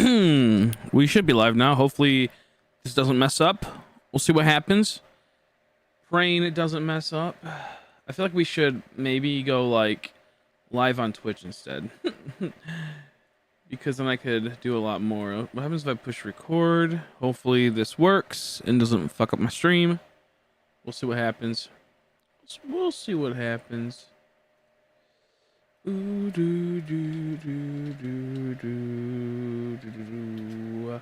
We should be live now. Hopefully this doesn't mess up. We'll see what happens. Praying it doesn't mess up. I feel like we should maybe go like live on Twitch instead. Because then I could do a lot more. What happens if I push record? Hopefully this works and doesn't fuck up my stream. We'll see what happens. We'll see what happens. Ooh, do, do, do, do, do, do, do, do.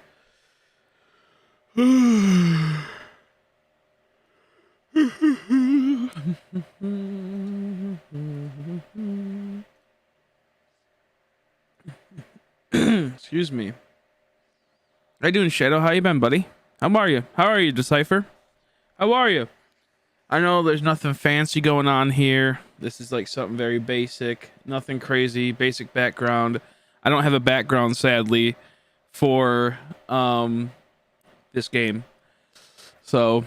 Excuse me. How you doing, Shadow? How you been, buddy? How are you? How are you, Decipher? How are you? I know there's nothing fancy going on here. This is like something very basic, nothing crazy, basic background. I don't have a background, sadly, for this game. So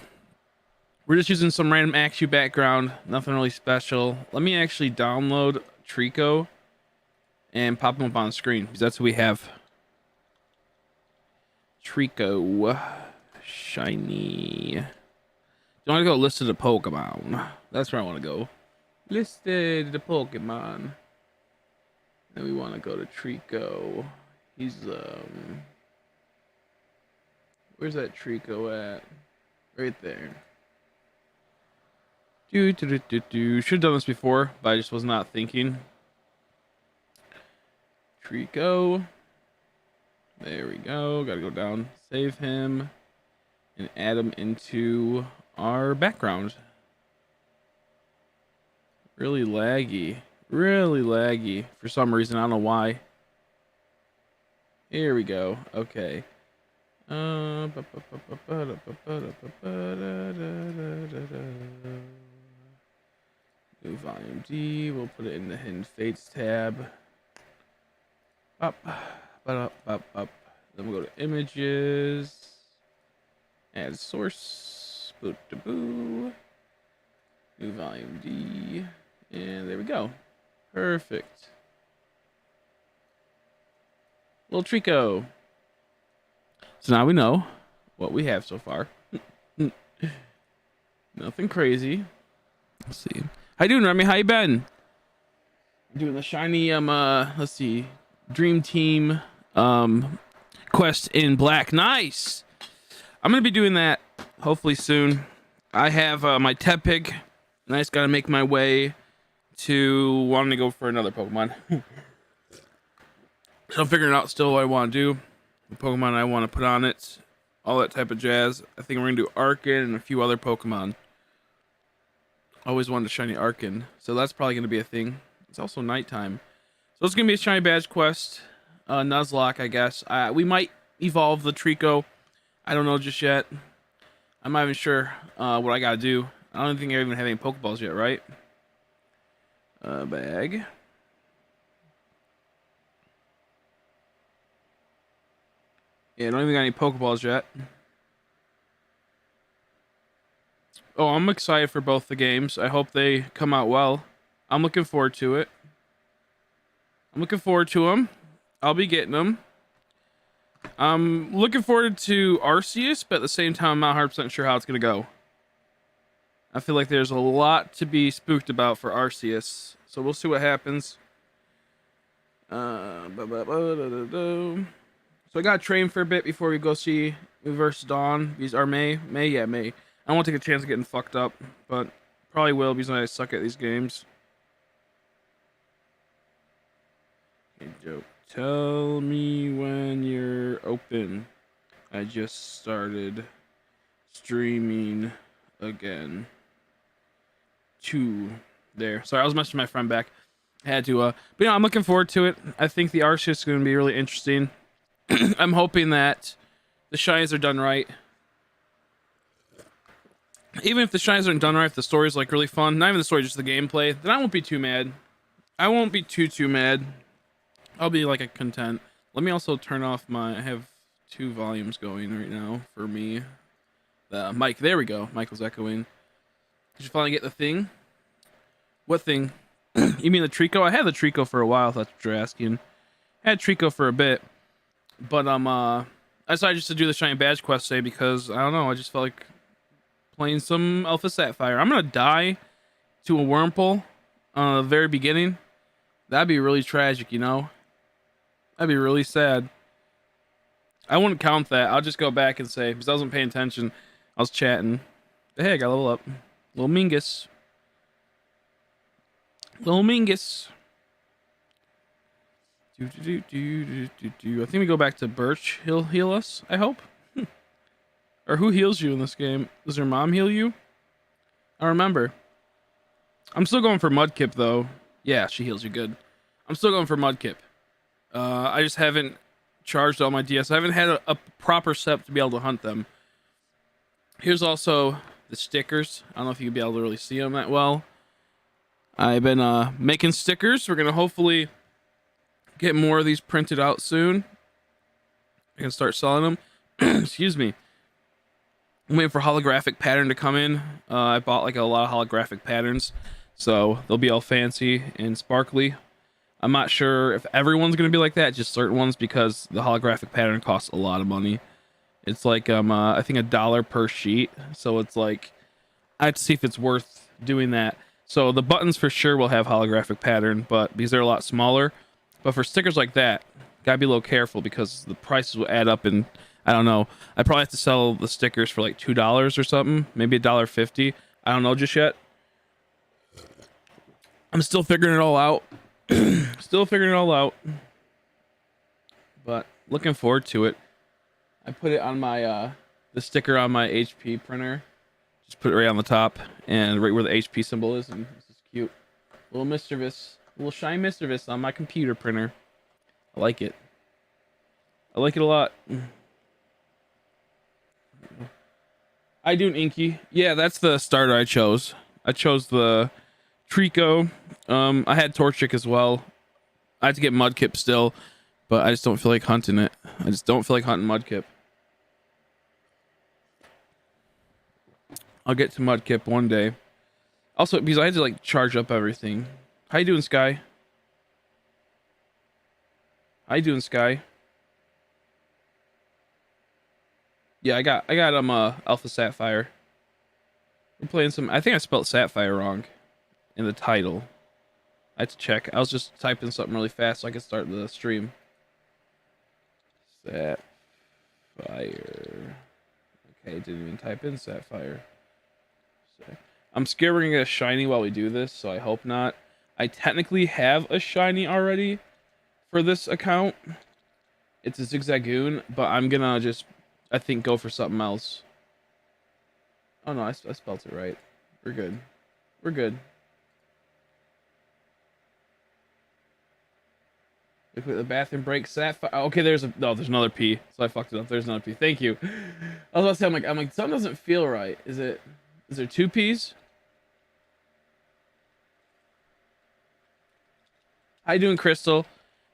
we're just using some random AXU background, nothing really special. Let me actually download Trico and pop him up on the screen, because that's what we have. Trico Shiny. I want to go listed the Pokemon. That's where I want to go. Listed the Pokemon. Then we want to go to Trico. He's where's that Trico at? Right there. Should have done this before, but I just was not thinking. Trico. There we go. Gotta go down, save him, and add him into our background. Really laggy for some reason. I don't know why. Here we go. Okay. New volume D. We'll put it in the hidden fates tab. Up. Then we'll go to images. Add source. Boot to boo. New volume D. And there we go. Perfect. Little Trico. So now we know what we have so far. Nothing crazy. Let's see. How you doing, Remy? How you been? Doing the shiny let's see. Dream Team quest in black. Nice. I'm gonna be doing that hopefully soon. I have my Tepig, and I just gotta make my way to wanting to go for another Pokemon. So I'm figuring out still what I want to do, the Pokemon I want to put on it, all that type of jazz. I think we're gonna do Arkin and a few other Pokemon. Always wanted a shiny Arkin, so that's probably gonna be a thing. It's also nighttime, so it's gonna be a shiny badge quest. Nuzlocke, I guess. We might evolve the Trico. I don't know just yet. I'm not even sure what I gotta do. I don't think I even have any Pokeballs yet, right? Bag. Yeah, I don't even got any Pokeballs yet. Oh, I'm excited for both the games. I hope they come out well. I'm looking forward to it. I'm looking forward to them. I'll be getting them. I'm looking forward to Arceus, but at the same time, I'm not 100% sure how it's going to go. I feel like there's a lot to be spooked about for Arceus, so we'll see what happens. So I got to train for a bit before we go see Reverse Dawn. These are May. I won't take a chance of getting fucked up, but probably will because I suck at these games. Hey, joke. Tell me when you're open. I just started streaming again. There. Sorry, I was messaging my friend back. I had to, but yeah, I'm looking forward to it. I think the Arceus is going to be really interesting. I'm hoping that the shinies are done right. Even if the shinies aren't done right, if the story's like really fun, not even the story, just the gameplay, then I won't be too mad. I won't be too mad. I'll be like a content. Let me also turn off I have 2 volumes going right now for me. The mic, there we go. Michael's echoing. Did you finally get the thing? What thing? You mean the Trico? I had the Trico for a while, if that's what you're asking. I had Trico for a bit. But I decided just to do the shiny badge quest today because I don't know. I just felt like playing some Alpha Sapphire. I'm gonna die to a Wurmple the very beginning. That'd be really tragic, you know. That'd be really sad. I wouldn't count that. I'll just go back and say because I wasn't paying attention. I was chatting. Hey, I got a level up. Little Mingus. Little Mingus. I think we go back to Birch. He'll heal us, I hope. Or who heals you in this game? Does your mom heal you? I don't remember. I'm still going for Mudkip, though. Yeah, she heals you good. I'm still going for Mudkip. I just haven't charged all my DS. I haven't had a proper set to be able to hunt them. Here's also the stickers. I don't know if you can be able to really see them that well. I've been making stickers. We're going to hopefully get more of these printed out soon. I can start selling them. Excuse me. I'm waiting for holographic pattern to come in. I bought like a lot of holographic patterns, so they'll be all fancy and sparkly. I'm not sure if everyone's gonna be like that, just certain ones, because the holographic pattern costs a lot of money. It's like I think $1 per sheet, so it's like I have to see if it's worth doing that. So the buttons for sure will have holographic pattern, but because they're a lot smaller. But for stickers like that, gotta be a little careful because the prices will add up, and I don't know. I probably have to sell the stickers for like $2 or something, maybe $1.50. I don't know just yet. I'm still figuring it all out. But looking forward to it. I put it on my the sticker on my HP printer. Just put it right on the top and right where the HP symbol is, and this is cute. Little mischievous. Little shiny mischievous on my computer printer. I like it. I like it a lot. I do an Inky. Yeah, that's the starter I chose. I chose the Trico. I had Torchic as well. I had to get Mudkip still, but I just don't feel like hunting it. I just don't feel like hunting Mudkip. I'll get to Mudkip one day. Also, because I had to like charge up everything. How you doing, Sky? How you doing, Sky? Yeah, I got Alpha Sapphire. We're playing some. I think I spelled Sapphire wrong in the title. I had to check. I was just typing something really fast so I could start the stream. Sapphire. Okay, didn't even type in Sapphire. I'm scared we're gonna get a shiny while we do this, so I hope not. I technically have a shiny already for this account. It's a Zigzagoon, but I'm gonna just, I think, go for something else. Oh no, I spelled it right. We're good. We're good. Look at the bathroom break. Sapphire. Okay, there's another P. So I fucked it up. There's another P. Thank you. I was about to say, I'm like, something doesn't feel right. Is there 2 P's? How you doing, Crystal?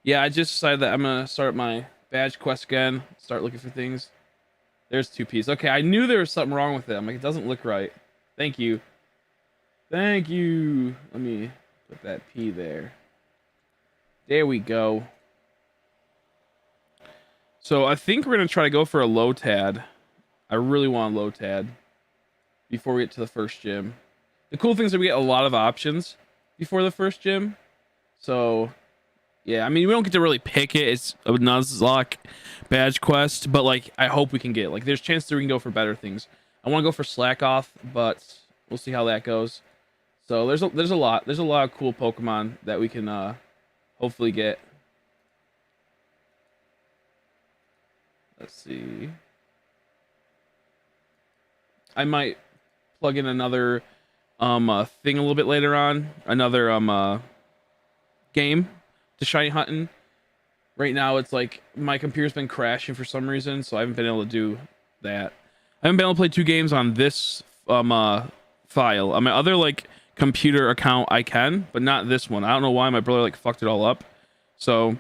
Yeah, I just decided that I'm gonna start my badge quest again. Start looking for things. There's 2 P's. Okay, I knew there was something wrong with it. I'm like, it doesn't look right. Thank you. Thank you. Let me put that P there. There we go. So I think we're gonna try to go for a Lotad. I really want a Lotad before we get to the first gym. The cool thing is that we get a lot of options before the first gym. So yeah, I mean, we don't get to really pick it. It's a nuzlocke badge quest, but like I hope we can get like there's chance that we can go for better things. I want to go for Slack Off, but we'll see how that goes. So there's a lot of cool Pokemon that we can hopefully get. Let's see. I might plug in another thing a little bit later on, another game to shiny hunting. Right now it's like my computer's been crashing for some reason, so I haven't been able to do that. I haven't been able to play 2 games on this file. On my other like computer account I can, but not this one. I don't know why my brother like fucked it all up. So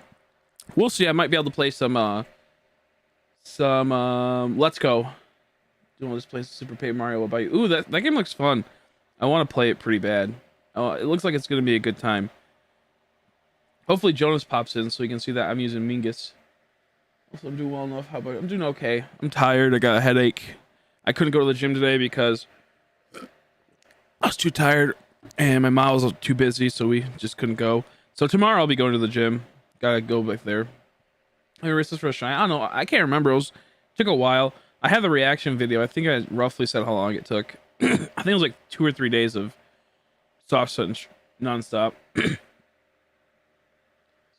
we'll see. I might be able to play some Let's Go. Do want to just play Super Paper Mario? What about you? Ooh, that game looks fun. I want to play it pretty bad. Oh, it looks like it's gonna be a good time. Hopefully Jonas pops in so you can see that I'm using Mingus. Also, I'm doing well enough. How about I'm doing okay. I'm tired. I got a headache. I couldn't go to the gym today because I was too tired and my mom was too busy, so we just couldn't go. So tomorrow I'll be going to the gym. Gotta go back there. This is for a shine. I don't know. I can't remember. Took a while. I have the reaction video. I think I roughly said how long it took. I think it was like 2 or 3 days of soft set and nonstop.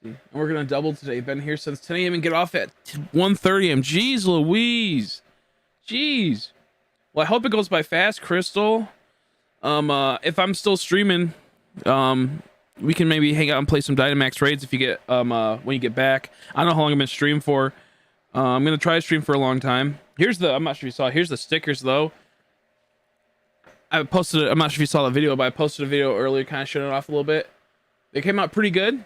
And we're gonna double today. Been here since 10 a.m. and get off at 1:30 a.m. Jeez Louise. Jeez. Well, I hope it goes by fast, Crystal. If I'm still streaming, we can maybe hang out and play some Dynamax raids if you get when you get back. I don't know how long I've been streaming for. I'm gonna try to stream for a long time. I'm not sure if you saw it. Here's the stickers though. I posted it. I'm not sure if you saw the video, but I posted a video earlier kind of showing it off a little bit. They came out pretty good.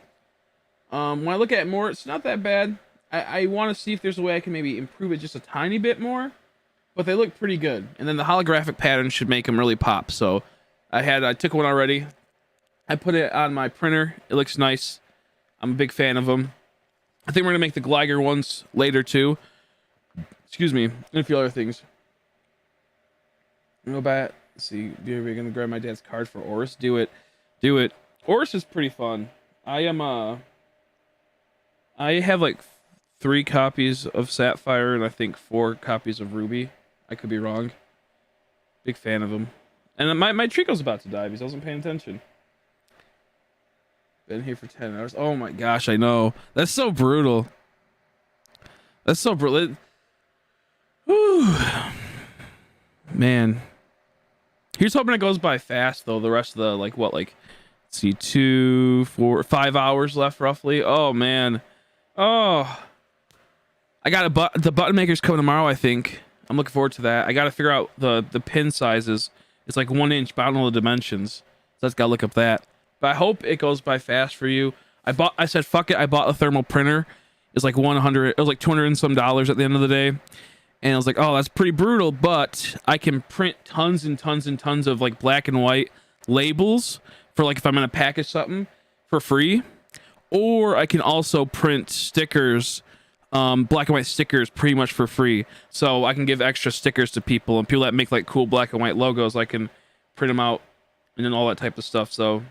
When I look at it more, it's not that bad. I want to see if there's a way I can maybe improve it just a tiny bit more, but they look pretty good. And then the holographic pattern should make them really pop. So I took one already. I put it on my printer. It looks nice. I'm a big fan of them. I think we're gonna make the Gligar ones later too. Excuse me, and a few other things. Go back. Let's see, we're gonna grab my dad's card for Oris. Do it. Oris is pretty fun. I have like 3 copies of Sapphire and I think 4 copies of Ruby. I could be wrong. Big fan of them. And my Trico's about to die because I wasn't paying attention. Been here for 10 hours. Oh my gosh, I know. That's so brutal. That's so brutal. Whew. Man. Here's hoping it goes by fast though. The rest of the let's see, 2, 4, 5 hours left roughly. Oh man. Oh. I got the button maker's coming tomorrow, I think. I'm looking forward to that. I gotta figure out the pin sizes. It's like 1 inch, but I don't know the dimensions. So I just gotta look up that. But I hope it goes by fast for you. I said fuck it. I bought a thermal printer. It's like 100. It was like 200 and some dollars at the end of the day. And I was like, oh, that's pretty brutal. But I can print tons and tons and tons of like black and white labels for like if I'm gonna package something for free. Or I can also print stickers, black and white stickers, pretty much for free. So I can give extra stickers to people, and people that make like cool black and white logos, I can print them out and then all that type of stuff. So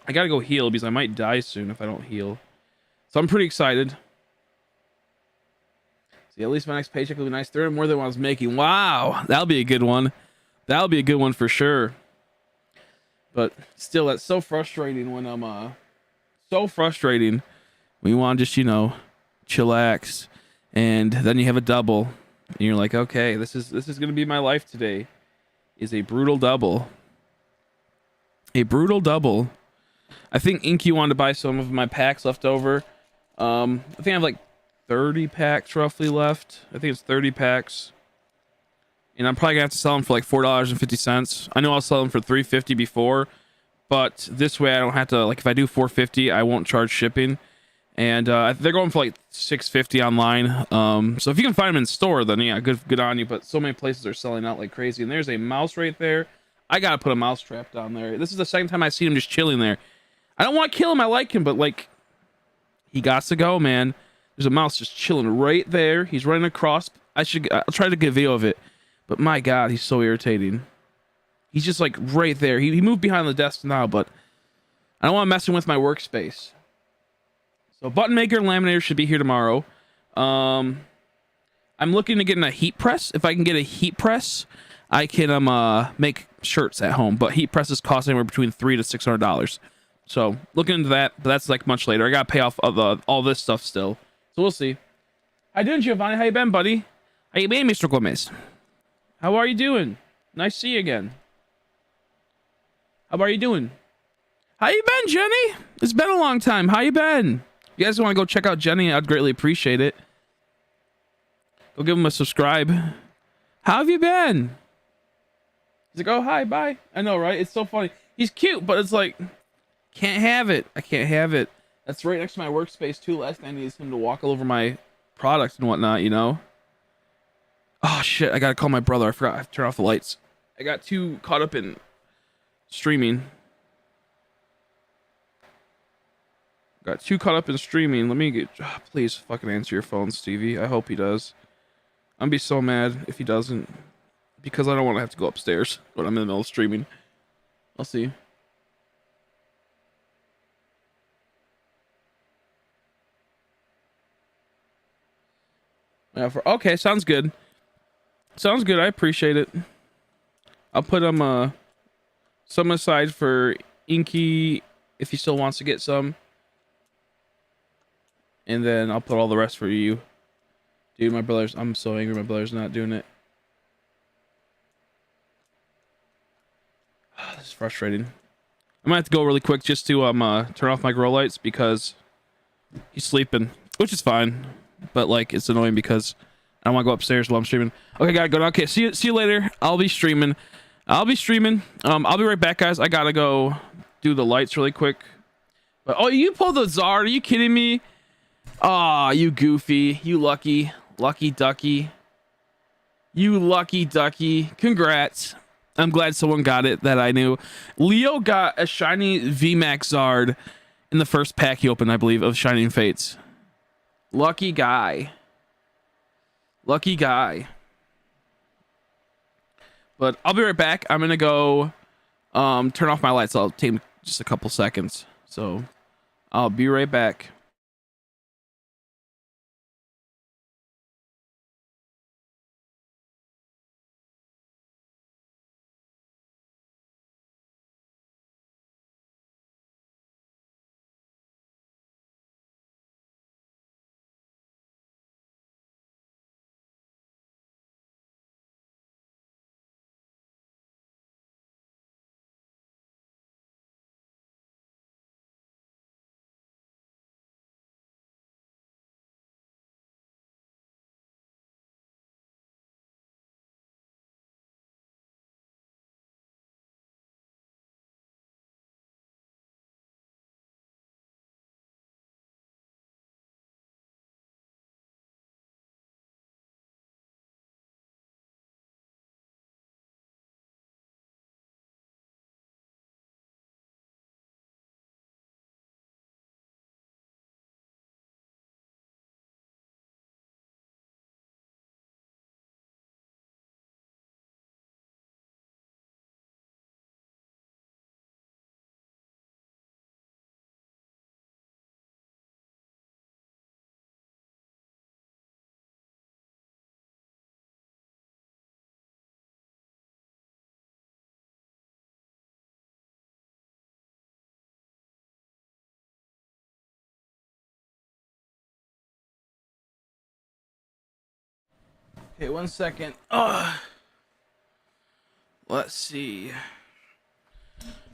I gotta go heal because I might die soon if I don't heal. So I'm pretty excited. See, at least my next paycheck will be nice. 30 more than what I was making. Wow, that'll be a good one. That'll be a good one for sure. But still, that's so frustrating when I'm so frustrating when you want to just, chillax, and then you have a double, and you're like, okay, this is gonna be my life today. Is a brutal double. A brutal double. I think Inky wanted to buy some of my packs left over. I think I have like 30 packs roughly left. I think it's 30 packs. And I'm probably gonna have to sell them for like $4.50. I know I'll sell them for $3.50 before, but this way I don't have to, like, if I do $4.50, I won't charge shipping. And they're going for like $6.50 online. So if you can find them in store, then yeah, good on you. But so many places are selling out like crazy. And there's a mouse right there. I gotta put a mouse trap down there. This is the second time I've seen him just chilling there. I don't want to kill him. I like him, but like, he got to go, man. There's a mouse just chilling right there. He's running across. I'll try to get a video of it. But my God, he's so irritating. He's just like right there. He moved behind the desk now, but I don't want to mess him with my workspace. So button maker and laminator should be here tomorrow. I'm looking to get in a heat press. If I can get a heat press, I can make shirts at home. But heat presses cost anywhere between $300 to $600. So looking into that, but that's like much later. I gotta pay off all this stuff still. So we'll see. How you doing, Giovanni? How you been, buddy? How you been, Mr. Gomez? How are you doing? Nice to see you again. How are you doing? How you been, Jenny? It's been a long time. How you been? If you guys want to go check out Jenny, I'd greatly appreciate it. Go give him a subscribe. How have you been? He's like, oh, hi, bye. I know, right? It's so funny. He's cute, but it's like, can't have it. I can't have it. That's right next to my workspace, too. Last thing I need is him to walk all over my products and whatnot, Oh, shit. I got to call my brother. I forgot. I have to turn off the lights. I got too caught up in streaming. Got too caught up in streaming. Let me get. Please fucking answer your phone, Stevie. I hope he does. I'm gonna be so mad if he doesn't, because I don't want to have to go upstairs when I'm in the middle of streaming. I'll see. Yeah, okay, sounds good. Sounds good. I appreciate it. I'll put some aside for Inky if he still wants to get some, and then I'll put all the rest for you. Dude, my brother's. I'm so angry. My brother's not doing it. This is frustrating. I might have to go really quick just to turn off my grow lights because he's sleeping, which is fine, but like it's annoying because I don't want to go upstairs while I'm streaming. Okay, gotta go. Okay, see you later. I'll be streaming. I'll be right back, guys. I gotta go do the lights really quick. But oh, you pulled the Zard? Are you kidding me? Aw, oh, you goofy. You lucky ducky. You lucky ducky. Congrats. I'm glad someone got it that I knew. Leo got a shiny VMAX Zard in the first pack he opened, I believe, of Shining Fates. Lucky guy. Lucky guy. But I'll be right back. I'm gonna go turn off my lights. I'll take just a couple seconds. So I'll be right back. Okay, 1 second. Let's see.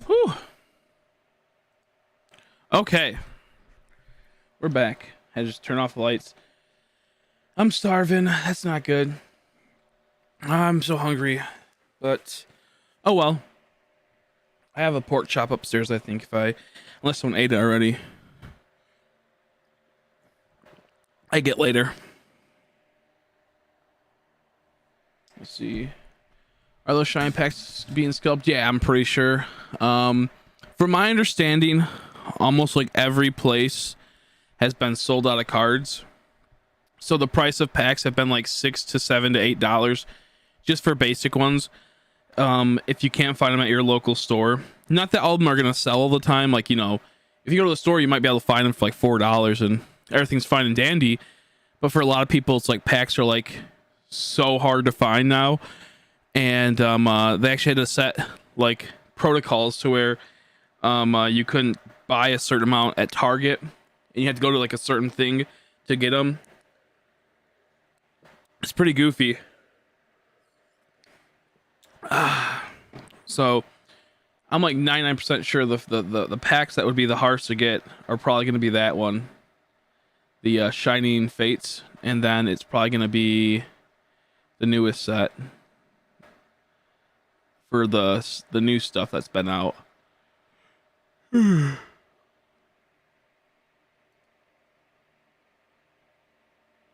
Whew. Okay. We're back. I just turn off the lights. I'm starving. That's not good. I'm so hungry. But oh well. I have a pork chop upstairs, I think, unless someone ate it already. I get later. Let's see. Are those shine packs being scalped? Yeah, I'm pretty sure. From my understanding, almost like every place has been sold out of cards. So the price of packs have been like $6 to $7 to $8 just for basic ones. If you can't find them at your local store. Not that all of them are going to sell all the time. Like, you know, if you go to the store, you might be able to find them for like $4 and everything's fine and dandy. But for a lot of people, it's like packs are like so hard to find now. And they actually had to set like protocols to where you couldn't buy a certain amount at Target. And you had to go to like a certain thing to get them. It's pretty goofy. So I'm like 99% sure the packs that would be the hardest to get are probably going to be that one, the Shining Fates, and then it's probably going to be the newest set for the new stuff that's been out.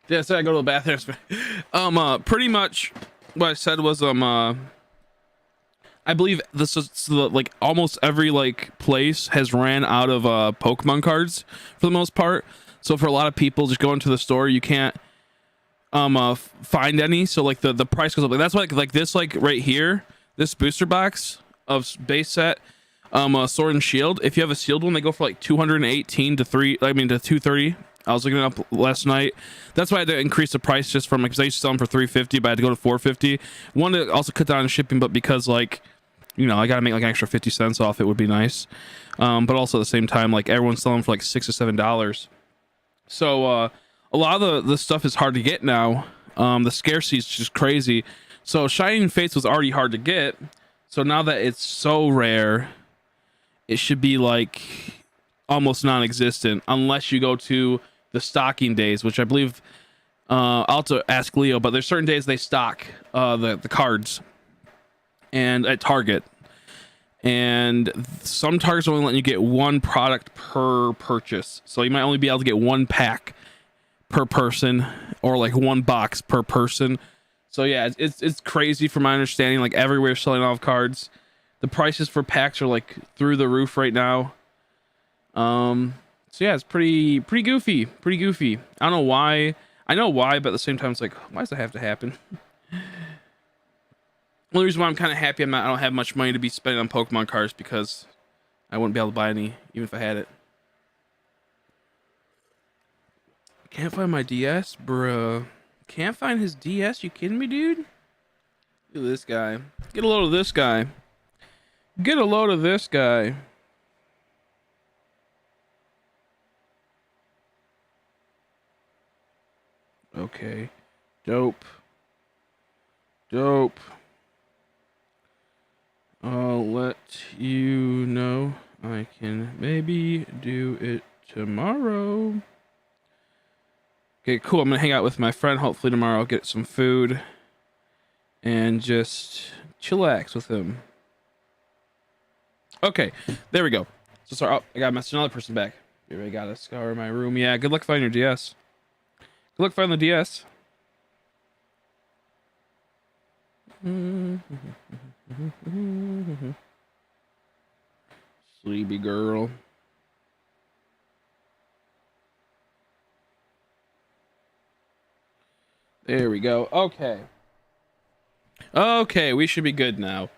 Yeah, so I go to the bathroom. Pretty much what I said was I believe this is like almost every like place has ran out of Pokemon cards for the most part. So for a lot of people, just going to the store, you can't find any. So like the price goes up. Like, that's why like this like right here, this booster box of base set Sword and Shield. If you have a sealed one, they go for like 218 to 230. I was looking it up last night. That's why I had to increase the price just from, because I used to sell them for 350, but I had to go to 450. One to also cut down on shipping, but because like, you know, I got to make like an extra 50 cents off, it would be nice. But also at the same time, like everyone's selling for like $6 or $7. So a lot of the stuff is hard to get now. The scarcity is just crazy. So Shining Fates was already hard to get. So now that it's so rare, it should be like almost non-existent unless you go to the stocking days, which I believe I'll have to ask Leo, but there's certain days they stock the cards and at Target, and some Targets are only letting you get one product per purchase, so you might only be able to get one pack per person or like one box per person. So yeah, it's crazy from my understanding. Like everywhere selling off cards, the prices for packs are like through the roof right now. So yeah, it's pretty goofy. I don't know why. I know why, but at the same time, it's like, why does that have to happen? Only reason why I'm kind of happy I don't have much money to be spending on Pokemon cards, because I wouldn't be able to buy any, even if I had it. Can't find my DS, bruh. Can't find his DS? You kidding me, dude? Look at this guy. Get a load of this guy. Get a load of this guy. Okay. Dope. I'll let you know I can maybe do it tomorrow. Okay, cool. I'm gonna hang out with my friend hopefully tomorrow. I'll get some food and just chillax with him. Okay, there we go. So sorry, I gotta message another person back. You already gotta scour my room. Yeah, good luck finding your DS. Good luck finding the DS. Sleepy girl. There we go. Okay, we should be good now.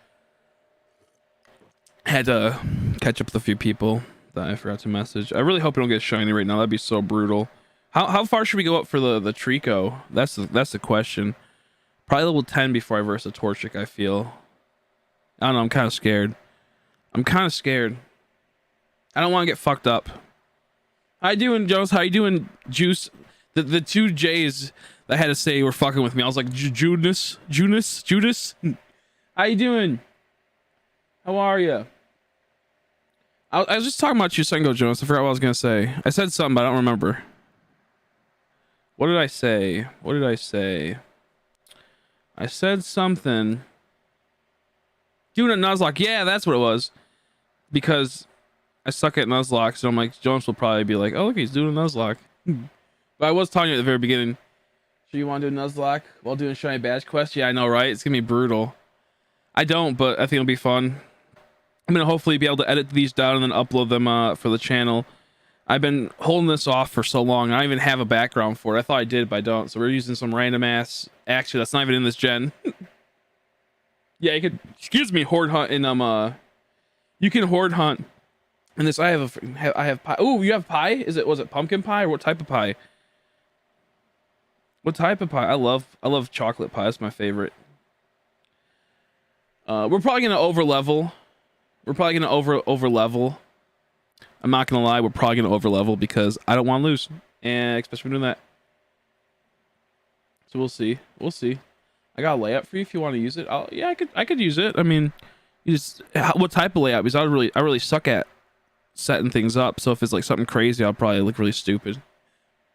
Had to catch up with a few people that I forgot to message. I really hope we don't get shiny right now. That'd be so brutal. How far should we go up for the Trico? That's the question. Probably level 10 before I verse a Torchic, I feel. I don't know, I'm kind of scared. I don't want to get fucked up. How you doing, Jones? How you doing, Juice? The two J's that I had to say were fucking with me. I was like, Judas? How you doing? How are you? I was just talking about you a second ago, Jonas. I forgot what I was going to say. I said something, but I don't remember. What did I say? I said something. Doing a nuzlocke. Yeah, that's what it was. Because I suck at nuzlocke, so I'm like, Jonas will probably be like, oh, look, he's doing a nuzlocke. But I was telling you at the very beginning, so you want to do a nuzlocke while doing shiny badge quest? Yeah, I know, right? It's going to be brutal. I don't, but I think it'll be fun. I'm going to hopefully be able to edit these down and then upload them for the channel. I've been holding this off for so long. I don't even have a background for it. I thought I did, but I don't. So we're using some random ass. Actually, that's not even in this gen. Yeah, you could. Excuse me, horde hunt in You can horde hunt in this. I have pie. Oh, you have pie? Was it pumpkin pie or what type of pie? What type of pie? I love chocolate pie. That's my favorite. We're probably gonna over level. Over level. I'm not gonna lie, we're probably gonna over level because I don't want to lose, and especially when doing that. So we'll see. I got a layout for you if you want to use it. Yeah, I could use it. I mean, what type of layout? Because I really suck at setting things up. So if it's like something crazy, I'll probably look really stupid.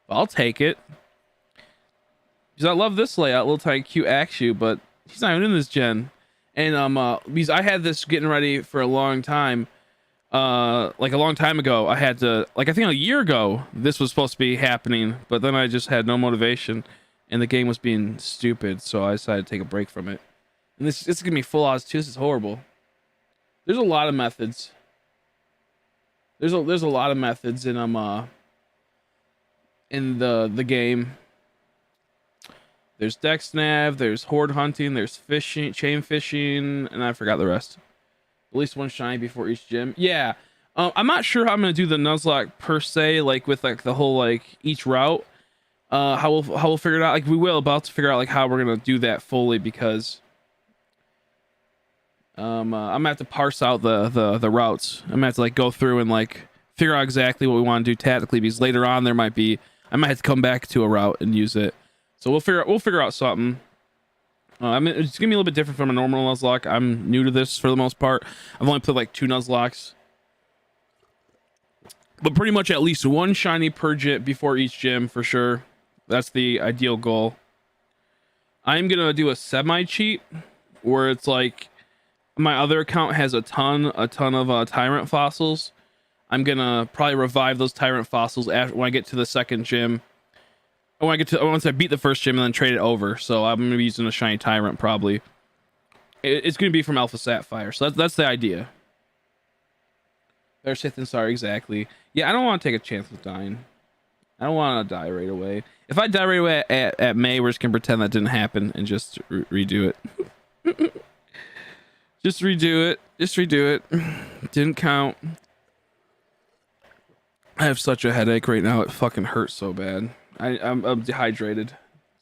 But I'll take it. Because I love this layout, little tiny cute Axew, but he's not even in this gen. And because I had this getting ready for a long time. Like a long time ago, I had to, like, I think a year ago this was supposed to be happening, but then I just had no motivation and the game was being stupid, so I decided to take a break from it. And it's gonna be full odds too. This is horrible. There's a lot of methods. There's a lot of methods in in the game. There's dex nav, there's horde hunting, there's fishing, chain fishing, and I forgot the rest. At least one shiny before each gym. Yeah. I'm not sure how I'm gonna do the nuzlocke per se, like with like the whole like each route. How we'll figure it out. Like we will about to figure out like how we're gonna do that fully, because I'm gonna have to parse out the routes. I'm gonna have to like go through and like figure out exactly what we want to do tactically, because later on I might have to come back to a route and use it. So we'll figure out something. I mean, it's gonna be a little bit different from a normal nuzlocke. I'm new to this for the most part. I've only played like 2 nuzlocks, but pretty much at least one shiny per gym before each gym for sure. That's the ideal goal. I'm gonna do a semi cheat where it's like my other account has a ton of tyrant fossils. I'm gonna probably revive those tyrant fossils after when I get to the second gym. Once I beat the first gym and then trade it over. So I'm gonna be using a shiny tyrant probably. It's gonna be from Alpha Sapphire. So that's the idea. Better safe than sorry, exactly. Yeah, I don't want to take a chance with dying. I don't want to die right away. If I die right away at May, we're just gonna pretend that didn't happen and just redo it. Just redo it. Didn't count. I have such a headache right now. It fucking hurts so bad. I'm dehydrated.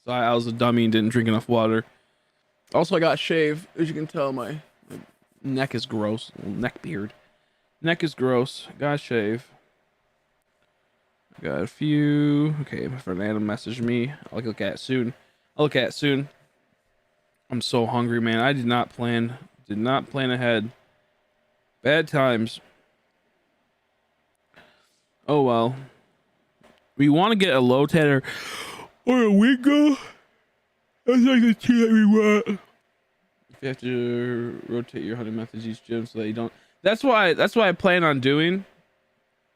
So I was a dummy and didn't drink enough water. Also, I got shaved. As you can tell, my neck is gross. Neck beard. Neck is gross. Gotta shave. Got a few. Okay, my friend Adam messaged me. I'll look at it soon. I'm so hungry, man. I did not plan ahead. Bad times. Oh well. We want to get a low tatter or a wingo. That's like the two that we want. If you have to rotate your hunting methods each gym so that you don't. That's why I plan on doing.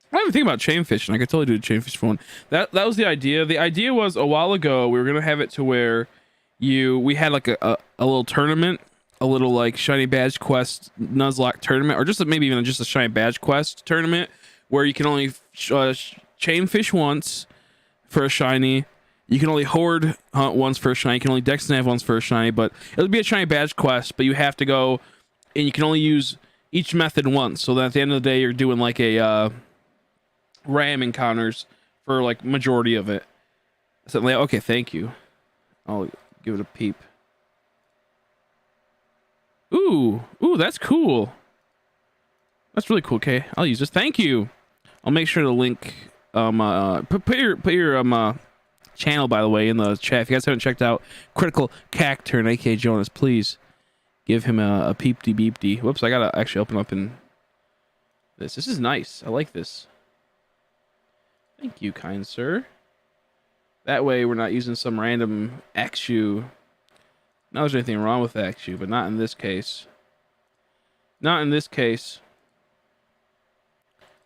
I don't even think about chain fishing. I could totally do a chain fish for one. That was the idea. The idea was a while ago we were gonna have it to where we had like a little tournament, a little like shiny badge quest nuzlocke tournament, or just maybe even just a shiny badge quest tournament where you can only chain fish once for a shiny. You can only horde hunt once for a shiny. You can only dex nav once for a shiny, but it'll be a shiny badge quest, but you have to go and you can only use each method once. So that at the end of the day, you're doing like a ram encounters for like majority of it. So like, okay, thank you. I'll give it a peep. Ooh, that's cool. That's really cool. Okay, I'll use this. Thank you. I'll make sure to link put your channel, by the way, in the chat. If you guys haven't checked out Critical Cacturn and AK Jonas, please give him a peepty beepty. Whoops, I gotta actually open up in this. This is nice. I like this. Thank you, kind sir. That way we're not using some random Axu. Not there's anything wrong with Axu, but not in this case. Not in this case.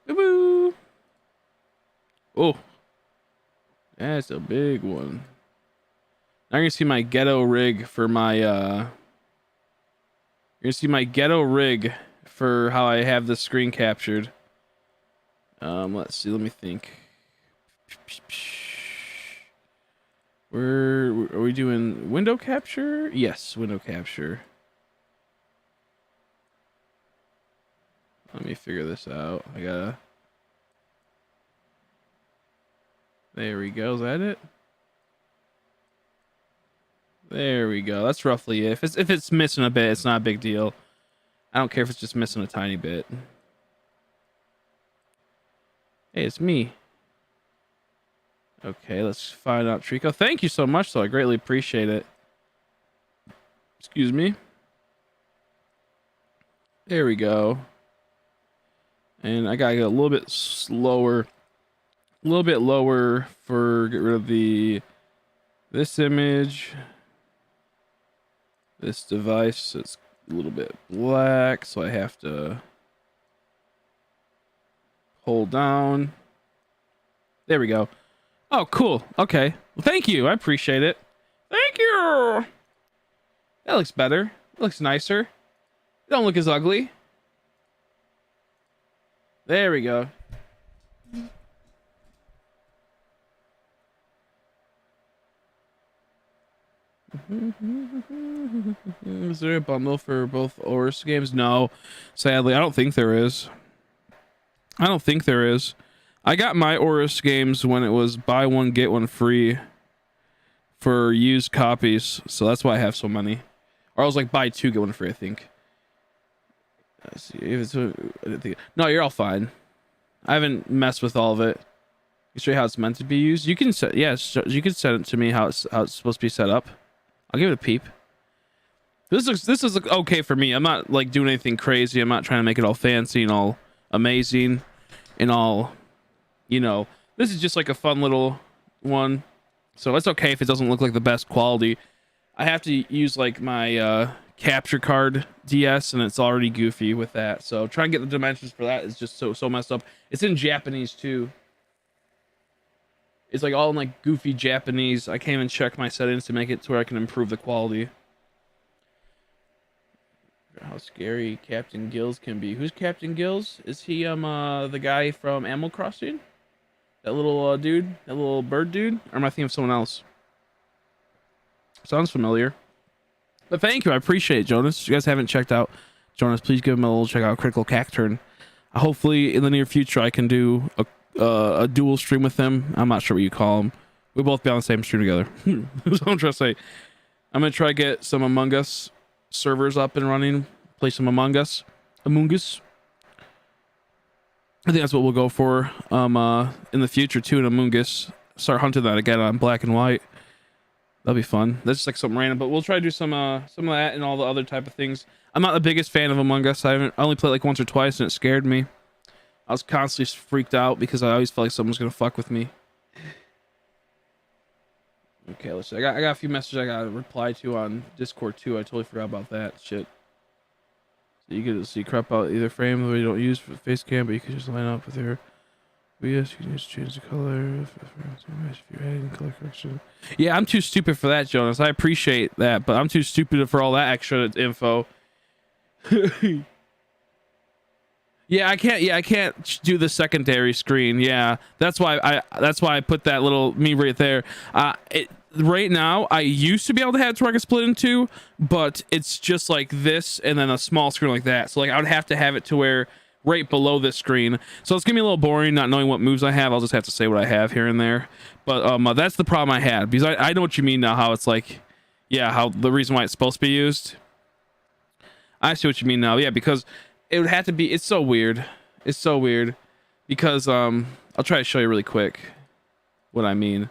Boo-boo. Oh. That's a big one. Now you're gonna see my ghetto rig for my you're gonna see my ghetto rig for how I have this screen captured. Let's see, let me think. Are we doing window capture? Yes, window capture. Let me figure this out. I gotta. There we go. Is that it? There we go. That's roughly it. If it's missing a bit, it's not a big deal. I don't care if it's just missing a tiny bit. Hey, it's me. Okay, let's find out Trico. Thank you so much, though. I greatly appreciate it. Excuse me. There we go. And I gotta get a little bit slower. A little bit lower for get rid of this image. This device, it's a little bit black, so I have to hold down. There we go. Oh, cool. Okay. Well, thank you. I appreciate it. Thank you. That looks better. It looks nicer. It don't look as ugly. There we go. Is there a bundle for both Oris games? No, sadly, I don't think there is. I don't think there is. I got my Oris games when it was buy one get one free for used copies, so that's why I have so many. Or I was like buy two get one free, I think. Let's see if it's no, you're all fine. I haven't messed with all of it. You show you how it's meant to be used. You can set, yes, you can set it to me how it's supposed to be set up. I'll give it a peep. This is okay for me. I'm not like doing anything crazy. I'm not trying to make it all fancy and all amazing and all, you know. This is just like a fun little one, so it's okay if it doesn't look like the best quality. I have to use like my capture card DS, and it's already goofy with that. So trying to get the dimensions for that is just so messed up. It's in Japanese too. It's like all in like goofy Japanese. I can't even check my settings to make it to where I can improve the quality. How scary Captain Gills can be. Who's Captain Gills? Is he the guy from Animal Crossing? That little dude? That little bird dude? Or am I thinking of someone else? Sounds familiar. But thank you, I appreciate it, Jonas. If you guys haven't checked out Jonas, please give him a little check out. Critical Cacturn. Hopefully in the near future I can do a dual stream with him. I'm not sure what you call him. We'll both be on the same stream together. That's what I'm trying to say. I'm gonna try to get some Among Us servers up and running. Play some Among Us. I think that's what we'll go for in the future too, in Among Us. Start hunting that again on Black and White. That'll be fun. That's just like something random, but we'll try to do some of that and all the other type of things. I'm not the biggest fan of Among Us. I only played like once or twice and it scared me. I was constantly freaked out because I always felt like someone was gonna fuck with me. Okay, let's see. I got a few messages I gotta reply to on Discord too. I totally forgot about that shit. So you can see crop out either frame that you don't use for the face cam, but you can just line up with your yes, you can just change the color if you're adding color correction. Yeah, I'm too stupid for that, Jonas. I appreciate that, but I'm too stupid for all that extra info. Yeah, I can't do the secondary screen. Yeah, that's why I put that little me right there. Right now, I used to be able to have it to where I could split in two, but it's just like this and then a small screen like that. So like I would have to have it to where right below this screen. So it's gonna be a little boring not knowing what moves I have. I'll just have to say what I have here and there. But that's the problem I had, because I know what you mean now, how it's like, yeah, how the reason why it's supposed to be used. I see what you mean now. Yeah, because it would have to be, it's so weird because I'll try to show you really quick what I mean.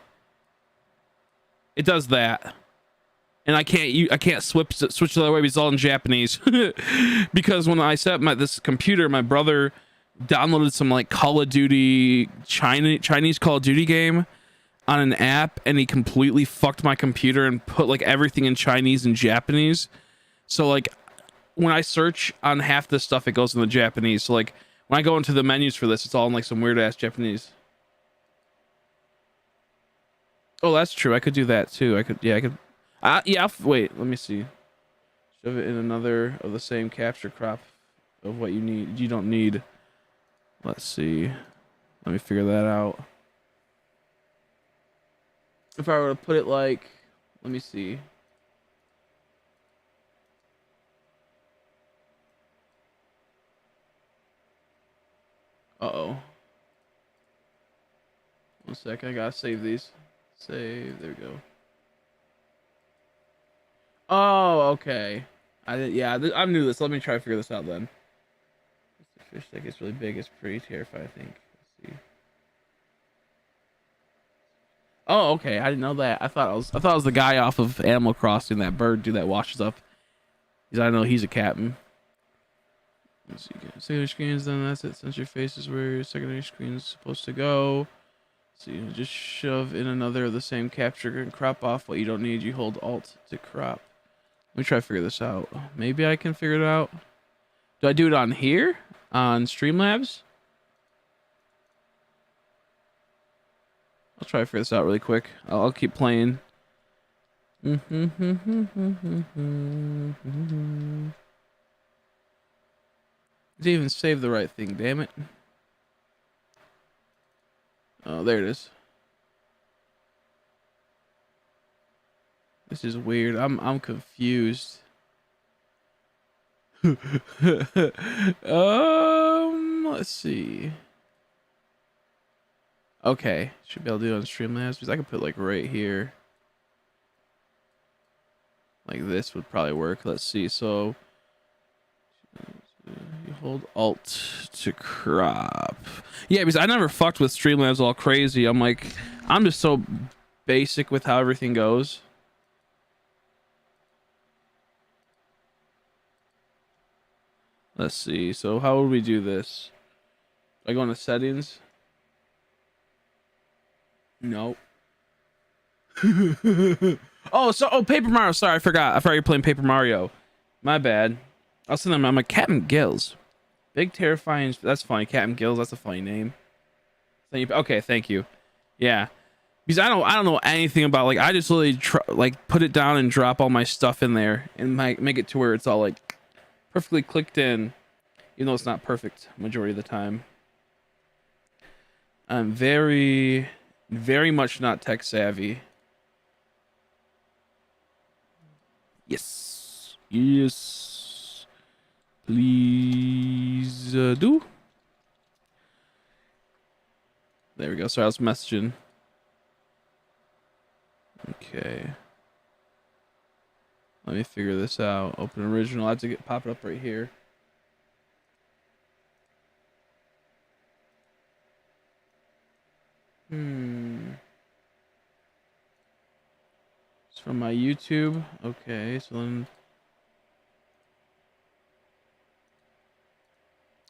It does that, and I can't switch the other way because it's all in Japanese. Because when I set up this computer, my brother downloaded some like Call of Duty Chinese Call of Duty game on an app, and he completely fucked my computer and put like everything in Chinese and Japanese. So like when I search on half this stuff, it goes in the Japanese. So like when I go into the menus for this, it's all in like some weird ass Japanese. Oh, that's true. I could do that too. I could. Wait, let me see. Shove it in another of the same capture crop of what you don't need. Let's see. Let me figure that out. If I were to put it like, let me see. Uh-oh. One sec, I gotta save these. Save, there we go. Oh, okay. I'm new to this. Let me try to figure this out then. The fish that gets really big is pretty terrifying, I think. Let's see. Oh, okay. I didn't know that. I thought it was the guy off of Animal Crossing, that bird dude that washes up. Because I know he's a captain. Let's see. Secondary screens, then that's it. Since your face is where your secondary screen is supposed to go. So you just shove in another of the same capture and crop off what you don't need. You hold Alt to crop. Let me try to figure this out. Maybe I can figure it out. Do I do it on here? On Streamlabs? I'll try to figure this out really quick. I'll keep playing. Did even save the right thing, damn it. Oh, there it is. This is weird. I'm confused. Let's see. Okay, should be able to do it on Streamlabs because I could put like right here. Like this would probably work. Let's see. So you hold Alt to crop. Yeah, because I never fucked with Streamlabs all crazy. I'm like, I'm just so basic with how everything goes. Let's see. So how would we do this? I go into settings. Nope. Oh, Paper Mario. Sorry, I forgot you're playing Paper Mario. My bad. I'll send them. I'm like Captain Gills. Big terrifying. That's funny. Captain Gills. That's a funny name. Okay, thank you. Yeah, because I don't know anything about, like, I just literally like put it down and drop all my stuff in there and make it to where it's all like perfectly clicked in, even though it's not perfect majority of the time. I'm very, very much not tech savvy. Yes. Please do. There we go. Sorry, I was messaging. Okay. Let me figure this out. Open original. I have to pop it up right here. It's from my YouTube. Okay, so then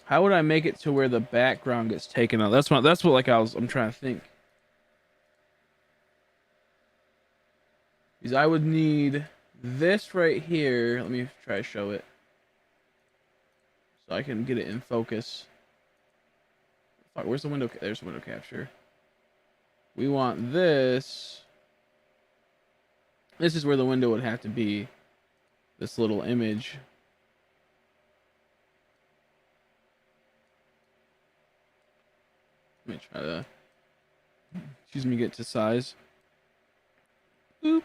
how would I make it to where the background gets taken out? That's what like I'm trying to think. Because I would need this right here. Let me try to show it so I can get it in focus. Fuck, where's the window? There's the window capture. We want this. This is where the window would have to be. This little image. Let me try to, get to size. Boop.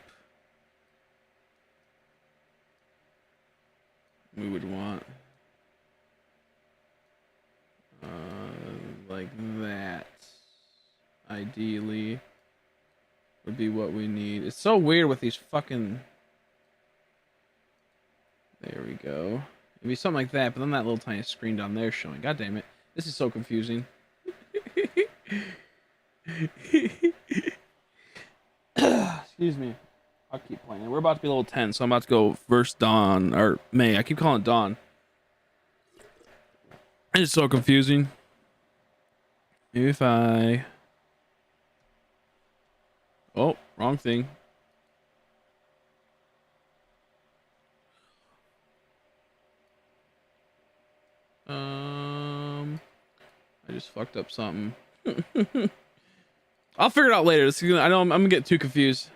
We would want like that. Ideally would be what we need. It's so weird with these fucking, there we go. It'd be something like that, but then that little tiny screen down there showing. God damn it. This is so confusing. Excuse me. I'll keep playing. We're about to be level 10, so I'm about to go first Dawn, or May. I keep calling it Dawn. It's so confusing. If I... Oh, wrong thing. I just fucked up something. I'll figure it out later. I know I'm gonna get too confused.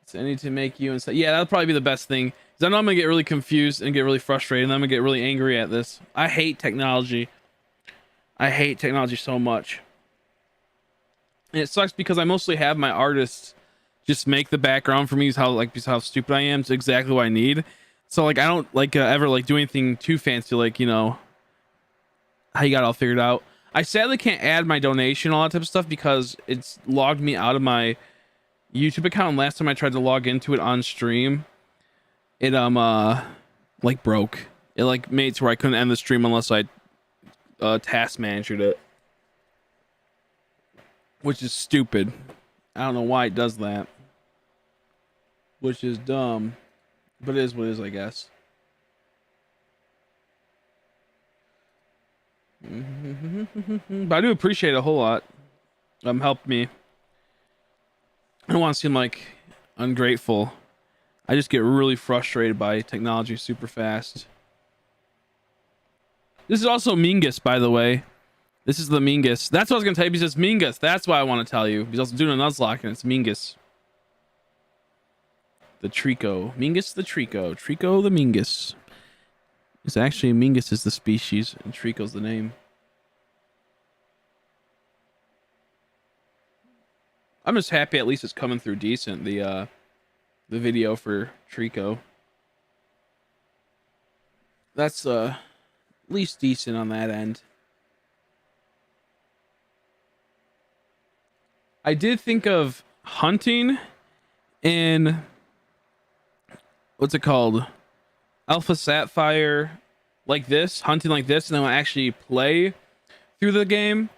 So I need to make you and say, yeah, that'll probably be the best thing. Because I know I'm gonna get really confused and get really frustrated, and I'm gonna get really angry at this. I hate technology. I hate technology so much. And it sucks because I mostly have my artists just make the background for me, because how stupid I am. It's exactly what I need. So like I don't like ever like do anything too fancy, like, you know, how you got it all figured out. I sadly can't add my donation, all that type of stuff, because it's logged me out of my YouTube account. And last time I tried to log into it on stream, it like broke. It like made it to where I couldn't end the stream unless I task managered it, which is stupid. I don't know why it does that, which is dumb, but it is what it is, I guess. But I do appreciate it a whole lot. Helped me. I don't want to seem like ungrateful. I just get really frustrated by technology super fast. This is also Mingus, by the way. This is the Mingus. That's what I was gonna tell you, because it's Mingus. That's why I want to tell you, because I was doing a nuzlocke and it's Mingus. The Trico. Mingus the Trico. Trico the Mingus. It's actually Mingus is the species and Trico's the name. I'm just happy at least it's coming through decent. The video for Trico. That's at least decent on that end. I did think of hunting in what's it called? Alpha Sapphire like this, hunting like this, and then when I actually play through the game,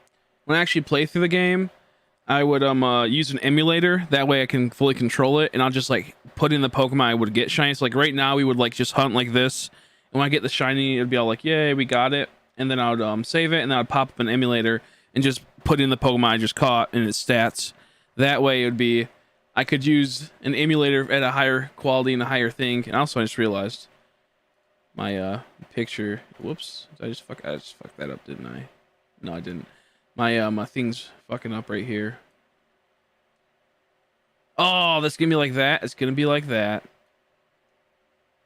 I would use an emulator. That way I can fully control it, and I'll just like put in the Pokemon I would get shiny. So like right now we would like just hunt like this, and when I get the shiny, it'd be all like, yay, we got it. And then I would save it, and then I'd pop up an emulator and just put in the Pokemon I just caught and its stats. That way it would be, I could use an emulator at a higher quality and a higher thing. And also I just realized my picture. Whoops! I just fucked that up, didn't I? No, I didn't. My thing's fucking up right here. Oh, that's gonna be like that. It's gonna be like that.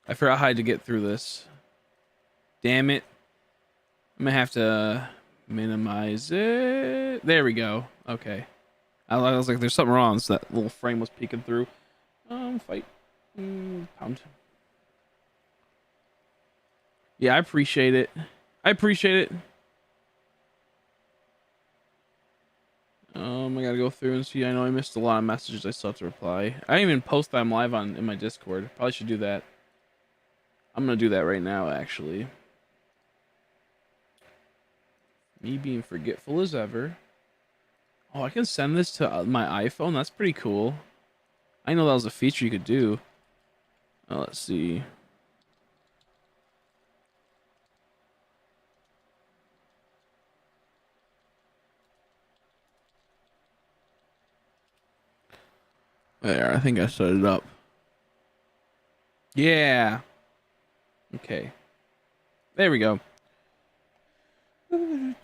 I forgot how to get through this. Damn it! I'm gonna have to minimize it. There we go. Okay. I was like, there's something wrong. So that little frame was peeking through. Fight. Pound. Yeah, I appreciate it. I gotta go through and see. I know I missed a lot of messages I still have to reply. I didn't even post that I'm live in my Discord. Probably should do that. I'm gonna do that right now, actually. Me being forgetful as ever. Oh, I can send this to my iPhone. That's pretty cool. I know that was a feature you could do. Let's see. There, I think I set it up. Yeah. Okay. There we go. I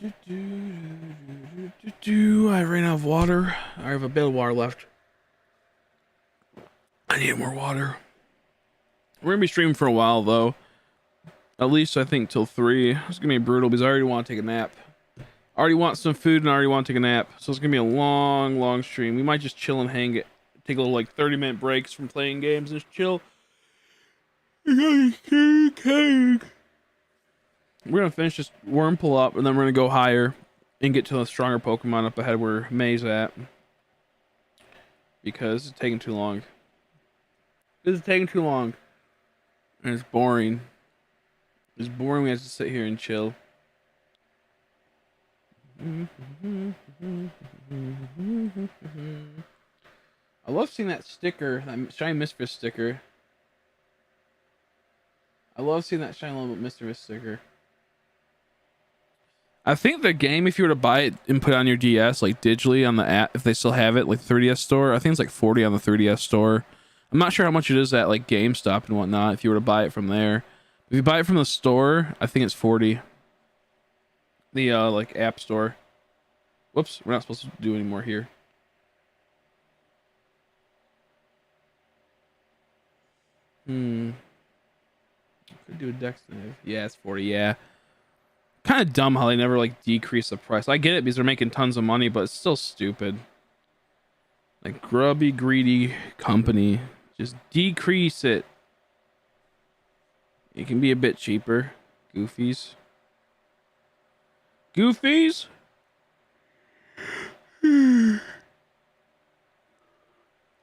ran out of water. I have a bit of water left. I need more water. We're gonna be streaming for a while though. At least I think till 3. It's gonna be brutal because I already want to take a nap. I already want some food and I already want to take a nap. So it's gonna be a long stream. We might just chill and hang it. Take a little like 30-minute breaks from playing games and just chill. We're gonna finish this Wurmple up, and then we're gonna go higher and get to the stronger Pokemon up ahead where May's at. Because it's taking too long. And it's boring. It's boring. We have to sit here and chill. I love seeing that sticker, that Shiny Misfit sticker. I love seeing that Shiny Little Misfit sticker. I think the game, if you were to buy it and put it on your DS, like digitally on the app, if they still have it, like 3DS store, I think it's like 40 on the 3DS store. I'm not sure how much it is at like GameStop and whatnot if you were to buy it from there. If you buy it from the store, I think it's 40. The like app store. Whoops, we're not supposed to do any more here. Could do a dex dive. Yeah, it's 40. Yeah. Kind of dumb how they never like decrease the price. I get it because they're making tons of money, but it's still stupid. Like grubby, greedy company. Just decrease it. It can be a bit cheaper. Goofies.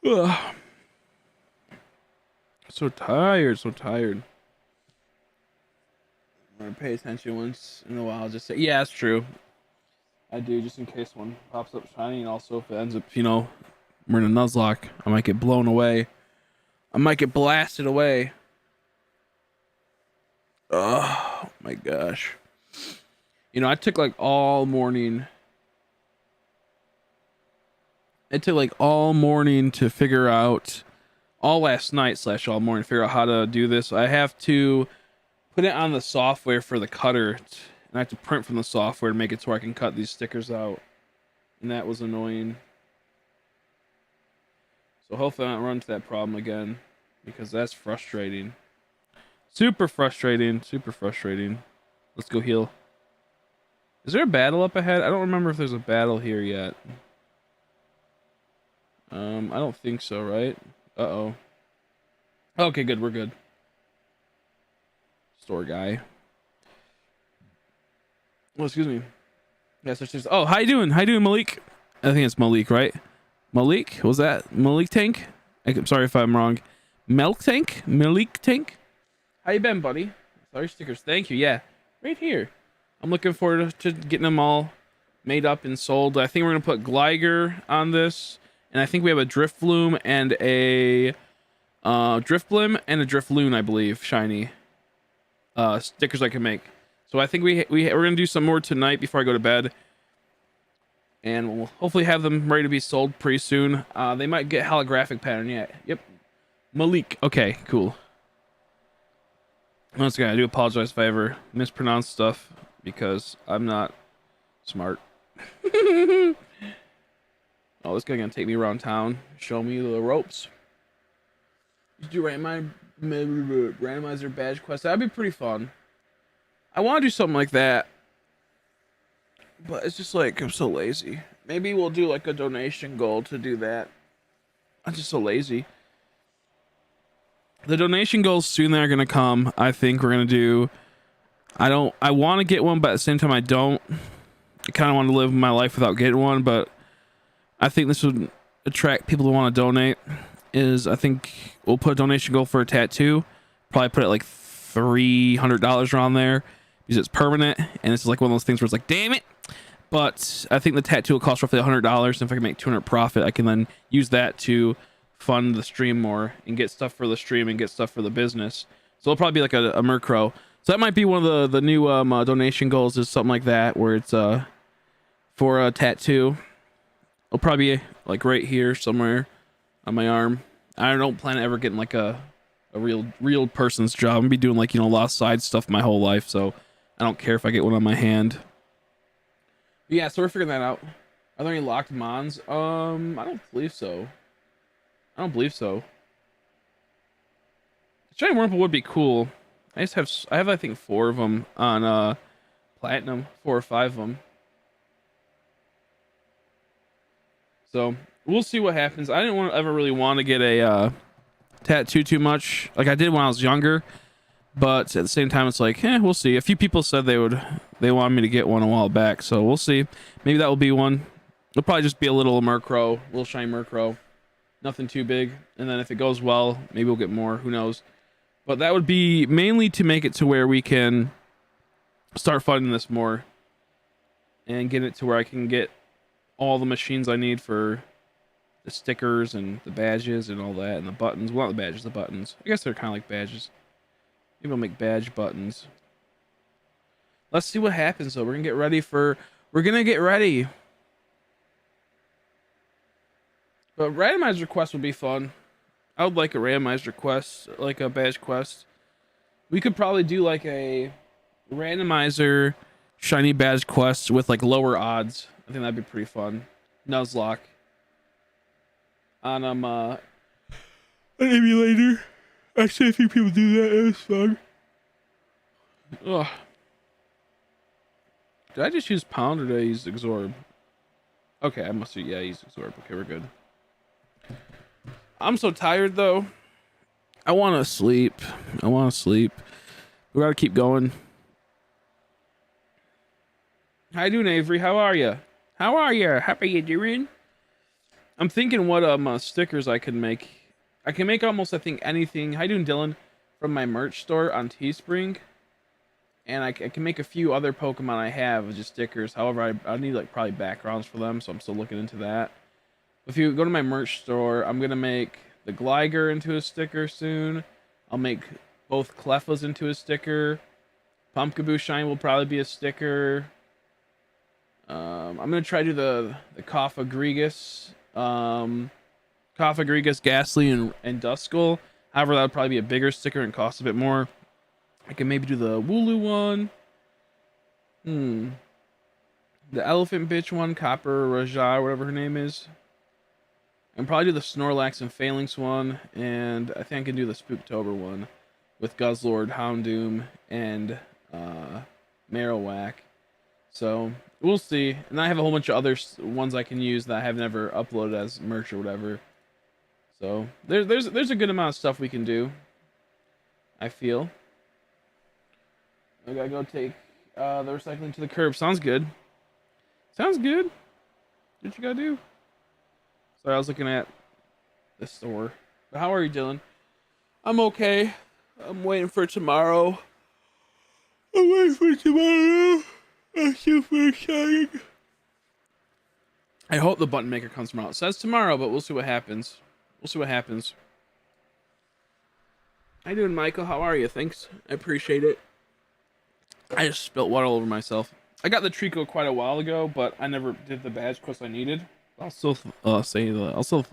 Ugh. So tired. I'm gonna pay attention once in a while. Just say, yeah, that's true. I do, just in case one pops up shiny, and also if it ends up, you know, we're in a nuzlocke, I might get blown away. I might get blasted away. Oh my gosh. You know, I took like all morning. It took like all morning to figure out, all last night / all morning to figure out how to do this. I have to put it on the software for the cutter, and I have to print from the software to make it so I can cut these stickers out. And that was annoying. So hopefully I don't run into that problem again, because that's frustrating. Super frustrating. Let's go heal. Is there a battle up ahead? I don't remember if there's a battle here yet. I don't think so, right? Uh-oh. Okay, good. We're good. Store guy. Oh, excuse me. Yes, there's. Oh, how you doing? How you doing, Malik? I think it's Malik, right? Malik? Was that Malik Tank? I'm sorry if I'm wrong. Milk Tank? Malik Tank? How you been, buddy? Sorry, stickers. Thank you. Yeah, right here. I'm looking forward to getting them all made up and sold. I think we're gonna put Gligar on this, and I think we have a Drifloon and a Drifblim and a Drifloon, I believe, shiny stickers I can make. So I think we're gonna do some more tonight before I go to bed, and we'll hopefully have them ready to be sold pretty soon. They might get holographic pattern yet. Yep, Malik. Okay, cool. Once again, I do apologize if I ever mispronounce stuff because I'm not smart. Oh, this guy gonna take me around town, show me the ropes. Did you randomizer badge quest? That'd be pretty fun. I want to do something like that, but it's just like I'm so lazy. Maybe we'll do like a donation goal to do that. I'm just so lazy. The donation goals soon are gonna come. I think we're gonna do. I want to get one, but at the same time I don't. I kind of want to live my life without getting one, but I think this would attract people to want to donate. I think we'll put a donation goal for a tattoo. Probably put it like $300 around there because it's permanent, and it's like one of those things where it's like, damn it. But I think the tattoo will cost roughly $100, and if I can make 200 profit, I can then use that to fund the stream more and get stuff for the stream and get stuff for the business. So it'll probably be like a Murkrow. So that might be one of the new donation goals, is something like that, where it's for a tattoo. It'll probably be like right here somewhere on my arm. I don't plan on ever getting like a real person's job. I'm gonna be doing like, a lot of side stuff my whole life, so I don't care if I get one on my hand. But yeah, so we're figuring that out. Are there any locked mons? I don't believe so. I Shiny Wurmple would be cool. I have I think 4 of them on platinum, 4 or 5 of them. So we'll see what happens. I didn't ever really want to get a tattoo too much. Like I did when I was younger, but at the same time, it's like, we'll see. A few people said they wanted me to get one a while back, so we'll see. Maybe that will be one. It'll probably just be a little Murkrow, little shiny Murkrow. Nothing too big. And then if it goes well, maybe we'll get more. Who knows? But that would be mainly to make it to where we can start funding this more and get it to where I can get all the machines I need for the stickers and the badges and all that and the buttons. Well, not the badges, the buttons. I guess they're kind of like badges. Maybe I'll make badge buttons. Let's see what happens though. We're gonna get ready. But randomized request would be fun. I would like a randomized request, like a badge quest. We could probably do like a randomizer shiny badge quest with like lower odds. I think that'd be pretty fun. Nuzlocke. On an emulator. Actually, I think people do that. It's fun. Ugh. Did I just use Pound or did I use Absorb? Okay, I must have, yeah, I used Absorb. Okay, we're good. I'm so tired though. I want to sleep. We gotta keep going. How you doing, Avery? How are you? How are you doing? I'm thinking what stickers I can make. I can make almost, I think, anything. How you doing, Dylan? From my merch store on Teespring. And I can make a few other Pokemon I have with just stickers. However, I need like probably backgrounds for them, so I'm still looking into that. If you go to my merch store, I'm gonna make the Gligar into a sticker soon. I'll make both Clefas into a sticker. Pumpkaboo Shine will probably be a sticker. I'm gonna try to do the Coffagrigus, Ghastly, and Duskull. However, that would probably be a bigger sticker and cost a bit more. I can maybe do the Wooloo one. The Elephant Bitch one, Copper Raja, whatever her name is. And probably do the Snorlax and Phalanx one, and I think I can do the Spooktober one with Guzzlord, Houndoom, and Marowak. So We'll see. And I have a whole bunch of other ones I can use that I have never uploaded as merch or whatever. So there's a good amount of stuff we can do, I feel. I gotta go take the recycling to the curb. Sounds good. Sounds good. What you gotta do? Sorry, I was looking at the store. But how are you, Dylan? I'm okay. I'm waiting for tomorrow. I'm waiting for tomorrow. I'm super excited. I hope the button maker comes tomorrow. It says tomorrow, but we'll see what happens. We'll see what happens. How you doing, Michael? How are you? Thanks. I appreciate it. I just spilt water all over myself. I got the Trico quite a while ago, but I never did the badge quest I needed. I'll still I'll still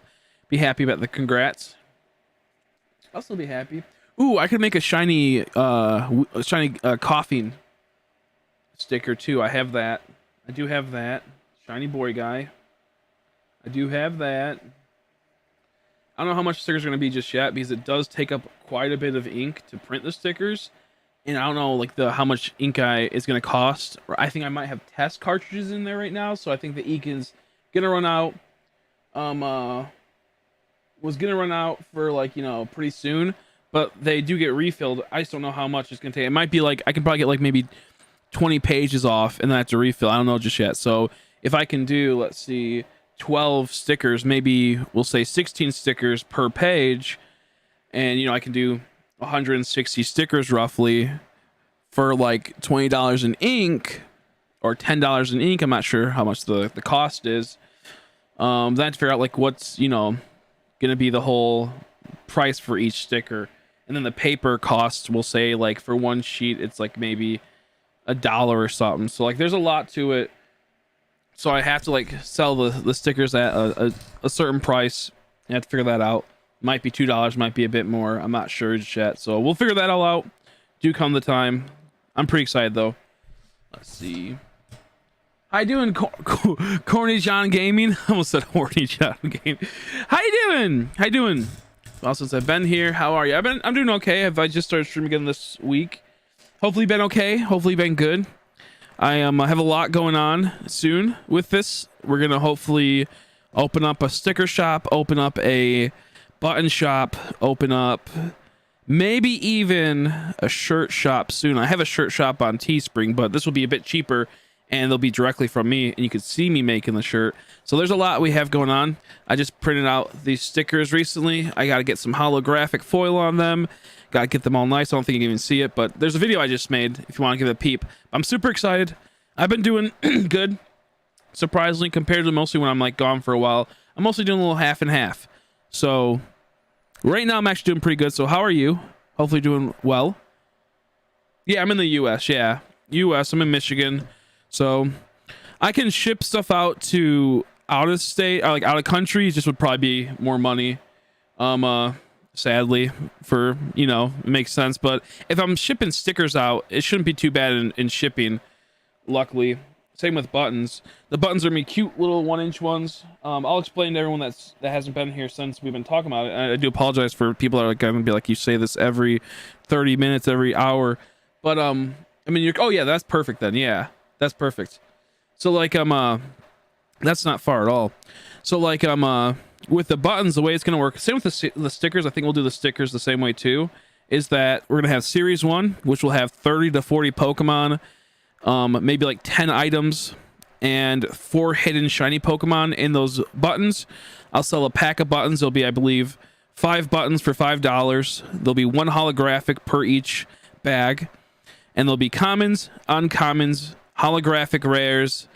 be happy about the congrats. I'll still be happy. Ooh, I could make a shiny coughing sticker too. I have that. I do have that. Shiny boy guy. I do have that. I don't know how much stickers are going to be just yet because it does take up quite a bit of ink to print the stickers. And I don't know like how much ink is going to cost. I think I might have test cartridges in there right now, so I think the ink is going to run out. Was going to run out for like, pretty soon, but they do get refilled. I just don't know how much it's going to take. It might be like I can probably get like maybe 20 pages off and then I have to refill. I don't know just yet. So if I can do, let's see, 12 stickers, maybe we'll say 16 stickers per page, and I can do 160 stickers roughly for like $20 in ink or $10 in ink. I'm not sure how much the cost is. Then I have to figure out like what's gonna be the whole price for each sticker, and then the paper costs, we'll say like for one sheet it's like maybe $1 or something. So like there's a lot to it. So I have to like sell the stickers at a certain price. I have to figure that out. Might be $2, might be a bit more. I'm not sure just yet. So we'll figure that all out. Do come the time. I'm pretty excited though. Let's see. How you doing, Corny John Gaming? I almost said Horny John Gaming. How you doing? How you doing? Well, since I've been here, how are you? I'm doing okay. Have I just started streaming again this week? Hopefully been okay. Hopefully been good. I have a lot going on soon with this. We're gonna hopefully open up a sticker shop, open up a button shop, open up maybe even a shirt shop soon. I have a shirt shop on Teespring, but this will be a bit cheaper and they'll be directly from me and you can see me making the shirt. So there's a lot we have going on. I just printed out these stickers recently. I got to get some holographic foil on them. Got to get them all nice. I don't think you can even see it, but there's a video I just made if you want to give it a peep. I'm super excited. I've been doing good, surprisingly, compared to mostly when I'm like gone for a while. I'm mostly doing a little half and half. So right now I'm actually doing pretty good. So how are you? Hopefully doing well. Yeah, I'm in the US. Yeah, US. I'm in Michigan. So I can ship stuff out to out of state or like out of country. It just would probably be more money. Sadly, for it makes sense. But if I'm shipping stickers out, it shouldn't be too bad in shipping. Luckily, same with buttons. The buttons are me cute little 1-inch ones. I'll explain to everyone that hasn't been here since we've been talking about it. I do apologize for people that are gonna be like, you say this every 30 minutes, every hour. But I mean, oh yeah, that's perfect then. Yeah, that's perfect. So like that's not far at all. So like with the buttons, the way it's gonna work, same with the stickers. I think we'll do the stickers the same way too. Is that we're gonna have series 1, which will have 30 to 40 Pokemon, maybe like 10 items, and 4 hidden shiny Pokemon in those buttons. I'll sell a pack of buttons. There'll be, I believe, 5 buttons for $5. There'll be 1 holographic per each bag, and there'll be commons, uncommons, holographic rares,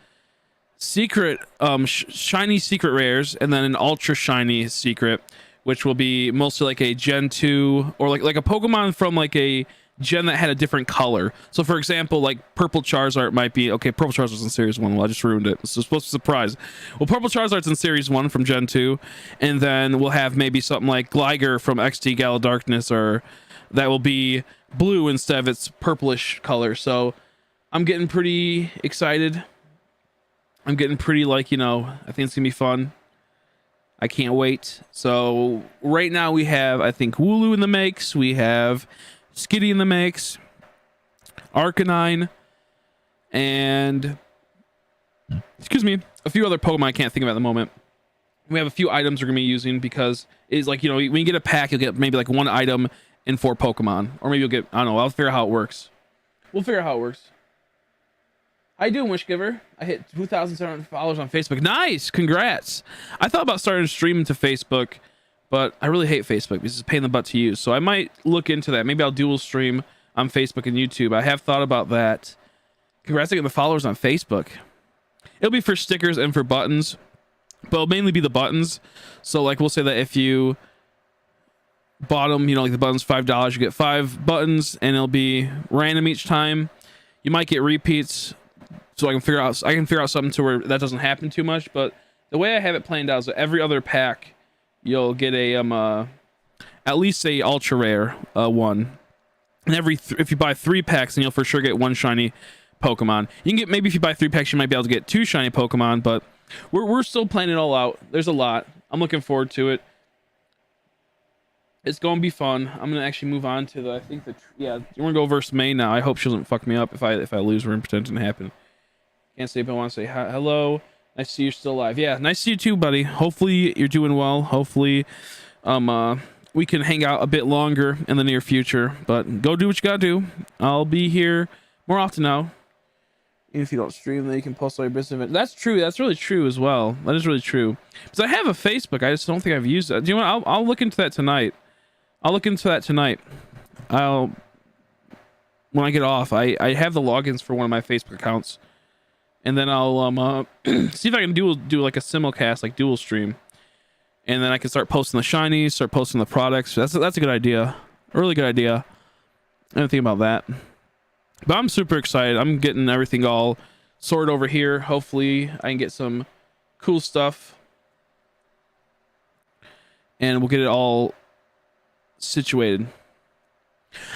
secret shiny secret rares, and then an ultra shiny secret, which will be mostly like a Gen 2 or like a Pokemon from like a gen that had a different color. So for example, like purple Charizard might be okay. Purple Charizard's in series 1. Well, I just ruined it. It's supposed to surprise. Well, purple Charizard's in series 1 from Gen 2, and then we'll have maybe something like Gligar from XD Gala Darkness, or that will be blue instead of its purplish color. So I'm getting pretty excited. I'm getting pretty I think it's gonna be fun. I can't wait. So right now we have, I think, Wooloo in the mix. We have Skitty in the mix, Arcanine, and excuse me, a few other Pokemon I can't think of at the moment. We have a few items we're gonna be using because it's like, you know, when you get a pack, you'll get maybe like one item and 4 Pokemon, or maybe you'll get, I don't know. I'll figure out how it works. We'll figure out how it works. How you doing, Wishgiver? I hit 2,700 followers on Facebook. Nice, congrats. I thought about starting streaming to Facebook, but I really hate Facebook because it's a pain in the butt to use. So I might look into that. Maybe I'll dual stream on Facebook and YouTube. I have thought about that. Congrats on getting the followers on Facebook. It'll be for stickers and for buttons, but it'll mainly be the buttons. So like we'll say that if you bought them, you know, like the buttons $5, you get 5 buttons, and it'll be random each time. You might get repeats, so I can figure out something to where that doesn't happen too much. But the way I have it planned out is that every other pack you'll get a at least a ultra rare one, and if you buy 3 packs, then you'll for sure get 1 shiny Pokemon. You can get, maybe if you buy 3 packs, you might be able to get 2 shiny Pokemon, but we're still planning it all out. There's a lot. I'm looking forward to it. It's gonna be fun. I'm gonna actually move on to the, I think yeah, we're gonna go versus May now. I hope she doesn't fuck me up if I lose or pretend it didn't happen. Can't say, but I want to say hi, hello. Nice to see you're still alive. Yeah, nice to see you too, buddy. Hopefully you're doing well. Hopefully we can hang out a bit longer in the near future, but go do what you gotta do. I'll be here more often now. Even if you don't stream, then you can post all your business events. That's true. That's really true as well. That is really true. Because I have a Facebook. I just don't think I've used it. Do you know what? I'll look into that tonight. When I get off, I have the logins for one of my Facebook accounts, and then I'll see if I can do like a simulcast, like dual stream, and then I can start posting the shinies, start posting the products. That's a good idea, a really good idea. I didn't think about that, but I'm super excited. I'm getting everything all sorted over here. Hopefully, I can get some cool stuff, and we'll get it all situated.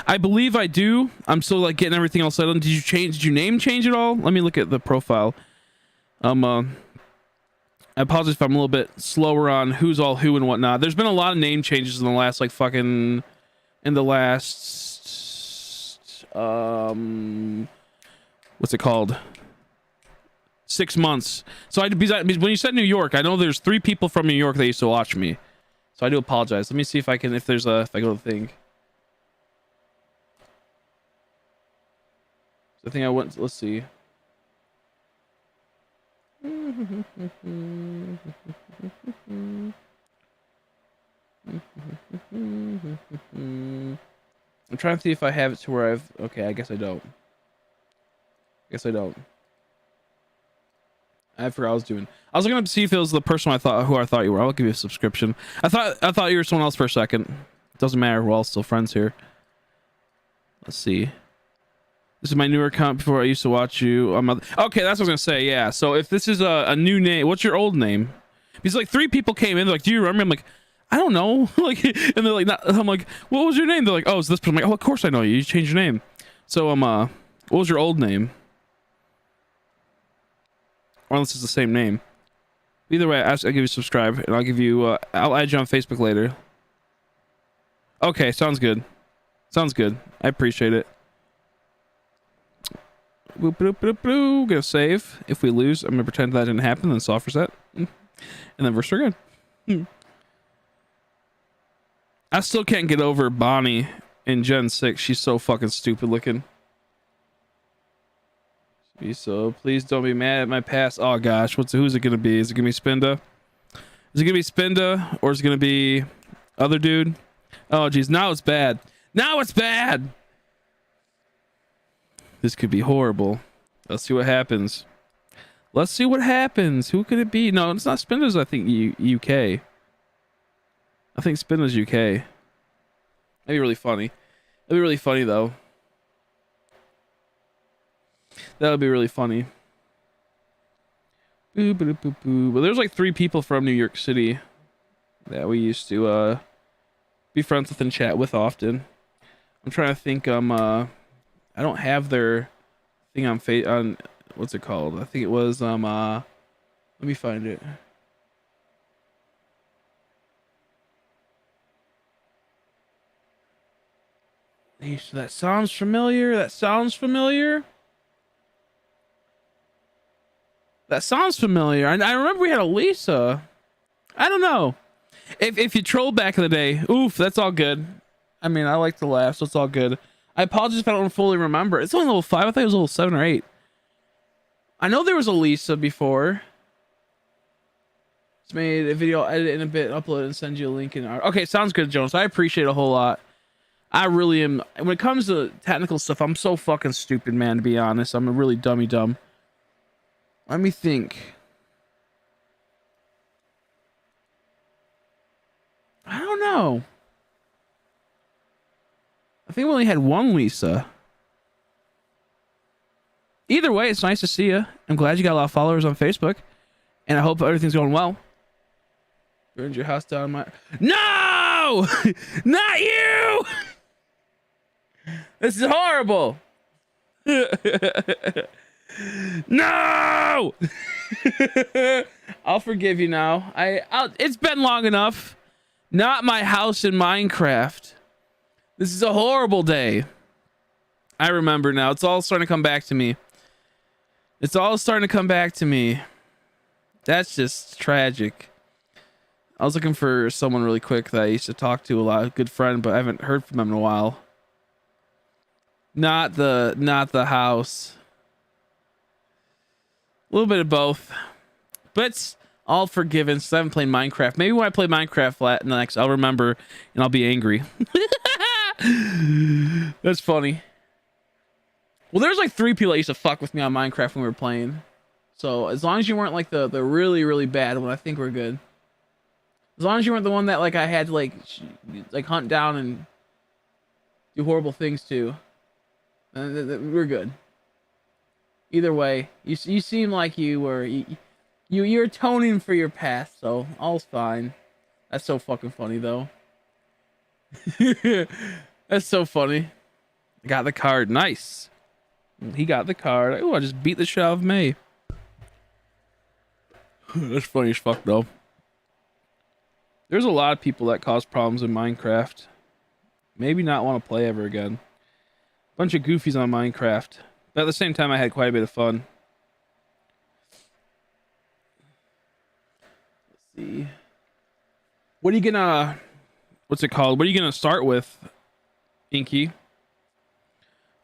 I believe I do. I'm still like getting everything else settled. Did you name change it all? Let me look at the profile. I apologize if I'm a little bit slower on who's all who and whatnot. There's been a lot of name changes in the last what's it called, 6 months. So because when you said New York, I know there's 3 people from New York that used to watch me. So I do apologize. Let me see if I can, if I go to the thing. I think I went, let's see. I'm trying to see if I have it to where okay, I guess I don't. I forgot what I was doing. I was looking up to see if it was the person who I thought you were. I'll give you a subscription. I thought you were someone else for a second. Doesn't matter. We're all still friends here. Let's see. This is my newer account before I used to watch you. Okay, that's what I was gonna say. Yeah. So if this is a new name, what's your old name? Because like 3 people came in. They're like, do you remember? I'm like, I don't know. Like, and they're like, I'm like, what was your name? They're like, oh, it's this person. I'm like, oh, of course I know you. You changed your name. So what was your old name? Or unless it's the same name. Either way, I'll give you subscribe, and I'll give you. I'll add you on Facebook later. Okay, sounds good. Sounds good. I appreciate it. Boop, boop, boop, boop. Gonna save. If we lose, I'm gonna pretend that didn't happen, then soft reset, and then we're still good. I still can't get over Bonnie in Gen 6. She's so fucking stupid looking. So please don't be mad at my past. Oh gosh, who's it gonna be? Is it gonna be Spinda? Is it gonna be Spinda, or is it gonna be other dude? Oh geez, now it's bad. Now it's bad. This could be horrible. Let's see what happens. Let's see what happens. Who could it be? No, it's not Spinda's. I think UK. I think Spinda's UK. That'd be really funny. That'd be really funny though. That would be really funny. Boo, boo, boo, boo. Well, there's like 3 people from New York City that we used to be friends with and chat with often. I'm trying to think. I don't have their thing on what's it called? I think it was let me find it. That sounds familiar. That sounds familiar. That sounds familiar. I remember we had a Lisa. I don't know. If you trolled back in the day, oof, that's all good. I mean, I like to laugh, so it's all good. I apologize if I don't fully remember. It's only level 5. I thought it was level 7 or 8. I know there was a Lisa before. Just made a video, edit in a bit, upload it, and send you a link in our... Okay, sounds good, Jonas. I appreciate it a whole lot. I really am. When it comes to technical stuff, I'm so fucking stupid, man, to be honest. I'm a really dumb. Let me think. I don't know. I think we only had one Lisa. Either way, it's nice to see you. I'm glad you got a lot of followers on Facebook. And I hope everything's going well. Burned your house down my... No! Not you! This is horrible. No! I'll forgive you now. It's been long enough. Not my house in Minecraft. This is a horrible day. I remember now. It's all starting to come back to me. That's just tragic. I was looking for someone really quick that I used to talk to a lot, a good friend, but I haven't heard from him in a while. Not the house. A little bit of both. But it's all forgiven since I haven't played Minecraft. Maybe when I play Minecraft next, I'll remember and I'll be angry. That's funny. Well, there's like 3 people that used to fuck with me on Minecraft when we were playing. So as long as you weren't like the really, really bad one, I think we're good. As long as you weren't the one that like I had to like hunt down and do horrible things to, we're good. Either way, you seem like you're atoning for your past, so all's fine. That's so fucking funny though. That's so funny. I got the card. Nice. He got the card. Oh, I just beat the shit out of May. That's funny as fuck though. There's a lot of people that cause problems in Minecraft. Maybe not want to play ever again. Bunch of goofies on Minecraft. But at the same time, I had quite a bit of fun. Let's see. What are you gonna... What's it called? What are you gonna start with, Inky?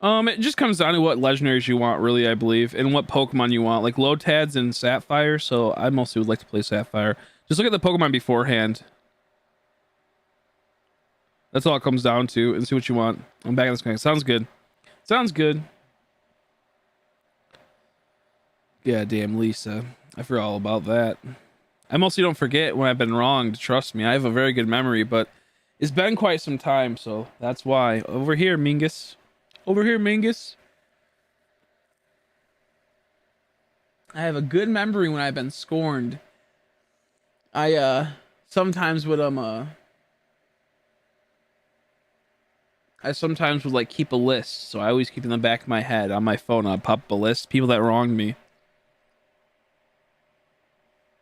It just comes down to what legendaries you want, really, I believe. And what Pokemon you want. Like Lotads and Sapphire. So I mostly would like to play Sapphire. Just look at the Pokemon beforehand. That's all it comes down to. And see what you want. I'm back on this guy. Sounds good. Sounds good. Yeah, damn Lisa. I forgot all about that. I mostly don't forget when I've been wronged. Trust me. I have a very good memory, but it's been quite some time, so that's why. Over here, Mingus. Over here, Mingus. I have a good memory when I've been scorned. I sometimes would like keep a list, so I always keep in the back of my head on my phone. I'd pop up a list people that wronged me.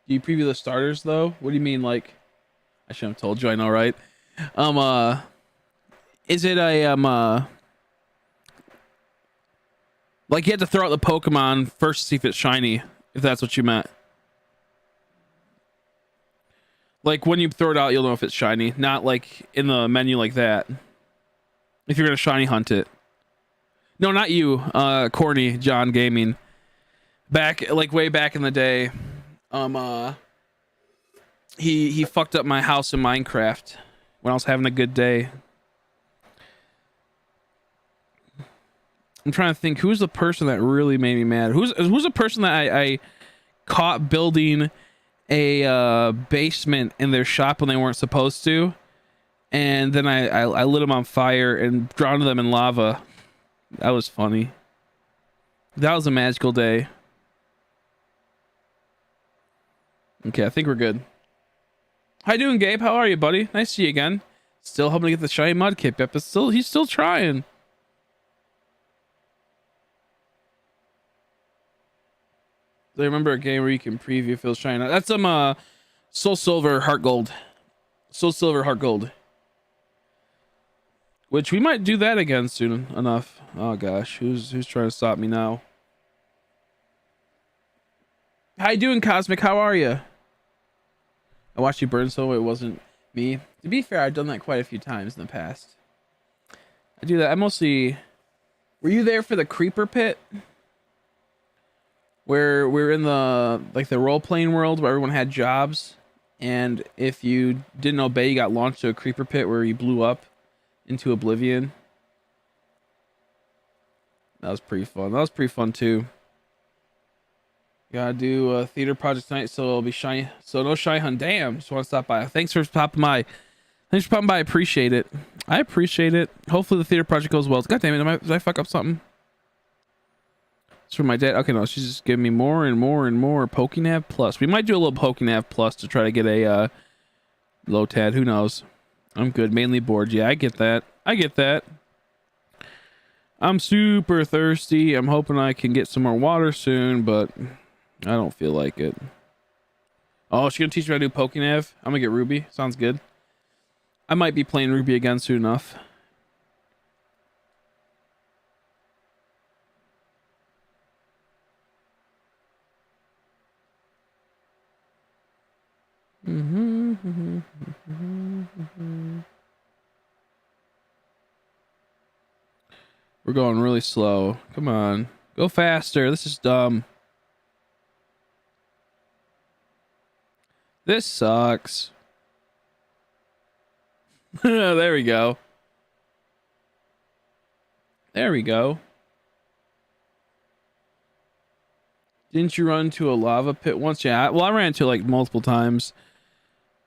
Do you preview the starters though? What do you mean? Like, I should have told you. I know, right? Is it a like you have to throw out the Pokemon first to see if it's shiny, if that's what you meant? Like when you throw it out, you'll know if it's shiny, not like in the menu like that. If you're gonna shiny hunt it. No, not you, Corny John Gaming. Back, like way back in the day, he fucked up my house in Minecraft when I was having a good day. I'm trying to think, who's the person that really made me mad? Who's the person that I caught building a basement in their shop when they weren't supposed to, and then I lit them on fire and drowned them in lava. That was funny. That was a magical day. Okay, I think we're good. How you doing, Gabe? How are you, buddy? Nice to see you again. Still hoping to get the shiny Mudkip, but he's still trying. Do you remember a game where you can preview if it's shiny? That's Soul Silver Heart Gold. Soul Silver Heart Gold. Which we might do that again soon enough. Oh gosh, who's trying to stop me now? How you doing, Cosmic? How are you? I watched you burn so it wasn't me. To be fair, I've done that quite a few times in the past. I do that. I mostly... Were you there for the creeper pit? Where we're in the the role-playing world where everyone had jobs, and if you didn't obey, you got launched to a creeper pit where you blew up into oblivion. That was pretty fun. That was pretty fun too. Gotta do a theater project tonight, so it'll be shiny. So no shy hunt. Damn, just want to stop by. Thanks for popping by. Thanks for popping by. I appreciate it. I appreciate it. Hopefully the theater project goes well. God damn it! Did I fuck up something? It's for my dad. Okay, no, she's just giving me more and more and more Pokénav Plus. We might do a little Pokénav Plus to try to get a low tad. Who knows? I'm good. Mainly bored. Yeah, I get that. I get that. I'm super thirsty. I'm hoping I can get some more water soon, but I don't feel like it. Oh, she's gonna teach me how to do Pokénav. I'm gonna get Ruby. Sounds good. I might be playing Ruby again soon enough. We're going really slow. Come on. Go faster. This is dumb. This sucks. There we go. There we go. Didn't you run to a lava pit once? Yeah, well, I ran into it like multiple times.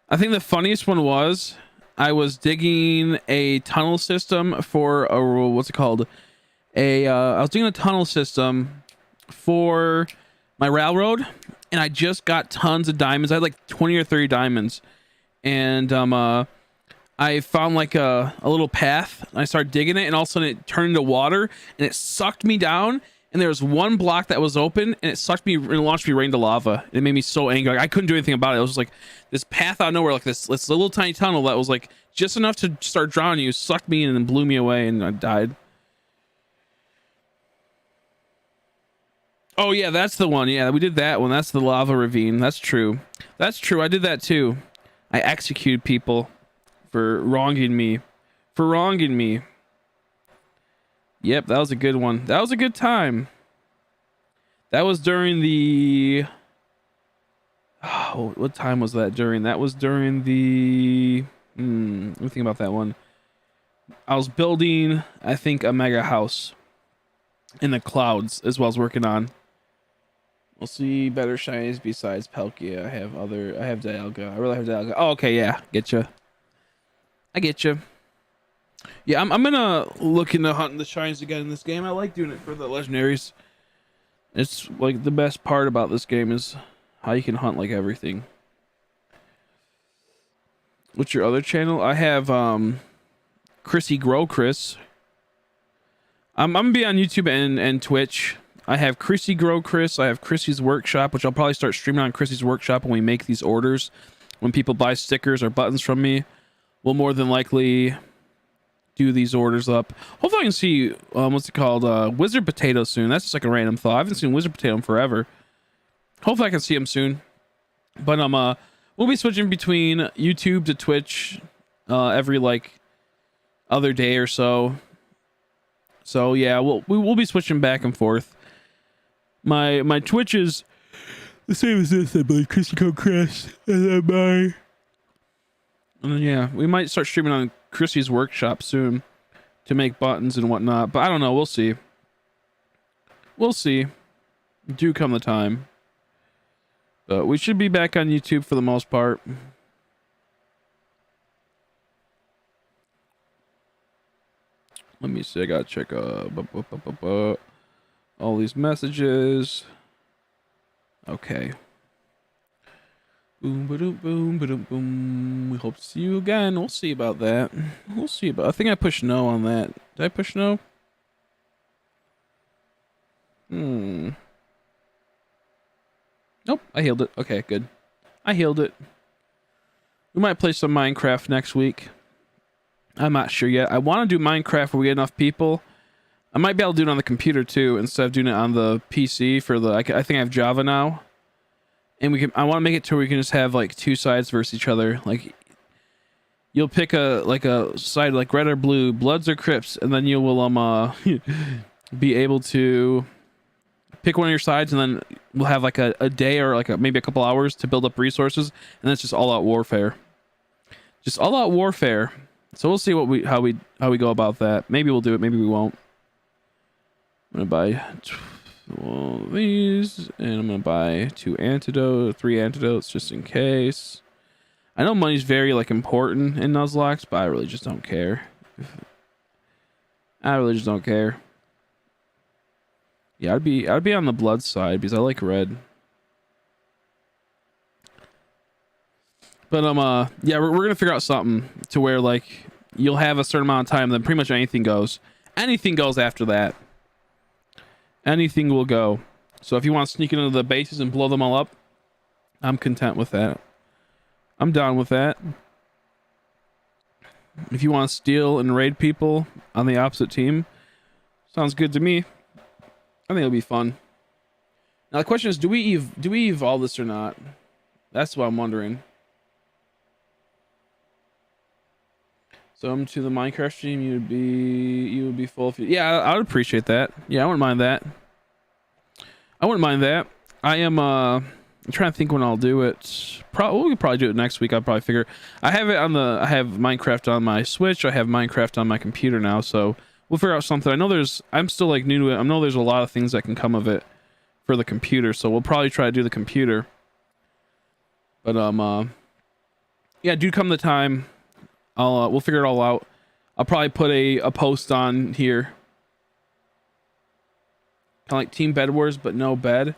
I think the funniest one was I was digging a tunnel system for a, what's it called? I was digging a tunnel system for my railroad, and I just got tons of diamonds. I had like 20 or 30 diamonds, and I found like a little path, and I started digging it, and all of a sudden it turned into water, and it sucked me down. And there was one block that was open, and it sucked me and launched me right into lava. It made me so angry. Like, I couldn't do anything about it. It was just like this path out of nowhere, like this little tiny tunnel that was like just enough to start drowning you, sucked me in and then blew me away, and I died. Oh yeah, that's the one. Yeah, we did that one. That's the lava ravine. That's true. That's true. I did that too. I executed people for wronging me. For wronging me. Yep, that was a good one. That was a good time. That was during the... Oh, what time was that during? That was during the... let me think about that one. I was building, I think, a mega house in the clouds as well as working on. We'll see better shinies besides Palkia. I have Dialga. I really have Dialga. Oh, okay, yeah. Get you. I get you. Yeah, I'm gonna look into hunting the shines again in this game. I like doing it for the legendaries. It's like the best part about this game is how you can hunt like everything. What's your other channel? I have Chrissy Grow Chris. I'm gonna be on YouTube and Twitch. I have Chrissy Grow Chris. I have Chrissy's Workshop, which I'll probably start streaming on Chrissy's Workshop when we make these orders. When people buy stickers or buttons from me, we'll more than likely do these orders up. Hopefully I can see what's it called, Wizard Potato soon. That's just like a random thought. I haven't seen Wizard Potato in forever. Hopefully I can see him soon. But we'll be switching between YouTube to Twitch every like other day or so. So yeah, we'll be switching back and forth. My Twitch is the same as this, I believe. Chrissy Code Chris. And then yeah, we might start streaming on Chrissy's Workshop soon to make buttons and whatnot, but I don't know. We'll see. We'll see. Do come the time. But we should be back on YouTube for the most part. Let me see. I gotta check all these messages. Okay. Boom, ba-doom, boom, ba-doom, boom. We hope to see you again. We'll see about that. We'll see about... I think I pushed no on that. Did I push no? Nope, I healed it. Okay, good. I healed it. We might play some Minecraft next week. I'm not sure yet. I want to do Minecraft where we get enough people. I might be able to do it on the computer too, instead of doing it on the PC for the... I think I have Java now. and I want to make it to where we can just have like two sides versus each other. Like you'll pick a side like red or blue, Bloods or Crips, and then you will be able to pick one of your sides, and then we'll have like a day or like maybe a couple hours to build up resources, and that's just all out warfare. Just all out warfare. So we'll see how we go about that. Maybe we'll do it, maybe we won't. I'm gonna buy 12 of these, and I'm gonna buy 3 antidotes just in case. I know money's very like important in nuzlocke, but I really just don't care. I really just don't care. Yeah, I'd be on the blood side because I like red. But yeah, we're gonna figure out something to where like you'll have a certain amount of time, then pretty much anything goes. Anything goes after that. Anything will go. So if you want to sneak into the bases and blow them all up, I'm content with that. I'm down with that. If you want to steal and raid people on the opposite team, sounds good to me. I think it'll be fun. Now the question is, do we evolve this or not? That's what I'm wondering. So to the Minecraft stream, you would be full. Yeah, I would appreciate that. Yeah, I wouldn't mind that. I wouldn't mind that. I am I'm trying to think when I'll do it. We could probably do it next week. I'll probably figure. I have Minecraft on my Switch. I have Minecraft on my computer now, so we'll figure out something. I know I'm still like new to it. I know there's a lot of things that can come of it for the computer, so we'll probably try to do the computer. But yeah, dude, come the time, we'll figure it all out. I'll probably put a post on here, kind of like Team Bed Wars, but no bed.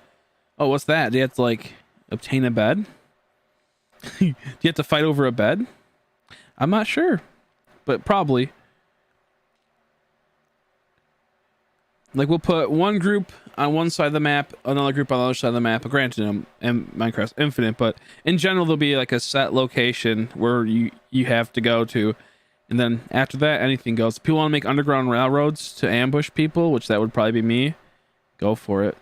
Oh, what's that? Do you have to like obtain a bed? Do you have to fight over a bed? I'm not sure, but probably. Like we'll put one group on one side of the map, another group on the other side of the map. Granted, Minecraft's infinite, but in general there'll be like a set location where you have to go to, and then after that anything goes. If people want to make underground railroads to ambush people, which that would probably be me, go for it.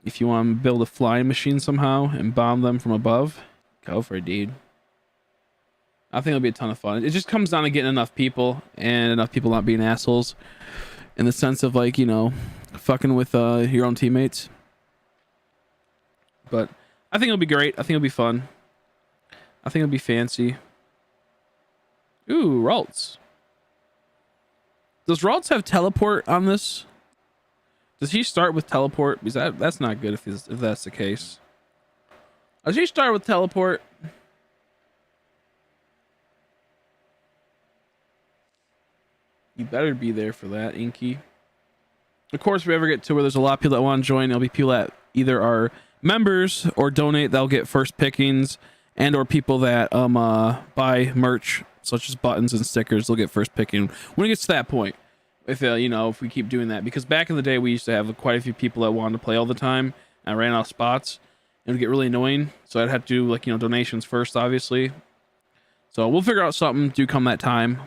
If you want to build a flying machine somehow and bomb them from above, go for it, dude. I think it'll be a ton of fun. It just comes down to getting enough people and enough people not being assholes, in the sense of like, you know, fucking with your own teammates. But I think it'll be great. I think it'll be fun. I think it'll be fancy. Ooh, Ralts. Does Ralts have teleport on this? Does he start with teleport? Because that's not good if that's the case. Does he start with teleport? You better be there for that, Inky. Of course, if we ever get to where there's a lot of people that want to join, it'll be people that either are members or donate. They'll get first pickings, and or people that buy merch such as buttons and stickers. They'll get first picking when it gets to that point. If you know, if we keep doing that, because back in the day we used to have quite a few people that wanted to play all the time. And I ran out of spots, and it would get really annoying. So I'd have to do like, you know, donations first, obviously. So we'll figure out something. Do come that time.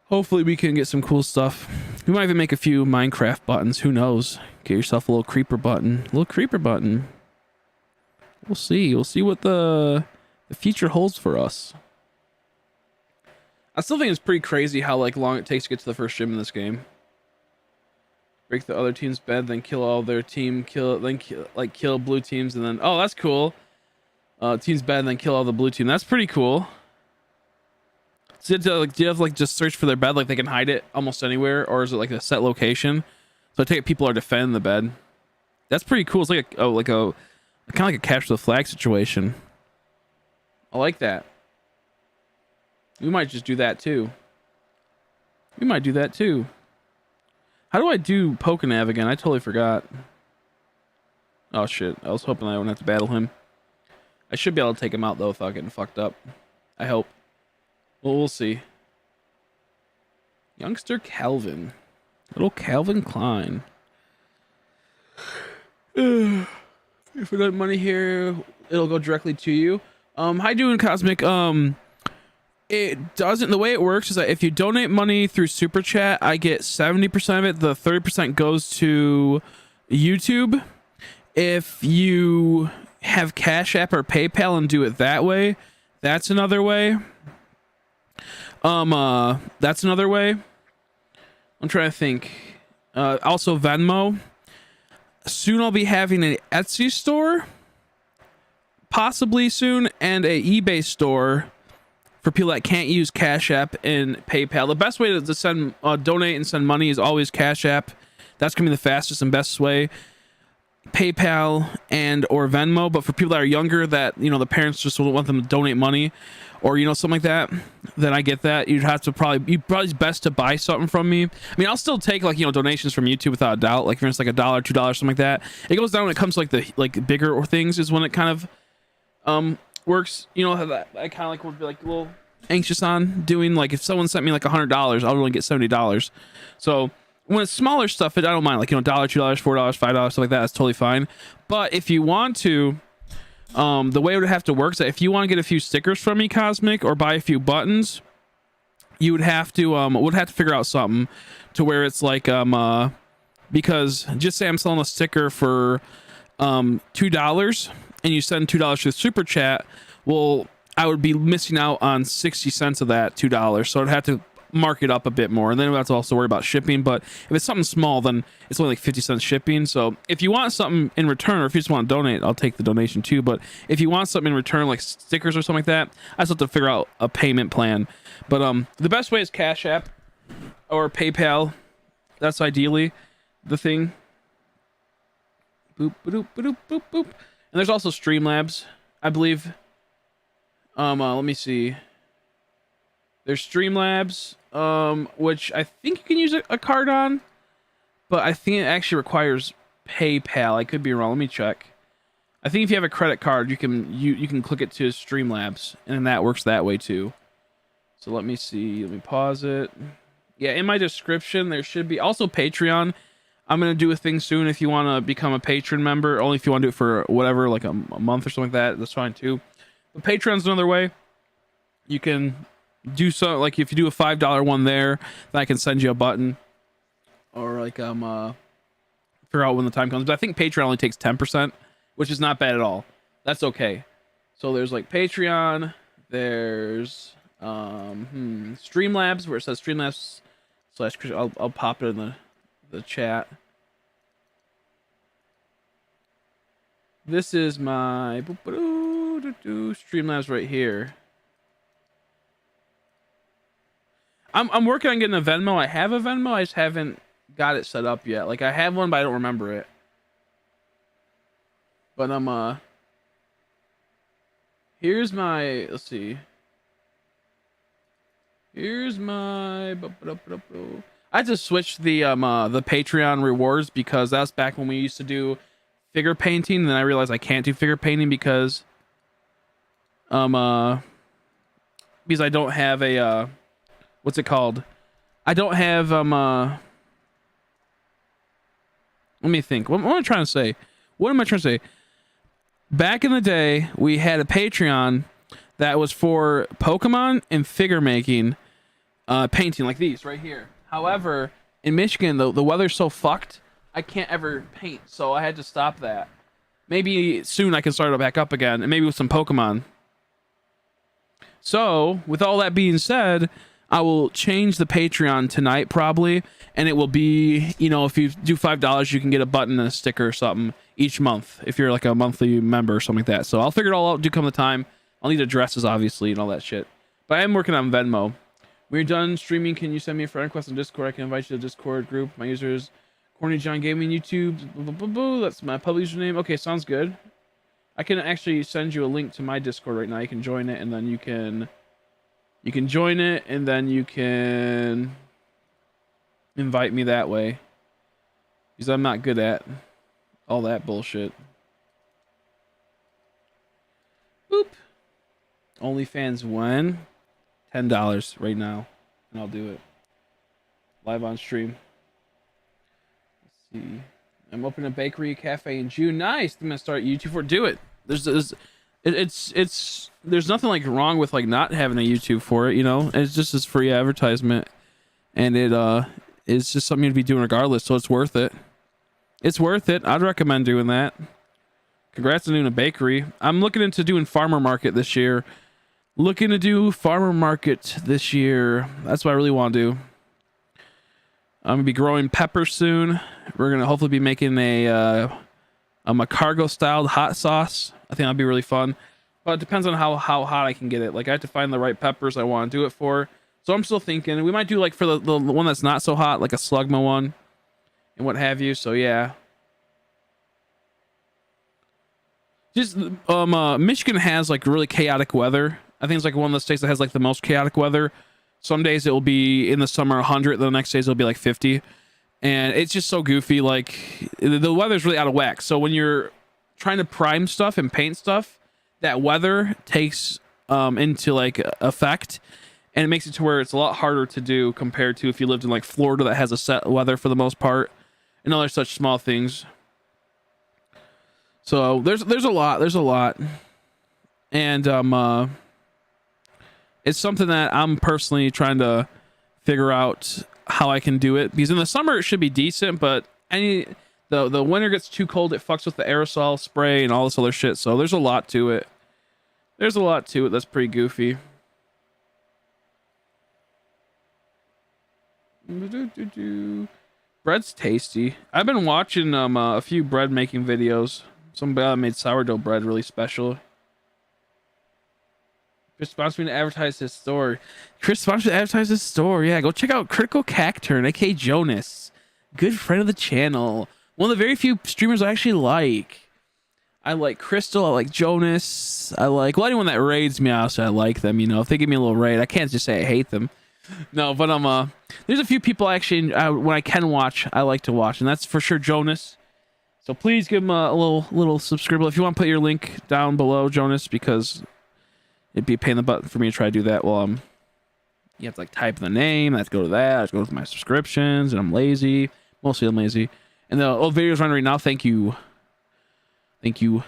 Hopefully we can get some cool stuff. We might even make a few Minecraft buttons. Who knows? Get yourself a little creeper button. A little creeper button. We'll see. We'll see what the future holds for us. I still think it's pretty crazy how like long it takes to get to the first gym in this game. Break the other team's bed, then kill all their team. Kill blue teams, and then oh, that's cool. Team's bed, and then kill all the blue team. That's pretty cool. So do you have like just search for their bed, like they can hide it almost anywhere, or is it like a set location? So I take it people are defending the bed. That's pretty cool. It's like a kind of like a capture the flag situation. I like that. We might just do that too. We might do that too. How do I do Pokenav again? I totally forgot. Oh shit! I was hoping I wouldn't have to battle him. I should be able to take him out though without getting fucked up. I hope. Well, we'll see. Youngster Calvin. Little Calvin Klein. If we got money here, it'll go directly to you. Hi, doing Cosmic. It doesn't. The way it works is that if you donate money through Super Chat, I get 70% of it. The 30% goes to YouTube. If you have Cash App or PayPal and do it that way, that's another way. That's another way. I'm trying to think. Also Venmo. Soon I'll be having an Etsy store, possibly soon, and a eBay store for people that can't use Cash App and PayPal. The best way to send, donate and send money is always Cash App. That's gonna be the fastest and best way. PayPal and or Venmo, but for people that are younger, that the parents just don't want them to donate money, or something like that, then I get that. You'd have to probably it's best to buy something from me. I mean, I'll still take donations from YouTube without a doubt, like for instance like $1, $2, something like that. It goes down when it comes to the bigger or things is when it kind of works. How that I kind of would be a little anxious on doing, if someone sent me $100, I'll only get $70. So when it's smaller stuff, I don't mind, $1, $2, $4, $5, stuff like that. That's totally fine. But if you want to, the way it would have to work is that if you want to get a few stickers from me, Cosmic, or buy a few buttons, you would have to figure out something to where it's because just say I'm selling a sticker for $2 and you send $2 to the super chat, well, I would be missing out on 60 cents of that $2, so I'd have to mark it up a bit more, and then we have to also worry about shipping. But if it's something small, then it's only 50 cents shipping. So if you want something in return, or if you just want to donate, I'll take the donation too. But if you want something in return, like stickers or something like that, I just have to figure out a payment plan. But the best way is Cash App or PayPal. That's ideally the thing. Boop boop boop boop boop. And there's also Streamlabs, I believe. Let me see. There's Streamlabs, which I think you can use a card on, but I think it actually requires PayPal. I could be wrong. Let me check. I think if you have a credit card, you can click it to Streamlabs, and that works that way too. So let me see. Let me pause it. Yeah, in my description there should be also Patreon. I'm gonna do a thing soon. If you want to become a patron member, only if you want to do it for whatever, like a month or something like that, that's fine too. But Patreon's another way. You can do so, like if you do a $5 one there, then I can send you a button, or figure out when the time comes. But I think Patreon only takes 10%, which is not bad at all. That's okay. So there's Patreon, there's Streamlabs, where it says Streamlabs / I'll pop it in the chat. This is my Streamlabs right here. I'm working on getting a Venmo. I have a Venmo. I just haven't got it set up yet. I have one, but I don't remember it. But here's my. Let's see. Here's my. I just switched the Patreon rewards because that's back when we used to do figure painting. And then I realized I can't do figure painting because I don't have a what's it called? I don't have let me think. What am I trying to say? What am I trying to say? Back in the day, we had a Patreon that was for Pokemon and figure making, painting like these right here. However, in Michigan, the weather's so fucked, I can't ever paint, so I had to stop that. Maybe soon I can start it back up again, and maybe with some Pokemon. So, with all that being said, I will change the Patreon tonight probably, and it will be, if you do $5, you can get a button and a sticker or something each month if you're a monthly member or something like that. So I'll figure it all out, do come the time. I'll need addresses obviously and all that shit. But I am working on Venmo. When you're done streaming, can you send me a friend request on Discord? I can invite you to the Discord group. My user is Corny John Gaming YouTube. Blah, blah, blah, blah. That's my pub username. Okay, sounds good. I can actually send you a link to my Discord right now. You can join it, and then you can join it, and then you can invite me that way. Because I'm not good at all that bullshit. Boop. OnlyFans when? $10 right now, and I'll do it live on stream. Let's see. I'm opening a bakery cafe in June. Nice. I'm gonna start YouTube for. Do it. There's nothing wrong with not having a YouTube for it. It's just this free advertisement, and it's just something to be doing regardless. So it's worth it. It's worth it. I'd recommend doing that. Congrats on doing a bakery. I'm looking into doing farmer market this year. Looking to do farmer market this year. That's what I really want to do. I'm gonna be growing peppers soon. We're gonna hopefully be making a cargo styled hot sauce. I think that'll be really fun. But it depends on how hot I can get it. Like I have to find the right peppers I want to do it for. So I'm still thinking we might do like for the one that's not so hot, like a slugma one and what have you. So yeah. Just Michigan has like really chaotic weather. I think it's like one of the states that has like the most chaotic weather. Some days it will be in the summer 100, the next days it'll be like 50. And it's just so goofy. Like the weather's really out of whack. So when you're trying to prime stuff and paint stuff, that weather takes into like effect, and it makes it to where it's a lot harder to do compared to if you lived in like Florida that has a set weather for the most part and other such small things. So there's a lot, and it's something that I'm personally trying to figure out how I can do it, because in the summer it should be decent, but the winter gets too cold, it fucks with the aerosol spray and all this other shit. So there's a lot to it. There's a lot to it that's pretty goofy. Bread's tasty. I've been watching a few bread making videos. Somebody made sourdough bread really special. Chris wants me to advertise his store. Chris wants me to advertise his store. Yeah, go check out Critical Cacturn, aka Jonas. Good friend of the channel. One of the very few streamers I actually like. I like Crystal. I like Jonas. I like, well, anyone that raids me, also I like them. You know, if they give me a little raid, I can't just say I hate them. No, but there's a few people actually when I can watch, I like to watch, and that's for sure Jonas. So please give him a little subscribe. If you want to put your link down below, Jonas, because it'd be a pain in the butt for me to try to do that. Well, you have to like type the name. I have to go to that. I have to go to my subscriptions, and I'm lazy. Mostly I'm lazy. And the old video's running right now. Thank you. Thank you.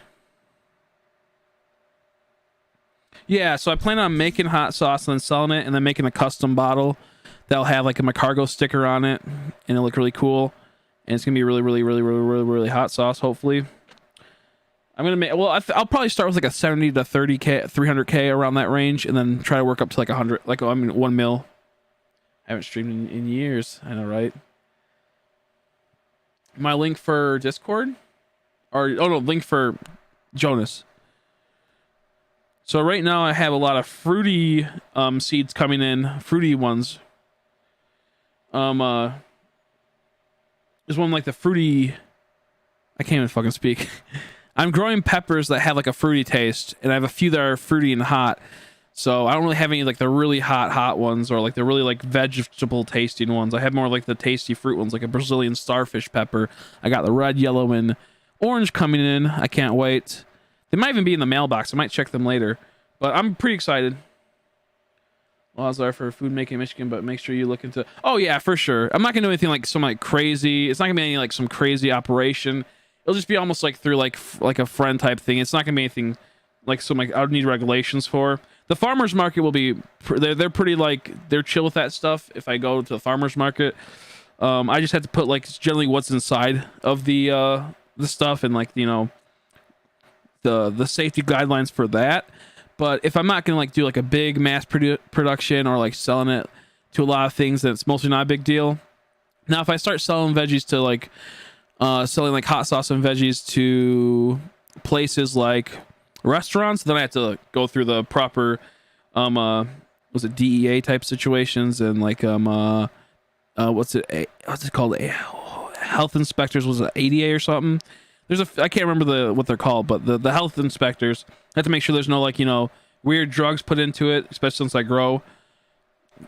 Yeah, so I plan on making hot sauce and then selling it, and then making a custom bottle that'll have like a Macargo sticker on it, and it'll look really cool. And it's gonna be really hot sauce. Hopefully, I'm gonna make. Well, I'll probably start with like a 70 to 30k, 300k around that range, and then try to work up to like 100, like 1 mil. I haven't streamed in years. I know, right? My link for Discord, or oh no, link for Jonas. So right now I have a lot of fruity seeds coming in, fruity ones. There's one like the fruity. I can't even fucking speak. I'm growing peppers that have like a fruity taste, and I have a few that are fruity and hot. So I don't really have any like the really hot ones, or like the really like vegetable tasting ones. I have more like the tasty fruit ones, like a Brazilian starfish pepper. I got the red, yellow, and orange coming in. I can't wait. They might even be in the mailbox. I might check them later, but I'm pretty excited. Laws are for food making in Michigan, but make sure you look into. Oh yeah, for sure. I'm not gonna do anything like some like crazy. It's not gonna be any like some crazy operation. It'll just be almost like through like a friend type thing. It's not gonna be anything like some like I would need regulations for. The farmers market will be. They're pretty like they're chill with that stuff. If I go to the farmers market, I just have to put like generally what's inside of the stuff, and like, you know, the safety guidelines for that. But if I'm not gonna like do like a big mass production or like selling it to a lot of things, then it's mostly not a big deal. Now, if I start selling veggies to like selling like hot sauce and veggies to places like restaurants, then I have to go through the proper was it DEA type situations, and like what's it called, health inspectors, was it ADA or something? I can't remember what they're called, but the health inspectors have to make sure there's no like, you know, weird drugs put into it, especially since I grow.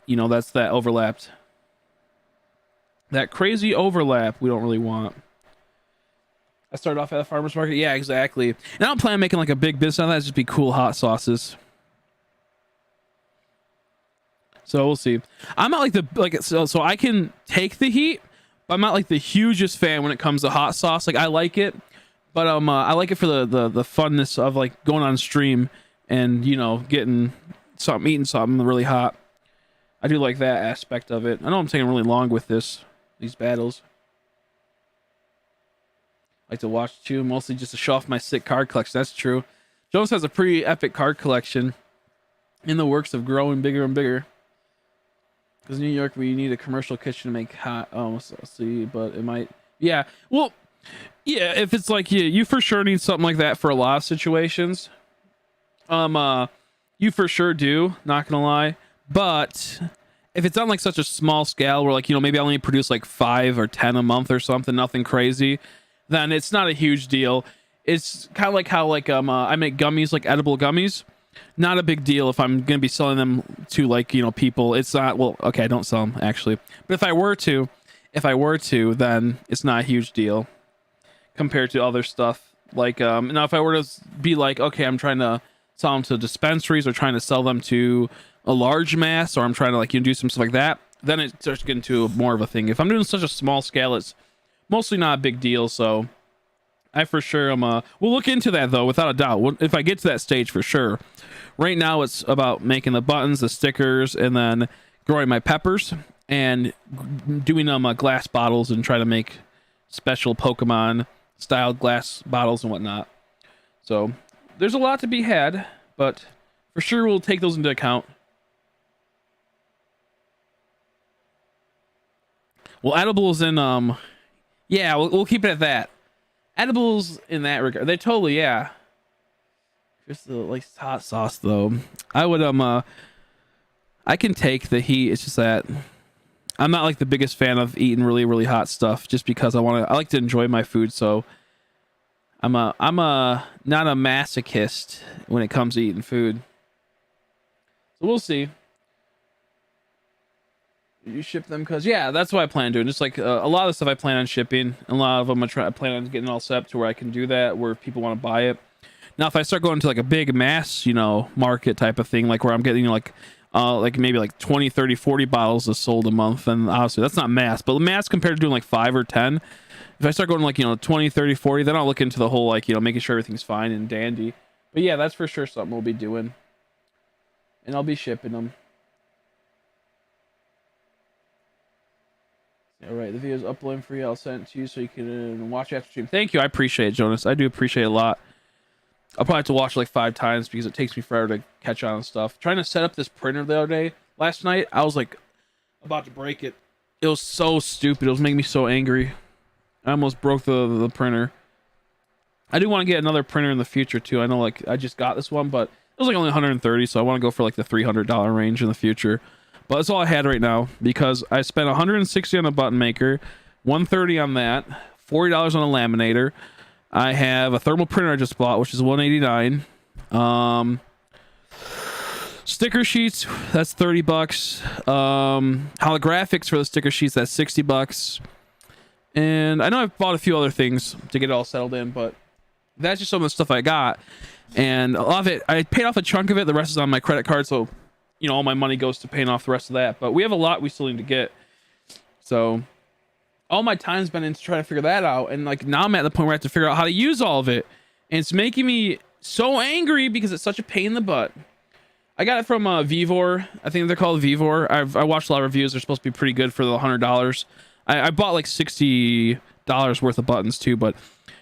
You know, that's that overlapped. That crazy overlap we don't really want. I started off at a farmer's market. Yeah, exactly. And I don't plan on making like a big business on that. It's just be cool hot sauces. So we'll see. I'm not like so I can take the heat, but I'm not like the hugest fan when it comes to hot sauce. Like I like it, but I like it for the funness of like going on stream and, you know, eating something really hot. I do like that aspect of it. I know I'm taking really long with these battles. Like to watch too, mostly just to show off my sick card collection. That's true. Jones has a pretty epic card collection in the works of growing bigger and bigger. Because New York, we need a commercial kitchen to make hot. Oh, so see, but it might. Yeah. Well, yeah. If it's like you for sure need something like that for a lot of situations. You for sure do. Not gonna lie, but if it's on like such a small scale where like maybe I only produce like 5 or 10 a month or something, nothing crazy, then it's not a huge deal. It's kind of like how like I make gummies, like edible gummies. Not a big deal if I'm gonna be selling them to like people. It's not, well, okay, I don't sell them actually, but if I were to, then it's not a huge deal compared to other stuff. Like now if I were to be like, okay, I'm trying to sell them to dispensaries or trying to sell them to a large mass, or I'm trying to like do some stuff like that, then it starts getting to more of a thing. If I'm doing such a small scale, it's mostly not a big deal. So I for sure we'll look into that though, without a doubt. If I get to that stage, for sure. Right now it's about making the buttons, the stickers, and then growing my peppers and doing glass bottles and try to make special Pokemon styled glass bottles and whatnot. So there's a lot to be had, but for sure we'll take those into account. Well, edibles in yeah, we'll keep it at that. Edibles in that regard, they totally, yeah. Just the like hot sauce though. I would I can take the heat. It's just that I'm not like the biggest fan of eating really, really hot stuff just because I like to enjoy my food. So I'm not a masochist when it comes to eating food. So we'll see. You ship them? Because yeah, that's what I plan on doing. Just like a lot of the stuff I plan on shipping, a lot of them I plan on getting all set up to where I can do that, where people want to buy it. Now if I start going to like a big mass market type of thing, like where I'm getting like maybe like 20, 30, 40 bottles is sold a month, and obviously that's not mass, but mass compared to doing like 5 or 10, if I start going like 20, 30, 40, then I'll look into the whole like making sure everything's fine and dandy. But yeah, that's for sure something we'll be doing, and I'll be shipping them. All right, the video's uploading for you. I'll send it to you so you can watch after stream. Thank you. I appreciate it, Jonas. I do appreciate it a lot. I'll probably have to watch it like 5 times because it takes me forever to catch on and stuff. Trying to set up this printer the other day, last night, I was like about to break it. It was so stupid. It was making me so angry. I almost broke the printer. I do want to get another printer in the future too. I know like I just got this one, but it was like only 130, so I want to go for like the $300 range in the future. But that's all I had right now because I spent 160 on a button maker, 130 on that, $40 on a laminator. I have a thermal printer I just bought, which is $189. Sticker sheets, that's $30. Holographics for the sticker sheets, that's $60. And I know I've bought a few other things to get it all settled in, but that's just some of the stuff I got. And a lot of it, I paid off a chunk of it. The rest is on my credit card, so all my money goes to paying off the rest of that. But we have a lot we still need to get. So all my time's been into trying to figure that out, and like now I'm at the point where I have to figure out how to use all of it, and it's making me so angry because it's such a pain in the butt. I got it from Vivor. I think they're called Vivor. I watched a lot of reviews. They're supposed to be pretty good for the $100. I bought like $60 worth of buttons too, but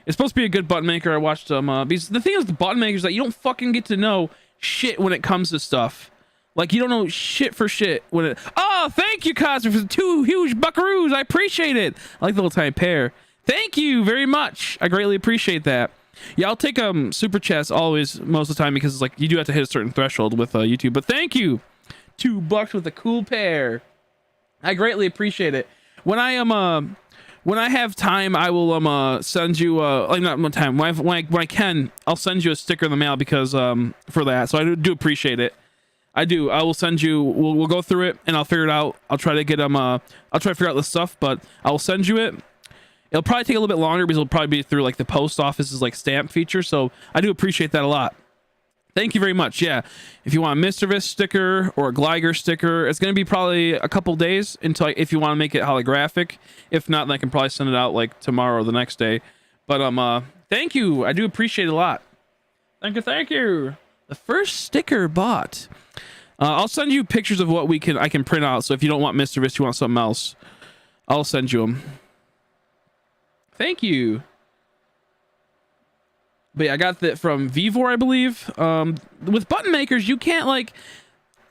it's supposed to be a good button maker. I watched them because the thing is, the button makers, that you don't fucking get to know shit when it comes to stuff. Like, you don't know shit for shit when it... Oh, thank you, Cosmo, for the 2 huge buckaroos. I appreciate it. I like the little tiny pair. Thank you very much. I greatly appreciate that. Yeah, I'll take super chats always, most of the time, because it's like you do have to hit a certain threshold with YouTube. But thank you. $2 with a cool pair. I greatly appreciate it. When I when I have time, I will send you like not one time. When I can, I'll send you a sticker in the mail because for that. So I do appreciate it. I do. I will send you. We'll go through it and I'll figure it out. I'll try to get them. I'll try to figure out the stuff, but I will send you it. It'll probably take a little bit longer because it'll probably be through like the post office's like stamp feature. So I do appreciate that a lot. Thank you very much. Yeah, if you want a Mischievous sticker or a Gligar sticker, it's gonna be probably a couple days until if you want to make it holographic. If not, then I can probably send it out like tomorrow or the next day. But thank you. I do appreciate it a lot. Thank you. Thank you. The first sticker bought. I'll send you pictures of what I can print out. So if you don't want Mischievous, you want something else, I'll send you them. Thank you. But yeah, I got that from Vivor, I believe. With button makers, you can't like,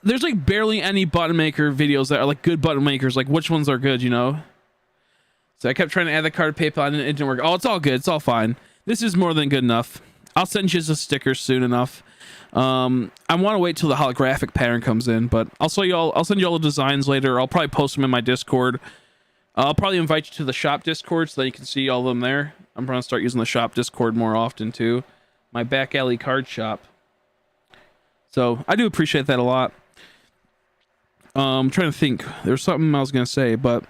there's like barely any button maker videos that are like good button makers. Like which ones are good, you know? So I kept trying to add the card PayPal and it didn't work. Oh, it's all good. It's all fine. This is more than good enough. I'll send you the stickers soon enough. I want to wait till the holographic pattern comes in, but I'll send you all the designs later. I'll probably post them in my Discord. I'll probably invite you to the shop Discord so that you can see all of them there. I'm going to start using the shop Discord more often too. My back alley card shop. So I do appreciate that a lot. I'm trying to think. There's something I was going to say, but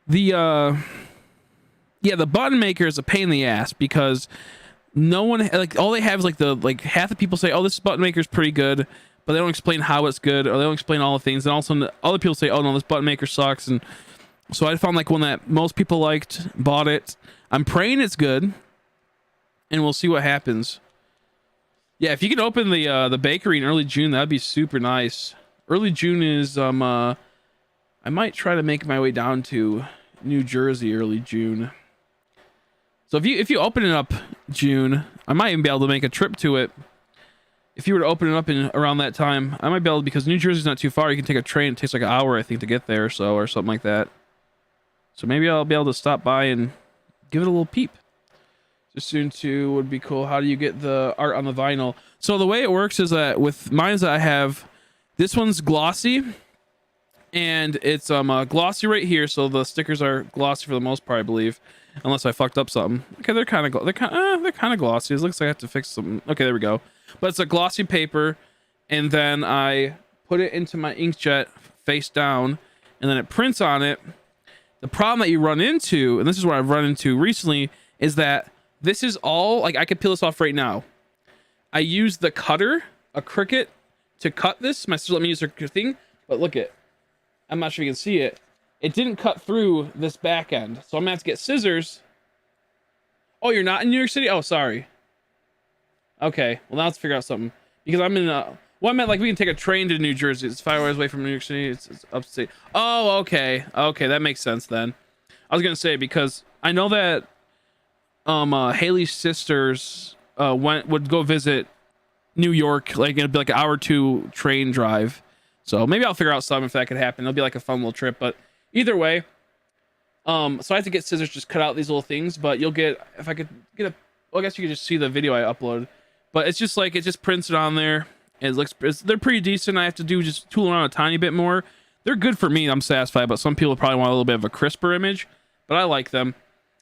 the button maker is a pain in the ass because no one, like, all they have is like half the people say, oh, this button maker is pretty good, but they don't explain how it's good, or they don't explain all the things. And also other people say, oh no, this button maker sucks. And so I found like one that most people liked, bought it. I'm praying it's good, and we'll see what happens. Yeah, if you could open the bakery in early June, that'd be super nice. Early June is I might try to make my way down to New Jersey early June. So if you open it up June, I might even be able to make a trip to it. If you were to open it up in around that time, I might be able to, because New Jersey's not too far. You can take a train. It takes like an hour, I think, to get there, or something like that. So maybe I'll be able to stop by and give it a little peep. Just soon too would be cool. How do you get the art on the vinyl? So the way it works is that with mine that I have, this one's glossy, and it's glossy right here. So the stickers are glossy for the most part, I believe, unless I fucked up something. Okay, they're kind of glossy. It looks like I have to fix something. Okay, there we go. But it's a glossy paper, and then I put it into my inkjet face down, and then it prints on it. The problem that you run into, and this is what I've run into recently, is that this is all, like, I could peel this off right now. I used the cutter, a Cricut, to cut this. My sister let me use her thing, but look it. I'm not sure you can see it. It didn't cut through this back end, so I'm gonna have to get scissors. Oh, you're not in New York City? Oh, sorry. Okay, well now let's figure out something, because I'm in well, I meant like we can take a train to New Jersey. It's 5 hours away from New York City. It's upstate. Oh, okay, that makes sense then. I was gonna say, because I know that Haley's sisters would go visit New York, like it'd be like an hour or two train drive. So maybe I'll figure out something if that could happen. It'll be like a fun little trip. But either way, so I have to get scissors, just cut out these little things. But you'll get, if I could get a, well, I guess you could just see the video I uploaded. But it's just like, it just prints it on there. It looks, they're pretty decent. I have to do just tool around a tiny bit more. They're good for me. I'm satisfied. But some people probably want a little bit of a crisper image. But I like them.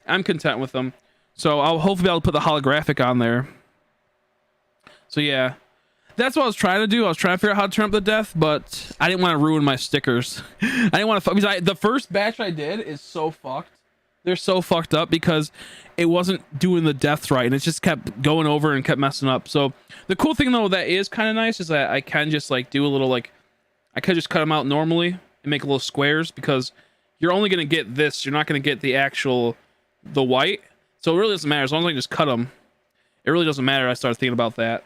I'm content with them. So I'll hopefully be able to put the holographic on there. So yeah, that's what I was trying to do. I was trying to figure out how to turn up the depth, but I didn't want to ruin my stickers. I didn't want to, because the first batch I did is so fucked. They're so fucked up because it wasn't doing the depth right, and it just kept going over and kept messing up. So the cool thing though that is kind of nice is that I can just like do a little, like, I could just cut them out normally and make little squares, because you're only going to get this. You're not going to get the actual, the white. So it really doesn't matter as long as I just cut them. It really doesn't matter. I started thinking about that.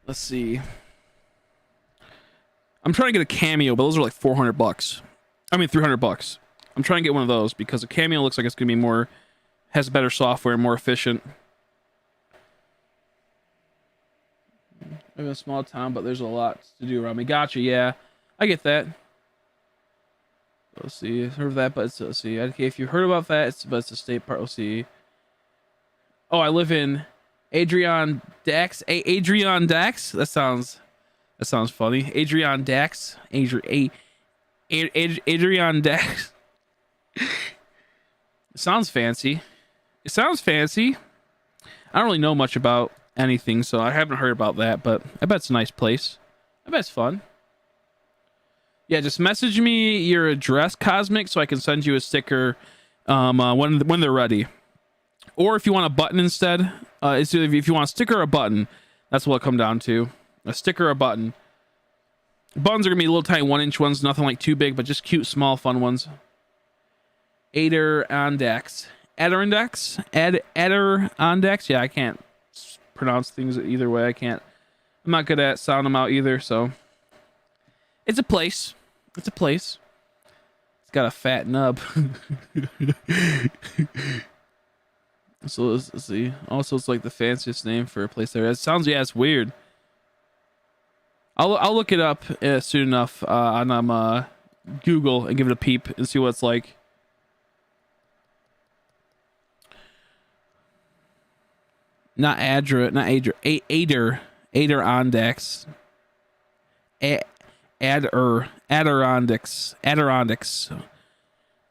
Let's see. I'm trying to get a cameo, but those are like $400. I mean, $300. I'm trying to get one of those because a cameo looks like it's gonna be more, has better software, more efficient. I'm in a small town, but there's a lot to do around me. Gotcha. Yeah, I get that. Let's see. Heard of that, but it's, let's see. Okay, if you heard about that, but it's a state park. Let's see. Oh, I live in Adrian Dax. Adrian Dax. That sounds funny. Adrian Dax. Adrian Dax. It sounds fancy. It sounds fancy. I don't really know much about anything, so I haven't heard about that, but I bet it's a nice place. I bet it's fun. Yeah, just message me your address, Cosmic, so I can send you a sticker when they're ready. Or if you want a button instead, it's either if you want a sticker or a button. That's what it'll come down to. A sticker or a button. Buttons are going to be little tiny 1-inch ones, nothing like too big, but just cute, small, fun ones. Adirondax. Adirondax? Yeah, I can't pronounce things either way. I can't. I'm not good at sounding them out either, so. It's a place. It's a place. It's got a fat nub. So let's see. Also, it's like the fanciest name for a place there. It sounds, yeah, it's weird. I'll look it up soon enough on Google and give it a peep and see what it's like. Not Adra, not Adra, Adirondacks. Adirondacks.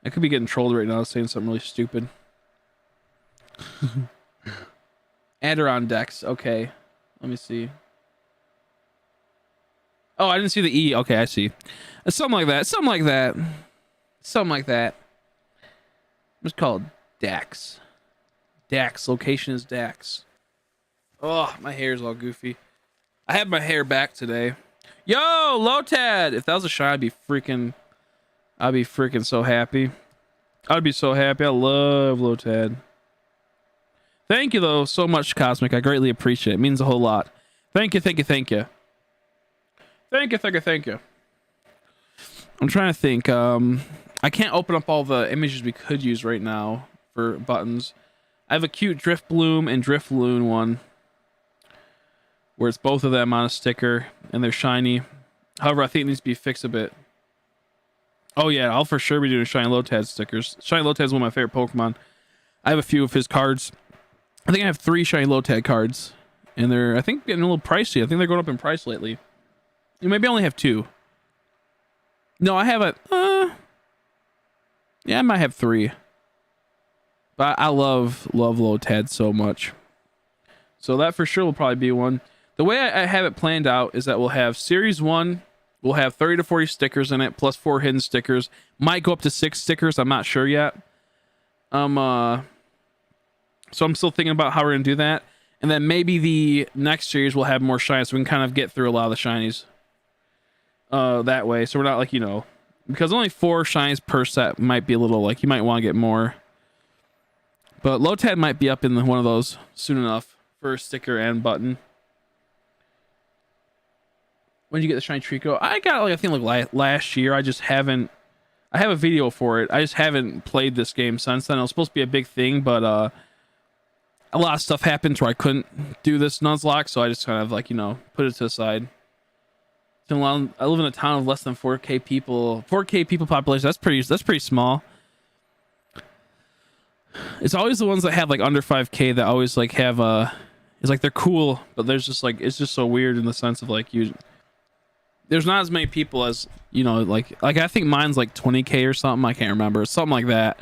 I could be getting trolled right now saying something really stupid. Adirondacks. Okay. Let me see. Oh, I didn't see the E. Okay, I see. Something like that. Something like that. Something like that. It's called Dax. Dax. Location is Dax. Oh, my hair's all goofy. I had my hair back today. Yo, Lotad! If that was a shot, I'd be freaking so happy. I'd be so happy. I love Lotad. Thank you, though, so much, Cosmic. I greatly appreciate it. It means a whole lot. Thank you, thank you, thank you. Thank you, thank you, thank you. I'm trying to think. I can't open up all the images we could use right now for buttons. I have a cute Drift Bloom and Drift Loon one, where it's both of them on a sticker, and they're shiny. However, I think it needs to be fixed a bit. Oh yeah, I'll for sure be doing Shiny Lotad stickers. Shiny Lotad is one of my favorite Pokemon. I have a few of his cards. I think I have 3 Shiny Lotad cards, and they're, I think, getting a little pricey. I think they're going up in price lately. Maybe I only have 2. No, I have yeah, I might have 3. But I love Lotad so much. So that for sure will probably be one. The way I have it planned out is that we'll have Series 1, we'll have 30 to 40 stickers in it, plus 4 hidden stickers. Might go up to 6 stickers, I'm not sure yet. So I'm still thinking about how we're going to do that. And then maybe the next series will have more shinies, so we can kind of get through a lot of the shinies. That way, so we're not like, you know, because only 4 shinies per set might be a little, like, you might want to get more. But Lotad might be up in one of those soon enough for sticker and button. When did you get the shiny Trico? I got it, like, I think like last year. I just haven't. I have a video for it. I just haven't played this game since then. It was supposed to be a big thing, but a lot of stuff happened where I couldn't do this nuzlocke, so I just kind of, like, you know, put it to the side. I live in a town of less than 4K people. 4K people population. That's pretty small. It's always the ones that have like under 5K that always like have it's like they're cool, but there's just like, it's just so weird in the sense of like there's not as many people as, you know, like I think mine's like 20K or something. I can't remember. Something like that.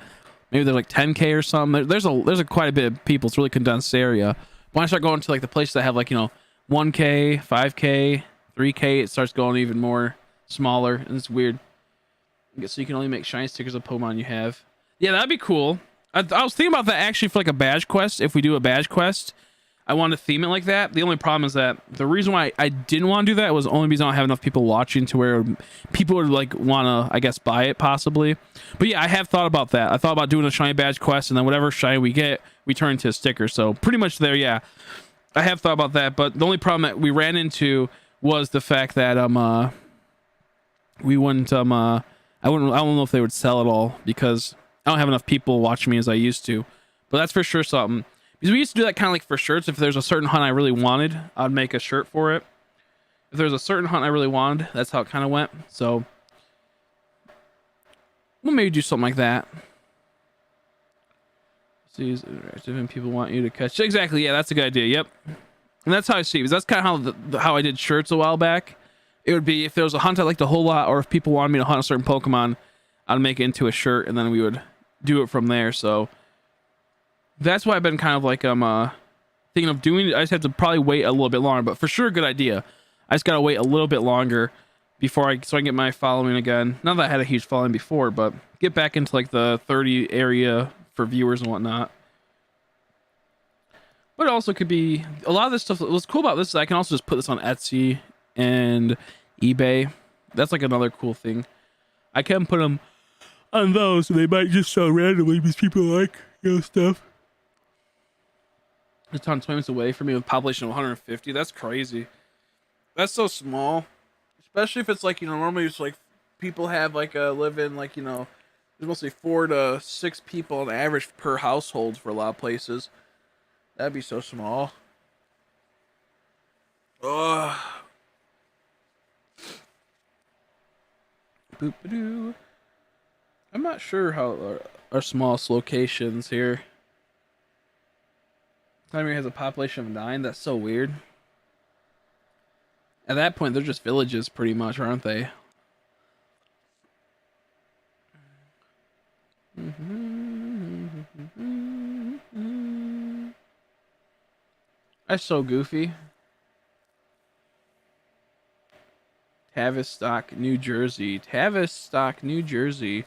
Maybe there's like 10K or something. There's a quite a bit of people. It's a really condensed area. When I start going to like the places that have like, you know, 1K, 5K, 3K, it starts going even more smaller, and it's weird. So you can only make shiny stickers of Pokemon you have. Yeah, that'd be cool. I was thinking about that actually for like a badge quest. If we do a badge quest, I want to theme it like that. The only problem is that the reason why I didn't want to do that was only because I don't have enough people watching to where people would like want to, I guess, buy it possibly. But yeah, I have thought about that. I thought about doing a shiny badge quest, and then whatever shiny we get, we turn into a sticker. So pretty much there, yeah. I have thought about that, but the only problem that we ran into was the fact that we wouldn't I don't know if they would sell it all because I don't have enough people watching me as I used to. But that's for sure something. Because we used to do that kind of like for shirts. If there's a certain hunt I really wanted, I'd make a shirt for it. If there's a certain hunt I really wanted, that's how it kind of went. So we'll maybe do something like that. See, is interactive and people want you to catch. Exactly, yeah, that's a good idea. Yep. And that's how I see it. Because that's kind of how I did shirts a while back. It would be if there was a hunt I liked a whole lot, or if people wanted me to hunt a certain Pokemon, I'd make it into a shirt, and then we would do it from there. So that's why I've been kind of like thinking of doing it. I just have to probably wait a little bit longer, but for sure, a good idea. I just gotta wait a little bit longer before so I can get my following again. Not that I had a huge following before, but get back into like the 30 area for viewers and whatnot. But it also could be a lot of this stuff. What's cool about this is I can also just put this on Etsy and eBay. That's like another cool thing. I can put them on those, so they might just sell randomly because people like, you know, stuff. It's on 20 minutes away from me with a population of 150. That's crazy. That's so small. Especially if it's like, you know, normally it's like people have like live in like, you know, There's mostly 4 to 6 people on average per household for a lot of places. That'd be so small. Ugh. Boop-a-doo. I'm not sure how our smallest locations here. Timer has a population of 9. That's so weird. At that point, they're just villages, pretty much, aren't they? That's so goofy. Tavistock, New Jersey. Tavistock, New Jersey.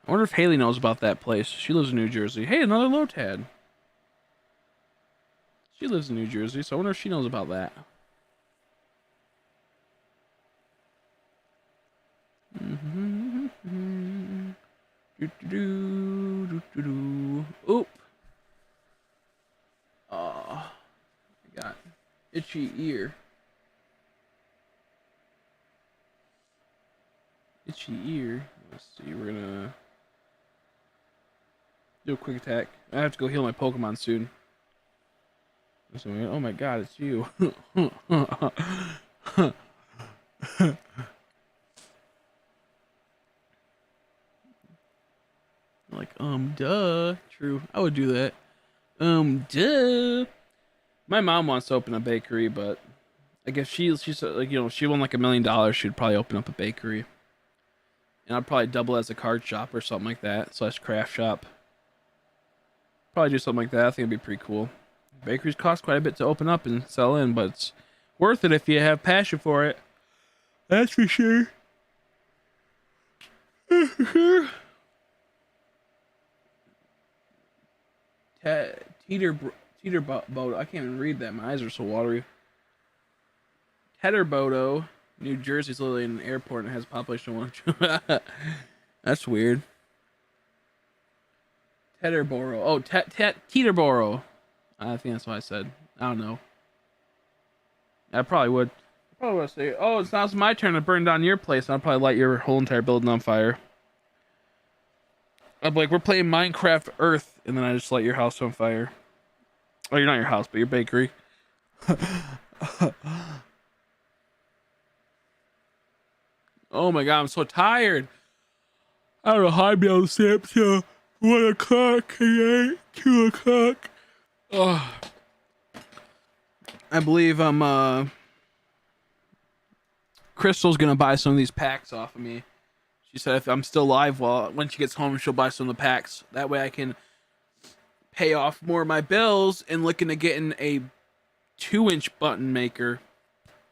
I wonder if Haley knows about that place. She lives in New Jersey. Hey, another Lotad. She lives in New Jersey, so I wonder if she knows about that. Oop. Oh, I got itchy ear. Itchy ear. Let's see. We're gonna do a quick attack. I have to go heal my Pokemon soon. Oh my god, it's you. Like, duh. True. I would do that. Duh. My mom wants to open a bakery, but I guess she's like, you know, she won like $1 million, she'd probably open up a bakery. And I'd probably double as a card shop or something like that, / craft shop. Probably do something like that. I think it'd be pretty cool. Bakeries cost quite a bit to open up and sell in, but it's worth it if you have passion for it. That's for sure. Teeterboto. I can't even read that. My eyes are so watery. Teeterboto, New Jersey's literally in an airport and has a population of 1. That's weird. Teterboro. Oh, Teterboro. I think that's what I said. I don't know. I probably would. I probably would say, oh, it's now my turn to burn down your place. I'll probably light your whole entire building on fire. I'd be like, we're playing Minecraft Earth, and then I just light your house on fire. Oh, you're not your house, but your bakery. Oh my god, I'm so tired. I don't know how I'd be able to stay up till 1 o'clock tonight, 2 o'clock. Oh. I believe Crystal's gonna buy some of these packs off of me. She said if I'm still alive, when she gets home, she'll buy some of the packs. That way I can pay off more of my bills and looking to getting a 2-inch button maker.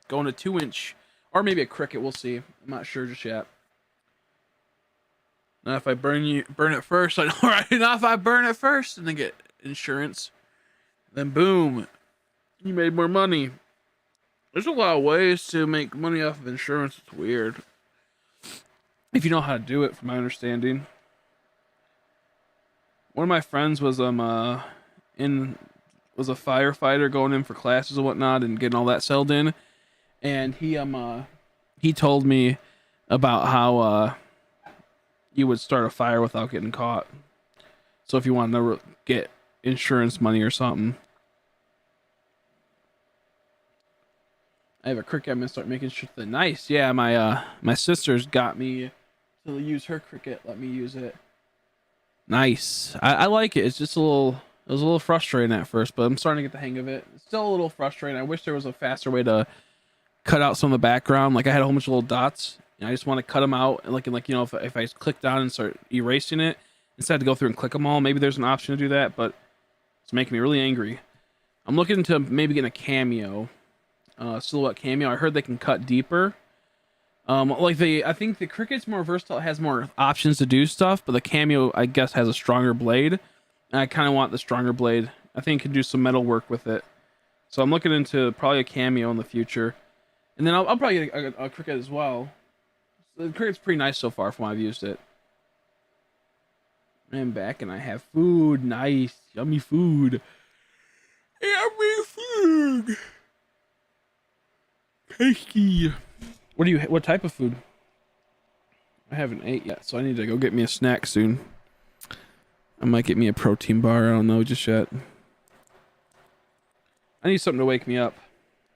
Going to 2-inch, or maybe a Cricket, we'll see. I'm not sure just yet. Now if I burn it first, I know right. Now if I burn it first and then get insurance, then boom, you made more money. There's a lot of ways to make money off of insurance. It's weird. If you know how to do it, from my understanding. One of my friends was a firefighter going in for classes and whatnot and getting all that settled in. And he told me about how you would start a fire without getting caught. So if you want to get insurance money or something. I have a Cricket. I'm gonna start making sure that nice. Yeah, my sister's got me to use her Cricket. Let me use it. Nice. I like it. It's just it was a little frustrating at first, but I'm starting to get the hang of it. It's still a little frustrating. I wish there was a faster way to cut out some of the background. Like I had a whole bunch of little dots, and I just want to cut them out. And like you know, if I click down and start erasing it, instead to go through and click them all, maybe there's an option to do that. But it's making me really angry. I'm looking into maybe getting a cameo. Silhouette cameo. I heard they can cut deeper. I think the Cricket's more versatile, has more options to do stuff, but the cameo I guess has a stronger blade, and I kind of want the stronger blade. I think it can do some metal work with it, so I'm looking into probably a cameo in the future, and then I'll probably get a Cricket as well. The Cricket's pretty nice so far from when I've used it. I'm back and I have food. Nice, yummy food. Yummy food. Tasty. What type of food? I haven't ate yet, so I need to go get me a snack soon. I might get me a protein bar. I don't know just yet. I need something to wake me up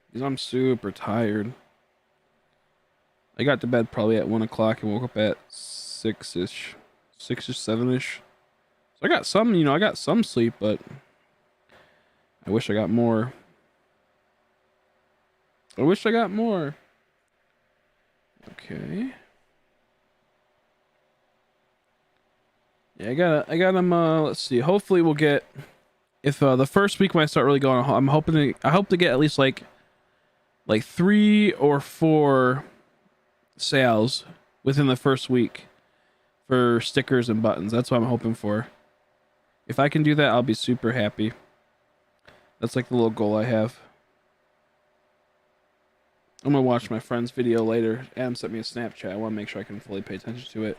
because I'm super tired. I got to bed probably at 1 o'clock and woke up at 6-ish, 6-ish, 7-ish. So I got some, you know, I got some sleep, but I wish I got more. I wish I got more. Okay. Yeah, I got them, let's see. Hopefully we'll get, if the first week when I start really going, I hope to get at least like 3 or 4 sales within the first week for stickers and buttons. That's what I'm hoping for. If I can do that, I'll be super happy. That's like the little goal I have. I'm gonna watch my friend's video later. Adam sent me a Snapchat. I want to make sure I can fully pay attention to it.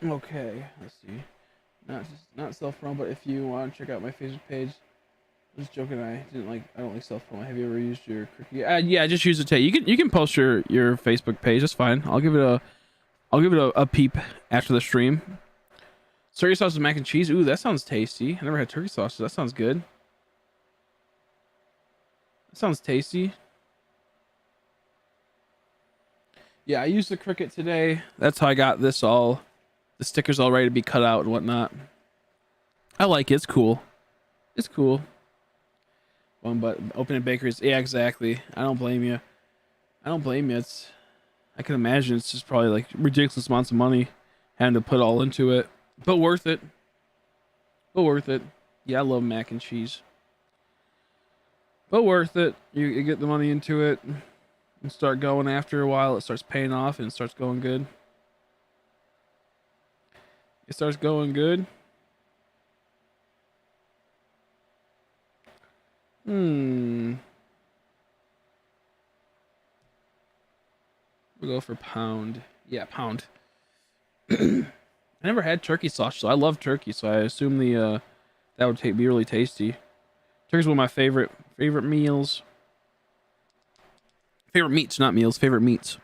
Okay, let's see. Not self-promo, but if you want to check out my Facebook page. I'm just joking. I don't like self-promo. Have you ever used your cookie? Yeah, I just use it. You can post your Facebook page. That's fine. I'll give it a peep after the stream. Turkey sauce with mac and cheese. Ooh, that sounds tasty. I never had turkey sauce. So that sounds good. That sounds tasty. Yeah, I used the Cricut today. That's how I got this all. The stickers all ready to be cut out and whatnot. I like it. It's cool. It's cool. One but opening bakeries. Yeah, exactly. I don't blame you. I don't blame you. I can imagine it's just probably like ridiculous amounts of money having to put all into it. But worth it. But worth it. Yeah, I love mac and cheese. But worth it. You get the money into it and start going after a while. It starts paying off and it starts going good. It starts going good. We'll go for pound. Yeah, pound. I never had turkey sauce, so I love turkey, so I assume the that would be really tasty. Turkey's one of my favorite meals. Favorite meats, not meals. Favorite meats.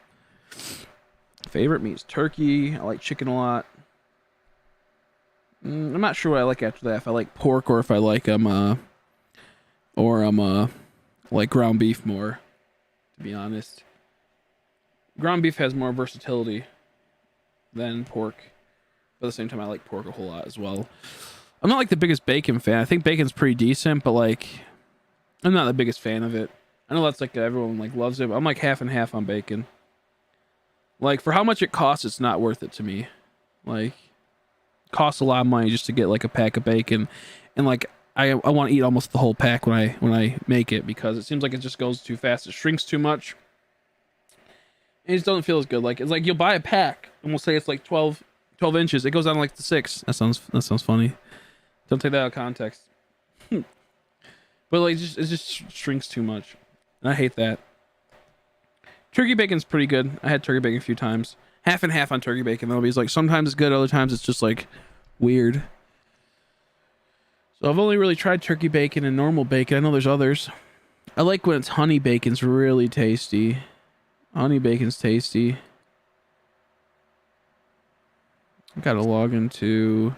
Favorite meats. Turkey. I like chicken a lot. I'm not sure what I like after that. If I like pork or if I like like ground beef more. To be honest, ground beef has more versatility than pork. But at the same time, I like pork a whole lot as well. I'm not like the biggest bacon fan. I think bacon's pretty decent, but like, I'm not the biggest fan of it. I know that's like everyone like loves it, but I'm like half and half on bacon. Like for how much it costs, it's not worth it to me. Like, it costs a lot of money just to get like a pack of bacon, and like I want to eat almost the whole pack when I make it because it seems like it just goes too fast. It shrinks too much. It just doesn't feel as good. Like it's like you'll buy a pack and we'll say it's like 12 inches. It goes down like to 6. That sounds funny. Don't take that out of context. But like it just shrinks too much. And I hate that. Turkey bacon's pretty good. I had turkey bacon a few times. Half and half on turkey bacon though. Because like sometimes it's good, other times it's just like weird. So I've only really tried turkey bacon and normal bacon. I know there's others. I like when it's honey bacon's really tasty. Honey bacon's tasty. I gotta log into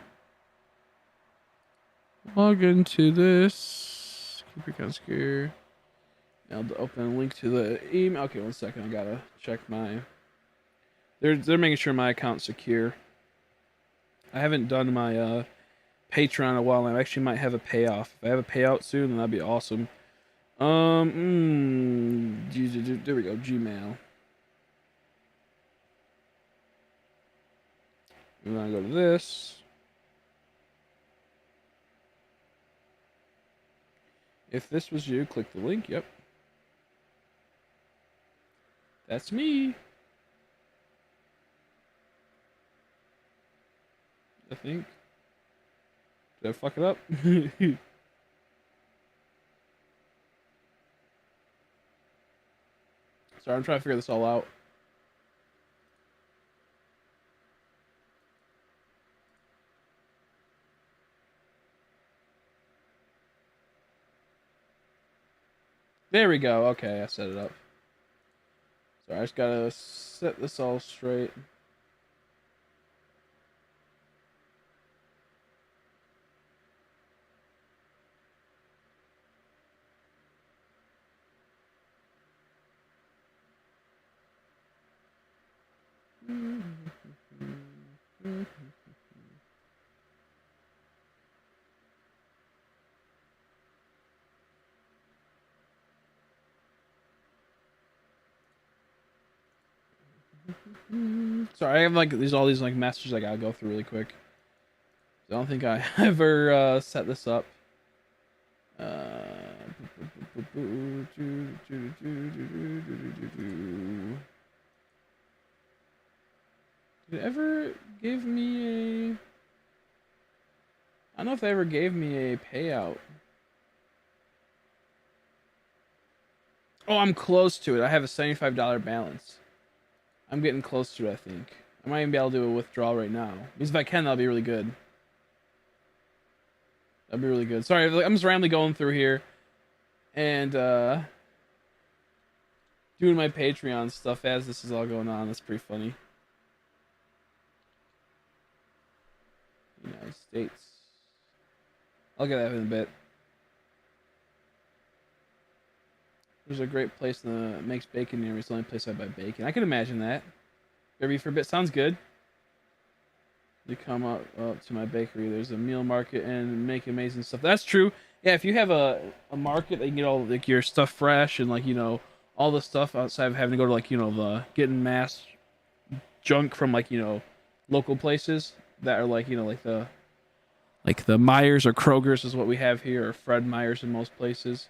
this. Keep your accounts secure. I'll open a link to the email. Okay, 1 second. I gotta check my. They're making sure my account's secure. I haven't done my Patreon in a while. I actually might have a payoff. If I have a payout soon, then that'd be awesome. There we go. Gmail. I'm gonna go to this. If this was you, click the link. Yep. That's me. I think. Did I fuck it up? Sorry, I'm trying to figure this all out. There we go. Okay, I set it up. So I just gotta set this all straight. Sorry, I have like all these like messages I gotta go through really quick. I don't think I ever set this up. Did it ever give me a... I don't know if they ever gave me a payout. Oh, I'm close to it. I have a $75 balance. I'm getting close to it, I think. I might even be able to do a withdrawal right now. Because if I can, that'll be really good. That'd be really good. Sorry, I'm just randomly going through here. And, doing my Patreon stuff as this is all going on. That's pretty funny. United States. I'll get that in a bit. There's a great place that makes bacon near me. It's the only place I buy bacon. I can imagine that. Bakery for a bit. Sounds good. You come up to my bakery. There's a meal market and make amazing stuff. That's true. Yeah, if you have a market that you can get all like your stuff fresh and like, you know, all the stuff outside of having to go to like, you know, the getting mass junk from like, you know, local places that are like, you know, like the Myers or Kroger's is what we have here, or Fred Meyer's in most places.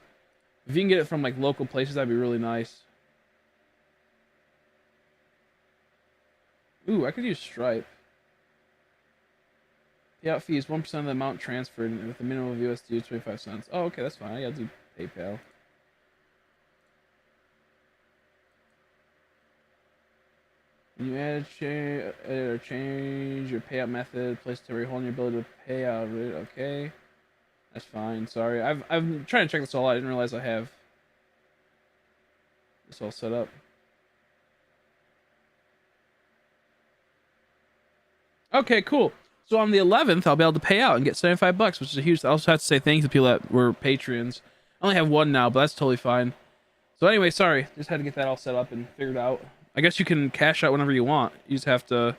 If you can get it from like local places, that'd be really nice. Ooh, I could use Stripe. Payout fee is 1% of the amount transferred with a minimum of USD 25 cents. Oh, okay, that's fine. I gotta do PayPal. When you add or change your payout method, place to hold your ability to pay out. Okay, that's fine. Sorry, I'm trying to check this all out. I didn't realize I have this all set up. Okay, cool. So on the 11th, I'll be able to pay out and get $75, which is a huge. I also have to say thanks to people that were Patreons. I only have one now, but that's totally fine. So anyway, sorry, just had to get that all set up and figured out. I guess you can cash out whenever you want. You just have to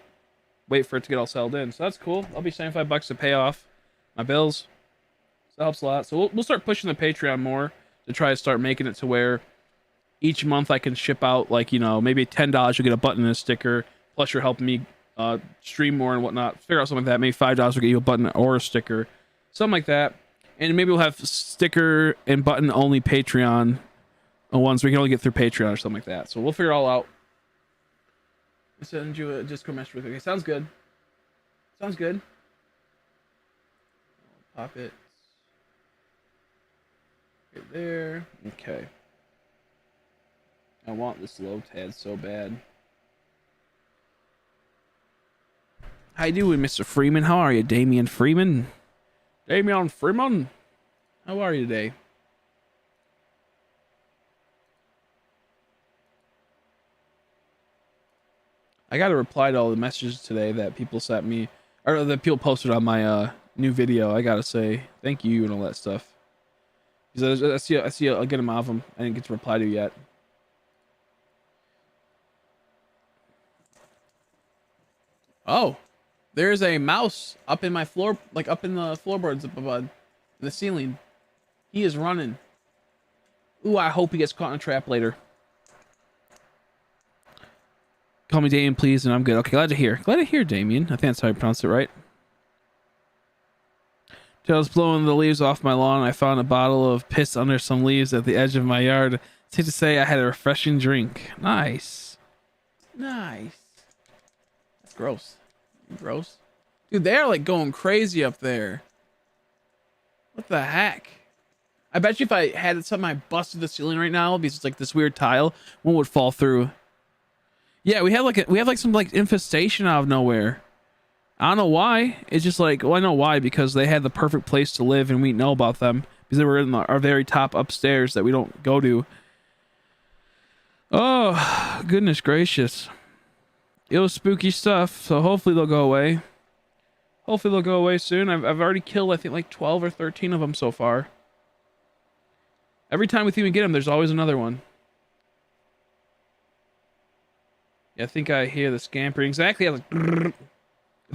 wait for it to get all settled in. So that's cool. I'll be $75 to pay off my bills. So that helps a lot. So we'll start pushing the Patreon more to try to start making it to where each month I can ship out, like, you know, maybe $10 you'll get a button and a sticker. Plus you're helping me stream more and whatnot. Figure out something like that. Maybe $5 will get you a button or a sticker. Something like that. And maybe we'll have sticker and button only Patreon ones we can only get through Patreon or something like that. So we'll figure it all out. I'll send you a Discord message with it. Okay, sounds good. Sounds good. I'll pop it right there. Okay. I want this low tad so bad. How you doing, Mr. Freeman? How are you, Damian Freeman? Damian Freeman? How are you today? I got to reply to all the messages today that people sent me, or that people posted on my new video. I gotta say thank you and all that stuff. Because I see a good amount of them. I didn't get to reply to yet. Oh, there's a mouse up in my floor, like up in the floorboards up above the ceiling. He is running. Ooh, I hope he gets caught in a trap later. Call me Damien, please, and I'm good. Okay, glad to hear. Glad to hear, Damien. I think that's how you pronounce it, right? I was blowing the leaves off my lawn, and I found a bottle of piss under some leaves at the edge of my yard. Safe to say I had a refreshing drink. Nice. Nice. That's gross. Gross. Dude, they're like going crazy up there. What the heck? I bet you if I had something I busted the ceiling right now, because it's like this weird tile, one would fall through. Yeah, we have like some like infestation out of nowhere. I don't know why. It's just like, well, I know why, because they had the perfect place to live and we know about them because they were in our very top upstairs that we don't go to. Oh, goodness gracious. It was spooky stuff, so hopefully they'll go away. Hopefully they'll go away soon. I've already killed, I think, like 12 or 13 of them so far. Every time we think we get them, there's always another one. Yeah, I think I hear the scampering. Exactly. Like, if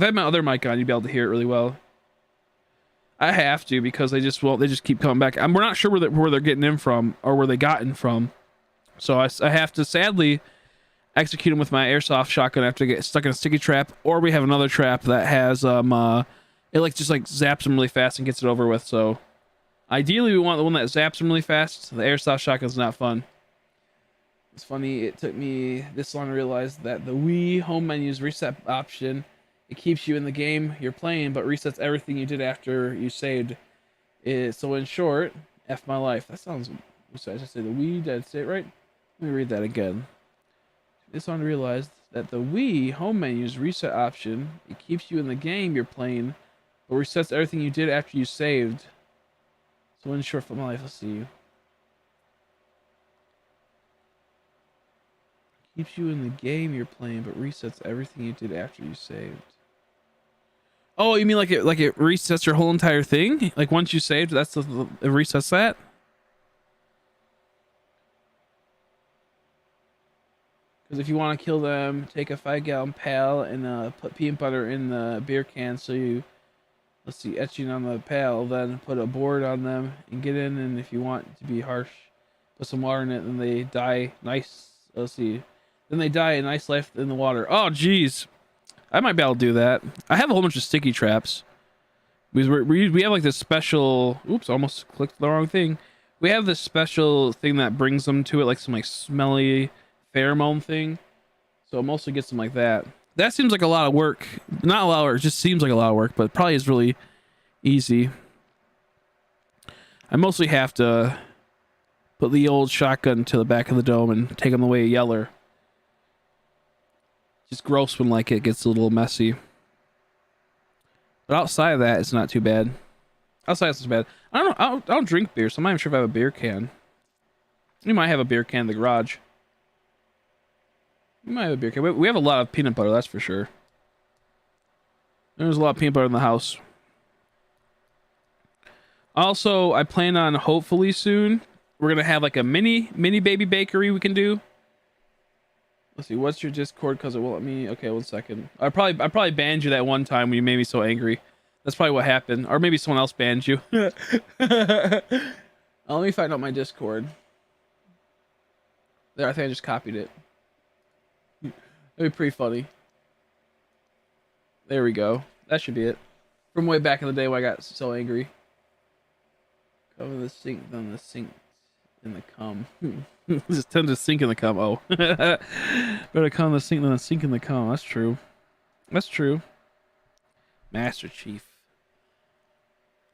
I had my other mic on, you'd be able to hear it really well. I have to, because they just keep coming back. We're not sure where they're getting in from, or where they got in from. So I have to sadly execute them with my airsoft shotgun after they get stuck in a sticky trap, or we have another trap that has it like just like zaps them really fast and gets it over with. So ideally we want the one that zaps them really fast. The airsoft shotgun's not fun. It's funny, it took me this long to realize that the Wii home menu's reset option, it keeps you in the game you're playing but resets everything you did after you saved. So in short, F my life. That sounds, so I just say the Wii, did I say it right? Let me read that again. This one realized that the Wii home menu's reset option, it keeps you in the game you're playing, but resets everything you did after you saved. So in short, for my life, let's see. Keeps you in the game you're playing, but resets everything you did after you saved. Oh, you mean like it resets your whole entire thing? Like once you saved, it resets that? Because if you want to kill them, take a 5-gallon pail and put peanut butter in the beer can. So you, let's see, etching on the pail. Then put a board on them and get in. And if you want to be harsh, put some water in it. And they die nice. Let's see. Then they die a nice life in the water. Oh, geez. I might be able to do that. I have a whole bunch of sticky traps. Because we have like this special... Oops, almost clicked the wrong thing. We have this special thing that brings them to it. Like some like smelly... pheromone thing, so it mostly gets them like that. That seems like a lot of work. Not a lot of work, it just seems like a lot of work, but it probably is really easy. I mostly have to put the old shotgun to the back of the dome and take them away yeller. Just gross when like it gets a little messy. But outside of that, it's not too bad. Outside it's not bad. I don't know. I don't drink beer, so I'm not even sure if I have a beer can. You might have a beer can in the garage. We might have a beer can. We have a lot of peanut butter, that's for sure. There's a lot of peanut butter in the house. Also, I plan on hopefully soon, we're gonna have like a mini baby bakery we can do. Let's see, what's your Discord? Because it won't let me. Okay, 1 second. I probably banned you that one time when you made me so angry. That's probably what happened, or maybe someone else banned you. Let me find out my Discord. There, I think I just copied it. That'd be pretty funny. There we go. That should be it. From way back in the day when I got so angry. Cover the sink, then the sink in the cum. Just tend to sink in the cum. Oh. Better cover the sink than the sink in the cum. That's true. That's true. Master Chief.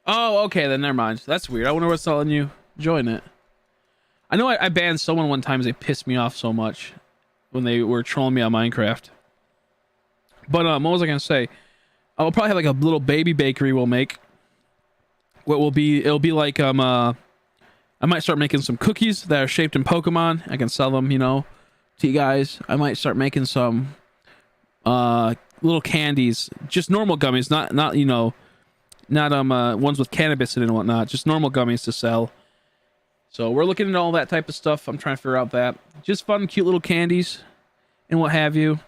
Oh, okay, then never mind. That's weird. I wonder what's telling you. Join it. I know I banned someone one time because they pissed me off so much when they were trolling me on Minecraft. But what was I gonna say? I'll probably have like a little baby bakery we'll make. It'll be like I might start making some cookies that are shaped in Pokemon. I can sell them, you know, to you guys. I might start making some little candies, just normal gummies, not you know, not ones with cannabis in it and whatnot, just normal gummies to sell. So we're looking into all that type of stuff. I'm trying to figure out that. Just fun, cute little candies and what have you.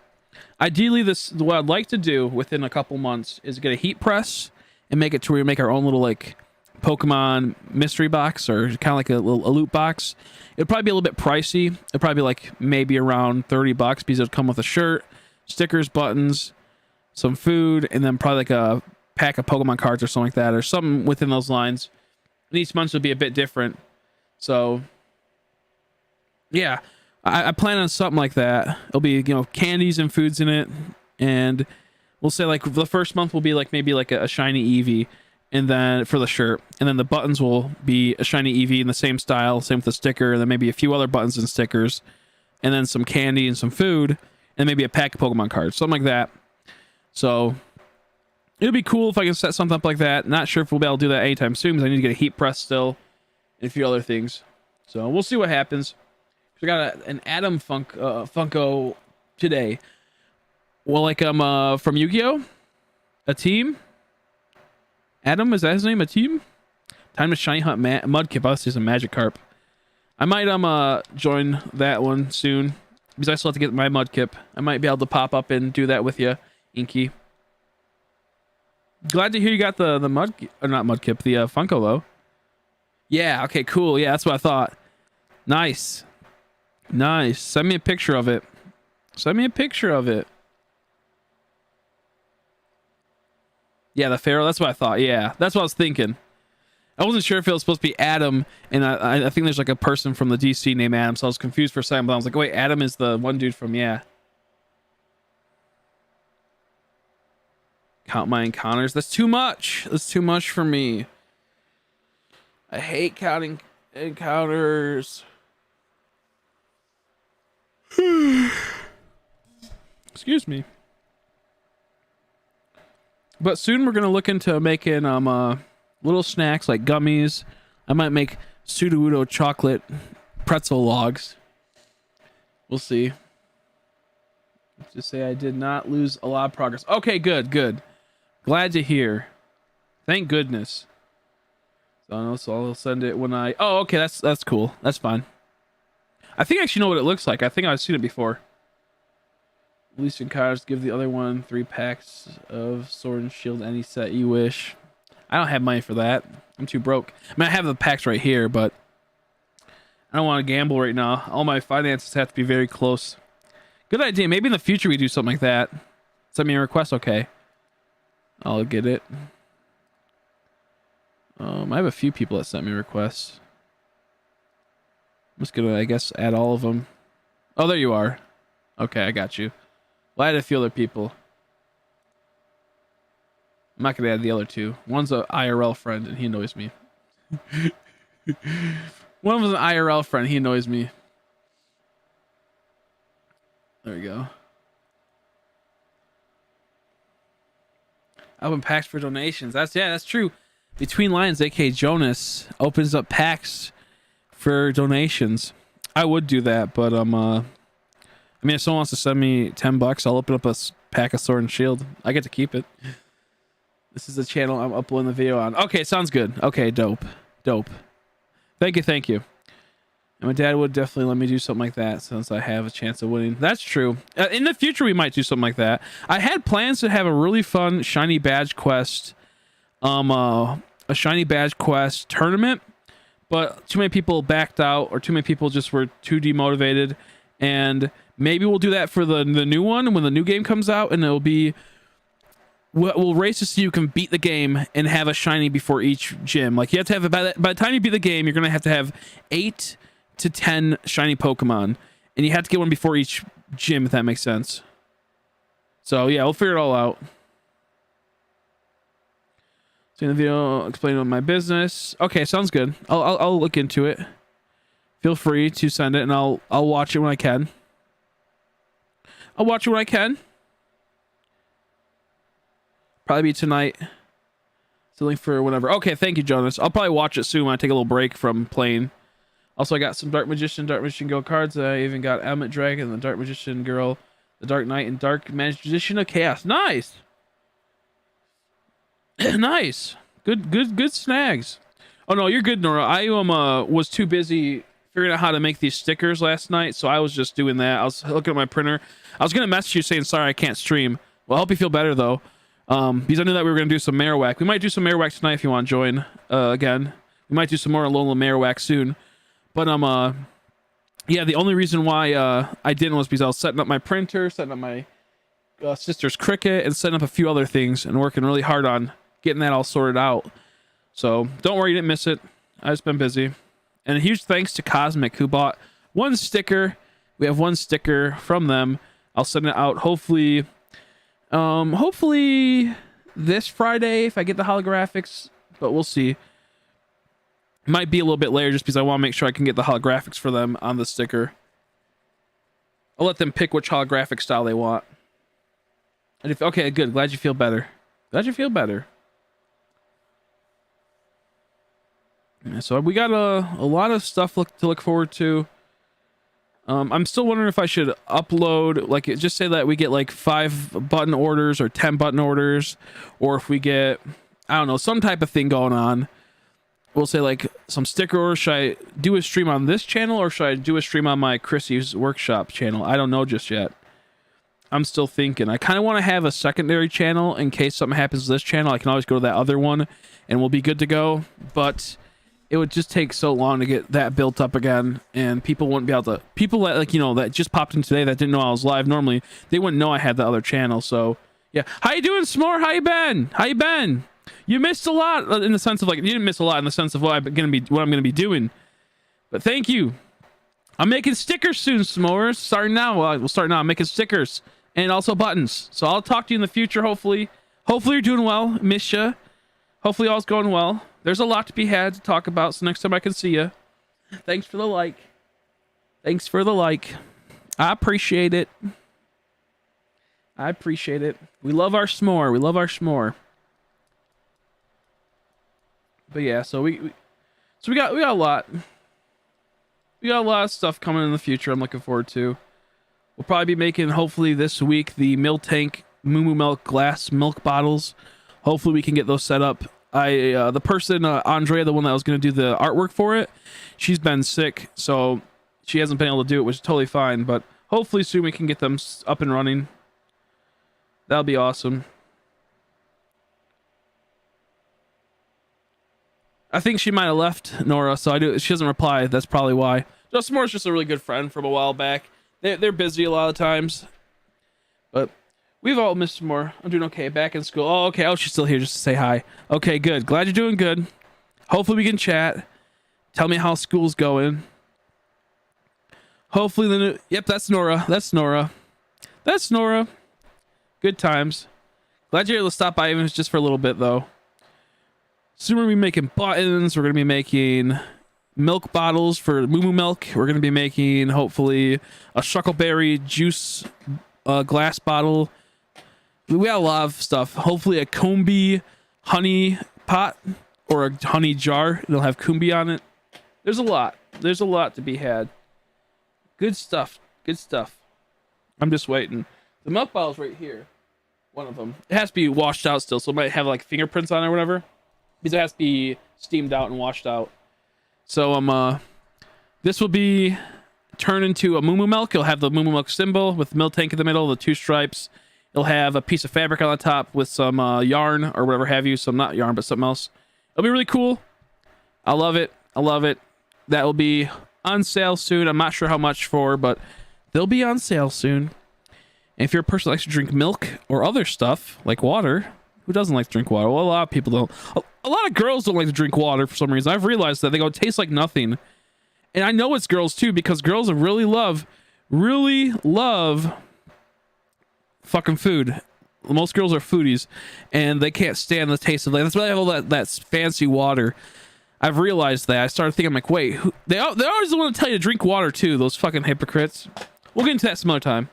Ideally, what I'd like to do within a couple months is get a heat press and make it to where we make our own little like Pokemon mystery box, or kind of like a loot box. It'd probably be a little bit pricey. It'd probably be like maybe around $30 because it'd come with a shirt, stickers, buttons, some food, and then probably like a pack of Pokemon cards or something like that, or something within those lines. And each month would be a bit different. So, yeah, I plan on something like that. It'll be, you know, candies and foods in it. And we'll say like the first month will be like maybe like a shiny Eevee, and then for the shirt. And then the buttons will be a shiny Eevee in the same style, same with the sticker. And then maybe a few other buttons and stickers. And then some candy and some food. And maybe a pack of Pokemon cards, something like that. So it'll be cool if I can set something up like that. Not sure if we'll be able to do that anytime soon, because I need to get a heat press still. And a few other things. So we'll see what happens. So I got an Adam Funko today. Well, like from Yu-Gi-Oh, a team. Adam, is that his name? A team. Time to shiny hunt Mudkip. I'll see some Magikarp. I might join that one soon because I still have to get my Mudkip. I might be able to pop up and do that with you, Inky. Glad to hear you got the not Mudkip, the Funko though. Yeah. Okay. Cool. Yeah, that's what I thought. Nice. Nice. Send me a picture of it. Send me a picture of it. Yeah, the Pharaoh. That's what I thought. Yeah, that's what I was thinking. I wasn't sure if it was supposed to be Adam, and I think there's like a person from the DC named Adam, so I was confused for a second, but I was like, wait, Adam is the one dude from, yeah. Count my encounters. That's too much. That's too much for me. I hate counting encounters. Excuse me. But soon we're gonna look into making little snacks like gummies. I might make pseudo chocolate pretzel logs. We'll see. Let's just say I did not lose a lot of progress. Okay, good. Glad to hear. Thank goodness. So I'll send it when I... Oh, okay, that's cool. That's fine. I think I actually know what it looks like. I think I've seen it before. Release your cards. Give the other one 3 packs of Sword and Shield, any set you wish. I don't have money for that. I'm too broke. I mean, I have the packs right here, but I don't want to gamble right now. All my finances have to be very close. Good idea. Maybe in the future we do something like that. Send me a request. Okay. I'll get it. I have a few people that sent me requests. I'm just gonna, I guess, add all of them. Oh, there you are. Okay, I got you. Well, I had a few other people. I'm not gonna add the other 2. One's an IRL friend, and he annoys me. One of them's an IRL friend. He annoys me. There we go. Open packs for donations. That's true. Between Lines, aka Jonas, opens up packs for donations. I would do that, but I mean, if someone wants to send me $10, I'll open up a pack of Sword and Shield. I get to keep it. This is the channel I'm uploading the video on. Okay, sounds good. Okay, dope. Thank you. And my dad would definitely let me do something like that since I have a chance of winning. That's true. In the future, we might do something like that. I had plans to have a really fun shiny badge quest, a shiny badge quest tournament, but too many people backed out, or too many people just were too demotivated. And maybe we'll do that for the new one when the new game comes out, and it'll be we'll race to see who can beat the game and have a shiny before each gym. Like, you have to have by the time you beat the game, you're gonna have to have 8 to 10 shiny Pokemon, and you have to get one before each gym, if that makes sense. So yeah, we'll figure it all out. See the video explaining my business. Okay, sounds good. I'll look into it. Feel free to send it, and I'll watch it when I can. I'll watch it when I can. Probably be tonight. Still for whenever. Okay, thank you, Jonas. I'll probably watch it soon when I take a little break from playing. Also, I got some Dark Magician Girl cards. I even got Element Dragon, the Dark Magician Girl, the Dark Knight, and Dark Magician of Chaos. Nice. Nice. Good snags. Oh no, you're good, Nora. I was too busy figuring out how to make these stickers last night, so I was just doing that. I was looking at my printer. I was gonna message you saying sorry I can't stream. Well, I hope you feel better though. Because I knew that we were gonna do some Marowak. We might do some Marowak tonight if you want to join. Again, we might do some more Alola Marowak soon. But yeah, the only reason why I didn't was because I was setting up my printer, setting up my sister's Cricut, and setting up a few other things, and working really hard on getting that all sorted out. So don't worry, you didn't miss it. I've just been busy. And a huge thanks to Cosmic, who bought 1 sticker. We have 1 sticker from them. I'll send it out hopefully this Friday if I get the holographics, but we'll see. Might be a little bit later just because I want to make sure I can get the holographics for them on the sticker. I'll let them pick which holographic style they want. And okay, good. Glad you feel better. Glad you feel better. Yeah, so we got a lot of stuff to look forward to. I'm still wondering if I should upload, like, just say that we get like 5 button orders or 10 button orders, or if we get, I don't know, some type of thing going on. We'll say like some sticker orders. Should I do a stream on this channel, or should I do a stream on my Chrissy's Workshop channel? I don't know just yet. I'm still thinking. I kind of want to have a secondary channel in case something happens to this channel. I can always go to that other one and we'll be good to go. But it would just take so long to get that built up again, and people wouldn't be able to, people that, like, you know, that just popped in today that didn't know I was live normally, they wouldn't know I had the other channel. So yeah, how you doing, S'more? How you been? How you been? You missed a lot in the sense of, like, you didn't miss a lot in the sense of what I'm gonna be doing, but thank you. I'm making stickers soon, S'mores. Starting now. We'll start now. I'm making stickers and also buttons, so I'll talk to you in the future. Hopefully you're doing well. Miss ya. Hopefully all's going well. There's a lot to be had to talk about, so next time I can see you. Thanks for the like. Thanks for the like. I appreciate it. I appreciate it. We love our s'more. We love our s'more. But yeah, so we got a lot. We got a lot of stuff coming in the future I'm looking forward to. We'll probably be making, hopefully this week, the Milk Tank Moo Moo Milk glass milk bottles. Hopefully we can get those set up. The person, Andrea, the one that was going to do the artwork for it, she's been sick, so she hasn't been able to do it, which is totally fine, but hopefully soon we can get them up and running. That'll be awesome. I think she might have left, Nora, so she doesn't reply. That's probably why. Just Moore's just a really good friend from a while back. They're busy a lot of times, but we've all missed more. I'm doing okay. Back in school. Oh, okay. Oh, she's still here just to say hi. Okay, good. Glad you're doing good. Hopefully we can chat. Tell me how school's going. Hopefully yep, that's Nora. That's Nora. That's Nora. Good times. Glad you're able to stop by, even if it's just for a little bit, though. Soon we're going to be making buttons. We're going to be making milk bottles for Moo Moo Milk. We're going to be making, hopefully, a Shuckleberry juice glass bottle. We got a lot of stuff. Hopefully a Combi honey pot or a honey jar. It'll have Combi on it. There's a lot. There's a lot to be had. Good stuff. Good stuff. I'm just waiting. The milk bottle's right here. One of them. It has to be washed out still, so it might have like fingerprints on it or whatever. Because it has to be steamed out and washed out. So this will be turned into a Moo Moo Milk. It'll have the Moo Moo Milk symbol with the milk tank in the middle, the 2 stripes. It'll have a piece of fabric on the top with some yarn or whatever have you. Some, not yarn, but something else. It'll be really cool. I love it. I love it. That will be on sale soon. I'm not sure how much for, but they'll be on sale soon. And if you're a person that likes to drink milk or other stuff like water, who doesn't like to drink water? Well, a lot of people don't. A lot of girls don't like to drink water for some reason. I've realized that they go, it tastes like nothing. And I know it's girls too, because girls really love fucking food. Most girls are foodies, and they can't stand the taste of it. That's why they have all that fancy water. I've realized that. I started thinking, I'm like, wait, they always want to tell you to drink water too, those fucking hypocrites. We'll get into that some other time.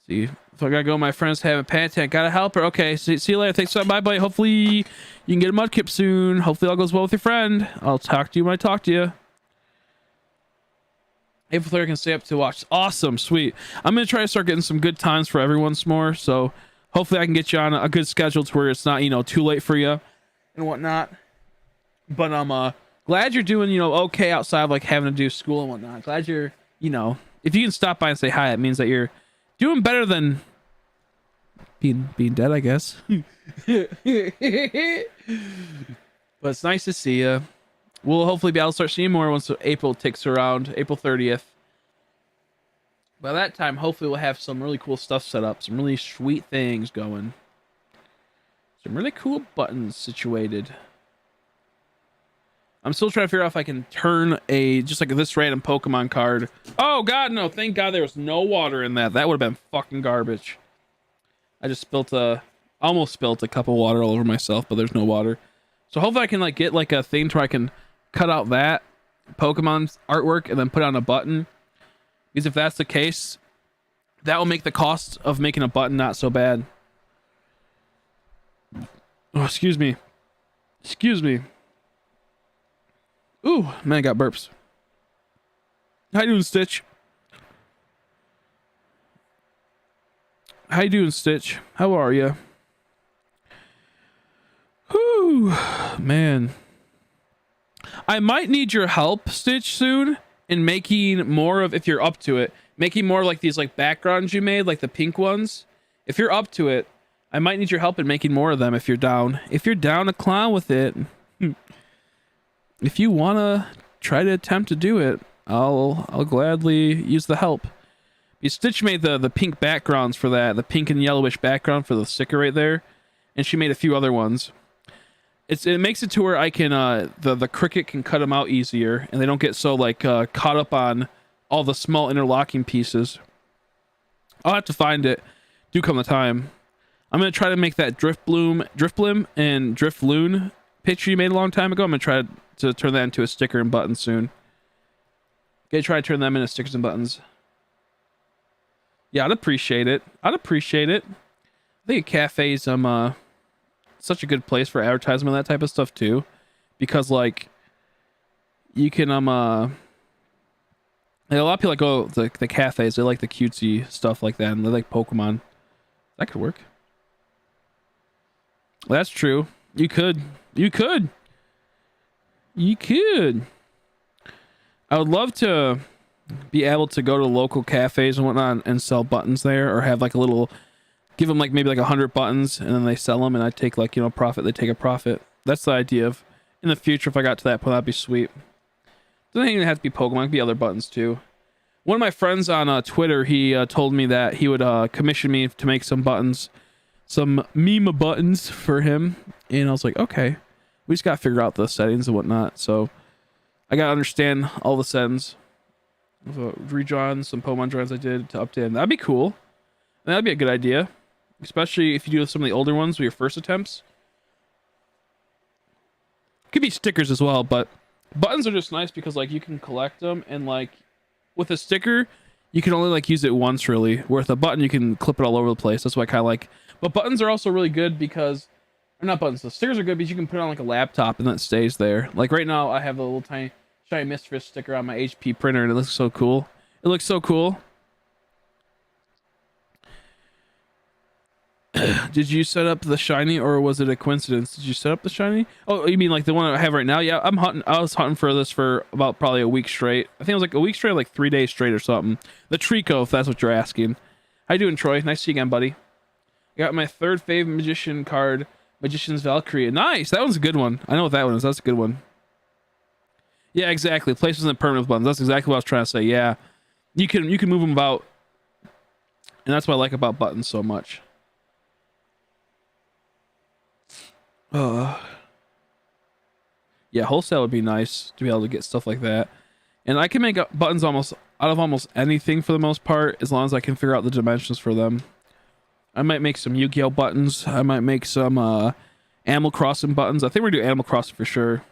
See, if I gotta go, my friend's having a panic attack. Gotta help her. Okay, see you later. Thanks for bye bye. Hopefully you can get a mudkip soon. Hopefully all goes well with your friend. I'll talk to you when I talk to you. April 3rd can stay up to watch. Awesome, sweet. I'm gonna try to start getting some good times for everyone once more. So hopefully I can get you on a good schedule to where it's not, you know, too late for you and whatnot. But I'm glad you're doing, you know, okay outside of like having to do school and whatnot. Glad you're, you know, if you can stop by and say hi, it means that you're doing better than being dead, I guess. But it's nice to see you. We'll hopefully be able to start seeing more once April ticks around, April 30th. By that time, hopefully we'll have some really cool stuff set up, some really sweet things going. Some really cool buttons situated. I'm still trying to figure out if I can turn just like this random Pokemon card. Oh god, no, thank god there was no water in that. That would have been fucking garbage. I just almost spilled a cup of water all over myself, but there's no water. So hopefully I can like get like a thing where I can cut out that Pokemon's artwork and then put on a button. Because if that's the case, that will make the cost of making a button not so bad. Oh, excuse me. Excuse me. Ooh, man, I got burps. How you doing, Stitch? How you doing, Stitch? How are you? Whew, man. I might need your help, Stitch, soon in making more of, if you're up to it, making more like these like backgrounds you made, like the pink ones. If you're up to it, I might need your help in making more of them if you're down. If you're down to clown with it, if you want to try to attempt to do it, I'll gladly use the help. Stitch made the pink backgrounds for that, the pink and yellowish background for the sticker right there, and she made a few other ones. It makes it to where I can the Cricut can cut them out easier, and they don't get so like caught up on all the small interlocking pieces. I'll have to find it. Do come the time. I'm gonna try to make that Drift Blim, and Drift Loon picture you made a long time ago. I'm gonna try to turn that into a sticker and button soon. Okay, try to turn them into stickers and buttons. Yeah, I'd appreciate it. I think a cafe's such a good place for advertisement, that type of stuff too, because like you can like, a lot of people like go the cafes, they like the cutesy stuff like that, and they like Pokemon. That could work. That's true. You could. I would love to be able to go to local cafes and whatnot and sell buttons there, or have like a little, give them like maybe like 100 buttons and then they sell them and I take like, profit. They take a profit. That's the idea of in the future. If I got to that point, that'd be sweet. Doesn't even have to be Pokemon. It could be other buttons too. One of my friends on Twitter, he told me that he would commission me to make some buttons, some meme buttons for him. And I was like, okay, we just got to figure out the settings and whatnot. So I got to understand all the settings. Redrawn some Pokemon drawings I did to update them. That'd be cool. That'd be a good idea. Especially if you do some of the older ones with your first attempts. Could be stickers as well, but buttons are just nice because like you can collect them, and like with a sticker, you can only like use it once really. Where with a button, you can clip it all over the place. That's what I kind of like. But buttons are also really good because, or not buttons, the stickers are good because you can put it on like a laptop and then it stays there. Like right now, I have a little tiny Shiny Misfit sticker on my HP printer and it looks so cool. It looks so cool. Did you set up the shiny or was it a coincidence? Did you set up the shiny? Oh, you mean like the one I have right now? Yeah, I'm hunting. I was hunting for this for about probably a week straight. I think it was like a week straight, like 3 days straight or something. The Trico, if that's what you're asking. How you doing, Troy? Nice to see you again, buddy. I got my third fave magician card, Magician's Valkyrie. Nice. That one's a good one. I know what that one is. That's a good one. Yeah, exactly. Places and permanent buttons. That's exactly what I was trying to say. Yeah, you can move them about, and that's what I like about buttons so much. Yeah, wholesale would be nice to be able to get stuff like that, and I can make buttons almost out of almost anything for the most part, as long as I can figure out the dimensions for them. I might make some Yu-Gi-Oh buttons. I might make some Animal Crossing buttons. I think we're gonna do Animal Crossing for sure.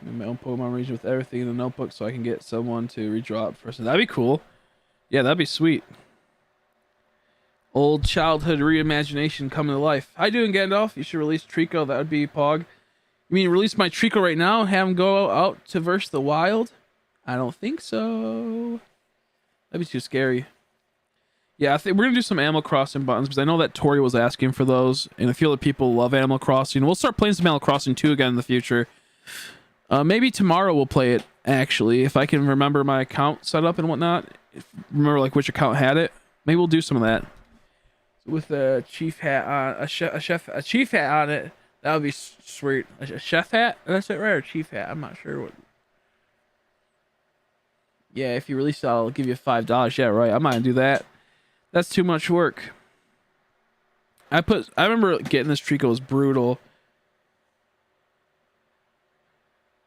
In my own Pokemon region with everything in the notebook, so I can get someone to redraw it first. That'd be cool. Yeah, that'd be sweet. Old childhood reimagination coming to life. How you doing, Gandalf? You should release Trico. That would be Pog. You mean release my Trico right now and have him go out to verse the wild? I don't think so. That'd be too scary. Yeah, I think we're gonna do some Animal Crossing buttons because I know that Tori was asking for those, and I feel that people love Animal Crossing. We'll start playing some Animal Crossing 2 again in the future. Maybe tomorrow we'll play it, actually, if I can remember my account setup and whatnot. Remember like which account had it. Maybe we'll do some of that. With a chief hat on, a chief hat on it. That would be sweet. A chef hat? That's it, right? Or chief hat? I'm not sure what. Yeah, if you release it, I'll give you $5. Yeah, right. I might do that. That's too much work. I remember getting this Trico was brutal.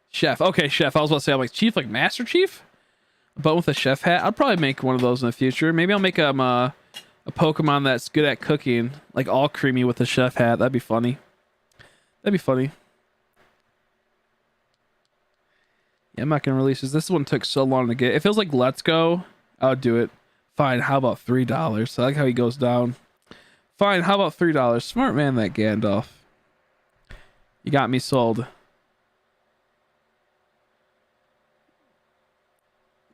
Chef. Okay, chef. I was about to say, I'm like, chief, like Master Chief? But with a chef hat? I'll probably make one of those in the future. Maybe I'll make a Pokemon that's good at cooking, like all creamy with a chef hat. That'd be funny. That'd be funny. Yeah, I'm not gonna release this. This one took so long to get. If it was like Let's Go, I would do it. Fine, how about $3? I like how he goes down. Fine, how about $3? Smart man, that Gandalf. You got me sold.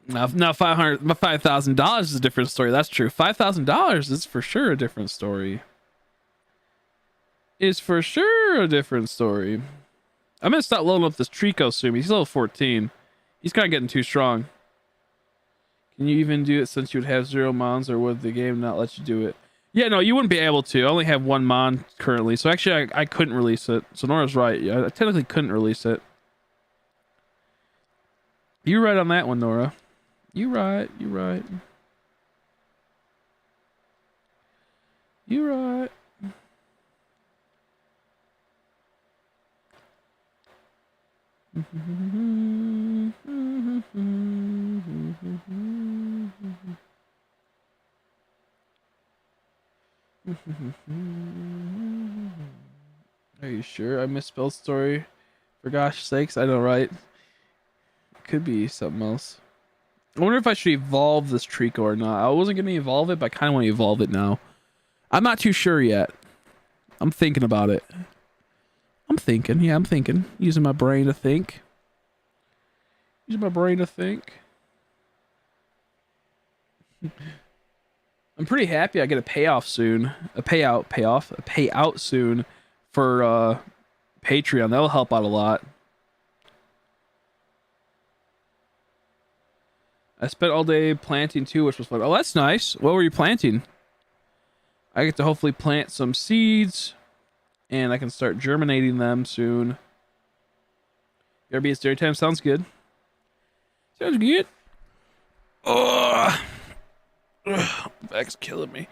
Now $5,000 is a different story. That's true. $5,000 is for sure a different story. Is for sure a different story. I'm gonna stop leveling up this Trico soon. He's level 14. He's kind of getting too strong. Can you even do it since you would have 0 mons, or would the game not let you do it? Yeah, no, you wouldn't be able to. I only have 1 mon currently, so actually I couldn't release it. So Nora's right. I technically couldn't release it. You're right on that one, Nora. You're right. You're right. You're right. Are you sure I misspelled story? For gosh sakes, I know, right? Could be something else. I wonder if I should evolve this Trico or not. I wasn't going to evolve it, but I kind of want to evolve it now. I'm not too sure yet. I'm thinking about it. I'm thinking. Yeah, I'm thinking. Using my brain to think. Using my brain to think. I'm pretty happy I get a payoff soon. A payout soon for Patreon. That'll help out a lot. I spent all day planting too, which was fun. Oh, that's nice. What were you planting? I get to hopefully plant some seeds, and I can start germinating them soon. BRB, it's dairy time. Sounds good. Sounds good. Oh, back's killing me.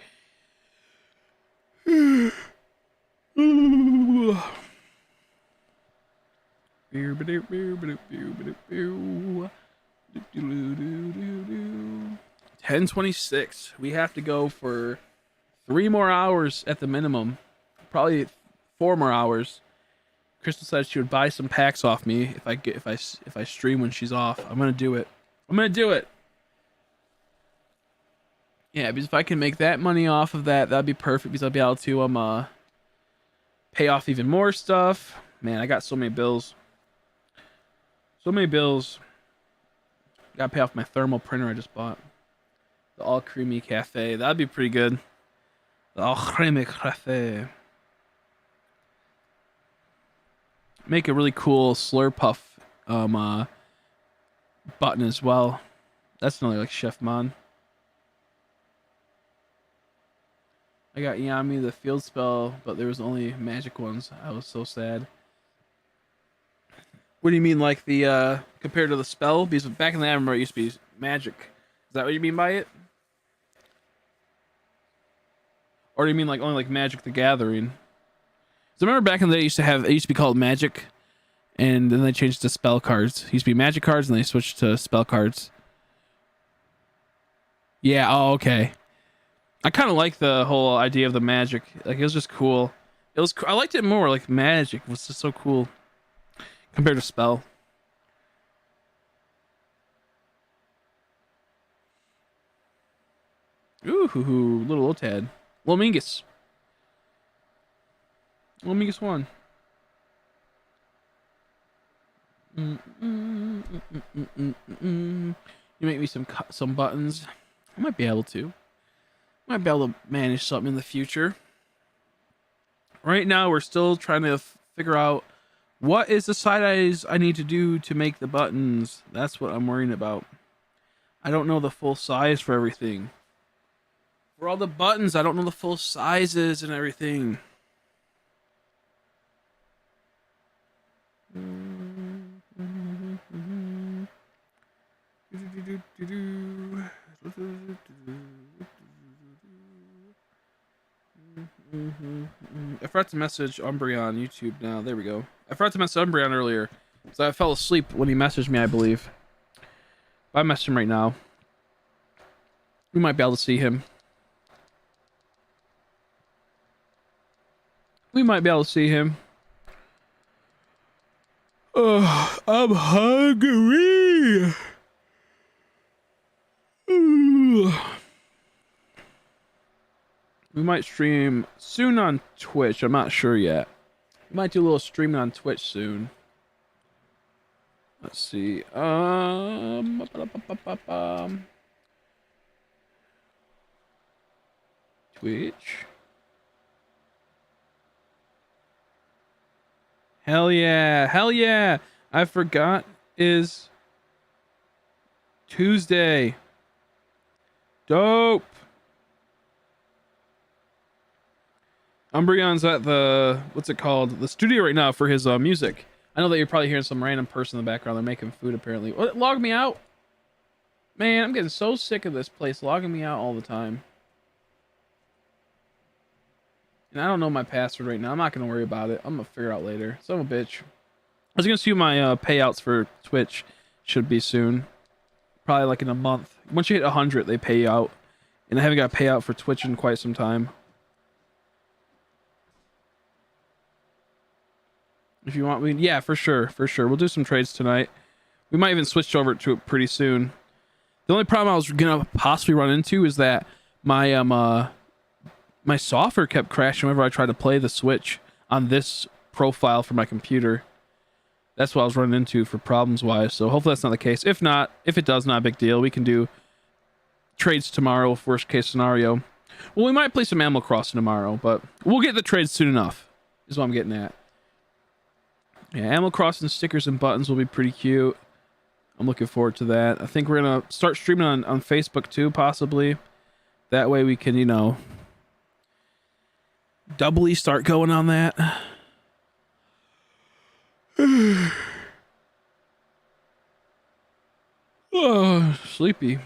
10:26. We have to go for 3 more hours at the minimum. Probably 4 more hours. Crystal said she would buy some packs off me if I stream when she's off. I'm gonna do it. I'm gonna do it. Yeah, because if I can make that money off of that, that'd be perfect, because I'll be able to pay off even more stuff. Man, I got so many bills. So many bills. Gotta pay off my thermal printer I just bought. The all creamy cafe. That'd be pretty good. The all creamy cafe. Make a really cool Slurpuff button as well. That's another like Chef Mon. I got Yami the field spell, but there was only magic ones. I was so sad. What do you mean, like the compared to the spell? Because back in the Amber it used to be magic. Is that what you mean by it? Or do you mean like only like Magic the Gathering? So I remember back in the day it used to be called Magic, and then they changed to spell cards. It used to be Magic cards, and they switched to spell cards. Yeah. Oh, okay. I kind of like the whole idea of the Magic. Like, it was just cool. I liked it more. Like, Magic was just so cool compared to spell. Ooh, little Otad. Little Mingus. Little Mingus 1. You make me some buttons. I might be able to. Might be able to manage something in the future. Right now, we're still trying to figure out what is the size I need to do to make the buttons. That's what I'm worrying about. I don't know the full size for everything. For all the buttons, I don't know the full sizes and everything. I forgot to message Umbreon on YouTube now. There we go. I forgot to message Umbreon earlier, so I fell asleep when he messaged me, I believe. But I messaged him right now. We might be able to see him. We might be able to see him. Oh, I'm hungry. Ooh. We might stream soon on Twitch. I'm not sure yet. We might do a little streaming on Twitch soon. Let's see. Twitch. Hell yeah. Hell yeah. I forgot is Tuesday. Dope. Umbreon's at the, what's it called? The studio right now for his music. I know that you're probably hearing some random person in the background. They're making food apparently. What? Log me out? Man, I'm getting so sick of this place logging me out all the time. And I don't know my password right now. I'm not going to worry about it. I'm going to figure it out later. Son of a bitch. I was going to see my payouts for Twitch should be soon. Probably like in a month. Once you hit 100, they pay you out. And I haven't got a payout for Twitch in quite some time. If you want, yeah, for sure. We'll do some trades tonight. We might even switch over to it pretty soon. The only problem I was going to possibly run into is that my my software kept crashing whenever I tried to play the Switch on this profile for my computer. That's what I was running into for problems wise. So hopefully that's not the case. If not, if it does, not a big deal. We can do trades tomorrow, worst case scenario. Well, we might play some Animal Crossing tomorrow, but we'll get the trades soon enough, is what I'm getting at. Yeah, Animal Crossing stickers and buttons will be pretty cute. I'm looking forward to that. I think we're going to start streaming on Facebook too, possibly. That way we can, you know, doubly start going on that. Oh, sleepy. I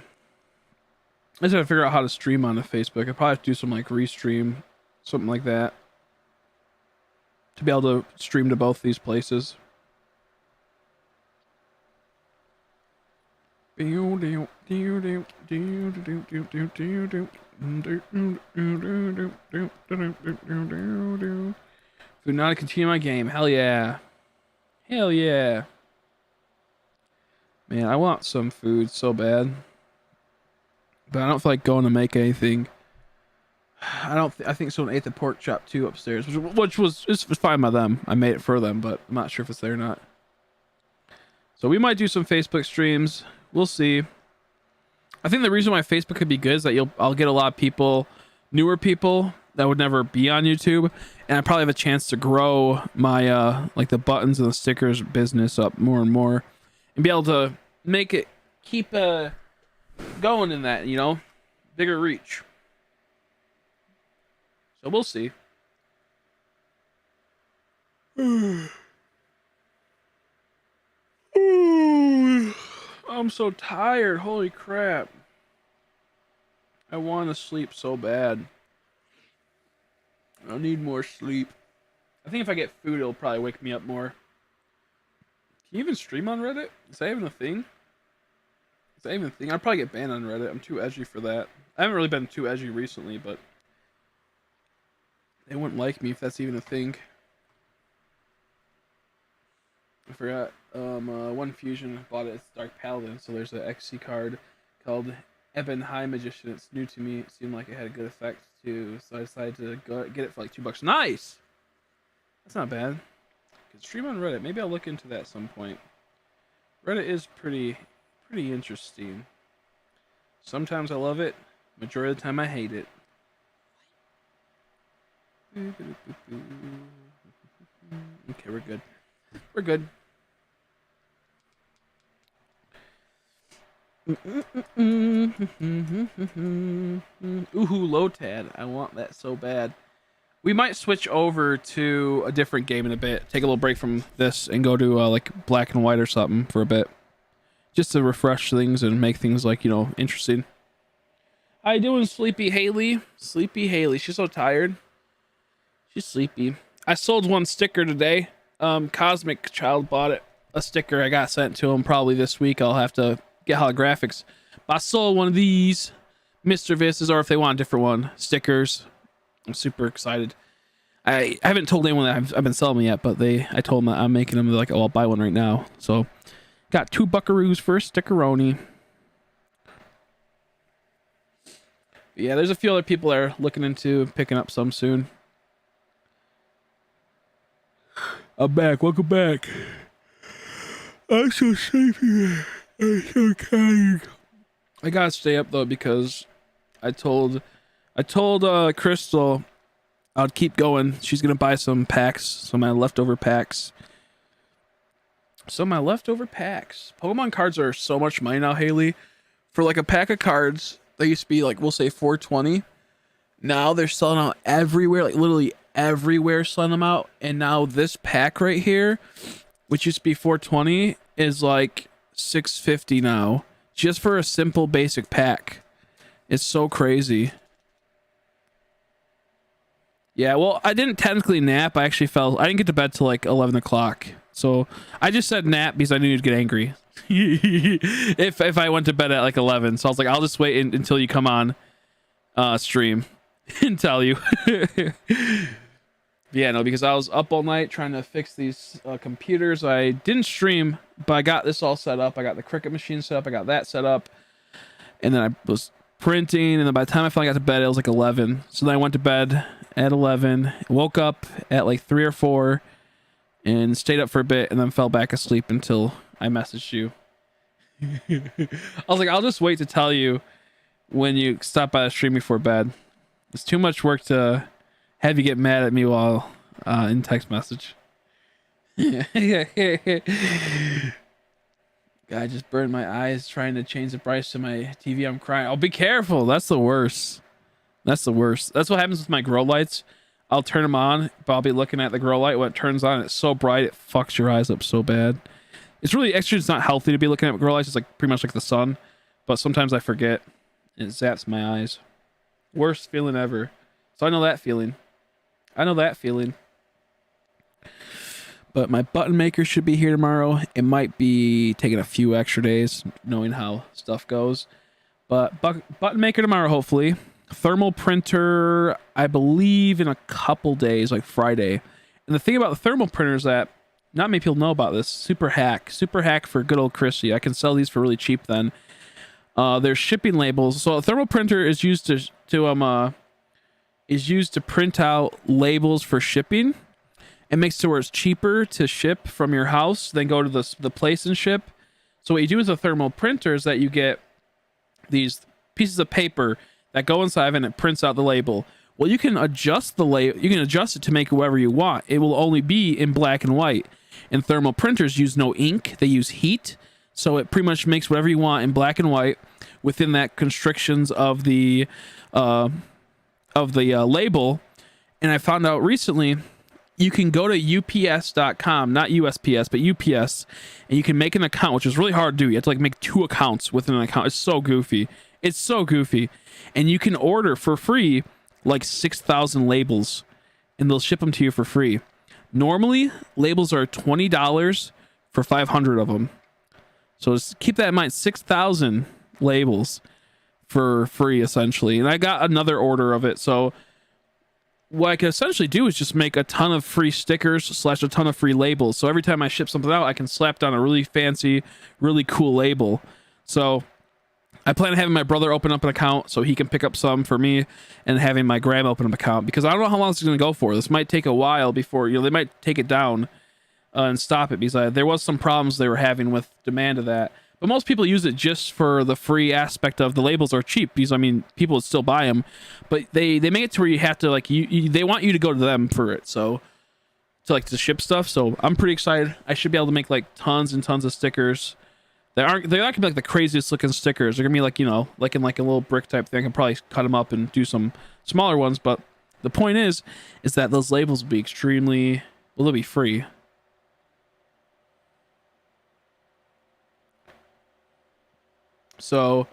just gotta figure out how to stream on the Facebook. I probably have to do some like restream, something like that, to be able to stream to both these places. Food now to continue my game. Hell yeah. Hell yeah. Man, I want some food so bad. But I don't feel like going to make anything. I think someone ate the pork chop too upstairs, which was fine by them. I made it for them, but I'm not sure if it's there or not. So we might do some Facebook streams. We'll see. I think the reason why Facebook could be good is that I'll get a lot of people, newer people that would never be on YouTube, and I probably have a chance to grow my like the buttons and the stickers business up more and more, and be able to make it keep going in that, you know, bigger reach. So we'll see. I'm so tired. Holy crap. I want to sleep so bad. I need more sleep. I think if I get food, it'll probably wake me up more. Can you even stream on Reddit? Is that even a thing? Is that even a thing? I'd probably get banned on Reddit. I'm too edgy for that. I haven't really been too edgy recently, but they wouldn't like me if that's even a thing. I forgot. One Fusion bought it. It's Dark Paladin, so there's an XC card called Ebon High Magician. It's new to me. It seemed like it had a good effect too, so I decided to go get it for like $2. Nice. That's not bad. Can stream on Reddit. Maybe I'll look into that at some point. Reddit is pretty interesting. Sometimes I love it. Majority of the time I hate it. Okay, we're good. We're good. Ooh, Lotad. I want that so bad. We might switch over to a different game in a bit. Take a little break from this and go to like Black and White or something for a bit. Just to refresh things and make things like, you know, interesting. How you doing, Sleepy Haley? Sleepy Haley. She's so tired. She's sleepy. I sold one sticker today. Cosmic Child bought it. A sticker I got sent to him probably this week. I'll have to get holographics. But I sold one of these Mr. Vistas, or if they want a different one, stickers. I'm super excited. I haven't told anyone that I've been selling them yet, but I told them that I'm making them. They're like, oh, I'll buy one right now. So got 2 buckaroos for a stickeroni. Yeah, there's a few other people that are looking into picking up some soon. I'm back. Welcome back. I'm so sleepy. I'm so tired. I gotta stay up though because I told Crystal I'd keep going. She's gonna buy some packs, some of my leftover packs. Pokemon cards are so much money now, Haley. For like a pack of cards, they used to be like, we'll say $420. Now they're selling out everywhere, like literally everywhere selling them out. And now this pack right here, which used to be $420, is like $650 now. Just for a simple basic pack. It's so crazy. Yeah, well, I didn't technically nap. I didn't get to bed till like 11 o'clock. So I just said nap because I knew you'd get angry if I went to bed at like 11. So I was like, I'll just wait until you come on stream and tell you. Yeah, no, because I was up all night trying to fix these computers. I didn't stream, but I got this all set up. I got the Cricut machine set up. I got that set up. And then I was printing. And then by the time I finally got to bed, it was like 11. So then I went to bed at 11. Woke up at like 3 or 4. And stayed up for a bit. And then fell back asleep until I messaged you. I was like, I'll just wait to tell you when you stop by the stream before bed. It's too much work to have you get mad at me while in text message. God, I just burned my eyes trying to change the brightness to my TV. I'm crying. Oh, be careful. That's the worst. That's the worst. That's what happens with my grow lights. I'll turn them on, but I'll be looking at the grow light when it turns on. It's so bright, it fucks your eyes up so bad. It's really actually it's not healthy to be looking at grow lights. It's like pretty much like the sun, but sometimes I forget. It zaps my eyes. Worst feeling ever. So I know that feeling. But my button maker should be here tomorrow. It might be taking a few extra days, knowing how stuff goes. But button maker tomorrow, hopefully. Thermal printer, I believe in a couple days, like Friday. And the thing about the thermal printer is that not many people know about this. Super hack for good old Chrissy. I can sell these for really cheap then. There's shipping labels. So a thermal printer is used to print out labels for shipping. It makes it so where it's cheaper to ship from your house than go to the place and ship. So what you do with a thermal printer is that you get these pieces of paper that go inside and it prints out the label. Well, you can adjust the label. You can adjust it to make it whatever you want. It will only be in black and white. And thermal printers use no ink. They use heat. So it pretty much makes whatever you want in black and white within that constrictions of the label. And I found out recently you can go to ups.com, not USPS, but UPS, and you can make an account, which is really hard to do. You have to like make 2 accounts within an account. It's so goofy. And you can order for free like 6,000 labels, and they'll ship them to you for free. Normally, labels are $20 for 500 of them. So just keep that in mind. 6,000 labels for free, essentially. And I got another order of it. So what I can essentially do is just make a ton of free stickers / a ton of free labels. So every time I ship something out, I can slap down a really fancy, really cool label. So I plan on having my brother open up an account so he can pick up some for me, and having my gram open up an account, because I don't know how long this is going to go for. This might take a while before, they might take it down and stop it, because there was some problems they were having with demand of that. But most people use it just for the free aspect of the labels are cheap, because people would still buy them, but they make it to where you have to they want you to go to them for it. So to ship stuff. So I'm pretty excited. I should be able to make like tons and tons of stickers. They're not gonna be like the craziest looking stickers. They're gonna be like, like in like a little brick type thing. I can probably cut them up and do some smaller ones. But the point is that those labels will be they'll be free. So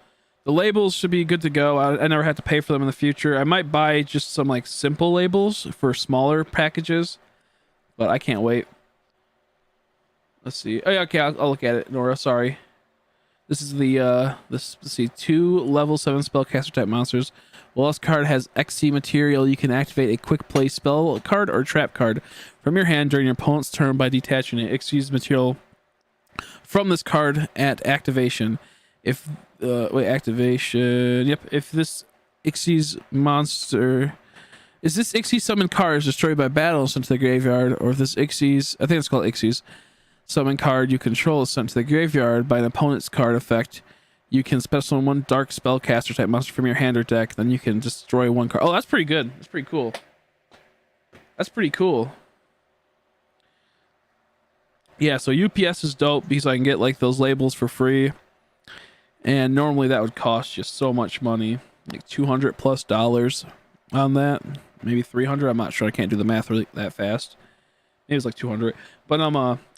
the labels should be good to go. I never have to pay for them in the future. I might buy just some like simple labels for smaller packages, but I can't wait. Let's see. Oh, yeah, okay, I'll look at it, Nora. Sorry. This is let's see, 2 level 7 spellcaster type monsters. Well, this card has XC material. You can activate a quick play spell card or trap card from your hand during your opponent's turn by detaching it. XC's material from this card at activation. If activation. Yep. If this Ixie's monster. Is this Ixie summoned card is destroyed by battle sent to the graveyard, or if this Ixie's, I think it's called Ixie's, summon card you control is sent to the graveyard by an opponent's card effect, you can special summon one dark spellcaster type monster from your hand or deck, then you can destroy one card. Oh, that's pretty good. That's pretty cool. That's pretty cool. Yeah, so UPS is dope because I can get like those labels for free. And normally that would cost you so much money. Like $200+ on that. Maybe 300. I'm not sure. I can't do the math really that fast. Maybe it's like 200. But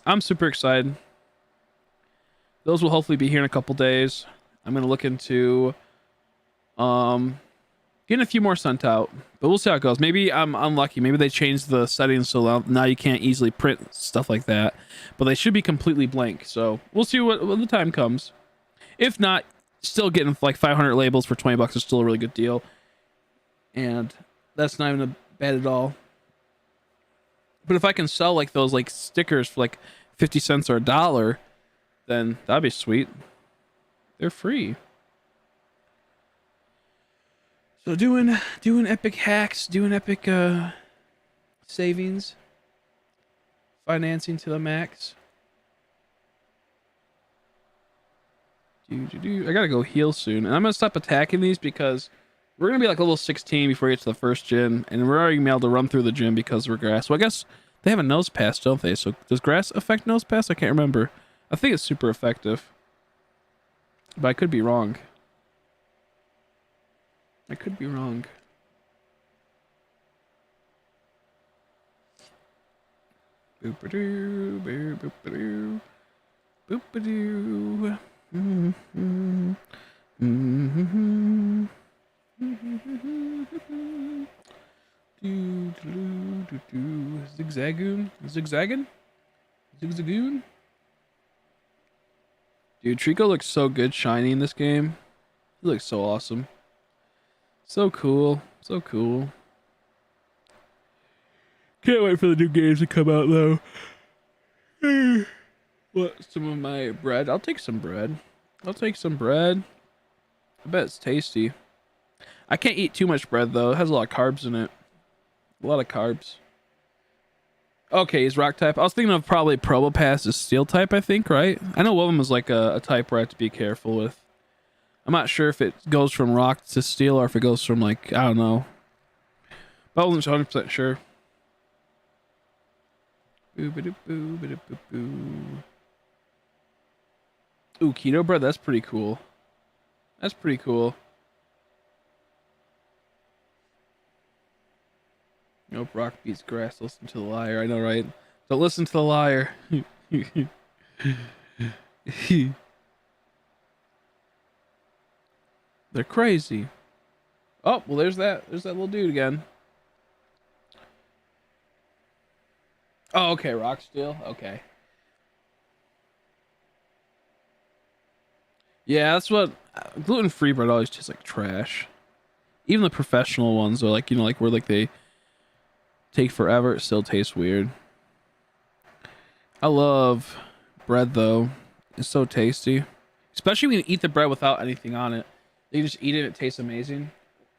I'm super excited. Those will hopefully be here in a couple days. I'm gonna look into getting a few more sent out, but we'll see how it goes. Maybe I'm unlucky. Maybe they changed the settings so now you can't easily print stuff like that, but they should be completely blank. So we'll see when the time comes. If not, still getting like 500 labels for $20 is still a really good deal, and that's not even bad at all. But if I can sell like those like stickers for like 50 cents or $1, then that'd be sweet. They're free. So doing epic hacks, doing epic savings, financing to the max. I gotta go heal soon, and I'm gonna stop attacking these because we're gonna be like level 16 before we get to the first gym, and we're already gonna be able to run through the gym because we're grass. So I guess they have a nose pass, don't they? So does grass affect nose pass? I can't remember. I think it's super effective, but I could be wrong. I could be wrong. Boop-a-doo, boop-a-doo, boop-a-doo. Mm-hmm. Mm-hmm. Zigzagoon? Zigzagging? Zigzagoon? Dude, Trico looks so good shiny in this game. He looks so awesome. So cool. So cool. Can't wait for the new games to come out though. What? Some of my bread? I'll take some bread. I'll take some bread. I bet it's tasty. I can't eat too much bread though. It has a lot of carbs in it. A lot of carbs. Okay, he's rock type. I was thinking of probably Probopass is steel type, I think, right? I know one of them is like a type where I have to be careful with. I'm not sure if it goes from rock to steel or if it goes from like, I don't know. But I wasn't 100% sure. Ooh, keto bread, that's pretty cool. That's pretty cool. Nope, rock beats grass. Listen to the liar. I know, right? Don't listen to the liar. They're crazy. Oh, well, there's that little dude again. Oh, okay, rock steel. Okay. Yeah, that's what gluten-free bread always tastes like trash. Even the professional ones are like, you know, like where like they take forever, it still tastes weird. I love bread though. It's so tasty. Especially when you eat the bread without anything on it. You just eat it, it tastes amazing.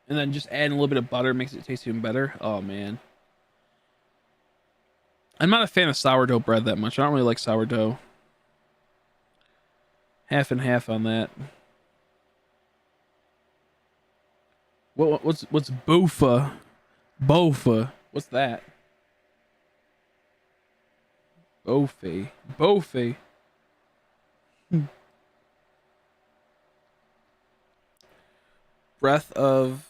And then just add a little bit of butter makes it taste even better. Oh man. I'm not a fan of sourdough bread that much. I don't really like sourdough. Half and half on that. What's bofa? Bofa. What's that? Bofe. Bofe. Breath of...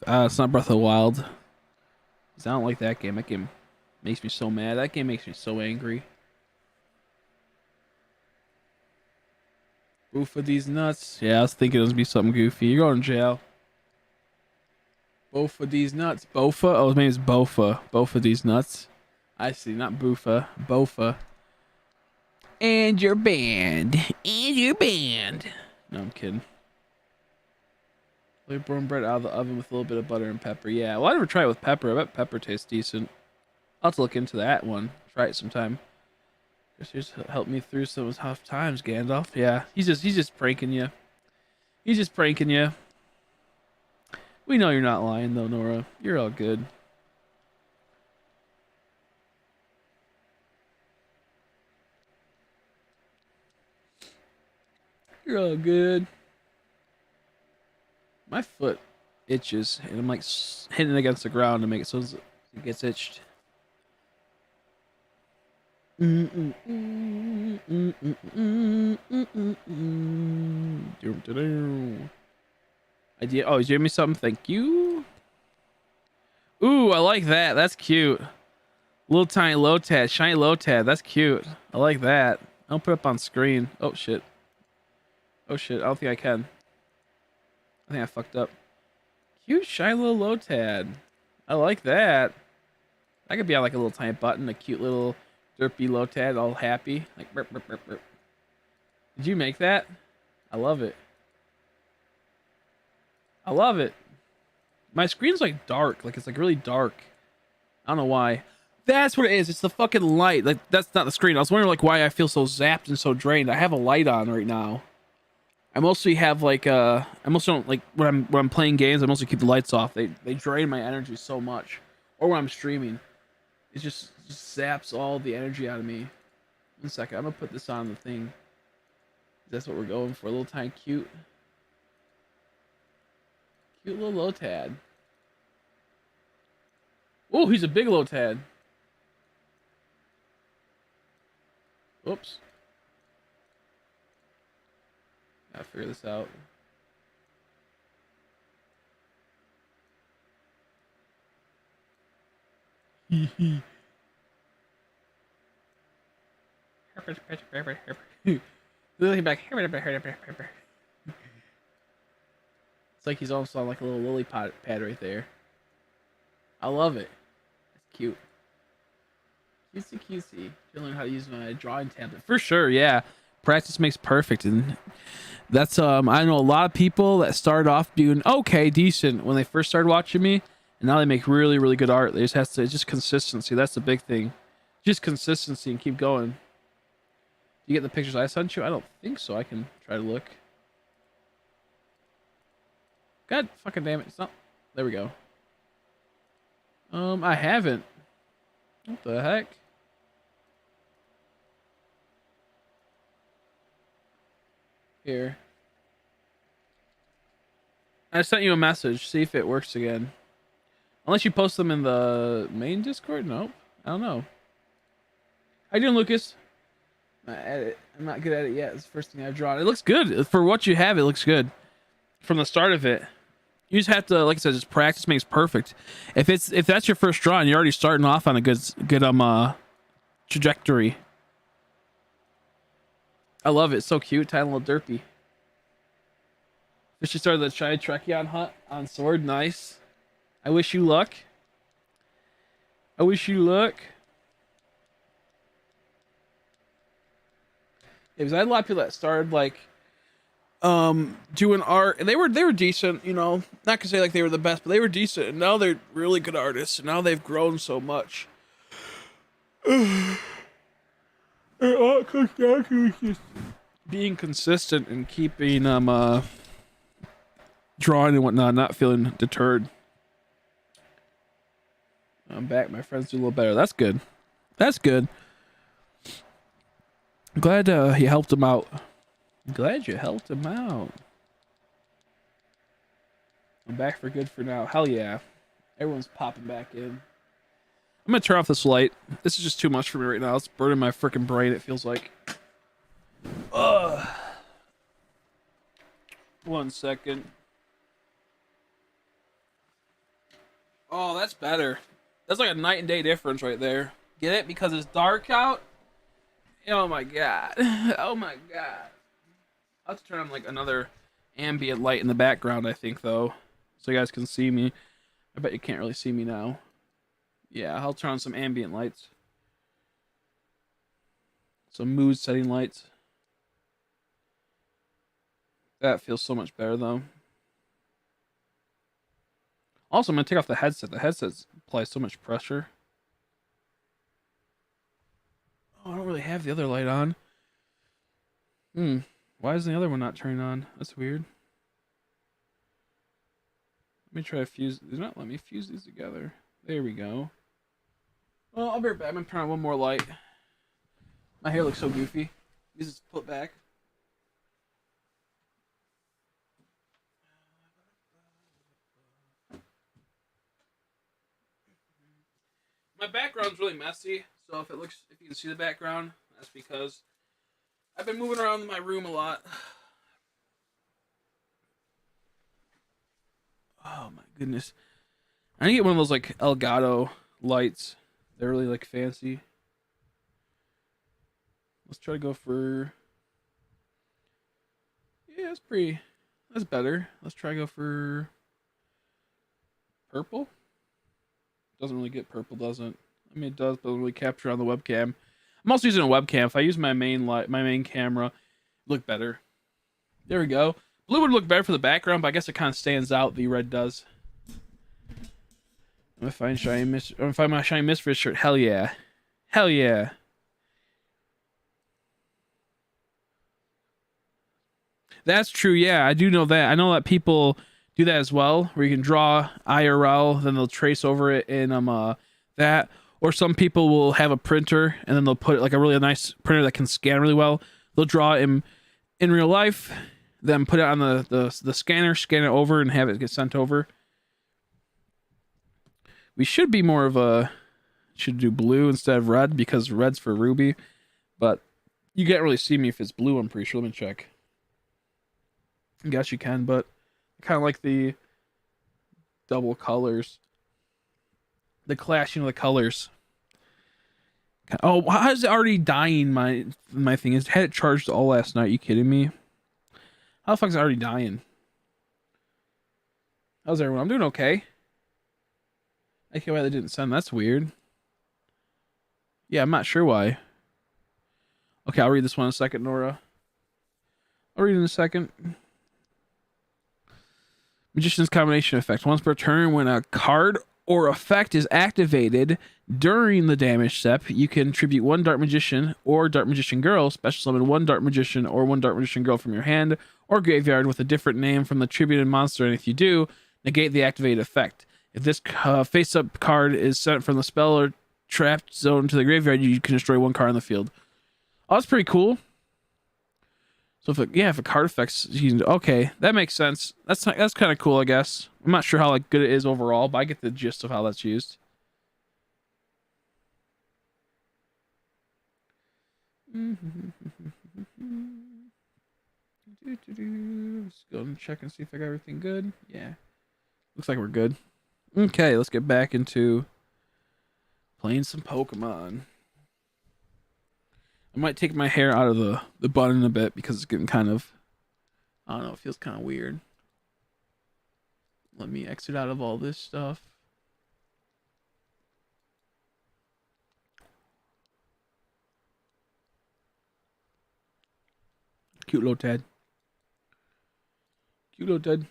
it's not Breath of the Wild. 'Cause I don't like that game. That game makes me so mad. That game makes me so angry. Boofa these nuts. Yeah, I was thinking it was gonna be something goofy. You're going to jail. Bofa these nuts. Bofa? Oh, his name is Bofa. Bofa these nuts. I see, not Boofa. Bofa. And you're banned. And you're banned. No, I'm kidding. Let brown bread out of the oven with a little bit of butter and pepper. Yeah, well, I never tried it with pepper. I bet pepper tastes decent. I'll have to look into that one. Try it sometime. Just help me through some tough times, Gandalf. Yeah, he's just pranking you. He's just pranking you. We know you're not lying though, Nora. You're all good. You're all good. My foot itches, and I'm like hitting it against the ground to make it so it gets itched. Idea. Oh, he's giving me something. Thank you. Ooh, I like that. That's cute. Little tiny Lotad, shiny Lotad. That's cute. I like that. I'll put it up on screen. Oh shit. Oh shit. I don't think I can. I think I fucked up. Cute shiny little Lotad. I like that. That could be on like a little tiny button. A cute little derpy Lotad, all happy. Like burp, burp, burp, burp. Did you make that? I love it. I love it. My screen's like dark. Like it's like really dark. I don't know why. That's what it is. It's the fucking light. Like that's not the screen. I was wondering like why I feel so zapped and so drained. I have a light on right now. I mostly have like I mostly don't like when I'm playing games. I mostly keep the lights off. They drain my energy so much. Or when I'm streaming, it just zaps all the energy out of me. 1 second. I'm gonna put this on the thing. That's what we're going for. A little tiny cute little Lotad. Oh, he's a big Lotad. Oops. Gotta figure this out. Looking back. It's like he's also on like a little lily pad right there. I love it. It's cute. Cutesy. You learn how to use my drawing tablet. For sure, yeah. Practice makes perfect, and that's I know a lot of people that started off doing okay, decent when they first started watching me, and now they make really, really good art. They just have to, it's just consistency. That's the big thing. Just consistency and keep going. You get the pictures I sent you? I don't think so. I can try to look. God fucking damn it. It's not. There we go. I haven't. What the heck? Here. I sent you a message. See if it works again. Unless you post them in the main Discord? Nope. I don't know. How you doing, Lucas? I'm not good at it yet. It's the first thing I've drawn. It looks good. For what you have, it looks good. From the start of it. You just have to, like I said, just practice makes perfect. If that's your first draw and you're already starting off on a good trajectory. I love it. It's so cute. Tiny little derpy. Fishy started the shiny Trekion hunt on sword. Nice. I wish you luck. I wish you luck. Yeah, because I had a lot of people that started like doing art, and they were decent, you know. Not to say like they were the best, but they were decent, and now they're really good artists, and now they've grown so much. It all comes down to just being consistent and keeping drawing and whatnot, not feeling deterred. I'm back. My friends do a little better. That's good. That's good. Glad you helped him out. Glad you helped him out. I'm back for good for now. Hell yeah. Everyone's popping back in. I'm gonna turn off this light. This is just too much for me right now. It's burning my freaking brain, it feels like. Ugh. 1 second. Oh, that's better. That's like a night and day difference right there. Get it? Because it's dark out? Oh my god. Oh my god. I'll have to turn on like another ambient light in the background, I think, though. So you guys can see me. I bet you can't really see me now. Yeah, I'll turn on some ambient lights. Some mood setting lights. That feels so much better, though. Also, I'm going to take off the headset. The headset applies so much pressure. Oh, I don't really have the other light on. Why is the other one not turning on? That's weird. Let me try to fuse. Did not let me fuse these together. There we go. Well, I'll be right back. I'm gonna turn on one more light. My hair looks so goofy. This is put back. My background's really messy, so if you can see the background, that's because I've been moving around in my room a lot. Oh my goodness. I need to get one of those like Elgato lights. They're really like fancy. Let's try to go for. Yeah, that's better. Let's try to go for purple. Doesn't really get purple, doesn't. I mean, it does, but doesn't really capture on the webcam. I'm also using a webcam. If I use my main camera, look better. There we go. Blue would look better for the background, but I guess it kind of stands out. The red does. I'm gonna find my shiny misfit shirt. Hell yeah, hell yeah. That's true. Yeah, I do know that. I know that people do that as well, where you can draw IRL, then they'll trace over it in that. Or some people will have a printer and then they'll put like a really nice printer that can scan really well. They'll draw it in real life, then put it on the scanner, scan it over, and have it get sent over. We should be more of a should do blue instead of red because red's for Ruby, but you can't really see me if it's blue. I'm pretty sure. Let me check. I guess you can, but I kind of like the double colors, the clashing of the colors. Oh, how is it already dying? My thing is had it charged all last night. You kidding me? How the fuck is it already dying? How's everyone? I'm doing okay. I can't why they didn't send. That's weird. Yeah, I'm not sure why. Okay, I'll read this one in a second, Nora. I'll read it in a second. Magician's combination effect. Once per turn, when a card or effect is activated during the damage step, you can tribute one Dark Magician or Dark Magician Girl, special summon one Dark Magician or one Dark Magician Girl from your hand or graveyard with a different name from the tributed monster, and if you do, negate the activated effect. If this face-up card is sent from the spell or trapped zone to the graveyard, you can destroy one card on the field. Oh, that's pretty cool. So if a card affects, okay, that makes sense. That's kind of cool, I guess. I'm not sure how like good it is overall, but I get the gist of how that's used. Let's go and check and see if I got everything good. Yeah, looks like we're good. Okay, let's get back into playing some Pokemon. I might take my hair out of the bun a bit because it's getting kind of, I don't know, it feels kind of weird. Let me exit out of all this stuff. Cute little Ted. Cute little Ted.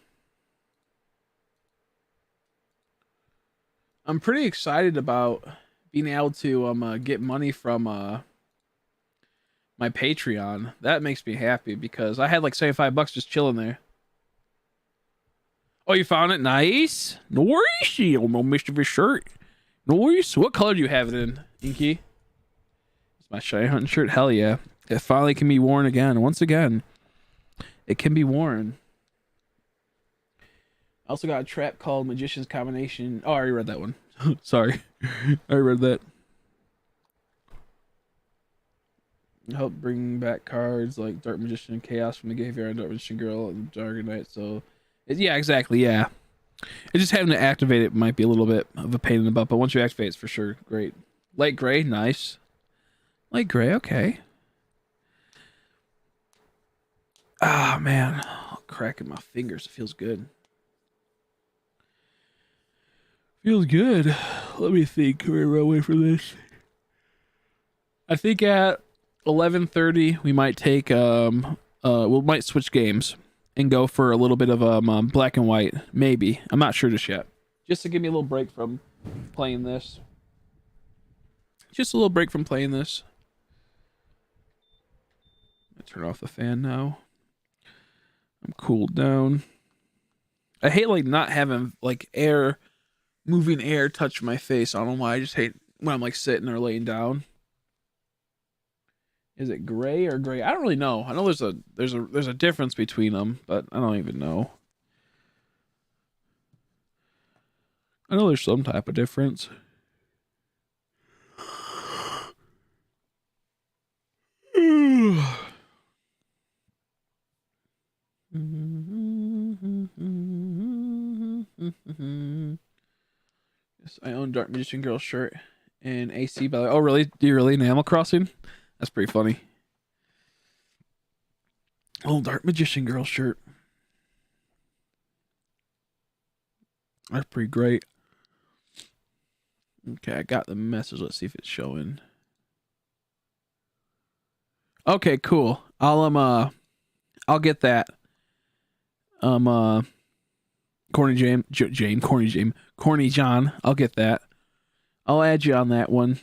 I'm pretty excited about being able to get money from my Patreon. That makes me happy because I had like $75 just chilling there. Oh, you found it? Nice. Nice. Oh, no mischievous shirt. Nice. What color do you have it in, Inky? It's my shiny hunting shirt. Hell yeah. It finally can be worn again. Once again, it can be worn. I also got a trap called Magician's Combination. Oh, I already read that one. Sorry. I already read that. Help bring back cards like Dark Magician and Chaos from the graveyard and Dark Magician Girl and Dragonite. So, yeah, exactly. Yeah. It just having to activate it might be a little bit of a pain in the butt, but once you activate it's for sure great. Light gray, nice. Light gray, okay. Ah, man. Cracking my fingers. It feels good. Feels good. Let me think. We're away from this. I think at 11:30 we might take we might switch games and go for a little bit of black and white, maybe. I'm not sure just yet. Just to give me a little break from playing this. Just a little break from playing this. I turn off the fan now. I'm cooled down. I hate like not having like air, moving air touch my face. I don't know why. I just hate when I'm like sitting or laying down. Is it gray or gray? I don't really know. I know there's a difference between them, but I don't even know. I know there's some type of difference. Yes, I own Dark Magician Girl shirt and AC by the way. Oh really? Do you really in Animal Crossing? That's pretty funny. Oh, Dark Magician Girl shirt. That's pretty great. Okay, I got the message. Let's see if it's showing. Okay, cool. I'll get that. Corny John. I'll get that. I'll add you on that one,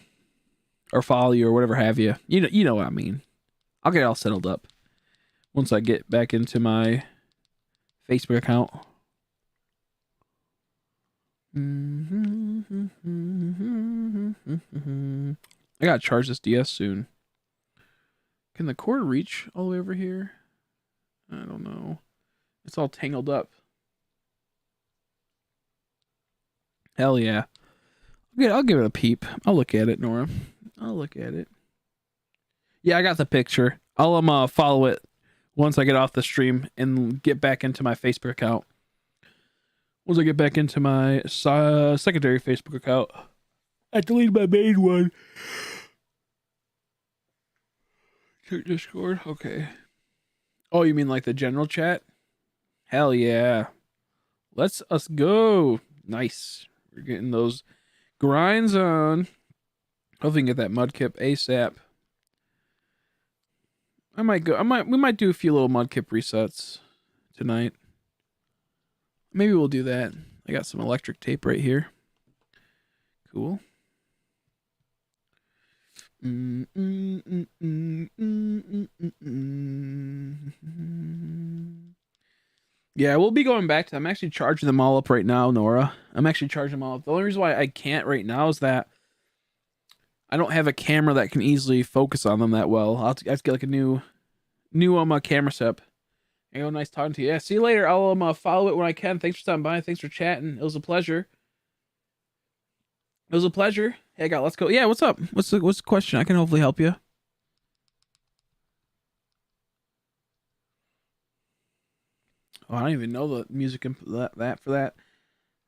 or follow you, or whatever have you. You know what I mean. I'll get it all settled up once I get back into my Facebook account. I gotta charge this DS soon. Can the cord reach all the way over here? I don't know. It's all tangled up. Hell yeah. I'll give it a peep. I'll look at it, Nora. I'll look at it. Yeah, I got the picture. I'll follow it once I get off the stream and get back into my Facebook account. Once I get back into my secondary Facebook account, I deleted my main one. Check Discord. Okay. Oh, you mean like the general chat? Hell yeah. Let's us go. Nice. We're getting those grinds on. Hopefully we can get that mudkip ASAP. We might do a few little mudkip resets tonight. Maybe we'll do that. I got some electric tape right here. Cool. Yeah, we'll be going back to them. I'm actually charging them all up right now, Nora. I'm actually charging them all up. The only reason why I can't right now is that I don't have a camera that can easily focus on them that well. I have to get like a new camera setup. Hey, oh, nice talking to you. Yeah, see you later. I'll follow it when I can. Thanks for stopping by. Thanks for chatting. It was a pleasure. It was a pleasure. Hey, let's go. Yeah, what's up? What's the question? I can hopefully help you. Oh, I don't even know the music and that for that.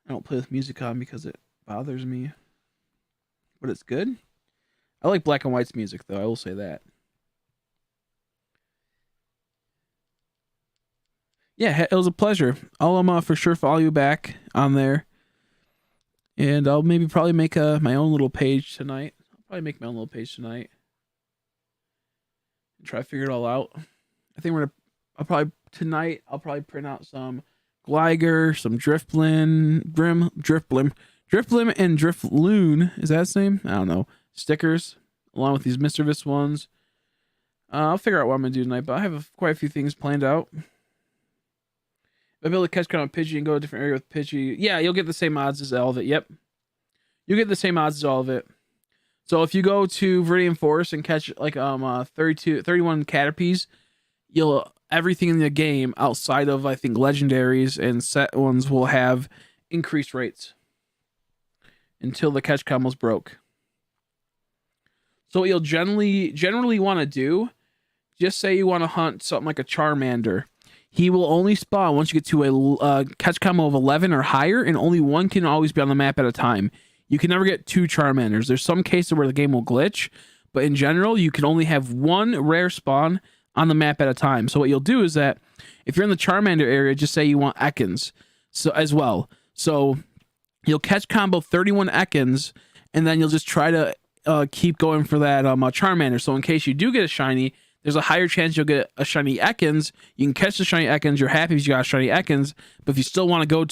I don't play with music on because it bothers me. But it's good. I like Black and White's music though. I will say that. Yeah, it was a pleasure. I'll for sure follow you back on there. And I'll maybe probably make my own little page tonight. I'll probably make my own little page tonight. And try to figure it all out. I think I'll probably print out some Gligar, some Drifblim, and Drifloon. Is that the same? I don't know. Stickers, along with these Mischievous ones. I'll figure out what I'm going to do tonight, but I have quite a few things planned out. I'll be able to catch kind of Pidgey and go to a different area with Pidgey. Yeah, you'll get the same odds as all of it. Yep. You'll get the same odds as all of it. So if you go to Viridian Forest and catch like 31 Caterpies, everything in the game outside of I think legendaries and set ones will have increased rates until the catch combos broke. So what you'll generally want to do, just say you want to hunt something like a Charmander. He will only spawn once you get to a catch combo of 11 or higher, and only one can always be on the map at a time. You can never get two Charmanders. There's some cases where the game will glitch, but in general, you can only have one rare spawn on the map at a time. So what you'll do is that if you're in the Charmander area, just say you want Ekans as well. So you'll catch combo 31 Ekans, and then you'll just try to keep going for that Charmander. So in case you do get a shiny, there's a higher chance you'll get a shiny Ekans. You can catch the shiny Ekans. You're happy if you got a shiny Ekans. But if you still want to go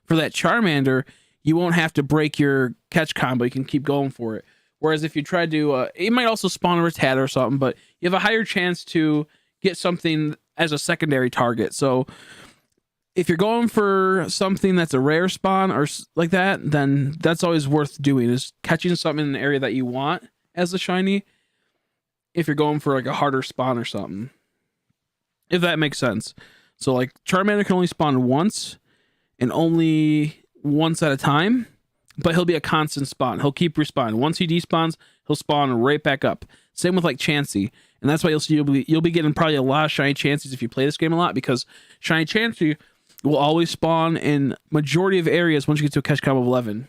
for that Charmander, you won't have to break your catch combo. You can keep going for it. Whereas if you try to, it might also spawn a Rattata or something, but you have a higher chance to get something as a secondary target. So if you're going for something that's a rare spawn or like that, then that's always worth doing, is catching something in an area that you want as a shiny. If you're going for like a harder spawn or something, if that makes sense. So like Charmander can only spawn once and only once at a time, but he'll be a constant spawn. He'll keep respawning. Once he despawns, he'll spawn right back up. Same with like Chansey. And that's why you'll be getting probably a lot of shiny Chanseys if you play this game a lot, because shiny Chansey will always spawn in majority of areas once you get to a catch combo of 11.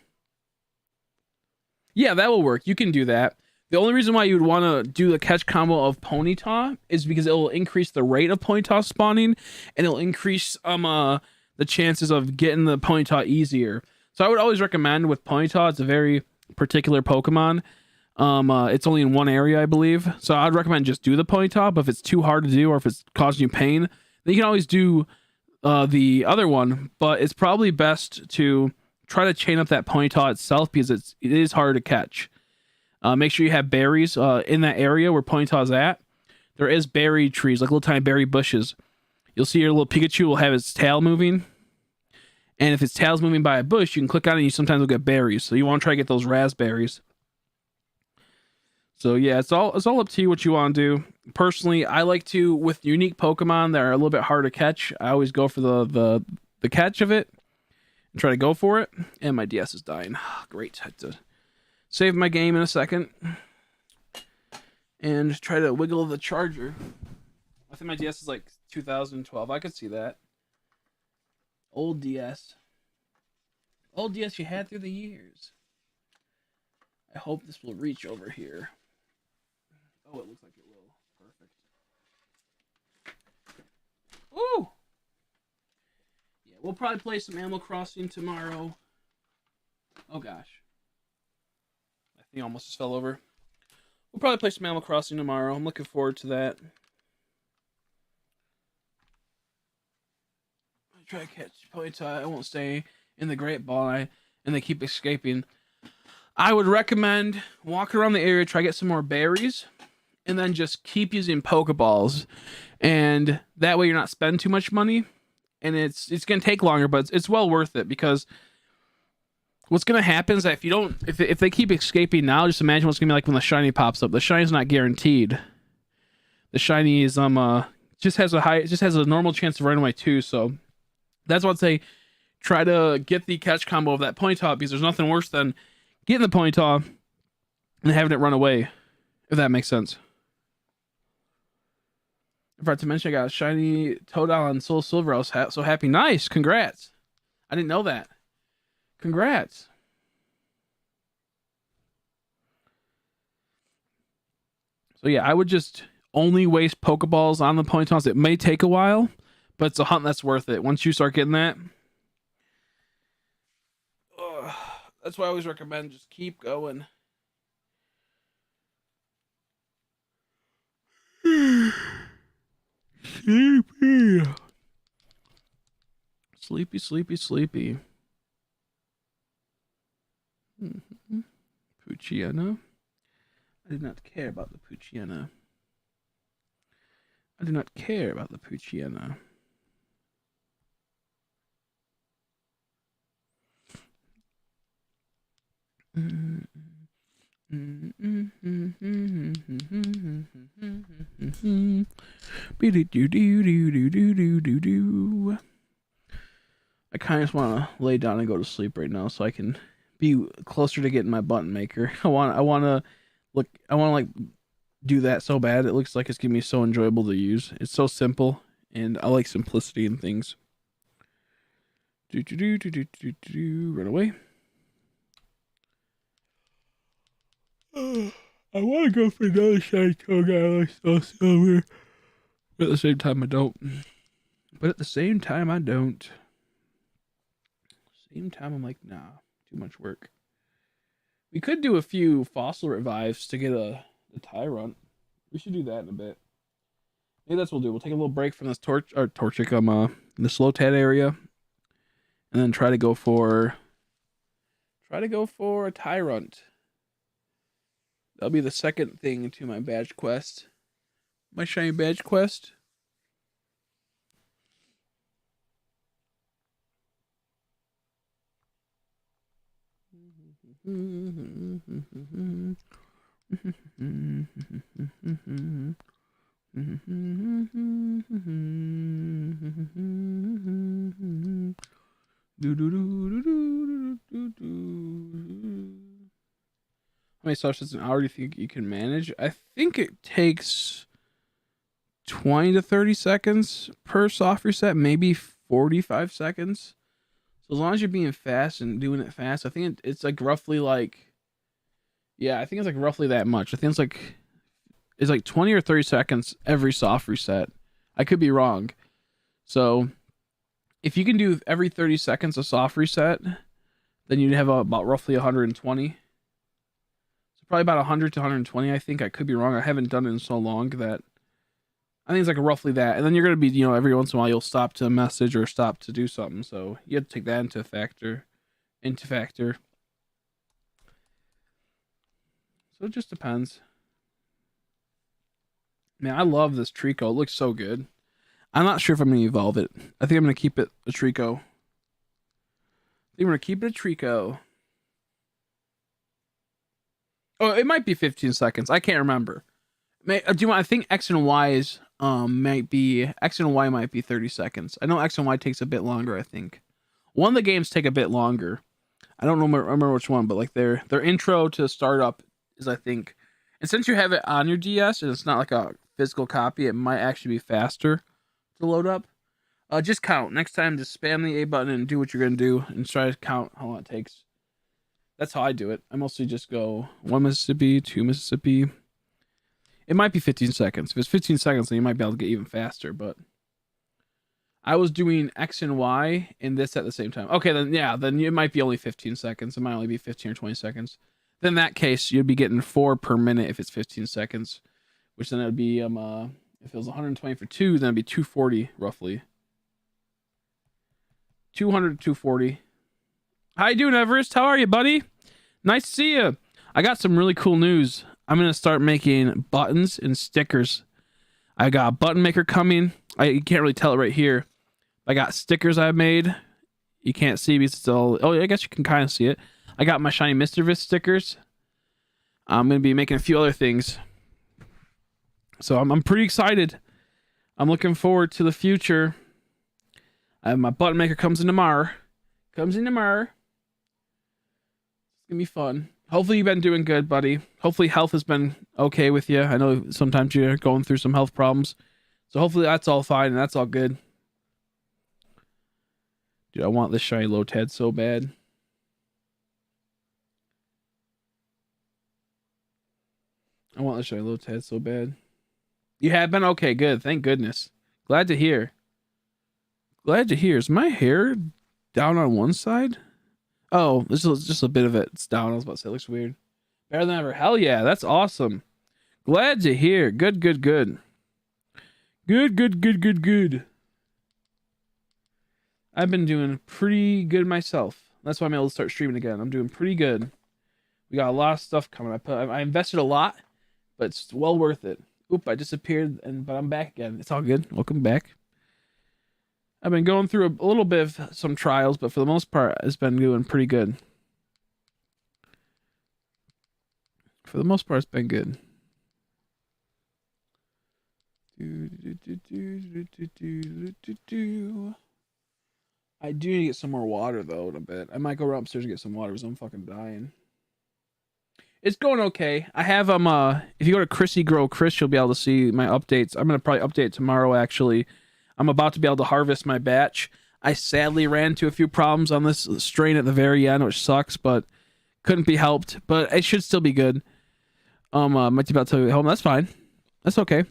Yeah, that will work. You can do that. The only reason why you would want to do the catch combo of Ponyta is because it will increase the rate of Ponyta spawning, and it'll increase the chances of getting the Ponyta easier. So I would always recommend with Ponyta, it's a very particular Pokemon. It's only in one area, I believe. So I'd recommend just do the Ponyta, but if it's too hard to do or if it's causing you pain, then you can always do the other one. But it's probably best to try to chain up that Ponyta itself, because it is harder to catch. Make sure you have berries in that area where Ponyta is at. There is berry trees, like little tiny berry bushes. You'll see your little Pikachu will have its tail moving. And if its tail's moving by a bush, you can click on it and you sometimes will get berries. So you want to try to get those raspberries. So yeah, it's all up to you what you want to do. Personally, I like to, with unique Pokemon that are a little bit harder to catch, I always go for the catch of it and try to go for it. And my DS is dying. Great. I have to save my game in a second and try to wiggle the charger. I think my DS is like 2012. I could see that. Old DS you had through the years. I hope this will reach over here. Oh, it looks like it will. Perfect. Ooh! Yeah, we'll probably play some Animal Crossing tomorrow. Oh gosh. I think I almost just fell over. We'll probably play some Animal Crossing tomorrow. I'm looking forward to that. I try to catch Ponyta. I won't stay in the Great Ball, and they keep escaping. I would recommend walking around the area, try to get some more berries, and then just keep using Pokeballs. And that way you're not spending too much money. And it's going to take longer, but it's well worth it, because what's going to happen is that if they keep escaping now, just imagine what's going to be like when the shiny pops up. The shiny's not guaranteed. The shiny is just has a normal chance of running away too. So that's why I'd say try to get the catch combo of that Ponyta, because there's nothing worse than getting the Ponyta and having it run away, if that makes sense. I forgot to mention I got a shiny Totodile on Soul Silver. I was so happy. Nice. Congrats. I didn't know that. Congrats. So yeah, I would just only waste Pokeballs on the Ponytas. It may take a while, but it's a hunt that's worth it. Once you start getting that, that's why I always recommend just keep going. Sleepy. Sleepy, sleepy, sleepy. Poochyena. I do not care about the Poochyena. I do not care about the Poochyena. I kind of just want to lay down and go to sleep right now, so I can be closer to getting my button maker. I want to like do that so bad. It looks like it's gonna be so enjoyable to use. It's so simple, and I like simplicity in things. Run away. I want to go for another shiny Toggle. I saw silver, but at the same time I don't. Same time I'm like, nah, too much work. We could do a few fossil revives to get a Tyrant. We should do that in a bit. Maybe that's what we'll do. We'll take a little break from this Torchic in the Slowtat area, and then try to go for a Tyrant. That'll be the second thing to my badge quest. My shiny badge quest. How many sauces an hour do you think you can manage? I think it takes 20 to 30 seconds per soft reset, maybe 45 seconds. So as long as you're being fast and doing it fast, I think it's like roughly like, yeah, I think it's like roughly that much. I think it's like 20 or 30 seconds every soft reset. I could be wrong. So if you can do every 30 seconds a soft reset, then you'd have about roughly 120. So probably about 100 to 120, I think. I could be wrong. I haven't done it in so long that I think it's like roughly that. And then you're going to be, every once in a while you'll stop to message or stop to do something. So you have to take that into factor. So it just depends. Man, I love this Trico. It looks so good. I'm not sure if I'm going to evolve it. I think I'm going to keep it a Trico. Oh, it might be 15 seconds. I can't remember. Do you want? I think X and Y's might be X and Y might be 30 seconds. I know X and Y takes a bit longer. I think one of the games take a bit longer. I don't remember which one, but like their intro to startup is, I think, and since you have it on your DS and it's not like a physical copy, it might actually be faster to load up. Just count next time. Just spam the A button and do what you're gonna do, and try to count how long it takes. That's how I do it. I mostly just go 1 Mississippi, 2 Mississippi. It might be 15 seconds. If it's 15 seconds, then you might be able to get even faster. But I was doing X and Y in this at the same time. Okay, then yeah, then it might be only 15 seconds. It might only be 15 or 20 seconds. Then in that case, you'd be getting 4 per minute if it's 15 seconds, which then it would be if it was 120 for 2, then it'd be 240 roughly. 200 to 240. How you doing, Everest? How are you, buddy? Nice to see you. I got some really cool news. I'm going to start making buttons and stickers. I got a button maker coming. You can't really tell it right here. I got stickers I've made. You can't see me still. Oh, I guess you can kind of see it. I got my Shiny Mischievous stickers. I'm going to be making a few other things. So I'm pretty excited. I'm looking forward to the future. My button maker comes in tomorrow. It's going to be fun. Hopefully you've been doing good, buddy. Hopefully health has been okay with you. I know sometimes you're going through some health problems. So hopefully that's all fine and that's all good. Dude, I want this shiny Lotad so bad. You have been? Okay, good. Thank goodness. Glad to hear. Is my hair down on one side? Oh, this is just a bit of it. It's down. I was about to say it looks weird. Better than ever. Hell yeah, that's awesome. Glad to hear. Good. Good. I've been doing pretty good myself. That's why I'm able to start streaming again. I'm doing pretty good. We got a lot of stuff coming. I invested a lot, but it's well worth it. Oop, I disappeared, but I'm back again. It's all good. Welcome back. I've been going through a little bit of some trials, but for the most part, it's been doing pretty good. For the most part, it's been good. I do need to get some more water, though, in a bit. I might go run upstairs and get some water because I'm fucking dying. It's going okay. I have, if you go to Chrissy Grow Chris, you'll be able to see my updates. I'm going to probably update tomorrow, actually. I'm about to be able to harvest my batch. I sadly ran into a few problems on this strain at the very end, which sucks, but couldn't be helped. But it should still be good. Might be about to home. That's fine. That's okay.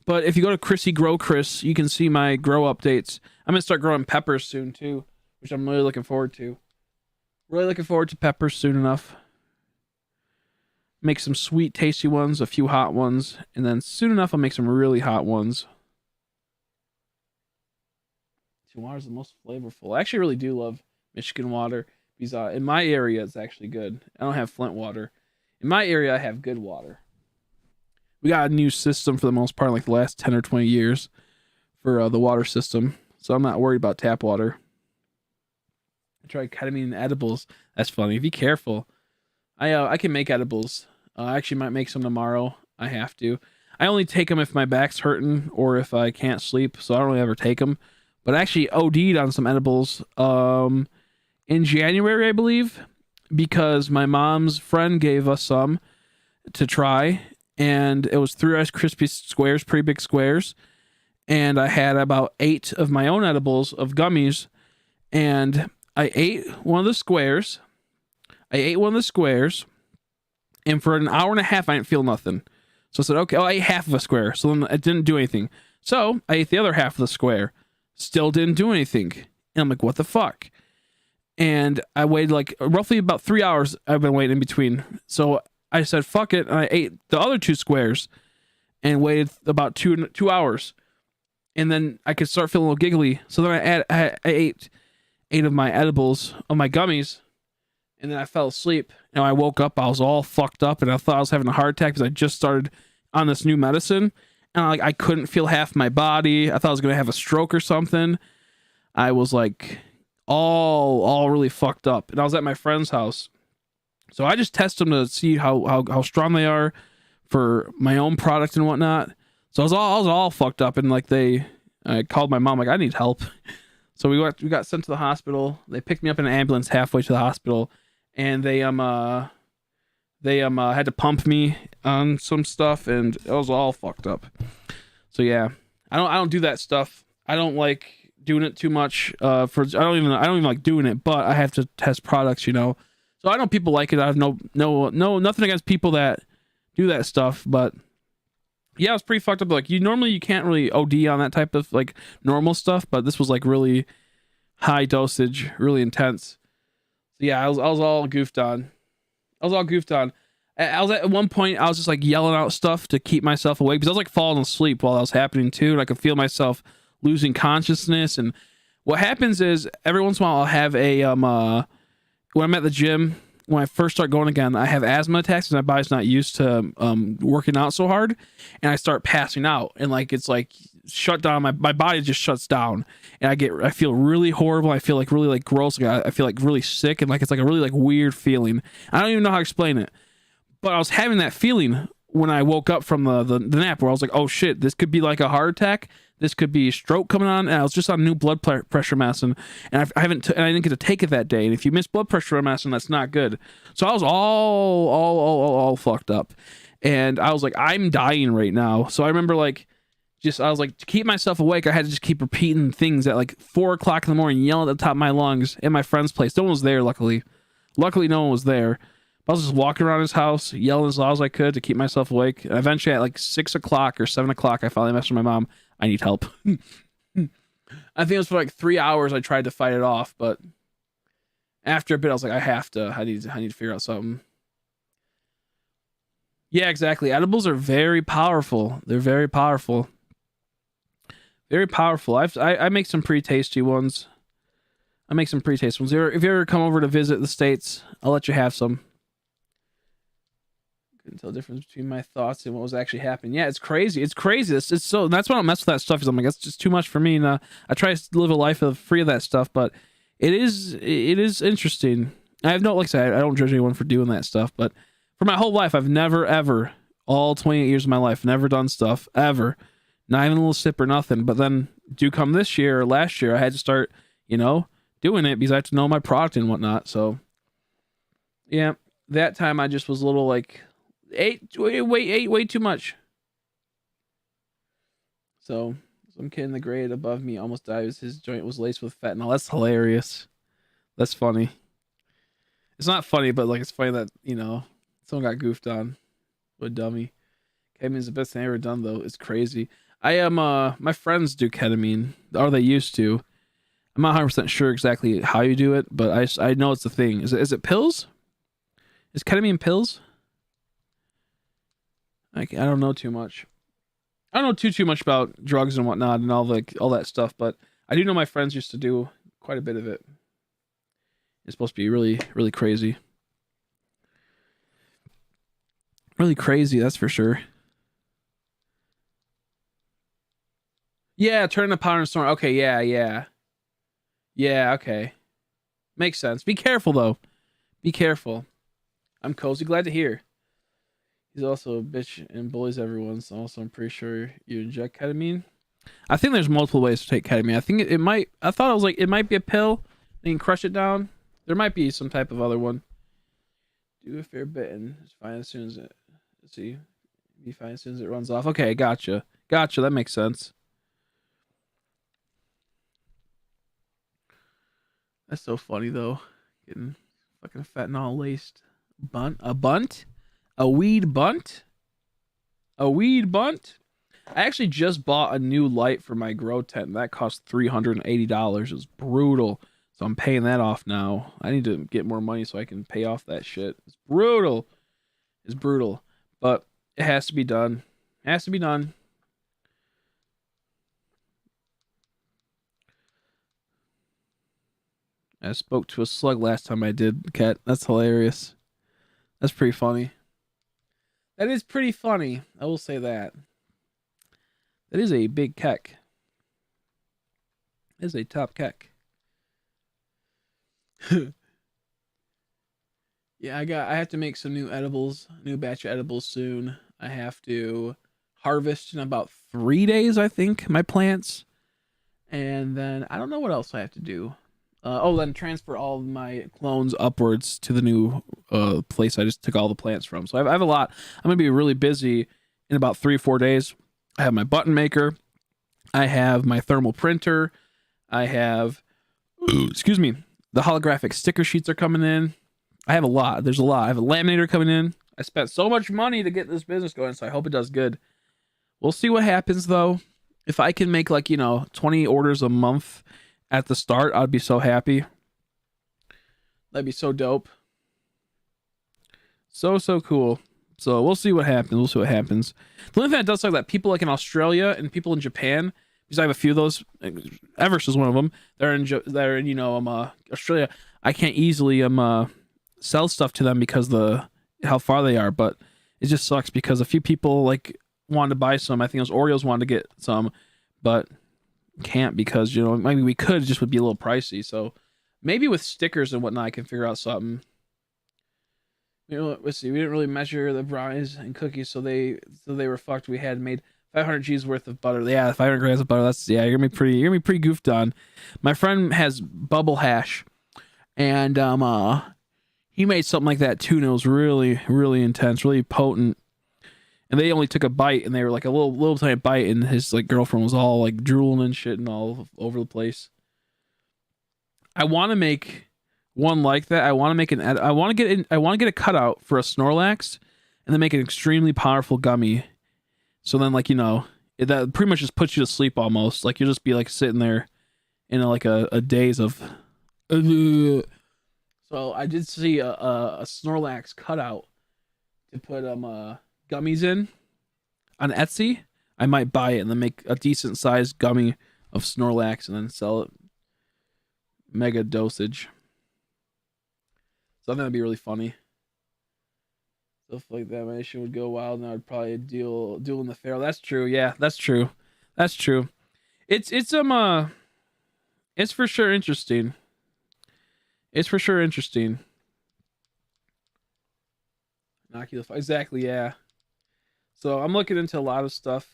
But if you go to Chrissy Grow Chris, you can see my grow updates. I'm gonna start growing peppers soon too, which I'm really looking forward to. Really looking forward to peppers soon enough. Make some sweet, tasty ones, a few hot ones, and then soon enough I'll make some really hot ones. Water is the most flavorful. I actually really do love Michigan water because in my area it's actually good. I don't have Flint water. In my area I have good water. We got a new system for the most part, like the last 10 or 20 years for the water system, so I'm not worried about tap water. I tried ketamine and edibles. That's funny. Be careful. I can make edibles. I actually might make some tomorrow. I have to. I only take them if my back's hurting or if I can't sleep, so I don't really ever take them. But I actually OD'd on some edibles in January, I believe, because my mom's friend gave us some to try, and it was 3 Rice Krispie squares, pretty big squares, and I had about 8 of my own edibles of gummies, and I ate one of the squares. And for an hour and a half, I didn't feel nothing. So I said, okay, I ate half of a square. So then it didn't do anything. So I ate the other half of the square. Still didn't do anything. And I'm like, what the fuck? And I waited like roughly about 3 hours. I've been waiting in between. So I said, fuck it. And I ate the other 2 squares and waited about 2 hours. And then I could start feeling a little giggly. So then I ate 8 of my edibles, of my gummies. And then I fell asleep, and I woke up, I was all fucked up, and I thought I was having a heart attack because I just started on this new medicine, and I couldn't feel half my body. I thought I was gonna have a stroke or something. I was like all really fucked up, and I was at my friend's house, so I just test them to see how strong they are for my own product and whatnot. So I was all fucked up, and like I called my mom, like, I need help. So we got sent to the hospital. They picked me up in an ambulance halfway to the hospital. And they had to pump me on some stuff, and it was all fucked up. So yeah, I don't do that stuff. I don't like doing it too much. I don't even like doing it, but I have to test products, you know. So I know people like it. I have no nothing against people that do that stuff, but yeah, it was pretty fucked up. Like you can't really OD on that type of like normal stuff, but this was like really high dosage, really intense. Yeah, I was all goofed on. I was at one point, I was just like yelling out stuff to keep myself awake because I was like falling asleep while that was happening too, and I could feel myself losing consciousness. And what happens is every once in a while I'll have a when I'm at the gym, when I first start going again, I have asthma attacks because my body's not used to working out so hard, and I start passing out, and like it's like shut down. My body just shuts down, and I feel really horrible. I feel like really like gross. Like I feel like really sick, and like it's like a really like weird feeling. I don't even know how to explain it, but I was having that feeling when I woke up from the nap, where I was like, oh shit, this could be like a heart attack. This could be stroke coming on. And I was just on new blood pressure medicine, and I didn't get to take it that day. And if you miss blood pressure medicine, that's not good. So I was all fucked up, and I was like, I'm dying right now. So I remember like, I was like, to keep myself awake, I had to just keep repeating things at like 4 o'clock in the morning, yelling at the top of my lungs in my friend's place. No one was there, luckily. Luckily, no one was there. I was just walking around his house, yelling as loud as I could to keep myself awake. And eventually, at like 6 o'clock or 7 o'clock, I finally messaged my mom, I need help. I think it was for like 3 hours I tried to fight it off, but after a bit, I was like, I need to figure out something. Yeah, exactly. Edibles are very powerful. They're very powerful. Very powerful. I make some pretty tasty ones. If you ever come over to visit the States, I'll let you have some. Couldn't tell the difference between my thoughts and what was actually happening. Yeah, it's crazy. It's so, that's why I don't mess with that stuff, because I'm like, that's just too much for me. And I try to live a life free of that stuff, but it is interesting. I have no, like I said, I don't judge anyone for doing that stuff, but for my whole life, I've never ever, all 28 years of my life, never done stuff ever. Not even a little sip or nothing. But then do come this year or last year, I had to start, doing it because I have to know my product and whatnot. So yeah, that time I just was a little like, ate way too much. So some kid in the grade above me almost died as his joint was laced with fentanyl. That's hilarious. That's funny. It's not funny, but like it's funny that, someone got goofed on. What a dummy. Ketamine is the best thing I ever done though. It's crazy. I am my friends do ketamine, or they used to. I'm not 100% sure exactly how you do it, but I know it's a thing. Is it pills? Is ketamine pills? I don't know too much. I don't know too much about drugs and whatnot and all that stuff, but I do know my friends used to do quite a bit of it. It's supposed to be really, really crazy. Really crazy, that's for sure. Yeah, turn the powder and storm. Okay, yeah. Yeah, okay. Makes sense. Be careful though. Be careful. I'm cozy. Glad to hear. He's also a bitch and bullies everyone. So also, I'm pretty sure you inject ketamine. I think there's multiple ways to take ketamine. I think it might. I thought it was like it might be a pill. Then you can crush it down. There might be some type of other one. Do a fair bit and it's fine as soon as it. Let's see. Be fine as soon as it runs off. Okay, gotcha. Gotcha. That makes sense. That's so funny though. Getting fucking fentanyl laced bunt. A bunt? A weed bunt? A weed bunt? I actually just bought a new light for my grow tent, and that cost $380. It was brutal. So I'm paying that off now. I need to get more money so I can pay off that shit. It's brutal. It's brutal. But it has to be done. It has to be done. I spoke to a slug last time I did, Cat. That's hilarious. That's pretty funny. That is pretty funny. I will say that. That is a big keck. That is a top keck. Yeah, I have to make some new edibles, new batch of edibles soon. I have to harvest in about 3 days, I think, my plants. And then I don't know what else I have to do. Then transfer all of my clones upwards to the new place I just took all the plants from. So I have a lot. I'm going to be really busy in about 3 or 4 days. I have my button maker. I have my thermal printer. I have, excuse me, the holographic sticker sheets are coming in. I have a lot. There's a lot. I have a laminator coming in. I spent so much money to get this business going, so I hope it does good. We'll see what happens, though. If I can make, 20 orders a month at the start, I'd be so happy. That'd be so dope. So cool. So we'll see what happens. We'll see what happens. The only thing that does suck that people in Australia and people in Japan, because I have a few of those. Everest is one of them. They're in Australia. I can't easily sell stuff to them because how far they are. But it just sucks because a few people wanted to buy some. I think it was Oreos wanted to get some, but can't because maybe we could. It just would be a little pricey. So maybe with stickers and whatnot, I can figure out something. Let's see. We didn't really measure the brownies and cookies, so they were fucked. We had made 500 G's worth of butter. Yeah, 500 grams of butter. You're gonna be pretty goofed on. My friend has bubble hash, and he made something like that too, and it was really, really intense, really potent. And they only took a bite, and they were like a little tiny bite, and his girlfriend was all drooling and shit and all over the place. I want to make one like that. I want to make I want to get a cutout for a Snorlax, and then make an extremely powerful gummy. So then that pretty much just puts you to sleep almost. You'll just be sitting there in a daze of. So I did see a Snorlax cutout to put gummies in on Etsy. I might buy it and then make a decent sized gummy of Snorlax and then sell it mega dosage. So I think that'd be really funny. Stuff like that. My nation would go wild, and I'd probably duel in the feral. That's true. Yeah, that's true. That's true. It's for sure interesting. It's for sure interesting. Exactly. Yeah. So I'm looking into a lot of stuff.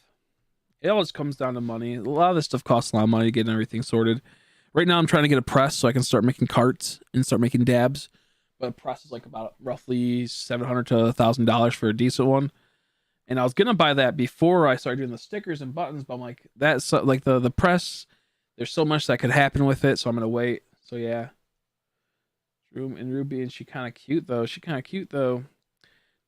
It always comes down to money. A lot of this stuff costs a lot of money getting everything sorted. Right now, I'm trying to get a press so I can start making carts and start making dabs. But a press is about roughly $700 to $1,000 for a decent one. And I was gonna buy that before I started doing the stickers and buttons, but I'm that's the press. There's so much that could happen with it, so I'm gonna wait. So yeah. And Ruby, and she kind of cute though. You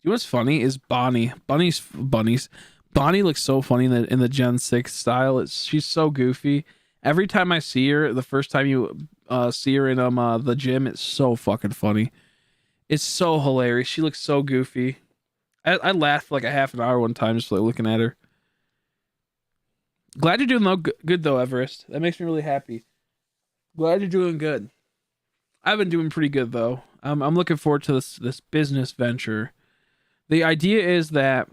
know what's funny is Bonnie. Bonnie looks so funny in the Gen 6 style. She's so goofy. Every time I see her, the first time you see her in the gym, it's so fucking funny. It's so hilarious. She looks so goofy. I laughed for a half an hour one time just looking at her. Glad you're doing good though, Everest. That makes me really happy. Glad you're doing good. I've been doing pretty good though. I'm looking forward to this business venture. The idea is that,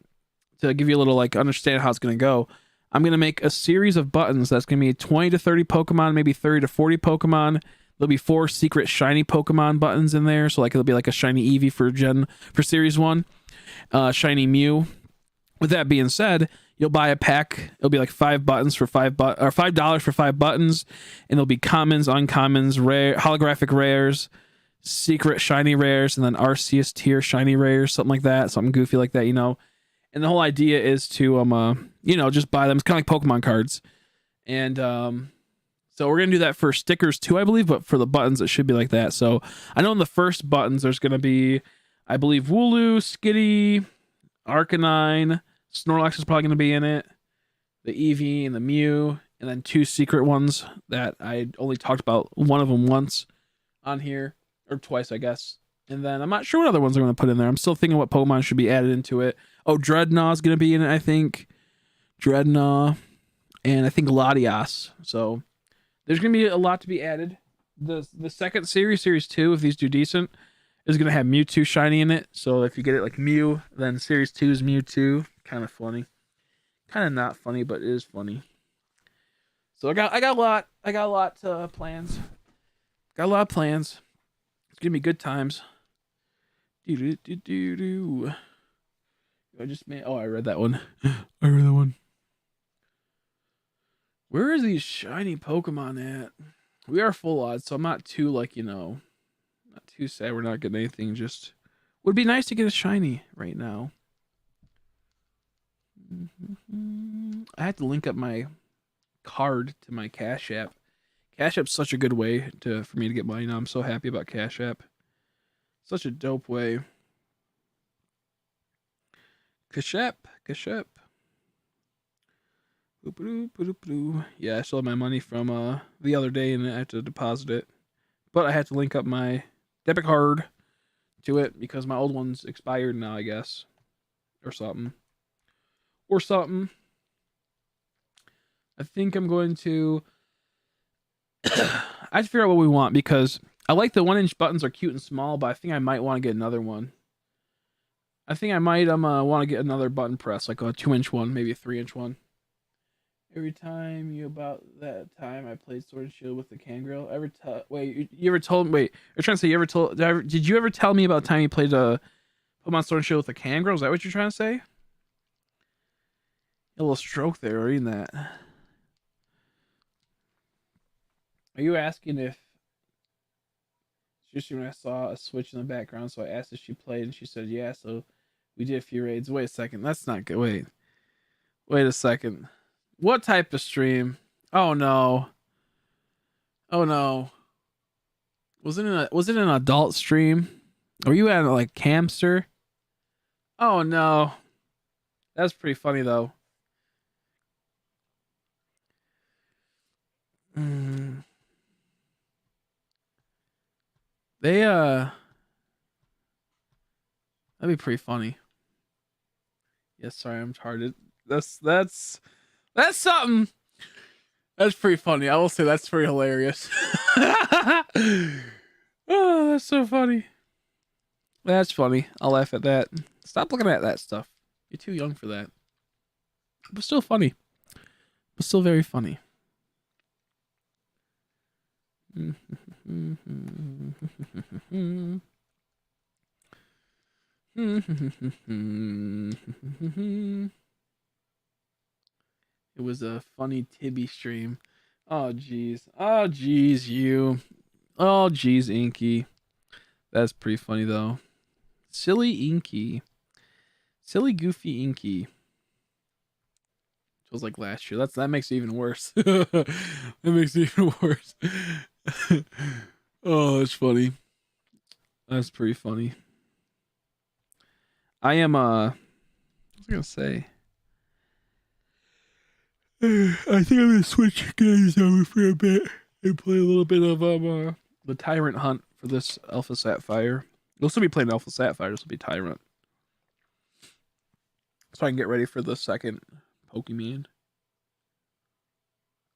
to give you a little understand how it's gonna go, I'm gonna make a series of buttons that's gonna be 20 to 30 Pokemon, maybe 30 to 40 Pokemon. There'll be 4 secret shiny Pokemon buttons in there. So like it'll be like a shiny Eevee for Series 1, shiny Mew. With that being said, you'll buy a pack. It'll be like 5 buttons for $5 for 5 buttons, and there'll be commons, uncommons, rare, holographic rares, secret shiny rares, and then Arceus tier shiny rares, something like that, something goofy like that, you know. And the whole idea is to you know, just buy them. It's kind of like Pokemon cards. And so we're gonna do that for stickers too, I believe, but for the buttons it should be like that. So I know in the first buttons there's gonna be, I believe, Wooloo, Skitty, Arcanine, Snorlax is probably gonna be in it, the Eevee and the Mew, and then 2 secret ones that I only talked about one of them once on here, or twice, I guess. And then I'm not sure what other ones I'm gonna put in there. I'm still thinking what Pokemon should be added into it. Oh, Dreadnaught's gonna be in it, I think. Dreadnought, and I think Latias. So there's gonna be a lot to be added. The second series, Series 2, if these do decent, is gonna have Mewtwo shiny in it. So if you get it like Mew, then Series 2 is Mewtwo. Kind of funny. Kind of not funny, but it is funny. So I got a lot plans. Got a lot of plans. It's gonna be good times. I just made. Oh, I read that one. I read that one. Where is these shiny Pokemon at? We are full odds, so I'm not too like, you know, not too sad we're not getting anything. Just would be nice to get a shiny right now. I had to link up my card to my Cash App. Cash App's such a good way for me to get money now. I'm so happy about Cash App. Such a dope way. Cash App. Yeah, I still have my money from the other day and I had to deposit it. But I had to link up my debit card to it because my old one's expired now, I guess. Or something. I think I'm going to I have to figure out what we want because I like the 1-inch buttons are cute and small, but I think I might want to get another one. I think I might want to get another button press, like a 2-inch one, maybe a 3-inch one. Every time about that time I played Sword and Shield with the Kangrel. Did you ever tell me about the time you played Pokemon Sword and Shield with the Kangrel? Is that what you're trying to say? A little stroke there reading that. Are you asking if just when I saw a switch in the background, so I asked if she played and she said yeah, so we did a few raids. Wait a second, that's not good. Wait a second. What type of stream? Oh no. Was it an adult stream? Were you at like Camster? Oh no. That's pretty funny though. That'd be pretty funny. Yes, sorry, I'm retarded. That's something. That's pretty funny. I will say that's pretty hilarious. Oh, that's so funny. That's funny. I'll laugh at that. Stop looking at that stuff. You're too young for that. But still funny. But still very funny. It was a funny Tibby stream. Oh jeez. Oh jeez, you. Oh jeez, Inky. That's pretty funny though. Silly Inky. Silly goofy Inky. It was like last year. That makes it even worse. That makes it even worse. Oh, that's funny. That's pretty funny. I am what was I gonna say? I think I'm gonna switch games over for a bit and play a little bit of the Tyrant Hunt for this Alpha Sapphire. You'll still be playing Alpha Sapphire, this will be Tyrant. So I can get ready for the second Pokemon.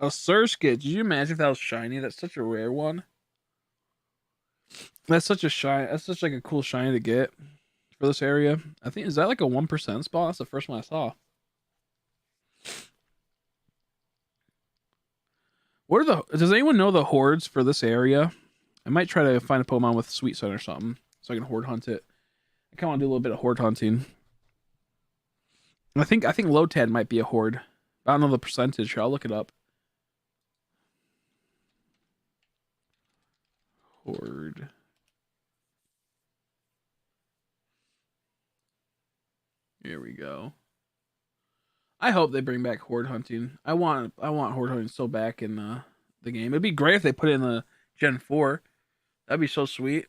A Surskit. Did you imagine if that was shiny? That's such a rare one. That's such like a cool shiny to get for this area. I think is that like a 1% spawn? That's the first one I saw. Does anyone know the hordes for this area? I might try to find a Pokemon with Sweet Sun or something so I can horde hunt it. I kind of want to do a little bit of horde hunting. I think Lotad might be a horde. I don't know the percentage. I'll look it up. Horde. Here we go. I hope they bring back horde hunting. I want horde hunting so back in the game. It'd be great if they put it in the Gen 4. That'd be so sweet.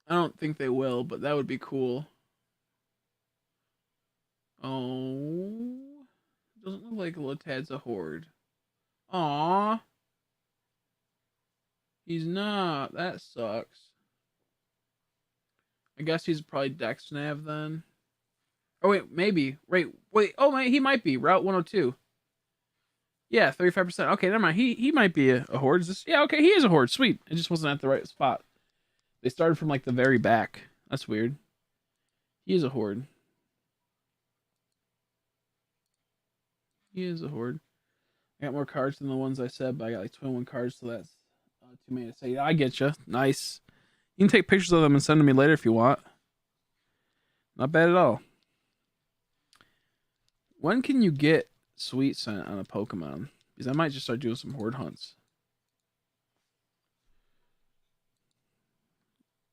I don't think they will, but that would be cool. Oh, doesn't look like Lotad's a horde. Aw. He's not. That sucks. I guess he's probably Dex Nav then. Oh wait, maybe. Wait. Oh, he might be Route 102. Yeah, 35%. Okay, never mind. He might be a horde. Yeah, okay, he is a horde. Sweet. It just wasn't at the right spot. They started from like the very back. That's weird. He is a horde. He is a horde. I got more cards than the ones I said, but I got like 21 cards, so that's too many to say. I get you. Nice. You can take pictures of them and send them to me later if you want. Not bad at all. When can you get Sweet Scent on a Pokemon? Because I might just start doing some horde hunts.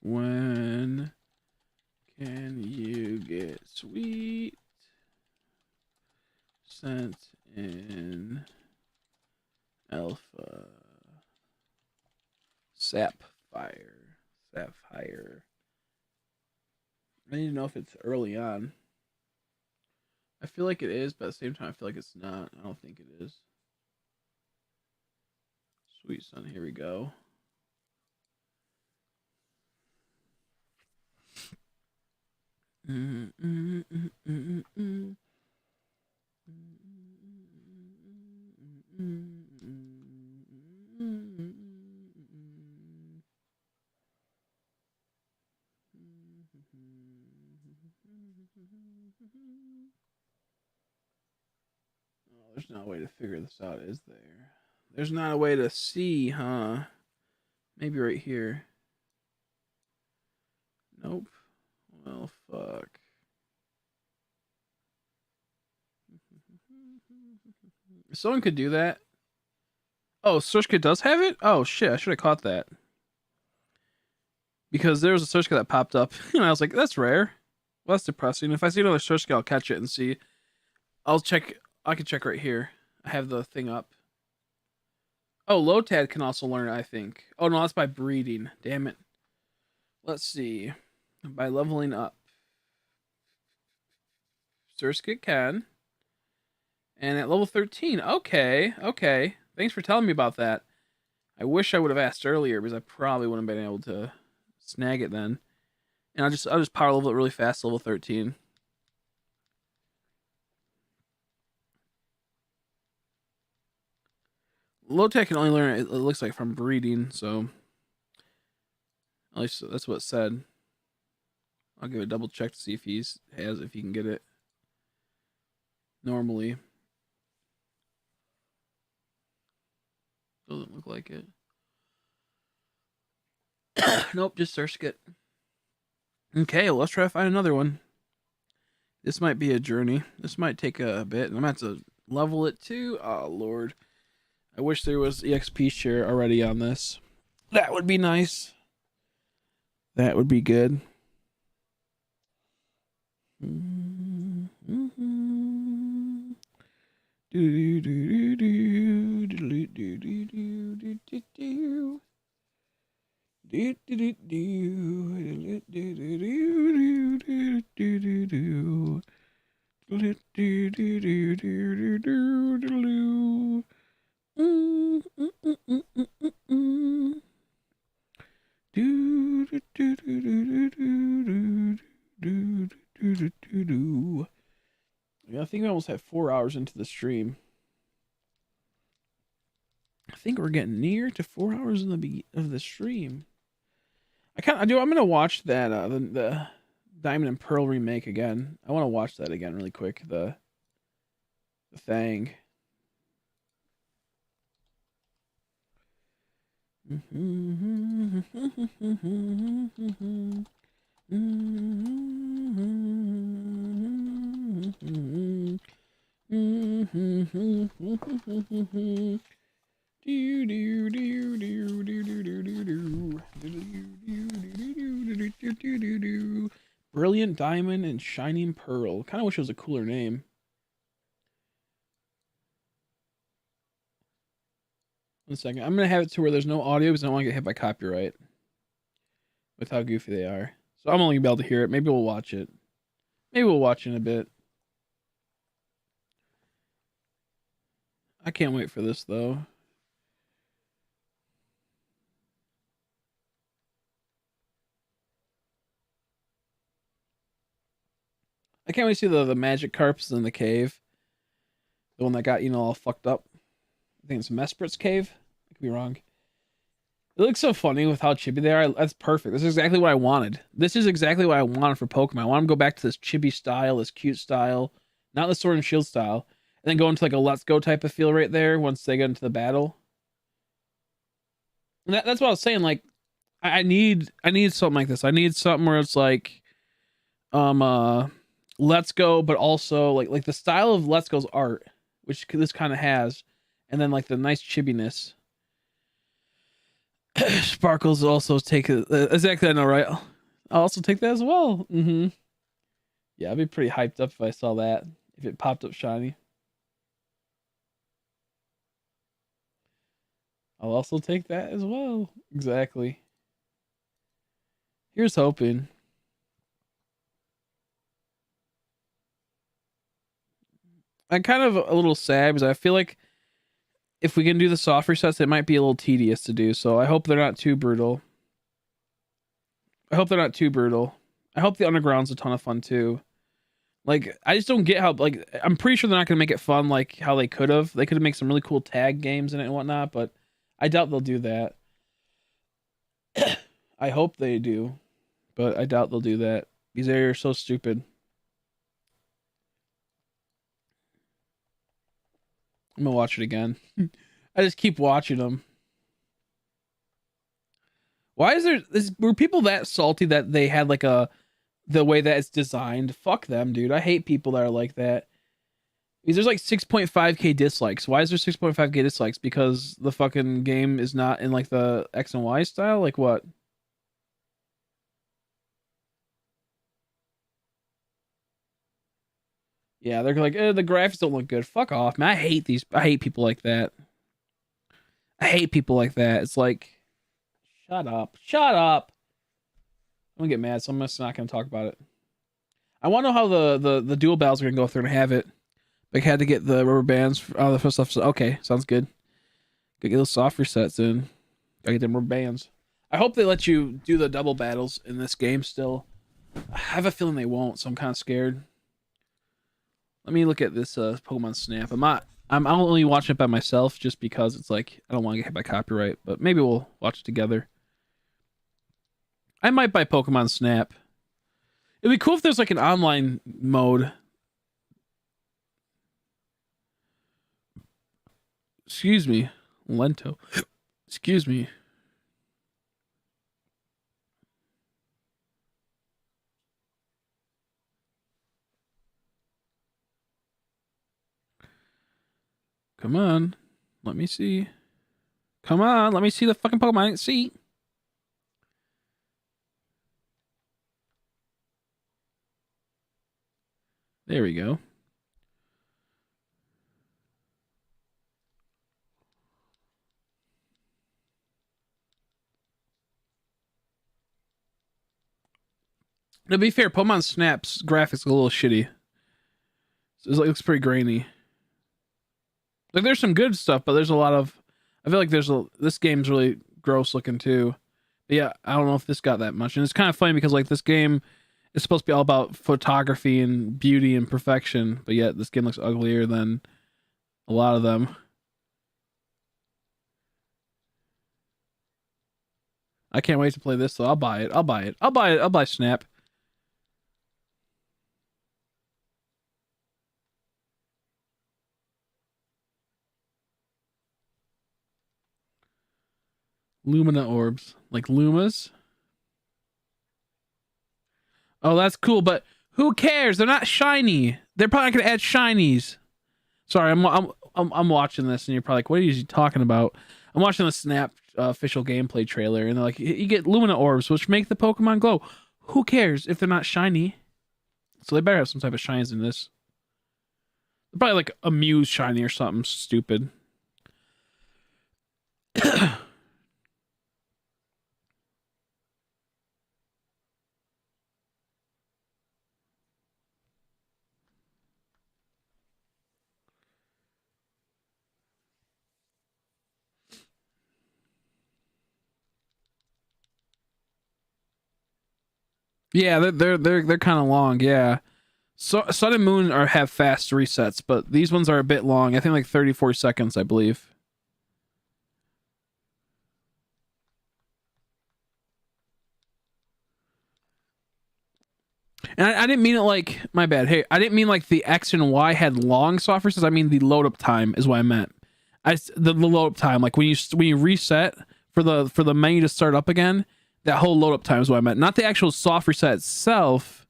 When can you get Sweet Scent in Alpha? Sapphire. I need to know if it's early on. I feel like it is, but at the same time, I feel like it's not. I don't think it is. Sweet Sun, here we go. There's no way to figure this out, is there? There's not a way to see, huh? Maybe right here. Nope. Well, fuck. Someone could do that. Oh, Surskit does have it? Oh, shit. I should have caught that. Because there was a Surskit that popped up, and I was like, that's rare. Well, that's depressing. If I see another Surskit, I'll catch it and see. I'll check. I can check right here. I have the thing up. Oh, Lotad can also learn it, I think. Oh, no, that's by breeding. Damn it. Let's see. By leveling up. Surskit can. And at level 13. Okay. Thanks for telling me about that. I wish I would have asked earlier because I probably wouldn't have been able to snag it then. And I'll just power level it really fast, level 13. Lotad can only learn it looks like from breeding, so at least that's what it said. I'll give it a double check to see if he can get it normally. Doesn't look like it. Nope, just Surskit. Okay, well, let's try to find another one. This might be a journey. This might take a bit. I'm going to have to level it too. Oh, Lord. I wish there was EXP share already on this. That would be nice. That would be good. Yeah, I think we almost have 4 hours into the stream. I think we're getting near to 4 hours in the stream. I'm gonna watch that the Diamond and Pearl remake again. I want to watch that again really quick. The thing. Brilliant Diamond and Shining Pearl. Kind of wish it was a cooler name. One second. I'm going to have it to where there's no audio because I don't want to get hit by copyright with how goofy they are. So I'm only going to be able to hear it. Maybe we'll watch it. Maybe we'll watch it in a bit. I can't wait for this, though. I can't wait to see the magic carps in the cave. The one that got, all fucked up. I think it's Mesprit's cave. I could be wrong. It looks so funny with how chibi they are. That's perfect. This is exactly what I wanted. This is exactly what I wanted for Pokemon. I want them to go back to this chibi style, this cute style, not the Sword and Shield style, and then go into like a Let's Go type of feel right there once they get into the battle. And that's what I was saying. Like, I need something like this. I need something where it's like, Let's Go, but also like the style of Let's Go's art, which this kind of has, and then like the nice chibiness. Sparkles also take it exactly. I know, right? I'll also take that as well. Yeah, I'd be pretty hyped up if I saw that. If it popped up shiny, I'll also take that as well. Exactly. Here's hoping. I'm kind of a little sad because I feel like if we can do the soft resets, it might be a little tedious to do. So I hope they're not too brutal. I hope the underground's a ton of fun too. Like, I just don't get how, like, I'm pretty sure they're not going to make it fun like how they could have. They could have made some really cool tag games in it and whatnot, but I doubt they'll do that. I hope they do, but I doubt they'll do that. These areas are so stupid. I'm gonna watch it again. I just keep watching them. Why were people that salty that they had like the way that it's designed? Fuck them, dude. I hate people that are like that. Because there's like 6.5k dislikes. Why is there 6.5k dislikes? Because the fucking game is not in like the X and Y style? Like what? Yeah, they're like, the graphics don't look good. Fuck off, man. I hate people like that. I hate people like that. It's like, shut up. Shut up. I'm gonna get mad, so I'm just not gonna talk about it. I want to know how the dual battles are gonna go if they're gonna have it. Like, had to get the rubber bands out of the first stuff. So, okay, sounds good. Gotta get those soft resets in. Gotta get them rubber bands. I hope they let you do the double battles in this game still. I have a feeling they won't, so I'm kind of scared. Let me look at this Pokemon Snap. I'm only watching it by myself just because it's like I don't want to get hit by copyright, but maybe we'll watch it together. I might buy Pokemon Snap. It'd be cool if there's like an online mode. Excuse me. Lento. Excuse me. Come on. Let me see. Come on. Let me see the fucking Pokemon I didn't see. There we go. To be fair, Pokemon Snap's graphics are a little shitty. It looks pretty grainy. Like, there's some good stuff, but there's a lot of. I feel like this game's really gross looking too. But yeah, I don't know if this got that much, and it's kind of funny because like this game is supposed to be all about photography and beauty and perfection, but yet this game looks uglier than a lot of them. I can't wait to play this though. I'll buy it. I'll buy it. I'll buy it. I'll buy Snap. Lumina orbs, like Lumas. Oh, that's cool, but who cares? They're not shiny. They're probably not gonna add shinies. Sorry, I'm watching this, and you're probably like, "What are you talking about?" I'm watching the Snap official gameplay trailer, and they're like, "You get Lumina orbs, which make the Pokemon glow." Who cares if they're not shiny? So they better have some type of shines in this. Probably like a Muse shiny or something stupid. Yeah, they're kind of long. Yeah, so Sun and Moon have fast resets, but these ones are a bit long. I think like 34 seconds, I believe. And I didn't mean it like, my bad. Hey, I didn't mean like the X and Y had long soft resets. I mean the load up time is what I meant. The load up time, like when you reset for the menu to start up again, that whole load up time is what I meant. Not the actual soft reset itself.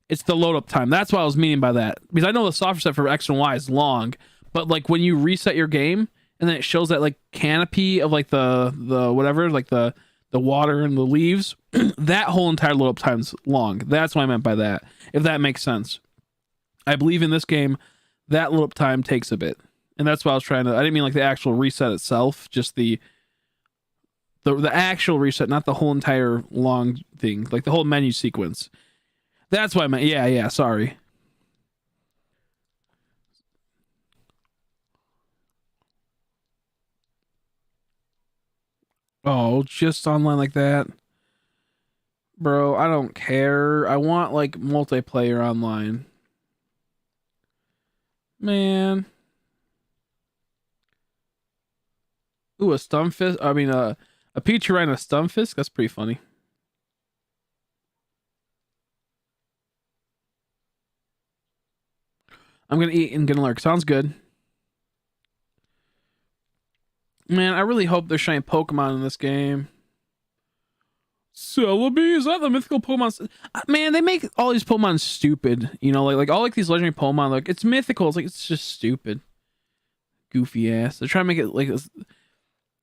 It's the load up time. That's what I was meaning by that. Because I know the soft reset for X and Y is long, but like when you reset your game and then it shows that like canopy of like the whatever, like the water and the leaves, that whole entire load up time's long. That's what I meant by that. If that makes sense. I believe in this game that load up time takes a bit. And that's what I was trying to, I didn't mean like the actual reset itself, just the actual reset, not the whole entire long thing, like the whole menu sequence. That's what I meant. Yeah, sorry. Oh, just online like that? Bro, I don't care. I want like multiplayer online. Man. Ooh, a Stunfisk. I mean, a Pichu and a Stunfisk. That's pretty funny. I'm gonna eat and gonna lurk. Sounds good. Man, I really hope there's shiny Pokemon in this game. Celebi? Is that the mythical Pokemon? Man, they make all these Pokemon stupid. You know, like all like these legendary Pokemon. Like it's mythical. It's like it's just stupid. Goofy ass. They're trying to make it like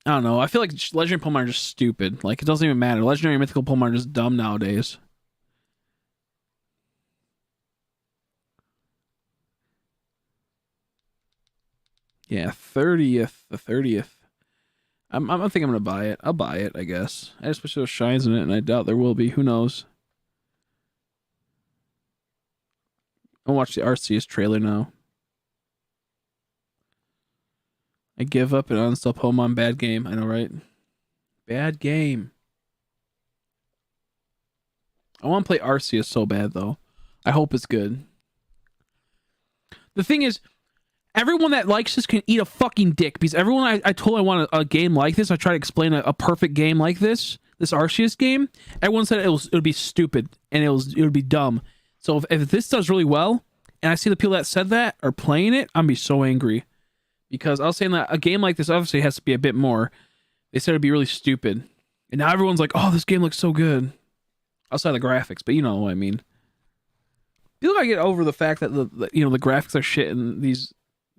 I don't know. I feel like legendary Pokemon are just stupid. Like it doesn't even matter. Legendary and mythical Pokemon are just dumb nowadays. Yeah, 30th. The 30th. I think I'm gonna buy it. I'll buy it, I guess. I just wish there was shines in it, and I doubt there will be. Who knows? I'll watch the Arceus trailer now. I give up and uninstall Pokemon. Bad game. I know, right? Bad game. I want to play Arceus so bad, though. I hope it's good. The thing is, everyone that likes this can eat a fucking dick, because everyone I told I want a game like this, I try to explain a perfect game like this Arceus game, everyone said it would be stupid and it would be dumb. So if this does really well, and I see the people that said that are playing it, I'm gonna be so angry. Because I was saying that a game like this obviously has to be a bit more. They said it'd be really stupid. And now everyone's like, oh, this game looks so good. Outside the graphics, but you know what I mean. People gotta get over the fact that the graphics are shit in these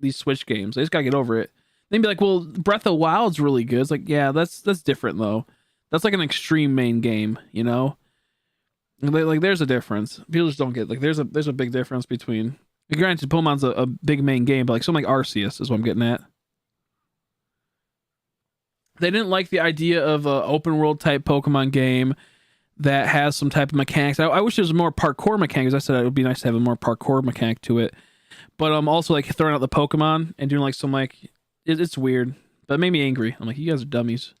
Switch games. They just gotta get over it. They'd be like, well, Breath of the Wild's really good. It's like, yeah, that's different though. That's like an extreme main game, you know? Like there's a difference. People just don't get like there's a big difference between, granted Pokemon's a big main game, but like something like Arceus is what I'm getting at. They didn't like the idea of a open world type Pokemon game that has some type of mechanics. I wish there was more parkour mechanics. I said it would be nice to have a more parkour mechanic to it. But also like throwing out the Pokemon and doing like some like it's weird. But it made me angry. I'm like, you guys are dummies.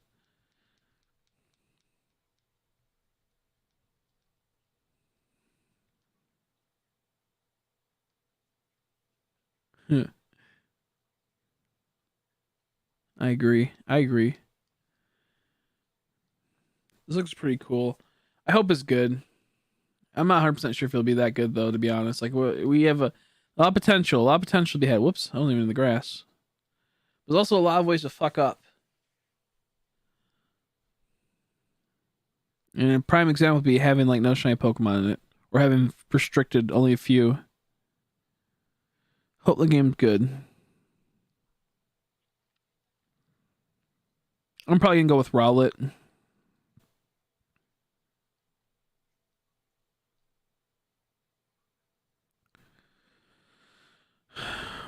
I agree. This looks pretty cool. I hope it's good. I'm not 100% sure if it'll be that good though, to be honest. Like we have a lot of potential. A lot of potential to be had. Whoops, I wasn't even in the grass. There's also a lot of ways to fuck up. And a prime example would be having like no shiny Pokemon in it, or having restricted only a few. Hope the game's good. I'm probably gonna go with Rowlet.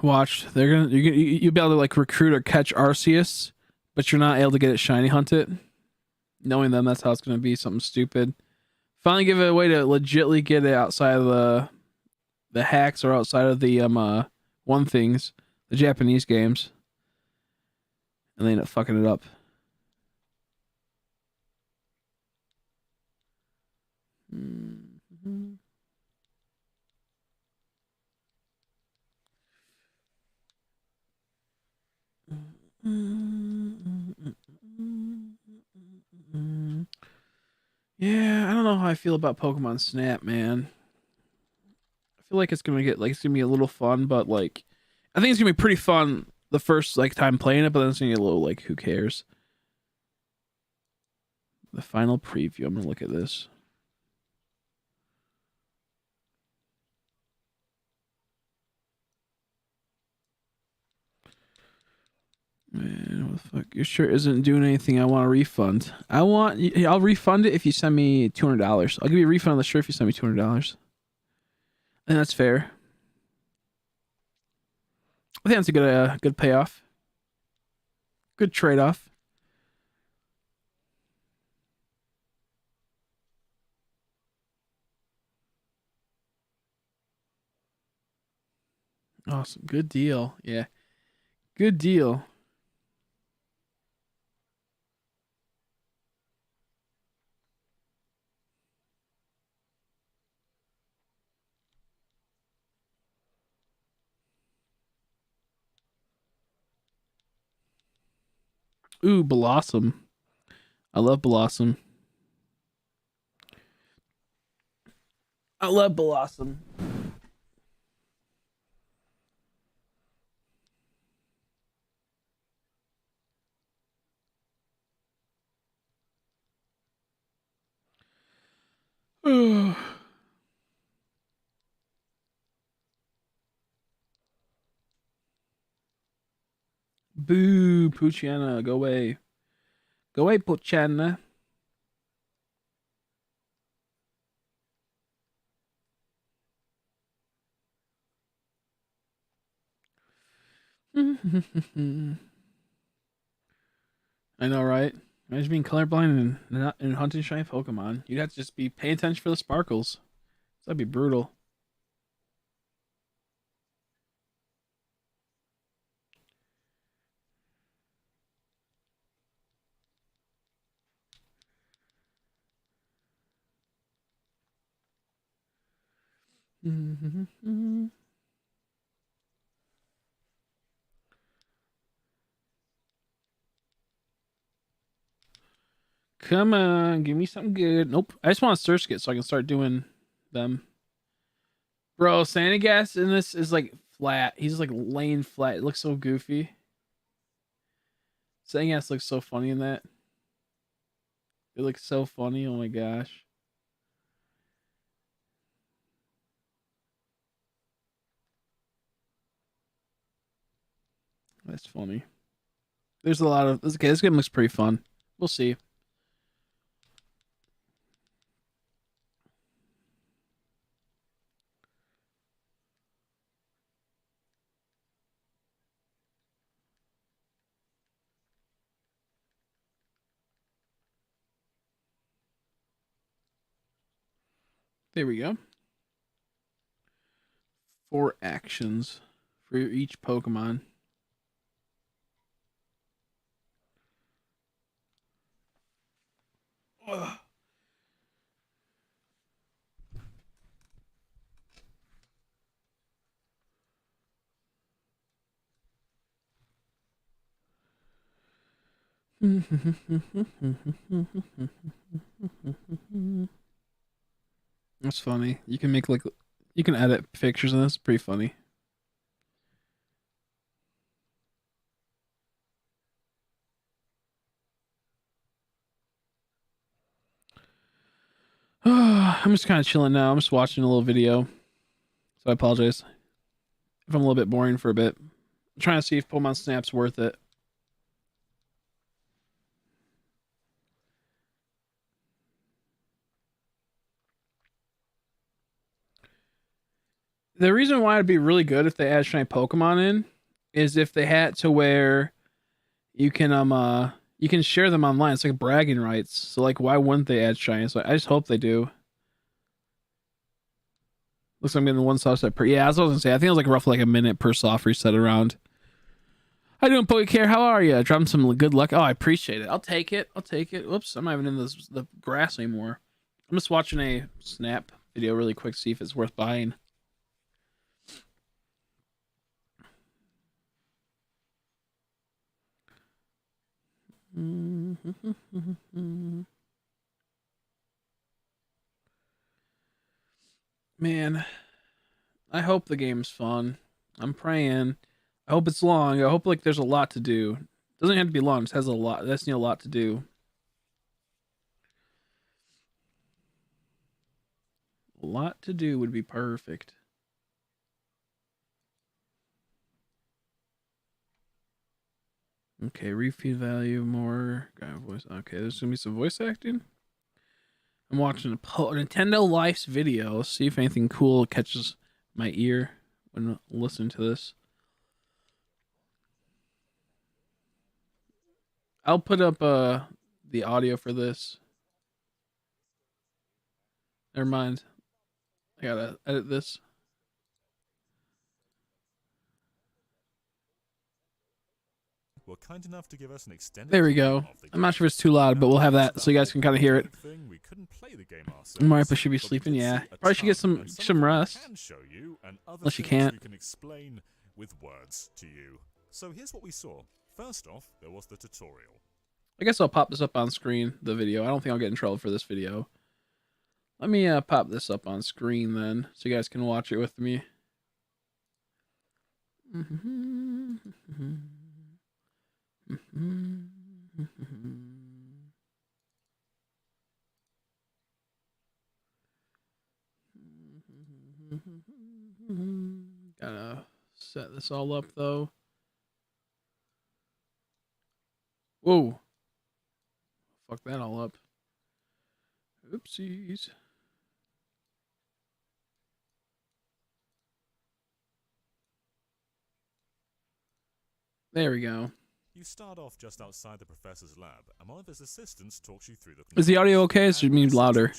Watch, you'll be able to like recruit or catch Arceus, but you're not able to get it shiny hunt it. Knowing them, that's how it's gonna be something stupid. Finally, give it a way to legitly get it outside of the hacks or outside of the one things, the Japanese games, and they end up fucking it up. Mm-hmm. Yeah, I don't know how I feel about Pokemon Snap, man. I feel like it's gonna be a little fun, but like I think it's gonna be pretty fun the first like time playing it, but then it's gonna get a little like who cares? The final preview. I'm gonna look at this. Man, what the fuck? Your shirt isn't doing anything. I want a refund. I'll refund it if you send me $200. I'll give you a refund on the shirt if you send me $200. And that's fair. I think that's a good payoff. Good trade off. Awesome. Good deal. Yeah. Good deal. Ooh, Blossom. I love Blossom. I love Blossom. Boo, Poochyena, go away. Go away, Poochyena. I know, right? Imagine being colorblind and not and hunting shiny Pokemon. You'd have to just be paying attention for the sparkles. That'd be brutal. Come on, give me something good. Nope. I just want a search kit so I can start doing them. Bro, Sandygast in this is like flat. He's like laying flat. It looks so goofy. Sandygast looks so funny in that. It looks so funny. Oh my gosh. That's funny. There's a lot of okay, this game looks pretty fun. We'll see. There we go. 4 actions for each Pokemon. Ugh. That's funny. You can make like you can edit pictures and that's pretty funny. I'm just kind of chilling now. I'm just watching a little video. So I apologize if I'm a little bit boring for a bit. I'm trying to see if Pokemon Snap's worth it. The reason why it'd be really good if they add shiny Pokemon in is if they had to where you can share them online. It's like bragging rights. So like why wouldn't they add shiny? So I just hope they do. Looks like I'm getting one soft set per. Yeah, that's what I was gonna say. I think it was like roughly like a minute per soft reset around. How you doing, Pokecare? How are you? Drop some good luck. Oh, I appreciate it. I'll take it. I'll take it. Whoops, I'm not even in the grass anymore. I'm just watching a Snap video really quick, see if it's worth buying. Man, I hope the game's fun. I'm praying. I hope it's long. I hope like there's a lot to do. It doesn't have to be long. It just has a lot. That's a lot to do. A lot to do would be perfect. Okay, refeed value more. Voice. Okay, there's gonna be some voice acting. I'm watching a Nintendo Life's video. Let's see if anything cool catches my ear when listening to this. I'll put up the audio for this. Never mind. I gotta edit this. Were kind enough to give us an extended. There we go. I'm not sure if it's too loud, but we'll have that so you guys can kind of hear it. We couldn't play the game ourselves. Maripa should be sleeping. Yeah, probably should get some rest. Unless you can't. We can explain with words to you. So here's what we saw. First off, there was the tutorial. I guess I'll pop this up on screen. The video. I don't think I'll get in trouble for this video. Let me pop this up on screen then, so you guys can watch it with me. Gotta set this all up though. Whoa. Fuck that all up. Oopsies. There we go. You start off just outside the professor's lab, and one of his assistants talks you through the. Is the audio okay? It should mean louder.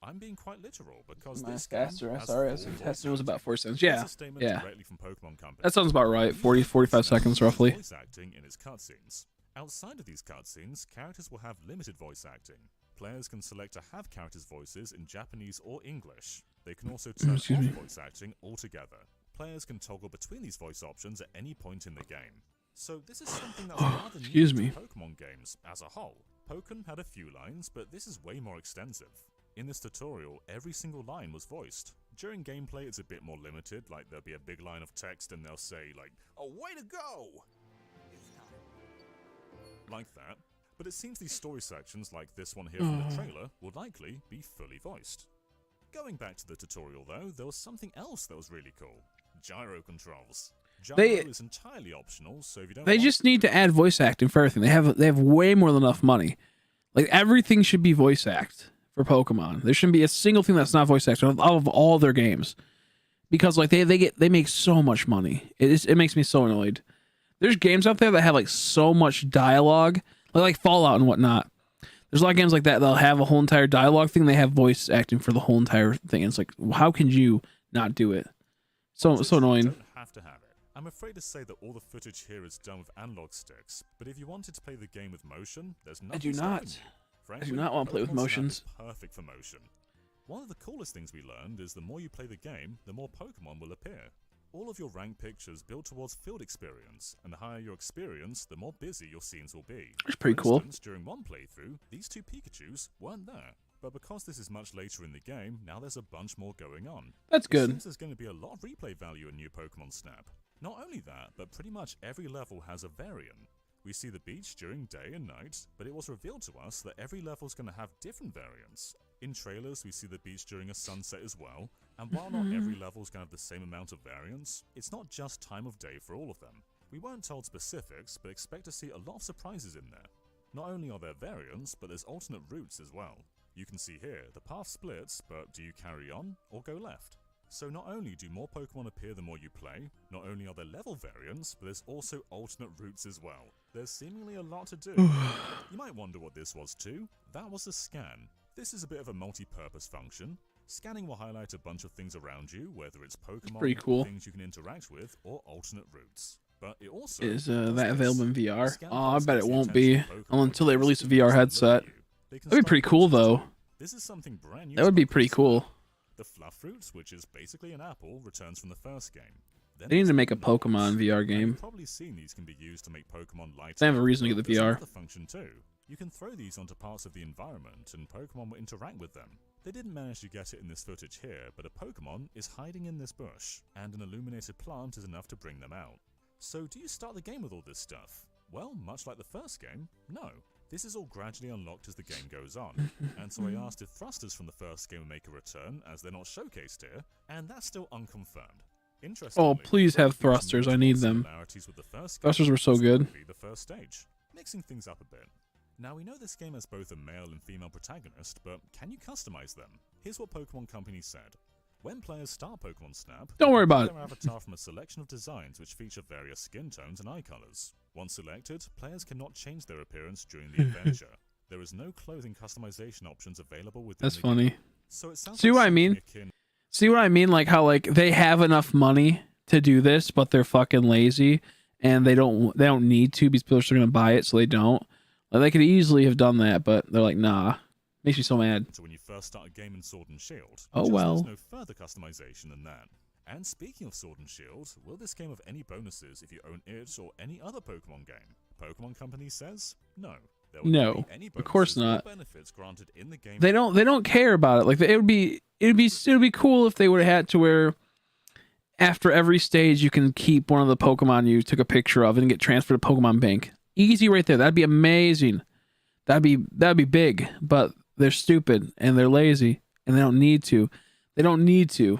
I'm being quite literal because this faster. SRS tested was about 4 cents. Yeah, yeah. From Pokemon Company. That sounds about right. 45 seconds roughly. Voice acting in its cutscenes. Outside of these cutscenes, characters will have limited voice acting. Players can select to have characters' voices in Japanese or English. They can also turn off voice acting altogether. Players can toggle between these voice options at any point in the game. So this is something that's rather new to Pokemon games as a whole. Pokken had a few lines, but this is way more extensive. In this tutorial, every single line was voiced. During gameplay, it's a bit more limited, like there'll be a big line of text and they'll say, like, "Oh, way to go!" Like that. But it seems these story sections, like this one here from the trailer, will likely be fully voiced. Going back to the tutorial though, there was something else that was really cool. Gyro controls. Gyro is entirely optional, so if you don't just need to add voice acting for everything. They have way more than enough money. Like everything should be voice act for Pokemon. There shouldn't be a single thing that's not voice acted out of all their games. Because like they make so much money. It makes me so annoyed. There's games out there that have like so much dialogue, like Fallout and whatnot. There's a lot of games like that that'll have a whole entire dialogue thing. They have voice acting for the whole entire thing. It's like, how can you not do it? So annoying. You don't have to have it. I'm afraid to say that all the footage here is done with analog sticks, but if you wanted to play the game with motion, there's nothing. I do not. Frankly, I do not want to play with motions. Perfect for motion. One of the coolest things we learned is the more you play the game, the more Pokemon will appear. All of your rank pictures build towards field experience, and the higher your experience, the more busy your scenes will be. That's pretty cool. For instance, during one playthrough, these two Pikachus weren't there. But because this is much later in the game, now there's a bunch more going on. That's good. It seems there's going to be a lot of replay value in new Pokemon Snap. Not only that, but pretty much every level has a variant. We see the beach during day and night, but it was revealed to us that every level is going to have different variants. In trailers, we see the beach during a sunset as well, and while not every level is going to have the same amount of variance, it's not just time of day for all of them. We weren't told specifics, but expect to see a lot of surprises in there. Not only are there variants, but there's alternate routes as well. You can see here, the path splits, but do you carry on or go left? So not only do more Pokemon appear the more you play, not only are there level variants, but there's also alternate routes as well. There's seemingly a lot to do. You might wonder what this was too. That was a scan. This is a bit of a multi-purpose function. Scanning will highlight a bunch of things around you, whether it's Pokemon, pretty cool. things you can interact with, or alternate routes. But it also Is that available in VR? Oh, I bet it won't be until they release a VR headset. That'd be pretty cool though. This is something brand new. That would be pretty cool. The fluff fruit, which is basically an apple, returns from the first game. Then They need to make a Pokemon VR game. You've probably seen these can be used to make Pokemon lighter. They have a reason to get the There's VR. another function too. You can throw these onto parts of the environment and Pokemon will interact with them. They didn't manage to get it in this footage here, but a Pokemon is hiding in this bush, and an illuminated plant is enough to bring them out. So do you start the game with all this stuff? Well, much like the first game, no. This is all gradually unlocked as the game goes on, and so I asked if thrusters from the first game would make a return, as they're not showcased here, and that's still unconfirmed. Interestingly, Oh, please have thrusters. I need them. With the first Thrusters were so good. be the first stage, mixing things up a bit. Now we know this game has both a male and female protagonist, but can you customize them? Here's what Pokemon Company said. When players start Pokemon Snap, Don't worry about they pick their avatar from a selection of designs which feature various skin tones and eye colors. Once selected, players cannot change their appearance during the adventure. There is no clothing customization options available within That's the funny. game. So it sounds See what I something mean? akin- See what I mean? Like how like they have enough money to do this, but they're fucking lazy and they don't need to because people are still gonna buy it, so they don't. Like, they could easily have done that, but they're like, nah. Makes me so mad. So when you first start a game in Sword and Shield, Oh, just well. there's no further customization than that. And speaking of Sword and Shield, will this game have any bonuses if you own it or any other Pokemon game? Pokemon Company says no. There will No, not be any of course bonuses or not. benefits granted in the game. They don't care about it. Like it would be cool if they would have had to where after every stage you can keep one of the Pokemon you took a picture of and get transferred to Pokemon Bank. Easy right there. That'd be amazing. That'd be big, but they're stupid and they're lazy and they don't need to. They don't need to.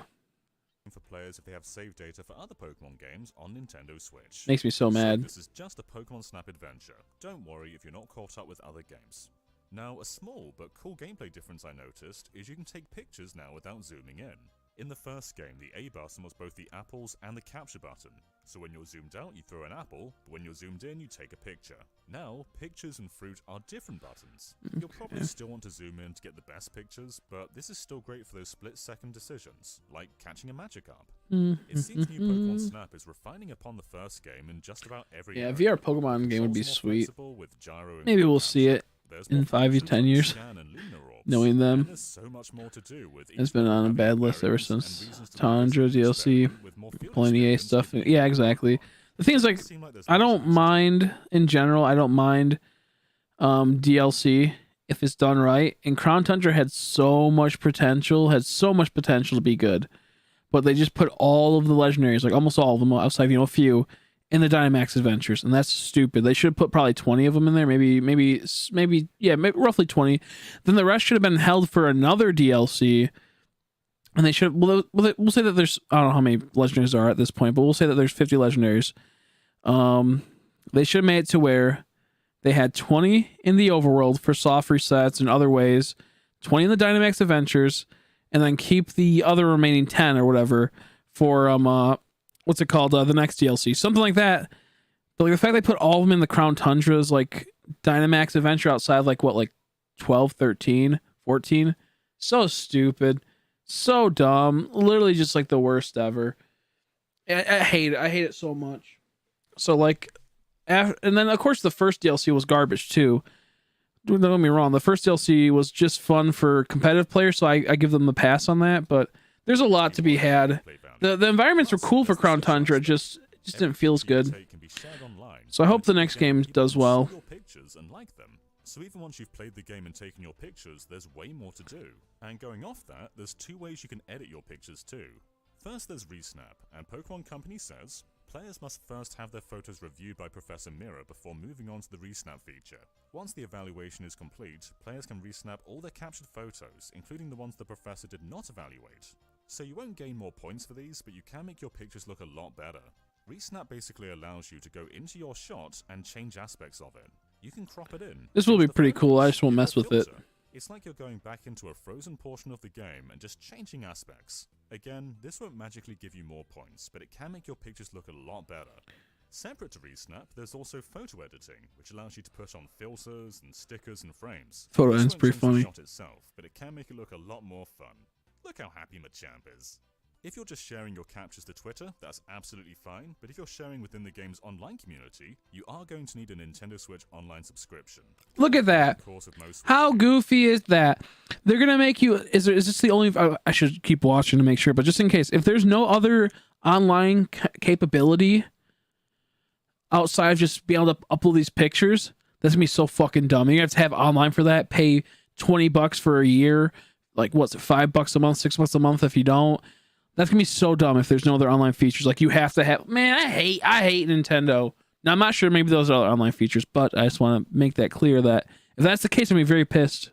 For players if they have save data for other Pokemon games on Nintendo Switch. Makes me so mad. This is just a Pokemon Snap adventure. Don't worry if you're not caught up with other games. Now, a small but cool gameplay difference I noticed is you can take pictures now without zooming in. In the first game, the A button was both the apples and the capture button. So when you're zoomed out, you throw an apple, but when you're zoomed in, you take a picture. Now, pictures and fruit are different buttons. You'll probably still want to zoom in to get the best pictures, but this is still great for those split-second decisions, like catching a Magikarp. It seems new Pokemon Snap is refining upon the first game in just about every Yeah, area. VR Pokemon game would be Controls more sweet. flexible with gyro and Maybe we'll capture. see it There's in more 5 to functions 10 with years. scan and lunar orbs, Knowing and them. there's so much more to do with It's each been one on a having bad list ever variants and since reasons to Tundra visit and DLC, experiment with more field plenty A experience stuff. with Yeah, new exactly. Pokemon. The thing is, like, Doesn't seem like there's I much don't else to do. mind in general. I don't mind DLC if it's done right. And Crown Tundra had so much potential, to be good, but they just put all of the legendaries, like almost all of them, outside a few, in the Dynamax Adventures, and that's stupid. They should have put probably 20 of them in there, maybe roughly 20. Then the rest should have been held for another DLC. And they should. We'll say that there's, I don't know how many legendaries there are at this point, but we'll say that there's 50 legendaries. They should have made it to where they had 20 in the overworld for soft resets and other ways, 20 in the Dynamax Adventures, and then keep the other remaining 10 or whatever for what's it called, the next DLC, something like that. But like the fact they put all of them in the Crown Tundras, like Dynamax Adventure outside, like 12, 13, 14, so stupid. So dumb. Literally just like the worst ever. I hate it. I hate it so much. So like, and then of course the first DLC was garbage too. Don't get me wrong. The first DLC was just fun for competitive players, so I give them the pass on that. But there's a lot to be had. The environments were cool for Crown Tundra. Just didn't feel as good. So I hope the next game does well. So even once you've played the game and taken your pictures, there's way more to do. And going off that, there's 2 ways you can edit your pictures too. First, there's Resnap, and Pokemon Company says, Players must first have their photos reviewed by Professor Mirror before moving on to the resnap feature. Once the evaluation is complete, players can resnap all their captured photos, including the ones the professor did not evaluate. So you won't gain more points for these, but you can make your pictures look a lot better. Resnap basically allows you to go into your shot and change aspects of it. You can crop it in. This will be pretty cool. I just won't mess with it. It's like you're going back into a frozen portion of the game and just changing aspects. Again, this won't magically give you more points, but it can make your pictures look a lot better. Separate to Resnap, there's also photo editing, which allows you to put on filters and stickers and frames. Photo editing's pretty funny. The shot itself, but it can make it look a lot more fun. Look how happy Machamp is. If you're just sharing your captures to Twitter, that's absolutely fine, but if you're sharing within the game's online community, you are going to need a Nintendo Switch Online subscription. Look at that. How goofy is that? They're going to make you... Is this the only... I should keep watching to make sure, but just in case, if there's no other online capability outside of just being able to upload these pictures, that's going to be so fucking dumb. You have to have online for that, pay $20 for a year, like, what's it, $5 a month, $6 a month if you don't. That's gonna be so dumb if there's no other online features. Like, you have to have... Man, I hate Nintendo. Now, I'm not sure maybe those are online features, but I just want to make that clear that if that's the case, I'm gonna be very pissed.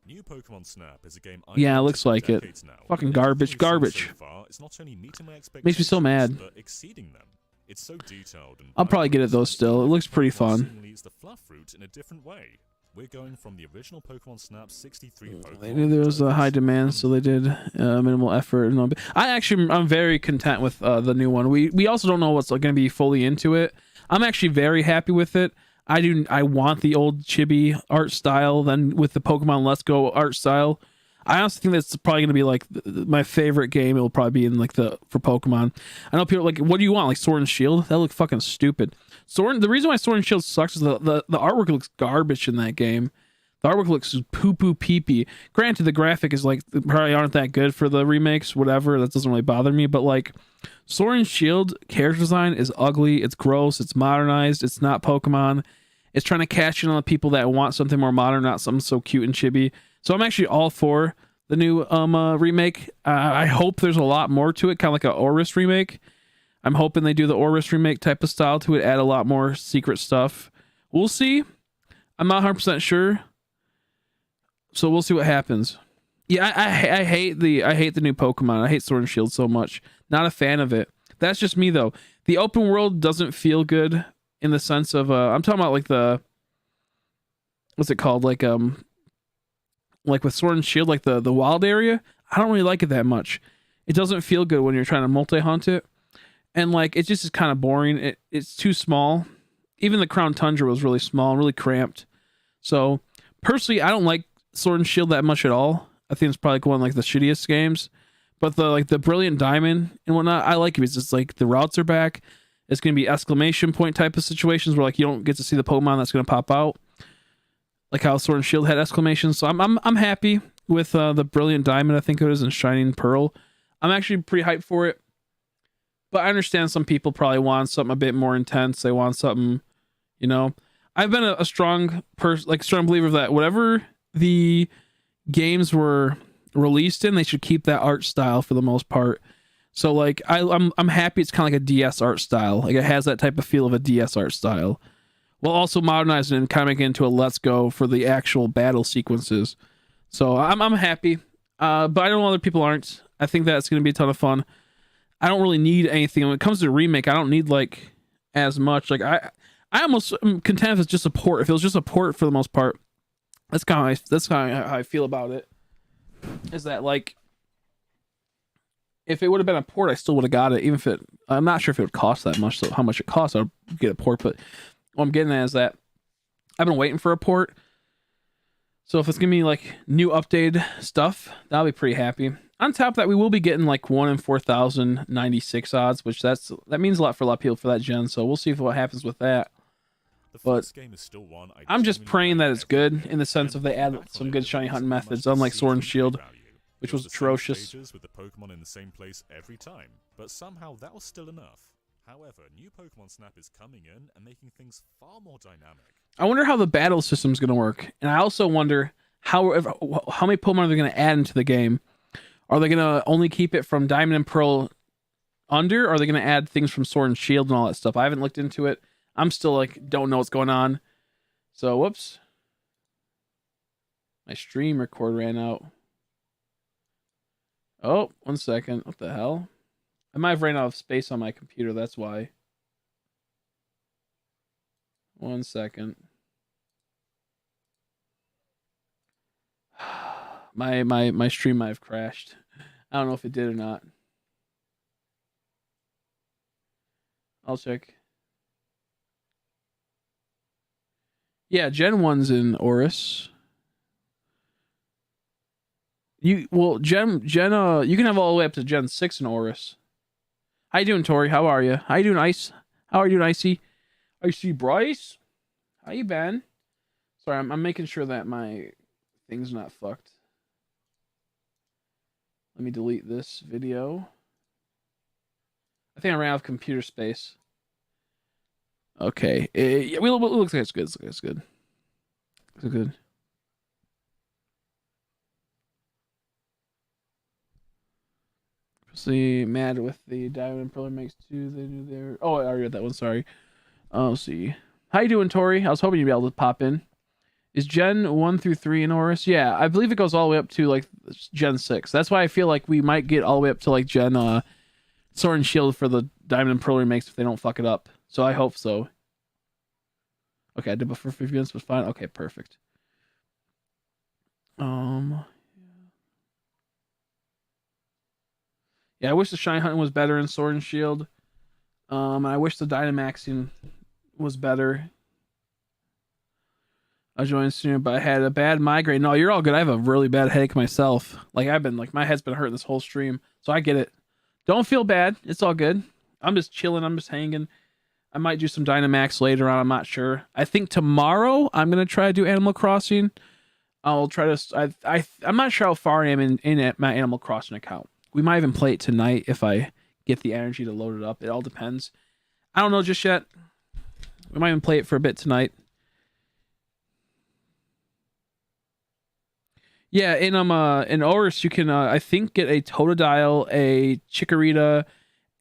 New Pokemon Snap is a game yeah, it looks like it. Fucking garbage. So far, it's not only meeting my expectations, makes me so mad. But exceeding them. It's so detailed and I'll probably get it though still. It looks pretty fun. Eats the fluff fruit in a different way. We're going from the original Pokemon Snap 63 Pokemon. They knew there was a high demand, so they did minimal effort. I'm very content with the new one. We also don't know what's going to be fully into it. I'm actually very happy with it. I want the old chibi art style then with the Pokemon Let's Go art style. I honestly think that's probably going to be like my favorite game. It'll probably be in like for Pokemon. I know people are like, what do you want? Like Sword and Shield? That looks fucking stupid. The reason why Sword and Shield sucks is the artwork looks garbage in that game. The artwork looks poo-poo pee-pee. Granted, the graphic is like probably aren't that good for the remakes, whatever. That doesn't really bother me. But like Sword and Shield character design is ugly. It's gross. It's modernized. It's not Pokemon. It's trying to cash in on the people that want something more modern, not something so cute and chibi. So I'm actually all for the new remake. I hope there's a lot more to it, kind of like an Oris remake. I'm hoping they do the Oris remake type of style to it, add a lot more secret stuff. We'll see. I'm not 100% sure. So we'll see what happens. Yeah, I hate the new Pokemon. I hate Sword and Shield so much. Not a fan of it. That's just me though. The open world doesn't feel good in the sense of I'm talking about like what's it called? Like with Sword and Shield, like the wild area. I don't really like it that much. It doesn't feel good when you're trying to multi-hunt it. And like it just is kind of boring. It's too small. Even the Crown Tundra was really small and really cramped. So personally, I don't like Sword and Shield that much at all. I think it's probably one of like the shittiest games. But the Brilliant Diamond and whatnot, I like it because it's like the routes are back. It's gonna be exclamation point type of situations where like you don't get to see the Pokemon that's gonna pop out. Like how Sword and Shield had exclamations. So I'm happy with the Brilliant Diamond, I think it is, and Shining Pearl. I'm actually pretty hyped for it. But I understand some people probably want something a bit more intense. They want something, you know. I've been a strong believer that whatever the games were released in, they should keep that art style for the most part. So like I'm happy it's kind of like a DS art style. Like it has that type of feel of a DS art style. While also modernizing it and kind of making it into a Let's Go for the actual battle sequences. So I'm happy. But I know other people aren't. I think that's going to be a ton of fun. I don't really need anything. When it comes to remake, I don't need like as much. Like I almost am content if it's just a port. If it was just a port for the most part, that's kind of how I feel about it. Is that like if it would have been a port, I still would have got it. Even if I'm not sure if it would cost that much. So how much it costs, I'll get a port. But what I'm getting at is that I've been waiting for a port. So if it's gonna be like new updated stuff, that'll be pretty happy. On top of that, we will be getting like 1 in 4,096 odds, which that means a lot for a lot of people for that gen. So we'll see what happens with that. But I'm just praying that it's good in the sense of they add some good shiny hunting methods, unlike Sword and Shield, which was atrocious. With the Pokemon in the same place every time, but somehow that was still enough. However, new Pokemon Snap is coming in and making things far more dynamic. I wonder how the battle system is going to work, and I also wonder how many Pokemon are they going to add into the game. Are they going to only keep it from Diamond and Pearl under, or are they going to add things from Sword and Shield and all that stuff? I haven't looked into it. I'm still like, don't know what's going on. So, whoops. My stream record ran out. Oh, 1 second. What the hell? I might have ran out of space on my computer. That's why. 1 second. My stream might have crashed. I don't know if it did or not. I'll check. Yeah, Gen 1's in Oris. You can have all the way up to Gen 6 in Oris. How you doing, Tori? How are you? How you doing, Ice? How are you doing, Icy? Icy Bryce? How you been? Sorry, I'm making sure that my thing's not fucked. Let me delete this video. I think I ran out of computer space. Okay. It looks like it's good. It's good. It's good. See, mad with the Diamond and Pearl makes 2. They do their. Oh, I already read that one. Sorry. Let's see. How you doing, Tori? I was hoping you'd be able to pop in. Is Gen 1 through 3 in Oris? Yeah, I believe it goes all the way up to like Gen 6. That's why I feel like we might get all the way up to like Gen Sword and Shield for the Diamond and Pearl remakes if they don't fuck it up. So I hope so. Okay, I did before 50 minutes was fine. Okay, perfect. Yeah, I wish the shiny hunting was better in Sword and Shield. I wish the Dynamaxing was better. I joined sooner, but I had a bad migraine. No, you're all good. I have a really bad headache myself. Like my head's been hurting this whole stream, so I get it. Don't feel bad. It's all good. I'm just chilling. I'm just hanging. I might do some Dynamax later on. I'm not sure. I think tomorrow I'm gonna try to do Animal Crossing. I'll try to. I'm not sure how far I am in my Animal Crossing account. We might even play it tonight if I get the energy to load it up. It all depends. I don't know just yet. We might even play it for a bit tonight. Yeah, in Oris you can I think get a Totodile, a Chikorita,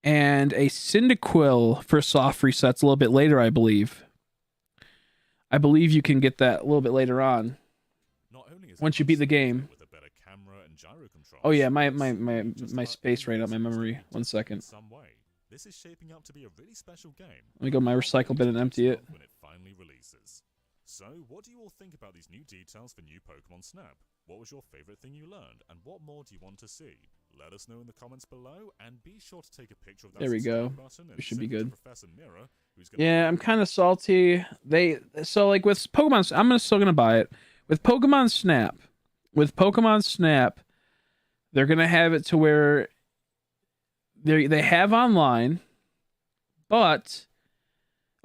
and a Cyndaquil for soft resets a little bit later, I believe. I believe you can get that a little bit later on. Once you beat the game. With a better camera and gyro controls, oh yeah, my space ran out, my memory. 1 second. Some way. This is shaping up to be a really special game. Let me go my recycle bin and empty it. When it finally releases. So, what do you all think about these new details for new Pokemon Snap? What was your favorite thing you learned, and what more do you want to see? Let us know in the comments below, and be sure to take a picture of that there we go. button and we should be good. Professor Mirror, who's gonna yeah, I'm kind of salty. So like with Pokemon, I'm still gonna buy it. With Pokemon Snap, they're gonna have it to where they have online, but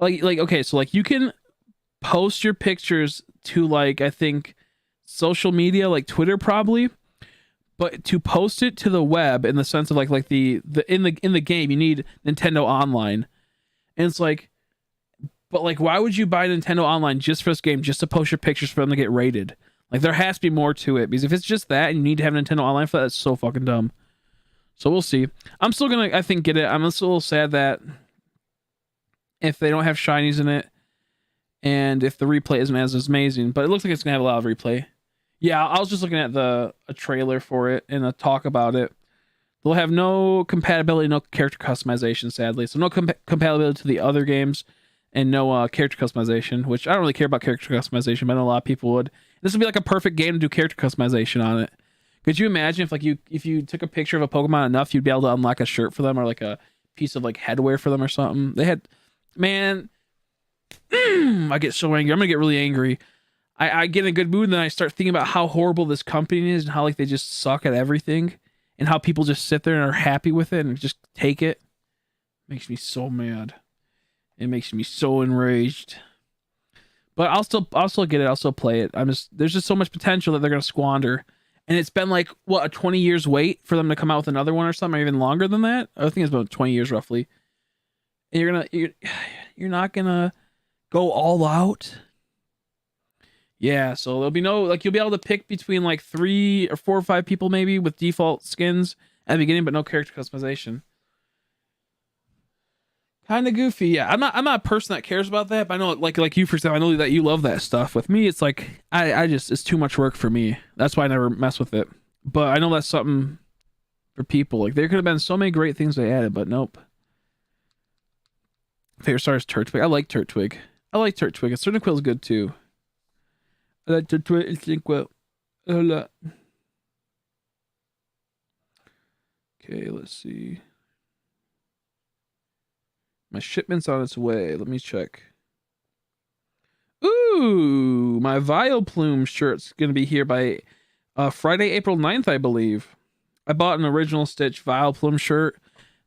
like okay, so like you can post your pictures to like I think social media like Twitter probably, but to post it to the web in the sense of like the in the game you need Nintendo Online, and it's like, but like why would you buy Nintendo Online just for this game just to post your pictures for them to get rated? Like there has to be more to it, because if it's just that and you need to have Nintendo Online for that, that's so fucking dumb. So we'll see. I'm still gonna I think get it. I'm still a little sad that if they don't have shinies in it, and if the replay isn't as amazing, but it looks like it's gonna have a lot of replay. Yeah, I was just looking at a trailer for it and a talk about it. They'll have no compatibility, no character customization, sadly. So no compatibility to the other games, and no character customization, which I don't really care about character customization, but I know a lot of people would. This would be like a perfect game to do character customization on it. Could you imagine if you took a picture of a Pokemon enough, you'd be able to unlock a shirt for them or like a piece of like headwear for them or something? They had, man, I get so angry. I'm gonna get really angry. I get in a good mood, and then I start thinking about how horrible this company is and how like they just suck at everything, and how people just sit there and are happy with it and just take it. Makes me so mad. It makes me so enraged. But I'll still get it. I'll still play it. There's just so much potential that they're gonna squander. And it's been like what, a 20 years wait for them to come out with another one or something, or even longer than that. I think it's about 20 years roughly. And you're not gonna go all out. Yeah, so there'll be no, like, you'll be able to pick between like 3 or 4 or 5 people maybe with default skins at the beginning, but no character customization. Kind of goofy. Yeah, I'm not a person that cares about that, but I know like you for example, I know that you love that stuff. With me, it's like I just it's too much work for me. That's why I never mess with it. But I know that's something for people. Like there could have been so many great things they added, but nope. Favorite star is Turtwig. I like Turtwig. I like Turtwig. And Cyndaquil is good too. I like Turtwig and Cyndaquil. Okay, let's see. My shipment's on its way. Let me check. Ooh, my Vileplume shirt's gonna be here by Friday, April 9th, I believe. I bought an original Stitch Vileplume shirt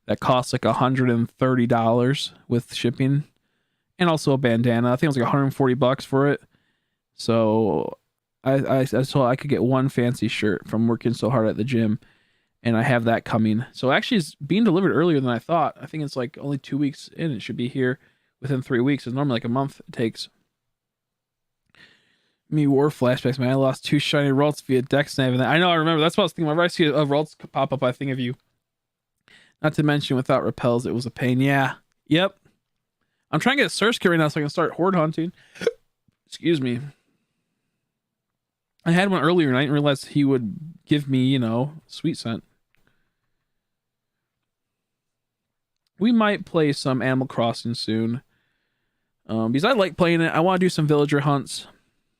that costs like $130 with shipping, and also a bandana. I think it was like $140 for it. So I saw I could get one fancy shirt from working so hard at the gym, and I have that coming. So actually, it's being delivered earlier than I thought. I think it's like only 2 weeks in. It should be here within 3 weeks. It's normally like a month it takes. Me war flashbacks, man. I lost 2 shiny Ralts via Dex Nav. I know, I remember. That's what I was thinking. Whenever I see a Ralts pop up, I think of you. Not to mention, without repels, it was a pain. Yeah. Yep. I'm trying to get a Surskit right now so I can start horde hunting. Excuse me. I had one earlier and I didn't realize he would give me, you know, sweet scent. We might play some Animal Crossing soon. Because I like playing it. I want to do some villager hunts.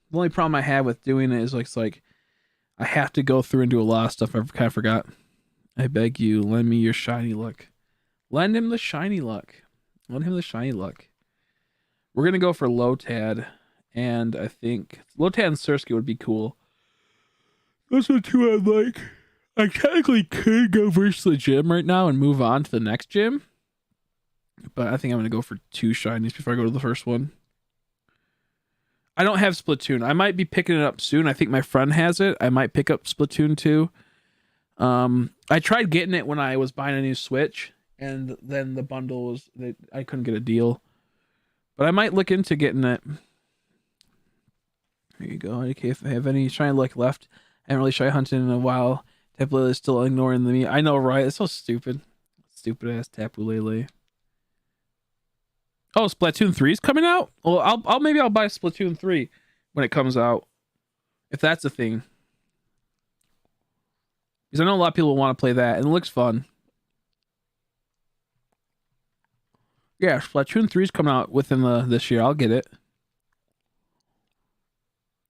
The only problem I have with doing it is like I have to go through and do a lot of stuff I kind of forgot. I beg you, lend me your shiny luck. Lend him the shiny luck. Lend him the shiny luck. We're going to go for Lotad. And I think Lotad and Surskit would be cool. Those are two I'd like. I technically could go versus the gym right now and move on to the next gym. But I think I'm going to go for 2 shinies before I go to the first one. I don't have Splatoon. I might be picking it up soon. I think my friend has it. I might pick up Splatoon 2. I tried getting it when I was buying a new Switch, and then the bundle was I couldn't get a deal. But I might look into getting it. There you go. Okay, if I have any shiny luck left, I haven't really shy hunted in a while. Tapu Lele is still ignoring me. I know, right? It's so stupid. Stupid ass Tapu Lele. Oh, Splatoon 3 is coming out? Well, I'll maybe I'll buy Splatoon 3 when it comes out. If that's a thing. Because I know a lot of people want to play that, and it looks fun. Yeah, Splatoon 3 is coming out within this year. I'll get it.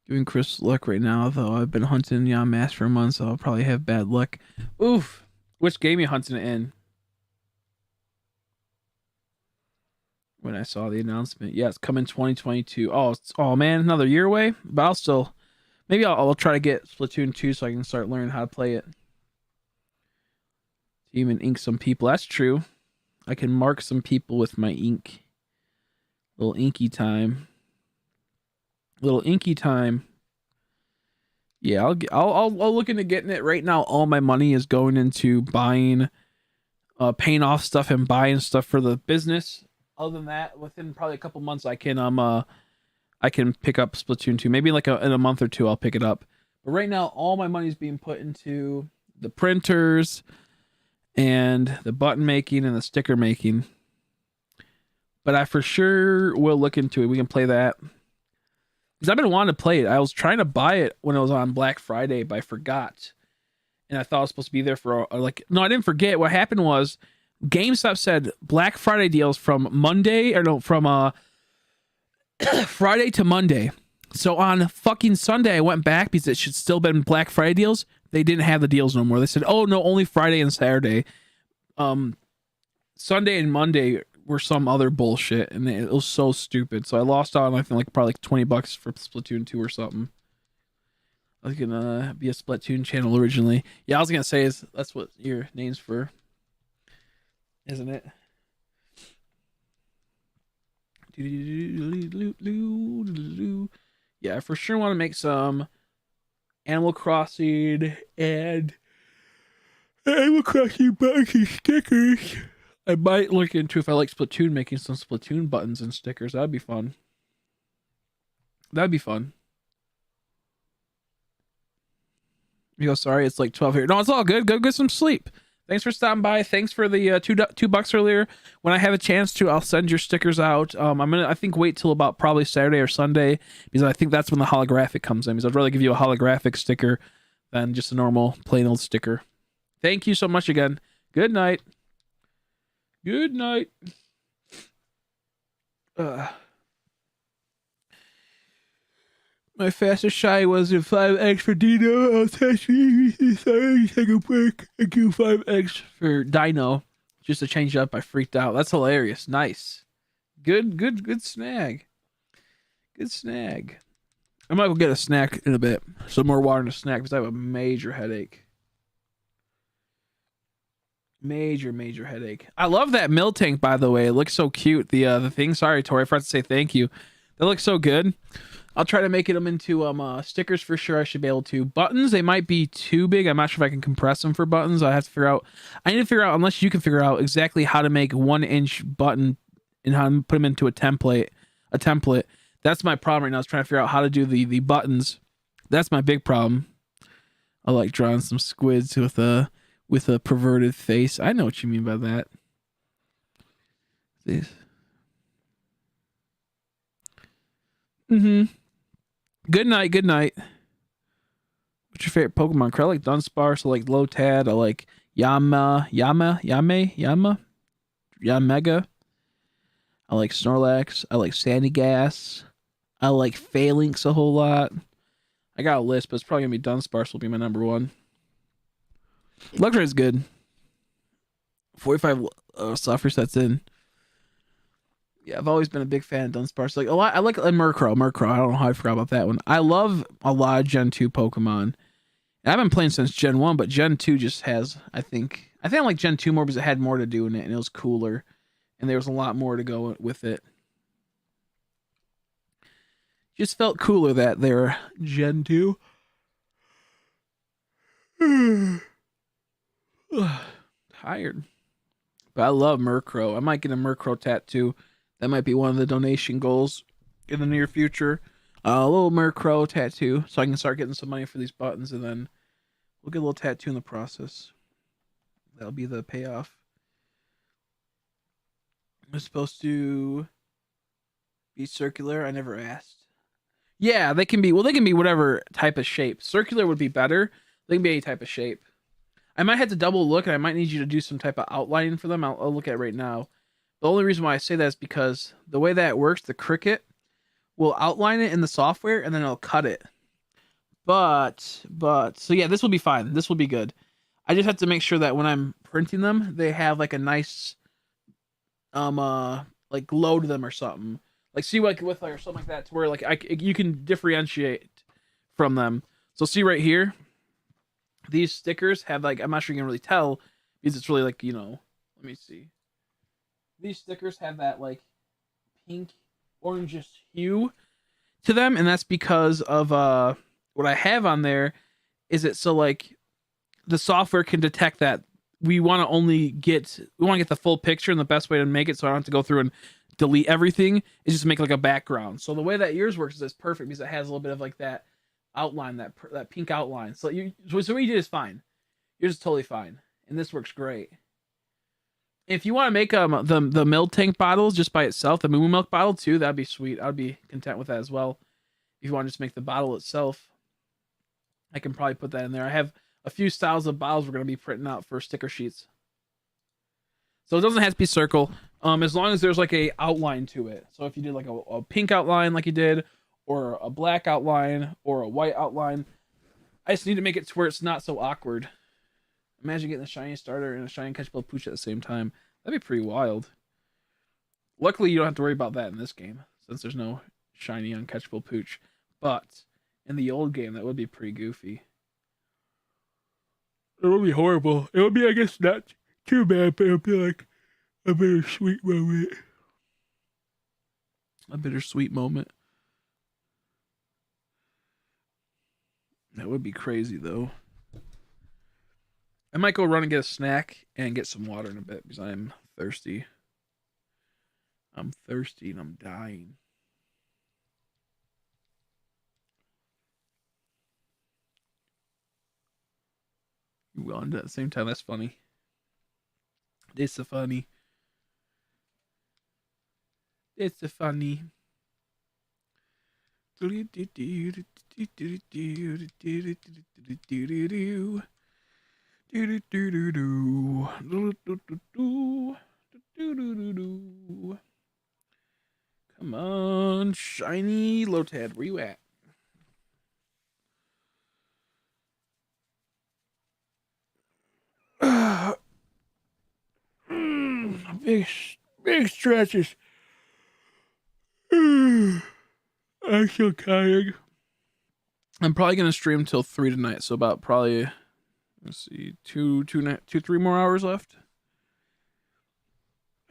Giving Chris luck right now, though. I've been hunting Yamask for months, so I'll probably have bad luck. Oof. Which game you hunting it in? When I saw the announcement. Yeah, it's coming 2022. Oh man, another year away? But maybe I'll try to get Splatoon 2 so I can start learning how to play it. Even ink some people. That's true. I can mark some people with my ink. Little inky time. Little inky time. Yeah, I'll look into getting it. Right now, all my money is going into buying, paying off stuff and buying stuff for the business. Other than that, within probably a couple months, I can pick up Splatoon 2. Maybe like in a month or two, I'll pick it up. But right now, all my money is being put into the printers and the button making and the sticker making. But I for sure will look into it. We can play that. Because I've been wanting to play it. I was trying to buy it when it was on Black Friday, but I forgot. And I thought I was supposed to be there for no, I didn't forget. What happened was GameStop said Black Friday deals from Friday to Monday. So on fucking Sunday, I went back because it should still been Black Friday deals. They didn't have the deals no more. They said, oh no, only Friday and Saturday. Sunday and Monday were some other bullshit, and it was so stupid. So I lost out on, I think, like probably like $20 for Splatoon 2 or something. I was gonna be a Splatoon channel originally. Yeah, I was gonna say that's what your name's for, isn't it? Yeah, I for sure want to make some Animal Crossing and Animal Crossing buttons and stickers. I might look into, if I like Splatoon, making some Splatoon buttons and stickers. That'd be fun. That'd be fun. You go, sorry, it's like 12 here. No, it's all good. Go get some sleep. Thanks for stopping by. Thanks for the $2 earlier. When I have a chance to, I'll send your stickers out. I think wait till about probably Saturday or Sunday, because I think that's when the holographic comes in. Because I'd rather give you a holographic sticker than just a normal plain old sticker. Thank you so much again. Good night. Good night. My fastest shy was in 5x for Dino. I'll test you. Sorry, take a break. I do 5x for Dino. Just to change it up, I freaked out. That's hilarious. Nice. Good snag. Good snag. I might go get a snack in a bit. Some more water and a snack because I have a major headache. Major headache. I love that mill tank, by the way. It looks so cute. The thing. Sorry, Tori, I forgot to say thank you. That looks so good. I'll try to make them into stickers for sure. I should be able to. Buttons, they might be too big. I'm not sure if I can compress them for buttons. I have to figure out. I need to figure out, unless you can figure out exactly how to make 1-inch button and how to put them into a template. That's my problem right now. Is trying to figure out how to do the buttons. That's my big problem. I like drawing some squids with a perverted face. I know what you mean by that. This. Good night. What's your favorite Pokemon? I like Dunsparce. I like Lotad. I like Yamega. I like Snorlax. I like Sandygast. I like Phalanx a whole lot. I got a list, but it's probably gonna be Dunsparce will be my number one. Luxray is good. 45 software sets in. Yeah, I've always been a big fan of Dunsparce. Like a lot, I like Murkrow. I don't know how I forgot about that one. I love a lot of Gen 2 Pokemon. And I've been playing since Gen 1, but Gen 2 just has, I think I like Gen 2 more because it had more to do in it and it was cooler. And there was a lot more to go with it. Just felt cooler that they're Gen 2. Tired. But I love Murkrow. I might get a Murkrow tattoo. That might be one of the donation goals in the near future. A little Murkrow tattoo, so I can start getting some money for these buttons, and then we'll get a little tattoo in the process. That'll be the payoff. It's supposed to be circular. I never asked. Yeah, they can be. Well, they can be whatever type of shape. Circular would be better. They can be any type of shape. I might have to double look, and I might need you to do some type of outlining for them. I'll look at it right now. The only reason why I say that is because the way that it works, the Cricut will outline it in the software, and then it'll cut it. But, so yeah, this will be fine. This will be good. I just have to make sure that when I'm printing them, they have like a nice, like glow to them or something. Like see like with like or something like that to where like you can differentiate from them. So see right here, these stickers have like, I'm not sure you can really tell because it's really like, let me see. These stickers have that like pink orangish hue to them, and that's because of what I have on there is it so like the software can detect that we want to get the full picture, and the best way to make it so I don't have to go through and delete everything is just make like a background. So the way that yours works is it's perfect because it has a little bit of like that outline, that pink outline. So what you did is fine. Yours is totally fine, and this works great. If you want to make the milk tank bottles just by itself, the moo milk bottle too, that'd be sweet. I'd be content with that as well. If you want to just make the bottle itself, I can probably put that in there. I have a few styles of bottles we're going to be printing out for sticker sheets. So it doesn't have to be circle, as long as there's like a outline to it. So if you did like a pink outline like you did, or a black outline, or a white outline, I just need to make it to where it's not so awkward. Imagine getting a shiny starter and a shiny catchable pooch at the same time. That'd be pretty wild. Luckily, you don't have to worry about that in this game, since there's no shiny uncatchable pooch. But in the old game, that would be pretty goofy. It would be horrible. It would be, I guess, not too bad, but it would be like a bittersweet moment. A bittersweet moment. That would be crazy, though. I might go run and get a snack and get some water in a bit because I'm thirsty. I'm thirsty and I'm dying. You yawned at the same time. That's funny. It's a funny. It's a funny. Come on, shiny Lotad, where you at? Big, big stretches. I'm so tired. I'm probably gonna stream till 3 tonight, so about probably, let's see, 3 more hours left.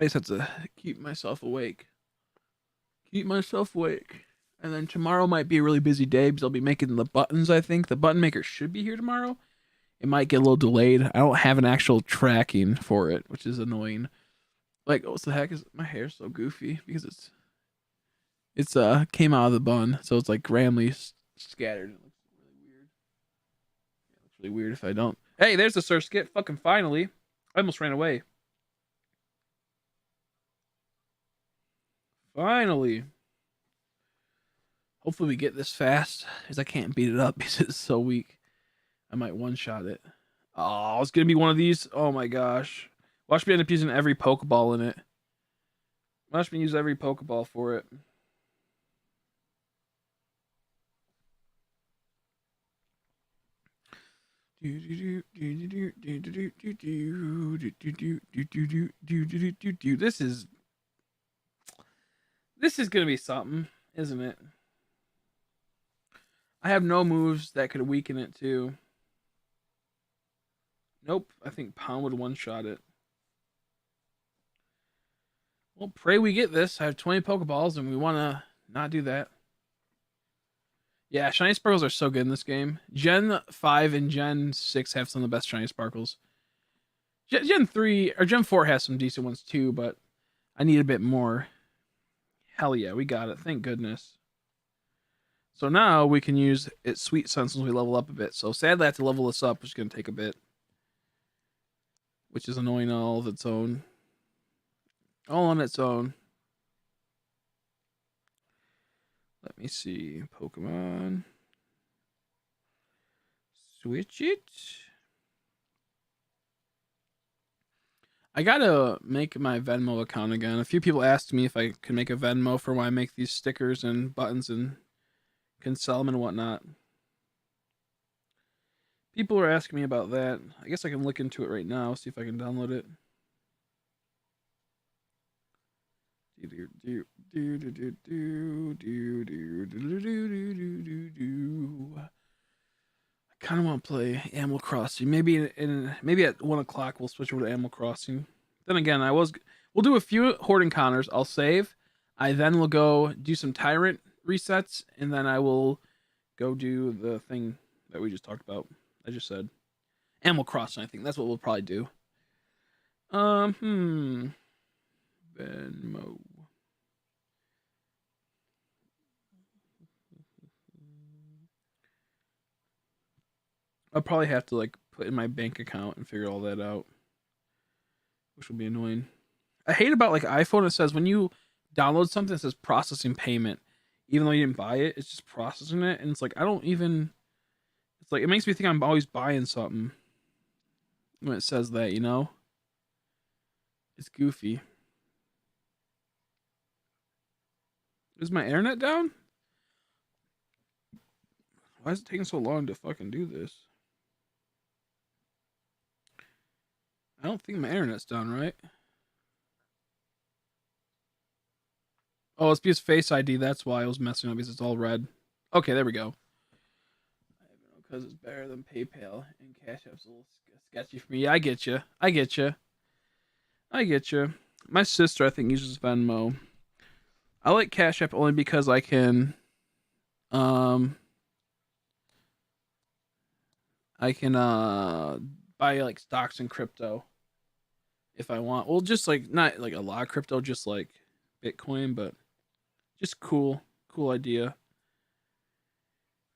I just have to keep myself awake. And then tomorrow might be a really busy day because I'll be making the buttons, I think. The button maker should be here tomorrow. It might get a little delayed. I don't have an actual tracking for it, which is annoying. Like, what the heck is my hair so goofy? Because it's came out of the bun, so it's like randomly scattered. It looks really weird. It looks really weird if I don't. Hey, there's the Sir Skit. Fucking finally. I almost ran away. Finally. Hopefully we get this fast, because I can't beat it up because it's so weak. I might one-shot it. Oh, it's going to be one of these. Oh my gosh. Watch me end up using every Pokeball in it. Watch me use every Pokeball for it. This is gonna be something, isn't it? I have no moves that could weaken it too. Nope, I think Pound would one-shot it. Well, pray we get this. I have 20 Pokeballs and we wanna not do that. Yeah, Shiny Sparkles are so good in this game. Gen 5 and Gen 6 have some of the best Shiny Sparkles. Gen 3 or Gen 4 has some decent ones too, but I need a bit more. Hell yeah, we got it. Thank goodness. So now we can use its Sweet Sense when we level up a bit. So sadly I have to level this up, which is going to take a bit. Which is annoying all of its own. All on its own. Let me see. Pokemon. Switch it. I gotta make my Venmo account again. A few people asked me if I could make a Venmo for when I make these stickers and buttons and can sell them and whatnot. People are asking me about that. I guess I can look into it right now, see if I can download it. I kind of want to play Animal Crossing. Maybe at 1 o'clock we'll switch over to Animal Crossing. Then again, we'll do a few horde encounters. I'll save. I then will go do some tyrant resets, and then I will go do the thing that we just talked about. I just said Animal Crossing. I think that's what we'll probably do. Venmo. I'll probably have to like put in my bank account and figure all that out, which will be annoying. I hate about like iPhone. It says when you download something, it says processing payment, even though you didn't buy it. It's just processing it, and it's like I don't even. It's like it makes me think I'm always buying something when it says that. You know, it's goofy. Is my internet down? Why is it taking so long to fucking do this? I don't think my internet's down, right? Oh, it's because Face ID. That's why I was messing up because it's all red. Okay, there we go. Because it's better than PayPal and Cash App's a little sketchy for me. Yeah, I get you. My sister, I think, uses Venmo. I like Cash App only because I can, buy like stocks and crypto if I want. Well, just like not like a lot of crypto, just like Bitcoin, but just cool idea.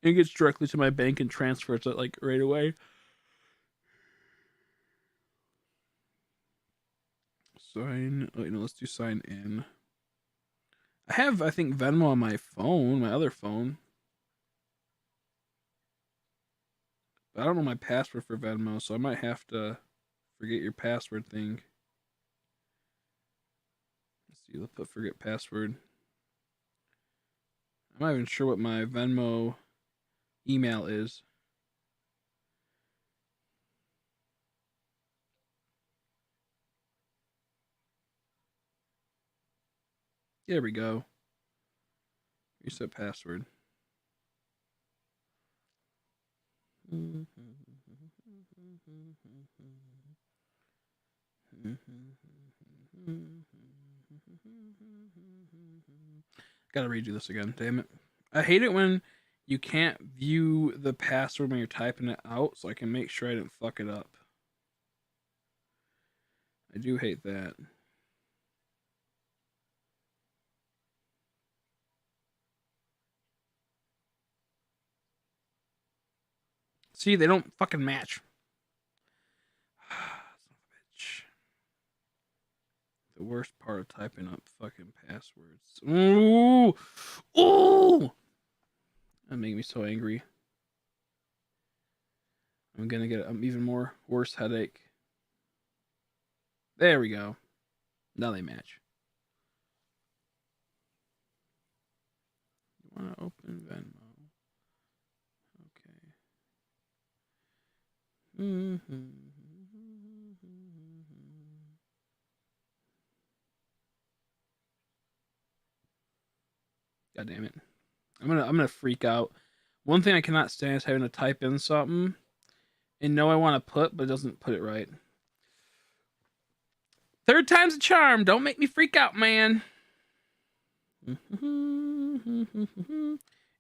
It gets directly to my bank and transfers it like right away. sign. Wait, no, let's do sign in. I have, I think, Venmo on my phone, my other phone. But I don't know my password for Venmo, so I might have to forget your password thing. Let's see, let's put forget password. I'm not even sure what my Venmo email is. There we go. Reset password. Gotta redo this again, damn it. I hate it when you can't view the password when you're typing it out, so I can make sure I didn't fuck it up. I do hate that. See, they don't fucking match. Son of a bitch. The worst part of typing up fucking passwords. Ooh! Ooh! That made me so angry. I'm gonna get an even more worse headache. There we go. Now they match. You want to open Venmo? Okay. God damn it. I'm gonna freak out. One thing I cannot stand is having to type in something and know I want to put, but it doesn't put it right. Third time's a charm. Don't make me freak out, man.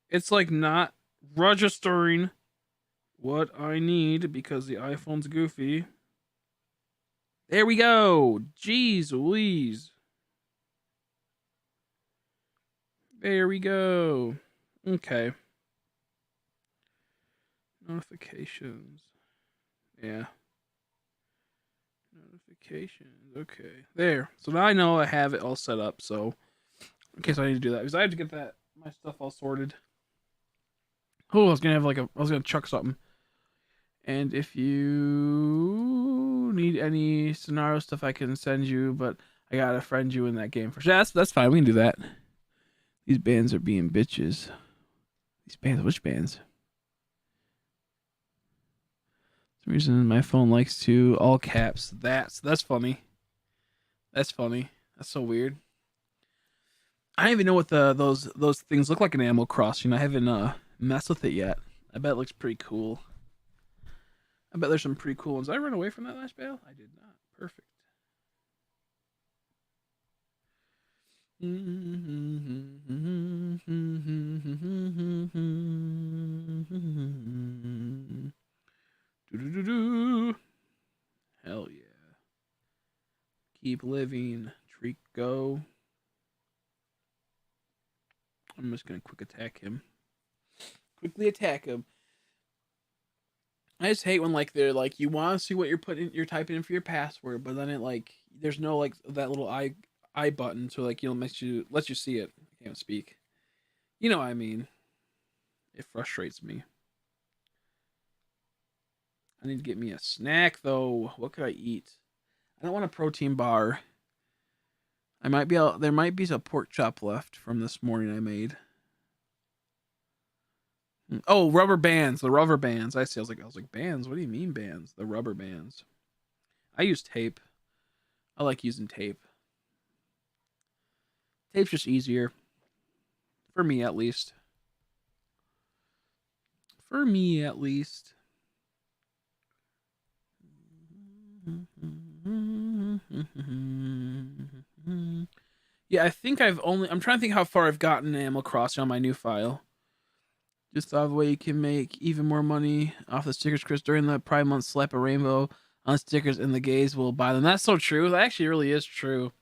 It's like not registering what I need because the iPhone's goofy. There we go. Jeez Louise. There we go. Okay. Notifications. Yeah. Notifications. Okay. There. So now I know I have it all set up. So in case I need to do that, because I have to get my stuff all sorted. Oh, I was gonna chuck something. And if you need any scenario stuff, I can send you, but I gotta friend you in that game for sure. That's fine. We can do that. These bands are being bitches. These bands, which bands? For some reason my phone likes to all caps. That's funny. That's funny. That's so weird. I don't even know what those things look like in Animal Crossing. I haven't messed with it yet. I bet it looks pretty cool. I bet there's some pretty cool ones. Did I run away from that last bale? I did not. Perfect. Hell yeah. Keep living. Treat go. I'm just gonna quick attack him. Quickly attack him. I just hate when like they're like you want to see what you're typing in for your password, but then it like there's no like that little I button, so like lets you see it. I can't speak. You know what I mean. It frustrates me. I need to get me a snack though. What could I eat? I don't want a protein bar. There might be some pork chop left from this morning I made. Oh, rubber bands. The rubber bands. I see. I was like, bands? What do you mean bands? The rubber bands. I use tape. I like using tape. Tape's just easier. For me, at least. For me, at least. Yeah, I think I'm trying to think how far I've gotten in Animal Crossing on my new file. Just thought of a way you can make even more money off the stickers, Chris. During the Pride Month, slap a rainbow on stickers, and the gays will buy them. That's so true. That actually really is true.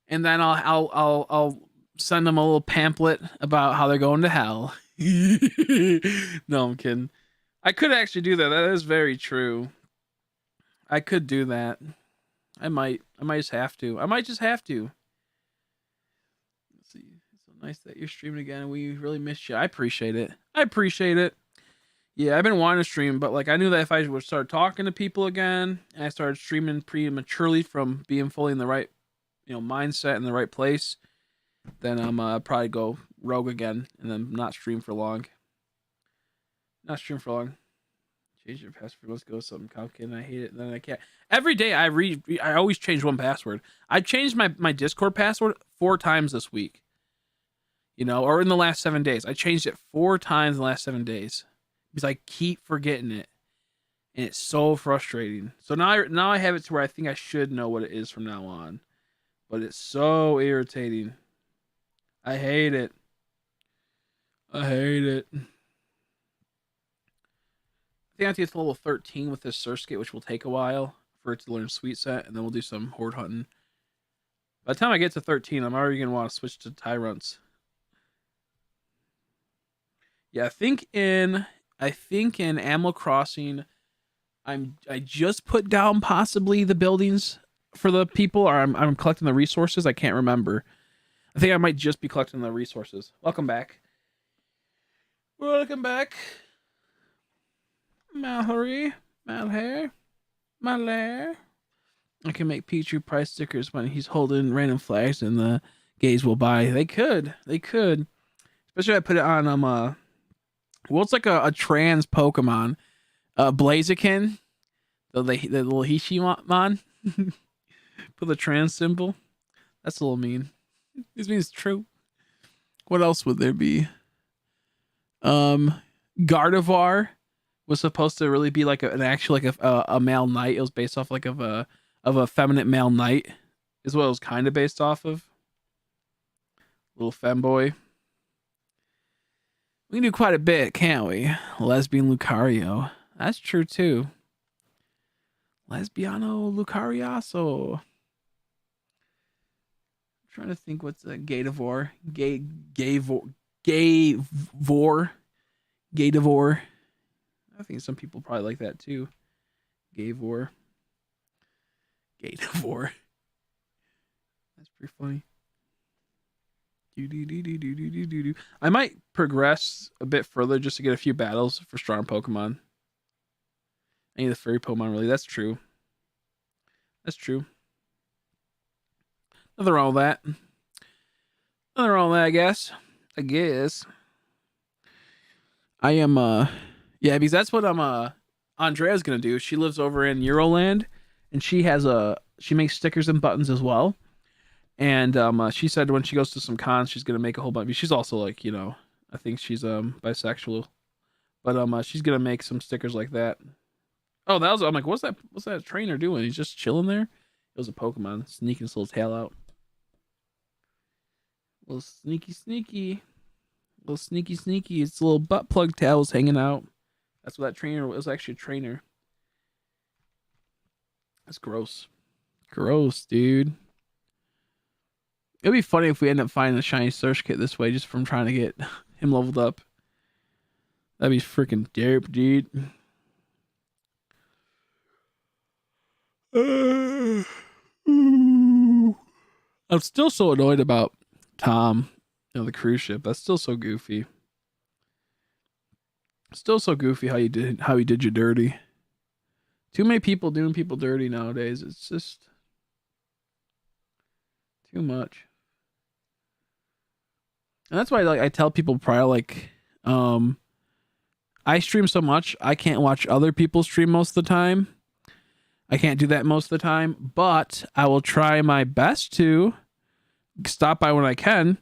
And then I'll send them a little pamphlet about how they're going to hell. No, I'm kidding. I could actually do that. That is very true. I could do that. I might just have to. I might just have to. Let's see. It's so nice that you're streaming again. We really missed you. I appreciate it. I appreciate it. Yeah, I've been wanting to stream, but like I knew that if I would start talking to people again and I started streaming prematurely from being fully in the right, mindset in the right place, then I'm probably go rogue again and then not stream for long. Not stream for long. Change your password. Let's go something complicated. I hate it. And then I can't. Every day I always change one password. I changed my Discord password 4 times this week. Or in the last 7 days. I changed it 4 times in the last 7 days because I keep forgetting it, and it's so frustrating. So now I have it to where I think I should know what it is from now on, but it's so irritating. I hate it. I hate it. I think I have to get to level 13 with this Surskit, which will take a while for it to learn Sweet Set, and then we'll do some horde hunting. By the time I get to 13, I'm already going to want to switch to Tyrants. Yeah, I think in Animal Crossing, I just put down possibly the buildings for the people, or I'm collecting the resources. I can't remember. I think I might just be collecting the resources. Welcome back. Welcome back. Mallory. Malhair. Malaire. I can make Pichu price stickers when he's holding random flags and the gays will buy. They could. Especially if I put it on it's like a trans Pokemon. Blaziken. The little Hishimon. Put the trans symbol. That's a little mean. This means true. What else would there be? Gardevoir was supposed to really be like a male knight. It was based off like of a feminine male knight, is what it was kind of based off of. Little femboy. We can do quite a bit, can't we? Lesbian Lucario. That's true too. Lesbiano Lucariaso. I'm trying to think what's a Gatavor. Gatavor. I think some people probably like that too. Gatavor. That's pretty funny. I might progress a bit further just to get a few battles for strong Pokemon. Any of the furry Pokemon, really. That's true. Nothing wrong with that. I guess. I am, yeah, because that's what Andrea's gonna do. She lives over in Euroland, and she makes stickers and buttons as well. And she said when she goes to some cons, she's gonna make a whole bunch. She's also like, I think she's bisexual, but she's gonna make some stickers like that. Oh, I'm like, what's that trainer doing? He's just chilling there. It was a Pokemon sneaking his little tail out. Little sneaky. Its little butt plug tails hanging out. That's what that trainer was. Actually a trainer. That's gross. Gross, dude. It'd be funny if we end up finding a shiny Surskit this way just from trying to get him leveled up. That'd be freaking dope, dude. I'm still so annoyed about Tom, the cruise ship. That's still so goofy. Still so goofy how he did you dirty. Too many people doing people dirty nowadays. It's just too much. And that's why I tell people prior, I stream so much I can't watch other people stream most of the time. I can't do that most of the time, but I will try my best to stop by when I can.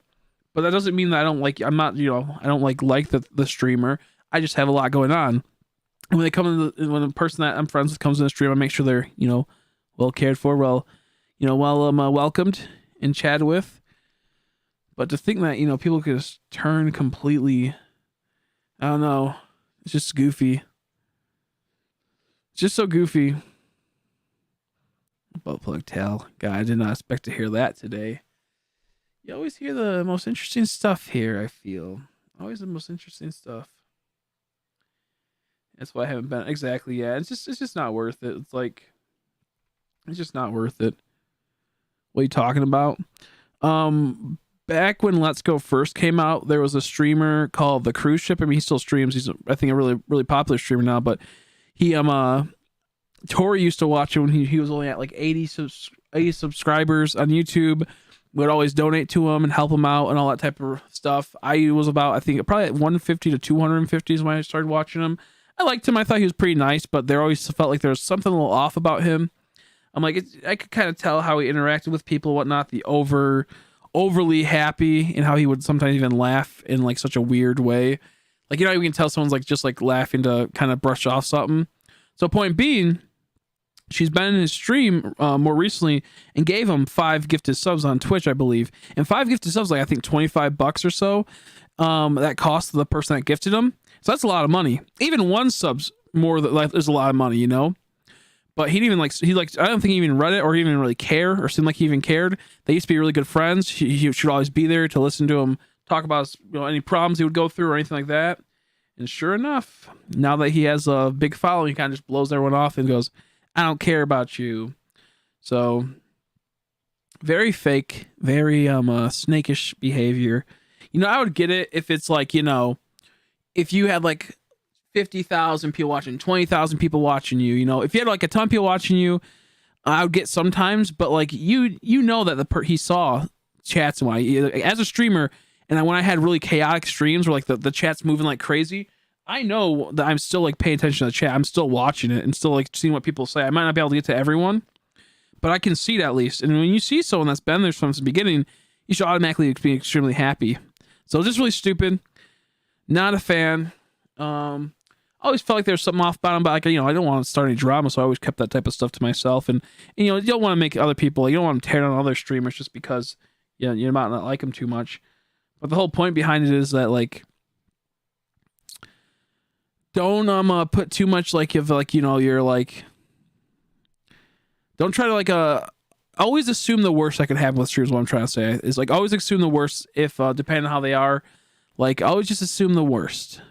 But that doesn't mean that I don't like the streamer. I just have a lot going on. And when they come in, when the person that I'm friends with comes in the stream, I make sure they're, well cared for, welcomed and chatted with. But to think that, people could just turn completely, I don't know, it's just goofy. It's just so goofy. Butt plug tail. God, I did not expect to hear that today. You always hear the most interesting stuff here, I feel. Always the most interesting stuff. That's why I haven't been exactly yet. It's just not worth it. It's like It's just not worth it. What are you talking about? Back when Let's Go first came out, there was a streamer called The Cruise Ship. I mean, he still streams. He's, I think, a really, really popular streamer now. But he, Tori used to watch it when he was only at like 80 subscribers on YouTube. Would always donate to him and help him out and all that type of stuff. I was about, I think, probably at 150 to 250 is when I started watching him. I liked him. I thought he was pretty nice, but there always felt like there was something a little off about him. I'm like, I could kind of tell how he interacted with people, whatnot. The overly happy, and how he would sometimes even laugh in like such a weird way. Like, you know, you can tell someone's like just like laughing to kind of brush off something. So point being, she's been in his stream more recently and gave him 5 gifted subs on Twitch, I believe. And 5 gifted subs, like I think $25 or so. That cost the person that gifted him. So that's a lot of money. Even 1 sub's more than like there's a lot of money, you know. But he didn't even I don't think he even read it or even really care or seemed like he even cared. They used to be really good friends. He should always be there to listen to him talk about, you know, any problems he would go through or anything like that. And sure enough, now that he has a big following, he kind of just blows everyone off and goes, I don't care about you. So very fake, very snakish behavior. You know, I would get it if it's like, you know, if you had like 50,000 people watching, 20,000 people watching you, you know, if you had like a ton of people watching you, I would get sometimes, but like you know that he saw chats and why as a streamer, and when I had really chaotic streams where like the chat's moving like crazy, I know that I'm still like paying attention to the chat. I'm still watching it and still like seeing what people say. I might not be able to get to everyone, but I can see it at least. And when you see someone that's been there from the beginning, you should automatically be extremely happy. So just really stupid. Not a fan. I always felt like there was something off about him, but like, you know, I don't want to start any drama, so I always kept that type of stuff to myself. And you know, you don't want to make other people, you don't want to tear down other streamers just because, you know, you might not like them too much. But the whole point behind it is that like, don't put too much like if like, you know, you're like, don't try to like always assume the worst that could happen with streamers. What I'm trying to say is like always assume the worst if depending on how they are, like always just assume the worst,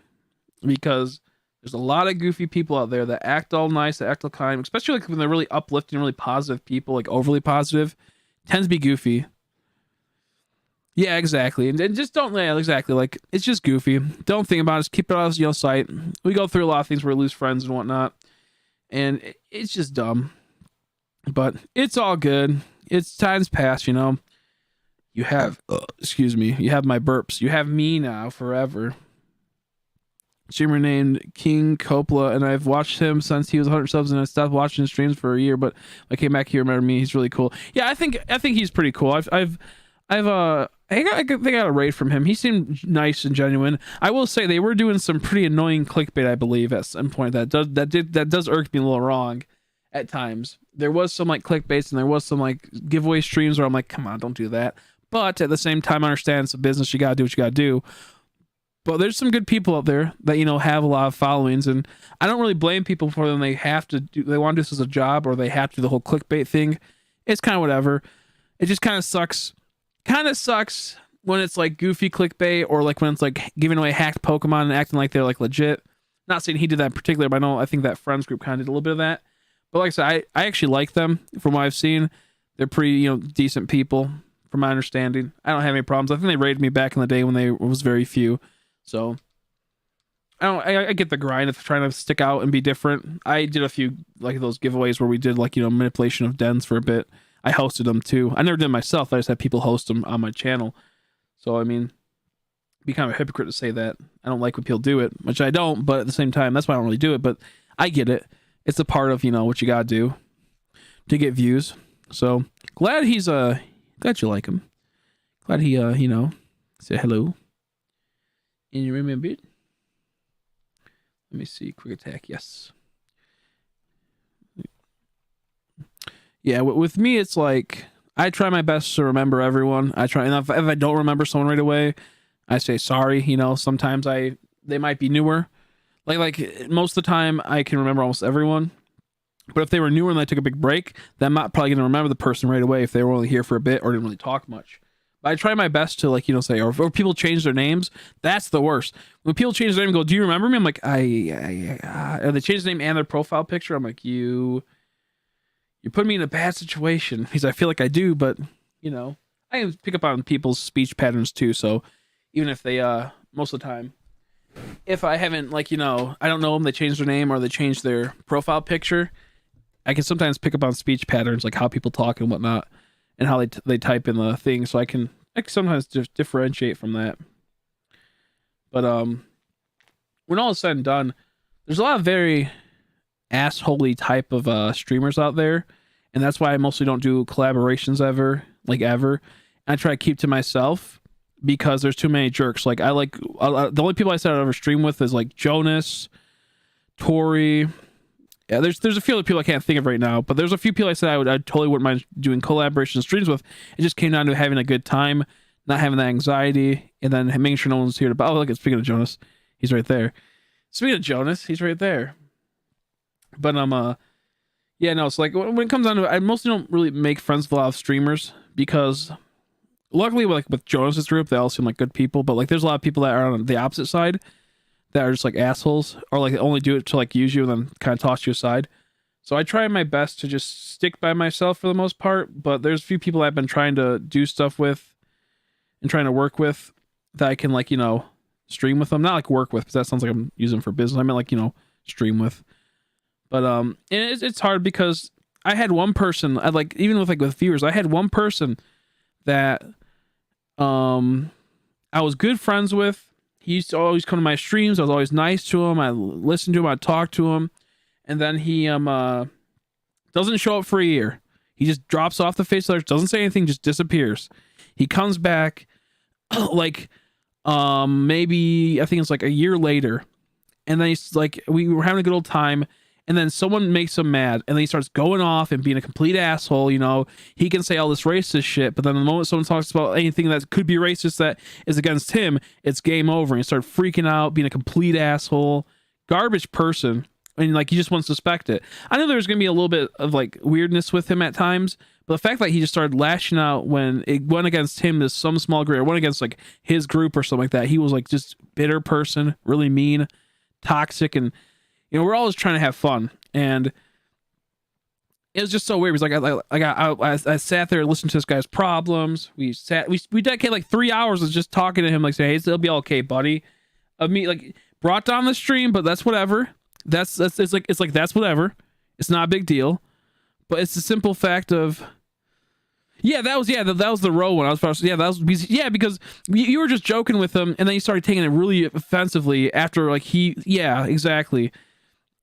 because there's a lot of goofy people out there that act all nice, that act all kind, especially like when they're really uplifting, really positive people, like overly positive, tends to be goofy. Yeah, exactly. And just don't, yeah, exactly. Like, it's just goofy. Don't think about it. Just keep it out of, you know, sight. We go through a lot of things where we lose friends and whatnot. And it's just dumb. But it's all good. It's time's past, you know. You have, excuse me, you have my burps. You have me now forever. Streamer named King Coppola, and I've watched him since he was 100 subs, and I stopped watching his streams for a year, but I came back here, remember me. He's really cool. Yeah, I think he's pretty cool. I think I got a rate from him. He seemed nice and genuine. I will say they were doing some pretty annoying clickbait, I believe, at some point. That does irk me a little wrong at times. There was some like clickbaits and there was some like giveaway streams where I'm like, come on, don't do that. But at the same time, I understand it's a business. You gotta do what you gotta do. But there's some good people out there that, you know, have a lot of followings, and I don't really blame people for them. They have to do, they want to do this as a job, or they have to do the whole clickbait thing. It's kind of whatever. It just kind of sucks. Kind of sucks when it's like goofy clickbait, or like when it's like giving away hacked Pokemon and acting like they're like legit. Not saying he did that in particular, but I think that friends group kind of did a little bit of that. But like I said, I actually like them from what I've seen. They're pretty, you know, decent people from my understanding. I don't have any problems. I think they rated me back in the day when there was very few. So I get the grind of trying to stick out and be different. I did a few like those giveaways where we did like, you know, manipulation of dens for a bit. I hosted them too. I never did them myself. I just had people host them on my channel. So, I mean, be kind of a hypocrite to say that. I don't like when people do it, which I don't, but at the same time, that's why I don't really do it. But I get it. It's a part of, you know, what you gotta do to get views. So, glad glad you like him. Glad he, you know, said hello. And you remember it? Let me see. Quick attack. Yes. Yeah, with me, it's like, I try my best to remember everyone. I try, and if I don't remember someone right away, I say sorry. You know, sometimes they might be newer. Like most of the time, I can remember almost everyone. But if they were newer and they took a big break, then I'm not probably going to remember the person right away if they were only here for a bit or didn't really talk much. But I try my best to, like, you know, say, or people change their names. That's the worst. When people change their name and go, do you remember me? I'm like, and they change their name and their profile picture. I'm like, you You're putting me in a bad situation because I feel like I do, but you know, I can pick up on people's speech patterns too. So even if they, most of the time, if I haven't like, you know, I don't know them, they change their name or they change their profile picture, I can sometimes pick up on speech patterns, like how people talk and whatnot, and how they type in the thing. So I can sometimes just differentiate from that. But when all is said and done, there's a lot of very assholey type of streamers out there, and that's why I mostly don't do collaborations ever. I try to keep to myself because there's too many jerks. Like the only people I said I'd ever stream with is like Jonas, Tori. Yeah, there's a few other people I can't think of right now, but there's a few people I said I totally wouldn't mind doing collaboration streams with. It just came down to having a good time, not having that anxiety, and then making sure no one's here to. Oh, look, speaking of Jonas, he's right there. Speaking of Jonas, he's right there. But yeah, no, it's like when it comes down to it, I mostly don't really make friends with a lot of streamers because luckily like with Jonas's group, they all seem like good people, but like there's a lot of people that are on the opposite side that are just like assholes, or like only do it to like use you and then kind of toss you aside. So I try my best to just stick by myself for the most part, but there's a few people I've been trying to do stuff with and trying to work with that I can like, you know, stream with them. Not like work with, because that sounds like I'm using them for business. I mean like, you know, stream with. But and it's hard because I had one person, I like even with like with viewers, I had one person that I was good friends with. He used to always come to my streams. I was always nice to him. I listened to him. I talked to him. And then he doesn't show up for a year. He just drops off the face of the earth, doesn't say anything, just disappears. He comes back like maybe I think it's like a year later. And then he's like, we were having a good old time. And then someone makes him mad, and then he starts going off and being a complete asshole. You know, he can say all this racist shit, but then the moment someone talks about anything that could be racist that is against him, it's game over. And he starts freaking out, being a complete asshole, garbage person, and like he just won't suspect it. I know there's gonna be a little bit of like weirdness with him at times, but the fact that he just started lashing out when it went against him, this some small group, or went against like his group or something like that, he was like just bitter person, really mean, toxic, and you know, we're always trying to have fun, and it was just so weird. It was like I sat there and listened to this guy's problems. We dedicated like 3 hours of just talking to him, like saying, "Hey, it'll be okay, buddy." Of me, like brought down the stream, but that's whatever. That's it's like that's whatever. It's not a big deal, but it's the simple fact of. Yeah, that was the row one. I was probably, because you were just joking with him, and then you started taking it really offensively after like exactly.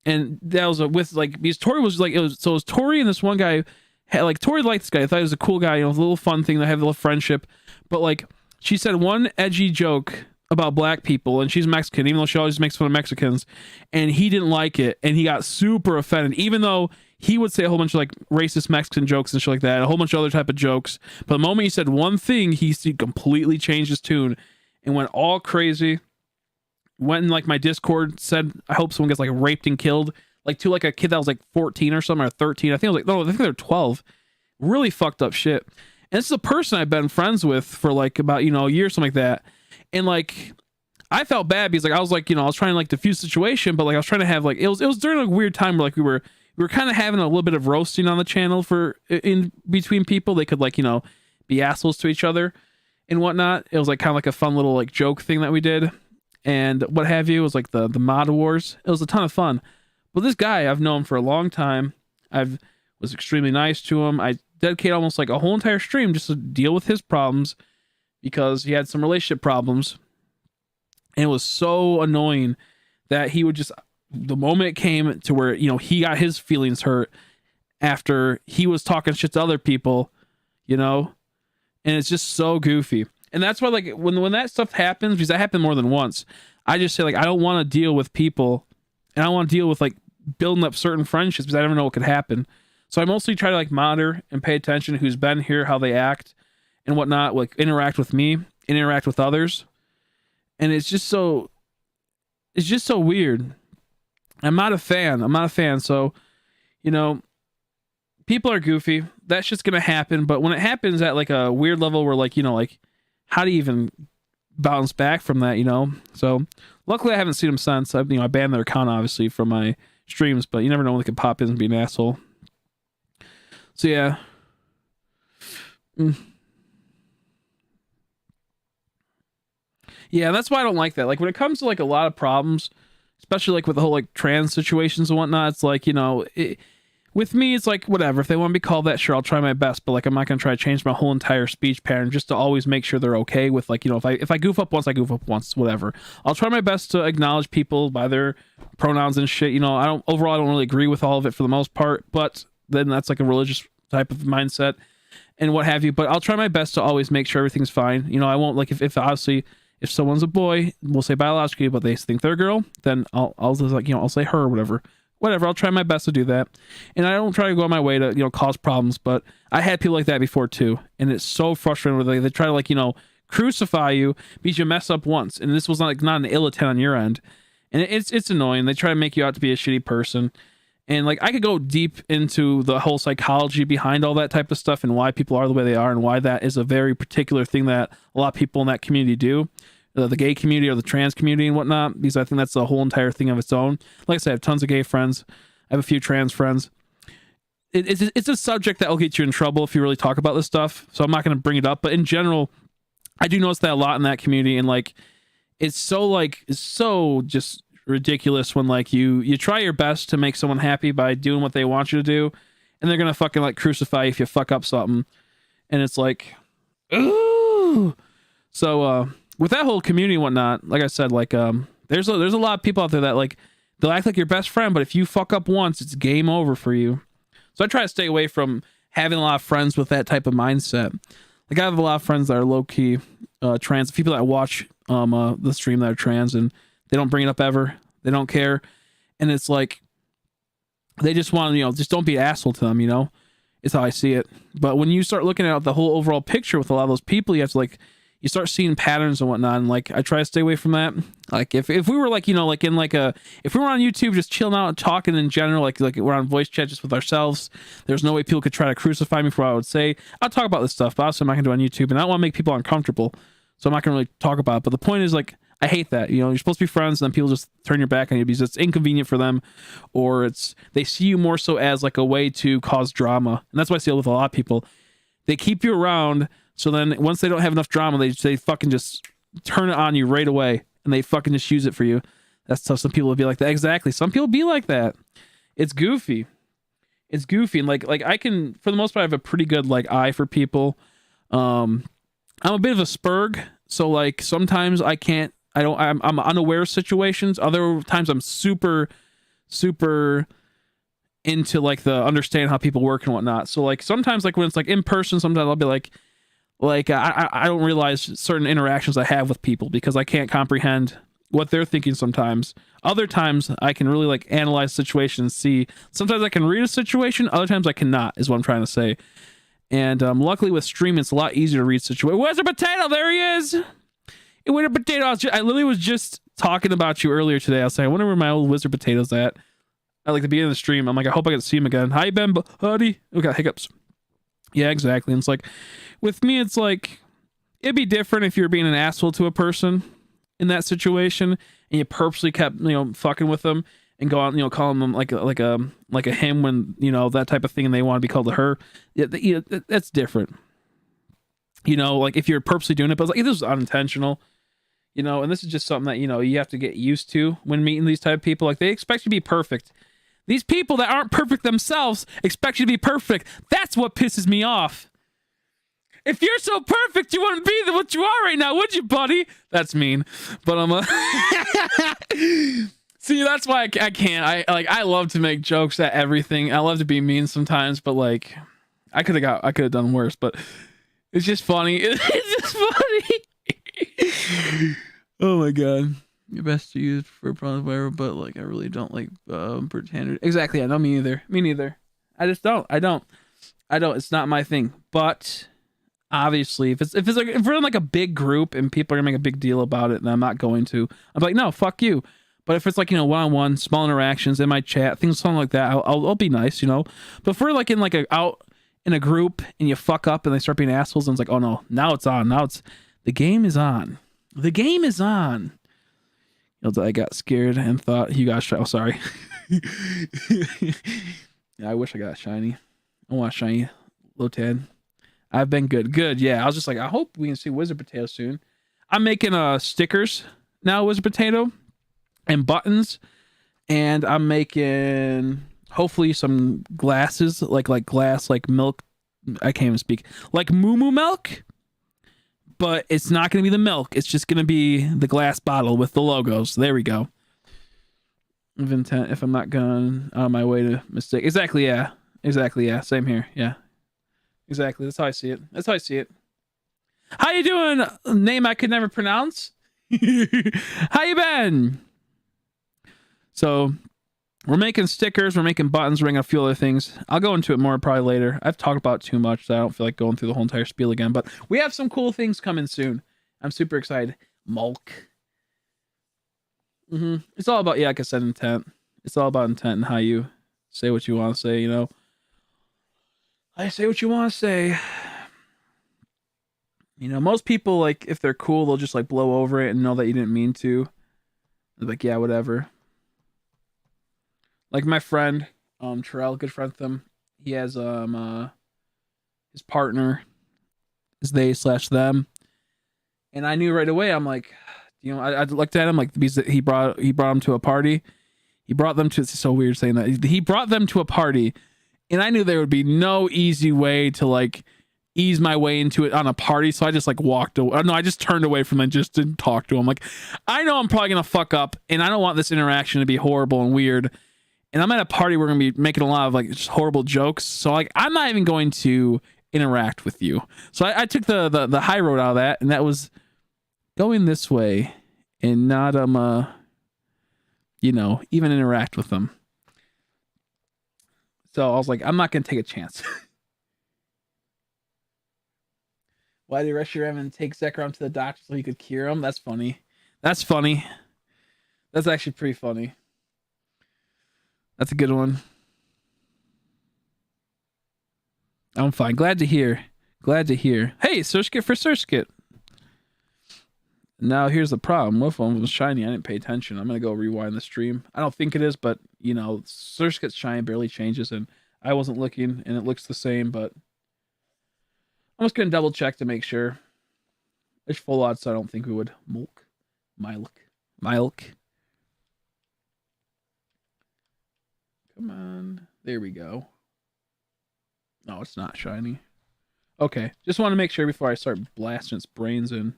And that was with like because Tori was like it was Tori and this one guy had like Tori liked this guy. I thought he was a cool guy, you know, a little fun thing. They have a little friendship, but like she said one edgy joke about black people, and she's Mexican, even though she always makes fun of Mexicans, and he didn't like it, and he got super offended, even though he would say a whole bunch of like racist Mexican jokes and shit like that, a whole bunch of other type of jokes. But the moment he said one thing, he completely changed his tune and went all crazy. Went in like my Discord, said I hope someone gets like raped and killed, like to like a kid that was like 14 or something, or 13. I think they're 12. Really fucked up shit. And this is a person I've been friends with for like about, you know, a year or something like that. And like I felt bad because like I was like, you know, I was trying to like diffuse the situation, but like I was trying to have like it was during a weird time where like we were kind of having a little bit of roasting on the channel for in between people. They could like, you know, be assholes to each other and whatnot. It was like kind of like a fun little like joke thing that we did. And what have you. It was like the mod wars. It was a ton of fun. But this guy I've known for a long time. Was extremely nice to him. I dedicated almost like a whole entire stream just to deal with his problems because he had some relationship problems. And it was so annoying that he would just, the moment it came to where, you know, he got his feelings hurt after he was talking shit to other people, you know, and it's just so goofy. And that's why, like, when that stuff happens, because that happened more than once, I just say, like, I don't want to deal with people, and I don't want to deal with, like, building up certain friendships because I never know what could happen. So I mostly try to, like, monitor and pay attention to who's been here, how they act, and whatnot, like, interact with me, and interact with others. And it's just so weird. I'm not a fan. So, you know, people are goofy. That shit's going to happen. But when it happens at, like, a weird level where, like, you know, like, how do you even bounce back from that, you know? So luckily I haven't seen them since. I banned their account obviously from my streams, but you never know when they could pop in and be an asshole. So yeah. Mm. Yeah, that's why I don't like that. Like when it comes to like a lot of problems, especially like with the whole like trans situations and whatnot, it's like, you know, with me, it's like whatever. If they want to be called that, sure, I'll try my best. But like, I'm not gonna try to change my whole entire speech pattern just to always make sure they're okay with like, you know, if I goof up once, I goof up once, whatever. I'll try my best to acknowledge people by their pronouns and shit. You know, I don't really agree with all of it for the most part, but then that's like a religious type of mindset and what have you. But I'll try my best to always make sure everything's fine. You know, I won't like if obviously if someone's a boy, we'll say biologically, but they think they're a girl, then I'll just like, you know, I'll say her or whatever. I'll try my best to do that. And I don't try to go on my way to, you know, cause problems, but I had people like that before too. And it's so frustrating where they try to like, you know, crucify you because you mess up once. And this was not an ill intent on your end. And it's annoying. They try to make you out to be a shitty person. And like, I could go deep into the whole psychology behind all that type of stuff and why people are the way they are and why that is a very particular thing that a lot of people in that community do. The gay community or the trans community and whatnot, because I think that's a whole entire thing of its own. Like I said, I have tons of gay friends. I have a few trans friends. It's a subject that will get you in trouble if you really talk about this stuff. So I'm not going to bring it up. But in general, I do notice that a lot in that community. And like, it's so just ridiculous when like you try your best to make someone happy by doing what they want you to do. And they're going to fucking like crucify you if you fuck up something. And it's like, ooh. So, with that whole community and whatnot, like I said, like there's a lot of people out there that like they'll act like your best friend, but if you fuck up once, it's game over for you. So I try to stay away from having a lot of friends with that type of mindset. Like I have a lot of friends that are low key trans, people that watch the stream that are trans, and they don't bring it up ever. They don't care, and it's like they just want to, you know, just don't be an asshole to them. You know, it's how I see it. But when you start looking at the whole overall picture with a lot of those people, you have to like. You start seeing patterns and whatnot, and like I try to stay away from that. Like if we were like, you know, like in like if we were on YouTube just chilling out and talking in general, like we're on voice chat just with ourselves, there's no way people could try to crucify me for what I would say. I'll talk about this stuff, but also I'm not gonna do it on YouTube, and I don't want to make people uncomfortable, so I'm not gonna really talk about it. But the point is, like, I hate that. You know, you're supposed to be friends, and then people just turn your back on you because it's inconvenient for them, or they see you more so as like a way to cause drama, and that's why I see it with a lot of people. They keep you around. So then once they don't have enough drama, they fucking just turn it on you right away, and they fucking just use it for you. That's tough. Some people will be like that. Exactly. Some people be like that. It's goofy. It's goofy. And like I can, for the most part, I have a pretty good like eye for people. I'm a bit of a spurg. So like sometimes I'm unaware of situations. Other times I'm super into like the understanding how people work and whatnot. So like sometimes like when it's like in person, sometimes I'll be like I don't realize certain interactions I have with people because I can't comprehend what they're thinking sometimes. Other times I can really like analyze situations, see. Sometimes I can read a situation, other times I cannot, is what I'm trying to say. And luckily with streaming, it's a lot easier to read situations. Where's the potato? There he is. Wizard Potato. I literally was just talking about you earlier today. I was saying, I wonder where my old Wizard Potato's at. At like the beginning of the stream, I'm like, I hope I get to see him again. Hi, Ben, buddy. We got hiccups. Yeah, exactly. And it's like, with me, it's like, it'd be different if you're being an asshole to a person in that situation, and you purposely kept, you know, fucking with them and go out, you know, calling them like a him when, you know, that type of thing, and they want to be called a her. Yeah, that's different. You know, like if you're purposely doing it, but it's like, if this was unintentional, you know, and this is just something that, you know, you have to get used to when meeting these type of people. Like they expect you to be perfect. These people that aren't perfect themselves expect you to be perfect. That's what pisses me off. If you're so perfect, you wouldn't be what you are right now, would you, buddy? That's mean. But I'm see, that's why I can't. I love to make jokes at everything. I love to be mean sometimes, but like I could have done worse, but it's just funny. It's just funny. Oh my god. Your best to use for whatever, but like I really don't like pretend. Exactly. I know, me neither. Me neither. I just don't. I don't. It's not my thing. But obviously, if we're in like a big group and people are gonna make a big deal about it, then I'm not going to. I'm like, no, fuck you. But if it's like, you know, one-on-one, small interactions in my chat, things something like that, I'll be nice, you know. But if we're like in like out in a group and you fuck up and they start being assholes, and it's like, oh no, now it's on. Now it's the game is on. The game is on. I got scared and thought you got shiny. Oh, sorry. Yeah, I wish I got shiny. I want shiny Lotad. I've been good. Good. Yeah. I was just like, I hope we can see Wizard Potato soon. I'm making stickers now, Wizard Potato, and buttons, and I'm making hopefully some glasses, like glass, like milk. I can't even speak. Like moo moo milk, but it's not going to be the milk. It's just going to be the glass bottle with the logos. There we go. Of intent. If I'm not going on my way to mistake. Exactly. Yeah. Exactly. Yeah. Same here. Yeah. Exactly. That's how I see it. That's how I see it. How you doing? Name I could never pronounce. How you been? So we're making stickers, we're making buttons, we're making a few other things. I'll go into it more probably later. I've talked about too much, so I don't feel like going through the whole entire spiel again. But we have some cool things coming soon. I'm super excited. Mulk. It's all about, yeah, like I said, intent. It's all about intent and how you say what you want to say, you know. I say what you want to say. You know, most people, like, if they're cool, they'll just, like, blow over it and know that you didn't mean to. They're like, yeah, whatever. Like, my friend, Terrell, good friend with him, he has, his partner is they/them. And I knew right away, I'm like, you know, I looked at him, like, he brought him to a party. He brought them to, it's so weird saying that. He brought them to a party, and I knew there would be no easy way to, like, ease my way into it on a party, so I just like walked away. No, I just turned away from it, just didn't talk to him. Like, I know I'm probably gonna fuck up, and I don't want this interaction to be horrible and weird. And I'm at a party where we're gonna be making a lot of like just horrible jokes, so like I'm not even going to interact with you. So I took the high road out of that, and that was going this way and not you know, even interact with them. So I was like, I'm not gonna take a chance. Why did Reshiram take Zekrom to the doctor so he could cure him? That's funny. That's funny. That's actually pretty funny. That's a good one. I'm fine. Glad to hear. Glad to hear. Hey, Surskit for Surskit. Now here's the problem. What if one was shiny? I didn't pay attention. I'm gonna go rewind the stream. I don't think it is, but you know, Surskit's shine barely changes, and I wasn't looking, and it looks the same, but I'm just gonna double check to make sure. There's full odds, so I don't think we would milk. Come on, there we go. No, it's not shiny. Okay, just want to make sure before I start blasting its brains in.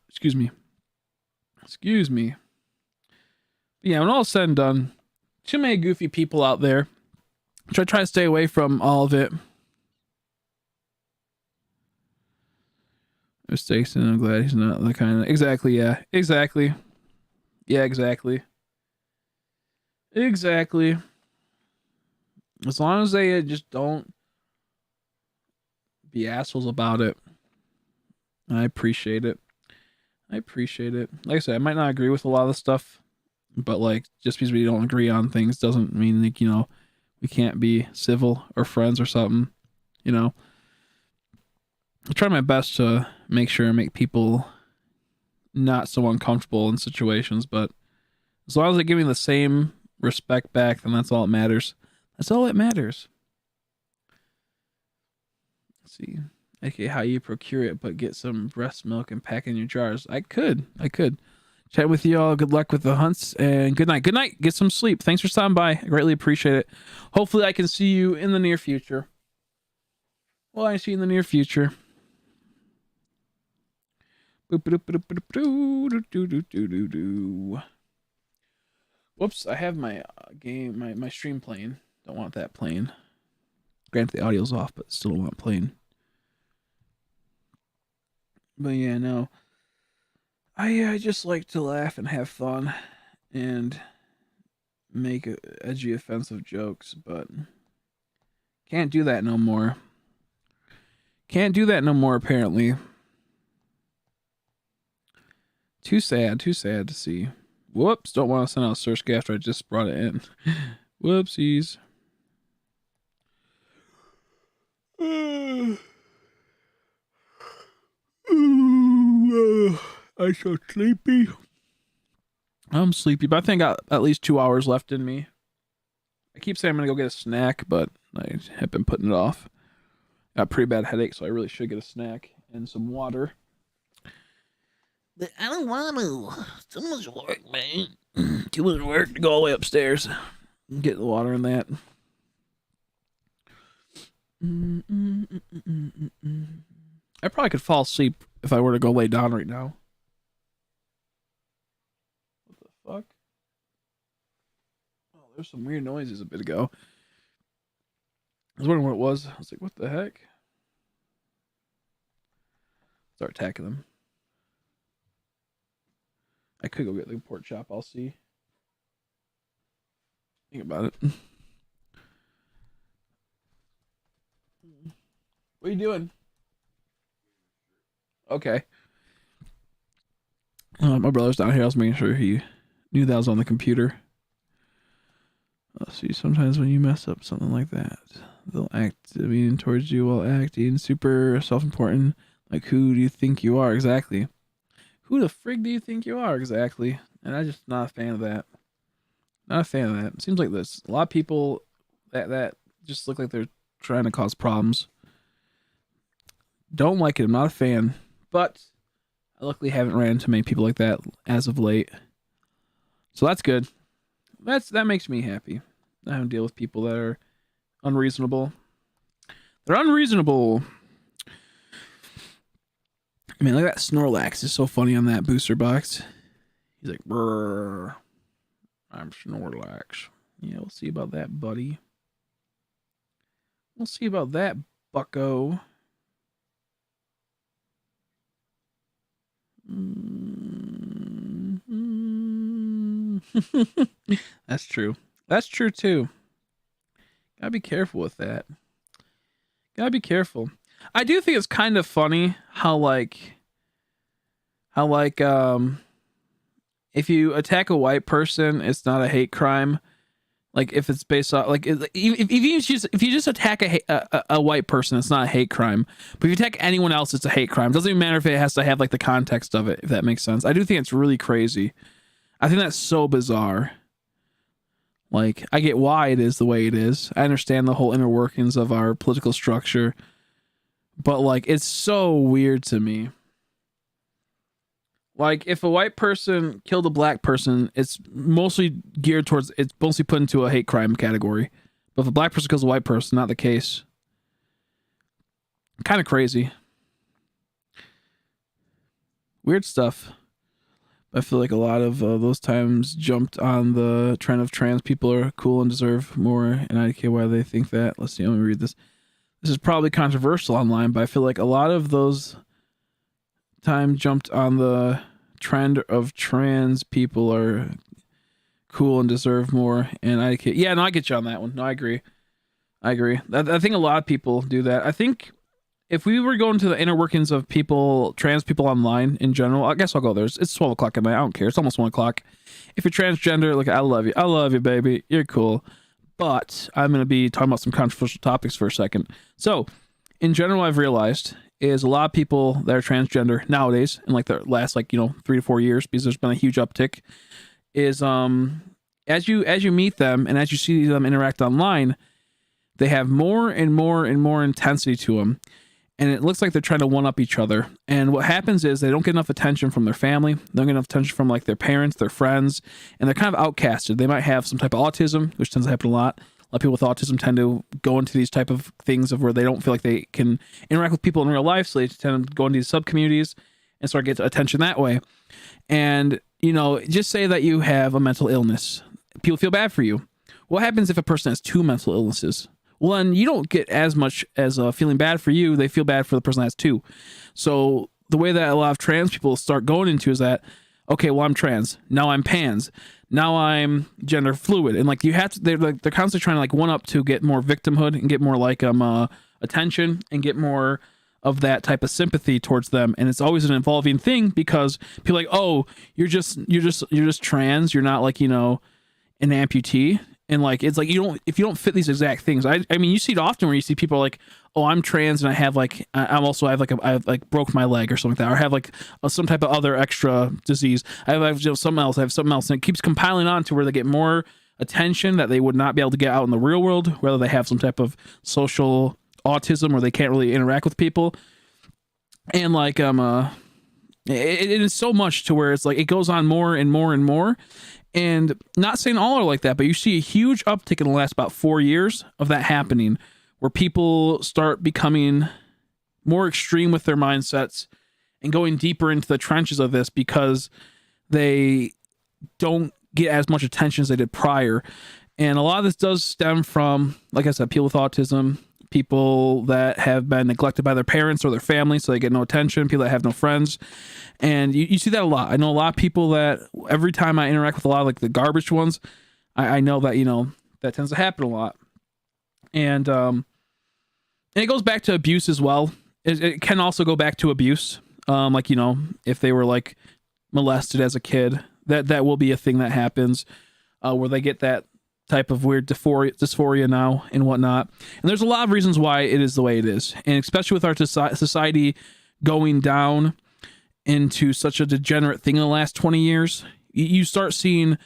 Excuse me. Excuse me. But yeah, when all said and done, too many goofy people out there. Try to stay away from all of it. Mistakes, and I'm glad he's not the kind of... Exactly, yeah. Exactly. Yeah, exactly. Exactly. As long as they just don't be assholes about it, I appreciate it. I appreciate it. Like I said, I might not agree with a lot of the stuff, but like, just because we don't agree on things doesn't mean, like, you know, we can't be civil or friends or something, you know. I try my best to make sure I make people not so uncomfortable in situations, but as long as they give me the same respect back, then that's all that matters. That's all that matters. Let's see. Okay, how you procure it, but get some breast milk and pack in your jars. I could. Chat with you all. Good luck with the hunts, and good night. Good night. Get some sleep. Thanks for stopping by. I greatly appreciate it. Hopefully I can see you in the near future. Well, I see you in the near future. Whoops, I have my game, my stream playing. Don't want that playing. Granted, the audio's off, but still don't want playing. But yeah, no. I just like to laugh and have fun and make edgy, offensive jokes, but can't do that no more. Can't do that no more, apparently. Too sad to see. Whoops, don't want to send out search after I just brought it in. Whoopsies. I'm so sleepy. I'm sleepy, but I think I got at least 2 hours left in me. I keep saying I'm gonna go get a snack, but I have been putting it off. Got a pretty bad headache, so I really should get a snack and some water. But I don't want to. Too much work, man. Too much work to go all the way upstairs and get the water in that. I probably could fall asleep if I were to go lay down right now. What the fuck? Oh, there's some weird noises a bit ago. I was wondering what it was. I was like, what the heck? Start attacking them. I could go get the pork chop. I'll see. Think about it. What are you doing? Okay. My brother's down here. I was making sure he knew that I was on the computer. Let's see. Sometimes when you mess up something like that, they'll act mean towards you while acting super self-important. Like, who do you think you are? Exactly. Who the frig do you think you are? Exactly. And I'm just not a fan of that. Not a fan of that. It seems like this. A lot of people that just look like they're trying to cause problems. Don't like it. I'm not a fan. But I luckily haven't ran into many people like that as of late. So that's good. That makes me happy. I don't deal with people that are unreasonable. They're unreasonable. I mean, look at that Snorlax. Is so funny on that booster box. He's like, brrr, I'm Snorlax. Yeah, we'll see about that, buddy. We'll see about that, bucko. That's true. That's true, too. Gotta be careful with that. Gotta be careful. I do think it's kind of funny how if you attack a white person, it's not a hate crime. Like if it's based on if you just attack a white person, it's not a hate crime. But if you attack anyone else, it's a hate crime. Doesn't even matter if it has to have like the context of it, if that makes sense. I do think it's really crazy. I think that's so bizarre. Like, I get why it is the way it is. I understand the whole inner workings of our political structure. But, like, it's so weird to me. Like, if a white person killed a black person, it's mostly it's mostly put into a hate crime category. But if a black person kills a white person, not the case. Kind of crazy. Weird stuff. I feel like a lot of those times jumped on the trend of trans people are cool and deserve more, and I don't care why they think that. Let's see, let me read this. This is probably controversial online, but I feel like a lot of those time jumped on the trend of trans people are cool and deserve more, and I get you on that one. No, I agree. I think a lot of people do that. I think if we were going to the inner workings of people, trans people online in general, I guess I'll go there. It's 12 o'clock at night. I don't care. It's almost 1 o'clock. If you're transgender, look, I love you. I love you, baby. You're cool. But I'm going to be talking about some controversial topics for a second. So, in general, I've realized is a lot of people that are transgender nowadays, in like the last 3 to 4 years, because there's been a huge uptick, is as you meet them and as you see them interact online, they have more and more and more intensity to them. And it looks like they're trying to one-up each other. And what happens is they don't get enough attention from their family. They don't get enough attention from like their parents, their friends, and they're kind of outcasted. They might have some type of autism, which tends to happen a lot. A lot of people with autism tend to go into these type of things of where they don't feel like they can interact with people in real life, so they tend to go into these sub-communities and start getting attention that way. And, just say that you have a mental illness. People feel bad for you. What happens if a person has 2 mental illnesses? Well, then you don't get as much as feeling bad for you. They feel bad for the person that has 2. So the way that a lot of trans people start going into is that, okay, well, I'm trans. Now I'm pans. Now I'm gender fluid. And like you have to, they're constantly trying to like one up to get more victimhood and get more like attention and get more of that type of sympathy towards them. And it's always an evolving thing because people are like, oh, you're just trans. You're not like, an amputee. And like it's like if you don't fit these exact things. I mean you see it often where you see people like, oh, I'm trans and I have like I have broke my leg or something like that, or have like some type of other extra disease. I have something else. I have something else, and it keeps compiling on to where they get more attention that they would not be able to get out in the real world, whether they have some type of social autism or they can't really interact with people. And like it is so much to where it's like it goes on more and more and more. And not saying all are like that, but you see a huge uptick in the last about 4 years of that happening, where people start becoming more extreme with their mindsets and going deeper into the trenches of this because they don't get as much attention as they did prior. And a lot of this does stem from, like I said, people with autism, people that have been neglected by their parents or their family, so they get no attention, people that have no friends. And you see that a lot. I know a lot of people that every time I interact with a lot of like the garbage ones, I know that, you know, that tends to happen a lot. And it goes back to abuse as well. It can also go back to abuse. Like, you know, if they were like molested as a kid, that will be a thing that happens, where they get that type of weird dysphoria now and whatnot. And there's a lot of reasons why it is the way it is. And especially with our society going down into such a degenerate thing in the last 20 years, you start seeing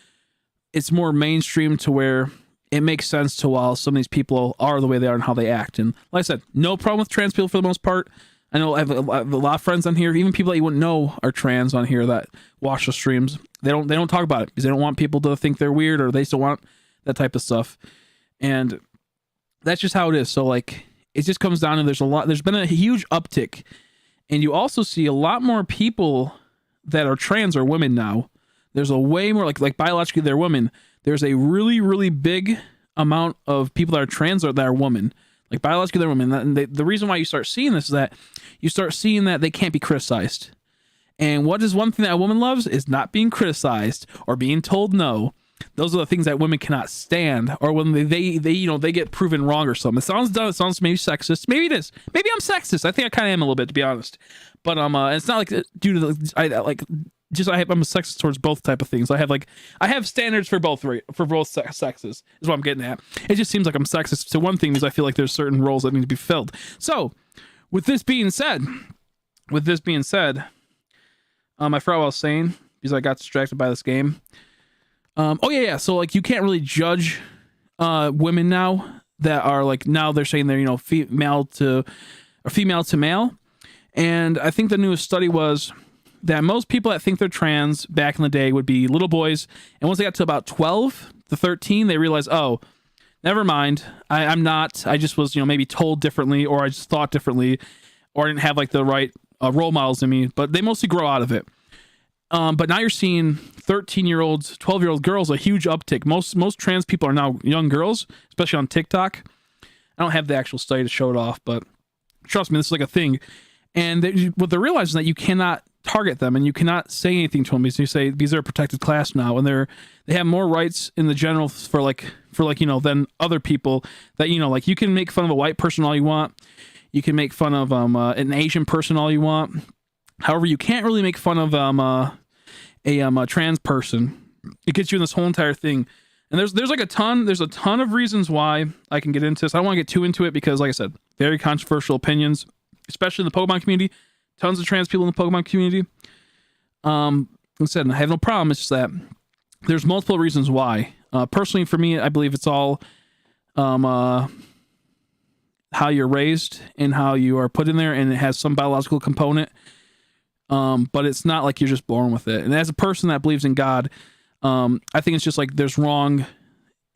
it's more mainstream to where it makes sense to why some of these people are the way they are and how they act. And like I said, no problem with trans people for the most part. I know I have a lot of friends on here, even people that you wouldn't know are trans on here that watch the streams. They don't talk about it because they don't want people to think they're weird, or they still want that type of stuff. And that's just how it is. So like, it just comes down to there's been a huge uptick, and you also see a lot more people that are trans or women now. There's a way more like biologically they're women. There's a really, really big amount of people that are trans or that are women. Like biologically they're women. And the reason why you start seeing this is that you start seeing that they can't be criticized. And what is one thing that a woman loves is not being criticized or being told no. Those are the things that women cannot stand, or when they you know, they get proven wrong or something. It sounds dumb. It sounds maybe sexist. Maybe it is. Maybe I'm sexist. I think I kind of am a little bit, to be honest. But it's not like due to I'm a sexist towards both type of things. I have standards for both sexes is what I'm getting at. It just seems like I'm sexist to one thing because I feel like there's certain roles that need to be filled. So with this being said, I forgot what I was saying because I got distracted by this game. So like you can't really judge women now that are like, now they're saying they're, you know, female to male. And I think the newest study was that most people that think they're trans back in the day would be little boys, and once they got to about 12 to 13, they realized, oh, never mind, I'm not. I just was, you know, maybe told differently, or I just thought differently, or I didn't have like the right role models in me. But they mostly grow out of it. But now you're seeing 13-year-olds, 12-year-old girls, a huge uptick. Most trans people are now young girls, especially on TikTok. I don't have the actual study to show it off, but trust me, this is like a thing. And what they're realizing is that you cannot target them and you cannot say anything to them because you say these are a protected class now, and they have more rights in the general for like you know, than other people. That, you know, like you can make fun of a white person all you want, you can make fun of an Asian person all you want. However, you can't really make fun of a trans person. It gets you in this whole entire thing. And there's a ton of reasons why I can get into this. I don't want to get too into it because, like I said, very controversial opinions, especially in the Pokemon community. Tons of trans people in the Pokemon community. Like I said, I have no problem. It's just that there's multiple reasons why. Personally, for me, I believe it's all how you're raised and how you are put in there, and it has some biological component. But it's not like you're just born with it. And as a person that believes in God, I think it's just like there's wrong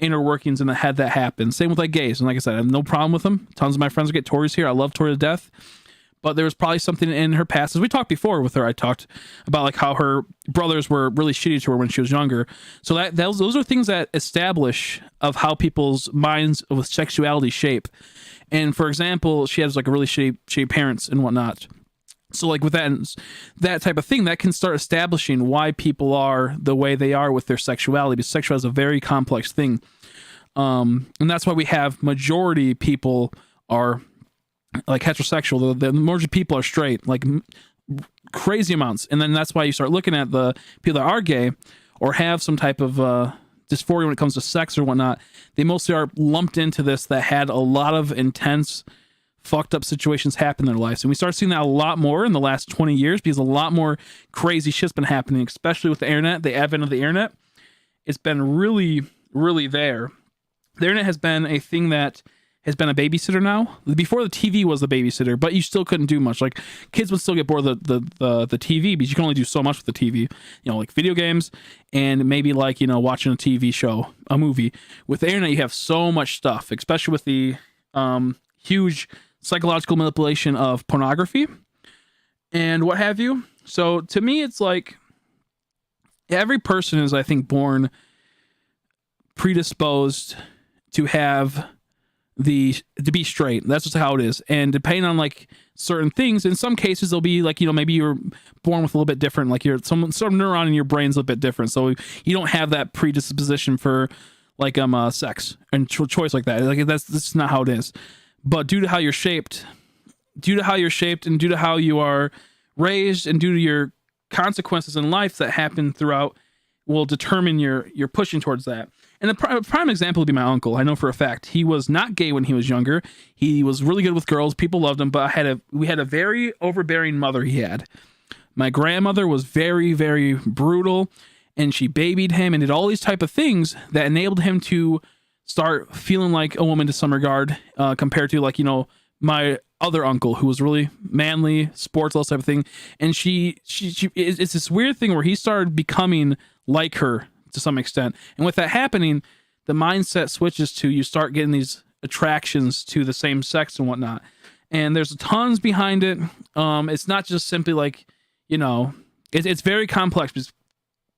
inner workings in the head that happen. Same with like gays. And like I said, I have no problem with them. Tons of my friends get Tori's here. I love Tori to death. But there was probably something in her past. As we talked before with her, I talked about like how her brothers were really shitty to her when she was younger. So those are things that establish of how people's minds with sexuality shape. And for example, she has like a really shitty parents and whatnot. So like with that type of thing, that can start establishing why people are the way they are with their sexuality, because sexuality is a very complex thing. And that's why we have majority people are like heterosexual. The majority people are straight, like crazy amounts. And then that's why you start looking at the people that are gay or have some type of dysphoria when it comes to sex or whatnot. They mostly are lumped into this that had a lot of intense fucked up situations happen in their lives. And we start seeing that a lot more in the last 20 years because a lot more crazy shit's been happening, especially with the internet, the advent of the internet. It's been really really there. The internet has been a thing that has been a babysitter now. Before, the TV was the babysitter, but you still couldn't do much. Like, kids would still get bored of the TV, because you can only do so much with the TV. You know, like video games and maybe like, you know, watching a TV show, a movie. With the internet, you have so much stuff, especially with the huge psychological manipulation of pornography and what have you. So to me, it's like every person is, I think, born predisposed to have to be straight. That's just how it is. And depending on like certain things, in some cases they'll be like, you know, maybe you're born with a little bit different, like you're some neuron in your brain's a little bit different, so you don't have that predisposition for like sex and choice like that. Like that's not how it is. But due to how you're shaped, and due to how you are raised, and due to your consequences in life that happen throughout, will determine your pushing towards that. And the prime example would be my uncle. I know for a fact he was not gay when he was younger. He was really good with girls. People loved him, but we had a very overbearing mother he had. My grandmother was very, very brutal, and she babied him and did all these type of things that enabled him to start feeling like a woman to some regard, compared to, like, you know, my other uncle who was really manly, sports, all this type of thing. And she it's this weird thing where he started becoming like her to some extent. And with that happening, the mindset switches to, you start getting these attractions to the same sex and whatnot. And there's tons behind it. It's not just simply like, you know, it's very complex, because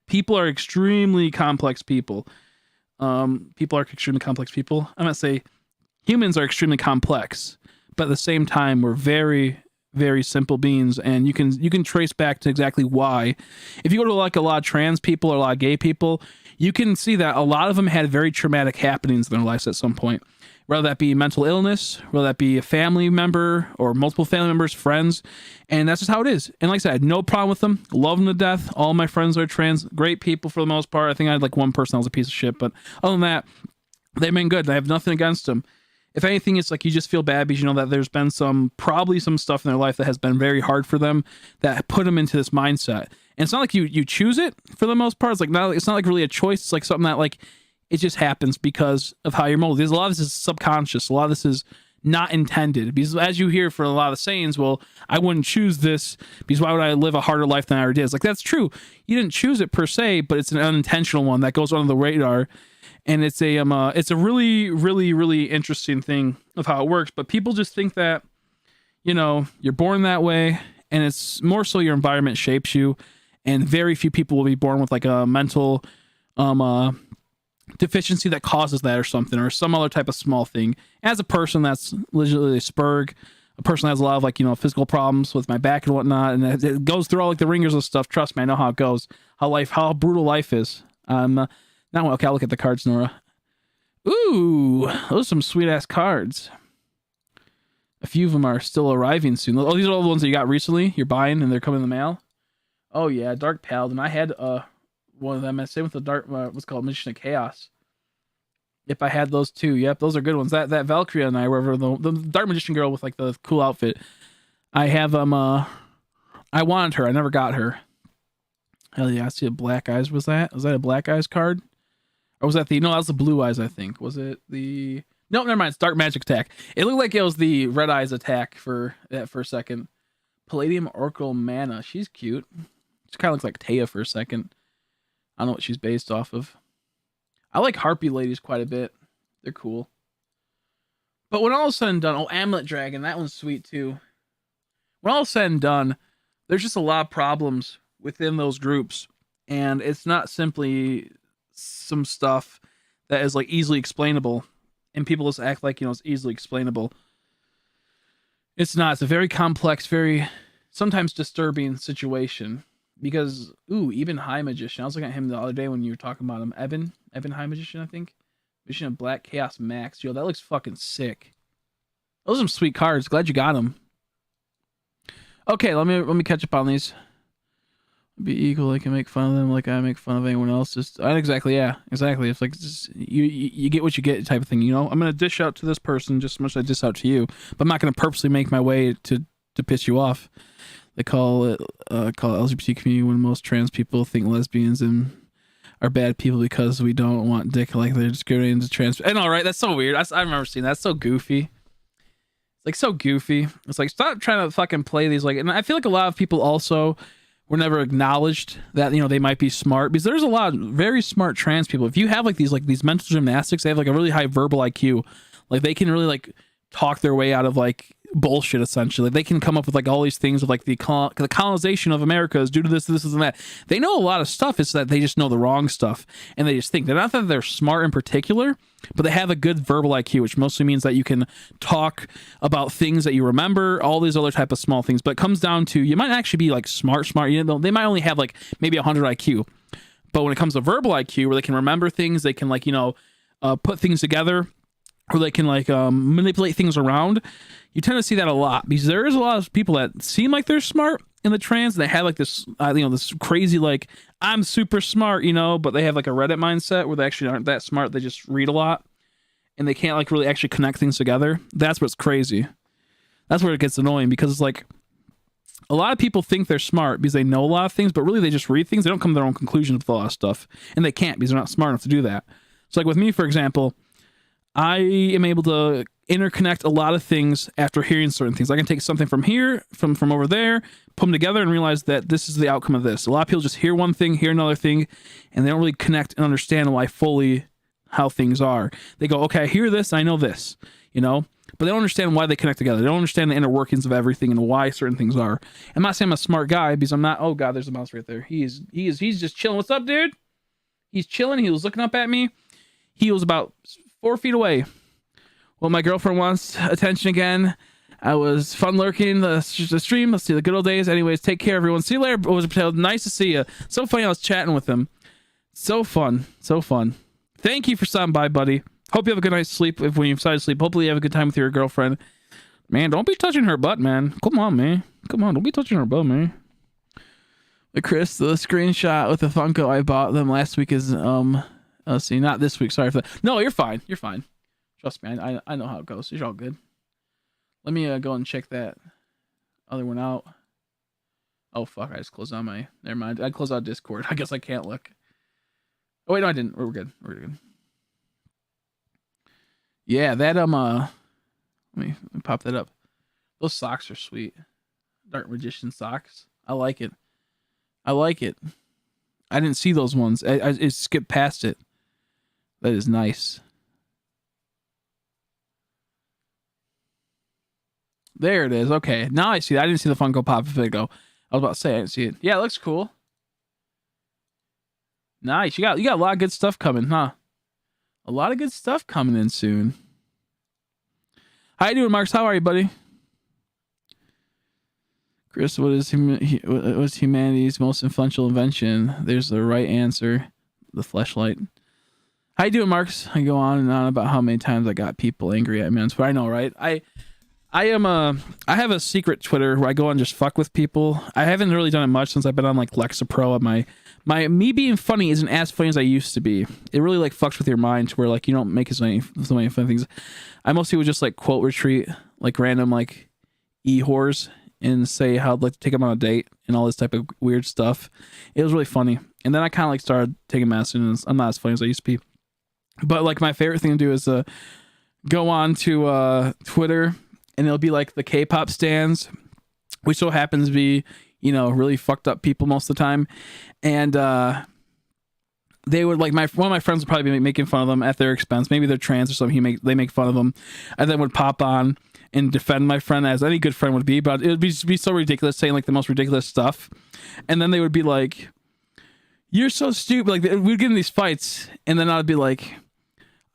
people are extremely complex people. People are extremely complex people. I'm going to say humans are extremely complex, but at the same time, we're very, very simple beings, and you can trace back to exactly why. If you go to like a lot of trans people or a lot of gay people, you can see that a lot of them had very traumatic happenings in their lives at some point, whether that be mental illness, whether that be a family member or multiple family members, friends, and that's just how it is. And like I said, I had no problem with them, love them to death. All my friends are trans, great people for the most part. I think I had like one person that was a piece of shit, but other than that, they've been good. I have nothing against them. If anything, it's like you just feel bad because you know that there's been probably some stuff in their life that has been very hard for them that put them into this mindset. And it's not like you choose it for the most part. It's not like really a choice. It's like something that like it just happens because of how you're molded. There's a lot of this is subconscious. A lot of this is not intended. Because as you hear for a lot of sayings, well, I wouldn't choose this because why would I live a harder life than I already did? It's like, that's true. You didn't choose it per se, but it's an unintentional one that goes under the radar. And it's a really, really, really interesting thing of how it works. But people just think that, you know, you're born that way, and it's more so your environment shapes you. And very few people will be born with like a mental deficiency that causes that or something, or some other type of small thing. As a person that's legitimately a spurg, a person that has a lot of like, you know, physical problems with my back and whatnot, and it goes through all like the ringers of stuff. Trust me, I know how it goes. How brutal life is. Now, okay, I'll look at the cards, Nora. Ooh, those are some sweet-ass cards. A few of them are still arriving soon. Oh, these are all the ones that you got recently? You're buying and they're coming in the mail? Oh, yeah, Dark Paladin. I had one of them. Same with the Dark, what's called Magician of Chaos. If I had those two. Yep, those are good ones. That Valkyria and I, wherever the Dark Magician girl with like the cool outfit. I have, I wanted her. I never got her. Hell yeah, I see a Black Eyes. Was that a Black Eyes card? Or was that no, that was the Blue Eyes, I think. Was it the... No, never mind. It's Dark Magic Attack. It looked like it was the Red Eyes attack for a second. Palladium Oracle Mana. She's cute. She kind of looks like Taya for a second. I don't know what she's based off of. I like Harpy Ladies quite a bit. They're cool. But when all is said and done... Oh, Amulet Dragon. That one's sweet, too. When all is said and done, there's just a lot of problems within those groups. And it's not simply some stuff that is like easily explainable, and people just act like, you know, it's easily explainable. It's not. It's a very complex, very sometimes disturbing situation. Because even High Magician, I was looking at him the other day when you were talking about him. Evan High Magician, I think. Magician of Black Chaos Max. Yo, that looks fucking sick. Those are some sweet cards. Glad you got them. Okay, let me catch up on these. Be equal. I can make fun of them like I make fun of anyone else. Exactly. It's like just, you get what you get type of thing. You know, I'm gonna dish out to this person just as much as I dish out to you, but I'm not gonna purposely make my way to piss you off. They call it LGBT community when most trans people think lesbians and are bad people because we don't want dick, like they're discriminating to trans. And all right, that's so weird. I remember seeing that. That's so goofy. It's like so goofy. It's like, stop trying to fucking play these, like, and I feel like a lot of people also were never acknowledged that, you know, they might be smart, because there's a lot of very smart trans people. If you have like these mental gymnastics, they have like a really high verbal IQ. Like they can really like talk their way out of like bullshit, essentially. They can come up with like all these things of like the colonization of America is due to this and that. They know a lot of stuff. It's that they just know the wrong stuff, and they just think they're not that they're smart in particular, but they have a good verbal IQ, which mostly means that you can talk about things that you remember, all these other type of small things. But it comes down to, you might actually be like smart. You know, they might only have like maybe 100 IQ, but when it comes to verbal IQ, where they can remember things, they can like, you know, put things together, or they can like manipulate things around. You tend to see that a lot, because there is a lot of people that seem like they're smart in the trans, and they have like this, you know, this crazy like, I'm super smart, you know, but they have like a Reddit mindset where they actually aren't that smart. They just read a lot, and they can't like really actually connect things together. That's what's crazy. That's where it gets annoying, because it's like a lot of people think they're smart because they know a lot of things, but really they just read things. They don't come to their own conclusions with a lot of stuff, and they can't because they're not smart enough to do that. So like with me, for example, I am able to interconnect a lot of things after hearing certain things. I can take something from here, from over there, put them together, and realize that this is the outcome of this. A lot of people just hear one thing, hear another thing, and they don't really connect and understand why fully how things are. They go, okay, I hear this, I know this, you know, but they don't understand why they connect together. They don't understand the inner workings of everything and why certain things are. I'm not saying I'm a smart guy, because I'm not. Oh God, there's a mouse right there. He's just chilling. What's up, dude? He's chilling. He was looking up at me. He was about 4 feet away. Well, my girlfriend wants attention again. I was fun lurking the stream. Let's see the good old days. Anyways, take care, everyone. See you later. It was nice to see you. So funny. I was chatting with him. So fun. So fun. Thank you for stopping by, buddy. Hope you have a good night's sleep. If when you decide to sleep, hopefully you have a good time with your girlfriend. Man, don't be touching her butt, man. Come on, man. Come on, don't be touching her butt, man. But Chris, the screenshot with the Funko I bought them last week is let's see, not this week. Sorry for that. No, you're fine. You're fine. Trust me, I know how it goes. It's all good. Let me go and check that other one out. Oh fuck! I just closed out my. Never mind. I closed out Discord. I guess I can't look. Oh wait, no, I didn't. We're good. We're good. Yeah, that let me pop that up. Those socks are sweet. Dark Magician socks. I like it. I like it. I didn't see those ones. I skipped past it. That is nice. There it is. Okay, now I see it. I didn't see the Funko Pop a bit ago. I was about to say I didn't see it. Yeah, it looks cool. Nice. You got a lot of good stuff coming, huh? A lot of good stuff coming in soon. How you doing, Marks? How are you, buddy? Chris, what's humanity's most influential invention? There's the right answer. The fleshlight. How you doing, Marks? I go on and on about how many times I got people angry at me on Twitter. I know, right? I have a secret Twitter where I go and just fuck with people. I haven't really done it much since I've been on like Lexapro. Me being funny isn't as funny as I used to be. It really like fucks with your mind to where like you don't make so many funny things. I mostly would just like quote retweet like random like e-whores and say how I'd like to take them on a date and all this type of weird stuff. It was really funny. And then I kind of like started taking medicine, and I'm not as funny as I used to be. But like my favorite thing to do is go on to Twitter, and it'll be like the K-pop stans, which so happens to be, you know, really fucked up people most of the time. And they would like one of my friends would probably be making fun of them at their expense. Maybe they're trans or something. They make fun of them, and then would pop on and defend my friend as any good friend would be. But it would be so ridiculous, saying like the most ridiculous stuff. And then they would be like, "You're so stupid." Like we'd get in these fights, and then I'd be like,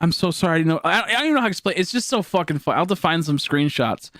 I'm so sorry. I don't even know how to explain. It's just so fucking fun. I'll have to find some screenshots.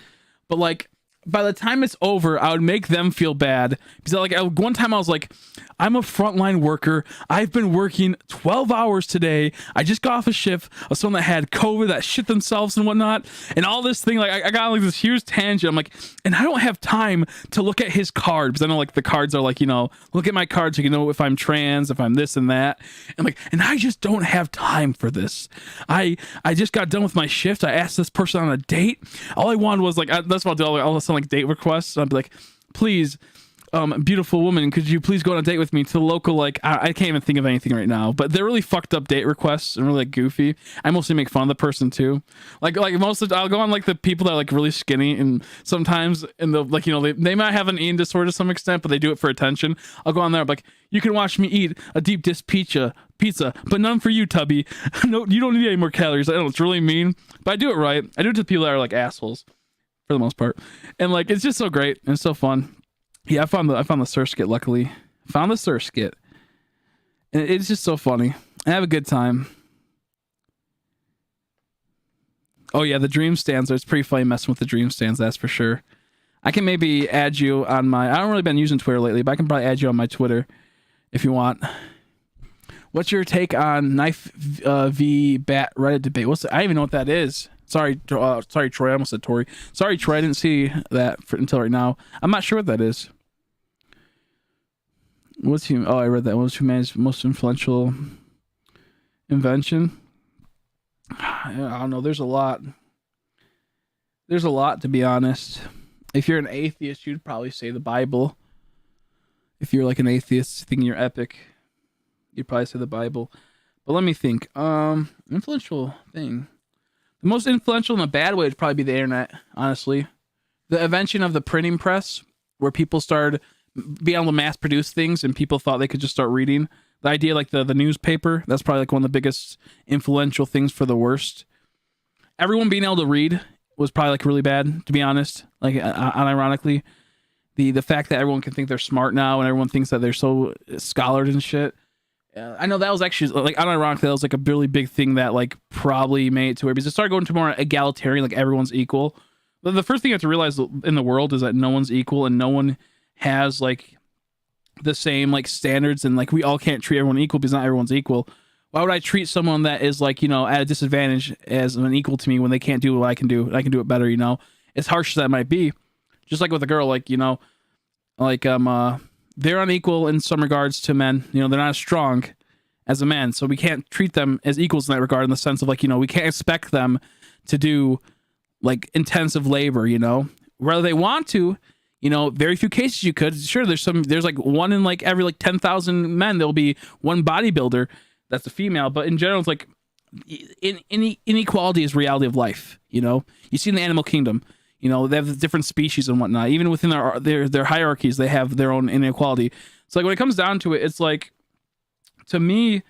But like, by the time it's over, I would make them feel bad. Because like one time I was like, I'm a frontline worker. I've been working 12 hours today. I just got off a shift of someone that had COVID, that shit themselves and whatnot. And all this thing, like I got like this huge tangent. I'm like, and I don't have time to look at his card. Because I know like the cards are like, you know, look at my card so you can know if I'm trans, if I'm this and that. And like, and I just don't have time for this. I just got done with my shift. I asked this person on a date. All I wanted was like, that's what I'll do. I'll send like date requests. And I'd be like, please, beautiful woman, could you please go on a date with me, to the local, like, I can't even think of anything right now, but they're really fucked up date requests and really like goofy. I mostly make fun of the person too. Like most of I'll go on like the people that are like really skinny, and sometimes, and they'll like, you know, they might have an eating disorder to some extent, but they do it for attention. I'll go on there, I'm like, you can watch me eat a deep dish pizza, but none for you, Tubby. No, you don't need any more calories. I know it's really mean, but I do it right. I do it to people that are like assholes for the most part, and like it's just so great and so fun. Yeah, I found the Sir skit. Luckily, found the Sir skit, and it's just so funny. I have a good time. Oh yeah, the dream stands. It's pretty funny messing with the dream stands. That's for sure. I can maybe add you on my. I don't really been using Twitter lately, but I can probably add you on my Twitter if you want. What's your take on knife v bat Reddit debate? I don't even know what that is. Sorry, Troy. I almost said Tori. Sorry, Troy. I didn't see that until right now. I'm not sure what that is. Oh, I read that. What's humanity's most influential invention? I don't know. There's a lot. There's a lot, to be honest. If you're an atheist, you'd probably say the Bible. If you're like an atheist thinking you're epic, you'd probably say the Bible. But let me think. Influential thing. The most influential in a bad way would probably be the internet, honestly. The invention of the printing press, where people started being able to mass produce things and people thought they could just start reading. The idea, like the newspaper, that's probably like one of the biggest influential things for the worst. Everyone being able to read was probably like really bad, to be honest. Like unironically, the fact that everyone can think they're smart now and everyone thinks that they're so scholared and shit. I know that was actually like unironically, that was like a really big thing that like probably made it to where, because it started going to more egalitarian, like everyone's equal. But the first thing you have to realize in the world is that no one's equal and no one has like the same like standards, and like we all can't treat everyone equal because not everyone's equal. Why would I treat someone that is like, you know, at a disadvantage as an equal to me when they can't do what I can do? I can do it better, you know, as harsh as that might be. Just like with a girl, like, you know, like they're unequal in some regards to men. You know, they're not as strong as a man, so we can't treat them as equals in that regard, in the sense of like, you know, we can't expect them to do like intensive labor, you know, whether they want to. You know, very few cases you could. Sure, there's like one in like every like 10,000 men, there'll be one bodybuilder that's a female. But in general, it's like inequality is reality of life. You know, you see in the animal kingdom, you know, they have different species and whatnot. Even within their hierarchies, they have their own inequality. So like when it comes down to it, it's like, to me,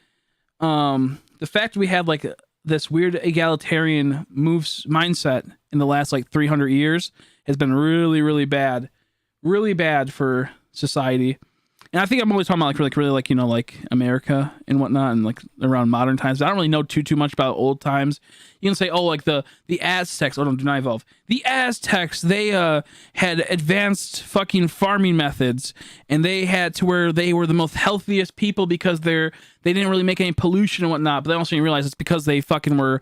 the fact we had like this weird egalitarian mindset in the last like 300 years has been really, really bad for society. And I think I'm only talking about like really like, you know, like America and whatnot, and like around modern times. I don't really know too much about old times. You can say, oh, like the Aztecs. Oh no, do not evolve. The Aztecs, they had advanced fucking farming methods, and they had to where they were the most healthiest people because they didn't really make any pollution and whatnot. But they also didn't realize it's because they fucking were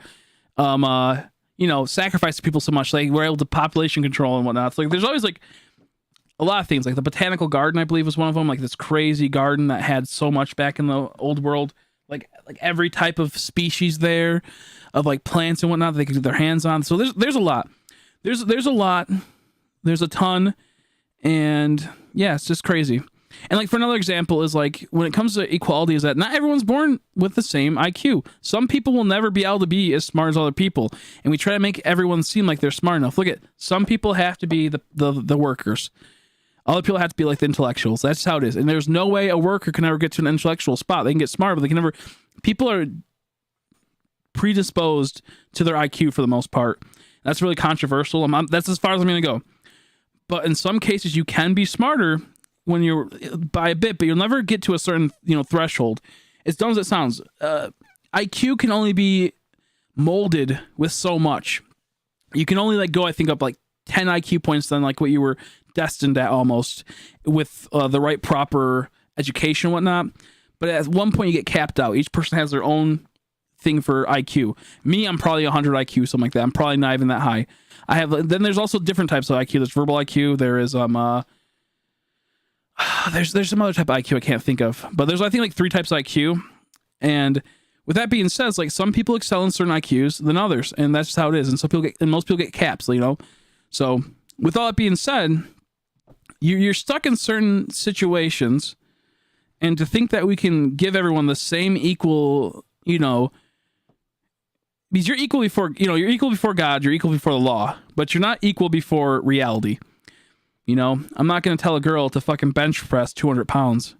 you know, sacrificing people so much. They were able to population control and whatnot. So like there's always like a lot of things, like the botanical garden, I believe, was one of them. Like this crazy garden that had so much back in the old world, like every type of species there, of like plants and whatnot that they could get their hands on. So there's a lot. There's a lot. There's a ton, and yeah, it's just crazy. And like for another example is like when it comes to equality, is that not everyone's born with the same IQ. Some people will never be able to be as smart as other people, and we try to make everyone seem like they're smart enough. Look at, some people have to be the workers. Other people have to be like the intellectuals. That's how it is. And there's no way a worker can ever get to an intellectual spot. They can get smart, but they can never. People are predisposed to their IQ for the most part. That's really controversial. That's as far as I'm going to go. But in some cases, you can be smarter when you're by a bit, but you'll never get to a certain, you know, threshold. As dumb as it sounds, IQ can only be molded with so much. You can only like go, I think, up like 10 IQ points than like what you were destined at almost, with the right proper education and whatnot. But at one point you get capped out. Each person has their own thing for IQ. Me, I'm probably 100 IQ, something like that. I'm probably not even that high. Then there's also different types of IQ. There's verbal IQ. There is there's some other type of IQ I can't think of, but there's, I think, like 3 types of IQ. And with that being said, it's like some people excel in certain IQs than others, and that's just how it is. And most people get caps, you know. So with all that being said, You're stuck in certain situations, and to think that we can give everyone the same equal, because you're equal before, you're equal before God, you're equal before the law, but you're not equal before reality. I'm not going to tell a girl to fucking bench press 200 pounds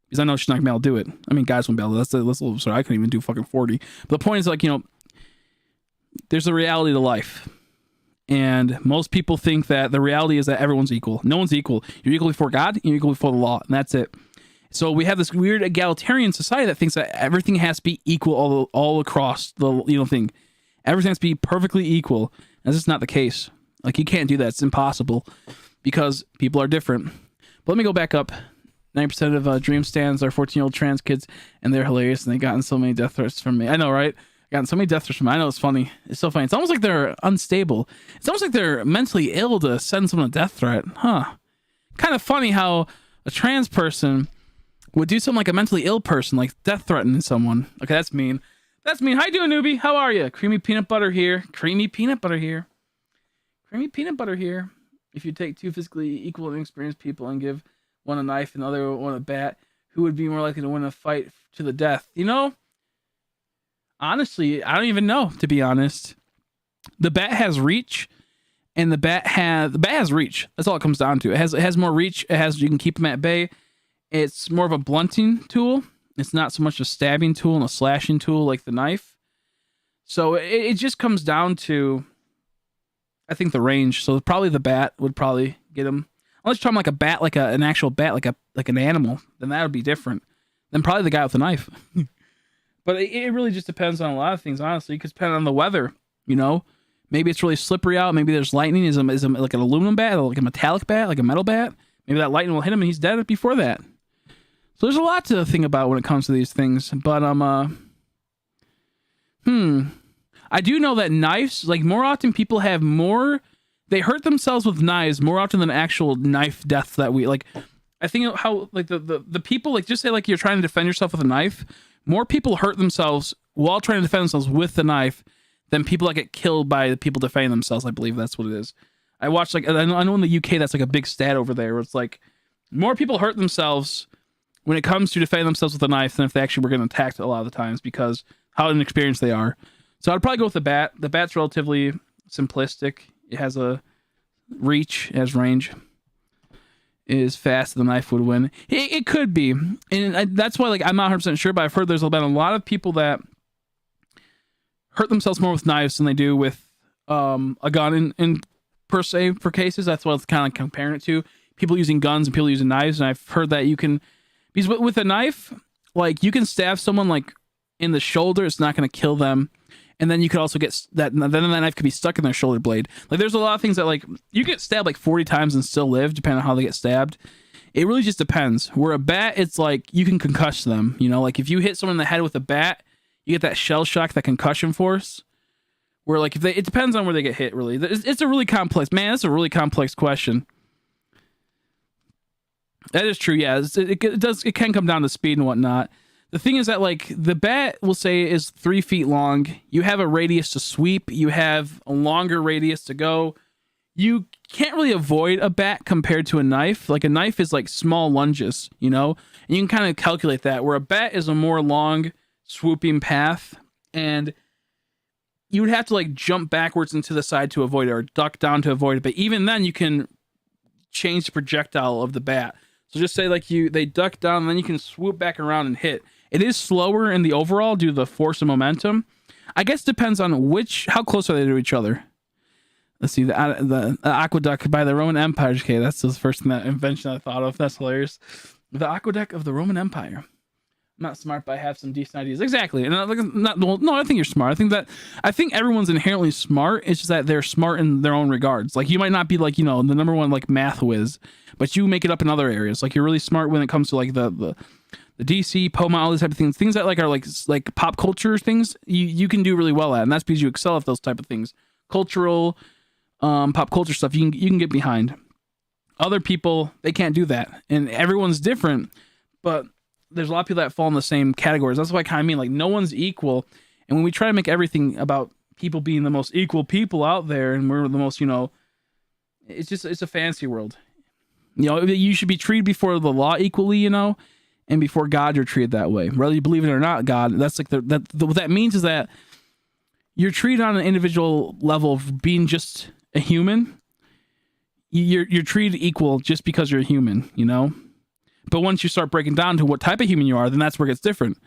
because I know she's not going to be able to do it. I mean, guys won't be able to. That's a little, so I couldn't even do fucking 40. But the point is, like, there's a reality to life. And most people think that the reality is that everyone's equal. No one's equal. You're equal before God, and you're equal before the law, and that's it. So we have this weird egalitarian society that thinks that everything has to be equal all across the thing. Everything has to be perfectly equal. And this is not the case. Like, you can't do that. It's impossible because people are different. But let me go back up. 90% of dream stands are 14-year-old trans kids, and they're hilarious, and they've gotten so many death threats from me. I know, right? Gotten so many death threats from me. I know, it's funny. It's so funny. It's almost like they're unstable. It's almost like they're mentally ill to send someone a death threat. Huh. Kind of funny how a trans person would do something like a mentally ill person, like death threatening someone. Okay, that's mean. That's mean. How you doing, newbie? How are you? Creamy peanut butter here. Creamy peanut butter here. Creamy peanut butter here. If you take two physically equal and inexperienced people and give one a knife and the other one a bat, who would be more likely to win a fight to the death? Honestly, I don't even know, to be honest. The bat has reach, and the bat has reach. That's all it comes down to. It has more reach. You can keep them at bay. It's more of a blunting tool. It's not so much a stabbing tool and a slashing tool like the knife. So it just comes down to, I think, the range. So probably the bat would probably get him. Unless you're talking like a bat, like an actual bat, like an animal, then that would be different. Then probably the guy with the knife. But it really just depends on a lot of things, honestly. It could depend on the weather, Maybe it's really slippery out. Maybe there's lightning. Is like an aluminum bat, or like a metallic bat, like a metal bat? Maybe that lightning will hit him and he's dead before that. So there's a lot to think about when it comes to these things. But I do know that knives, like, more often people have they hurt themselves with knives more often than actual knife deaths that we like. I think how, like, the people, like, just say like you're trying to defend yourself with a knife. More people hurt themselves while trying to defend themselves with the knife than people that get killed by the people defending themselves. I believe that's what it is. I watched, like, I know in the UK that's like a big stat over there where it's like more people hurt themselves when it comes to defending themselves with a knife than if they actually were getting attacked a lot of the times because how inexperienced they are. So I'd probably go with the bat. The bat's relatively simplistic. It has a reach, it has range. It is fast, the knife would win. It could be. And that's why, like, I'm not 100% sure, but I've heard there's been a lot of people that hurt themselves more with knives than they do with a gun in per se for cases. That's what it's kind of like comparing it to. People using guns and people using knives, and I've heard that you can, because with a knife, like, you can stab someone, like, in the shoulder, it's not going to kill them. And then you could also get that, then that knife could be stuck in their shoulder blade. Like, there's a lot of things that, like, you get stabbed like 40 times and still live, depending on how they get stabbed. It really just depends. Where a bat, it's like, you can concuss them, like, if you hit someone in the head with a bat, you get that shell shock, that concussion force. Where, like, it depends on where they get hit, really. It's a really complex, man, it's a really complex question. That is true, yeah. It can come down to speed and whatnot. The thing is that, like, the bat, we'll say, is 3 feet long. You have a radius to sweep. You have a longer radius to go. You can't really avoid a bat compared to a knife. Like, a knife is like small lunges, And you can kind of calculate that, where a bat is a more long, swooping path. And you would have to, like, jump backwards into the side to avoid it, or duck down to avoid it. But even then, you can change the projectile of the bat. So just say, like, they duck down, and then you can swoop back around and hit. It is slower in the overall due to the force of momentum. I guess it depends on how close are they to each other. Let's see, the aqueduct by the Roman Empire. Okay, that's the first invention I thought of. That's hilarious. The aqueduct of the Roman Empire. I'm not smart, but I have some decent ideas. Exactly. And no, I think you're smart. I think everyone's inherently smart. It's just that they're smart in their own regards. Like, you might not be, like, the number one, like, math whiz, but you make it up in other areas. Like, you're really smart when it comes to, like, the DC, Poma, all these type of things that, like, are like pop culture things. You can do really well at, and that's because you excel at those type of things. Cultural, pop culture stuff. You can get behind. Other people, they can't do that, and everyone's different. But there's a lot of people that fall in the same categories. That's what I kind of mean. Like, no one's equal, and when we try to make everything about people being the most equal people out there, and we're the most, it's a fantasy world. You know, you should be treated before the law equally, you know, and before God, you're treated that way. Whether you believe it or not, God, that's like what that means is that you're treated on an individual level of being just a human. You're treated equal just because you're a human, you know? But once you start breaking down to what type of human you are, then that's where it gets different.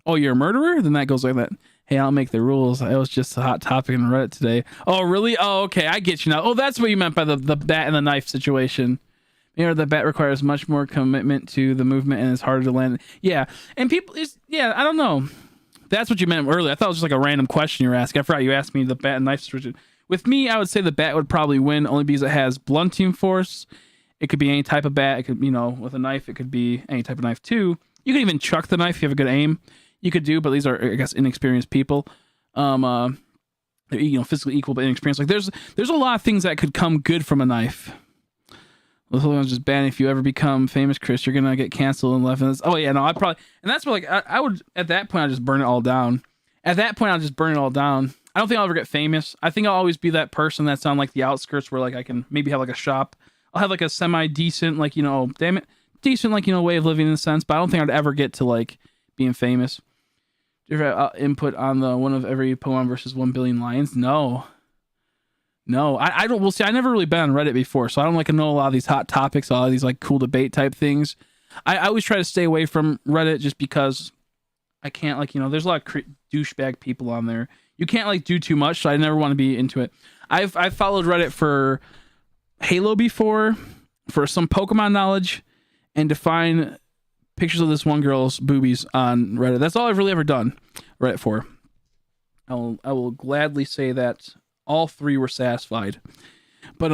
Oh, you're a murderer? Then that goes like that. Hey, I'll make the rules. That was just a hot topic on Reddit today. Oh, really? Oh, okay. I get you now. Oh, that's what you meant by the bat and the knife situation. You know, the bat requires much more commitment to the movement and it's harder to land. Yeah. And people, I don't know. That's what you meant earlier. I thought it was just like a random question you were asking. I forgot you asked me the bat and knife situation. With me, I would say the bat would probably win only because it has blunting force. It could be any type of bat. It could, you know, with a knife, it could be any type of knife too. You could even chuck the knife if you have a good aim. You could do, but these are, I guess, inexperienced people. They're, you know, physically equal but inexperienced. Like there's a lot of things that could come good from a knife. The whole one's just banned. If you ever become famous, Chris, you're gonna get canceled and left. Oh yeah, no, I probably, and that's where like I would at that point I'd just burn it all down. At that point I'll just burn it all down. I don't think I'll ever get famous. I think I'll always be that person that's on like the outskirts where like I can maybe have like a shop. I'll have like a semi-decent, like, you know, damn it, decent, like, you know, way of living in a sense, but I don't think I'd ever get to like being famous. Do you ever have input on the one of every Pokemon versus 1 billion lions? No, I don't. We'll see. I never really been on Reddit before, so I don't like know a lot of these hot topics, a lot of these like cool debate type things. I always try to stay away from Reddit just because I can't, like, you know, there's a lot of douchebag people on there. You can't like do too much, so I never want to be into it. I've followed Reddit for Halo before, for some Pokemon knowledge, and to find pictures of this one girl's boobies on Reddit. That's all I've really ever done Reddit for. I will gladly say that all three were satisfied. But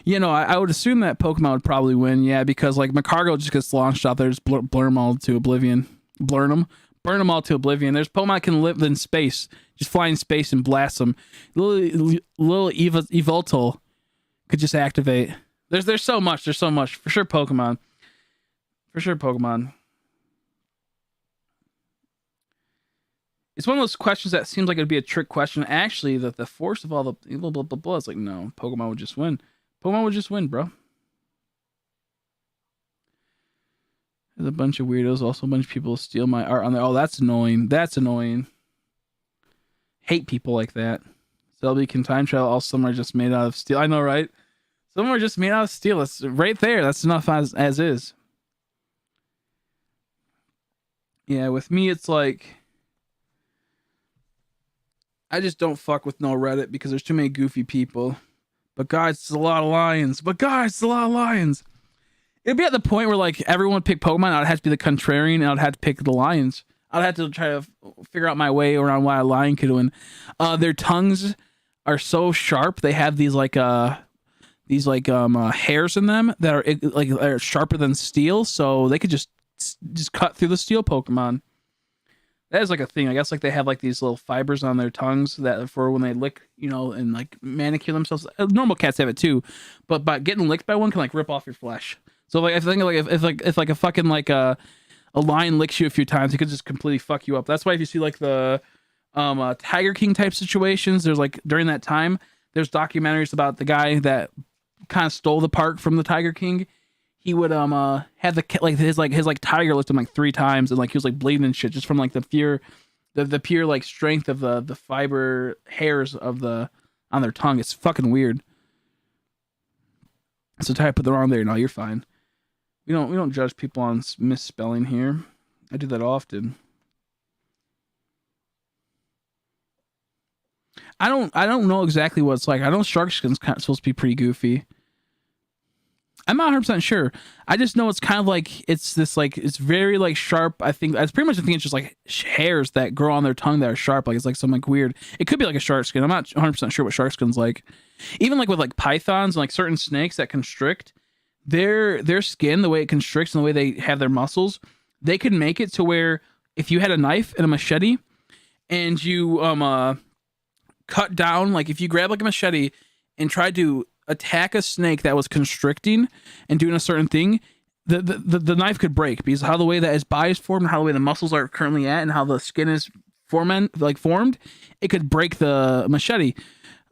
you know, I would assume that Pokemon would probably win, yeah, because like Macargo just gets launched out there, just blur them all to oblivion. Burn them all to oblivion. There's Pokemon that can live in space, just fly in space and blast them. Little Evoltal could just activate. There's so much. There's so much. For sure Pokemon. It's one of those questions that seems like it'd be a trick question. Actually, the force of all the blah, blah, blah, blah. It's like, no, Pokemon would just win. Pokemon would just win, bro. There's a bunch of weirdos. Also, a bunch of people steal my art on there. Oh, that's annoying. That's annoying. Hate people like that. Selby can time travel. All some are just made out of steel. I know, right? Some are just made out of steel. It's right there. That's enough as is. Yeah, with me, it's like, I just don't fuck with no Reddit because there's too many goofy people. But guys, it's a lot of lions. It'd be at the point where like everyone would pick Pokemon. I'd have to be the contrarian, and I'd have to pick the lions. I'd have to try to figure out my way around why a lion could win. Their tongues are so sharp. They have these hairs in them that are sharper than steel, so they could just cut through the steel Pokemon. That is like a thing. I guess like they have like these little fibers on their tongues that for when they lick, you know, and like manicure themselves. Normal cats have it too, but by getting licked by one can like rip off your flesh. So like I think like if a fucking like a lion licks you a few times, it could just completely fuck you up. That's why if you see like the Tiger King type situations, there's like during that time there's documentaries about the guy that kind of stole the park from the Tiger King. He would have his tiger licked him like 3 times, and like he was like bleeding and shit just from like the pure like strength of the fiber hairs of on their tongue. It's fucking weird. So try to put the wrong there. No, you're fine. We don't judge people on misspelling here. I do that often. I don't know exactly what it's like. I know shark skin's supposed to be pretty goofy. I'm not 100% sure. I just know it's kind of like, it's this like, it's very like sharp. I think it's just like hairs that grow on their tongue that are sharp. Like it's like something like weird. It could be like a shark skin. I'm not 100% sure what shark skin's like. Even like with like pythons and like certain snakes that constrict, their skin, the way it constricts and the way they have their muscles, they can make it to where if you had a knife and a machete and you cut down, like if you grab like a machete and try to attack a snake that was constricting and doing a certain thing, the knife could break because how the way that his body is formed, how the way the muscles are currently at, and how the skin is formed, it could break the machete.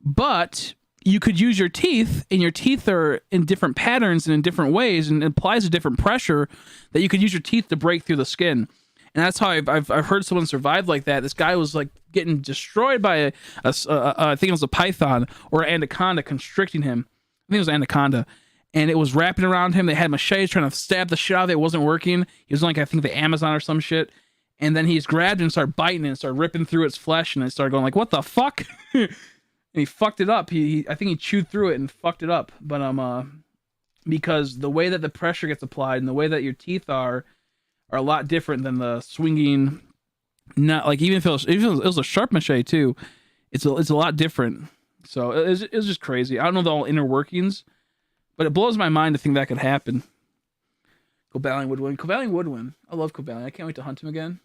But you could use your teeth, and your teeth are in different patterns and in different ways, and it applies a different pressure that you could use your teeth to break through the skin. And that's how I've heard someone survive like that. This guy was like getting destroyed by I think it was a python or an anaconda constricting him. I think it was an anaconda, and it was wrapping around him. They had machetes trying to stab the shit out of it. It wasn't working. He was like, I think the Amazon or some shit. And then he's grabbed and started biting it and started ripping through its flesh, and it started going like, what the fuck? And he fucked it up. I think he chewed through it and fucked it up. But because the way that the pressure gets applied and the way that your teeth are a lot different than the swinging. Not like even if it was a sharp machete too, it's a lot different. So it was just crazy. I don't know the all inner workings, but it blows my mind to think that could happen. Cobalion Woodwind. Cobalion Woodwind. I love Cobalion. I can't wait to hunt him again.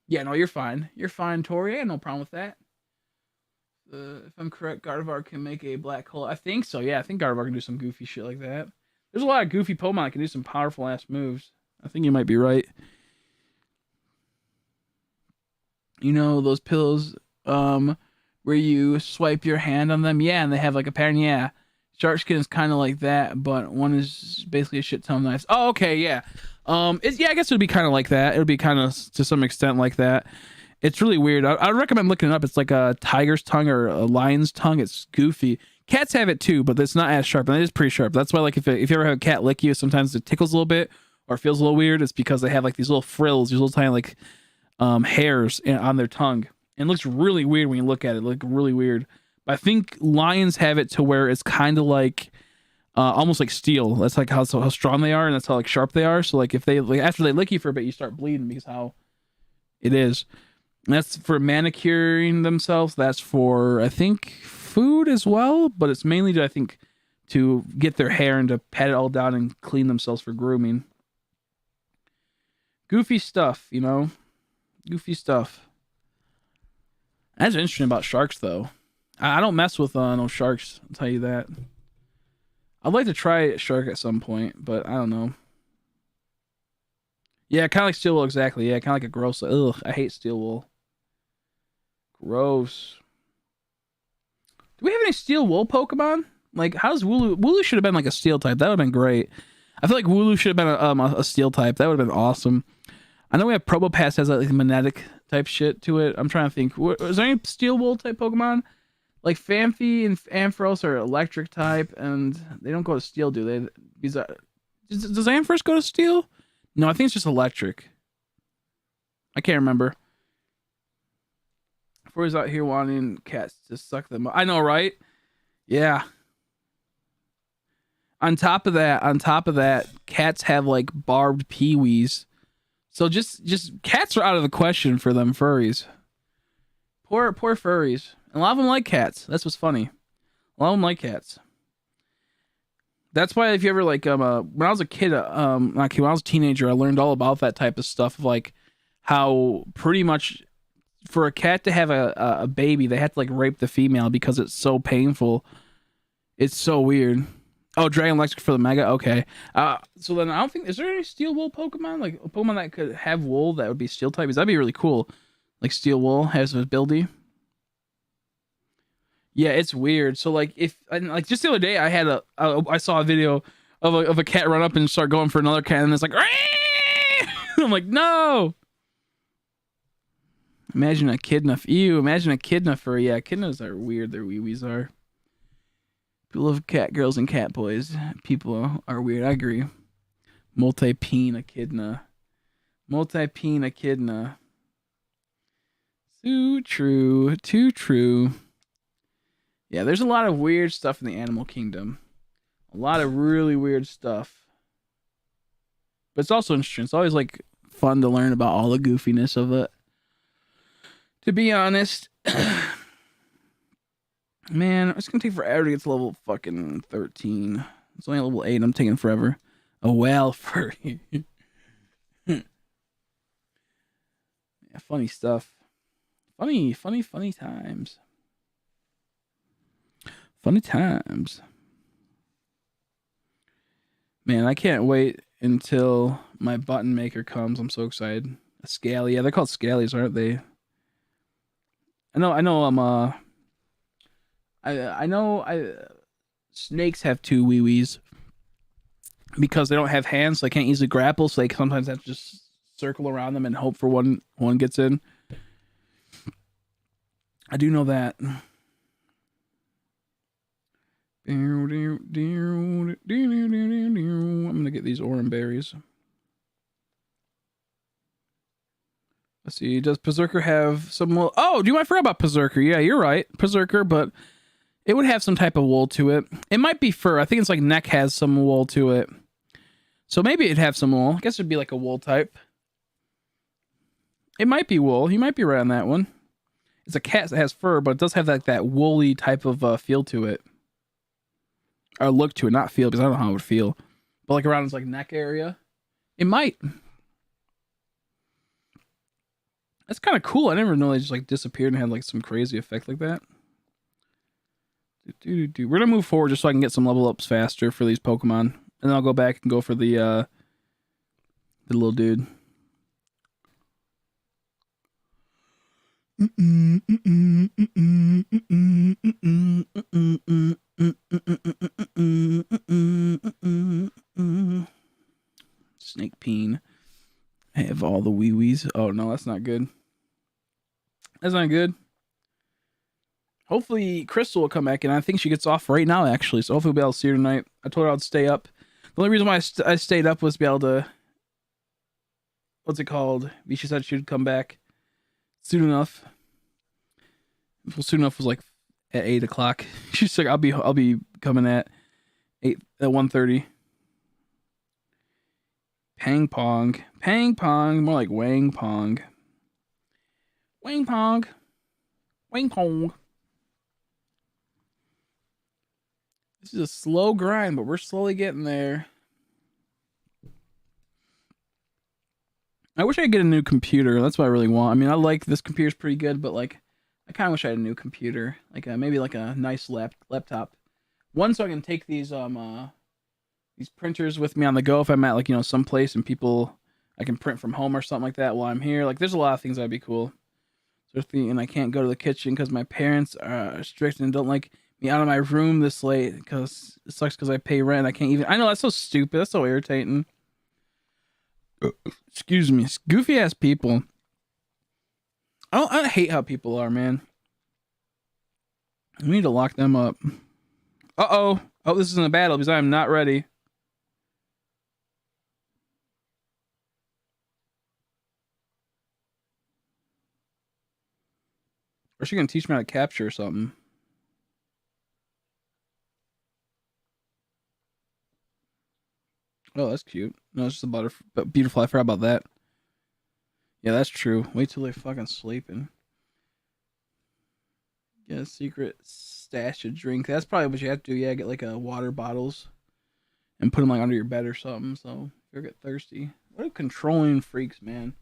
Yeah, no, you're fine. You're fine, Tori. I had no problem with that. If I'm correct, Gardevoir can make a black hole. I think so. Yeah, I think Gardevoir can do some goofy shit like that. There's a lot of goofy Pokemon that can do some powerful ass moves. I think you might be right. You know those pills where you swipe your hand on them? Yeah, and they have like a pattern. Yeah. Shark skin is kind of like that, but one is basically a shit ton of knives. Oh, okay, yeah. I guess it would be kind of like that. It would be kind of to some extent like that. It's really weird. I recommend looking it up. It's like a tiger's tongue or a lion's tongue. It's goofy. Cats have it too, but it's not as sharp, and it is pretty sharp. That's why, like, if you ever have a cat lick you, sometimes it tickles a little bit or feels a little weird. It's because they have like these little frills, these little tiny like hairs on their tongue, and it looks really weird when you look at it. Like really weird. But I think lions have it to where it's kind of like almost like steel. That's like how strong they are, and that's how like sharp they are. So like if they like after they lick you for a bit, you start bleeding because how it is. And that's for manicuring themselves. That's for I think food as well, but it's mainly I think to get their hair and to pat it all down and clean themselves for grooming. Goofy stuff, you know, goofy stuff. That's interesting about sharks though. I don't mess with no sharks, I'll tell you that. I'd like to try a shark at some point, but I don't know. Yeah, kind of like steel wool, exactly. Yeah, kind of like a gross. Ugh, I hate steel wool. Gross. Do we have any steel wool Pokemon? Like, how's Wooloo? Wooloo should have been like a steel type. That would have been great. I feel like Wooloo should have been a steel type. That would have been awesome. I know we have Probopass has like magnetic type shit to it. I'm trying to think. Is there any steel wool type Pokemon? Like Phanpy and Ampharos are electric type, and they don't go to steel, do they? Does Ampharos go to steel? No, I think it's just electric. I can't remember. Before he's out here wanting cats to suck them up. I know, right? Yeah. On top of that, cats have like barbed peewees. So just cats are out of the question for them furries. Poor furries. And a lot of them like cats. That's what's funny. A lot of them like cats. That's why if you ever like when I was a kid, not kid, when I was a teenager, I learned all about that type of stuff, of like how pretty much for a cat to have a baby, they have to like rape the female because it's so painful. It's so weird. Oh, Dragon Electric for the Mega? Okay. So then I don't think, is there any steel wool Pokemon? Like a Pokemon that could have wool that would be steel type? That'd be really cool. Like steel wool has a ability. Yeah, it's weird. So like like just the other day I saw a video of a cat run up and start going for another cat, and it's like I'm like, no. Imagine a echidna. Imagine a echidna furry. Yeah, echidnas are weird. Their wee-wees are. People love cat girls and cat boys. People are weird. I agree. Multi-peen echidna. Multi-peen echidna. Too true. Too true. Yeah, there's a lot of weird stuff in the animal kingdom. A lot of really weird stuff. But it's also interesting. It's always like fun to learn about all the goofiness of it. To be honest, man, it's gonna take forever to get to level fucking 13. It's only level 8. I'm taking forever. A whale furry. Yeah, funny stuff. Funny times. Funny times. Man, I can't wait until my button maker comes. I'm so excited. A Scaly. Yeah, they're called Scallies, aren't they? I know I know snakes have two wee wees because they don't have hands, so they can't easily grapple. So they sometimes have to just circle around them and hope for one gets in. I do know that. I'm gonna get these orange berries. Let's see. Does Berserker have some wool? Oh, do you mind? I forgot about Berserker. Yeah, you're right, Berserker, but it would have some type of wool to it. It might be fur. I think it's like neck has some wool to it. So maybe it'd have some wool. I guess it'd be like a wool type. It might be wool. You might be right on that one. It's a cat that has fur, but it does have like that woolly type of feel to it. Or look to it, not feel, because I don't know how it would feel. But like around its like neck area. It might. That's kind of cool. I never know they just like disappeared and had like some crazy effect like that. We're gonna move forward just so I can get some level ups faster for these Pokemon. And then I'll go back and go for the little dude. Snake peen. I have all the wee wees. Oh no, that's not good. That's not good. Hopefully Crystal will come back, and I think she gets off right now, actually. So hopefully we'll be able to see her tonight. I told her I'd stay up. The only reason why I stayed up was to be able to... What's it called? She said she'd come back soon enough. Well, soon enough was like at 8 o'clock. She's like, I'll be coming at 1:30. Pang pong. Pang pong. More like wang pong. Wang pong. Wang pong. This is a slow grind, but we're slowly getting there. I wish I could get a new computer. That's what I really want. I mean, I like this computer's pretty good, but like, I kind of wish I had a new computer. Like maybe like a nice laptop. One so I can take these printers with me on the go if I'm at like, someplace and I can print from home or something like that while I'm here. Like there's a lot of things that'd be cool. And I can't go to the kitchen because my parents are strict and don't like me out of my room this late because it sucks because I pay rent. I can't even. I know that's so stupid. That's so irritating. Excuse me, goofy ass people. I hate how people are, man. We need to lock them up. Oh, this isn't a battle because I'm not ready. Or is she gonna teach me how to capture or something? Oh, that's cute. No, it's just a beautiful. I forgot about that. Yeah, that's true. Wait till they're fucking sleeping. Get a secret stash of drink. That's probably what you have to do. Yeah, get like water bottles and put them like under your bed or something. So if you ever get thirsty. What are controlling freaks, man?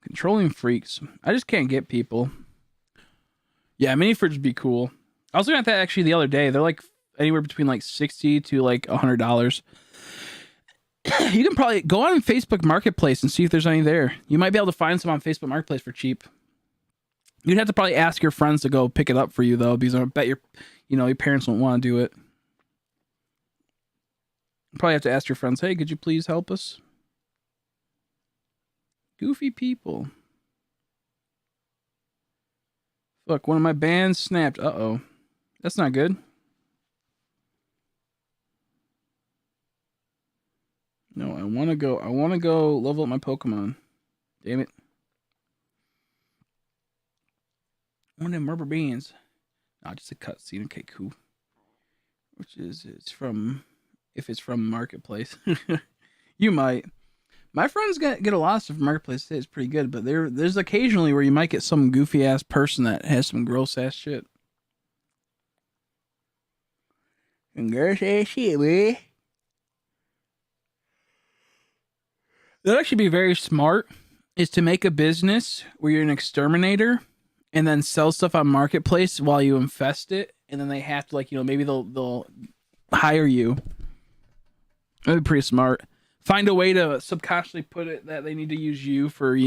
Controlling freaks. I just can't get people. Yeah, mini fridge would be cool. I was looking at that actually the other day. They're like anywhere between like $60 to like $100. You can probably go on Facebook Marketplace and see if there's any there. You might be able to find some on Facebook Marketplace for cheap. You'd have to probably ask your friends to go pick it up for you though, because I bet your parents won't want to do it. You probably have to ask your friends, hey, could you please help us? Goofy people. Look, one of my bands snapped. Uh-oh. That's not good. No, I want to go level up my Pokemon. Damn it. One of them rubber bands. Not just a cutscene. Okay, cool. If it's from Marketplace. You might. My friends get a lot of stuff from Marketplace. It's pretty good, but there's occasionally where you might get some goofy ass person that has some gross ass shit. And gross ass shit, boy. That'd actually be very smart, is to make a business where you're an exterminator and then sell stuff on Marketplace while you infest it, and then they have to maybe they'll hire you. That'd be pretty smart. Find a way to subconsciously put it that they need to use you for,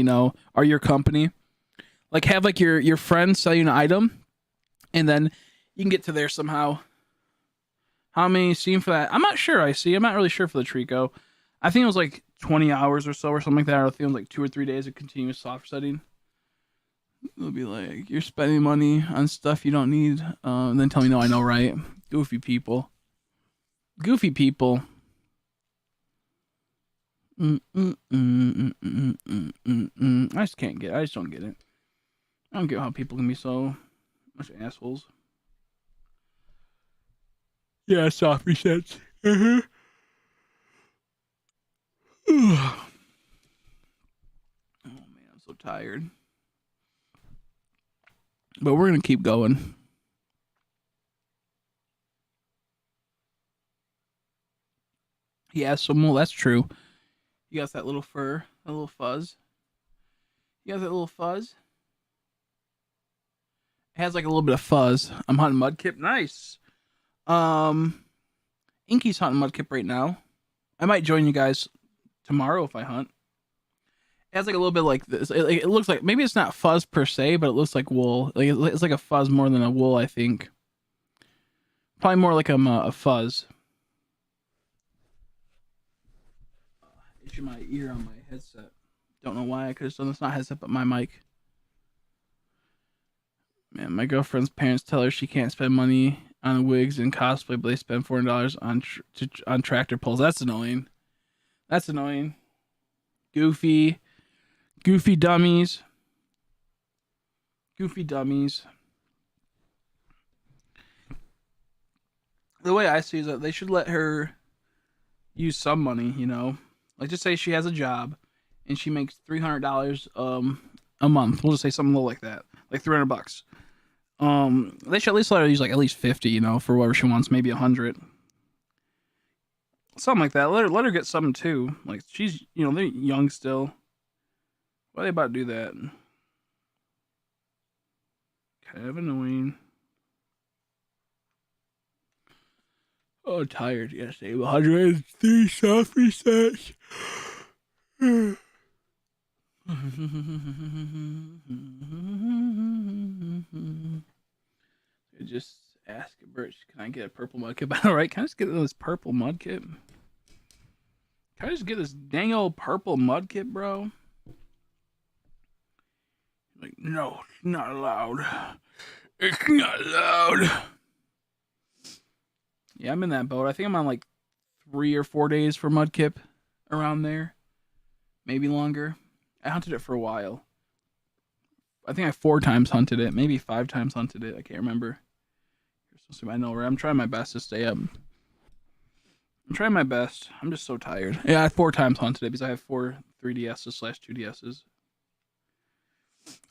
or your company. Like have your friend sell you an item, and then You can get to there somehow. How many seen for that? I'm not sure. I'm not really sure for the Trico. I think it was like 20 hours or so or something like that. I think it was like 2 or 3 days of continuous soft setting. It'll be like, you're spending money on stuff you don't need. And then tell me, no, I know, right? Goofy people. Goofy people. I just can't get it. I just don't get it. I don't get how people can be so much assholes. Yeah, soft resets. Oh man, I'm so tired. But we're gonna keep going. Yeah, so well, that's true. You got that little fur, that little fuzz. You got that little fuzz. It has like a little bit of fuzz. I'm hunting mudkip. Nice. Inky's hunting mudkip right now. I might join you guys tomorrow if I hunt. It has like a little bit like this. It looks like, maybe it's not fuzz per se, but it looks like wool. Like it's like a fuzz more than a wool, I think. Probably more like a fuzz. Itching my ear on my headset. Don't know why I could have done this. Not headset, but my mic. Man, my girlfriend's parents tell her she can't spend money on wigs and cosplay, but they spend $400 on tractor pulls. That's annoying. That's annoying. Goofy dummies. Goofy dummies. The way I see it is that they should let her use some money, you know. Like, just say she has a job and she makes $300 a month. We'll just say something little like that, like $300. They should at least let her use like at least 50, you know, for whatever she wants, maybe 100, something like that. Let her get something too. Like, she's, you know, they're young still. Why are they about to do that? Kind of annoying. Oh, tired. Yes, save 103 soft resets. Just ask Birch, can I get a purple mudkip? Alright, can I just get this purple mudkip? Can I just get this dang old purple mudkip, bro? Like, no, it's not allowed. It's not allowed. Yeah, I'm in that boat. I think I'm on like 3 or 4 days for mudkip, around there. Maybe longer. I hunted it for a while. I think I 4 times hunted it. Maybe 5 times hunted it. I can't remember. I know where I'm trying my best to stay up. I'm trying my best. I'm just so tired. Yeah, I 4 times hunted it because I have 4 3DSs / 2DSs.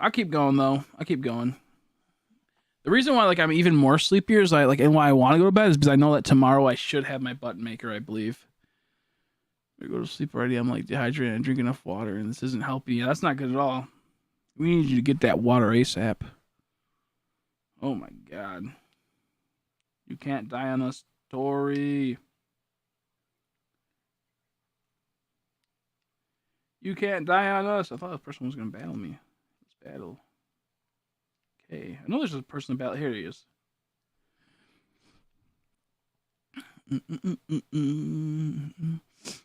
I'll keep going though. I keep going. The reason why like I'm even more sleepier is and why I want to go to bed is because I know that tomorrow I should have my button maker, I believe. I go to sleep already. I'm like dehydrated and drink enough water, and this isn't helping you. That's not good at all. We need you to get that water ASAP. Oh my god. You can't die on us, Tori. You can't die on us. I thought this person was going to battle me. Let's battle. Okay. I know there's a person to battle. Here he is.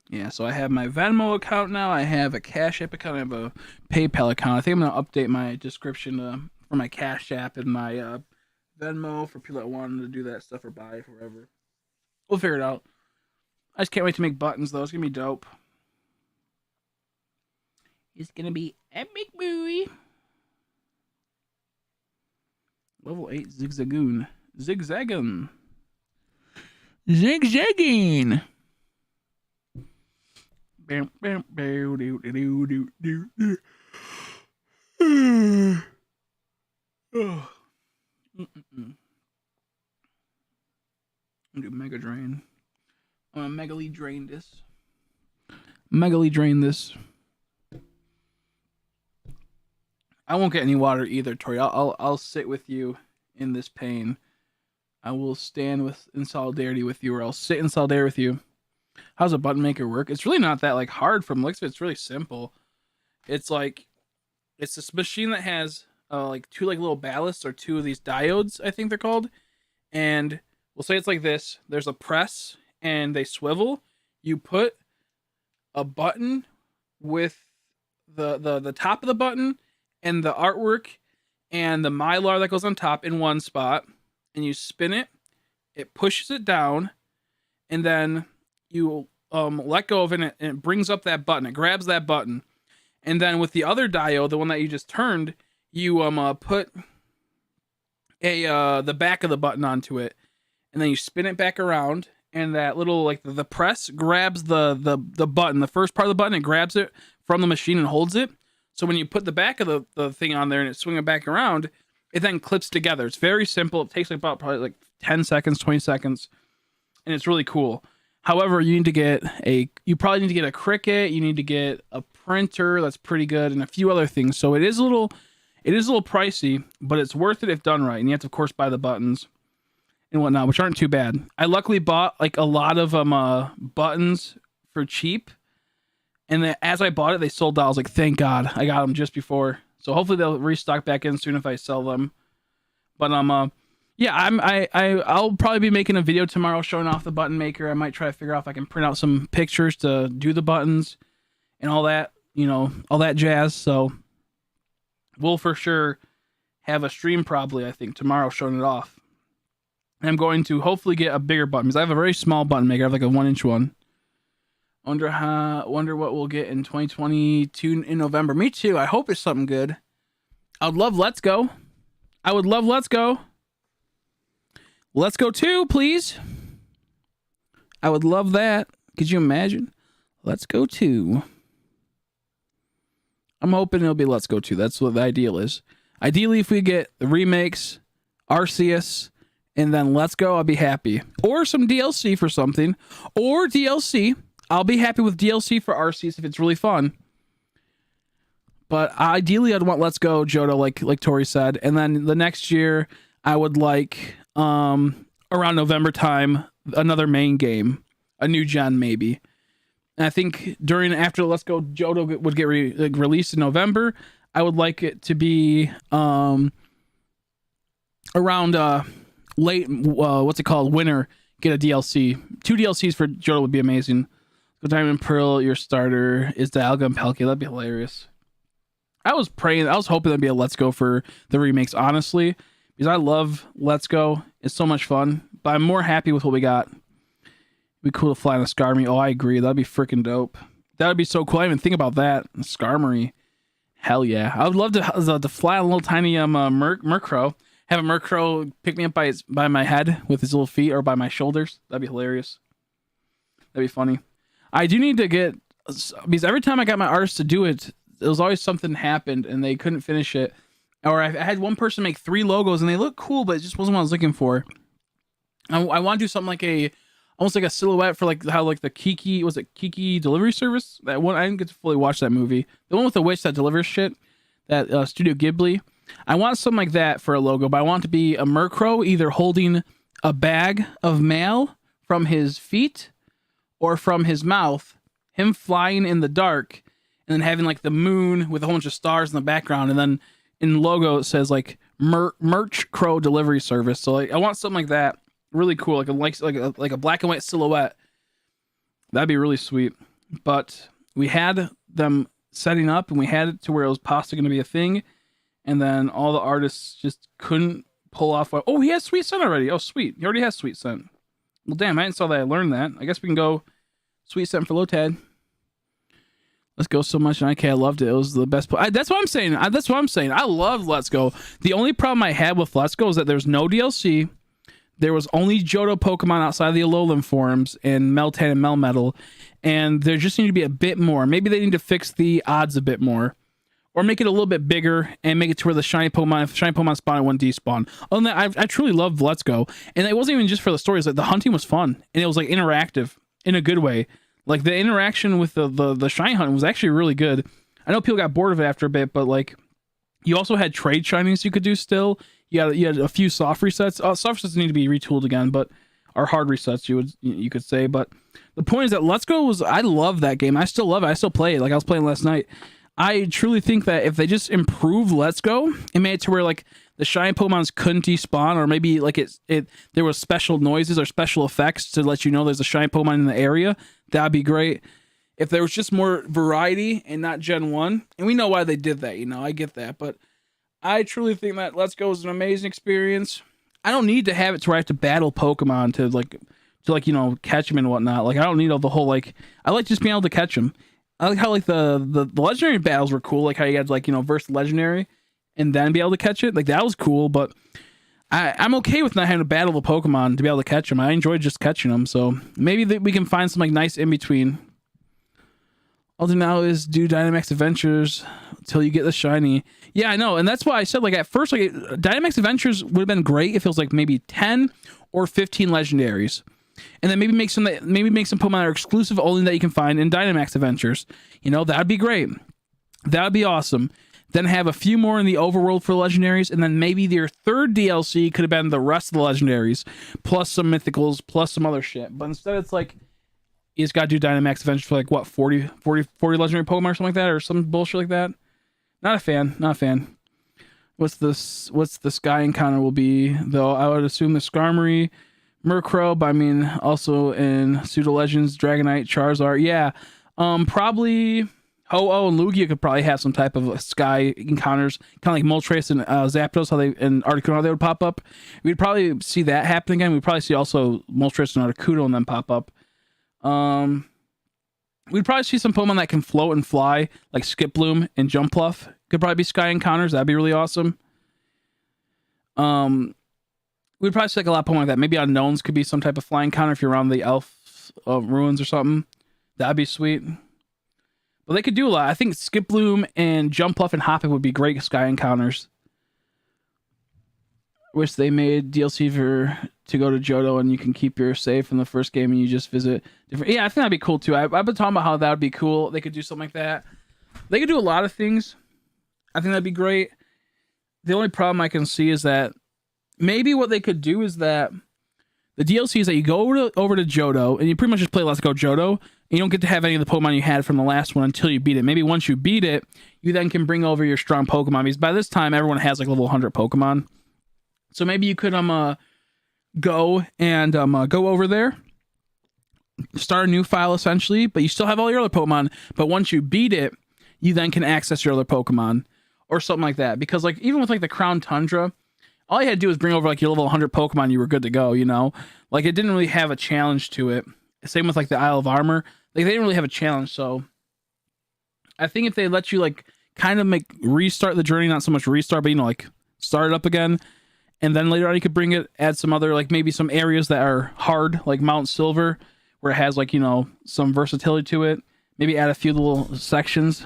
Yeah, so I have my Venmo account now. I have a Cash App account. I have a PayPal account. I think I'm going to update my description for my Cash App and my Venmo for people that wanted to do that stuff or buy it or whatever. We'll figure it out. I just can't wait to make buttons, though. It's going to be dope. It's going to be epic, boy. Level 8 Zigzagoon. Zigzagging. Zigzagging. Bam, bam, bam, do, do, do, do, do. Oh. I'm gonna do Mega Drain. I'm gonna Megally Drain this. Megally Drain this. I won't get any water either, Tori. I'll sit with you in this pain. I will stand in solidarity with you, or I'll sit in solidarity with you. How's a button maker work? It's really not that like hard from looks of it. It's really simple. It's this machine that has like 2 like little ballasts or 2 of these diodes, I think they're called, and we'll say it's like this. There's a press and they swivel. You put a button with the top of the button and the artwork and the mylar that goes on top in one spot, and you spin it. It pushes it down, and then you let go of it, and it brings up that button. It grabs that button, and then with the other diode, the one that you just turned, you put the back of the button onto it, and then you spin it back around, and that little like the press grabs the button, the first part of the button, it grabs it from the machine and holds it. So when you put the back of the thing on there and it swing it back around, it then clips together. It's very simple. It takes probably like 10 seconds, 20 seconds, and it's really cool. However, you probably need to get a Cricut, you need to get a printer that's pretty good, and a few other things. So it is a little pricey, but it's worth it if done right. And you have to, of course, buy the buttons and whatnot, which aren't too bad. I luckily bought like a lot of buttons for cheap. And then as I bought it, they sold out. I was like, thank God, I got them just before. So hopefully they'll restock back in soon if I sell them. But yeah, I'll probably be making a video tomorrow showing off the button maker. I might try to figure out if I can print out some pictures to do the buttons and all that, all that jazz. So we'll for sure have a stream probably, I think, tomorrow showing it off. And I'm going to hopefully get a bigger button because I have a very small button maker. I have like a 1-inch one. Wonder what we'll get in 2022 in November. Me too. I hope it's something good. I would love Let's Go. I would love Let's Go. Let's Go 2, please. I would love that. Could you imagine? Let's Go 2. I'm hoping it'll be Let's Go 2. That's what the ideal is. Ideally, if we get the remakes, Arceus, and then Let's Go, I'll be happy. Or some DLC for something. Or DLC. I'll be happy with DLC for Arceus if it's really fun. But ideally, I'd want Let's Go, Johto, like Tori said. And then the next year, I would like, around November time, another main game. A new gen, maybe. And I think after Let's Go, Johto would get released in November. I would like it to be around late, winter, get a DLC. 2 DLCs for Johto would be amazing. Go Diamond Pearl, your starter is Dialga and Palkia. That'd be hilarious. I was hoping there'd be a Let's Go for the remakes, honestly, because I love Let's Go. It's so much fun, but I'm more happy with what we got. It'd be cool to fly on a Skarmory. Oh, I agree. That'd be freaking dope. That'd be so cool. I didn't even think about that. Skarmory. Hell yeah. I would love to fly a little tiny Murkrow. Have a Murkrow pick me up by my head with his little feet or by my shoulders. That'd be hilarious. That'd be funny. I do need to get, because every time I got my artists to do it, there was always something happened and they couldn't finish it. Or I had one person make 3 logos and they look cool, but it just wasn't what I was looking for. I want to do something like almost like a silhouette for like how like the Kiki delivery service? That one, I didn't get to fully watch that movie. The one with the witch that delivers shit, that Studio Ghibli. I want something like that for a logo, but I want it to be a Murkrow either holding a bag of mail from his feet or from his mouth, him flying in the dark, and then having like the moon with a whole bunch of stars in the background, and then in the logo it says like Merch Crow Delivery Service. So like I want something like that, really cool, like a black and white silhouette. That'd be really sweet. But we had them setting up, and we had it to where it was possibly going to be a thing, and then all the artists just couldn't pull off. Oh, he has Sweet Scent already. Oh, sweet, he already has Sweet Scent. Well, damn, I didn't saw that. I learned that. I guess we can go Sweet Scent for Lotad. Let's Go so much, and I loved it. It was the best. That's what I'm saying. That's what I'm saying. I love Let's Go. The only problem I had with Let's Go is that there's no DLC. There was only Johto Pokemon outside of the Alolan forms and Meltan and Melmetal, and there just need to be a bit more. Maybe they need to fix the odds a bit more, or make it a little bit bigger and make it to where the shiny Pokemon spawn at 1 despawn. Other than that, I truly loved Let's Go, and it wasn't even just for the stories. Like the hunting was fun, and it was like interactive in a good way. Like the interaction with the shiny hunt was actually really good. I know people got bored of it after a bit, but like you also had trade shinies you could do still. You had a few soft resets. Soft resets need to be retooled again, but are hard resets you could say. But the point is that Let's Go I love that game. I still love it. I still play it. Like I was playing last night. I truly think that if they just improve Let's Go and made it to where like the shiny Pokemons couldn't despawn, or maybe like there was special noises or special effects to let you know there's a shiny Pokemon in the area, that'd be great. If there was just more variety and not Gen 1, and we know why they did that, I get that, but I truly think that Let's Go is an amazing experience. I don't need to have it to where I have to battle Pokemon to catch them and whatnot. Like, I don't need all the whole, like, I like just being able to catch them. I like how, like, the legendary battles were cool, like how you had, like, verse legendary and then be able to catch it. Like, that was cool, but I'm okay with not having to battle the Pokemon to be able to catch them. I enjoy just catching them, so maybe we can find some, like, nice in-between. All do now is do Dynamax Adventures until you get the shiny. Yeah, I know, and that's why I said, like, at first, like, Dynamax Adventures would have been great if it was like maybe 10 or 15 legendaries, and then maybe make some Pokemon that are exclusive only that you can find in Dynamax Adventures. That'd be great. That'd be awesome. Then have a few more in the overworld for legendaries, and then maybe their third DLC could have been the rest of the legendaries, plus some mythicals, plus some other shit. But instead, it's like, you just gotta do Dynamax Adventures for like, what, 40 legendary Pokemon or something like that, or some bullshit like that. Not a fan. What's the Sky encounter will be, though? I would assume the Skarmory, Murkrow, but I mean, also in Pseudo Legends, Dragonite, Charizard. Yeah, probably Ho-Oh and Lugia could probably have some type of Sky encounters, kind of like Moltres and Zapdos, how they in Articuno, how they would pop up. We'd probably see that happen again. We'd probably see also Moltres and Articuno and then pop up. We'd probably see some Pokemon that can float and fly, like Skiploom and Jumpluff. Could probably be Sky encounters. That'd be really awesome. We'd probably see like a lot of Pokemon like that. Maybe Unknowns could be some type of flying encounter if you're around the Elf ruins or something. That'd be sweet. But they could do a lot. I think Skiploom and Jumpluff and Hoppip would be great Sky encounters. Wish they made DLC to go to Johto and you can keep your save from the first game and you just visit different. Yeah, I think that'd be cool too. I've been talking about how that would be cool. They could do something like that. They could do a lot of things. I think that'd be great. The only problem I can see is that maybe what they could do is that the DLC is that you go over to Johto and you pretty much just play Let's Go Johto, and you don't get to have any of the Pokemon you had from the last one until you beat it. Maybe once you beat it, you then can bring over your strong Pokemon, because by this time everyone has like level 100 Pokemon. So maybe you could go over there, start a new file essentially, but you still have all your other Pokemon. But once you beat it, you then can access your other Pokemon or something like that. Because like even with like the Crown Tundra, all you had to do was bring over like your level 100 Pokemon, you were good to go. Like it didn't really have a challenge to it. Same with like the Isle of Armor, like they didn't really have a challenge. So I think if they let you like kind of restart the journey, not so much restart, but like start it up again. And then later on, you could add some other, like maybe some areas that are hard, like Mount Silver, where it has like, some versatility to it. Maybe add a few little sections.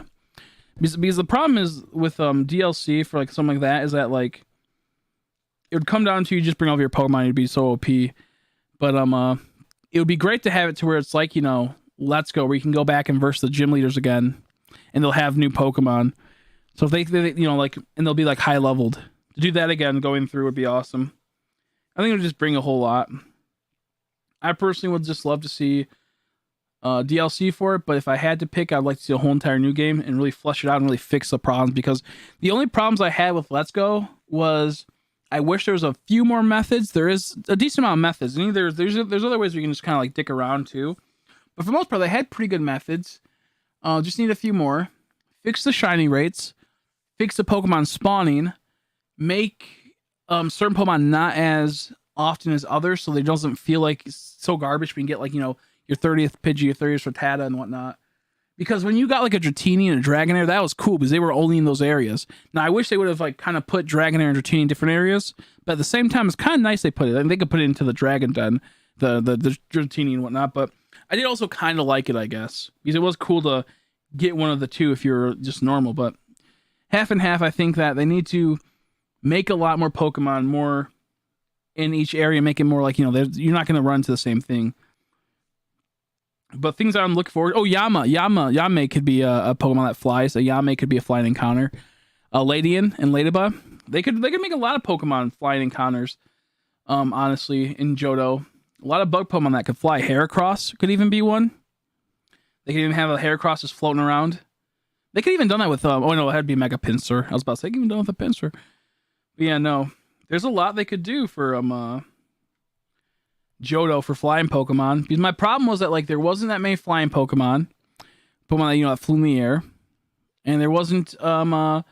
Because the problem is with DLC for like something like that is that like, it would come down to you just bring over your Pokemon, it'd be so OP. But it would be great to have it to where it's like, Let's Go, where you can go back and verse the gym leaders again, and they'll have new Pokemon. So if they like, and they'll be like high leveled. To do that again, going through would be awesome. I think it would just bring a whole lot. I personally would just love to see DLC for it, but if I had to pick, I'd like to see a whole entire new game and really flesh it out and really fix the problems, because the only problems I had with Let's Go was I wish there was a few more methods. There is a decent amount of methods, and there's other ways where you can just kind of like dick around too. But for the most part, they had pretty good methods. Just need a few more. Fix the shiny rates. Fix the Pokemon spawning. Make certain Pokemon not as often as others, so they doesn't feel like it's so garbage when you get like, your 30th Pidgey, your 30th Rattata and whatnot. Because when you got like a Dratini and a Dragonair, that was cool because they were only in those areas. Now I wish they would have like kind of put Dragonair and Dratini in different areas, but at the same time, it's kind of nice they put it. I mean, they could put it into the Dragon Den, the Dratini and whatnot. But I did also kind of like it, I guess, because it was cool to get one of the two if you're just normal. But half and half, I think that they need to make a lot more Pokemon, more in each area, make it more like, you're not going to run to the same thing. But things I'm looking forward. Oh, Yame could be a Pokemon that flies. A Yame could be a flying encounter. Ladian and Ladybug, they could make a lot of Pokemon flying encounters. Honestly, in Johto, a lot of bug Pokemon that could fly. Heracross could even be one. They could even have a Heracross just floating around. They could even done that with oh no, it had to be Mega Pinsir. I was about to say they could even done with a Pinsir. But yeah, no. There's a lot they could do for Johto for flying Pokemon. Because my problem was that like there wasn't that many flying Pokemon that, you know, that flew in the air. And there wasn't enough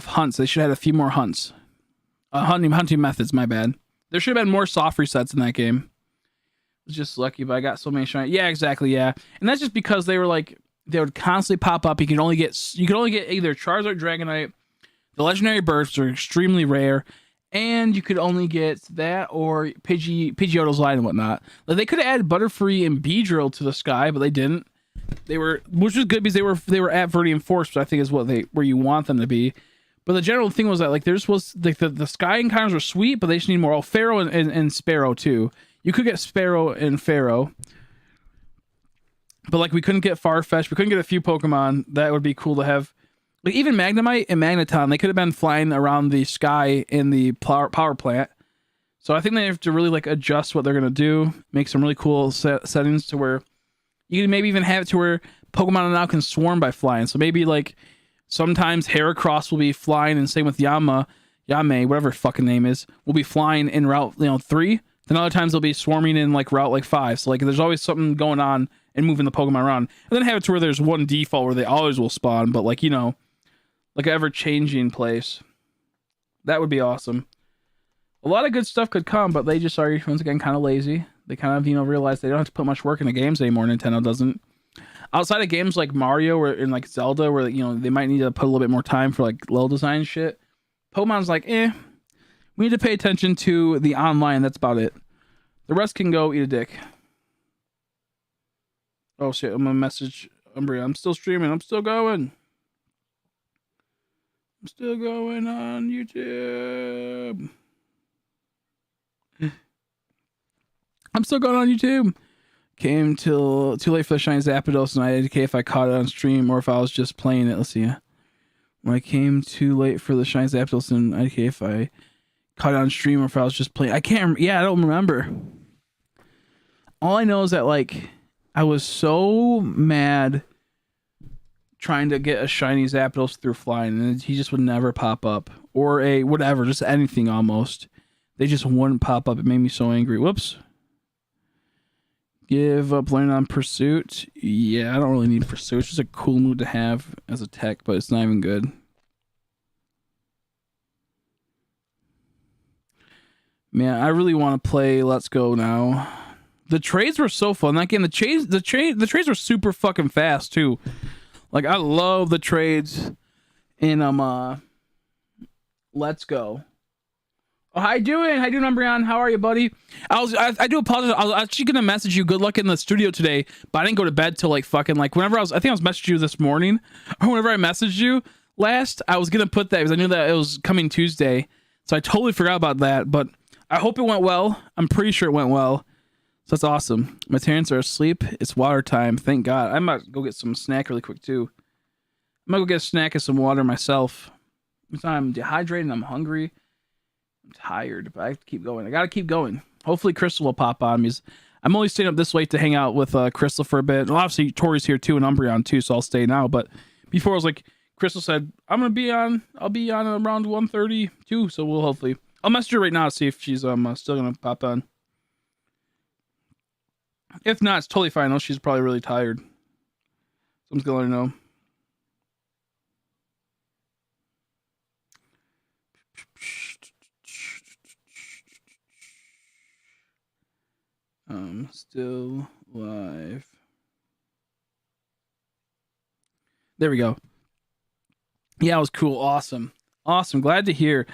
hunts. They should have had a few more hunts. Hunting methods, my bad. There should have been more soft resets in that game. I was just lucky, but I got so many shiny. Yeah, exactly, yeah. And that's just because they were like, they would constantly pop up. You could only get either Charizard, Dragonite. The legendary bursts are extremely rare, and you could only get that or Pidgeotto's Line and whatnot. Like they could have added Butterfree and Beedrill to the sky, but they didn't. They were, which was good because they were at Viridian Force, which I think is where you want them to be. But the general thing was that like there was like the sky encounters were sweet, but they just need more. Oh, Pharaoh and Sparrow too. You could get Sparrow and Pharaoh, but like we couldn't get Farfetch. We couldn't get a few Pokemon that would be cool to have. Like even Magnemite and Magneton, they could have been flying around the sky in the power plant. So I think they have to really like adjust what they're gonna do, make some really cool settings to where you can maybe even have it to where Pokemon now can swarm by flying. So maybe like sometimes Heracross will be flying, and same with Yame, whatever fucking name is, will be flying in Route 3. Then other times they'll be swarming in like Route 5. So like there's always something going on and moving the Pokemon around. And then have it to where there's one default where they always will spawn, but like, you know, like an ever-changing place. That would be awesome. A lot of good stuff could come, but they just are, once again, kind of lazy. They kind of, you know, realize they don't have to put much work into games anymore. Nintendo doesn't. Outside of games like Mario or in like Zelda, where, you know, they might need to put a little bit more time for like level design shit. Pokemon's like, we need to pay attention to the online. That's about it. The rest can go eat a dick. Oh shit, I'm gonna message Umbria. I'm still streaming. I'm still going. I'm still going on YouTube. I'm still going on YouTube. Came too late for the Shiny Zapdos, and I didn't care if I caught it on stream or if I was just playing it. Let's see. When I came too late for the Shiny Zapdos, and I didn't care if I caught it on stream or if I was just playing. I can't. Yeah, I don't remember. All I know is that like I was so mad trying to get a Shiny Zapdos through flying, and he just would never pop up, or a whatever, just anything almost. They just wouldn't pop up. It made me so angry. Whoops. Give up learning on Pursuit. Yeah, I don't really need Pursuit. It's just a cool move to have as a tech, but it's not even good. Man, I really want to play Let's Go now. The trades were so fun. That game, the trades were super fucking fast too. Like I love the trades in Let's Go. Oh, how you doing, Umbreon? How are you, buddy? I do apologize. I was actually gonna message you. Good luck in the studio today, but I didn't go to bed till like fucking like whenever I think I was messaging you this morning, or whenever I messaged you last. I was gonna put that because I knew that it was coming Tuesday, so I totally forgot about that. But I hope it went well. I'm pretty sure it went well. So that's awesome. My parents are asleep. It's water time. Thank God. I might go get some snack really quick too. I'm gonna go get a snack and some water myself. I'm dehydrated. I'm hungry. I'm tired, but I have to keep going. I gotta keep going. Hopefully Crystal will pop on me. I'm only staying up this late to hang out with Crystal for a bit. Well, obviously Tori's here too and Umbreon too, so I'll stay now. But before I was like, Crystal said, I'll be on around 1:30 too, so we'll hopefully. I'll message her right now to see if she's still gonna pop on. If not, it's totally fine though. She's probably really tired. So I'm just gonna let her know. Still live. There we go. Yeah, it was cool. Awesome. Glad to hear.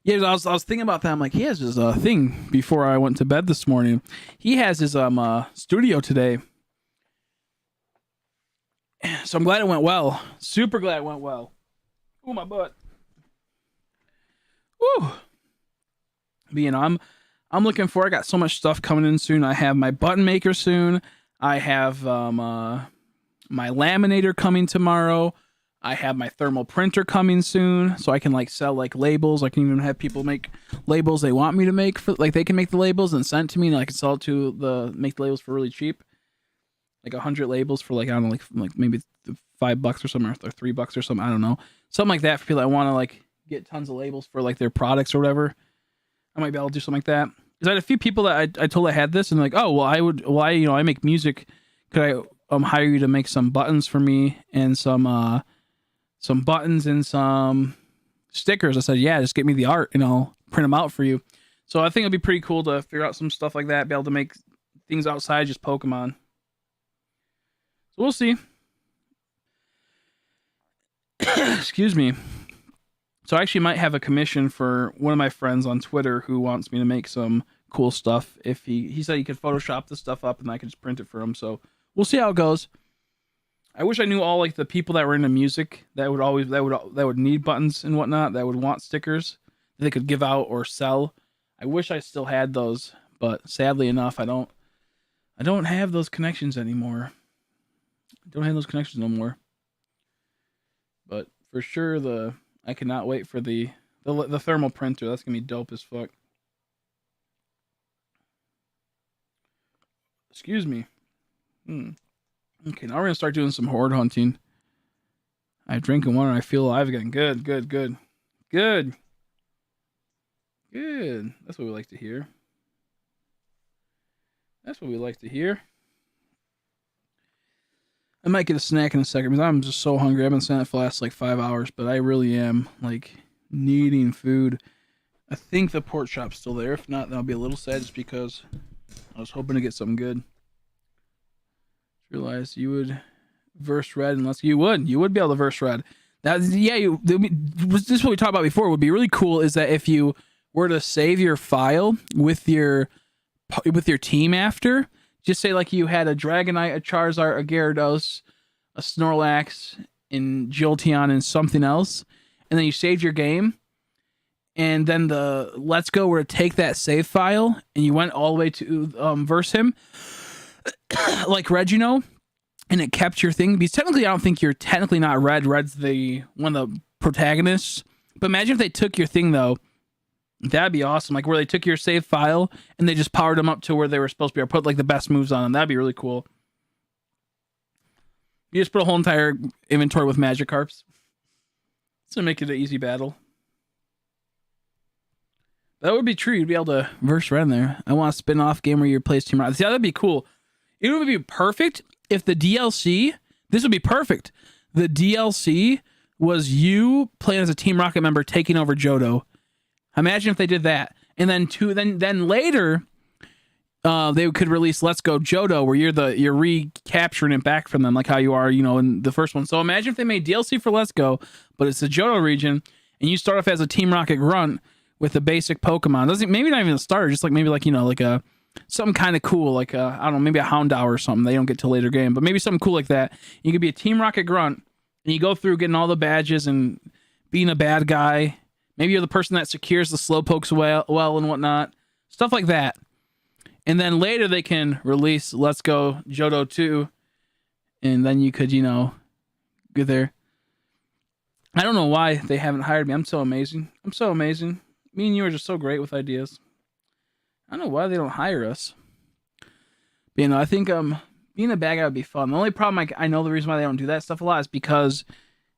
Yeah, I was thinking about that. I'm like, he has his thing before I went to bed this morning. He has his studio today. So I'm glad it went well. Super glad it went well. Ooh, my butt. Woo. But you know, I'm looking for. I got so much stuff coming in soon. I have my button maker soon. I have my laminator coming tomorrow. I have my thermal printer coming soon, so I can like sell like labels. I can even have people make labels they want me to make for like they can make the labels and send it to me, and I can sell it to make the labels for really cheap. like 100 labels for like, I don't know, like maybe $5 or something, or $3 or something. I don't know, something like that for people that want to like get tons of labels for like their products or whatever. I might be able to do something like that. Because I had a few people that I told I had this, and like, oh well, I make music. Could I hire you to make some buttons for me and some buttons and some stickers? I said, yeah, just get me the art and I'll print them out for you. So I think it'd be pretty cool to figure out some stuff like that, be able to make things outside just Pokemon. So we'll see. Excuse me. So I actually might have a commission for one of my friends on Twitter who wants me to make some cool stuff. If he said he could Photoshop the stuff up and I could just print it for him. So we'll see how it goes. I wish I knew all like the people that were into music that would need buttons and whatnot, that would want stickers that they could give out or sell. I wish I still had those, but sadly enough, I don't have those connections anymore. I don't have those connections no more. But for sure, I cannot wait for the thermal printer. That's gonna be dope as fuck. Excuse me. Okay, now we're gonna start doing some horde hunting. I drink and water and I feel alive again. Good. That's what we like to hear. I might get a snack in a second because I'm just so hungry. I've been saying it for the last like 5 hours, but I really am like needing food. I think the pork chop's still there. If not, then I'll be a little sad just because I was hoping to get something good. Just realized you would verse red unless you would be able to verse red. This is what we talked about before. What would be really cool is that if you were to save your file with your team after, just say like you had a Dragonite, a Charizard, a Gyarados, a Snorlax, and Jolteon, and something else, and then you saved your game, and then the Let's Go were to take that save file, and you went all the way to verse him, like Red, and it kept your thing. Because technically, I don't think you're technically not Red. Red's one of the protagonists. But imagine if they took your thing, though. That'd be awesome. Like where they took your save file and they just powered them up to where they were supposed to be, or put like the best moves on them. That'd be really cool. You just put a whole entire inventory with Magikarps. So make it an easy battle. That would be true. You'd be able to verse red in there. I want a spin-off game where you replace Team Rocket. See, that'd be cool. It would be perfect if the DLC, this would be perfect. The DLC was you playing as a Team Rocket member taking over Johto. Imagine if they did that, and then later, they could release Let's Go Johto, where you're recapturing it back from them, like how you are, in the first one. So imagine if they made DLC for Let's Go, but it's the Johto region, and you start off as a Team Rocket grunt with a basic Pokemon. Maybe not even a starter, just like maybe like like a something kind of cool, like I don't know, maybe a Houndour or something. They don't get till later game, but maybe something cool like that. You could be a Team Rocket grunt, and you go through getting all the badges and being a bad guy. Maybe you're the person that secures the Slowpokes well and whatnot. Stuff like that. And then later they can release Let's Go Johto 2. And then you could, get there. I don't know why they haven't hired me. I'm so amazing. Me and you are just so great with ideas. I don't know why they don't hire us. But, I think being a bad guy would be fun. The only problem, I know the reason why they don't do that stuff a lot is because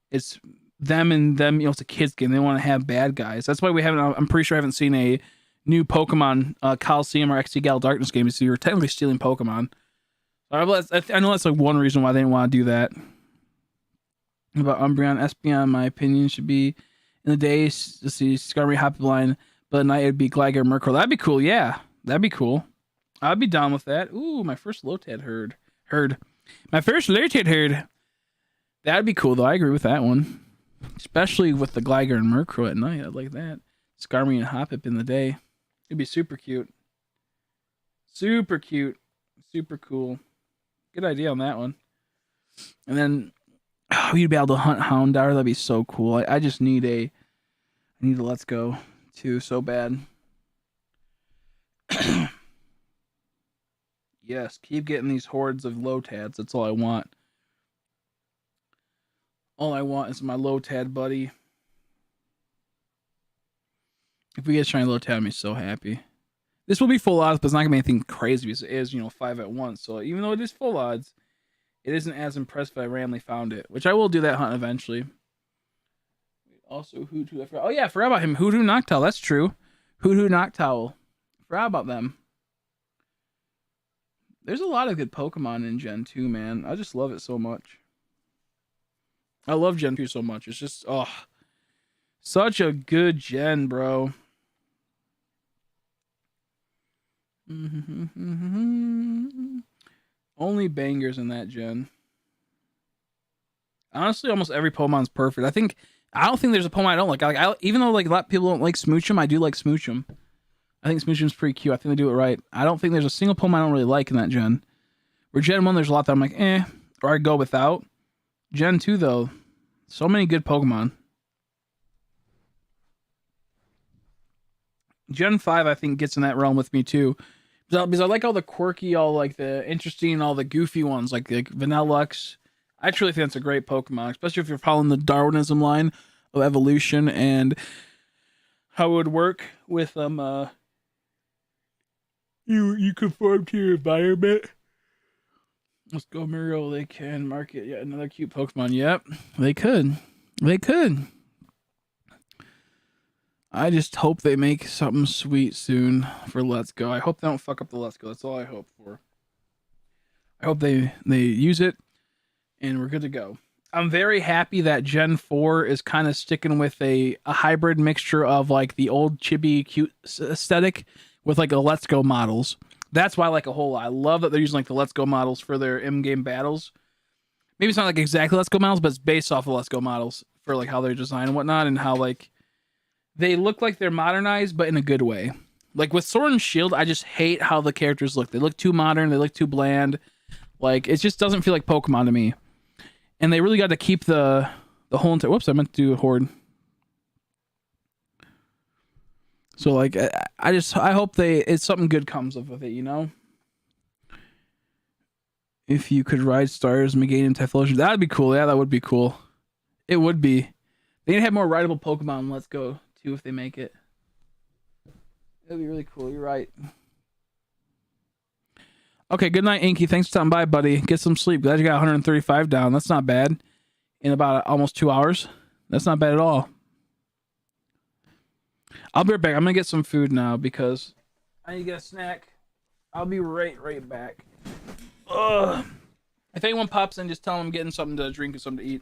it's them, it's a kids game. They want to have bad guys. That's why I'm pretty sure I haven't seen a new Pokemon Coliseum or XD Gal Darkness game. So you're technically stealing Pokemon. I know that's like one reason why they didn't want to do that. About Umbreon, Espeon, in my opinion, should be in the days to see Skarmory Hoppy line, but at night it'd be Gligar Murkrow. That'd be cool, yeah. That'd be cool. I'd be down with that. Ooh, my first Lotad herd. My first Lotad herd. That'd be cool, though. I agree with that one. Especially with the Gligar and Murkrow at night. I'd like that. Skarmory and Hoppip in the day. It'd be super cute. Super cool. Good idea on that one. And then you'd be able to hunt Houndour. That'd be so cool. I just need a Let's Go too, so bad. Yes, keep getting these hordes of Lotads. That's all I want. All I want is my Lotad buddy. If we get shiny Lotad, I'll be so happy. This will be full odds, but it's not gonna be anything crazy because it is, 5 at once. So even though it is full odds, It isn't as impressive if I randomly found it, which I will do that hunt eventually. Also, Hoodoo. Oh yeah, I forgot about him. Hoodoo Noctowl. That's true. Hoodoo Noctowl. Forgot about them. There's a lot of good Pokemon in Gen 2, man. I just love it so much. I love Gen 2 so much. It's just, oh, such a good gen, bro. Only bangers in that gen. Honestly, almost every Pokemon's perfect. I don't think there's a Pokemon I don't like. Even though like a lot of people don't like Smoochum, I do like Smoochum. I think Smoochum's pretty cute. I think they do it right. I don't think there's a single Pokemon I don't really like in that gen. Where Gen 1, there's a lot that I'm like, or I go without. Gen 2, though, so many good Pokemon. Gen 5, I think, gets in that realm with me, too. Because I like all the quirky, all like the interesting, all the goofy ones, like Vanillux. I truly think that's a great Pokemon, especially if you're following the Darwinism line of evolution and how it would work with you conform to your environment. Let's go, Muriel. They can market yet another cute Pokemon. Yep, they could. They could. I just hope they make something sweet soon for Let's Go. I hope they don't fuck up the Let's Go. That's all I hope for. I hope they use it and we're good to go. I'm very happy that Gen 4 is kind of sticking with a hybrid mixture of like the old chibi cute aesthetic with like a Let's Go models. That's why I like a whole lot. I love that they're using like the Let's Go models for their in-game battles. Maybe it's not like exactly Let's Go models, but it's based off of Let's Go models for like how they're designed and whatnot, and how like they look like they're modernized, but in a good way. Like with Sword and Shield, I just hate how the characters look. They look too modern. They look too bland. Like it just doesn't feel like Pokemon to me. And they really got to keep the whole entire. Whoops, I meant to do a Horde. So like I hope it's something good comes up with it, you know. If you could ride Stars, Megain, and Typhlosion, that'd be cool. Yeah, that would be cool. It would be. They need to have more rideable Pokemon. Let's Go too if they make it. It'd be really cool. You're right. Okay, good night, Inky. Thanks for stopping by, buddy. Get some sleep. Glad you got 135 down. That's not bad. In about almost 2 hours. That's not bad at all. I'll be right back. I'm gonna get some food now because I need to get a snack. I'll be right back. Ugh. If anyone pops in, just tell them I'm getting something to drink and something to eat.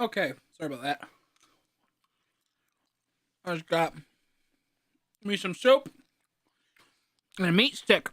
Okay, sorry about that. I just got me some soup and a meat stick.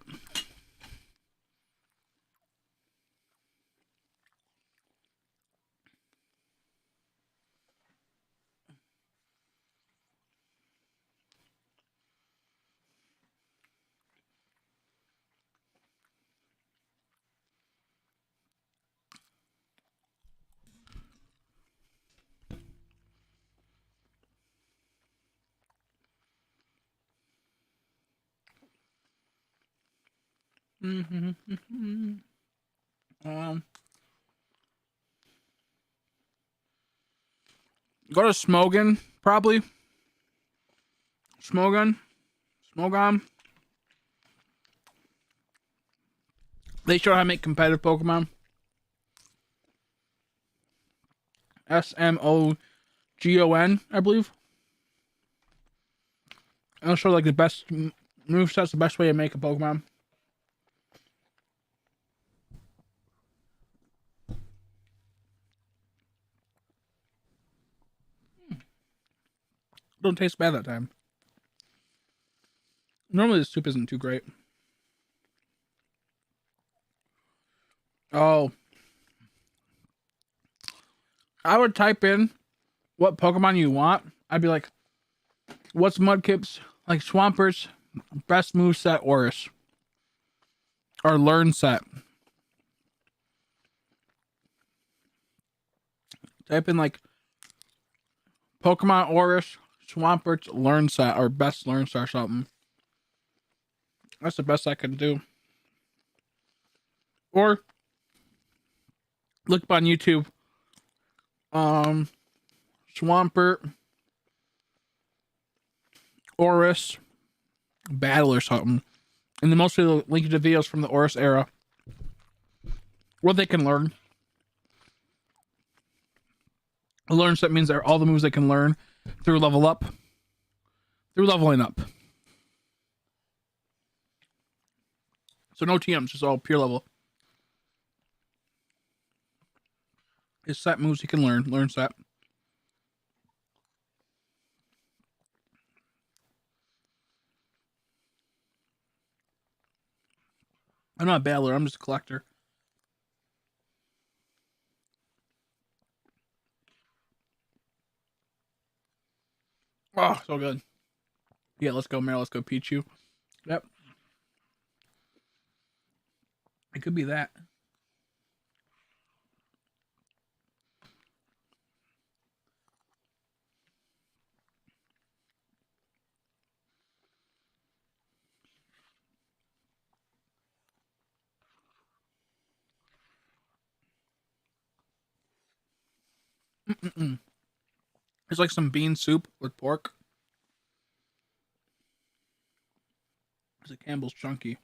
Um, go to Smogon, probably. Smogon. They show how to make competitive Pokemon. Smogon, I believe. It'll show like the best movesets, the best way to make a Pokemon. Don't taste bad that time. Normally the soup isn't too great. Oh. I would type in what Pokemon you want. I'd be like, what's Mudkip's, like Swampert's best moveset Oris? Or learn set. Type in like Pokemon Oris, Swampert's learn set, or best learn set or something. That's the best I can do. Or look up on YouTube. Swampert, Oris, battle or something. And then mostly they'll link to videos from the Oris era. What they can learn. A learn set means they're all the moves they can learn through leveling up. So no TMs, just all pure level. His set moves he can learn set. I'm not a battler, I'm just a collector. Oh, so good. Yeah, let's go, Meryl. Let's go, Pichu. Yep. It could be that. It's like some bean soup with pork. It's a Campbell's Chunky.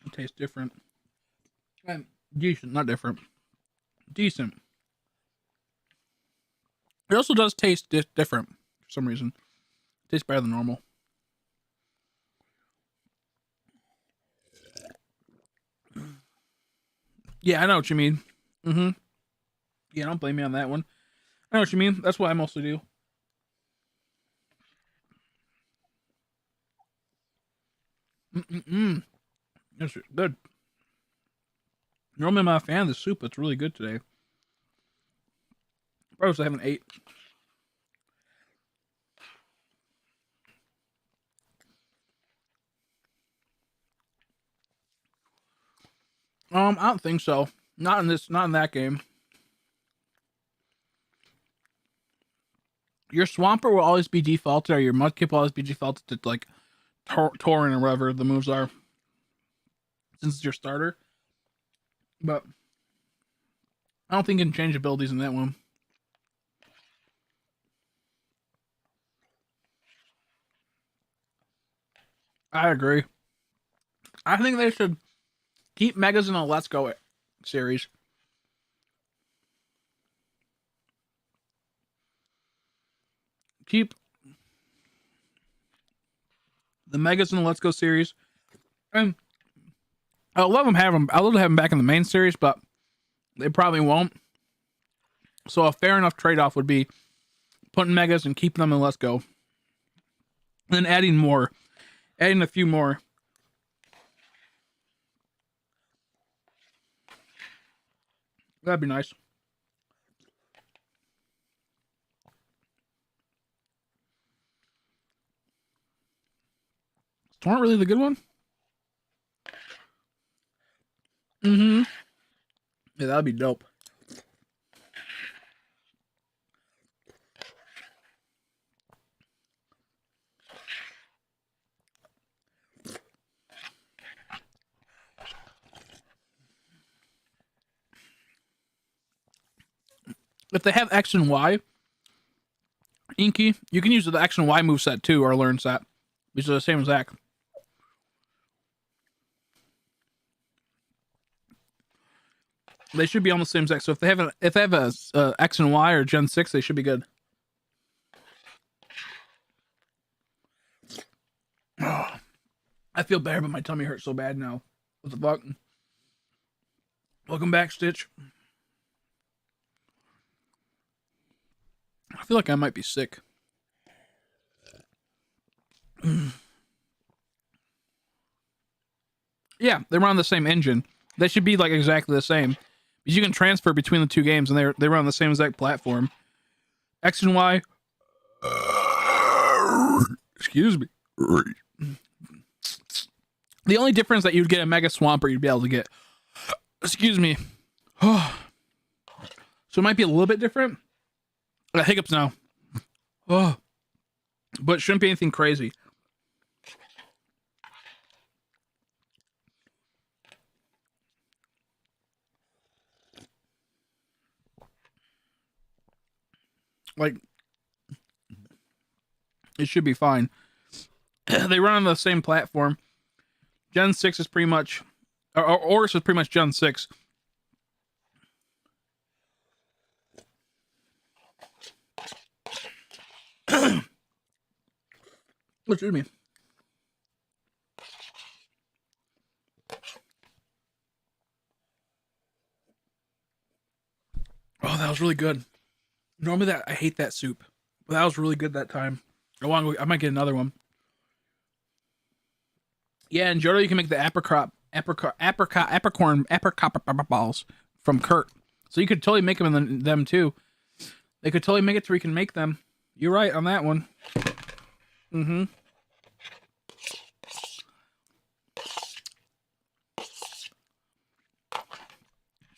It tastes different. And decent, not different. Decent. It also does taste different for some reason. It tastes better than normal. Yeah, I know what you mean. Yeah, don't blame me on that one. I know what you mean. That's what I mostly do. That's good. Normally I'm not a fan of the soup. It's really good today. Probably I haven't ate. I don't think so. Not in that game. Your Swampert will always be defaulted, or your Mudkip will always be defaulted to like Tauren or whatever the moves are. Since it's your starter. But I don't think you can change abilities in that one. I agree. I think they should keep Megas in a Let's Go series. Keep the Megas in the Let's Go series. And I'd love to have them back in the main series, but they probably won't. So a fair enough trade-off would be putting megas and keeping them in Let's Go. And then adding a few more. That'd be nice. Torrent really the good one? Mm-hmm. Yeah, that'd be dope. If they have X and Y, Inky, you can use the X and Y moveset too, or learn set. These are the same as Zac. They should be on the same Zac. So if they have a X and Y or Gen 6, they should be good. Oh, I feel better, but my tummy hurts so bad now. What the fuck? Welcome back, Stitch. I feel like I might be sick. Yeah, they run on the same engine. They should be like exactly the same. Because you can transfer between the two games, and they run on the same exact platform. X and Y. Excuse me. The only difference that you'd get a Mega Swampert, you'd be able to get. Excuse me. So it might be a little bit different. I got hiccups now. Oh, but it shouldn't be anything crazy. Like, it should be fine. They run on the same platform. Gen 6 is pretty much, or Oris is pretty much Gen 6. Excuse me. Oh, that was really good. Normally I hate that soup, but that was really good that time. I might get another one. Yeah, in Johto you can make the apricot balls from Kurt. So you could totally make them in them too. They could totally make it so we can make them. You're right on that one. Mm-hmm.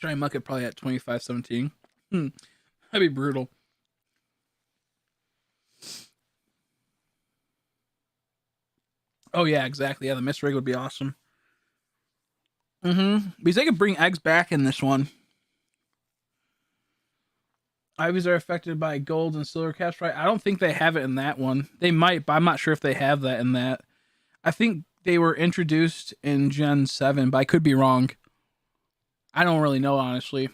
Try and muck it probably at 25-17. That'd be brutal. Oh yeah, exactly. Yeah, the Mist Rig would be awesome. Because they could bring eggs back in this one. Ivies are affected by gold and silver caps, right? I don't think they have it in that one. They might, but I'm not sure if they have that in that. I think they were introduced in Gen 7, but I could be wrong. I don't really know, honestly.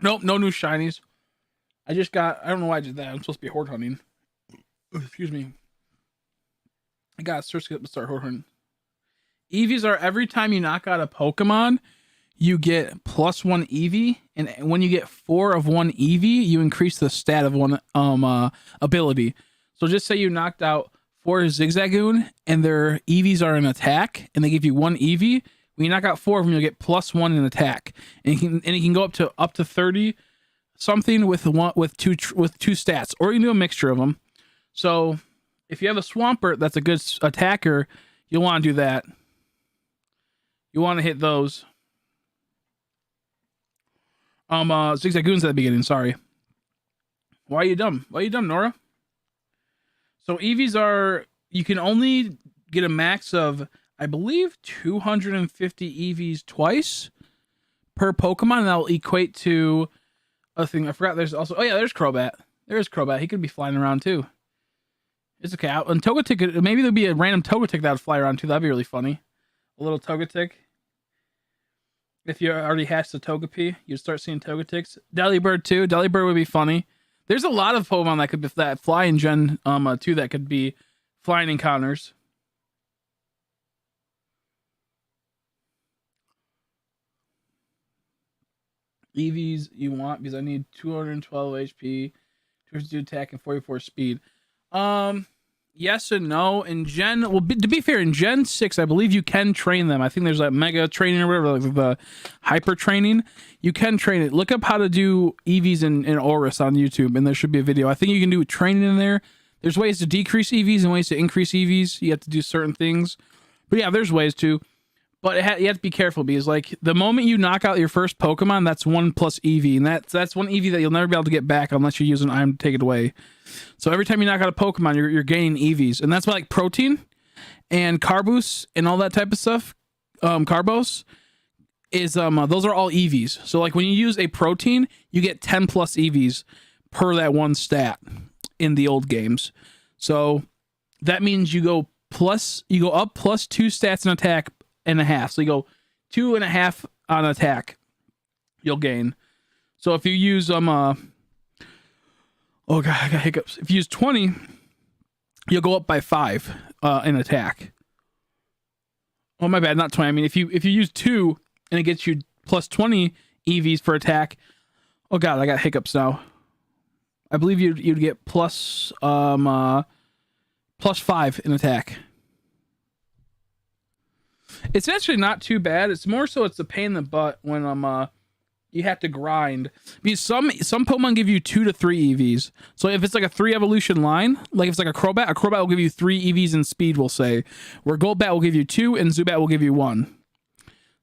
Nope, no new shinies. I don't know why I did that. I'm supposed to be horde hunting. Excuse me. I got to start horde hunting. EVs are every time you knock out a Pokemon, you get +1 EV, and when you get 4 of one EV, you increase the stat of one ability. So just say you knocked out 4 Zigzagoon, and their EVs are an attack, and they give you 1 EV. When you knock out 4 of them, you'll get +1 in attack, and it can go up to 30 something with two stats, or you can do a mixture of them. So if you have a Swampert that's a good attacker, you'll want to do that. You want to hit those. Zigzagoons at the beginning, sorry. Why are you dumb? Why are you dumb, Nora? So EVs are, you can only get a max of, I believe, 250 EVs twice per Pokemon, and that will equate to a thing. I forgot there's also, oh yeah, there's Crobat. There's Crobat. He could be flying around too. It's okay. And Togetic, maybe there'll be a random Togetic that would fly around too. That'd be really funny. A little Togetic. If you already hatched the Togepi, you'd start seeing Togetics. Delibird too. Delibird would be funny. There's a lot of Pokemon that could be that fly in Gen 2 that could be flying encounters. EVs you want because I need 212 HP, 252 attack, and 44 speed. Yes and no. In Gen, well, to be fair, in Gen 6, I believe you can train them. I think there's like mega training or whatever, like the hyper training. You can train it. Look up how to do EVs in Oris on YouTube, and there should be a video. I think you can do training in there. There's ways to decrease EVs and ways to increase EVs. You have to do certain things. But yeah, there's ways to. But you have to be careful because, like, the moment you knock out your first Pokemon, that's 1 plus EV, and that's 1 EV that you'll never be able to get back unless you use an item to take it away. So every time you knock out a Pokemon, you're gaining EVs, and that's why, like, protein and Carbos and all that type of stuff, Carbos is those are all EVs. So like when you use a protein, you get 10 plus EVs per that one stat in the old games. So that means you go up plus 2 stats in attack and a half. So you go 2.5 on attack, you'll gain. So if you use oh god, I got hiccups. If you use 20, you'll go up by 5 in attack. Oh my bad, not 20. I mean if you use 2 and it gets you plus 20 EVs for attack. Oh god, I got hiccups now. I believe you'd get plus 5 in attack. It's actually not too bad. It's more so it's a pain in the butt when you have to grind. Because some Pokemon give you 2 to 3 EVs. So if it's like a 3 evolution line, like if it's like a Crobat will give you 3 EVs in speed, we'll say. Where Golbat will give you 2 and Zubat will give you 1.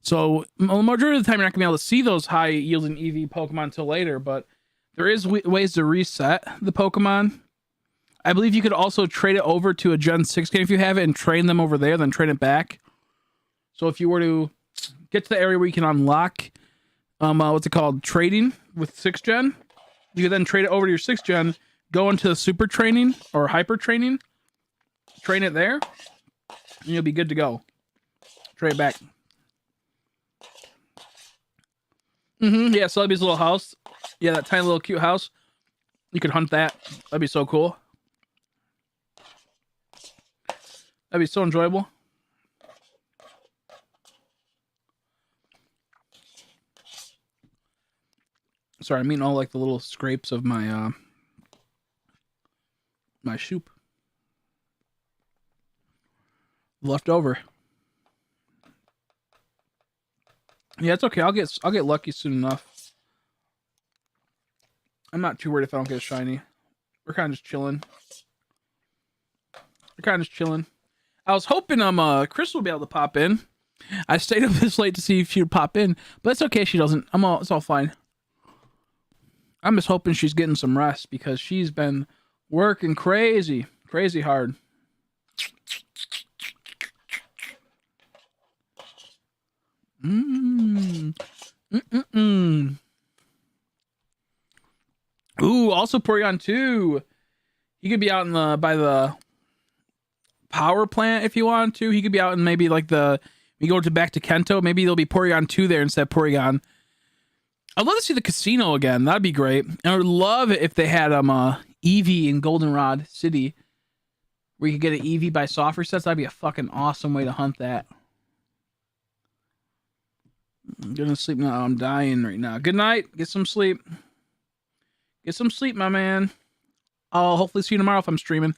So the majority of the time you're not going to be able to see those high yielding EV Pokemon until later, but there is ways to reset the Pokemon. I believe you could also trade it over to a Gen 6 game if you have it and train them over there, then train it back. So if you were to get to the area where you can unlock, what's it called, trading with 6th gen, you could then trade it over to your 6th gen, go into the super training or hyper training, train it there, and you'll be good to go. Trade it back. Yeah, Celebi's little house. Yeah, that tiny little cute house. You could hunt that. That'd be so cool. That'd be so enjoyable. Sorry, I mean all like the little scrapes of my my soup left over. Yeah, it's okay. I'll get lucky soon enough. I'm not too worried if I don't get a shiny. We're kind of just chilling. I was hoping Chris will be able to pop in. I stayed up this late to see if she would pop in, but it's okay if she doesn't. It's all fine. I'm just hoping she's getting some rest because she's been working crazy hard. Ooh, also Porygon 2. He could be out by the power plant if you want to. He could be out in maybe like we go back to Kento. Maybe there'll be Porygon 2 there instead of Porygon. I'd love to see the casino again. That'd be great. And I would love it if they had Eevee in Goldenrod City, where you could get an Eevee by soft resets. That'd be a fucking awesome way to hunt that. I'm gonna sleep now. I'm dying right now. Good night. Get some sleep. Get some sleep, my man. I'll hopefully see you tomorrow if I'm streaming.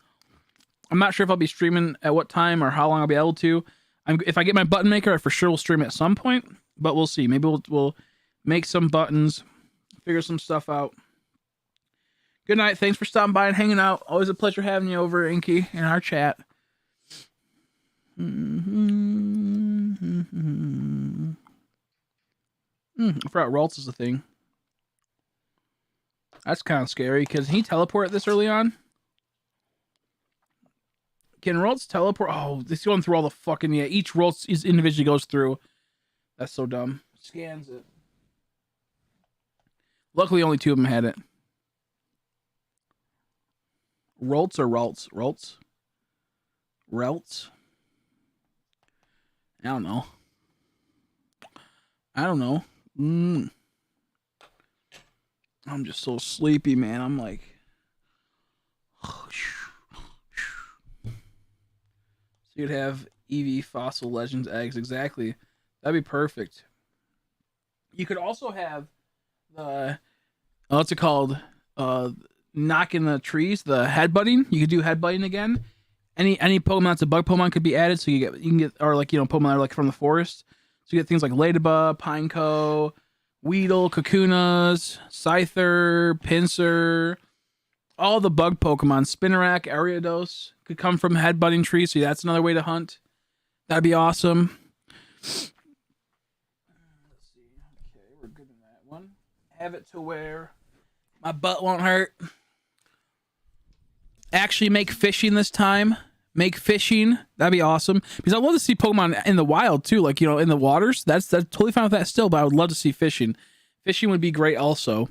I'm not sure if I'll be streaming at what time or how long I'll be able to. If I get my button maker, I for sure will stream at some point, but we'll see. Maybe we'll make some buttons, figure some stuff out. Good night. Thanks for stopping by and hanging out. Always a pleasure having you over, Inky, in our chat. I forgot Ralts is a thing. That's kind of scary. Can he teleport this early on? Can Ralts teleport? Oh, this is going through all the fucking... Yeah, each Ralts is individually goes through. That's so dumb. Scans it. Luckily, only 2 of them had it. Ralts or Ralts? Ralts? Ralts? I don't know. I'm just so sleepy, man. I'm like... So you'd have Eevee Fossil Legends eggs. Exactly. That'd be perfect. You could also have What's it called? Knocking the trees, the headbutting. You could do headbutting again. Any Pokemon that's a bug Pokemon could be added, so you can get, or like, you know, Pokemon that are like from the forest. So you get things like Ladybug, Pineco, Weedle, Kakunas, Scyther, Pinsir, all the bug Pokemon. Spinarak, Ariados could come from headbutting trees, so that's another way to hunt. That'd be awesome. Let's see. Okay, we're good in that one. Have it to where my butt won't hurt. Actually make fishing this time. Make fishing. That'd be awesome. Because I'd love to see Pokemon in the wild too. Like, you know, in the waters. That's totally fine with that still, but I would love to see fishing. Fishing would be great also.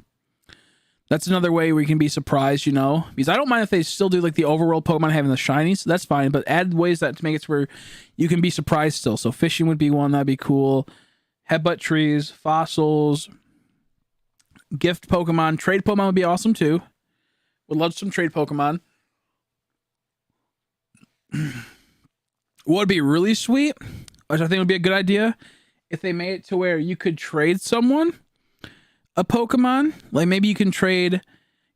That's another way where you can be surprised, you know. Because I don't mind if they still do like the overworld Pokemon having the shinies. That's fine. But add ways that to make it to where you can be surprised still. So fishing would be one. That'd be cool. Headbutt trees. Fossils. Gift Pokemon. Trade Pokemon would be awesome too. Would love some trade Pokemon. What would be really sweet, which I think would be a good idea, if they made it to where you could trade someone a Pokemon. Like maybe you can trade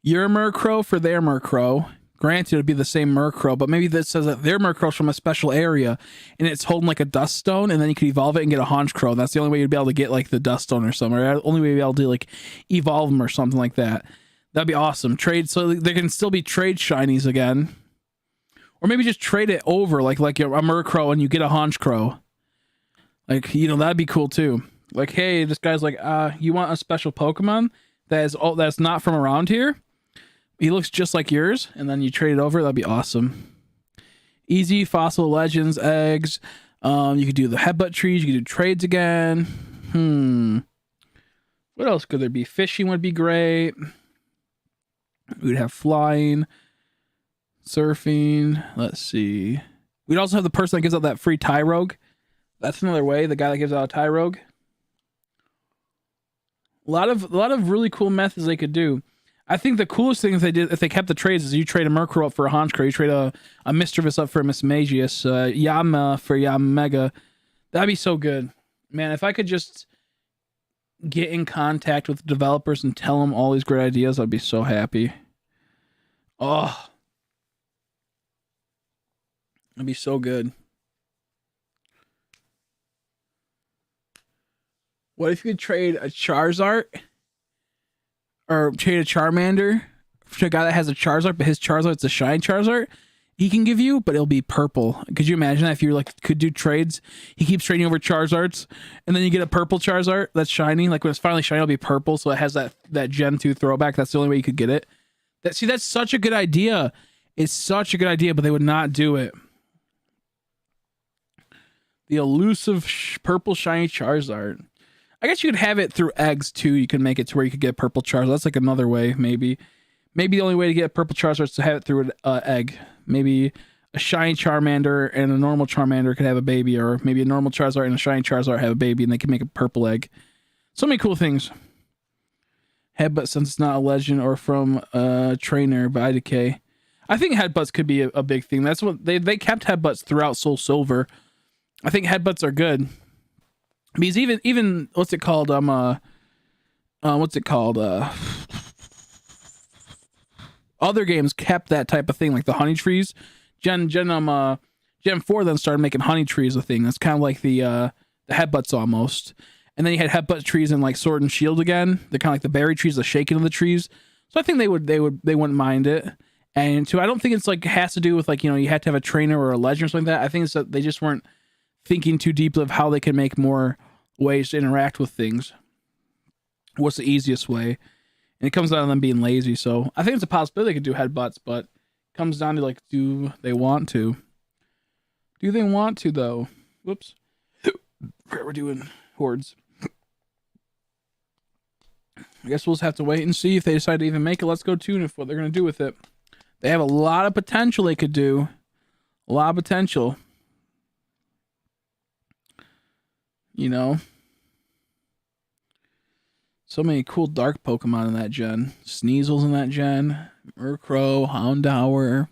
your Murkrow for their Murkrow. Granted, it would be the same Murkrow, but maybe that says that their Murkrow's from a special area and it's holding like a Dust Stone, and then you could evolve it and get a Honchkrow. That's the only way you'd be able to get like the Dust Stone or something. Or the only way you'd be able to like evolve them or something like that. That'd be awesome. Trade, so there can still be trade shinies again. Or maybe just trade it over, like a Murkrow and you get a Honchkrow. Like, you know, that'd be cool too. Like, hey, this guy's like, you want a special Pokemon that's not from around here? He looks just like yours, and then you trade it over. That'd be awesome. Easy fossil legends, eggs. You could do the headbutt trees. You could do trades again. What else could there be? Fishing would be great. We'd have flying. Surfing. Let's see. We'd also have the person that gives out that free Tyrogue. That's another way. The guy that gives out a Tyrogue. A lot of really cool methods they could do. I think the coolest thing if they kept the trades is you trade a Murkrow up for a Honchkrow, you trade a Mischievous up for a Mismagius, Yama for Yamega. That'd be so good. Man, if I could just get in contact with the developers and tell them all these great ideas, I'd be so happy. Oh. It'd be so good. What if you could trade a Charizard or trade a Charmander to a guy that has a Charizard, but his Charizard's a shiny Charizard he can give you, but it'll be purple. Could you imagine that if you like could do trades? He keeps trading over Charizards, and then you get a purple Charizard that's shiny. Like when it's finally shiny, it'll be purple, so it has that Gen 2 throwback. That's the only way you could get it. That's such a good idea. It's such a good idea, but they would not do it. The elusive purple shiny Charizard. I guess you could have it through eggs too. You can make it to where you could get purple Charizard. That's like another way, maybe. Maybe the only way to get a purple Charizard is to have it through an egg. Maybe a shiny Charmander and a normal Charmander could have a baby, or maybe a normal Charizard and a shiny Charizard have a baby, and they can make a purple egg. So many cool things. Headbutt, since it's not a legend or from a trainer by Decay. I think headbutts could be a big thing. That's what they kept headbutts throughout Soul Silver. I think headbutts are good. Because even what's it called? Other games kept that type of thing, like the honey trees. Gen 4 then started making honey trees a thing. That's kind of like the headbutts almost. And then you had headbutt trees in like Sword and Shield again. They're kind of like the berry trees, the shaking of the trees. So I think they wouldn't mind it. And two, I don't think it's like has to do with like, you know, you have to have a trainer or a legend or something like that. I think it's that they just weren't thinking too deeply of how they can make more ways to interact with things. What's the easiest way? And it comes down to them being lazy. So I think it's a possibility they could do headbutts, but it comes down to like, do they want to? Do they want to though? Whoops. We're doing hordes. I guess we'll just have to wait and see if they decide to even make it. Let's Go tune if what they're going to do with it. They have a lot of potential they could do. A lot of potential. You know? So many cool dark Pokemon in that gen. Sneasel's in that gen. Murkrow, Houndour.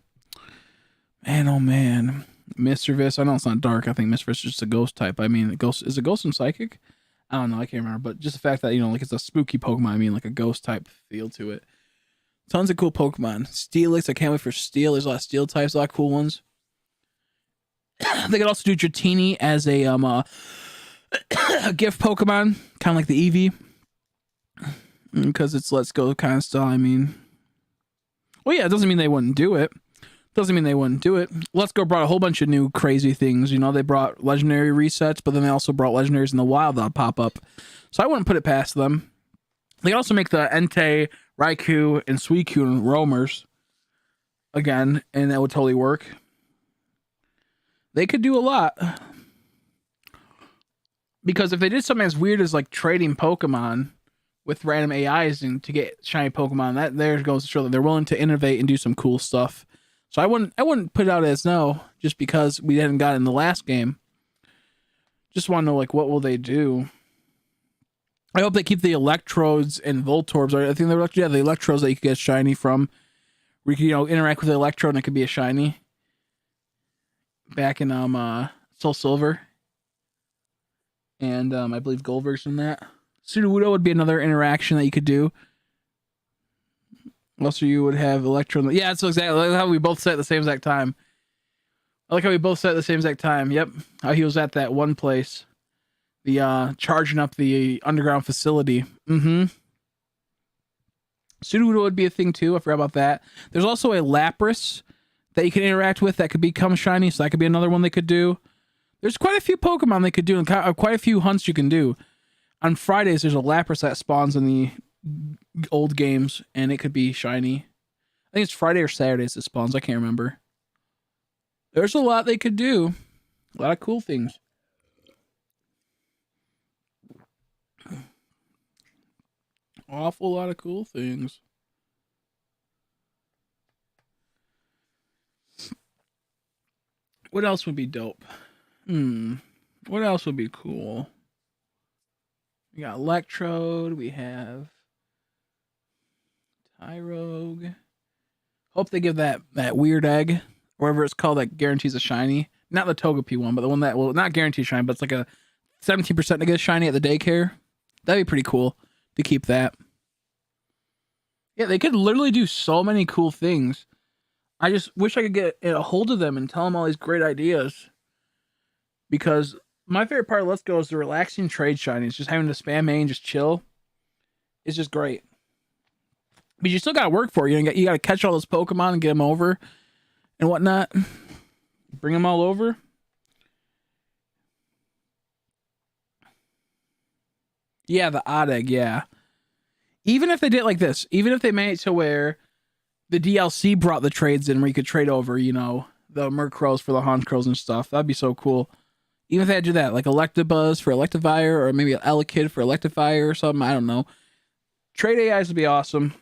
Man, oh man. Mischievous. I know it's not dark. I think Mischievous is just a ghost type. I mean, is it ghost and psychic? I don't know, I can't remember, but just the fact that, you know, like it's a spooky Pokemon, I mean, like a ghost type feel to it. Tons of cool Pokemon. Steelix, I can't wait for Steel. There's a lot of Steel types, a lot of cool ones. They could also do Dratini as a gift Pokemon, kind of like the Eevee, because it's Let's Go kind of style. I mean, well, yeah, it doesn't mean they wouldn't do it. Doesn't mean they wouldn't do it. Let's Go brought a whole bunch of new crazy things. You know, they brought legendary resets, but then they also brought legendaries in the wild that pop up. So I wouldn't put it past them. They also make the Entei, Raikou, and Suicune roamers again, and that would totally work. They could do a lot. Because if they did something as weird as like trading Pokemon with random AIs and to get shiny Pokemon, that there goes to show that they're willing to innovate and do some cool stuff. So I wouldn't put it out as no, just because we hadn't got in the last game. Just want to know, like, what will they do? I hope they keep the Electrodes and Voltorbs. I think they're the Electrodes that you could get shiny from. Where you can, you know, interact with the Electrode and it could be a shiny. Back in Soul Silver. And I believe Gold version of that. Sudowoodo would be another interaction that you could do. Also, you would have Electro. Yeah, that's exactly like how we both said at the same exact time. I like how we both said at the same exact time. Yep. How he was at that one place. The charging up the underground facility. Mm-hmm. Sudowoodo would be a thing too. I forgot about that. There's also a Lapras that you can interact with that could become shiny, so that could be another one they could do. There's quite a few Pokemon they could do, and quite a few hunts you can do. On Fridays, there's a Lapras that spawns in the old games, and it could be shiny. I think it's Friday or Saturdays it spawns. I can't remember. There's a lot they could do. A lot of cool things. Awful lot of cool things. What else would be dope? What else would be cool? We got Electrode. We have Tyrogue. Hope they give that weird egg, whatever it's called, that guarantees a shiny. Not the Togepi one, but the one that will not guarantee shiny, but it's like a 17% to get a shiny at the daycare. That'd be pretty cool to keep that. Yeah, they could literally do so many cool things. I just wish I could get a hold of them and tell them all these great ideas. Because my favorite part of Let's Go is the relaxing trade shinies. Just having to spam main, just chill. It's just great. But you still got to work for it. You got to catch all those Pokemon and get them over and whatnot. Bring them all over. Yeah, the odd egg, yeah. Even if they did it like this, even if they made it to where the DLC brought the trades in where you could trade over, you know, the Murkrows for the Honchkrows and stuff, that'd be so cool. Even if they had to do that, like Electabuzz for Electivire, or maybe Elekid for Electivire or something, I don't know. Trade AIs would be awesome.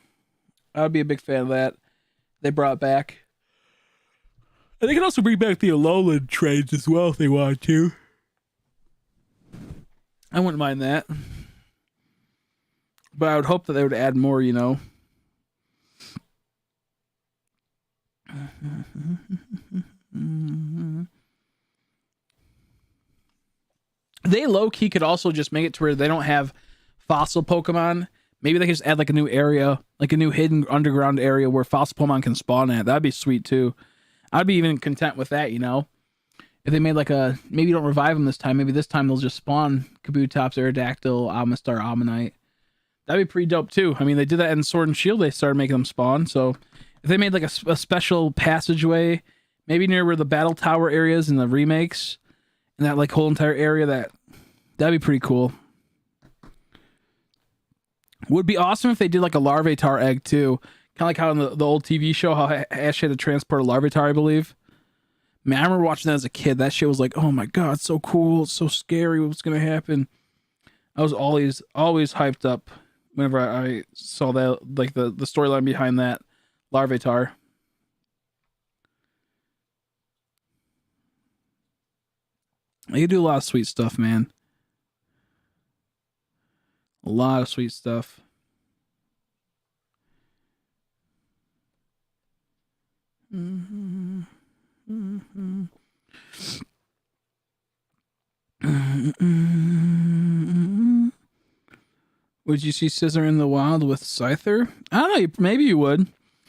I would be a big fan of that. They brought it back. And they can also bring back the Alolan trades as well if they wanted to. I wouldn't mind that. But I would hope that they would add more, you know. They low-key could also just make it to where they don't have fossil Pokemon. Maybe they could just add like a new area, like a new hidden underground area where fossil Pokemon can spawn at. That'd be sweet too. I'd be even content with that, you know. If they made like a, maybe you don't revive them this time. Maybe this time they'll just spawn Kabutops, Aerodactyl, Amistar, Ammonite. That'd be pretty dope too. I mean, they did that in Sword and Shield. They started making them spawn. So if they made like a special passageway, maybe near where the battle tower areas in the remakes, and that like whole entire area, that'd be pretty cool. Would be awesome if they did like a Larvitar egg too. Kind of like how in the old TV show, how Ash had to transport a Larvitar, I believe. Man, I remember watching that as a kid. That shit was like, oh my god, it's so cool. It's so scary. What's gonna happen? I was always hyped up whenever I saw that, like the storyline behind that Larvitar. They could do a lot of sweet stuff, man. A lot of sweet stuff. Mm-hmm. Mm-hmm. Mm-hmm. Would you see Scissor in the wild with Scyther? I don't know. Maybe you would.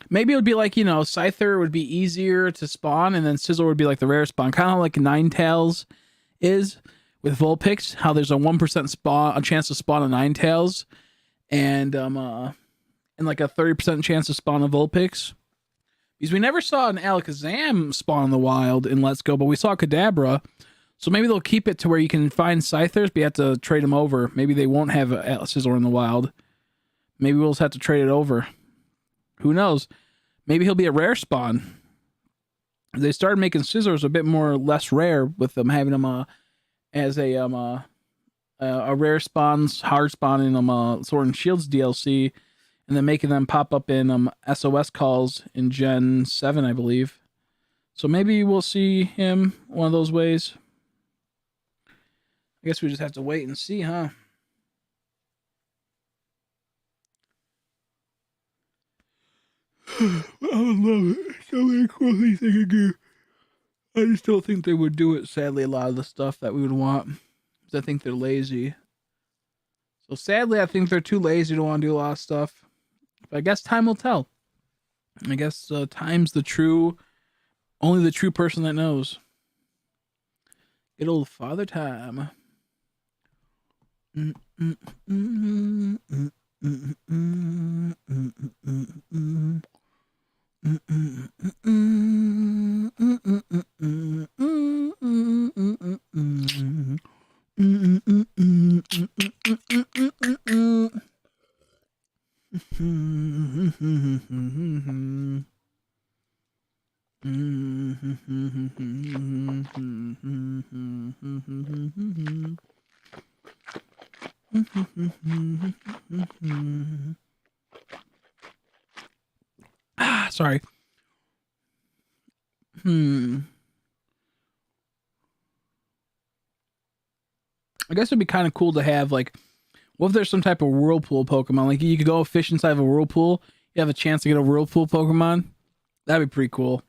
Maybe it would be like, you know, Scyther would be easier to spawn, and then Scissor would be like the rare spawn. Kind of like Ninetales is with Vulpix, how there's a 1% a chance to spawn a Ninetales, and like a 30% chance to spawn a Vulpix. Because we never saw an Alakazam spawn in the wild in Let's Go, but we saw Kadabra. So maybe they'll keep it to where you can find Scythers, but you have to trade them over. Maybe they won't have a Scizor in the wild. Maybe we'll just have to trade it over. Who knows? Maybe he'll be a rare spawn. They started making Scizors a bit more less rare with them having them as a rare spawns, hard spawn in Sword and Shields DLC, and then making them pop up in SOS calls in Gen 7, I believe. So maybe we'll see him one of those ways. I guess we just have to wait and see, huh? I would love it. So many cool things they could do. I just don't think they would do it, sadly, a lot of the stuff that we would want. Because I think they're lazy. So sadly, I think they're too lazy to want to do a lot of stuff. But I guess time will tell. I guess time's only the true person that knows. Good old Father Time. Sorry. I guess it'd be kind of cool to have, like, what if there's some type of whirlpool Pokemon? Like, you could go fish inside of a whirlpool. You have a chance to get a whirlpool Pokemon. That'd be pretty cool.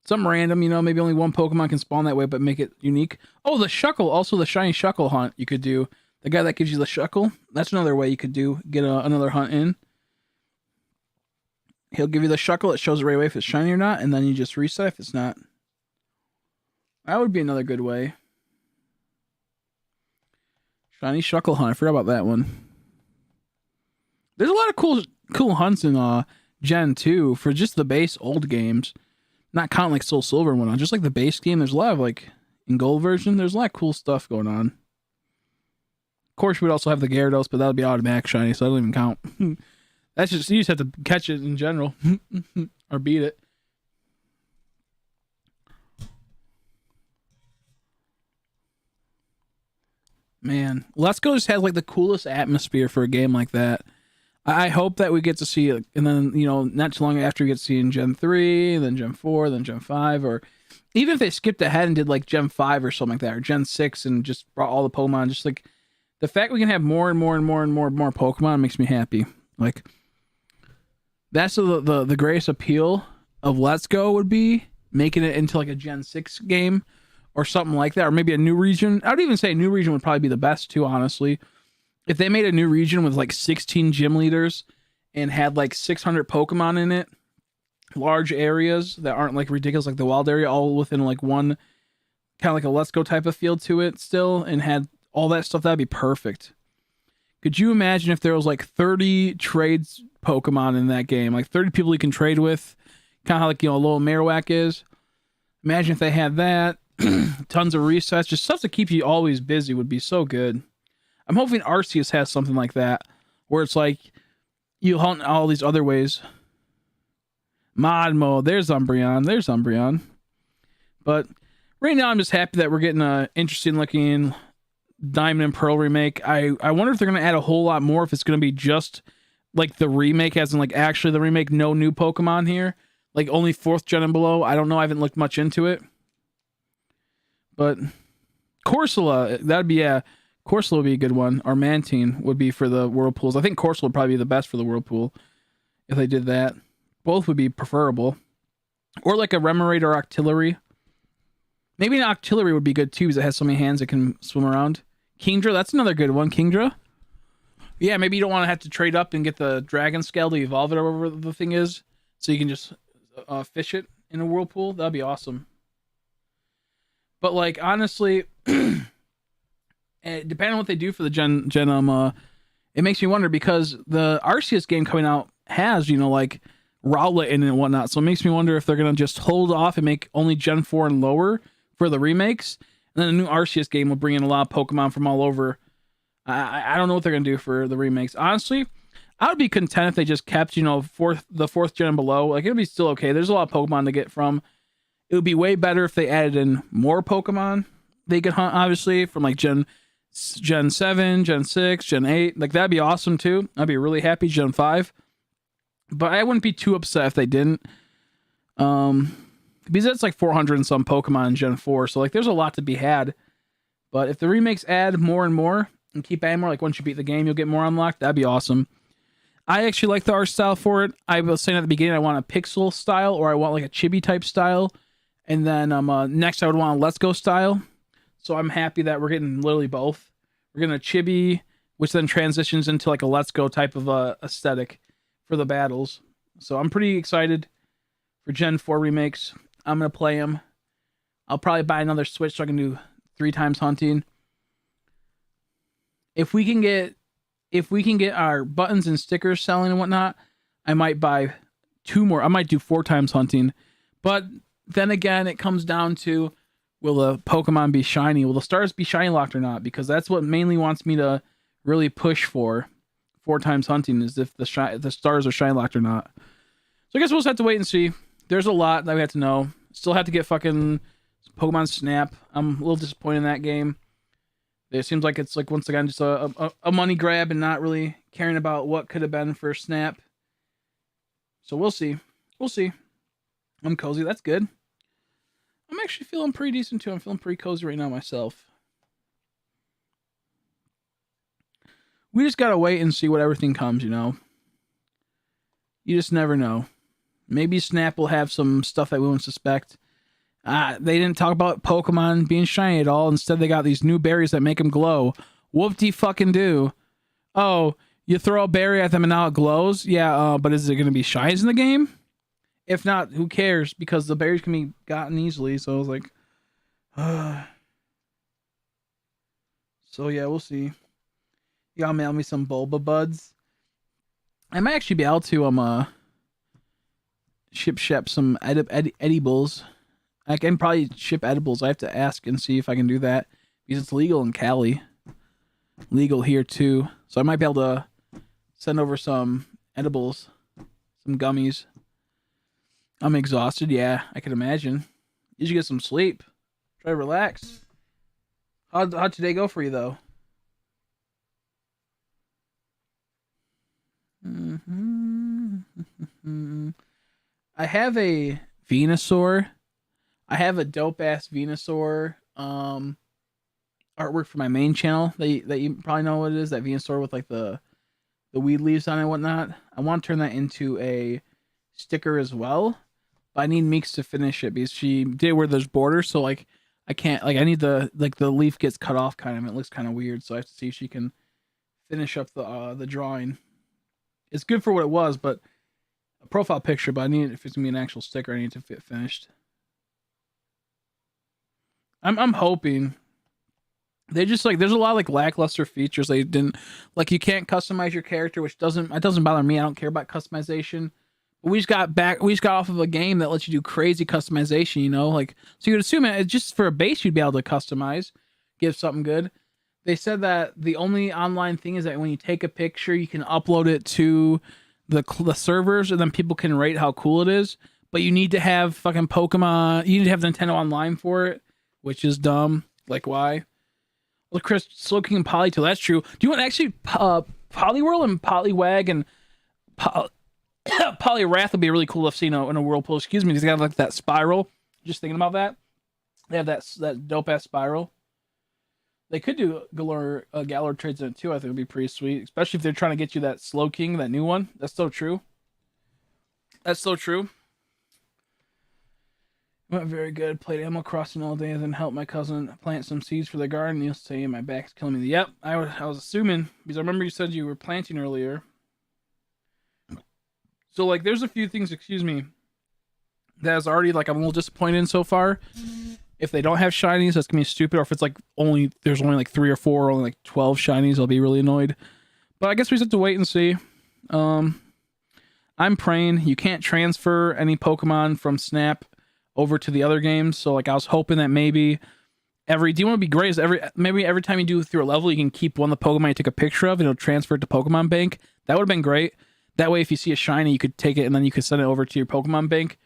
Something random, you know, maybe only one Pokemon can spawn that way, but make it unique. Oh, the Shuckle. Also, the shiny Shuckle hunt you could do. The guy that gives you the Shuckle. That's another way you could get another hunt in. He'll give you the Shuckle. It shows it right away if it's shiny or not, and then you just reset if it's not. That would be another good way. Shiny Shuckle hunt. I forgot about that one. There's a lot of cool hunts in Gen 2 for just the base old games. Not counting like Soul Silver and whatnot. Just like the base game, there's a lot of, like, in Gold version, there's a lot of cool stuff going on. Of course, we'd also have the Gyarados, but that would be automatic shiny, so that doesn't even count. That's just, you just have to catch it in general. Or beat it. Man, Let's Go just has, like, the coolest atmosphere for a game like that. I hope that we get to see it, and then, you know, not too long after we get to see in Gen 3, then Gen 4, then Gen 5, or even if they skipped ahead and did, like, Gen 5 or something like that, or Gen 6 and just brought all the Pokemon, just, like, the fact we can have more and more and more and more and more Pokemon makes me happy. Like, that's the greatest appeal of Let's Go would be making it into, like, a Gen 6 game or something like that, or maybe a new region. I would even say a new region would probably be the best, too, honestly. If they made a new region with, like, 16 gym leaders and had, like, 600 Pokemon in it, large areas that aren't, like, ridiculous, like the wild area, all within, like, one kind of like a Let's Go type of feel to it still, and had all that stuff, that'd be perfect. Could you imagine if there was, like, 30 trades Pokemon in that game? Like, 30 people you can trade with, kind of like, you know, Little Marowak is. Imagine if they had that. Tons of resets. Just stuff to keep you always busy would be so good. I'm hoping Arceus has something like that, where it's like, you hunt all these other ways. Mod mode, there's Umbreon. But right now I'm just happy that we're getting an interesting looking Diamond and Pearl remake. I wonder if they're going to add a whole lot more, if it's going to be just like the remake, as in like actually the remake, no new Pokemon here. Like only 4th gen and below. I don't know, I haven't looked much into it. But Corsola, that'd be Corsola would be a good one. Or Mantine would be for the Whirlpools. I think Corsola would probably be the best for the Whirlpool if they did that. Both would be preferable. Or like a Remoraid or Octillery. Maybe an Octillery would be good too, because it has so many hands it can swim around. Kingdra, that's another good one. Kingdra. Yeah, maybe you don't want to have to trade up and get the dragon scale to evolve it or whatever the thing is, so you can just fish it in a whirlpool. That'd be awesome. But like honestly, depending on what they do for the gen it makes me wonder because the Arceus game coming out has like Rowlet in it and whatnot. So it makes me wonder if they're gonna just hold off and make only Gen 4 and lower for the remakes, and then the new Arceus game will bring in a lot of Pokemon from all over. I don't know what they're gonna do for the remakes. Honestly, I would be content if they just kept the fourth gen and below. Like it would be still okay. There's a lot of Pokemon to get from. It would be way better if they added in more Pokemon they could hunt, obviously, from like Gen 7, Gen 6, Gen 8. Like that'd be awesome too. I'd be really happy. Gen 5. But I wouldn't be too upset if they didn't. Because it's like 400 and some Pokemon in Gen 4. So like there's a lot to be had. But if the remakes add more and more and keep adding more, like once you beat the game, you'll get more unlocked. That'd be awesome. I actually like the art style for it. I was saying at the beginning I want a pixel style or I want like a chibi type style. And then next I would want a Let's Go style. So I'm happy that we're getting literally both. We're getting a chibi, which then transitions into like a Let's Go type of aesthetic for the battles. So I'm pretty excited for Gen 4 remakes. I'm going to play them. I'll probably buy another Switch so I can do 3 times hunting. If we can get our buttons and stickers selling and whatnot, I might buy 2 more. I might do 4 times hunting. But then again, it comes down to, will the Pokemon be shiny? Will the stars be shiny locked or not? Because that's what mainly wants me to really push for 4 times hunting, is if the stars are shiny locked or not. So I guess we'll just have to wait and see. There's a lot that we have to know. Still have to get fucking Pokemon Snap. I'm a little disappointed in that game. It seems like it's like once again just a money grab and not really caring about what could have been for Snap. So we'll see. We'll see. I'm cozy. That's good. I'm actually feeling pretty decent too. I'm feeling pretty cozy right now myself. We just gotta wait and see what everything comes, You just never know. Maybe Snap will have some stuff that we wouldn't suspect. They didn't talk about Pokemon being shiny at all. Instead, they got these new berries that make them glow. Whoop-de-fucking-do. Oh, you throw a berry at them and now it glows? Yeah, but is it going to be shinies in the game? If not, who cares? Because the berries can be gotten easily. So I was like, So yeah, we'll see. Y'all mail me some Bulba buds. I might actually be able to ship some edibles. I can probably ship edibles. I have to ask and see if I can do that because it's legal in Cali. Legal here too. So I might be able to send over some edibles, some gummies. I'm exhausted. Yeah, I can imagine. You should get some sleep. Try to relax. How'd today go for you though? I have a Venusaur. I have a dope ass Venusaur artwork for my main channel that you probably know what it is. That Venusaur with like the weed leaves on it and whatnot. I want to turn that into a sticker as well, but I need Meeks to finish it because she did where there's borders, so like I can't, like I need the leaf gets cut off kind of. It looks kind of weird, so I have to see if she can finish up the drawing. It's good for what it was, but a profile picture. But I need, if it's gonna be an actual sticker, I need to get finished. I'm hoping. They just like, there's a lot of like lackluster features they didn't, like you can't customize your character, which doesn't bother me. I don't care about customization. But we just got off of a game that lets you do crazy customization, like, so you'd assume it just for a base you'd be able to customize, give something good. They said that the only online thing is that when you take a picture, you can upload it to the servers and then people can rate how cool it is. But you need to have fucking Pokemon, you need to have Nintendo Online for it, which is dumb. Like, why? Well, Chris, Slow King and Polytool, that's true. Do you want actually Poliwhirl and Poliwag and Poliwrath would be really cool to see in a whirlpool. Excuse me, because they got like that spiral. Just thinking about that. They have that dope ass spiral. They could do Galar trades in it too. I think it would be pretty sweet, especially if they're trying to get you that Slow King, that new one. That's so true. That's so true. Went very good. Played Animal Crossing all day, then helped my cousin plant some seeds for the garden. You'll say my back's killing me. Yep, I was assuming because I remember you said you were planting earlier. So like, there's a few things. Excuse me. That's already like I'm a little disappointed in so far. If they don't have shinies, that's gonna be stupid. Or if it's like there's only like 3 or 4, or only like 12 shinies, I'll be really annoyed. But I guess we just have to wait and see. I'm praying you can't transfer any Pokemon from Snap over to the other games. So like I was hoping that maybe do you want to be great? Is maybe every time you do through a level, you can keep one of the Pokemon you take a picture of and it'll transfer it to Pokemon Bank. That would have been great. That way, if you see a shiny, you could take it and then you could send it over to your Pokemon Bank.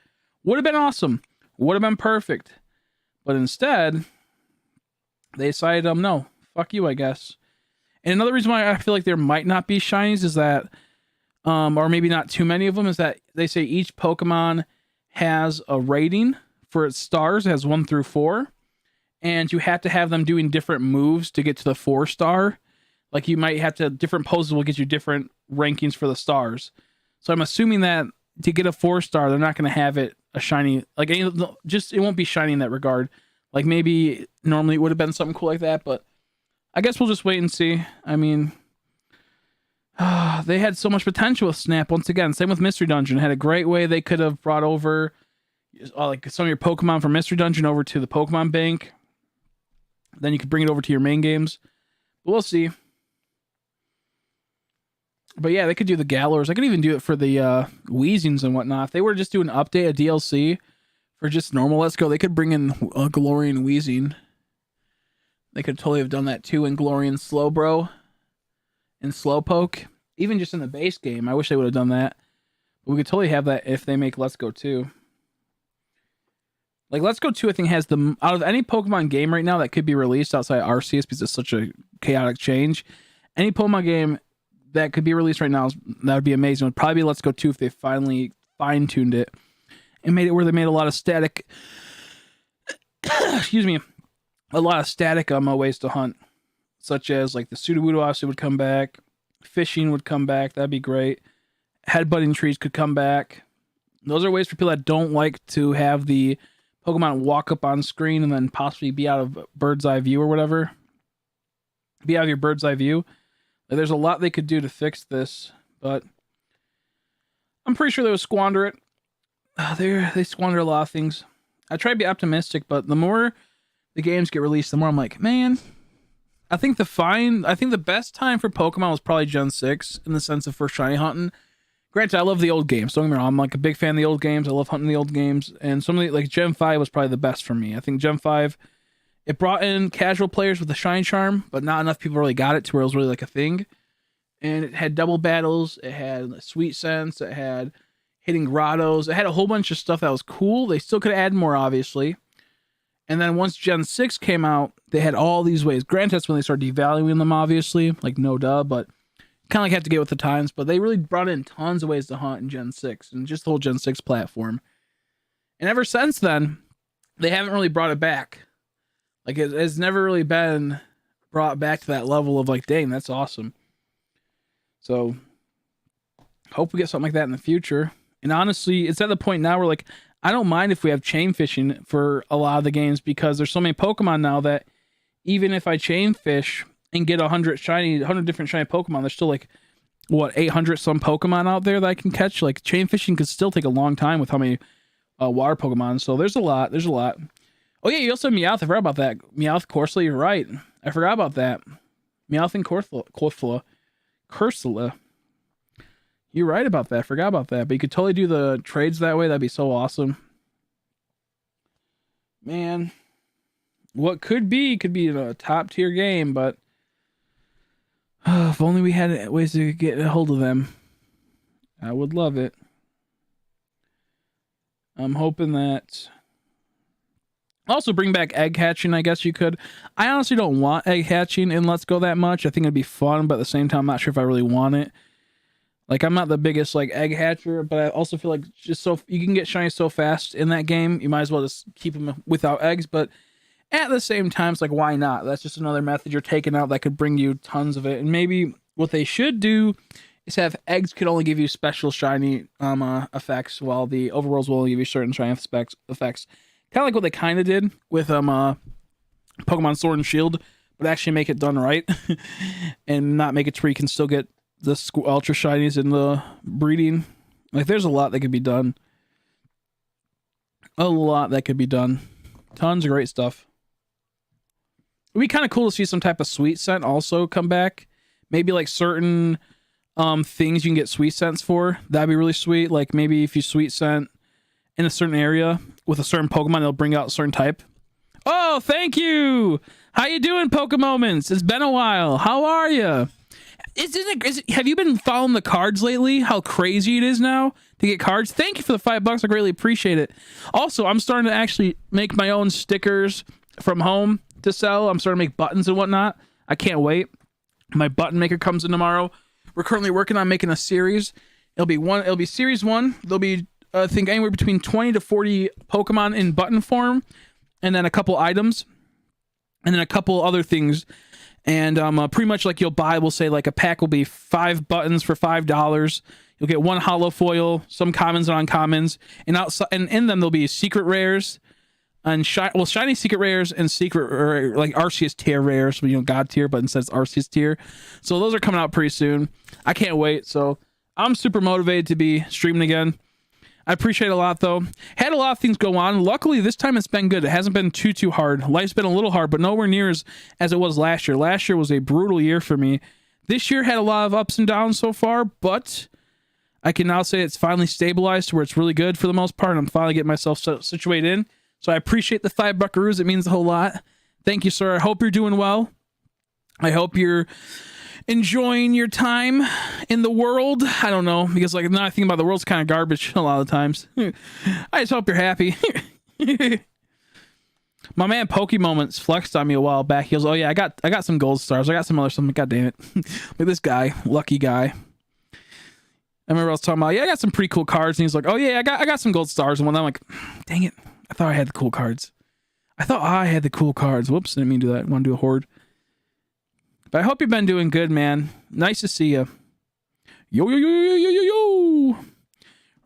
Would have been awesome. Would have been perfect. But instead, they decided, no, fuck you, I guess. And another reason why I feel like there might not be shinies is that, or maybe not too many of them, is that they say each Pokemon has a rating for its stars. It has 1 through 4. And you have to have them doing different moves to get to the 4-star. Like you might have to, different poses will get you different rankings for the stars. So I'm assuming that to get a 4-star, they're not going to have it a shiny, like it won't be shiny in that regard. Like maybe normally it would have been something cool like that, but I guess we'll just wait and see. I mean, they had so much potential with Snap once again. Same with Mystery Dungeon. Had a great way they could have brought over like some of your Pokemon from Mystery Dungeon over to the Pokemon Bank. Then you could bring it over to your main games. But we'll see. But yeah, they could do the Galors. I could even do it for the Weezings and whatnot. If they were just doing an update, a DLC for just normal Let's Go, they could bring in Galarian Weezing. They could totally have done that too in Galarian Slowbro and Slowpoke. Even just in the base game. I wish they would have done that. But we could totally have that if they make Let's Go 2. Like, Let's Go 2, I think, has out of any Pokemon game right now that could be released outside Arceus because it's such a chaotic change, any Pokemon game that could be released right now, that would be amazing. It would probably be Let's Go 2 if they finally fine-tuned it and made it where they made a lot of static excuse me, a lot of static ways to hunt, such as like the Sudowoodo obviously would come back, fishing would come back, that'd be great, headbutting trees could come back. Those are ways for people that don't like to have the Pokemon walk up on screen and then possibly be out of bird's eye view or whatever. Be out of your bird's eye view. There's a lot they could do to fix this, but I'm pretty sure they would squander it. They squander a lot of things. I try to be optimistic, but the more the games get released, the more I'm like, man, I think the best time for Pokemon was probably Gen 6 in the sense of first shiny hunting. Granted, I love the old games. Don't get me wrong. I'm like a big fan of the old games. I love hunting the old games. And some of the, like Gen 5 was probably the best for me. I think Gen 5, it brought in casual players with the Shine Charm, but not enough people really got it to where it was really like a thing. And it had double battles. It had Sweet Sense. It had hitting grottos. It had a whole bunch of stuff that was cool. They still could add more, obviously. And then once Gen 6 came out, they had all these ways. Granted, that's when they started devaluing them, obviously. Like, no duh, but kind of like have to get with the times. But they really brought in tons of ways to hunt in Gen 6 and just the whole Gen 6 platform. And ever since then, they haven't really brought it back. Like, it has never really been brought back to that level of like, dang, that's awesome. So, hope we get something like that in the future. And honestly, it's at the point now where like, I don't mind if we have chain fishing for a lot of the games because there's so many Pokemon now that even if I chain fish and get 100 different shiny Pokemon, there's still like, what, 800 some Pokemon out there that I can catch. Like, chain fishing could still take a long time with how many water Pokemon. So there's a lot. Oh yeah, you also have Meowth. I forgot about that. Meowth, Corsola, you're right. I forgot about that. Meowth and Corsola. You're right about that. I forgot about that. But you could totally do the trades that way. That'd be so awesome. Man. What could be a top tier game, but if only we had ways to get a hold of them. I would love it. I'm hoping that also bring back egg hatching, I guess you could. I honestly don't want egg hatching in Let's Go that much. I think it'd be fun, but at the same time, I'm not sure if I really want it. Like, I'm not the biggest like egg hatcher, but I also feel like just so you can get shiny so fast in that game, you might as well just keep them without eggs. But at the same time, it's like, why not? That's just another method you're taking out that could bring you tons of it. And maybe what they should do is have eggs could only give you special shiny effects, while the overworlds will only give you certain shiny effects. Kind of like what they kind of did with Pokemon Sword and Shield, but actually make it done right and not make it to where you can still get the Ultra Shinies in the breeding. Like, there's a lot that could be done. A lot that could be done. Tons of great stuff. It'd be kind of cool to see some type of sweet scent also come back. Maybe like certain things you can get sweet scents for. That'd be really sweet. Like maybe if you sweet scent in a certain area with a certain Pokemon, they'll bring out a certain type. Oh, thank you. How you doing, Pokemoments? It's been a while. How are you? Have you been following the cards lately? How crazy it is now to get cards. Thank you for the $5. I greatly appreciate it. Also, I'm starting to actually make my own stickers from home to sell. I'm starting to make buttons and whatnot. I can't wait. My button maker comes in tomorrow. We're currently working on making a series. It'll be series 1. There'll be I think anywhere between 20 to 40 Pokemon in button form, and then a couple items, and then a couple other things. And pretty much like you'll buy, we'll say like a pack will be 5 buttons for $5. You'll get 1 holo foil, some commons and uncommons, and outside and in them there'll be secret rares and shiny secret rares and secret or like Arceus tier rares, so, God tier, but instead it's Arceus tier. So those are coming out pretty soon. I can't wait. So I'm super motivated to be streaming again. I appreciate it a lot though. Had a lot of things go on. Luckily this time it's been good. It hasn't been too hard. Life's been a little hard, but nowhere near as it was last year. Last year was a brutal year for me. This year had a lot of ups and downs so far, but I can now say it's finally stabilized to where it's really good for the most part. I'm finally getting myself situated in. So I appreciate the $5 It means a whole lot. Thank you, sir. I hope you're doing well. I hope you're enjoying your time in the world. I don't know, because like now I think about the world's kind of garbage a lot of the times. I just hope you're happy. My man Pokemoments flexed on me a while back. He goes, "Oh yeah, I got some gold stars. I got some other something. God damn it. Look at this guy, lucky guy." I remember I was talking about, yeah, I got some pretty cool cards, and he's like, "Oh yeah, I got some gold stars." And one, I'm like, dang it, I thought I had the cool cards. Whoops, didn't mean to do that. I want to do a horde. But I hope you've been doing good, man. Nice to see you. Yo, yo, yo, yo, yo, yo, yo.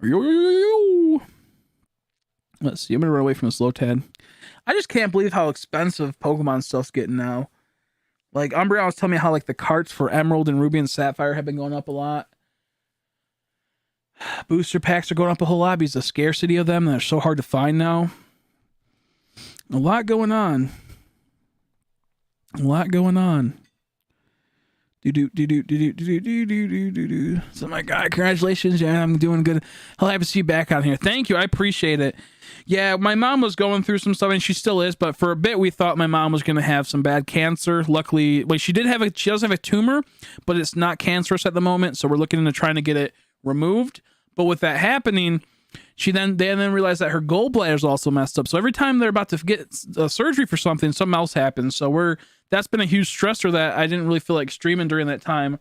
Yo, yo, yo, yo. Let's see. I'm going to run away from this Lotad. I just can't believe how expensive Pokemon stuff's getting now. Like, Umbreon was telling me how, like, the carts for Emerald and Ruby and Sapphire have been going up a lot. Booster packs are going up a whole lot because the scarcity of them, they're so hard to find now. A lot going on. So my God, congratulations. Yeah, I'm doing good. I'll have to see you back on here. Thank you. I appreciate it. Yeah, my mom was going through some stuff, and she still is, but for a bit we thought my mom was going to have some bad cancer. Luckily, she does have a tumor, but it's not cancerous at the moment, so we're looking into trying to get it removed. But with that happening, they then realized that her gallbladder is also messed up. So every time they're about to get surgery for something else happens. So that's been a huge stressor that I didn't really feel like streaming during that time.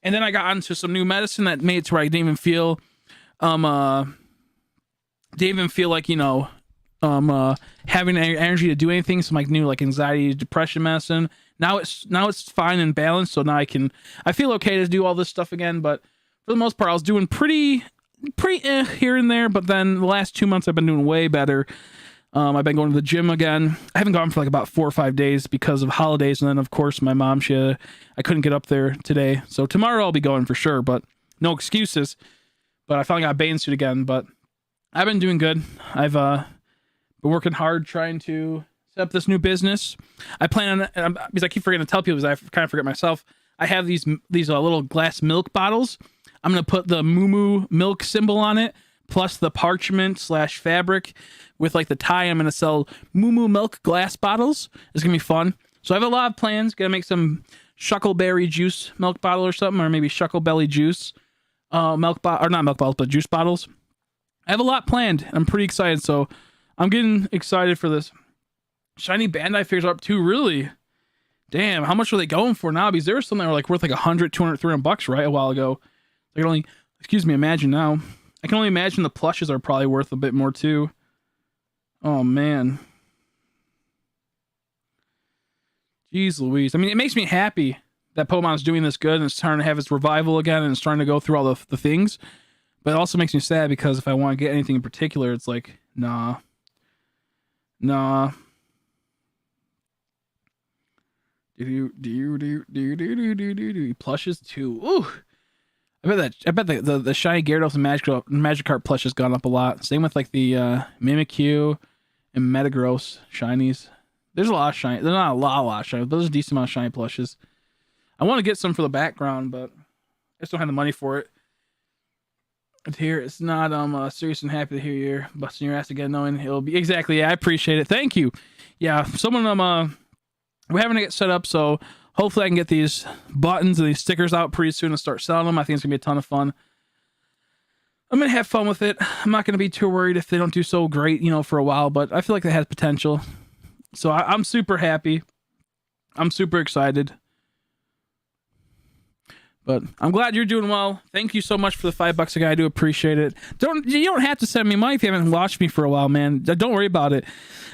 And then I got onto some new medicine that made it to where I didn't even feel like, having energy to do anything. Some like new like anxiety, depression medicine. Now it's fine and balanced. So now I feel okay to do all this stuff again. But for the most part, I was doing pretty here and there, but then the last 2 months I've been doing way better. I've been going to the gym again. I haven't gone for like about 4 or 5 days because of holidays, and then of course my mom, I couldn't get up there today, so tomorrow I'll be going for sure, but no excuses. But I finally got a bathing suit again, but I've been doing good. I've been working hard trying to set up this new business. I plan on, because I keep forgetting to tell people, because I kind of forget myself, I have these little glass milk bottles. I'm going to put the Moo milk symbol on it, plus the parchment / fabric with like the tie. I'm going to sell Moo milk glass bottles. It's going to be fun. So I have a lot of plans. Going to make some Shuckleberry juice milk bottle or something, or maybe Shuckleberry juice not milk bottles, but juice bottles. I have a lot planned. I'm pretty excited. So I'm getting excited for this. Shiny Bandai figures are up too, really? Damn, how much are they going for now? Because there was something that were like worth like 100, 200, 300 bucks, right? A while ago. I can only, imagine now. I can only imagine the plushes are probably worth a bit more too. Oh man. Jeez Louise. I mean, it makes me happy that Pokemon's doing this good and it's trying to have its revival again and it's trying to go through all the things. But it also makes me sad because if I want to get anything in particular, it's like, nah. Nah. Do plushes too. Ooh. I bet the shiny Gyarados and Magikarp plush has gone up a lot. Same with like the Mimikyu and Metagross shinies. There's a lot of shiny. There's not a lot of shiny, but there's a decent amount of shiny plushes. I want to get some for the background, but I just don't have the money for it. Here, it's not serious and happy to hear you're busting your ass again, knowing it'll be exactly. Yeah, I appreciate it. Thank you. Yeah, someone we're having to get set up, so hopefully I can get these buttons and these stickers out pretty soon and start selling them. I think it's gonna be a ton of fun. I'm gonna have fun with it. I'm not gonna be too worried if they don't do so great, for a while, but I feel like they have potential. So I'm super happy. I'm super excited. But I'm glad you're doing well. Thank you so much for the $5 again. I do appreciate it. You don't have to send me money if you haven't watched me for a while, man. Don't worry about it.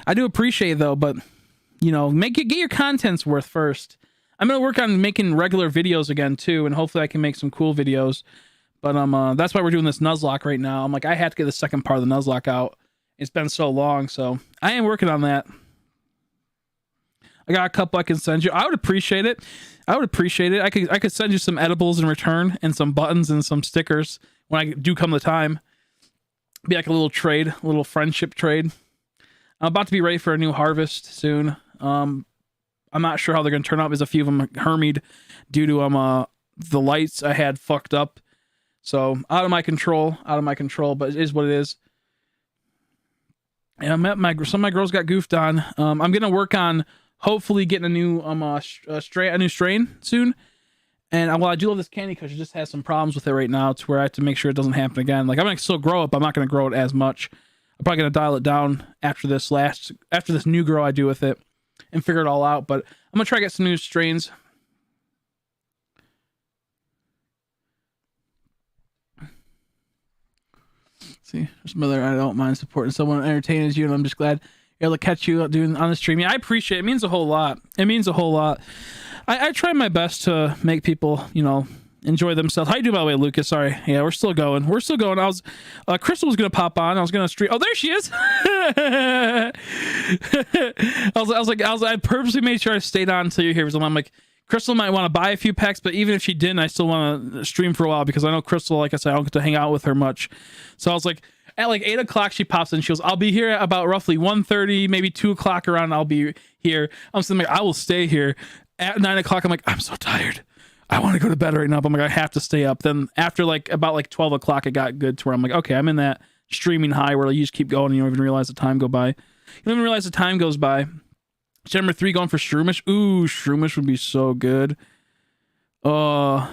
I do appreciate it though, but get your content's worth first. I'm gonna work on making regular videos again too, and hopefully I can make some cool videos. But that's why we're doing this nuzlocke right now. I'm like, I have to get the second part of the nuzlocke out. It's been so long, so I am working on that. I got a couple I can send you. I would appreciate it. I could send you some edibles in return and some buttons and some stickers when I do come the time. Be like a little trade, a little friendship trade. I'm about to be ready for a new harvest soon. I'm not sure how they're going to turn out because a few of them hermied due to the lights I had fucked up. So out of my control, but it is what it is. And some of my girls got goofed on. I'm going to work on hopefully getting a new strain soon. And while I do love this candy because it just has some problems with it right now to where I have to make sure it doesn't happen again. Like I'm gonna still grow it, but I'm not gonna grow it as much. I'm probably gonna dial it down after this new grow I do with it and figure it all out. But I'm gonna try to get some new strains. See, there's mother. I don't mind supporting someone entertaining you, and I'm just glad you're able to catch you doing on the stream. Yeah, I appreciate it. It means a whole lot. I try my best to make people, enjoy themselves. How you doing, by the way, Lucas? Sorry. Yeah, we're still going. I was, Crystal was going to pop on. I was going to stream. Oh, there she is. I purposely made sure I stayed on until you're here. So I'm like, Crystal might want to buy a few packs, but even if she didn't, I still want to stream for a while because I know Crystal, like I said, I don't get to hang out with her much. So I was like, at like 8 o'clock, she pops in. She goes, I'll be here at about roughly 1:30, maybe 2 o'clock around. I'll be here. I'm saying, like, I will stay here. At 9 o'clock, I'm like, I'm so tired. I want to go to bed right now, but I'm like, I have to stay up. Then after about 12 o'clock, it got good to where I'm like, okay, I'm in that streaming high where you just keep going and you don't even realize the time go by. You don't even realize the time goes by. Number 3 going for Shroomish. Ooh, Shroomish would be so good. Yeah,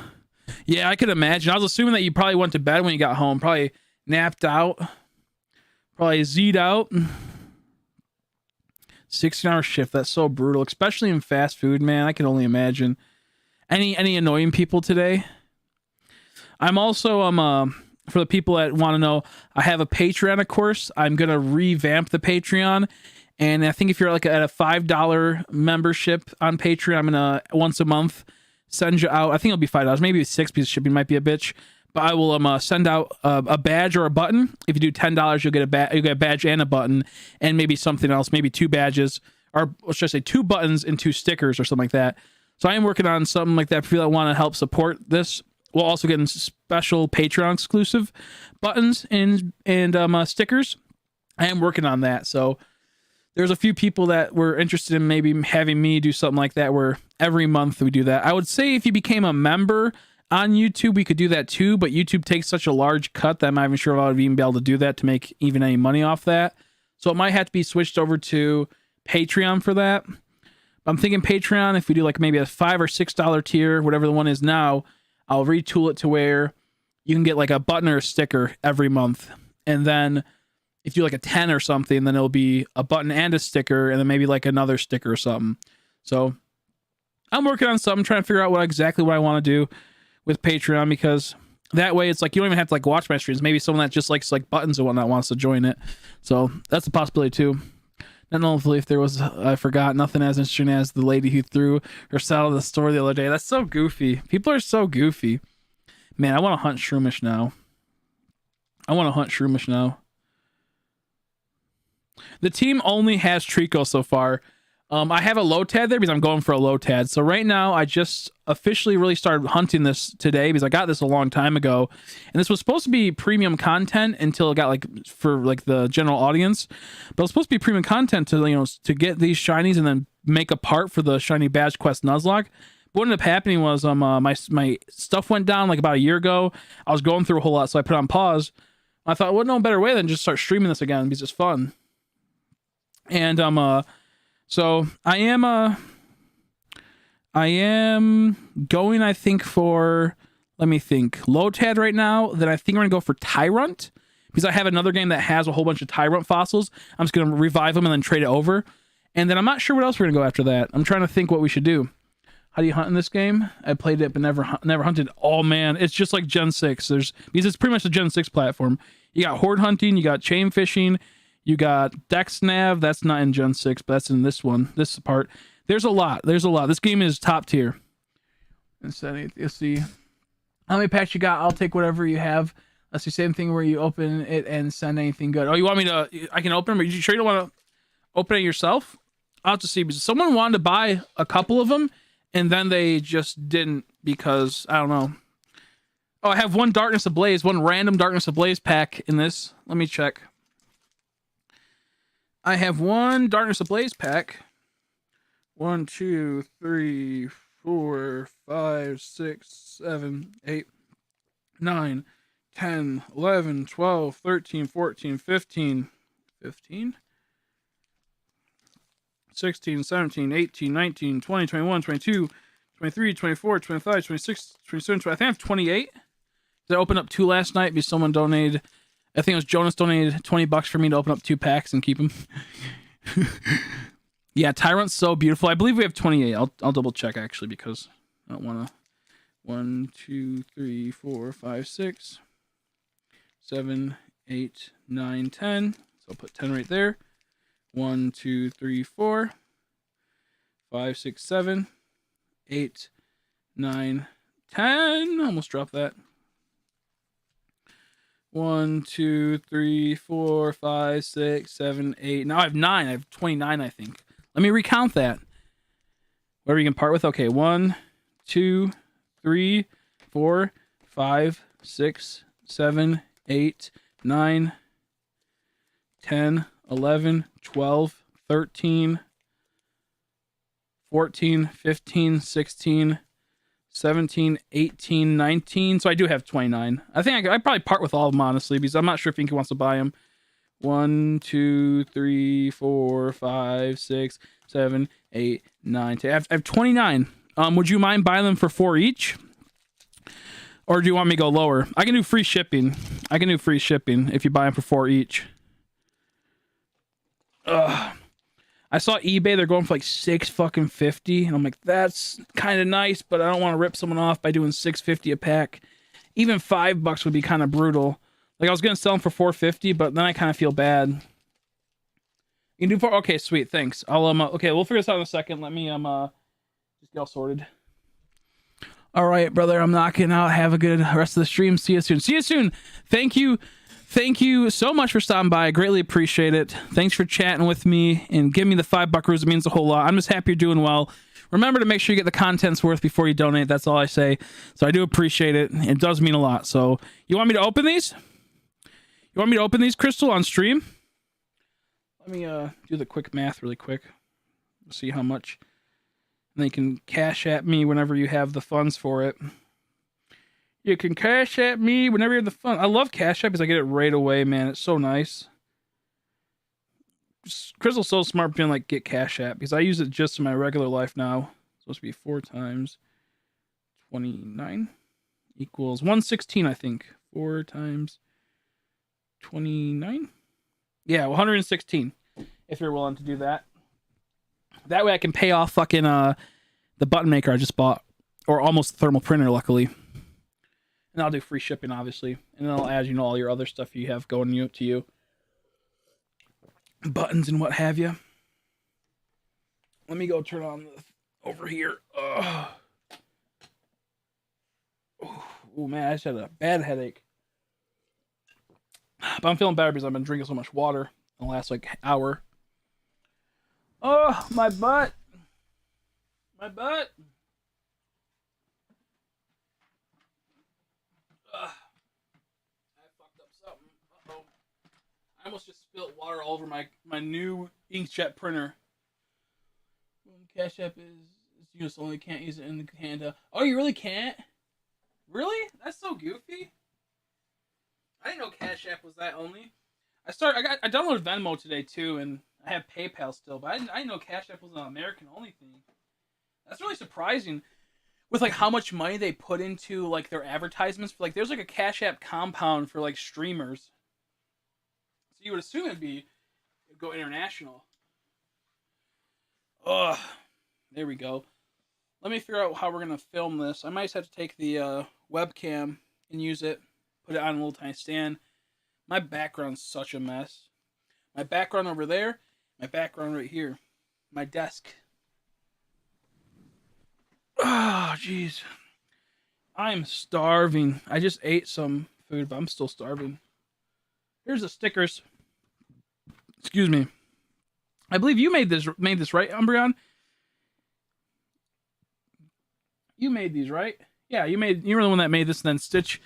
I could imagine. I was assuming that you probably went to bed when you got home. Probably napped out. Probably Z'd out. 16-hour shift. That's so brutal, especially in fast food, man. I can only imagine. Any annoying people today? I'm also for the people that want to know, I have a Patreon, of course. I'm gonna revamp the Patreon, and I think if you're like at a $5 membership on Patreon, I'm gonna once a month send you out. I think it'll be $5, maybe $6 because shipping might be a bitch. But I will send out a badge or a button. If you do $10, you'll get a badge and a button, and maybe something else, maybe 2 badges, or should I say 2 buttons and 2 stickers or something like that. So I am working on something like that for people that want to help support this. We'll also get special Patreon exclusive buttons and stickers. I am working on that. So there's a few people that were interested in maybe having me do something like that where every month we do that. I would say if you became a member on YouTube, we could do that too, but YouTube takes such a large cut that I'm not even sure if I would even be able to do that to make even any money off that. So it might have to be switched over to Patreon for that. I'm thinking Patreon, if we do like maybe a $5 or $6 tier, whatever the one is now, I'll retool it to where you can get like a button or a sticker every month. And then if you do like a 10 or something, then it'll be a button and a sticker, and then maybe like another sticker or something. So I'm working on something, trying to figure out exactly what I want to do with Patreon, because that way it's like you don't even have to like watch my streams. Maybe someone that just likes like buttons and whatnot wants to join it. So that's a possibility too. And hopefully if there was, I forgot, nothing as interesting as the lady who threw her salad at the store the other day. That's so goofy. People are so goofy. Man, I want to hunt Shroomish now. The team only has Trico so far. I have a low tad there because I'm going for a low tad. So right now, I just officially really started hunting this today because I got this a long time ago, and this was supposed to be premium content until it got like for like the general audience. But it was supposed to be premium content to to get these shinies and then make a part for the shiny badge quest nuzlocke. But what ended up happening was my stuff went down like about a year ago. I was going through a whole lot, so I put it on pause. I thought, well, no better way than just start streaming this again because it's fun. And so I am going, I think, for, let me think, Lotad right now. Then I think I'm going to go for Tyrant because I have another game that has a whole bunch of Tyrant fossils. I'm just going to revive them and then trade it over. And then I'm not sure what else we're going to go after that. I'm trying to think what we should do. How do you hunt in this game? I played it but never hunted. Oh, man. It's just like Gen 6. Because it's pretty much a Gen 6 platform. You got horde hunting. You got chain fishing. You got Dex Nav. That's not in Gen 6, but that's in this one. This part. There's a lot. This game is top tier. Let's see. How many packs you got? I'll take whatever you have. That's the same thing where you open it and send anything good. Oh, you want me to? I can open them? Are you sure you don't want to open it yourself? I'll have to see. Because someone wanted to buy a couple of them, and then they just didn't because, I don't know. Oh, I have one Darkness Ablaze, one random Darkness Ablaze pack in this. Let me check. I have one Darkness Ablaze pack. 1, 2, 3, 4, 5, 6, 7, 8, 9, 10, 11, 12, 13, 14, 15, 16, 17, 18, 19, 20, 21, 22, 23, 24, 25, 26, 27, 20. I think I have 28. I opened up 2 last night because someone donated. I think it was Jonas donated $20 for me to open up 2 packs and keep them. Yeah, Tyrant's so beautiful. I believe we have 28. I'll double check actually because I don't want to. 1, 2, 3, 4, 5, 6, 7, 8, 9, 10. So I'll put 10 right there. 1, 2, 3, 4, 5, 6, 7, 8, 9, 10. Almost dropped that. 1, 2, 3, 4, 5, 6, 7, 8. Now I have 9. I have 29, I think. Let me recount that. Whatever you can part with. Okay, 1, 2, 3, 4, 5, 6, 7, 8, 9, 10, 11, 12, 13, 14, 15, 16, 17, 18, 19. So I do have 29. I think I probably part with all of them, honestly, because I'm not sure if Inky wants to buy them. 1, 2, 3, 4, 5, 6, 7, 8, 9, 10. I have 29. Would you mind buying them for 4 each? Or do you want me to go lower? I can do free shipping. If you buy them for 4 each. I saw eBay, they're going for like $6.50, and I'm like, that's kind of nice, but I don't want to rip someone off by doing $6.50 a pack. Even $5 would be kind of brutal. Like I was gonna sell them for $4.50, but then I kind of feel bad. You can do 4. Okay, sweet, thanks. I'll okay, we'll figure this out in a second. Let me just get all sorted. All right, brother, I'm knocking out. Have a good rest of the stream. See you soon. Thank you so much for stopping by. I greatly appreciate it. Thanks for chatting with me and giving me the $5 ruse. It means a whole lot. I'm just happy you're doing well. Remember to make sure you get the content's worth before you donate. That's all I say. So I do appreciate it. It does mean a lot. So you want me to open these? You want me to open these, Crystal, on stream? Let me do the quick math really quick. See how much. And then you can cash at me whenever you have the funds for it. You can cash at me whenever you have the funds. I love Cash App because I get it right away, man. It's so nice. Crystal's so smart being like, get Cash App because I use it just in my regular life now. It's supposed to be 4 times 29 equals 116, I think. 4 times 29? Yeah, 116. If you're willing to do that. That way I can pay off fucking the button maker I just bought. Or almost thermal printer, luckily. And I'll do free shipping, obviously. And then I'll add, all your other stuff you have going to you. Buttons and what have you. Let me go turn on over here. Oh, man, I just had a bad headache. But I'm feeling better because I've been drinking so much water. in the last like hour. Oh, my butt. My butt. Ugh. I fucked up something. Uh-oh. I almost just spilled water all over my new inkjet printer. Cash App is used only. Can't use it in the Canada. Oh, you really can't? Really? That's so goofy. I didn't know Cash App was that only. I downloaded Venmo today too, and I have PayPal still, but I didn't know Cash App was an American only thing. That's really surprising. With like how much money they put into like their advertisements. Like there's like a Cash App compound for like streamers. So you would assume it'd go international. Ugh. There we go. Let me figure out how we're gonna film this. I might just have to take the webcam and use it. Put it on a little tiny stand. My background's such a mess. My background over there. My background right here. My desk. Oh, jeez. I'm starving. I just ate some food, but I'm still starving. Here's the stickers. Excuse me. I believe you made this right, Umbreon? You made these, right? Yeah, you were the one that made this, and then Stitch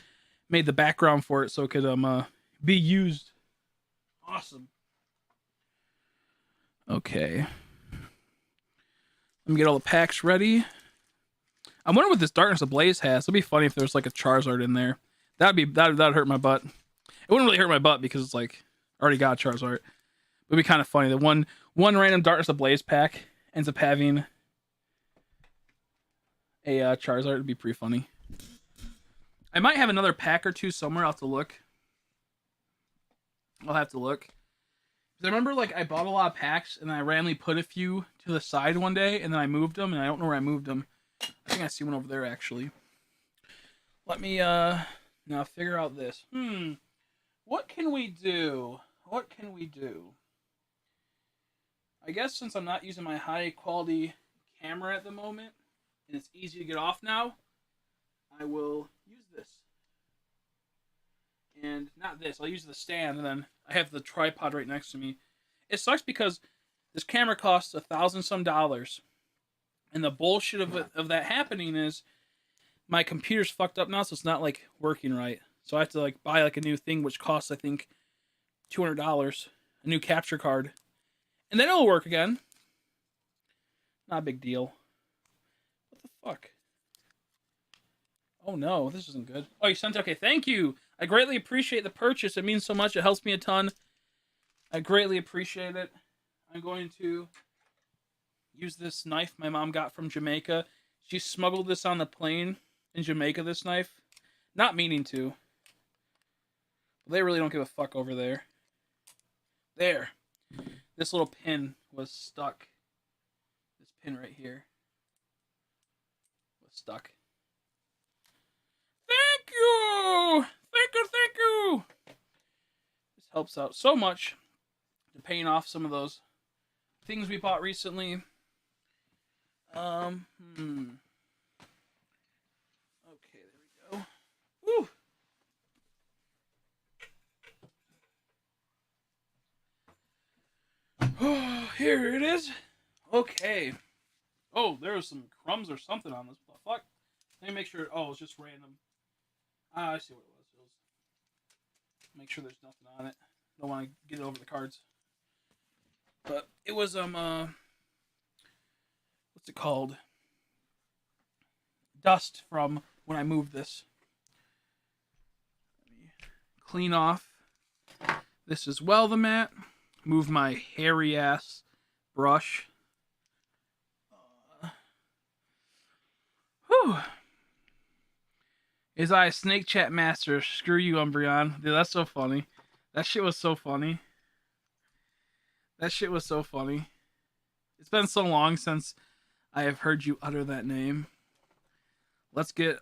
made the background for it so it could be used. Awesome. Okay. Let me get all the packs ready. I'm wondering what this Darkness Ablaze has. It'd be funny if there's like a Charizard in there. That'd hurt my butt. It wouldn't really hurt my butt because it's like I already got a Charizard. It'd be kind of funny that one random Darkness Ablaze pack ends up having a Charizard. It'd be pretty funny. I might have another pack or two somewhere. I'll have to look. I remember like I bought a lot of packs and then I randomly put a few to the side one day and then I moved them and I don't know where I moved them. I think I see one over there actually. Let me now figure out this. What can we do? I guess since I'm not using my high quality camera at the moment and it's easy to get off now, I will use this. And not this, I'll use the stand and then I have the tripod right next to me. It sucks because this camera costs $1,000 some. And the bullshit of that happening is my computer's fucked up now, so it's not like working right. So I have to like buy like a new thing, which costs I think $200, a new capture card, and then it'll work again. Not a big deal. What the fuck? Oh no, this isn't good. Oh, you sent it? Okay, thank you. I greatly appreciate the purchase. It means so much. It helps me a ton. I greatly appreciate it. I'm going to use this knife my mom got from Jamaica. She smuggled this on the plane in Jamaica, this knife. Not meaning to. They really don't give a fuck over there. There. This little pin was stuck. This pin right here was stuck. Thank you! Thank you! This helps out so much to paying off some of those things we bought recently. Okay, there we go. Woo! Oh, here it is. Okay. Oh, there was some crumbs or something on this. What the fuck? Let me make sure. Oh, it's just random. Ah, I see what it was. Make sure there's nothing on it. Don't want to get it over the cards. But it was what's it called? Dust from when I moved this. Let me clean off this as well, the mat. Move my hairy ass brush. Whew. Is I a snake chat master? Screw you, Umbreon. Dude, that's so funny. That shit was so funny. It's been so long since I have heard you utter that name. Let's get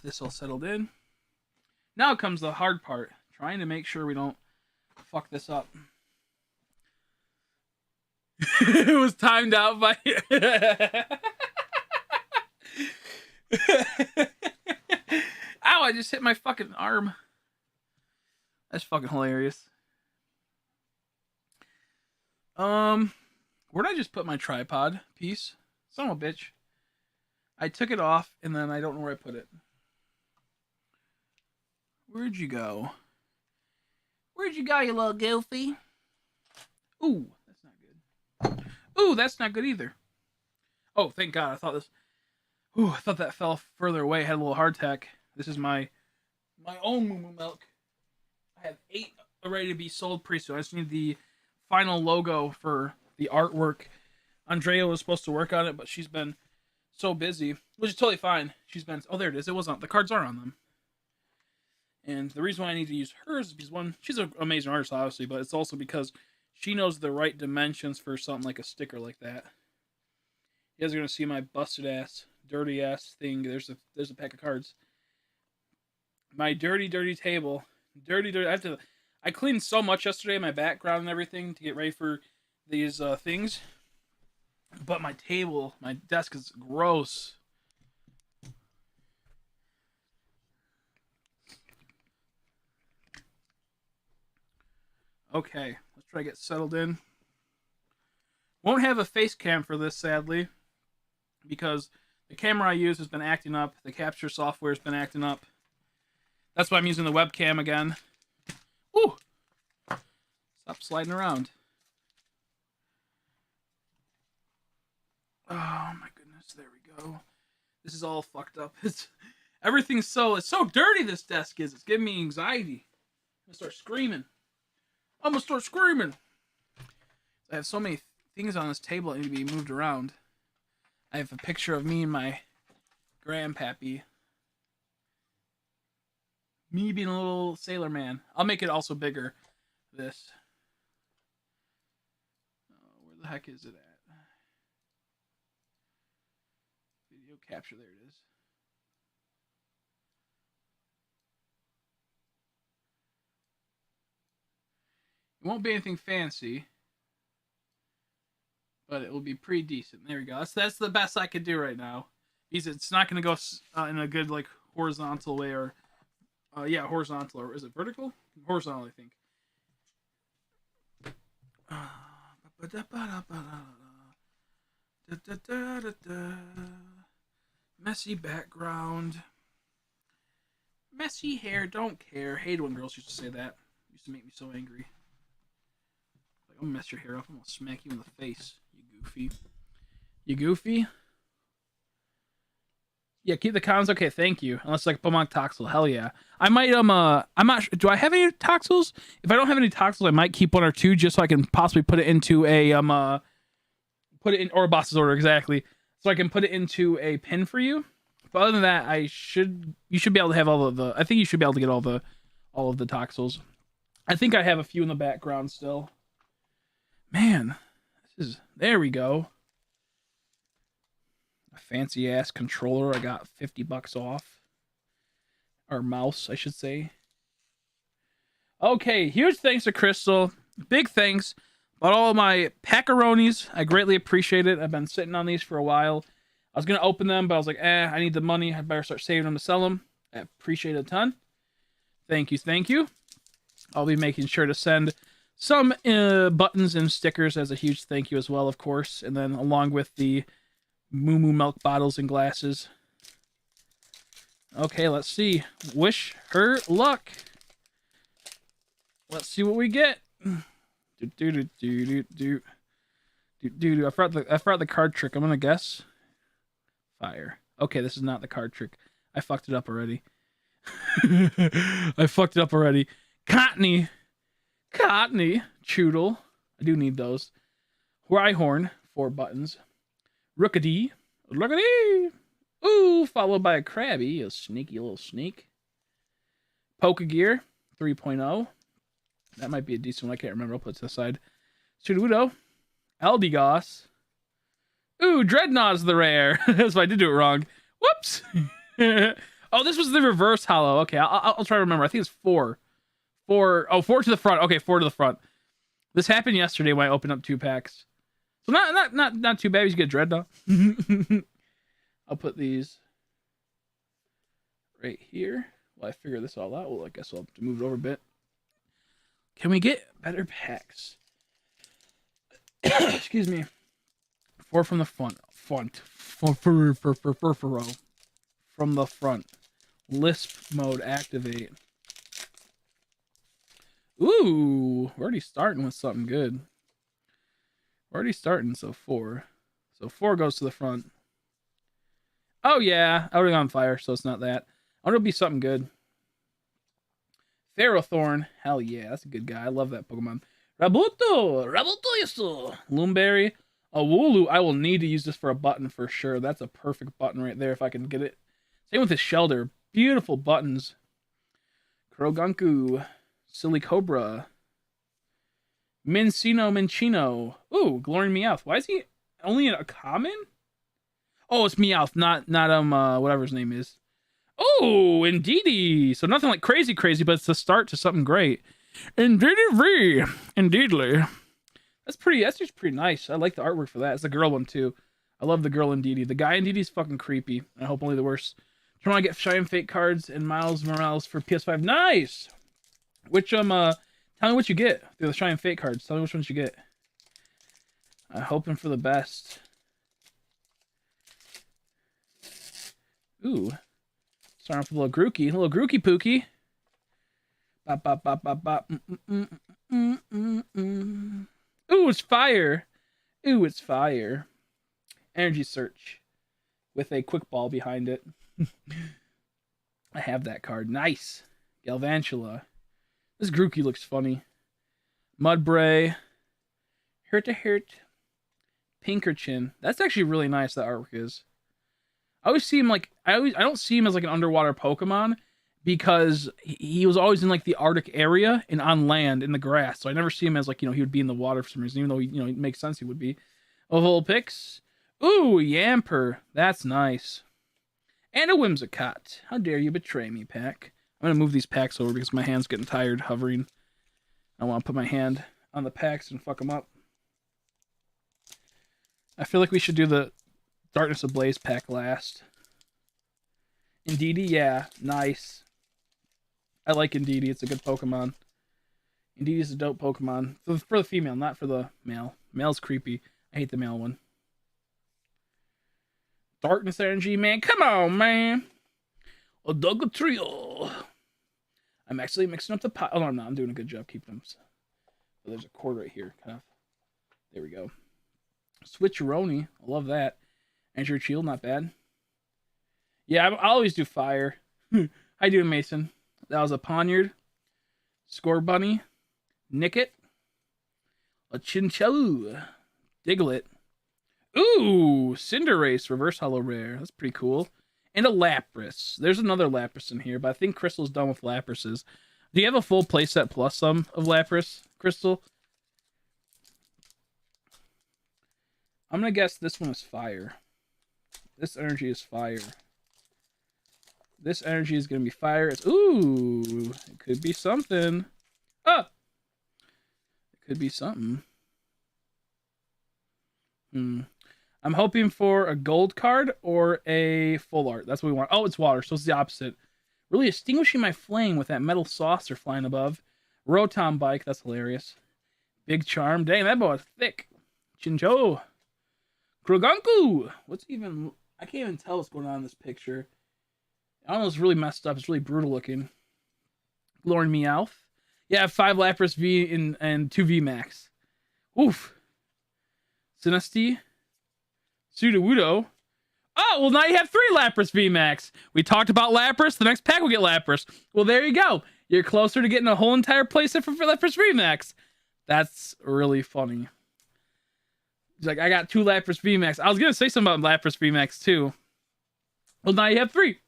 this all settled in. Now comes the hard part. Trying to make sure we don't fuck this up. It was timed out by... Ow, I just hit my fucking arm. That's fucking hilarious. Where'd I just put my tripod piece? Son of a bitch. I took it off and then I don't know where I put it. Where'd you go? Where'd you go, you little goofy? Ooh, that's not good. Ooh, that's not good either. Oh, thank God. I thought that fell further away. I had a little hardtack. This is my own moo milk. I have 8 ready to be sold pretty soon. I just need the final logo for the artwork. Andrea was supposed to work on it, but she's been so busy, which is totally fine. Oh, there it is. It wasn't. The cards are on them. And the reason why I need to use hers is because, one, she's an amazing artist, obviously, but it's also because she knows the right dimensions for something like a sticker like that. You guys are going to see my busted ass, dirty ass thing. There's a pack of cards. My dirty table. Dirty. I cleaned so much yesterday, my background and everything, to get ready for these things. But my desk is gross. Okay, let's try to get settled in. Won't have a face cam for this, sadly, because the camera I use has been acting up. The capture software has been acting up. That's why I'm using the webcam again. Ooh! Stop sliding around. Oh my goodness, there we go. This is all fucked up. It's so dirty, this desk is. It's giving me anxiety. I'm gonna start screaming. I have so many things on this table that need to be moved around. I have a picture of me and my grandpappy. Me being a little sailor man. I'll make it also bigger. This. Where the heck is it at? Video capture. There it is. It won't be anything fancy, but it will be pretty decent. There we go. That's the best I could do right now. Because it's not going to go in a good like horizontal way or horizontal, or is it vertical? Horizontal, I think. Messy background. Messy hair, don't care. Hated when girls used to say that. It used to make me so angry. Like, I'm gonna mess your hair up. I'm gonna smack you in the face, you goofy. You goofy? Yeah, keep the cons. Okay, thank you. Unless like Beaumont Toxel, hell yeah. I might I'm not sure. Do I have any Toxels? If I don't have any Toxels, I might keep 1 or 2 just so I can possibly put it into a put it in, or a boss's order, exactly. So I can put it into a pin for you. But other than that, you should be able to have I think you should be able to get all of the Toxels. I think I have a few in the background still. Man, there we go. A fancy ass controller I got $50 off. Or mouse, I should say. Okay, huge thanks to Crystal. Big thanks. About all of my pepperonis. I greatly appreciate it. I've been sitting on these for a while. I was going to open them, but I was like, I need the money. I better start saving them to sell them. I appreciate it a ton. Thank you. I'll be making sure to send some buttons and stickers as a huge thank you as well, of course. And then along with the Moo Moo milk bottles and glasses. Okay, let's see. Wish her luck. Let's see what we get. I forgot the card trick. I'm gonna guess. Fire. Okay, this is not the card trick. I fucked it up already. Cottony. Choodle. I do need those. Rhyhorn. 4 buttons. Rookity. Ooh, followed by a Krabby. A sneaky little sneak. Pokegear. 3.0. That might be a decent one. I can't remember. I'll put it to the side. Sudowoodo. Eldegoss. Ooh, Dreadnought's the rare. So I did do it wrong. Whoops. Oh, this was the reverse hollow. Okay, I'll try to remember. I think it's 4. 4 to the front. Okay, 4 to the front. This happened yesterday when I opened up 2 packs. So not too bad. You get Dreadnought. I'll put these right here. While I figure this all out. Well, I guess I'll have to move it over a bit. Can we get better packs? Excuse me. 4 from the front. From the front. Lisp mode activate. Ooh, we're already starting with something good. We're already starting, so 4. So 4 goes to the front. Oh yeah, I would have gone fire, so it's not that. I want it to be something good. Ferrothorn, hell yeah, that's a good guy. I love that Pokemon. Rabuto yeso. Loomberry, a Wooloo. I will need to use this for a button for sure. That's a perfect button right there if I can get it. Same with his Shelter. Beautiful buttons. Krogunku, Silly Cobra, Minchino. Ooh, Glowing Meowth. Why is he only a common? Oh, it's Meowth, not whatever his name is. Oh, indeedy. So nothing like crazy, but it's the start to something great. Indeedly. That's just pretty nice. I like the artwork for that. It's a girl one too. I love the girl Indeedee. The guy Indeedee's fucking creepy. I hope only the worst. Trying to get Shine Fate cards and Miles Morales for PS5. Nice. Which tell me what you get through the Shine Fate cards. Tell me which ones you get. I'm hoping for the best. Ooh. Starting off with a little Grookey Pookie. Bop, bop, bop, bop, bop. Ooh, it's fire. Energy Search. With a quick ball behind it. I have that card. Nice. Galvantula. This Grookey looks funny. Mudbray. Hurt. Pinkerchin. That's actually really nice, that artwork is. I always see him like I don't see him as like an underwater Pokemon because he was always in like the Arctic area and on land in the grass. So I never see him as like, he would be in the water for some reason, even though it makes sense he would be. Vulpix. Ooh, Yamper. That's nice. And a Whimsicott. How dare you betray me, pack. I'm gonna move these packs over because my hand's getting tired hovering. I want to put my hand on the packs and fuck them up. I feel like we should do the Darkness Ablaze pack last. Indeedee, yeah, nice. I like Indeedee, it's a good Pokemon. Indeedee's a dope Pokemon. For the female, not for the male. Male's creepy. I hate the male one. Darkness Energy, man. Come on, man. A Double Trio. I'm actually mixing up the pot. Oh, no, I'm not. I'm doing a good job keeping them. Oh, there's a cord right here. Kind of. There we go. Switcheroni. I love that. Andrew Shield, not bad. Yeah, I always do fire. How you doing, Mason? That was a Ponyard. Score Bunny. Nickit. A Chinchou. Diglett. Ooh, Cinderace, reverse holo rare. That's pretty cool. And a Lapras. There's another Lapras in here, but I think Crystal's done with Laprases. Do you have a full playset plus some of Lapras, Crystal? I'm going to guess this one is fire. This energy is fire. This energy is going to be fire. Ooh, it could be something. Ah! It could be something. I'm hoping for a gold card or a full art. That's what we want. Oh, it's water, so it's the opposite. Really extinguishing my flame with that metal saucer flying above. Rotom Bike, that's hilarious. Big Charm. Dang, that boy is thick. Chinchou. Krogunku. What's even... I can't even tell what's going on in this picture. I don't know, it's really messed up. It's really brutal looking. Glowing Meowth. Yeah, I have 5 Lapras V and 2 V Max. Oof. Sinistea. Sudowoodo. Oh, well, now you have 3 Lapras VMAX. We talked about Lapras. The next pack will get Lapras. Well, there you go. You're closer to getting a whole entire playset for Lapras VMAX. That's really funny. He's like, I got 2 Lapras VMAX. I was going to say something about Lapras VMAX, too. Well, now you have 3.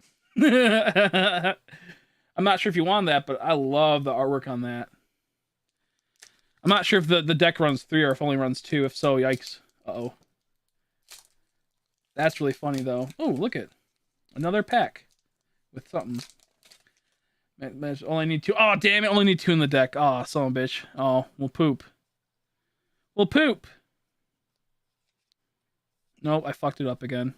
I'm not sure if you want that, but I love the artwork on that. I'm not sure if the deck runs 3 or if only runs 2. If so, yikes. Uh-oh. That's really funny, though. Oh, look at another pack with something. Only need 2. Oh, damn it. Only need 2 in the deck. Oh, son of a bitch. Oh, we'll poop. We'll poop. Nope, I fucked it up again.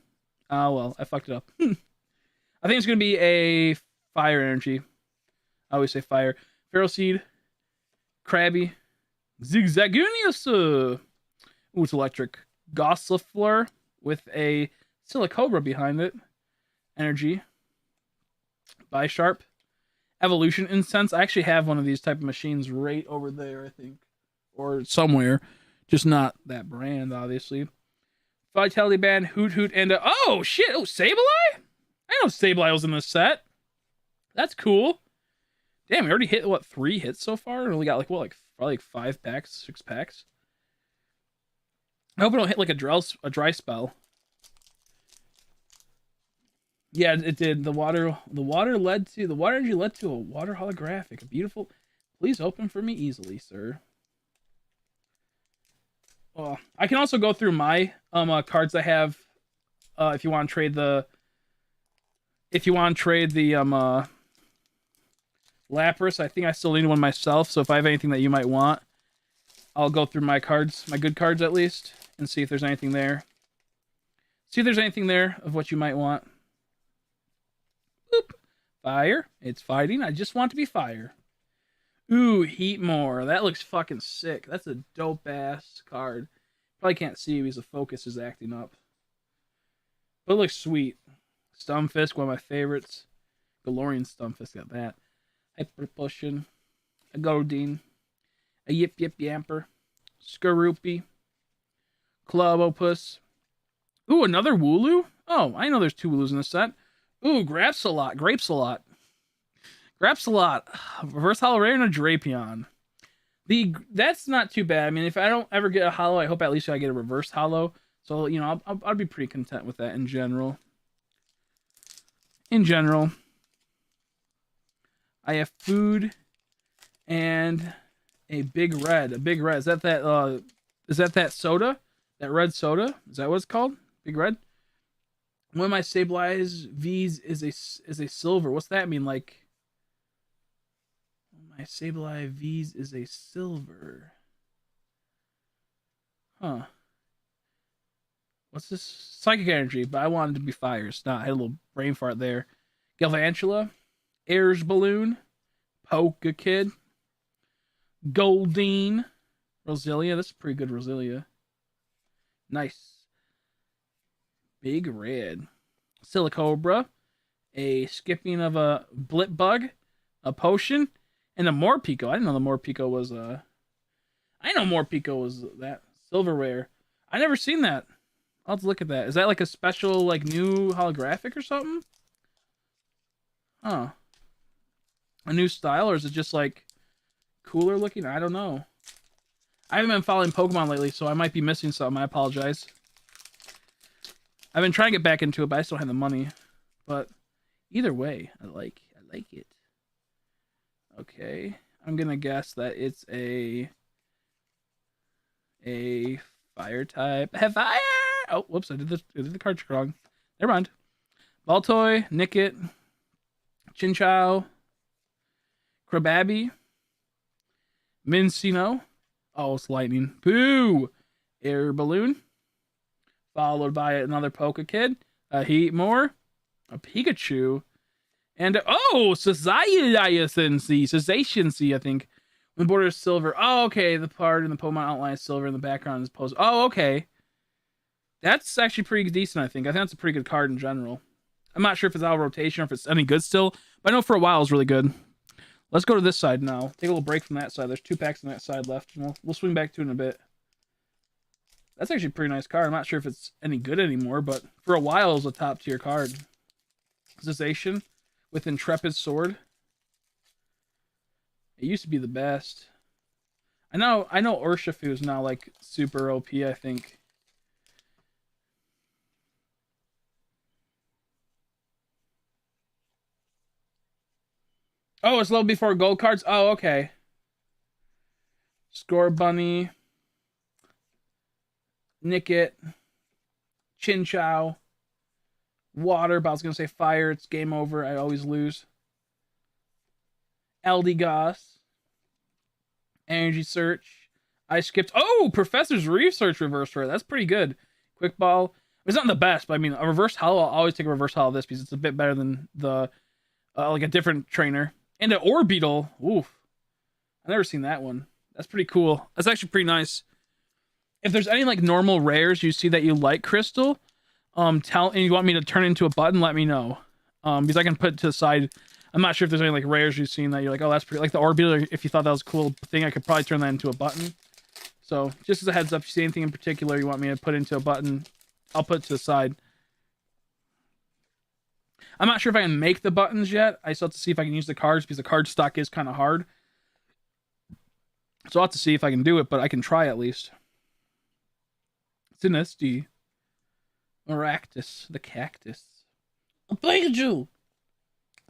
Oh, well, I fucked it up. I think it's going to be a fire energy. I always say fire. Feral Seed. Krabby. Zigzagunius. Ooh, it's electric. Gossifleur with a Silicobra behind it. Energy. Bisharp. Evolution Incense. I actually have one of these type of machines right over there, I think. Or somewhere. Just not that brand, obviously. Vitality Band, Hoot Hoot, and oh shit! Oh, Sableye? I know Sableye was in this set. That's cool. Damn, we already hit what 3 hits so far, and we got like what, like probably like 5 packs, 6 packs. I hope we don't hit like a dry spell. Yeah, it did. The water energy led to a water holographic. A beautiful. Please open for me easily, sir. I can also go through my cards I have. If you want to trade the. Lapras, I think I still need one myself. So if I have anything that you might want, I'll go through my cards, my good cards at least, and see if there's anything there. See if there's anything there of what you might want. Boop. Fire. It's fighting. I just want to be fire. Ooh, Heatmore. That looks fucking sick. That's a dope ass card. Probably can't see because the focus is acting up. But it looks sweet. Stunfisk, one of my favorites. Galorian Stunfisk, got that. Hyper Potion. A Goldeen. A Yip Yip Yamper. Skorupi. Clobopus. Ooh, another Wooloo? Oh, I know there's 2 Wooloos in this set. Ooh, Grapsalot. Grapesalot. Grapsalot. Reverse Hollow Rare and a Drapion. That's not too bad. I mean, if I don't ever get a Hollow, I hope at least I get a Reverse Hollow. So, you know, I'll be pretty content with that in general. In general. I have food and a Big Red. A Big Red. Is that soda? That red soda? Is that what it's called? Big Red? One of my Sableye's V's is a silver. What's that mean? Like, my Sableye V's is a silver. Huh. What's this? Psychic Energy, but I wanted to be fire. It's not. I had a little brain fart there. Galvantula. Air's Balloon. Polka Kid. Goldeen. Roselia. This is pretty good Roselia. Nice. Big Red. Silicobra. A skipping of a Blipbug. A Potion. And a Morpeko. I didn't know the Morpeko was I know Morpeko was that. Silver Rare. I never seen that. I'll have to look at that. Is that like a special, like, new holographic or something? Huh. A new style, or is it just, like, cooler looking? I don't know. I haven't been following Pokemon lately, so I might be missing something. I apologize. I've been trying to get back into it, but I still don't have the money. But either way, I like it. Okay. I'm gonna guess that it's a fire type. Have fire! Oh, whoops, I did the card trick wrong. Never mind. Baltoy, Nickit, Chinchou, Krababi, Mincino. Oh, it's lightning. Boo! Air Balloon. Followed by another Poke Kid, a Heatmore, a Pikachu, and Cessation, I think. When the border is silver. Oh, okay. The part in the Pokemon outline is silver, and the background is posed. Oh, okay. That's actually pretty decent, I think. I think that's a pretty good card in general. I'm not sure if it's out of rotation or if it's any good still, but I know for a while it was really good. Let's go to this side now. Take a little break from that side. There's 2 packs on that side left, and we'll swing back to it in a bit. That's actually a pretty nice card. I'm not sure if it's any good anymore, but for a while it was a top tier card. Cessation with Intrepid Sword. It used to be the best. I know Urshifu is now like super OP, I think. Oh, it's level before gold cards? Oh, okay. Score Bunny. Nickit. Chinchou. Water, but I was going to say fire. It's game over. I always lose. Eldegoss. Energy Search. I skipped. Oh, Professor's Research Reverse Rare. That's pretty good. Quick Ball. It's not the best, but I mean, a Reverse Hollow, I'll always take a Reverse Hollow of this because it's a bit better than the, like a different trainer. And an Orbeetle. Oof. I've never seen that one. That's pretty cool. That's actually pretty nice. if there's any like normal rares you see that you like, Crystal, and you want me to turn into a button, let me know. Because I can put it to the side. I'm not sure if there's any like rares you've seen that you're like, oh, that's pretty, like the orbital. If you thought that was a cool thing, I could probably turn that into a button. So just as a heads up, if you see anything in particular you want me to put into a button, I'll put it to the side. I'm not sure if I can make the buttons yet. I still have to see if I can use the cards because the card stock is kind of hard. So I'll have to see if I can do it, but I can try at least. It's an SD. Maractus, the cactus. A Pikachu!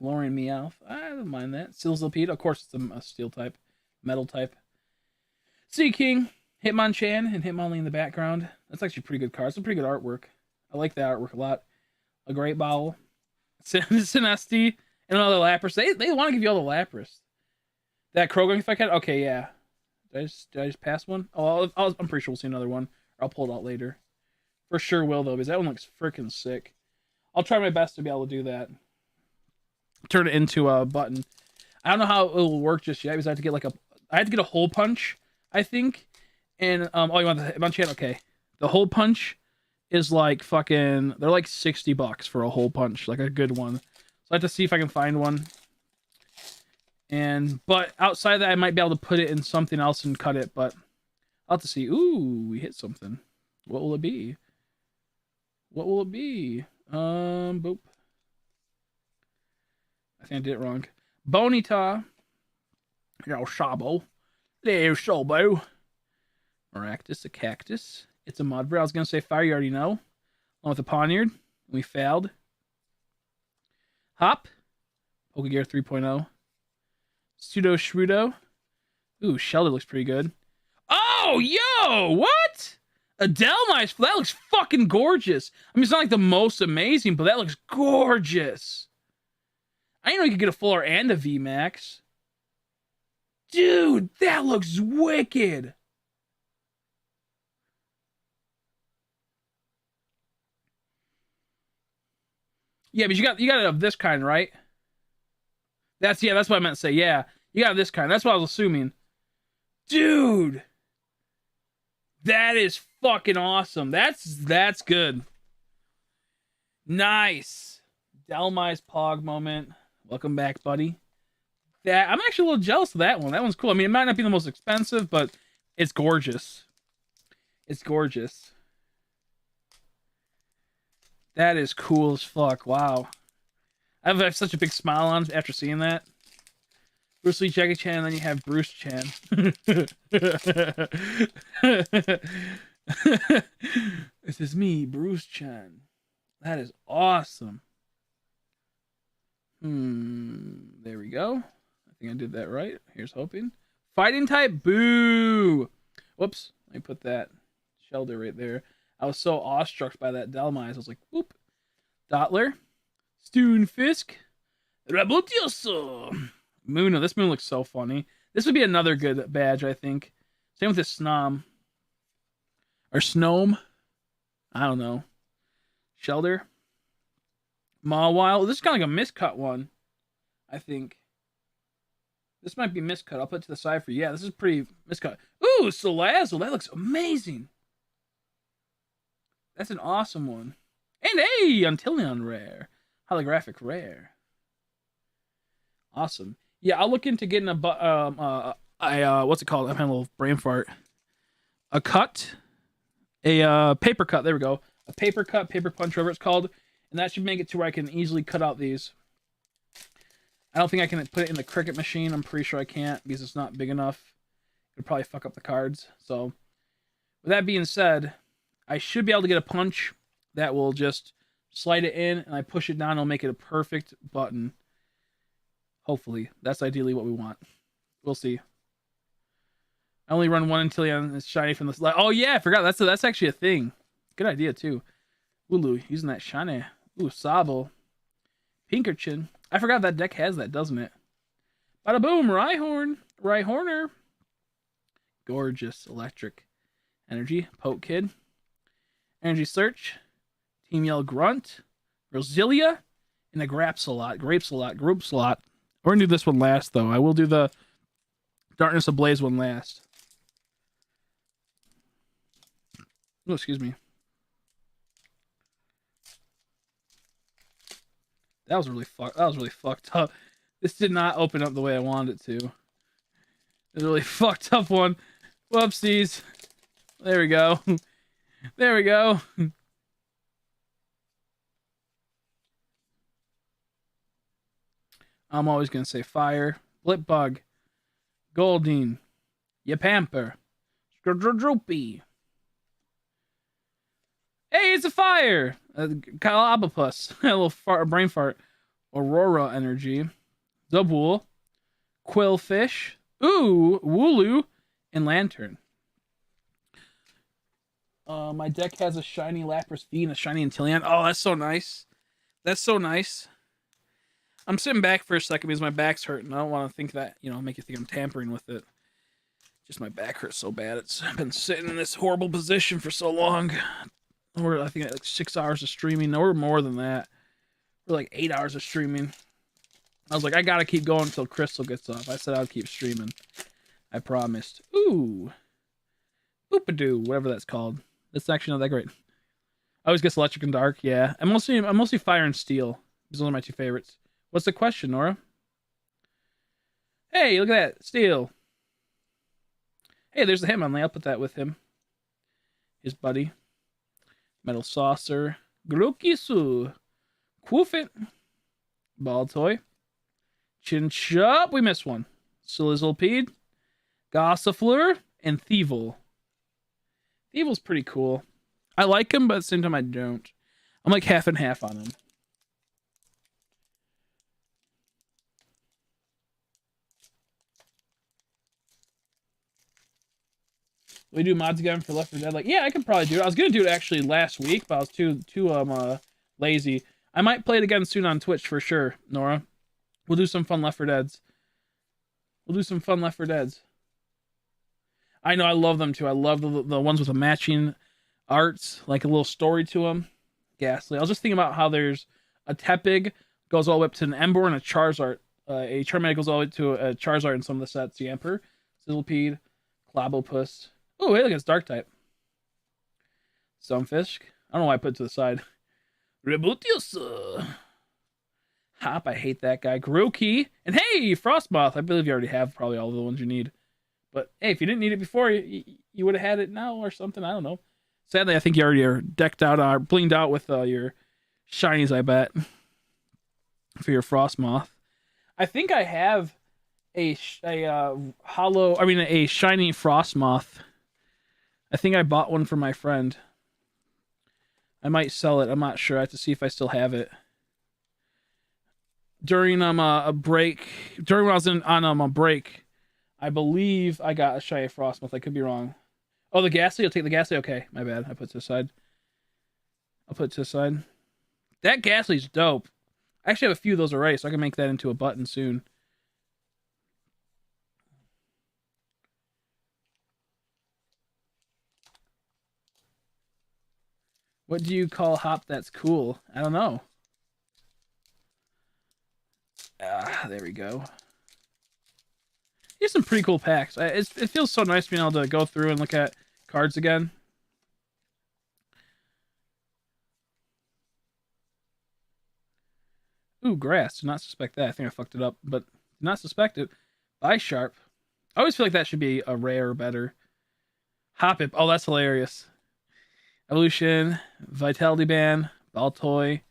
Glorian Meowth. I don't mind that. Silzlipede, of course it's a steel type. Metal type. Sea King, Hitmonchan, and Hitmonlee in the background. That's actually pretty good cards. Some pretty good artwork. I like that artwork a lot. A Great Bowel. Sinesti, and another Lapras. They want to give you all the Lapras. That Krogan, if I can. Okay, yeah. Did I just pass one? Oh, I'm pretty sure we'll see another one. Or I'll pull it out later. For sure will, though, because that one looks freaking sick. I'll try my best to be able to do that. Turn it into a button. I don't know how it will work just yet, because I have to get I had to get a hole punch, I think. And, oh, you want the Hitmonchan? Okay. The hole punch is like fucking, they're like $60 for a hole punch, like a good one. So I have to see if I can find one. But outside of that, I might be able to put it in something else and cut it, but I'll have to see. Ooh, we hit something. What will it be? What will it be? Boop. I think I did it wrong. Bonita. Yo, Shabo. There, Shabo. Maractus, a cactus. It's a Mudbray. I was going to say fire, you already know. Along with a Poniard. We failed. Hop. Pokegear 3.0. Pseudo Shrudo. Ooh, Shelter looks pretty good. Oh, yo! What? A Delmice. That looks fucking gorgeous. I mean, it's not like the most amazing, but that looks gorgeous. I didn't know you could get a full art and a VMAX. Dude, that looks wicked. Yeah, but you got it of this kind, right? That's what I meant to say. Yeah, you got this kind. That's what I was assuming. Dude, that is fucking awesome. That's good. Nice. Delmice Pog moment. Welcome back, buddy. I'm actually a little jealous of that one. That one's cool. I mean, it might not be the most expensive, but it's gorgeous. It's gorgeous. That is cool as fuck. Wow. I have such a big smile on after seeing that. Bruce Lee, Jackie Chan, and then you have Bruce Chan. This is me, Bruce Chan. That is awesome. There we go. I think I did that right. Here's hoping. Fighting type, boo. Whoops. Let me put that Shelter right there. I was so awestruck by that Delmice. I was like, whoop. Dottler. Stonefisk. Rabutioso. Muno. This Moon looks so funny. This would be another good badge, I think. Same with this Snom. Or Snome. I don't know. Shelter. Mawile. This is kind of like a miscut one, I think. This might be miscut. I'll put it to the side for you. Yeah, this is pretty miscut. Ooh, Salazzle. That looks amazing. That's an awesome one. And hey, Antilleon rare. Holographic rare. Awesome. Yeah, I'll look into getting what's it called? I'm having a little brain fart. A cut. A paper cut. There we go. A paper cut, paper punch, whatever it's called. And that should make it to where I can easily cut out these. I don't think I can put it in the Cricut machine. I'm pretty sure I can't because it's not big enough. It would probably fuck up the cards. So, with that being said, I should be able to get a punch that will just slide it in, and I push it down, it'll make it a perfect button. Hopefully. That's ideally what we want. We'll see. I only run one Antilleon. It's shiny from the... Oh, yeah, I forgot. That's actually a thing. Good idea, too. Ulu, using that shiny. Ooh, Sabo. Pinkerton. I forgot that deck has that, doesn't it? Bada boom, Rhyhorner. Gorgeous. Electric. Energy. Poke Kid. Energy Search. Team Yell Grunt. Roselia. And a Grape Slot. We're gonna do this one last, though. I will do the Darkness Ablaze one last. Oh, excuse me. That was really fucked up. This did not open up the way I wanted it to. It's a really fucked up one. Whoopsies. There we go. There we go. I'm always going to say fire. Blipbug. Goldine. Yapamper. Droopy. Hey, it's a fire! Calabopus. A little brain fart. Aurora energy. Double. Quillfish. Ooh, Wooloo. And Lantern. My deck has a shiny Lapras V and a shiny Inteleon. Oh, that's so nice. That's so nice. I'm sitting back for a second because my back's hurting. I don't want to think that, make you think I'm tampering with it. Just my back hurts so bad. It's been sitting in this horrible position for so long. We're, I think, like 6 hours of streaming. No, we're more than that. We're like 8 hours of streaming. I was like, I gotta keep going until Crystal gets up. I said I'd keep streaming. I promised. Ooh. Boopadoo, whatever that's called. That's actually not that great. I always guess Electric and Dark, yeah. I'm mostly Fire and Steel. Those are my two favorites. What's the question, Nora? Hey, look at that. Steel. Hey, there's the Hitmonlee. I'll put that with him. His buddy. Metal Saucer. Grookisoo. Quoofit. Baltoy. Chinchup. We missed one. Sizzlepede. Gossifleur. And Thievul. Thievul's pretty cool. I like him, but at the same time I don't. I'm like half and half on him. We do mods again for Left 4 Dead. Like, yeah, I could probably do it. I was gonna do it actually last week, but I was too lazy. I might play it again soon on Twitch for sure, Nora. We'll do some fun Left 4 Deads. We'll do some fun Left 4 Deads. I know, I love them too. I love the ones with the matching arts, like a little story to them. Ghastly. I was just thinking about how there's a Tepig goes all the way up to an Ember and a Charizard. A Charmander goes all the way to a Charizard in some of the sets. The Emperor, Sizzlepede, Clobopus. Oh, hey, look, it's Dark type. Stunfisk. I don't know why I put it to the side. Rebutius. Hop, I hate that guy. Grookey. And hey, Frostmoth. I believe you already have probably all the ones you need. But hey, if you didn't need it before, you would have had it now or something. I don't know. Sadly, I think you already are decked out or blinged out with your shinies, I bet. For your Frostmoth. I think I have a shiny Frostmoth. I think I bought one for my friend. I might sell it. I'm not sure. I have to see if I still have it. During a break, when I was on a break, I believe I got a shiny Frostmoth. I could be wrong. Oh, the Ghastly? You'll take the Ghastly? Okay, my bad. I put it to the side. I'll put it to the side. That Ghastly's dope. I actually have a few of those already, so I can make that into a button soon. What do you call Hop that's cool? I don't know. There we go. Here's some pretty cool packs. It feels so nice being able to go through and look at cards again. Ooh, grass. Do not suspect that. I think I fucked it up, but do not suspect it. Bisharp. I always feel like that should be a rare or better. Hoppip. Oh, that's hilarious. Evolution. Vitality Band. Baltoy.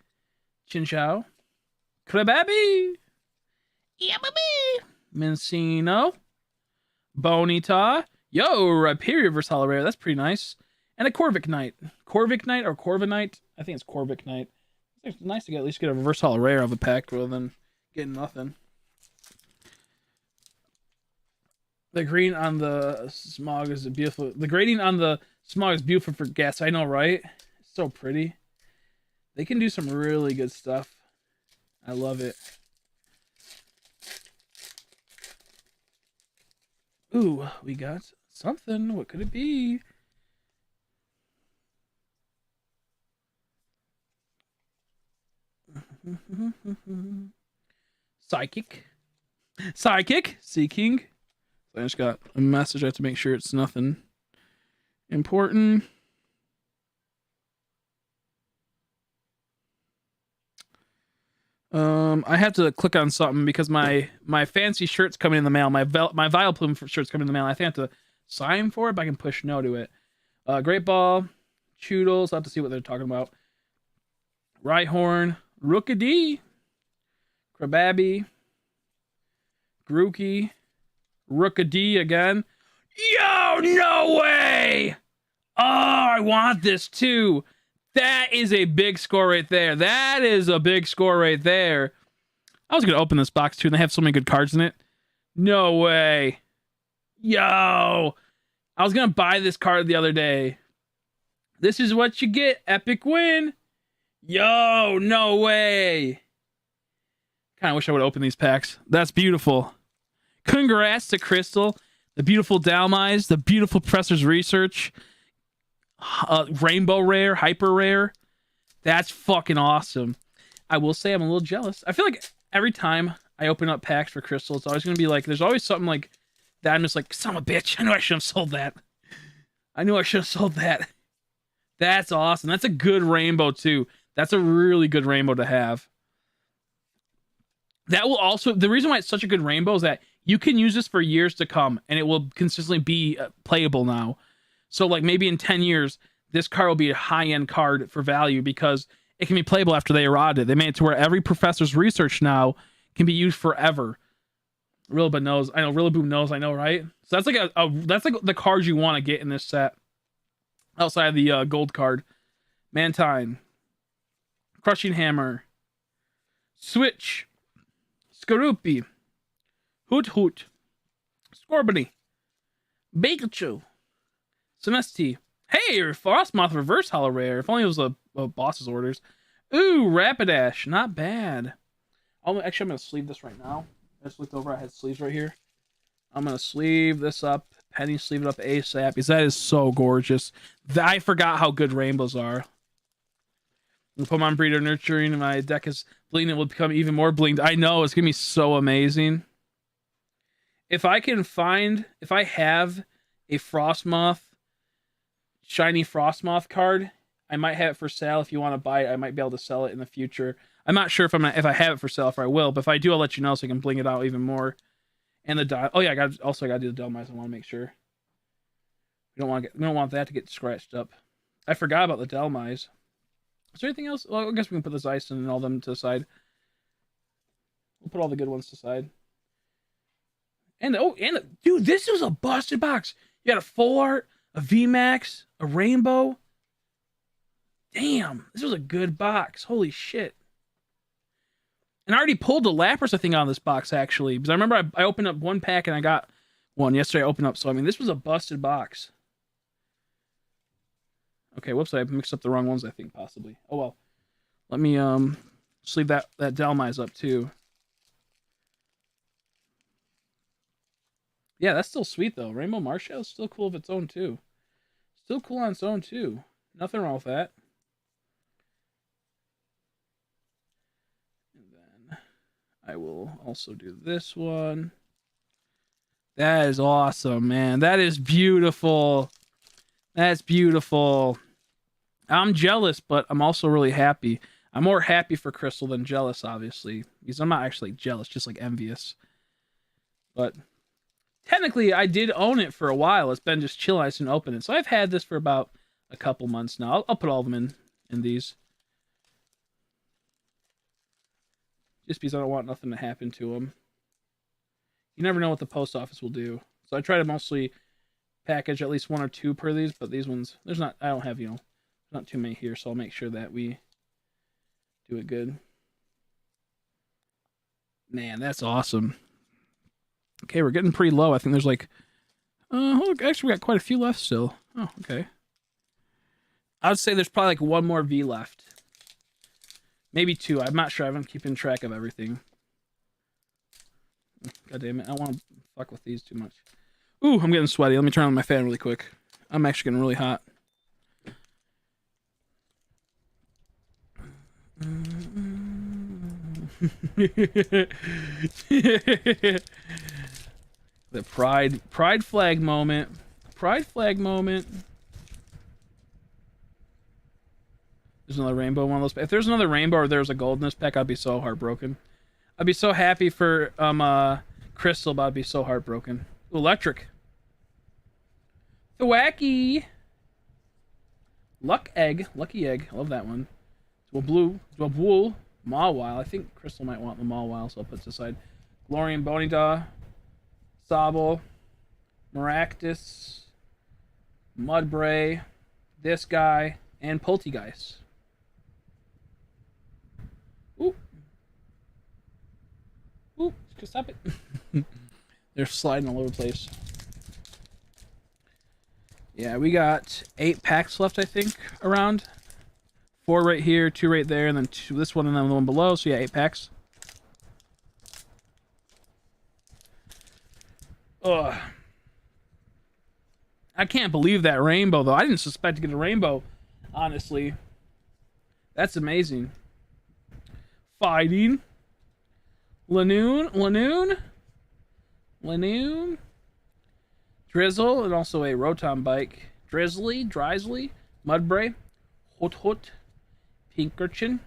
Chinchou. Krababi. Yababi. Mincino. Bonita. Yo, Rhyperior Versatile Rare. That's pretty nice. And a Corviknight. Corviknight or Corviknight? I think it's Corviknight. It's nice to at least get a Versatile Rare of a pack rather than getting nothing. The green on the smog is beautiful. The grading on the smog is beautiful for gas. I know, right? It's so pretty. They can do some really good stuff. I love it. Ooh, we got something. What could it be? Psychic. Seeking. I just got a message. I have to make sure it's nothing important. I have to click on something because my fancy shirt's coming in the mail. My Vileplume shirt's coming in the mail. I think I have to sign for it, but I can push no to it. Great Ball, Choodles. I'll have to see what they're talking about. Rhyhorn, Rookidee, Krababby, Grookey, Rookidee again. Yo, no way! Oh, I want this too. That is a big score right there. That is a big score right there. I was going to open this box too, and they have so many good cards in it. No way. Yo. I was going to buy this card the other day. This is what you get. Epic win. Yo, no way. Kind of wish I would open these packs. That's beautiful. Congrats to Crystal. The beautiful Dalmise. The beautiful Professor's Research. Rainbow Rare. Hyper Rare. That's fucking awesome. I will say I'm a little jealous. I feel like every time I open up packs for Crystal, it's always going to be like, there's always something like that. I'm just like, son of a bitch. I knew I should have sold that. I knew I should have sold that. That's awesome. That's a good rainbow too. That's a really good rainbow to have. That will also, the reason why it's such a good rainbow is that you can use this for years to come and it will consistently be playable now. So like maybe in 10 years, this card will be a high-end card for value because it can be playable after they eroded. They made it to where every Professor's Research now can be used forever. Rillaboom knows. I know. Rillaboom knows. I know, right? So that's like that's like the cards you want to get in this set. Outside of the gold card. Mantine. Crushing Hammer. Switch. Skorupi. Hoot Hoot. Scorbunny. Pikachu. Semesti. Hey, Frostmoth Reverse Hollow Rare. If only it was a boss's orders. Ooh, Rapidash. Not bad. Actually, I'm going to sleeve this right now. I just looked over. I had sleeves right here. I'm going to sleeve this up. Penny sleeve it up ASAP because that is so gorgeous. I forgot how good rainbows are. Pokemon Breeder Nurturing. My deck is bleeding. It will become even more blinged. I know. It's going to be so amazing. If I have a Frostmoth, shiny Frostmoth card, I might have it for sale. If you want to buy it, I might be able to sell it in the future. I'm not sure if I have it for sale, if I will, but if I do, I'll let you know so I can bling it out even more. And the oh yeah, I got to do the Delmise. I want to make sure we don't want that to get scratched up. I forgot about the Delmise. Is there anything else? Well, I guess we can put this ice and all of them to the side. We'll put all the good ones to the side. And dude, this was a busted box. You got a full art, a VMAX, a rainbow. Damn, this was a good box. Holy shit. And I already pulled the Lapras, I think, out of this box, actually. Because I remember I opened up one pack and I got one. Yesterday I opened up. So, I mean, this was a busted box. Okay, whoops. I mixed up the wrong ones, I think, possibly. Oh, well. Let me sleeve that Dalmise up, too. Yeah, that's still sweet, though. Rainbow Marshall is still cool of its own, too. Still cool on its own, too. Nothing wrong with that. And then I will also do this one. That is awesome, man. That is beautiful. That's beautiful. I'm jealous, but I'm also really happy. I'm more happy for Crystal than jealous, obviously. Because I'm not actually jealous, just like envious. But technically, I did own it for a while. It's been just chilling. I just didn't open it. So I've had this for about a couple months now. I'll put all of them in these. Just because I don't want nothing to happen to them. You never know what the post office will do. So I try to mostly package at least one or two per these, but these ones, I don't have, not too many here, so I'll make sure that we do it good. Man, that's awesome. Okay, we're getting pretty low. I think there's like, actually we got quite a few left still. Oh, okay. I would say there's probably like one more V left. Maybe two. I'm not sure. I haven't keeping track of everything. God damn it. I don't want to fuck with these too much. Ooh, I'm getting sweaty. Let me turn on my fan really quick. I'm actually getting really hot. The pride flag moment. Pride flag moment. There's another rainbow in one of those. If there's another rainbow or there's a gold in this pack, I'd be so heartbroken. I'd be so happy for Crystal, but I'd be so heartbroken. Electric. The wacky. Lucky egg. I love that one. Blue. Wool. Mawile. I think Crystal might want the Mawile, so I'll put this aside. Glorian Bonida. Sobble. Maractus. Mudbray. This guy. And Poltegeist. Ooh. Ooh. Just stop it. They're sliding all over the place. Yeah, we got 8 packs left, I think, around. 4 right here, 2 right there, and then 2 this one and then the one below. So yeah, 8 packs. Ugh. I can't believe that rainbow, though. I didn't suspect to get a rainbow, honestly. That's amazing. Fighting. Lanoon. Drizzle, and also a Rotom Bike. Drizzly, Mudbray, Hoot, Pinkerton,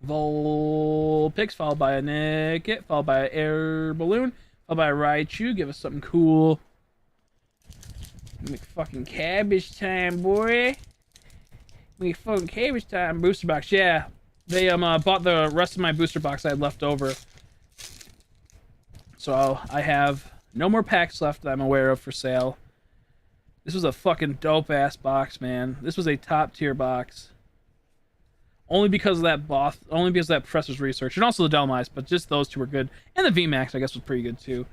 Vulpix, followed by a Nickit, followed by an Air Balloon, followed by a Raichu. Give us something cool. Make fucking cabbage time, boy. Make fucking cabbage time. Booster box, yeah. They bought the rest of my booster box I had left over. So I have no more packs left that I'm aware of for sale. This was a fucking dope-ass box, man. This was a top-tier box. Only because of that Professor's Research. And also the Delmise, but just those two were good. And the VMAX, I guess, was pretty good, too.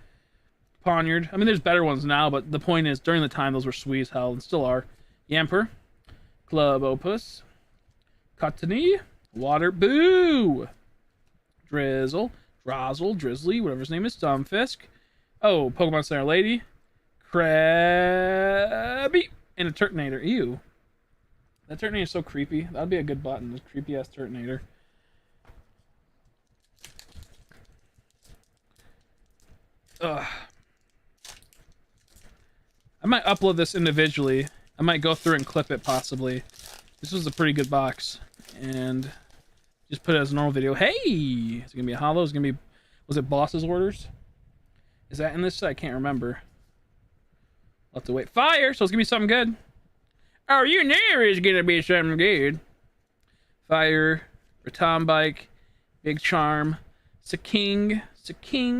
Poniard. I mean, there's better ones now, but the point is, during the time, those were sweet as hell, and still are. Yamper. Club Opus. Cottony. Water. Boo! Drizzle. Drozzle. Drizzly. Whatever his name is. Stunfisk. Oh, Pokemon Center Lady. Krabby. And a Turtonator. Ew. That Turtonator is so creepy. That would be a good button. This creepy-ass Turtonator. Ugh. I might upload this individually. I might go through and clip it, possibly. This was a pretty good box. And just put it as a normal video. Hey! Is it going to be a holo? Is it going to be... Was it Boss's Orders? Is that in this? I can't remember. I'll have to wait. Fire! So it's going to be something good. Oh, you knew it was going to be something good. Fire. Raton Bike. Big Charm. Seking.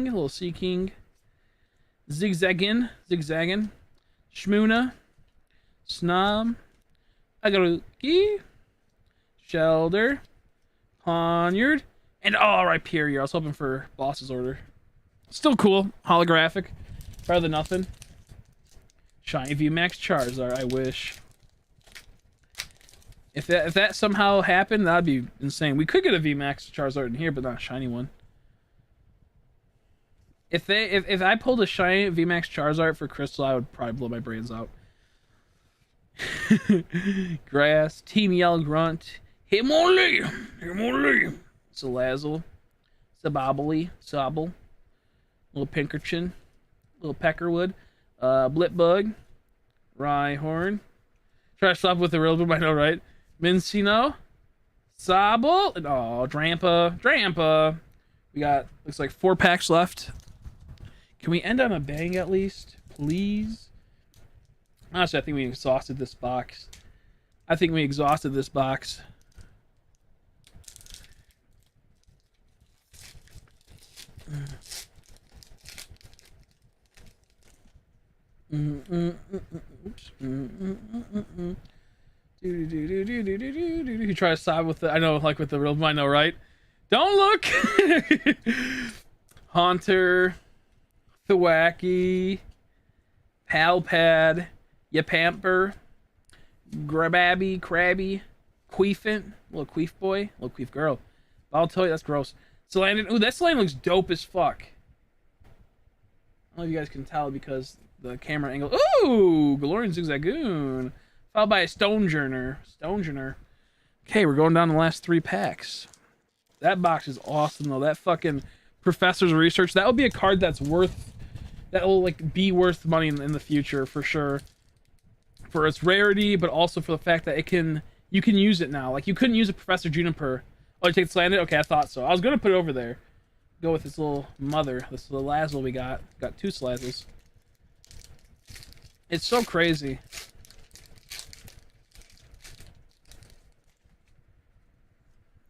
Little Seaking. Zigzaggin. Shmuna. Snob. Agaruki. Shelder. Poniard. And Rhyperior. I was hoping for Boss's Order. Still cool. Holographic. Better than nothing. Shiny VMAX Charizard. I wish. If that somehow happened, that'd be insane. We could get a VMAX Charizard in here, but not a shiny one. If I pulled a shiny VMAX Charizard for Crystal, I would probably blow my brains out. Grass. Team Yell Grunt. Hitmonlee. Salazzle. Sobble. Little Pinkerton. Little Peckerwood. Blipbug. Rhyhorn. Try to stop with the real boom, I know, right? Mincino. Sobble. And Drampa. We got, looks like 4 packs left. Can we end on a bang at least? Please? Honestly, I think we exhausted this box. You try to side with the, I know, like with the real, I know, right? Don't look. Haunter, Thwacky, Palpad, Yapamper, Grababby, Krabby, Queefant, little Queef boy, little Queef girl. I'll tell you, that's gross. Salandon, ooh, that Salandon looks dope as fuck. I don't know if you guys can tell because the camera angle. Ooh, Galarian Zigzagoon. Followed by a Stonejourner. Okay, we're going down the last 3 packs. That box is awesome, though. That fucking Professor's Research. That will be a card that's worth... That will, like, be worth money in the future, for sure. For its rarity, but also for the fact that it can you can use it now. Like, you couldn't use a Professor Juniper. Oh, you take the slanted? Okay, I thought so. I was gonna put it over there. Go with this little mother. This little Lazzle we got. Got 2 Slazzles. It's so crazy.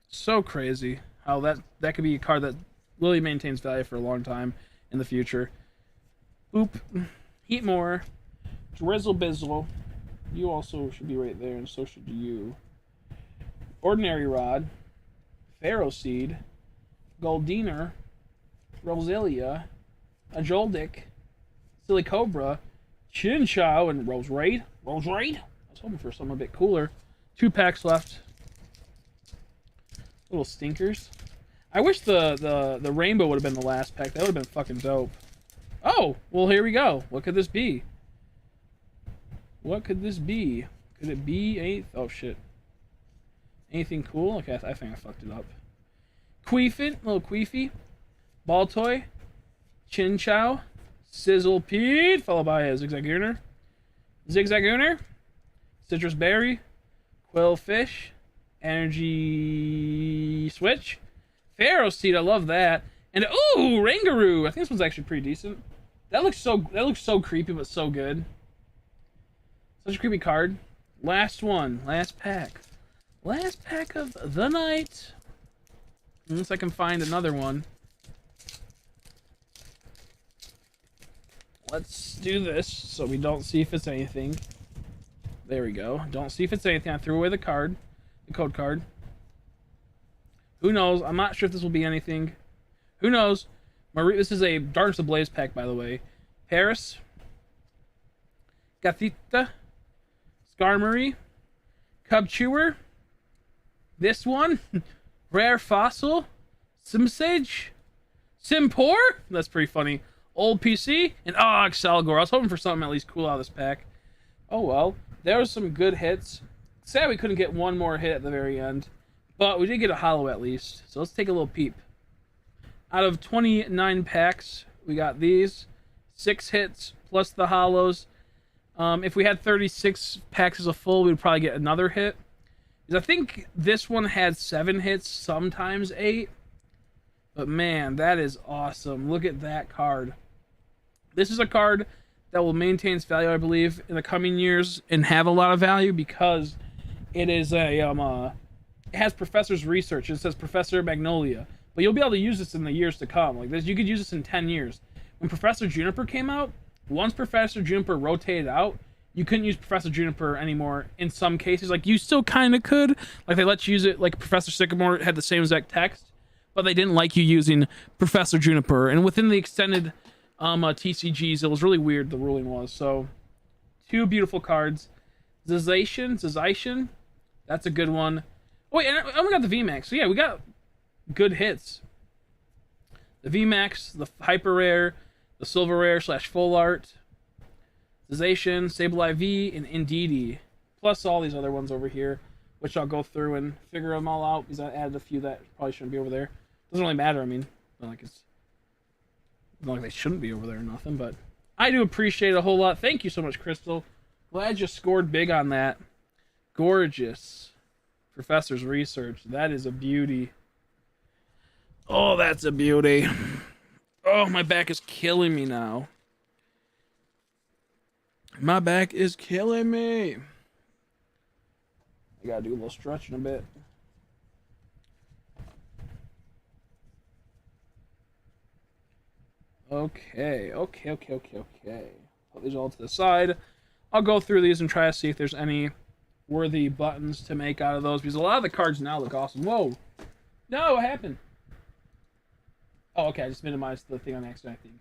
So crazy how that could be a card that really maintains value for a long time in the future. Oop. Heatmore. Drizzle Bizzle. You also should be right there, and so should you. Ordinary Rod. Pharaoh Seed. Goldiner. Roselia. Ajoldic. Silly Cobra. Chinchou and Roserade. Roserade? I was hoping for something a bit cooler. 2 packs left. Little stinkers. I wish the rainbow would have been the last pack. That would have been fucking dope. Oh, well, here we go. What could this be? What could this be? Could it be a... Oh, shit. Anything cool? Okay, I think I fucked it up. Queefant, little Queefy. Baltoy. Chinchou. Sizzlepede, followed by a Zigzagooner. Zigzagooner. Citrus Berry. Quillfish. Energy Switch. Pharaoh Seed, I love that. And ooh, Rangaroo. I think this one's actually pretty decent. That looks so creepy, but so good. Such a creepy card. Last one, last pack. Last pack of the night. Unless I can find another one. Let's do this so we don't see if it's anything. There we go. Don't see if it's anything. I threw away the card. The code card. Who knows? I'm not sure if this will be anything. Who knows? This is a Darkness Ablaze pack, by the way. Paris. Gathita. Skarmory. Cub Chewer. This one. Rare Fossil. Simsage. Simpor. That's pretty funny. Old PC. And Excelgor. I was hoping for something at least cool out of this pack. Oh well. There was some good hits. Sad we couldn't get one more hit at the very end. But we did get a holo at least. So let's take a little peep. Out of 29 packs, we got these. 6 hits plus the holos. If we had 36 packs as a full, we'd probably get another hit. Because I think this one had 7 hits, sometimes 8. But man, that is awesome. Look at that card. This is a card that will maintain its value, I believe, in the coming years and have a lot of value because it is a it has Professor's Research. It says Professor Magnolia, but you'll be able to use this in the years to come. Like this, you could use this in 10 years. When Professor Juniper came out, once Professor Juniper rotated out, you couldn't use Professor Juniper anymore in some cases. Like you still kind of could. Like they let you use it. Like Professor Sycamore had the same exact text, but they didn't like you using Professor Juniper. And within the extended TCGs, it was really weird, the ruling was. So 2 beautiful cards. Zization, that's a good one. Oh, wait, and we got the VMAX. So yeah, we got good hits. The VMAX, the Hyper Rare, the Silver Rare / Full Art, Zization, Sableye V, and Indeedee. Plus all these other ones over here, which I'll go through and figure them all out because I added a few that probably shouldn't be over there. Doesn't really matter, I mean, not like they shouldn't be over there or nothing, but I do appreciate it a whole lot. Thank you so much, Crystal. Glad you scored big on that. Gorgeous. Professor's Research. That is a beauty. Oh, that's a beauty. Oh, my back is killing me now. My back is killing me. I gotta do a little stretching a bit. Okay. Put these all to the side. I'll go through these and try to see if there's any worthy buttons to make out of those, because a lot of the cards now look awesome. Whoa! No, what happened? Oh, okay, I just minimized the thing on accident, I think.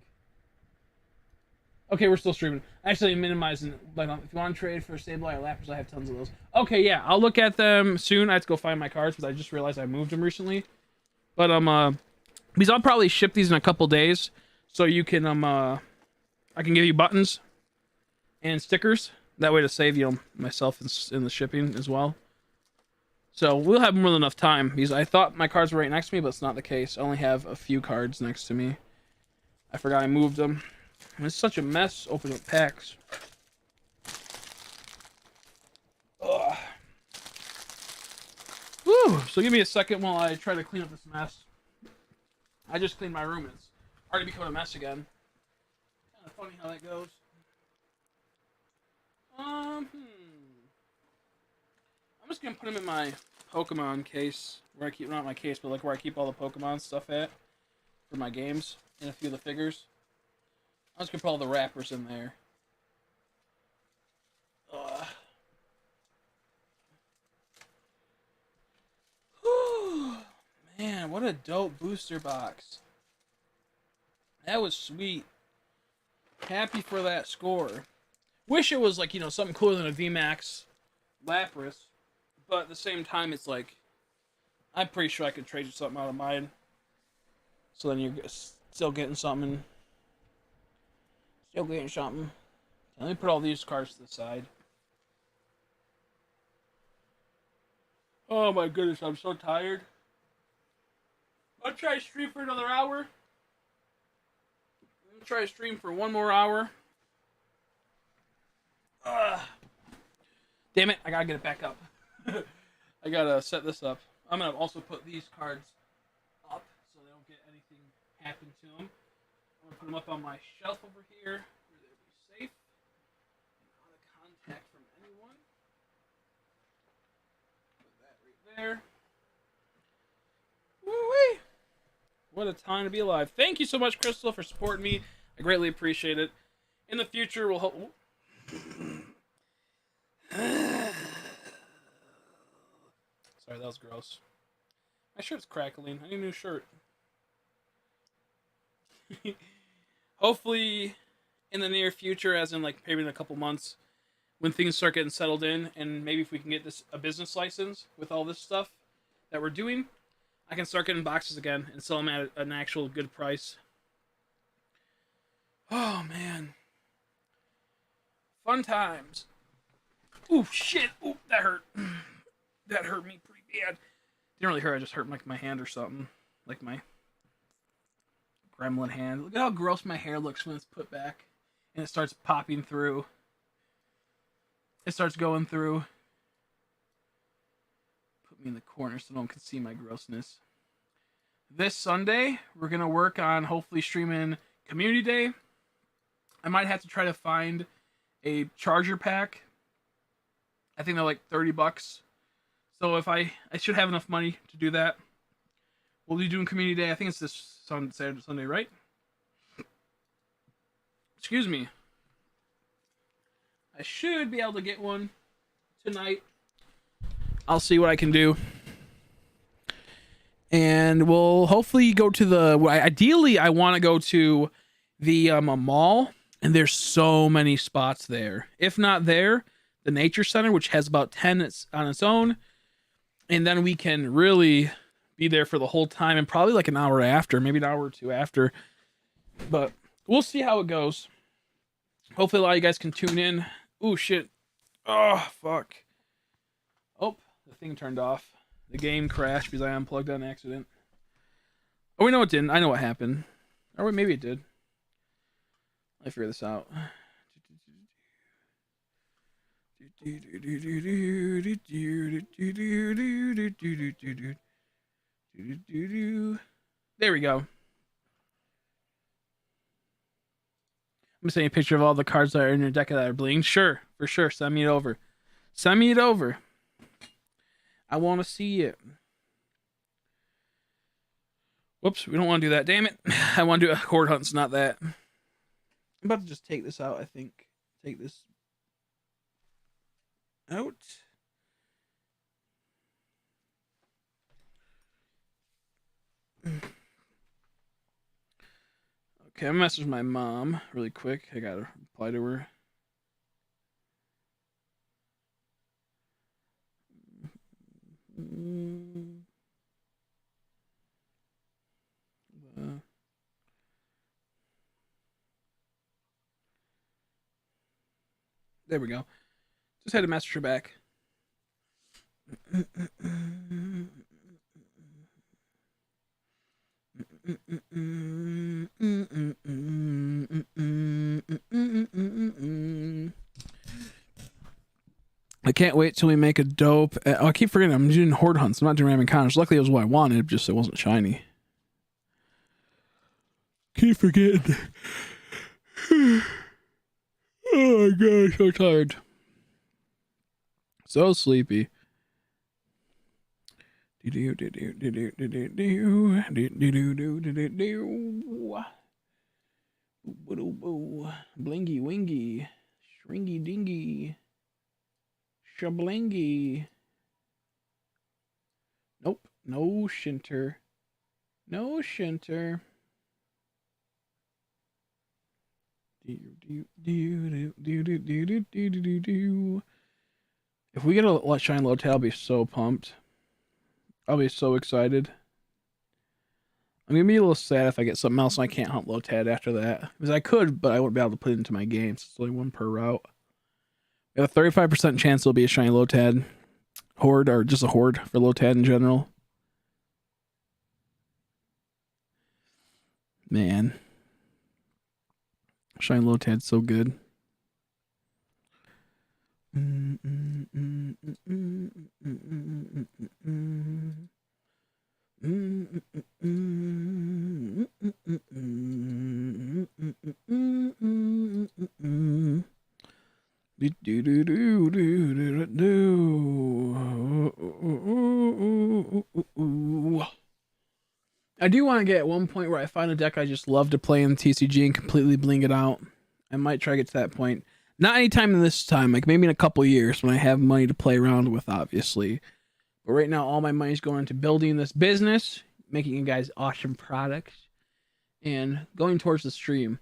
Okay, we're still streaming. Actually, minimizing, like, if you want to trade for Sableye or Lapras, I have tons of those. Okay, yeah, I'll look at them soon. I have to go find my cards, because I just realized I moved them recently. But, because I'll probably ship these in a couple days, so you can, I can give you buttons and stickers. That way to save you myself in the shipping as well. So we'll have more than enough time, because I thought my cards were right next to me, but it's not the case. I only have a few cards next to me. I forgot I moved them. It's such a mess opening up packs. Ugh. Whew. So give me a second while I try to clean up this mess. I just cleaned my room. It's already become a mess again. Kind of funny how that goes. I'm just gonna put him in my Pokemon case, where I keep, not my case, but like where I keep all the Pokemon stuff at for my games and a few of the figures. I'm just gonna put all the wrappers in there. Whew. Man, what a dope booster box. That was sweet. Happy for that score. Wish it was like, you know, something cooler than a VMAX Lapras, but at the same time, it's like, I'm pretty sure I could trade you something out of mine. So then you're still getting something. Still getting something. Let me put all these cards to the side. Oh my goodness, I'm so tired. I'll try to stream for another hour. I'll try to stream for one more hour. Damn it, I gotta get it back up. I gotta set this up. I'm gonna also put these cards up so they don't get anything happen to them. I'm gonna put them up on my shelf over here where they'll be safe and out of contact from anyone. Put that right there. Woo-wee! What a time to be alive. Thank you so much, Crystal, for supporting me. I greatly appreciate it. In the future, we'll hope... Sorry, that was gross. My shirt's crackling. I need a new shirt. Hopefully, in the near future, as in like maybe in a couple months, when things start getting settled in, and maybe if we can get this a business license with all this stuff that we're doing, I can start getting boxes again and sell them at an actual good price. Oh man, fun times. Ooh shit! Ooh, that hurt. That hurt me pretty bad. Didn't really hurt. I just hurt like my hand or something, like my gremlin hand. Look at how gross my hair looks when it's put back, and it starts popping through. It starts going through. Put me in the corner so no one can see my grossness. This Sunday, we're gonna work on hopefully streaming Community Day. I might have to try to find a charger pack. I think they're like $30. So if I should have enough money to do that. We'll be doing Community Day. I think it's this Sunday, right? Excuse me. I should be able to get one tonight. I'll see what I can do. And we'll hopefully go to the... Ideally, I want to go to the a mall. And there's so many spots there. If not there, the Nature Center, which has about 10 on its own. And then we can really be there for the whole time and probably like an hour after, maybe an hour or two after. But we'll see how it goes. Hopefully a lot of you guys can tune in. Ooh, shit. Oh, fuck. Oh, the thing turned off. The game crashed because I unplugged on accident. Oh, we know it didn't. I know what happened. Or maybe it did. I figure this out. There we go. I'm sending a picture of all the cards that are in your deck that are bling. Sure, for sure. Send me it over. Send me it over. I want to see it. Whoops, we don't want to do that. Damn it. I want to do a horde hunt, not that. I'm about to just take this out, I think. Take this out. Okay, I'm gonna message my mom really quick. I gotta reply to her. There we go. Just had to message her back. The can't wait till we make a dope. Oh, I keep forgetting I'm doing horde hunts. I'm not doing random encounters. Luckily, it was what I wanted. Just it wasn't shiny. Keep forgetting. Oh my god, so tired. So sleepy. Blingy wingy. Shringy dingy. Shablingy. Nope. No shinter. No shinter. If we get a shine low tail, I'll be so pumped. I'll be so excited. I'm gonna be a little sad if I get something else and I can't hunt low tad after that. Because I could, but I wouldn't be able to put it into my games. It's only one per route. We have a 35% chance it'll be a shiny low tad horde, or just a horde for low tad in general. Man. Shiny low tad's so good. I do want to get at one point where I find a deck I just love to play in TCG and completely bling it out. I might try to get to that point. Not anytime in this time, like maybe in a couple years when I have money to play around with, obviously. But right now, all my money's going into building this business, making you guys awesome products, and going towards the stream.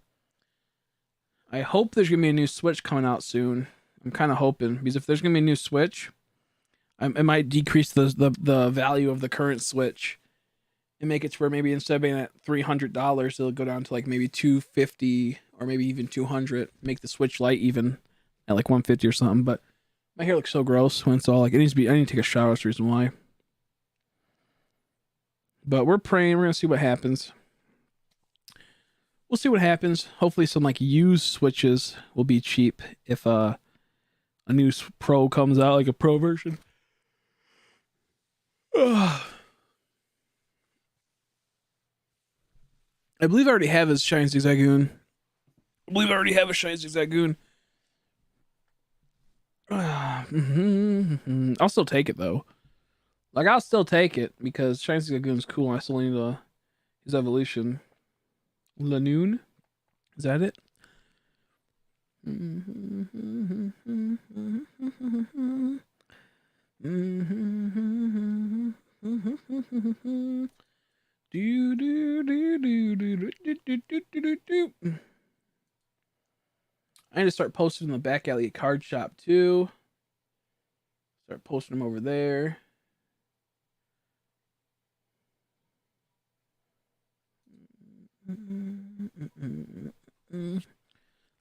I hope there's going to be a new Switch coming out soon. I'm kind of hoping, because if there's going to be a new Switch, it might decrease the value of the current Switch and make it to where maybe instead of being at $300, it'll go down to like maybe $250 or maybe even $200. Make the Switch Lite even at like $150 or something. But my hair looks so gross when it's all like, I need to take a shower. That's the reason why. But we're praying. We're going to see what happens. We'll see what happens. Hopefully some like used Switches will be cheap if a new Pro comes out, like a Pro version. Ugh. I believe I already have his Shiny Zigzagoon. I'll still take it though. Like I'll still take it because Shiny Zigzagoon's cool. And I still need his evolution. Lanoon, is that it? I need to start posting in the back alley card shop too. Start posting them over there.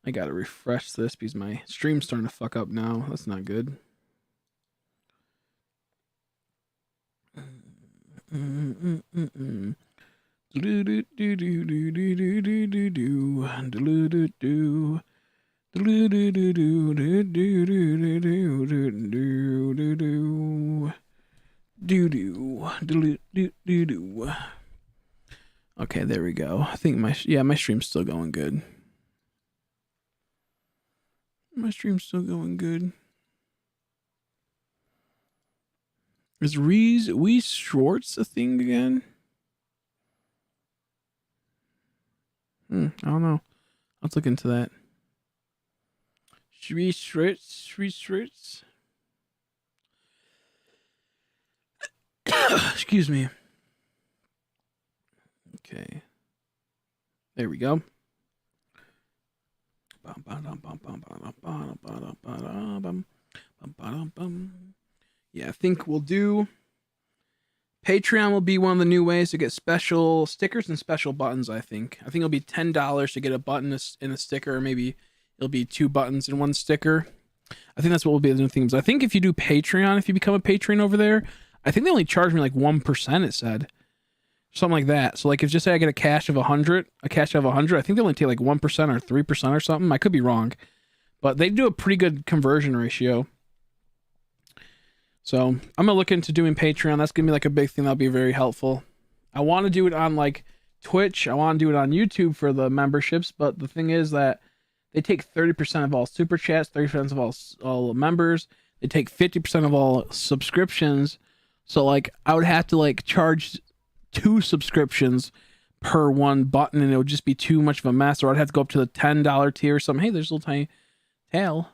I gotta refresh this because my stream's starting to fuck up now. That's not good. Okay, there we go. I think my stream's still going good. Is Wee Schwartz a thing again? I don't know. Let's look into that. Wee Schwartz. Excuse me. Okay. There we go. Yeah, I think we'll do Patreon will be one of the new ways to get special stickers and special buttons, I think. I think it'll be $10 to get a button and a sticker, or maybe it'll be 2 buttons and 1 sticker. I think that's what will be the new things. I think if you do Patreon, if you become a patron over there, I think they only charge me like 1%, it said. Something like that. So like if just say I get a cash of 100, I think they only take like 1% or 3% or something. I could be wrong. But they do a pretty good conversion ratio. So I'm gonna look into doing Patreon. That's gonna be like a big thing that'll be very helpful. I want to do it on like Twitch. I want to do it on YouTube for the memberships, but the thing is that they take 30% of all super chats, 30% of all members. They take 50% of all subscriptions. So like I would have to like charge 2 subscriptions per one button, and it would just be too much of a mess. Or I'd have to go up to the $10 tier or something. Hey, there's a little tiny tail.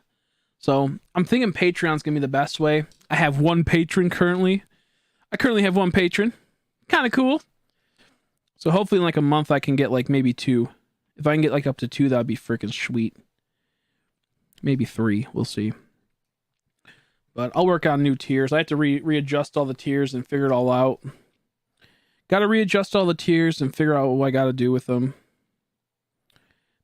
So I'm thinking Patreon's gonna be the best way. I have 1 patron currently. I currently have 1 patron. Kind of cool. So hopefully in like a month I can get like maybe 2. If I can get like up to 2, that'd be freaking sweet. Maybe 3. We'll see. But I'll work on new tiers. I have to readjust all the tiers and figure it all out. Got to readjust all the tiers and figure out what I got to do with them.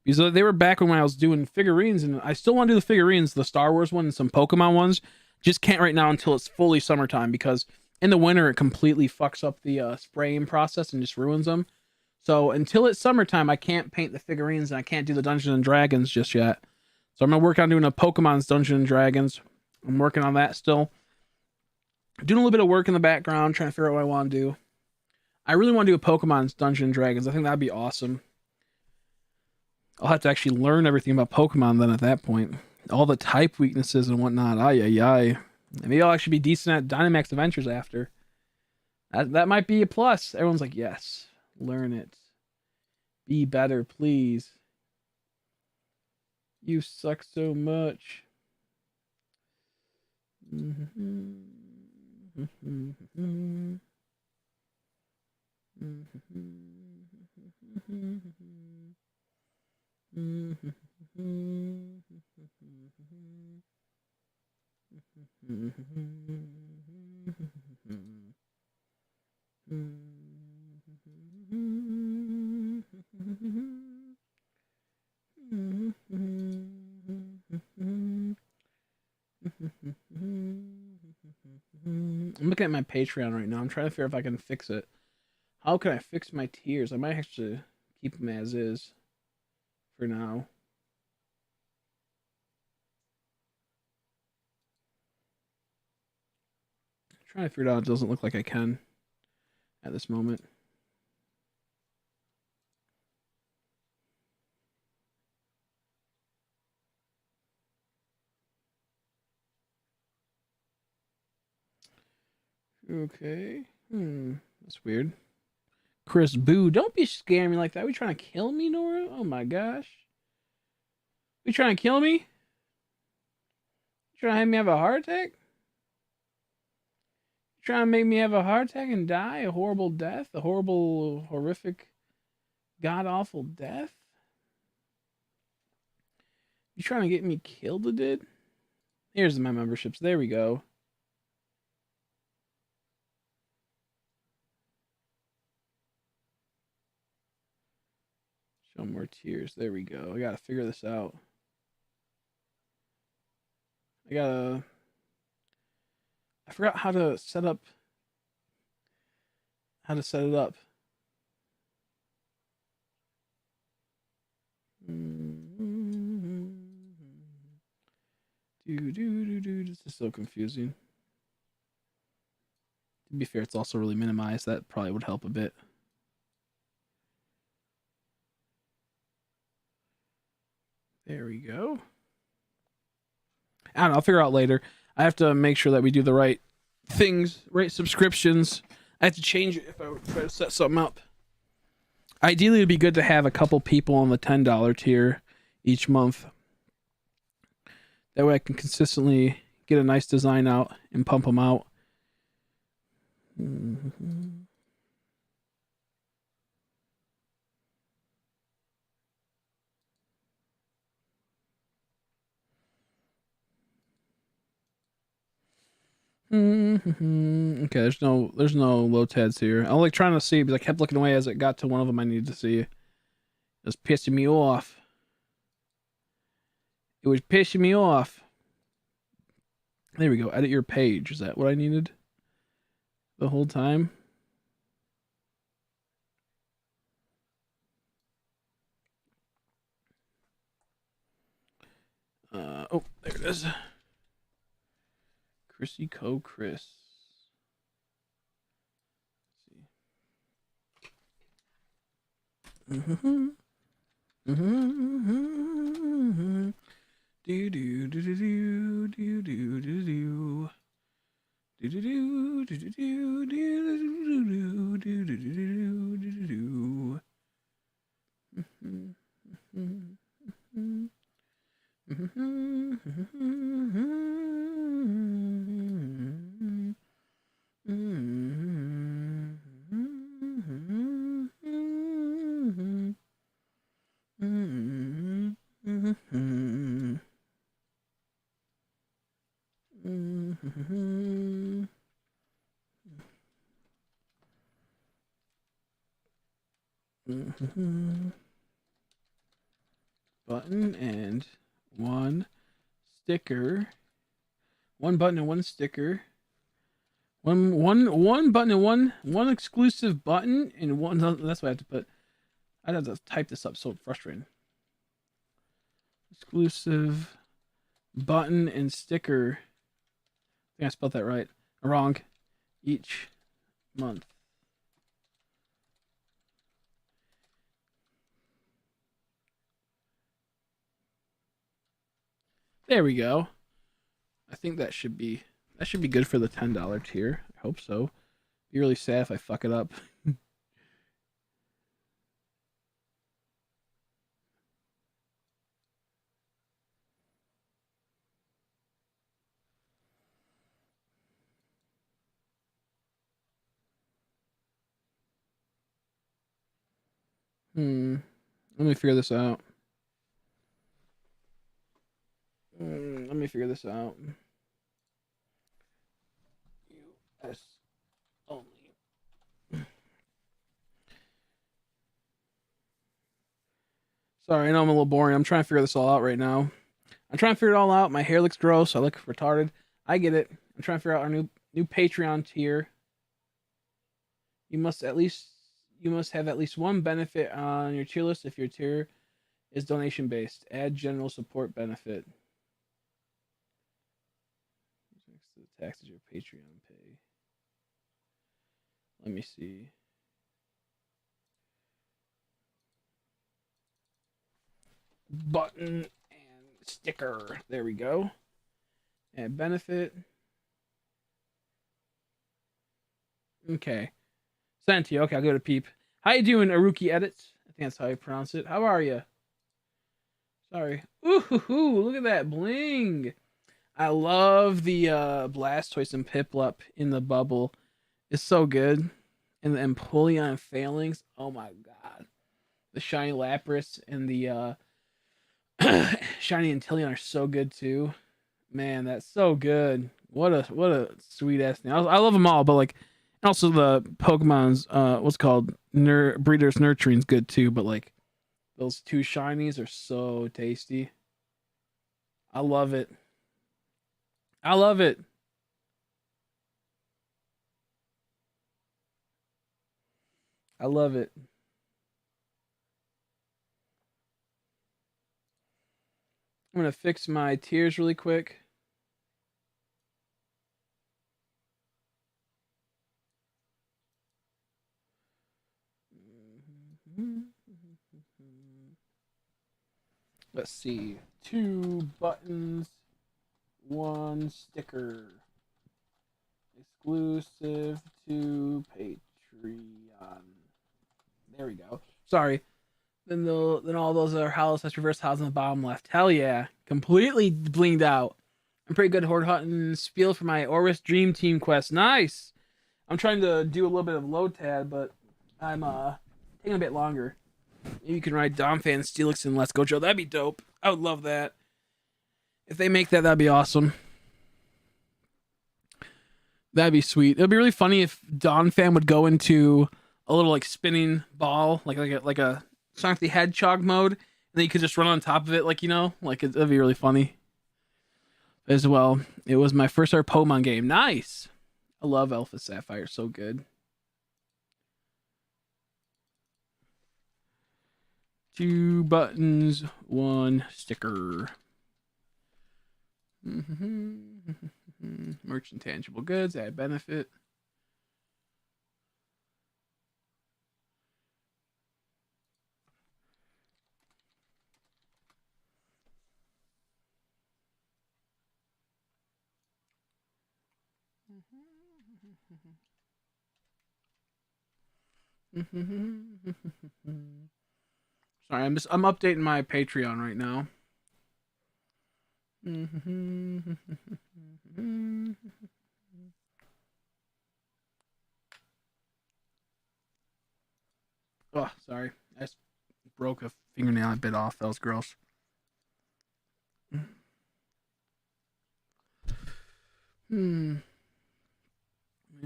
Because they were back when I was doing figurines, and I still want to do the figurines, the Star Wars one and some Pokemon ones. Just can't right now until it's fully summertime, because in the winter it completely fucks up the spraying process and just ruins them. So until it's summertime, I can't paint the figurines and I can't do the Dungeons and Dragons just yet. So I'm gonna work on doing a Pokemon's Dungeons and Dragons. I'm working on that still. Doing a little bit of work in the background, trying to figure out what I want to do. I really want to do a Pokemon's Dungeons and Dragons. I think that'd be awesome. I'll have to actually learn everything about Pokemon then at that point. All the type weaknesses and whatnot. Ay, ay, ay. Maybe I'll actually be decent at Dynamax Adventures after. That might be a plus. Everyone's like, yes, learn it. Be better, please. You suck so much. I'm looking at my Patreon right now. I'm trying to figure if I can fix it. How can I fix my tiers? I might have to keep them as is for now. I'm trying to figure it out. It doesn't look like I can at this moment. Okay. That's weird. Chris Boo, don't be scaring me like that. Are we trying to kill me, Nora? Oh my gosh. You trying to kill me? You trying to have me have a heart attack? You trying to make me have a heart attack and die a horrible death? A horrible, horrific, god-awful death? You trying to get me killed, dude? Here's my memberships. There we go. Show more tiers. There we go. I gotta figure this out. I forgot how to set up. How to set it up. This is so confusing. To be fair, it's also really minimized. That probably would help a bit. There we go. I don't know. I'll figure out later. I have to make sure that we do the right things, right subscriptions. I have to change it if I try to set something up. Ideally, it'd be good to have a couple people on the $10 tier each month. That way I can consistently get a nice design out and pump them out. Okay, there's no Lotads here. I'm like trying to see because I kept looking away as it got to one of them I needed to see. It was pissing me off. It was pissing me off. There we go. Edit your page. Is that what I needed the whole time? Oh, there it is. Chrissy Co Chris. Mm-hmm. Mm-hmm. Do do do do do do do do do. Do do do do do do do do do do. Button and one sticker. One button and one sticker. One button and one exclusive button and one. That's what I have to put. I'd have to type this up. So frustrating. Exclusive button and sticker. I think I spelled that right. Wrong. Each month. There we go. I think that should be good for the $10 tier. I hope so. Be really sad if I fuck it up. Let me figure this out. Let me figure this out. US only. Sorry, I know I'm a little boring. I'm trying to figure this all out right now. I'm trying to figure it all out. My hair looks gross. I look retarded. I get it. I'm trying to figure out our new Patreon tier. You must have at least one benefit on your tier list if your tier is donation based. Add general support benefit. Next to the taxes your Patreon pay. Let me see. Button and sticker. There we go. And benefit. Okay. Sent to you. Okay, I'll go to Peep. How you doing, Aruki Edits? I think that's how you pronounce it. How are you? Sorry. Ooh, look at that bling. I love the Blastoise and Piplup in the bubble. It's so good. And the Empoleon Phalanx. Oh my god. The Shiny Lapras and the Shiny Inteleon are so good too. Man, that's so good. What a sweet ass thing. I love them all, but like, also the Pokemon's what's called Breeders Nurturing's good too. But like, those two shinies are so tasty. I love it. I love it. I love it. I'm gonna fix my tiers really quick. Let's see. 2 buttons, 1 sticker. Exclusive to Patreon. There we go. Sorry. Then all those are hollows slash reverse hollows on the bottom left. Hell yeah. Completely blinged out. I'm pretty good at horde hunting spiel for my Oris Dream Team quest. Nice. I'm trying to do a little bit of Lotad, but I'm taking a bit longer. Maybe you can ride Domfan, Steelix, and Let's Go Joe. That'd be dope. I would love that. If they make that, that'd be awesome. That'd be sweet. It'd be really funny if Donphan would go into a little like spinning ball, like a Sonic the Hedgehog mode, and then you could just run on top of it, like, you know, like that'd be really funny. As well, it was my first ever Pokemon game. Nice. I love Alpha Sapphire. So good. 2 buttons, 1 sticker. Merchant tangible goods, add benefit. Sorry, I'm updating my Patreon right now. Oh, sorry. I just broke a fingernail I bit off. That was gross.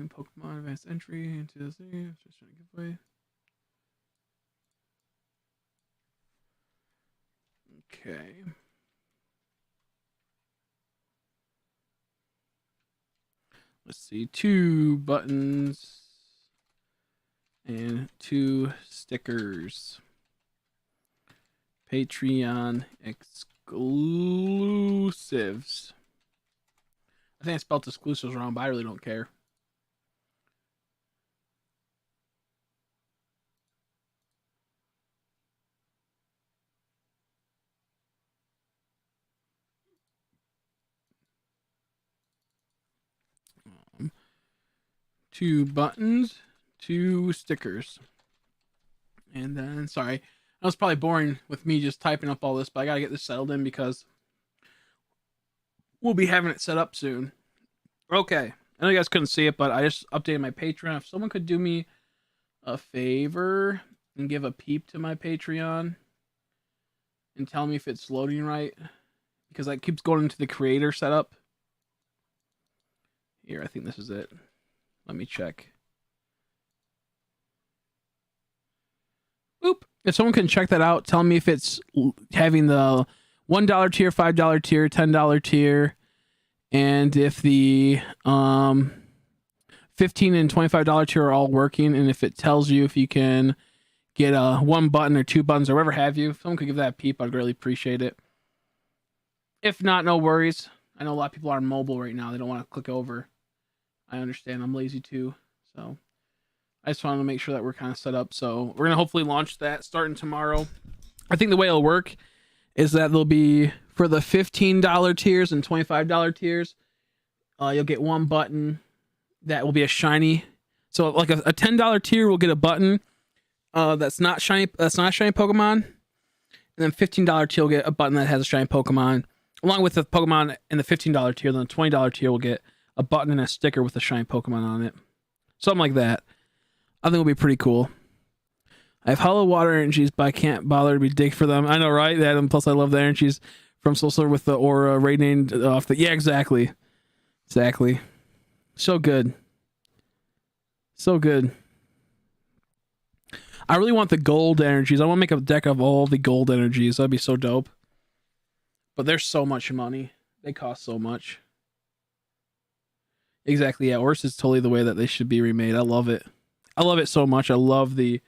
Pokemon advanced entry into the thing. Just trying to give away. Okay. Let's see. 2 buttons and 2 stickers. Patreon exclusives. I think I spelled exclusives wrong, but I really don't care. Two buttons, 2 stickers. And then, sorry, that was probably boring with me just typing up all this, but I gotta get this settled in because we'll be having it set up soon. Okay, I know you guys couldn't see it, but I just updated my Patreon. If someone could do me a favor and give a peep to my Patreon and tell me if it's loading right, because it keeps going into the creator setup. Here, I think this is it. Let me check. Oop. If someone can check that out, tell me if it's having the $1 tier, $5 tier, $10 tier, and if the $15 and $25 tier are all working, and if it tells you if you can get a 1 button or 2 buttons or whatever have you. If someone could give that a peep, I'd really appreciate it. If not, no worries. I know a lot of people are on mobile right now. They don't want to click over. I understand. I'm lazy too. So I just wanted to make sure that we're kind of set up. So we're going to hopefully launch that starting tomorrow. I think the way it'll work is that there'll be, for the $15 tiers and $25 tiers, you'll get 1 button that will be a shiny. So like a $10 tier will get a button that's not shiny. That's not a shiny Pokemon. And then $15 tier will get a button that has a shiny Pokemon. Along with the Pokemon in the $15 tier, then the $20 tier will get a button and a sticker with a shiny Pokemon on it. Something like that. I think it'll be pretty cool. I have hollow water energies, but I can't bother to be dig for them. I know, right? Adam, plus I love the energies from Soul Silver with the aura radiating off the... Yeah, exactly. Exactly. So good. So good. I really want the gold energies. I want to make a deck of all the gold energies. That'd be so dope. But there's so much money. They cost so much. Exactly, yeah. Oris is totally the way that they should be remade. I love it. I love it so much. I love the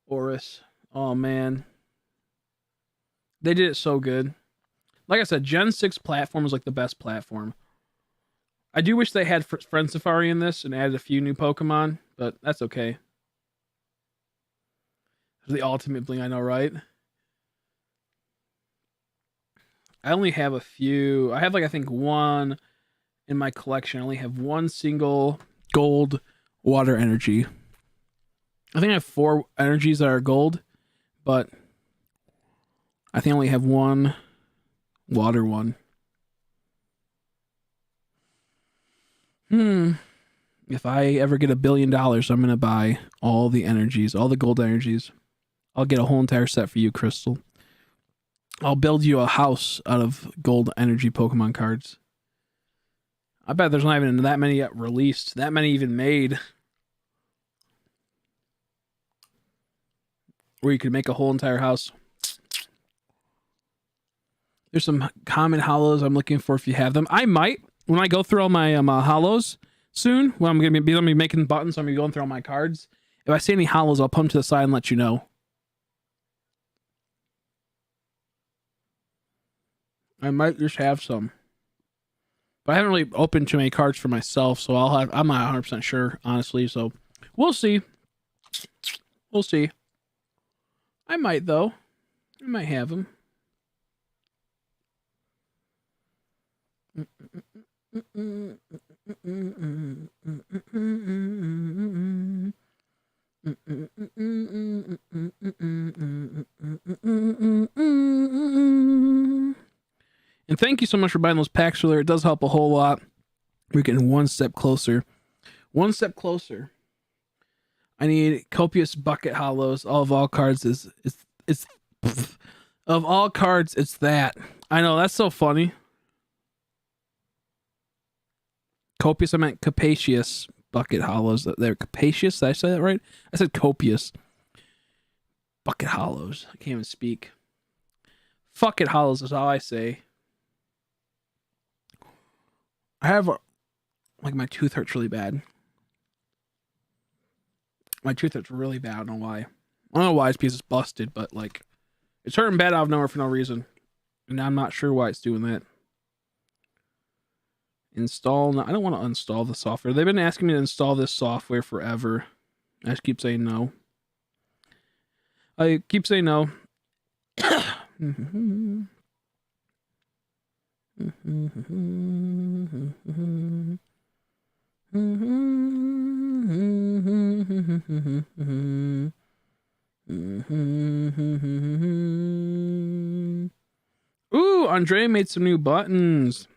Oris. Oh, man. They did it so good. Like I said, Gen 6 platform is like the best platform. I do wish they had Friend Safari in this and added a few new Pokemon, but that's okay. The ultimate bling, I know, right? I only have a few. I have like, I think 1 in my collection. I only have 1 single gold water energy. I think I have 4 energies that are gold, but I think I only have 1 water one. If I ever get $1 billion, I'm going to buy all the energies, all the gold energies. I'll get a whole entire set for you, Crystal. I'll build you a house out of gold energy Pokemon cards. I bet there's not even that many yet released. That many even made. Where you could make a whole entire house. There's some common hollows I'm looking for if you have them. I might, when I go through all my hollows soon, when I'm going to be making buttons, I'm going to be going through all my cards. If I see any hollows, I'll put them to the side and let you know. I might just have some. But I haven't really opened too many cards for myself, so I'm not 100% sure, honestly. So we'll see. We'll see. I might, though. I might have them. And thank you so much for buying those packs earlier. It does help a whole lot. We're getting one step closer. One step closer. I need copious bucket hollows. Of all cards is of all cards, it's that. I know, that's so funny. Copious, I meant capacious bucket hollows. They're capacious. Did I say that right? I said copious. Bucket hollows. I can't even speak. Fuck it hollows is all I say. I have, like, my tooth hurts really bad. My tooth hurts really bad. I don't know why. I don't know why this piece is busted, but, like, it's hurting bad out of nowhere for no reason. And I'm not sure why it's doing that. Install. I don't want to install the software. They've been asking me to install this software forever. I just keep saying no. I keep saying no. Ooh, Andrea made some new buttons.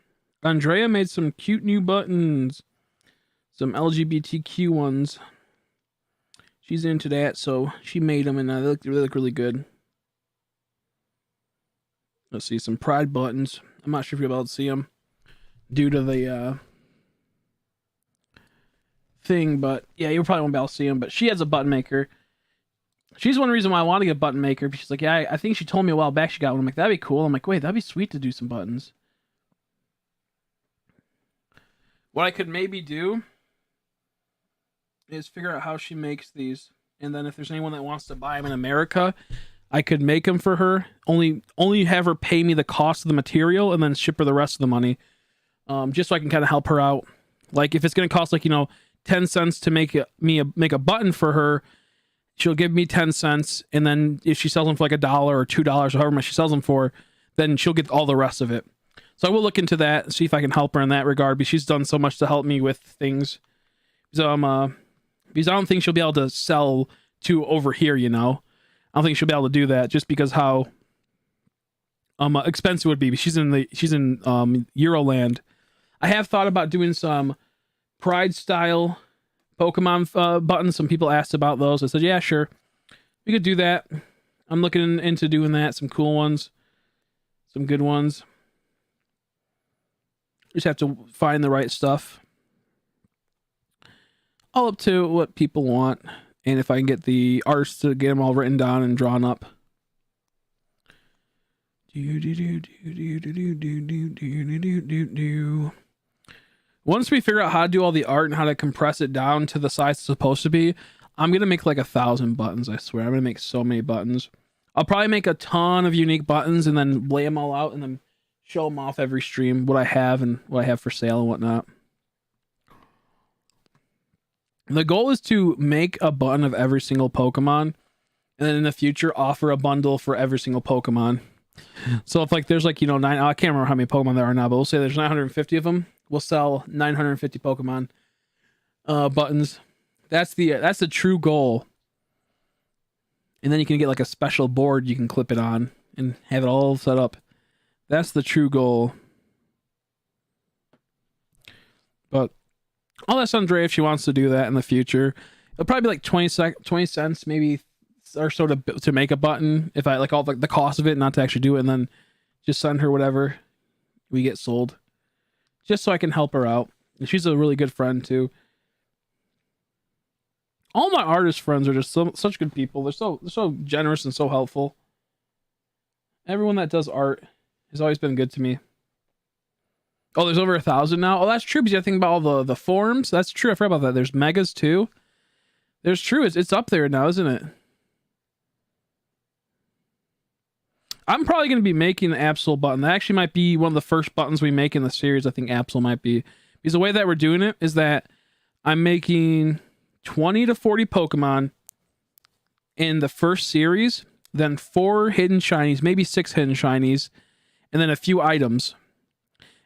Andrea made some cute new buttons. Some LGBTQ ones. She's into that, so she made them, and they look really good. Let's see, some pride buttons. I'm not sure if you'll be able to see them due to the thing, but yeah, you probably won't be able to see them. But she has a button maker. She's one reason why I want to get a button maker. She's like, yeah, I think she told me a while back she got one. I'm like, that'd be cool. I'm like, wait, that'd be sweet to do some buttons. What I could maybe do is figure out how she makes these, and then if there's anyone that wants to buy them in America, I could make them for her. Only have her pay me the cost of the material, and then ship her the rest of the money, just so I can kind of help her out. Like if it's gonna cost 10 cents to make a button for her, she'll give me 10 cents, and then if she sells them for like $1 or $2 or however much she sells them for, then she'll get all the rest of it. So I will look into that and see if I can help her in that regard, because she's done so much to help me with things. So because I don't think she'll be able to sell to over here, I don't think she'll be able to do that just because how expensive it would be. She's in Euroland. I have thought about doing some Pride style Pokemon buttons. Some people asked about those. I said, yeah, sure, we could do that. I'm looking into doing that. Some cool ones, some good ones. Just have to find the right stuff. All up to what people want, and if I can get the artists to get them all written down and drawn up. Once we figure out how to do all the art and how to compress it down to the size it's supposed to be, I'm gonna make like 1,000 buttons. I swear, I'm gonna make so many buttons. I'll probably make a ton of unique buttons and then lay them all out and then show them off every stream, what I have and what I have for sale and whatnot. The goal is to make a button of every single Pokemon, and then in the future offer a bundle for every single Pokemon. So if there's 9, I can't remember how many Pokemon there are now, but we'll say there's 950 of them. We'll sell 950 Pokemon buttons. That's the true goal. And then you can get like a special board you can clip it on and have it all set up. That's the true goal. But I'll ask Andrea if she wants to do that in the future. It'll probably be like 20 cents maybe or so to make a button, if I like all the cost of it, not to actually do it, and then just send her whatever we get sold, just so I can help her out. And she's a really good friend too. All my artist friends are just such good people. They're so generous and so helpful. Everyone that does art has always been good to me. Oh, there's over 1,000 now. Oh, that's true, because I think about all the forms. That's true. I forgot about that. There's megas too. There's true. It's up there now, isn't it? I'm probably going to be making the Absol button. That actually might be one of the first buttons we make in the series. I think Absol might be. Because the way that we're doing it is that I'm making 20 to 40 Pokemon in the first series, then 4 hidden shinies, maybe 6 hidden shinies, and then a few items.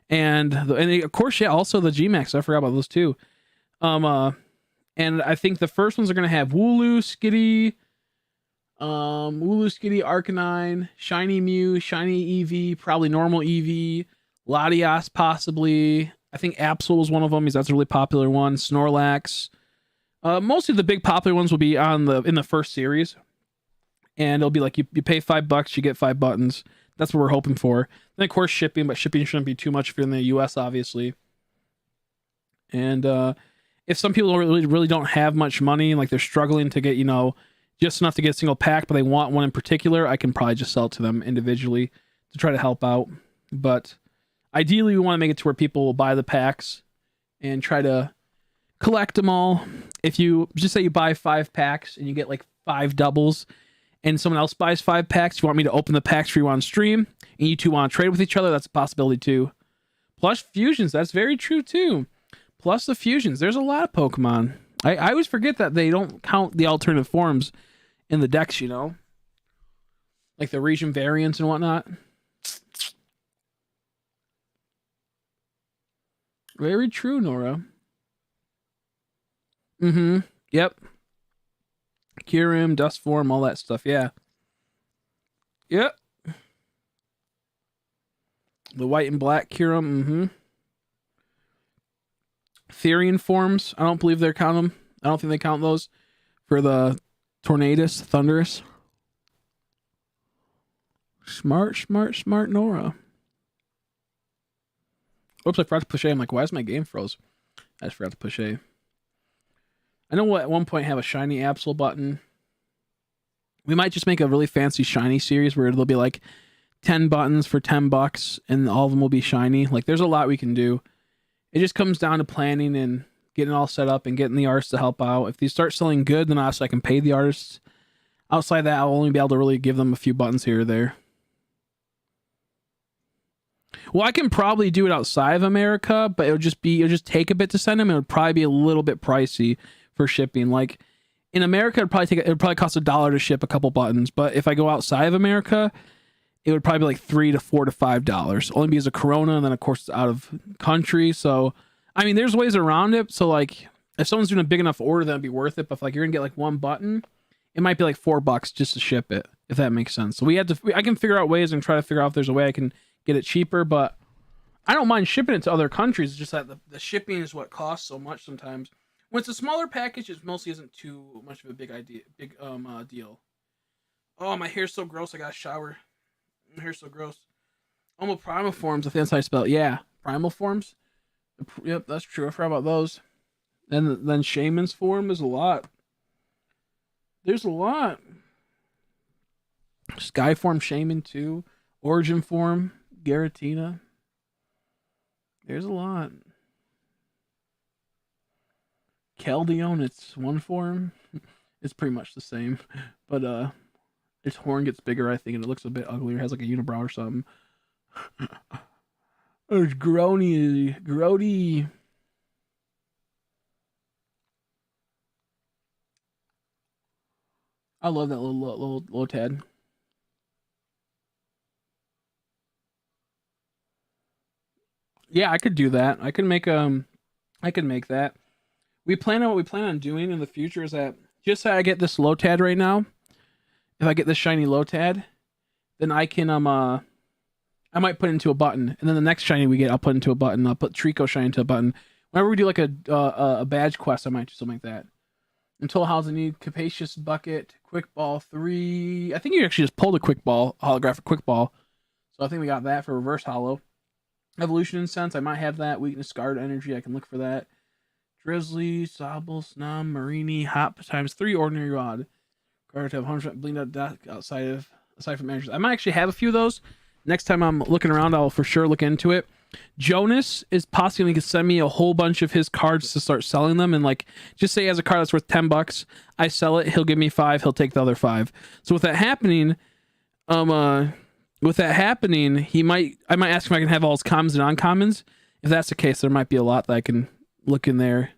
And of course, yeah, also the G-Max. I forgot about those too. And I think the first ones are going to have Wooloo, Skitty, Arcanine, Shiny Mew, Shiny Eevee, probably normal Eevee, Latias possibly. I think Absol was one of them because that's a really popular one. Snorlax. Mostly the big popular ones will be in the first series. And it'll be like you pay $5, you get 5 buttons. That's what we're hoping for. Then of course shipping, but shipping shouldn't be too much if you're in the US, obviously. And if some people really don't have much money, like they're struggling to get, just enough to get a single pack, but they want one in particular, I can probably just sell it to them individually to try to help out. But ideally, we want to make it to where people will buy the packs and try to collect them all. If you just say you buy 5 packs and you get like 5 doubles, and someone else buys 5 packs, you want me to open the packs for you on stream, and you two want to trade with each other, that's a possibility too. Plus fusions, that's very true too. Plus the fusions, there's a lot of Pokemon. I always forget that they don't count the alternative forms in the decks, like the region variants and whatnot. Very true, Nora. Yep. Kyurem, Dust Form, all that stuff, yeah. Yep. The white and black Kyurem, Therian forms, I don't believe they're counting them. I don't think they count those for the Tornadus, Thunderous. Smart, Nora. Oops, I forgot to push A. I'm like, why is my game froze? I just forgot to push A. I know we'll at one point have a shiny Absol button. We might just make a really fancy shiny series where it'll be like 10 buttons for $10 and all of them will be shiny. Like there's a lot we can do. It just comes down to planning and getting it all set up and getting the artists to help out. If these start selling good, then obviously I can pay the artists. Outside that, I'll only be able to really give them a few buttons here or there. Well, I can probably do it outside of America, but it'll just take a bit to send them. It would probably be a little bit pricey for shipping. Like in America, it would probably cost $1 to ship a couple buttons. But if I go outside of America, it would probably be like $3 to $4 to $5. Only because of Corona, and then of course it's out of country. So I mean, there's ways around it. So like, if someone's doing a big enough order, that'd be worth it. But if like you're gonna get like one button, it might be like $4 just to ship it, if that makes sense. So I can figure out ways and try to figure out if there's a way I can get it cheaper. But I don't mind shipping it to other countries. It's just that the shipping is what costs so much sometimes. When it's a smaller package, it mostly isn't too much of a big deal. Oh, my hair's so gross. I gotta shower. My hair's so gross. Oh, primal forms. I think that's how I spell it. Yeah, primal forms. Yep, that's true. I forgot about those. And then Shaman's form is a lot. There's a lot. Sky form Shaman too. Origin form Garatina. There's a lot. Keldeo, it's one form. It's pretty much the same, but its horn gets bigger, I think, and it looks a bit uglier. It has like a unibrow or something. There's Grody. I love that little Lotad. Yeah, I could do that. I could make that. What we plan on doing in the future is that just say I get this Lotad right now. If I get this shiny Lotad, then I can I might put it into a button, and then the next shiny we get, I'll put into a button. I'll put Trico shiny into a button. Whenever we do like a badge quest, I might do something like that. Until how's the need? Capacious Bucket, Quick Ball 3. I think you actually just pulled a Quick Ball, holographic Quick Ball. So I think we got that for Reverse Hollow. Evolution Incense, I might have that. Weakness Guard Energy, I can look for that. Drizzly, Sobble, Snum, Marini, Hop times 3 Ordinary Rod. Guard to have 100% bleed out death aside from measures. I might actually have a few of those. Next time I'm looking around, I'll for sure look into it. Jonas is possibly going to send me a whole bunch of his cards to start selling them, and like just say he has a card that's worth $10, I sell it, he'll give me 5, he'll take the other 5. So with that happening, with that happening, I might ask him if I can have all his commons and uncommons. If that's the case, there might be a lot that I can look in there.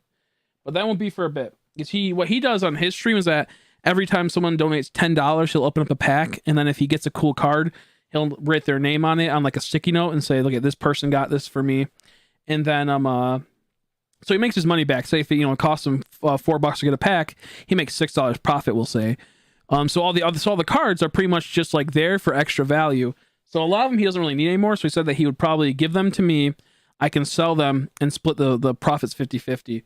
But that won't be for a bit. Because what he does on his stream is that every time someone donates $10, he'll open up a pack, and then if he gets a cool card, he'll write their name on it on like a sticky note and say, look at this person got this for me. And then so he makes his money back. Say if it costs him $4 to get a pack, he makes $6 profit, we'll say. So all the cards are pretty much just like there for extra value. So a lot of them he doesn't really need anymore. So he said that he would probably give them to me. I can sell them and split the profits 50-50.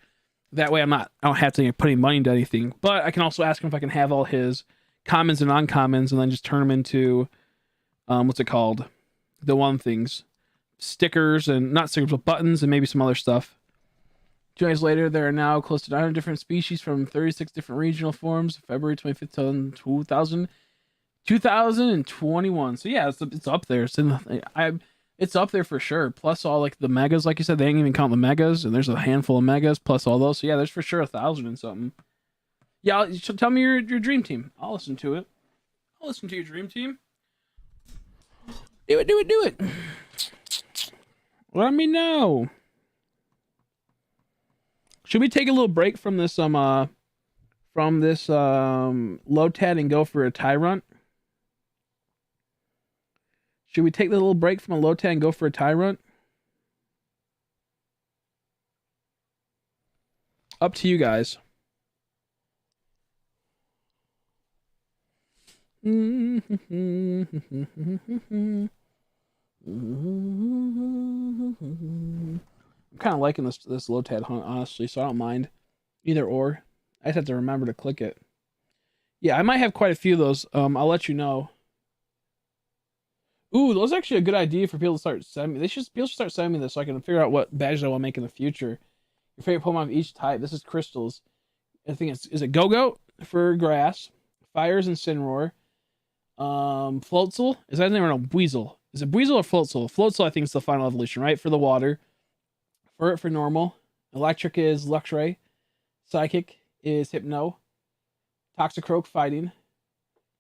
That way I don't have to put any money into anything. But I can also ask him if I can have all his commons and uncommons and then just turn them into what's it called? The one things. Stickers, and not stickers, but buttons and maybe some other stuff. 2 days later, there are now close to 900 different species from 36 different regional forms. February 25th, 2021. So yeah, it's up there. It's up there for sure. Plus all like the megas, like you said, they ain't even count the megas, and there's a handful of megas plus all those. So yeah, there's for sure 1,000 and something. Yeah, tell me your dream team. I'll listen to it. I'll listen to your dream team. Do it. Let me know. Should we take a little break from this Lotad and go for a Tyrant? Should we take the little break from a Lotad and go for a Tyrant? Up to you guys. I'm kind of liking this Lotad hunt, honestly, so I don't mind either or. I just have to remember to click it. Yeah, I might have quite a few of those. I'll let you know. Ooh, those are actually a good idea for people to start sending me. People should start sending me this so I can figure out what badges I want to make in the future. Your favorite Pokemon of each type. This is Crystals. I think is it Go-Go for grass, Fires and Incineroar, Floatzel. Is that his name or no? Buizel. Is it Buizel or Floatzel? Floatzel, I think, is the final evolution, right? For the water. For normal. Electric is Luxray. Psychic is Hypno. Toxicroak fighting.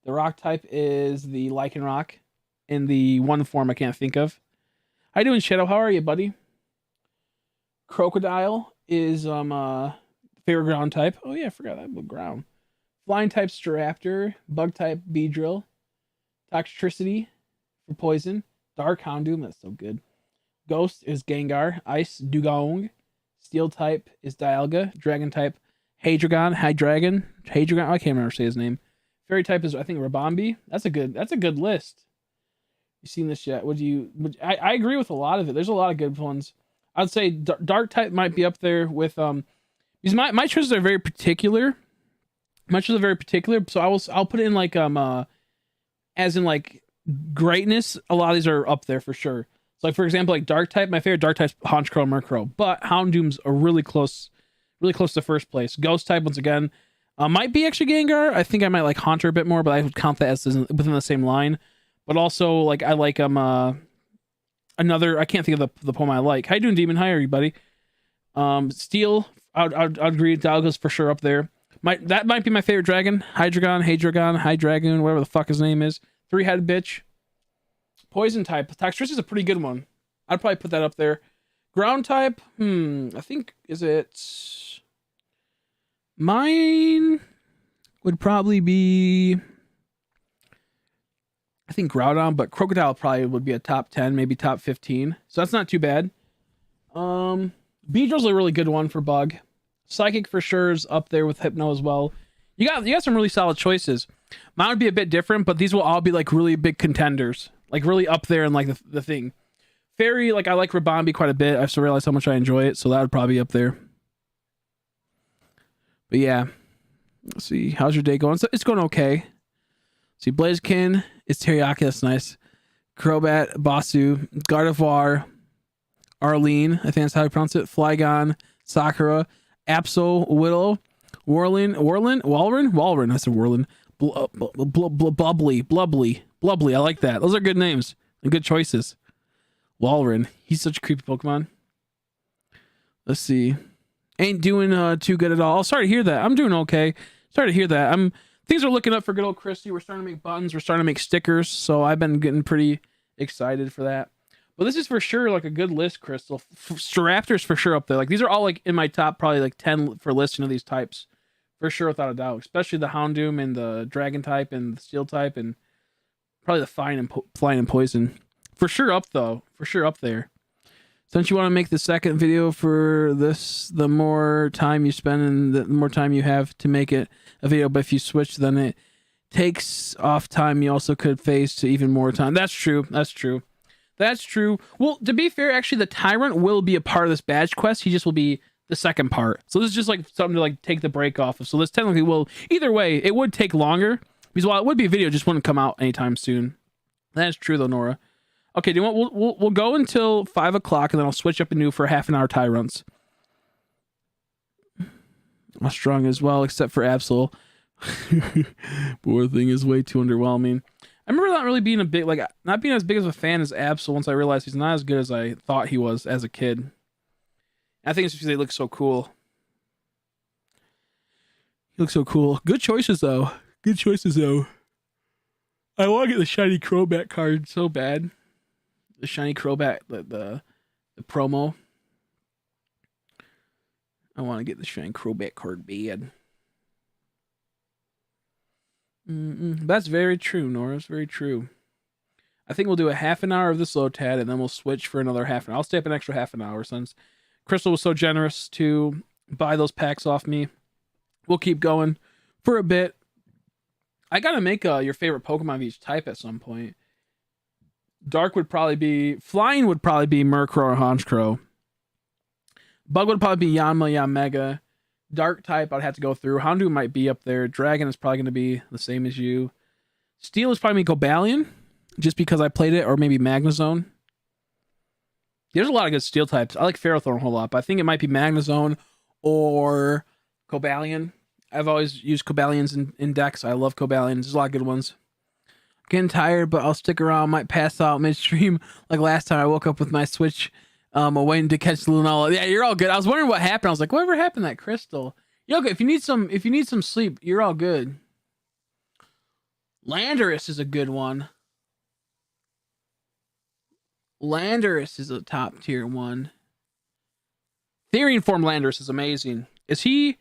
The rock type is the Lycanroc in the one form I can't think of. How you doing, Shadow? How are you, buddy? Crocodile is favorite ground type. Oh yeah, I forgot that about ground. Flying type Staraptor. Bug type Beedrill. Toxtricity for poison. Dark Houndoom, that's so good. Ghost is Gengar. Ice, Dugong. Steel type is Dialga. Dragon type, Hydreigon. Hydreigon. I can't remember say his name. Fairy type is, I think, Rabombi. That's a good list. You seen this yet? I agree with a lot of it. There's a lot of good ones. I'd say Dark type might be up there with because my choices are very particular. My choices are very particular, so I'll put it in like as in like greatness. A lot of these are up there for sure. So like for example, like Dark type, my favorite Dark type is Honchkrow, Murkrow, but Houndoom's are really close to first place. Ghost type once again might be actually Gengar. I think I might like Haunter a bit more, but I would count that as within the same line. But also like I like another, I can't think of the poem I like. How you doing, Demon? How are you, buddy? Steel, I'd agree. Dialga's for sure up there. That might be my favorite dragon. Hydreigon, whatever the fuck his name is. 3-headed bitch. Poison type. Toxtricity is a pretty good one. I'd probably put that up there. Ground type. I think, is it... Mine would probably be... I think Groudon, but Crocodile probably would be a top 10, maybe top 15. So that's not too bad. Beedrill's a really good one for bug. Psychic for sure is up there with Hypno as well. You got some really solid choices. Mine would be a bit different, but these will all be like really big contenders. Like really up there in like the thing. Fairy, like I like Rabombi quite a bit. I just realized how much I enjoy it, so that would probably be up there. But yeah. Let's see. How's your day going? So it's going okay. See, Blaziken, it's Teriyaki, that's nice. Crobat, Basu, Gardevoir, Arlene, I think that's how you pronounce it. Flygon, Sakura, Absol, Whittle, Walrein, I said Whirlin. Blubbly, I like that. Those are good names and good choices. Walrein, he's such a creepy Pokemon. Let's see. Ain't doing too good at all. Sorry to hear that. I'm doing okay. Sorry to hear that. things are looking up for good old Christy. We're starting to make buttons. We're starting to make stickers. So I've been getting pretty excited for that. But this is for sure like a good list, Crystal. Staraptor's for sure up there. Like these are all like in my top probably like 10 for listing of these types. For sure, without a doubt. Especially the Houndoom and the Dragon type and the Steel type and probably the Flying and Poison. For sure up though. For sure up there. Since you want to make the second video for this, the more time you spend and the more time you have to make it a video, but if you switch, then it takes off time you also could face to even more time. That's true. That's true. That's true. Well, to be fair, actually, the Tyrant will be a part of this badge quest. He just will be the second part. So this is just like something to like take the break off of. So this technically will, either way, it would take longer because while it would be a video, it just wouldn't come out anytime soon. That's true though, Nora. Okay, do you want, we'll go until 5 o'clock and then I'll switch up and do for half an hour Tyrants. I'm strong as well, except for Absol. Poor thing is way too underwhelming. I remember not really being a big, like, not being as big of a fan as Absol once I realized he's not as good as I thought he was as a kid. I think it's because they look so cool. He looks so cool. Good choices, though. Good choices, though. I want to get the shiny Crobat card so bad. The shiny Crobat, the promo. I want to get the shiny Crobat card bad. That's very true, Nora. It's very true. I think we'll do a half an hour of this Lotad, and then we'll switch for another half an hour. I'll stay up an extra half an hour since Crystal was so generous to buy those packs off me. We'll keep going for a bit. I gotta make your favorite Pokemon of each type at some point. Dark would probably be... Flying would probably be Murkrow or Honchkrow. Bug would probably be Yanma, Yanmega. Dark type I'd have to go through. Houndoom might be up there. Dragon is probably going to be the same as you. Steel is probably Cobalion, just because I played it, or maybe Magnezone. There's a lot of good Steel types. I like Ferrothorn a whole lot, but I think it might be Magnezone or Cobalion. I've always used Cobalions in decks. I love Cobalions. There's a lot of good ones. Getting tired, but I'll stick around. Might pass out midstream. Like last time I woke up with my Switch waiting to catch the Lunala. Yeah, you're all good. I was wondering what happened. I was like, whatever happened to that Crystal? You're okay. If you need some sleep, you're all good. Landorus is a good one. Landorus is a top tier one. Therian form Landorus is amazing. Is he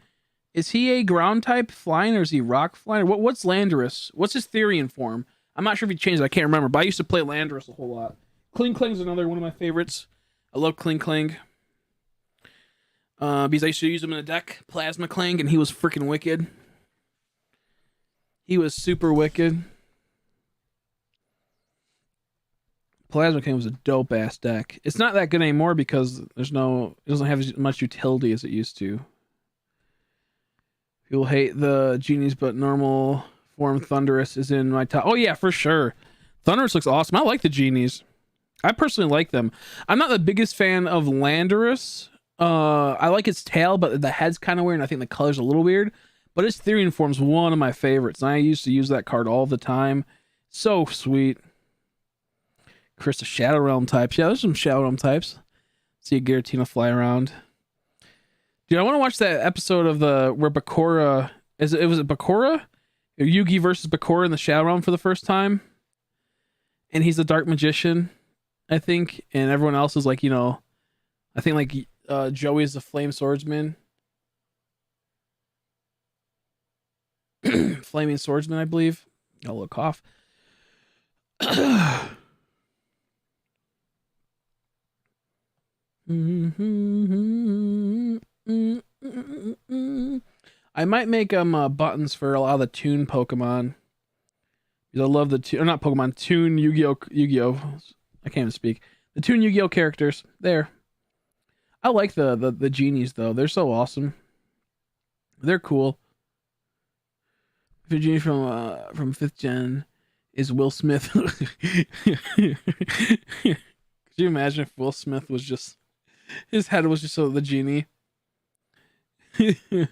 a ground type flying or is he rock flying? What's Landorus? What's his Therian form? I'm not sure if he changed it. I can't remember, but I used to play Landorus a whole lot. Kling Kling's another one of my favorites. I love Kling Kling. Because I used to use him in a deck, Plasma Kling, and he was freaking wicked. He was super wicked. Plasma Kling was a dope ass deck. It's not that good anymore because it doesn't have as much utility as it used to. People hate the genies, but normal form Thundurus is in my top. Oh yeah, for sure. Thundurus looks awesome. I like the genies. I personally like them. I'm not the biggest fan of Landorus. I like its tail, but the head's kind of weird, and I think the color's a little weird. But its Therian form's one of my favorites, and I used to use that card all the time. So sweet. Chris, the Shadow Realm types. Yeah, there's some Shadow Realm types. See a Giratina fly around. Dude, I want to watch that episode of where Bakura... Was it Bakura? Yugi versus Bakura in the Shadow Realm for the first time. And he's the Dark Magician, I think. And everyone else is like, I think like Joey's the Flame Swordsman. Flaming Swordsman, I believe. Got a little cough. I might make buttons for a lot of the Toon Pokemon. Because I love the Toon, or not Pokemon, Toon Yu-Gi-Oh! I can't even speak. The Toon Yu-Gi-Oh! Characters. There. I like the genies though. They're so awesome. They're cool. The genie from 5th gen is Will Smith. Could you imagine if Will Smith was just... His head was just so the genie. Do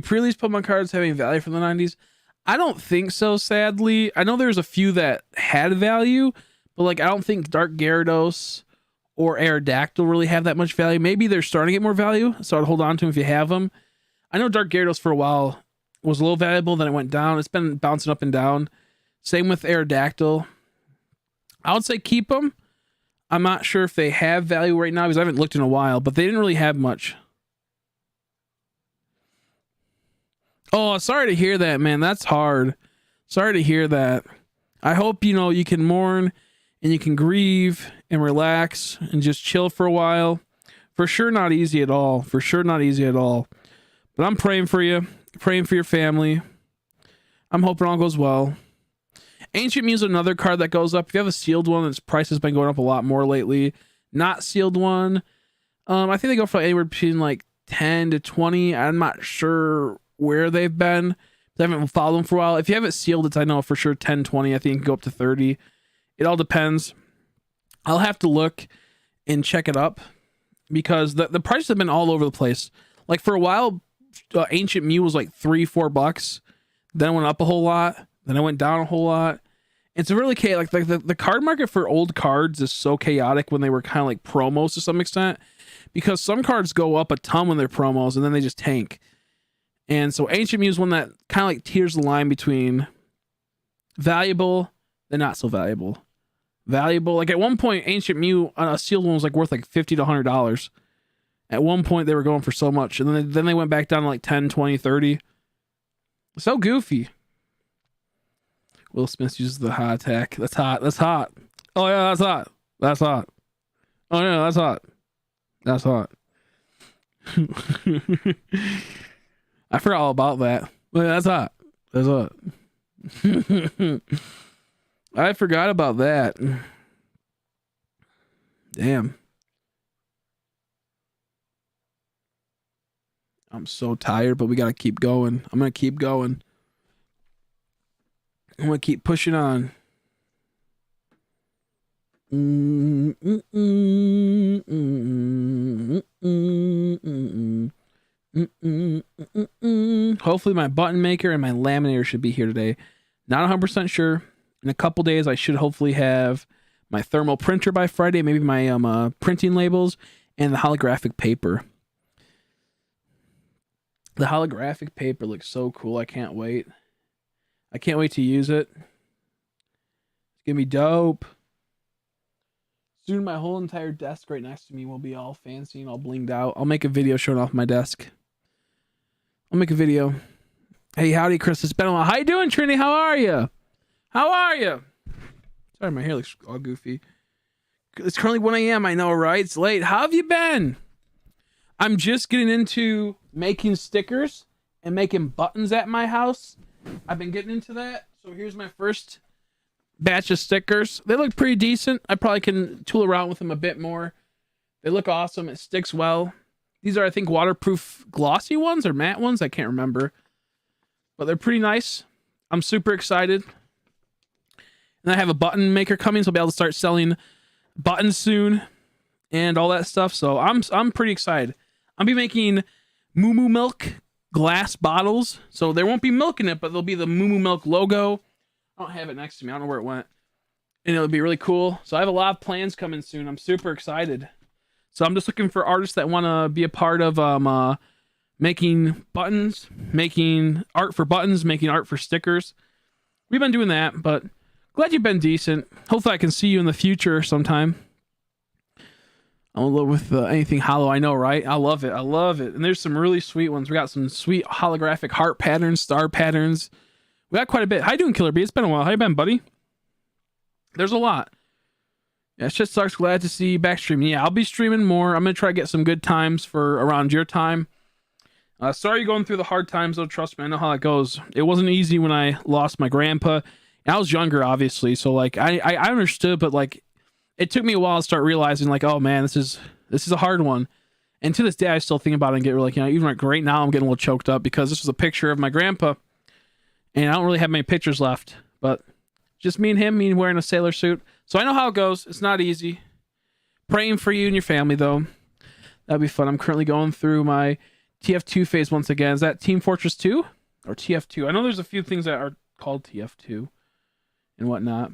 pre-release Pokemon cards have any value from the 90s? I don't think so, sadly. I know there's a few that had value, but like I don't think Dark Gyarados or Aerodactyl really have that much value. Maybe they're starting to get more value, so I'd hold on to them if you have them. I know Dark Gyarados for a while was a little valuable, then it went down. It's been bouncing up and down. Same with Aerodactyl. I would say keep them. I'm not sure if they have value right now because I haven't looked in a while, but they didn't really have much. Oh, sorry to hear that, man. That's hard. Sorry to hear that. I hope, you know, you can mourn and you can grieve and relax and just chill for a while. For sure not easy at all. For sure not easy at all. But I'm praying for you. Praying for your family. I'm hoping all goes well. Ancient Muse is another card that goes up. If you have a sealed one, its price has been going up a lot more lately. Not sealed one, I think they go for anywhere between like 10 to 20. I'm not sure where they've been. I haven't followed them for a while. If you have it sealed, it's I know for sure 10, 20. I think it can go up to 30. It all depends. I'll have to look and check it up because the prices have been all over the place. Like for a while, Ancient Mew was like $3-4. Then it went up a whole lot. Then it went down a whole lot. It's really chaotic. Like the card market for old cards is so chaotic when they were kind of like promos to some extent, because some cards go up a ton when they're promos and then they just tank. And so Ancient Mew is one that kind of like tears the line between valuable and not so valuable. Valuable, like at one point, Ancient Mew on a sealed one was like worth like $50 to $100. At one point, they were going for so much, and then they went back down to like 10, 20, 30. So goofy. Will Smith uses the hot attack. That's hot. That's hot. Oh yeah, that's hot. That's hot. Oh yeah, that's hot. That's hot. I forgot all about that. Oh, yeah, that's hot. That's hot. I forgot about that. Damn. I'm so tired, but we gotta keep going. I'm gonna keep going. I'm gonna keep pushing on. Hopefully my button maker and my laminator should be here today. Not 100% sure. In a couple days, I should hopefully have my thermal printer by Friday, maybe my printing labels, and the holographic paper. The holographic paper looks so cool. I can't wait. I can't wait to use it. It's gonna be dope. Soon my whole entire desk right next to me will be all fancy and all blinged out. I'll make a video showing off my desk. I'll make a video. Hey, howdy, Chris. It's been a while. How you doing, Trini? How are you? How are you? Sorry, my hair looks all goofy. It's currently 1 a.m. I know, right? It's late. How have you been? I'm just getting into making stickers and making buttons at my house. I've been getting into that. So here's my first batch of stickers. They look pretty decent. I probably can tool around with them a bit more. They look awesome. It sticks well. These are, I think, waterproof glossy ones or matte ones. I can't remember. But they're pretty nice. I'm super excited. And I have a button maker coming, so I'll be able to start selling buttons soon and all that stuff. So I'm pretty excited. I'll be making Moo Moo Milk glass bottles. So there won't be milk in it, but there'll be the Moo Moo Milk logo. I don't have it next to me. I don't know where it went. And it'll be really cool. So I have a lot of plans coming soon. I'm super excited. So I'm just looking for artists that want to be a part of making buttons, making art for buttons, making art for stickers. We've been doing that, but glad you've been decent. Hopefully I can see you in the future sometime. I'm in love with anything hollow. I know, right? I love it. I love it. And there's some really sweet ones. We got some sweet holographic heart patterns, star patterns. We got quite a bit. How you doing, Killer B? It's been a while. How you been, buddy? There's a lot. Yeah, shit sucks. Glad to see you back streaming. Yeah, I'll be streaming more. I'm going to try to get some good times for around your time. Sorry you're going through the hard times, though. Trust me, I know how that goes. It wasn't easy when I lost my grandpa. And I was younger, obviously. So, like, I understood, but, like, it took me a while to start realizing, like, oh, man, this is a hard one. And to this day, I still think about it and get, like, you know, even like right now, I'm getting a little choked up because this was a picture of my grandpa. And I don't really have many pictures left. But just me and him, me wearing a sailor suit. So I know how it goes. It's not easy. Praying for you and your family, though. That'd be fun. I'm currently going through my TF2 phase once again. Is that Team Fortress 2 or TF2? I know there's a few things that are called TF2 and whatnot.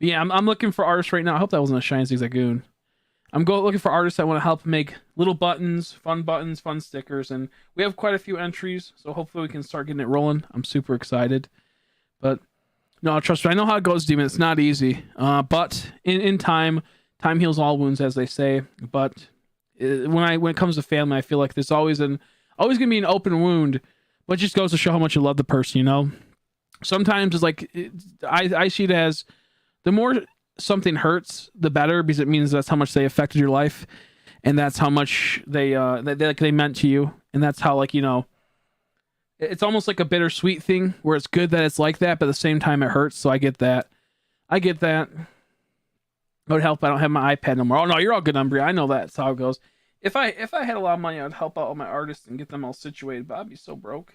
But yeah, I'm looking for artists right now. I hope that wasn't a Shiny Zigzagoon. I'm looking for artists that want to help make little buttons, fun stickers, and we have quite a few entries, so hopefully we can start getting it rolling. I'm super excited. But no, trust me, I know how it goes, Demon. It's not easy. But in time heals all wounds, as they say. But when it comes to family, I feel like there's always gonna be an open wound, but it just goes to show how much you love the person, you know. Sometimes it's like I see it as the more something hurts, the better, because it means that's how much they affected your life, and that's how much they meant to you, and that's how, like, you know, it's almost like a bittersweet thing where it's good that it's like that, but at the same time it hurts. So I get that. It would help if I don't have my iPad no more. Oh no, you're all good, Umbria. I know that's how it goes. If I had a lot of money, I'd help out all my artists and get them all situated, but I'd be so broke.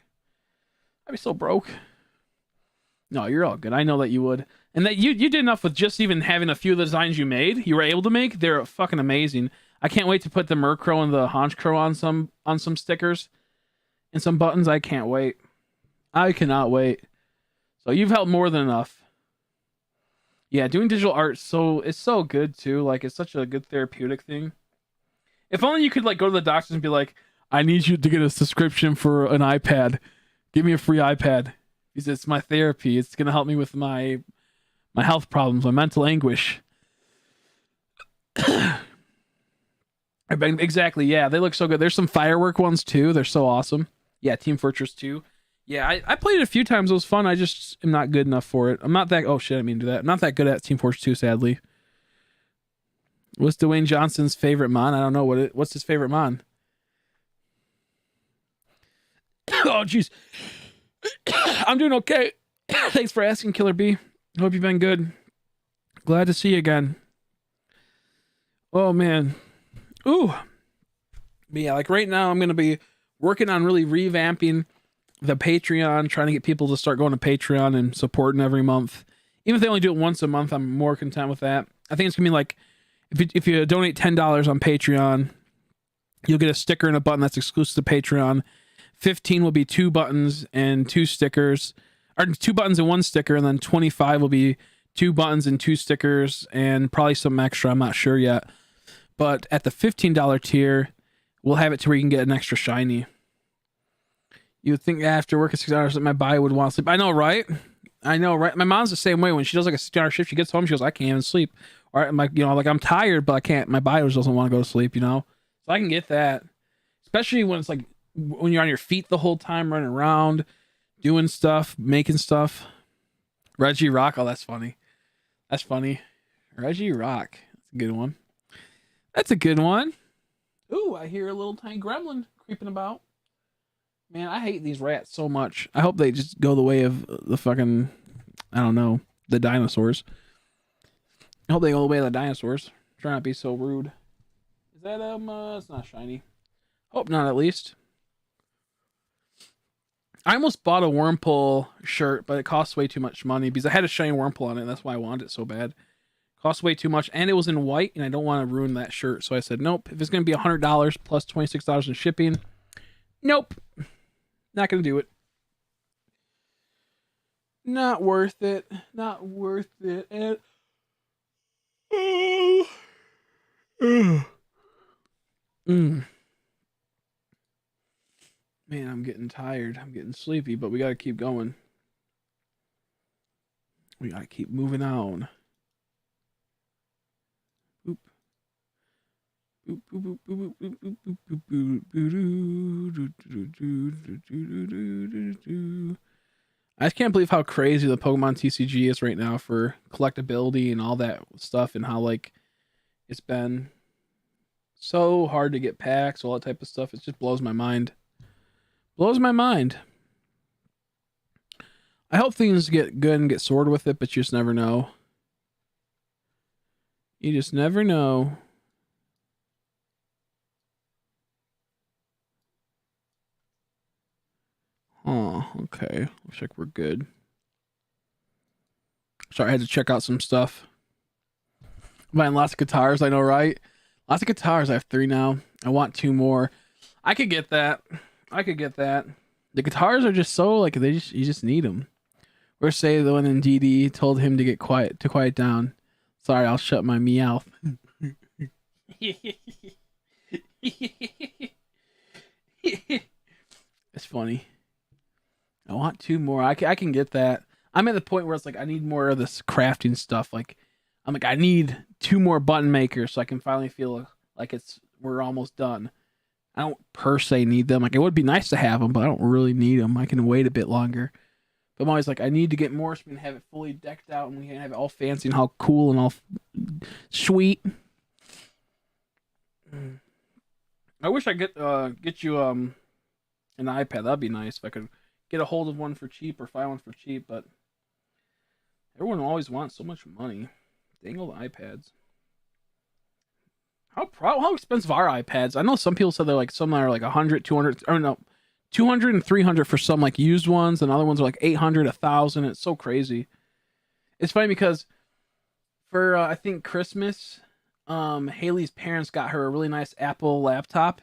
No, you're all good. I know that you would. And that you did enough with just even having a few of the designs you were able to make. They're fucking amazing. I can't wait to put the Murkrow and the Honchkrow on some stickers and some buttons. I can't wait. I cannot wait. So you've helped more than enough. Yeah, doing digital art, it's so good too. Like, it's such a good therapeutic thing. If only you could, like, go to the doctors and be like, I need you to get a subscription for an iPad. Give me a free iPad. Because it's my therapy. It's gonna help me with my health problems, my mental anguish. Exactly, yeah, they look so good. There's some firework ones too. They're so awesome. Yeah, Team Fortress 2. Yeah, I played it a few times. It was fun. I just am not good enough for it. I'm not that... Oh, shit, I didn't mean to do that. I'm not that good at Team Fortress 2, sadly. What's Dwayne Johnson's favorite mon? I don't know what's his favorite mon. Oh, jeez. I'm doing okay. Thanks for asking, Killer B. Hope you've been good. Glad to see you again. Oh, man. Ooh. But yeah, like right now, I'm going to be working on really revamping the Patreon, trying to get people to start going to Patreon and supporting every month. Even if they only do it once a month, I'm more content with that. I think it's going to be like, if you donate $10 on Patreon, you'll get a sticker and a button that's exclusive to Patreon. 15 will be 2 buttons and 2 stickers, or 2 buttons and 1 sticker, and then 25 will be 2 buttons and 2 stickers and probably some extra. I'm not sure yet. But at the $15 tier, we'll have it to where you can get an extra shiny. You would think after working 6 hours that my body would want to sleep. I know, right? My mom's the same way. When she does like a 6-hour shift, she gets home, she goes, I can't even sleep. Or I'm like, I'm tired, but I can't. My body just doesn't want to go to sleep, So I can get that. Especially when it's like, when you're on your feet the whole time, running around, doing stuff, making stuff. Reggie Rock. Oh, that's funny. Reggie Rock. That's a good one. Ooh, I hear a little tiny gremlin creeping about. Man, I hate these rats so much. I hope they just go the way of the fucking, I don't know, the dinosaurs. I hope they go the way of the dinosaurs. Try not to be so rude. Is that, it's not shiny. Hope not, at least. I almost bought a Wurmple shirt, but it costs way too much money because I had a shiny Wurmple on it, and that's why I wanted it so bad. It cost way too much, and it was in white, and I don't want to ruin that shirt. So I said, nope. If it's going to be $100 plus $26 in shipping, nope. Not going to do it. Not worth it. And... Man, I'm getting tired. I'm getting sleepy, but we got to keep going. We got to keep moving on. Boop. Boop, boop, boop, boop, boop, boop, boop, boop, I just can't believe how crazy the Pokemon TCG is right now for collectability and all that stuff, and how, like, it's been so hard to get packs, all that type of stuff. It just blows my mind. I hope things get good and get sorted with it, but you just never know. Oh, okay. Looks like we're good. Sorry, I had to check out some stuff. I'm buying lots of guitars, I know, right? Lots of guitars. I have 3 now. I want 2 more. I could get that. The guitars are just so, like, you just need them. Or say the one in DD told him to quiet down. Sorry, I'll shut my meowth. It's funny. I want two more. I can get that. I'm at the point where it's like I need more of this crafting stuff. Like I'm like I need two more button makers so I can finally feel like we're almost done. I don't per se need them. Like it would be nice to have them, but I don't really need them. I can wait a bit longer. But I'm always like I need to get more so we can have it fully decked out and we can have it all fancy and all cool and all sweet. I wish I get you an iPad. That'd be nice if I could get a hold of one for cheap or find one for cheap. But everyone always wants so much money. Dang all the iPads. How expensive are iPads? I know some people said they're like some are like 100, 200, or no, 200 and 300 for some like used ones, and other ones are like 800, 1,000. It's so crazy. It's funny because for I think Christmas, Haley's parents got her a really nice Apple laptop,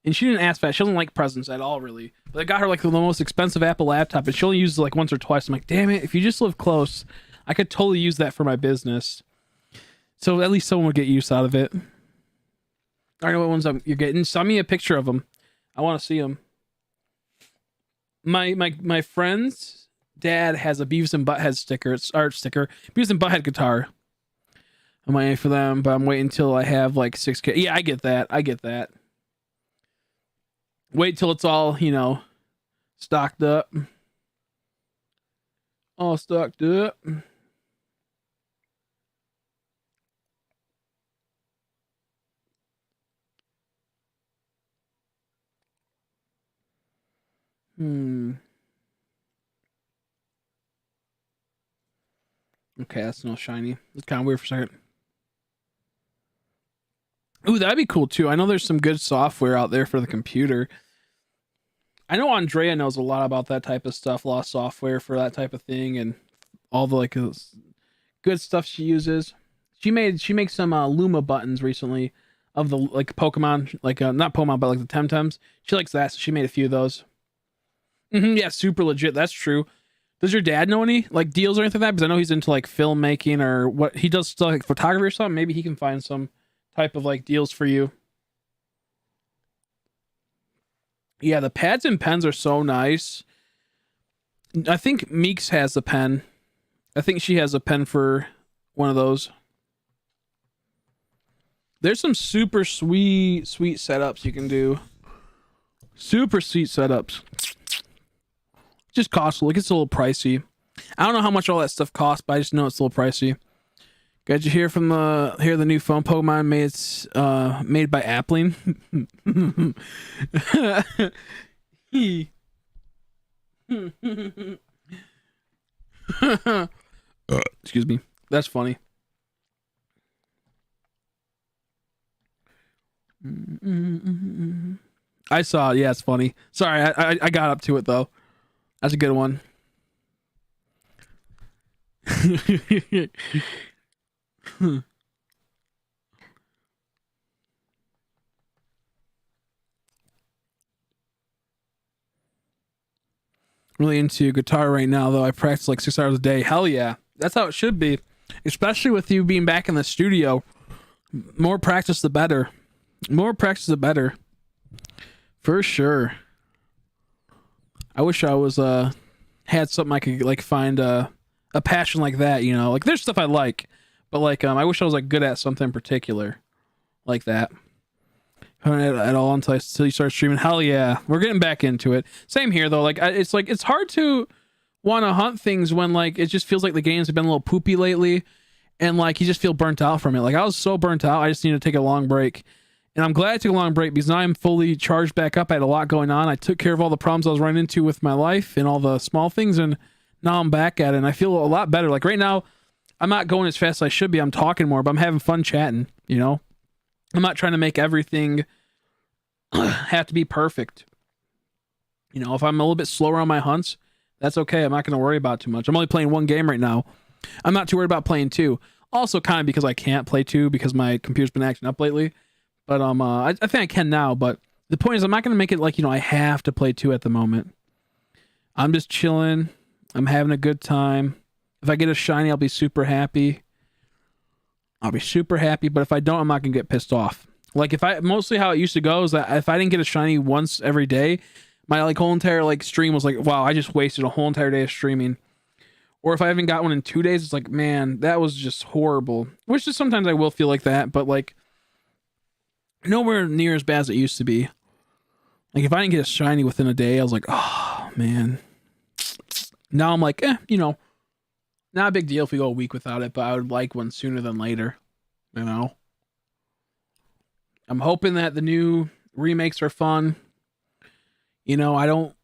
and she didn't ask for that. She doesn't like presents at all, really. But they got her like the most expensive Apple laptop, and she only uses it like once or twice. I'm like, damn it! If you just live close, I could totally use that for my business. So at least someone would get use out of it. I don't know what ones you're getting. Send me a picture of them. I want to see them. My friend's dad has a Beavis and Butthead sticker. It's art sticker. Beavis and Butthead guitar. I'm waiting for them, but I'm waiting until I have like 6K. Yeah, I get that. Wait till it's all, stocked up. All stocked up. Okay, that's no shiny. It's kind of weird for a second. Ooh, that'd be cool too. I know there's some good software out there for the computer. I know Andrea knows a lot about that type of stuff, a lot of software for that type of thing, and all the like good stuff she uses. She makes some Luma buttons recently of the like Pokemon, like not Pokemon, but like the Temtems. She likes that, so she made a few of those. Yeah, super legit. That's true. Does your dad know any like deals or anything like that? Because I know he's into like filmmaking or what he does stuff like photography or something. Maybe he can find some type of like deals for you. Yeah, the pads and pens are so nice. I think Meeks has a pen. I think she has a pen for one of those. There's some super sweet setups you can do. Super sweet setups. Just costs, like it's a little pricey. I don't know how much all that stuff costs, but I just know it's a little pricey. Got you hear the new phone Pokemon made by Appling. Excuse me. That's funny. I saw it. Yeah, it's funny. Sorry, I got up to it though. That's a good one. Really into guitar right now, though. I practice like 6 hours a day. Hell yeah. That's how it should be. Especially with you being back in the studio. More practice, the better. More practice, the better. For sure. I wish I was had something I could like find a passion like that, like there's stuff I like, but like I wish I was like good at something in particular like that. At all until you start streaming. Hell yeah, we're getting back into it. Same here though. Like it's hard to want to hunt things when like it just feels like the games have been a little poopy lately, and like you just feel burnt out from it. Like I was so burnt out, I just need to take a long break. And I'm glad I took a long break because now I'm fully charged back up. I had a lot going on. I took care of all the problems I was running into with my life and all the small things, and now I'm back at it, and I feel a lot better. Like right now, I'm not going as fast as I should be. I'm talking more, but I'm having fun chatting, I'm not trying to make everything have to be perfect. If I'm a little bit slower on my hunts, that's okay. I'm not going to worry about it too much. I'm only playing one game right now. I'm not too worried about playing two. Also, kind of because I can't play two because my computer's been acting up lately. But I think I can now. But the point is, I'm not going to make it like, I have to play two at the moment. I'm just chilling. I'm having a good time. If I get a shiny, I'll be super happy. I'll be super happy. But if I don't, I'm not gonna get pissed off. Like if I mostly how it used to go is that if I didn't get a shiny once every day, my like whole entire like stream was like, wow, I just wasted a whole entire day of streaming. Or if I haven't got one in 2 days, it's like, man, that was just horrible. Which is sometimes I will feel like that, but like nowhere near as bad as it used to be. Like if I didn't get a shiny within a day, I was like, oh man. Now I'm like, you know, not a big deal if we go a week without it, but I would like one sooner than later. You know? I'm hoping that the new remakes are fun. You know, I don't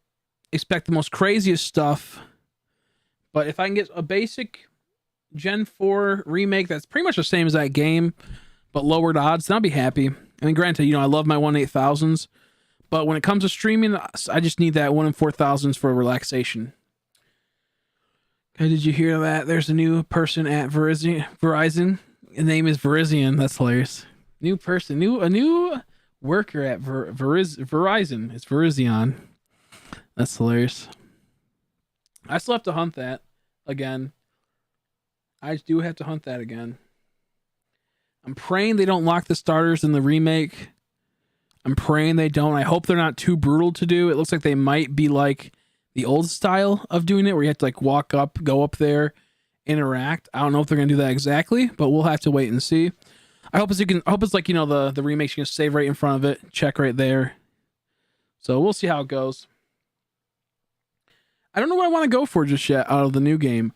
expect the most craziest stuff, but if I can get a basic Gen 4 remake that's pretty much the same as that game, but lowered odds, then I'll be happy. I mean, granted, you know, I love my 1/8000s, but when it comes to streaming, I just need that 1/4000s for relaxation. Okay, did you hear that? There's a new person at Verizon. The name is Verizian. That's hilarious. New person, a new worker at Verizon. It's Verizion. That's hilarious. I still have to hunt that again. I do have to hunt that again. I'm praying they don't lock the starters in the remake. I'm praying they don't. I hope they're not too brutal to do. It looks like they might be like the old style of doing it, where you have to like walk up, go up there, interact. I don't know if they're gonna do that exactly, but we'll have to wait and see. I hope it's like, you know, the remakes, you can save right in front of it, check right there. So we'll see how it goes. I don't know what I want to go for just yet out of the new game.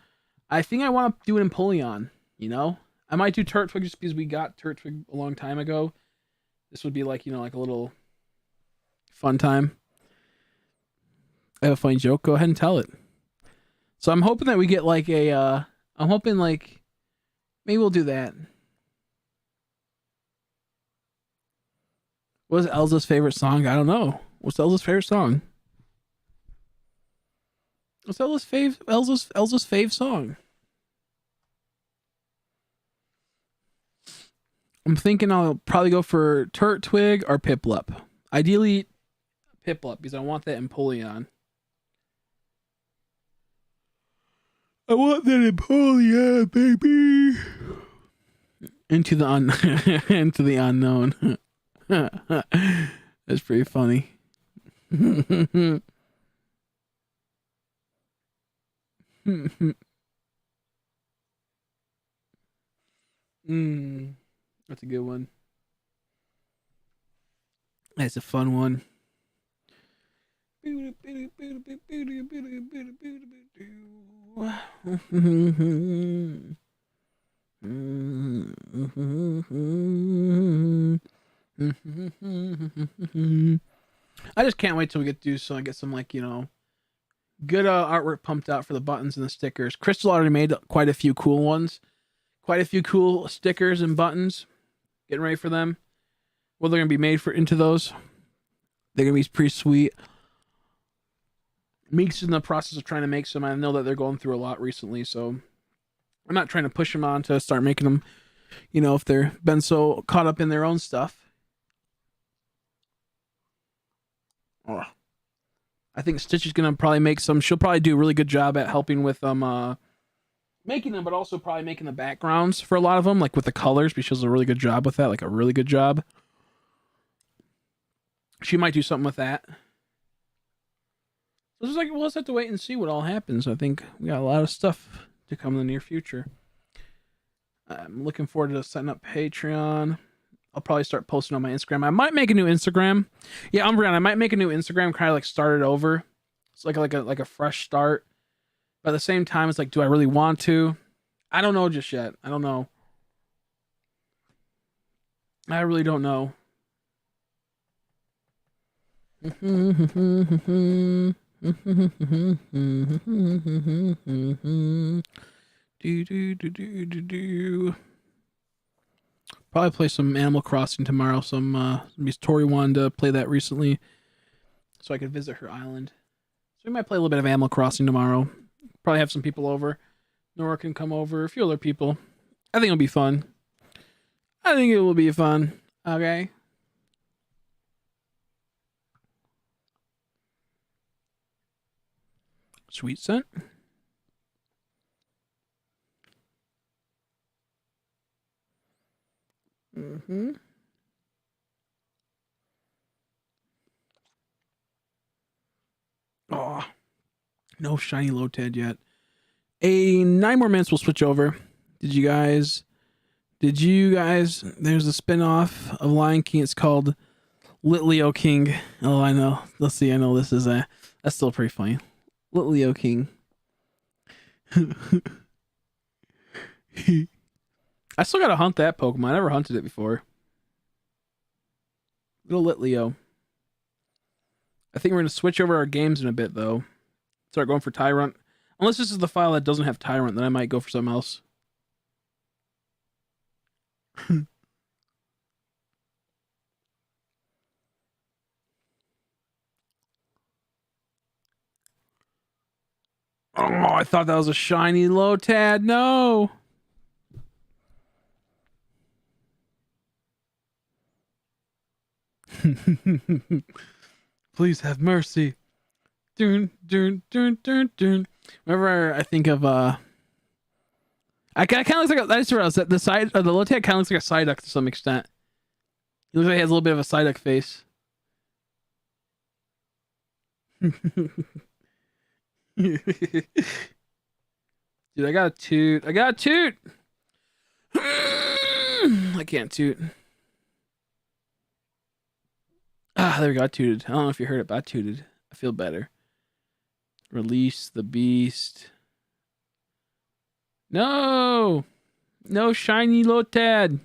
I think I want to do an Empoleon, you know? I might do Turtwig just because we got Turtwig a long time ago. This would be like, you know, like a little fun time. I have a funny joke. Go ahead and tell it. So I'm hoping that we get like I'm hoping like, maybe we'll do that. What is Elza's favorite song? I don't know. What's Elza's favorite song? What's Elza's fave song? I'm thinking I'll probably go for Turtwig or Piplup. Ideally, Piplup because I want that Empoleon. I want that Empoleon, baby. Into the into the unknown. That's pretty funny. That's a good one. That's a fun one. I just can't wait till we get to do so I get some like, you know, good artwork pumped out for the buttons and the stickers. Crystal already made quite a few cool ones. Quite a few cool stickers and buttons. Getting ready for them. Well, they're going to be made for into those. They're going to be pretty sweet. Meek's in the process of trying to make some. I know that they're going through a lot recently, so I'm not trying to push them on to start making them, you know, if they're been so caught up in their own stuff. Oh. I think Stitch is going to probably make some. She'll probably do a really good job at helping with making them, but also probably making the backgrounds for a lot of them, like with the colors, because she does a really good job with that, like a really good job. She might do something with that. So it's like, we'll just have to wait and see what all happens. I think we got a lot of stuff to come in the near future. I'm looking forward to setting up Patreon. I'll probably start posting on my Instagram. I might make a new Instagram. Yeah, I might make a new Instagram, kind of like start it over. It's like a fresh start. But at the same time, it's like, do I really want to? I don't know just yet. I don't know. I really don't know. Probably play some Animal Crossing tomorrow. Miss Tori wanted to play that recently, so I could visit her island. So we might play a little bit of Animal Crossing tomorrow. Probably have some people over. Nora can come over. A few other people. I think it'll be fun. I think it will be fun. Okay. Sweet scent. Mm-hmm. Oh, no shiny Lotad yet. 9 more minutes, we'll switch over. Did you guys? There's a spin-off of Lion King. It's called Litleo King. Oh, I know. Let's see. I know this is that's still pretty funny. Litleo King. I still gotta hunt that Pokemon. I never hunted it before. Little Litleo. I think we're gonna switch over our games in a bit though. Start going for Tyrant. Unless this is the file that doesn't have Tyrant, then I might go for something else. Oh, I thought that was a shiny Lotad. No. Please have mercy. Dun, dun, dun, dun, dun. Whenever I think of I kind of looks like that's what I was at. The side of the Lotad kind of looks like a Psyduck to some extent. He looks like he has a little bit of a Psyduck face. Dude, I got a toot. I got a toot. I can't toot. Ah, there we go. I tooted. I don't know if you heard it, but I tooted. I feel better. Release the beast. No! No shiny Lotad.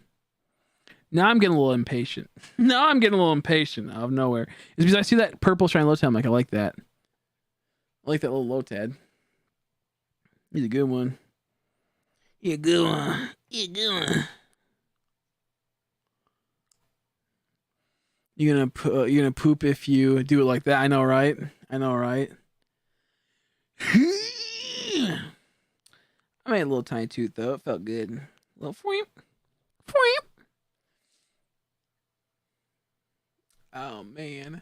Now I'm getting a little impatient. Now I'm getting a little impatient out of nowhere. It's because I see that purple shiny Lotad. I'm like, I like that. I like that little Lotad. He's a good one. He's a good one. He's a good one. You're gonna poop if you do it like that. I know, right? I know, right? I made a little tiny toot though. It felt good. A little fweep. Fweep. Oh man.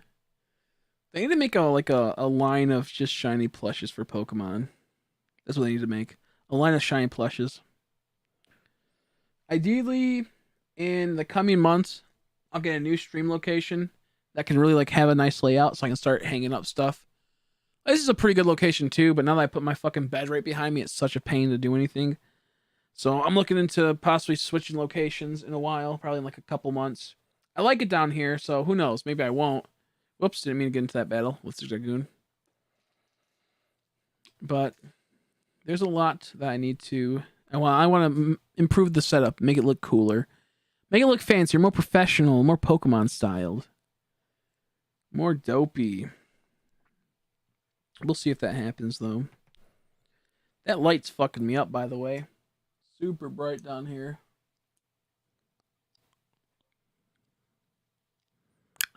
They need to make a line of just shiny plushes for Pokemon. That's what they need to make. A line of shiny plushes. Ideally, in the coming months, I'll get a new stream location that can really like have a nice layout so I can start hanging up stuff. This is a pretty good location too, but now that I put my fucking bed right behind me, it's such a pain to do anything. So I'm looking into possibly switching locations in a while, probably in like a couple months. I like it down here, so who knows? Maybe I won't. Whoops, didn't mean to get into that battle with the Dragoon. But there's a lot that I need to... I want to improve the setup, make it look cooler. Make it look fancier, more professional, more Pokemon styled. More dopey. We'll see if that happens, though. That light's fucking me up, by the way. Super bright down here.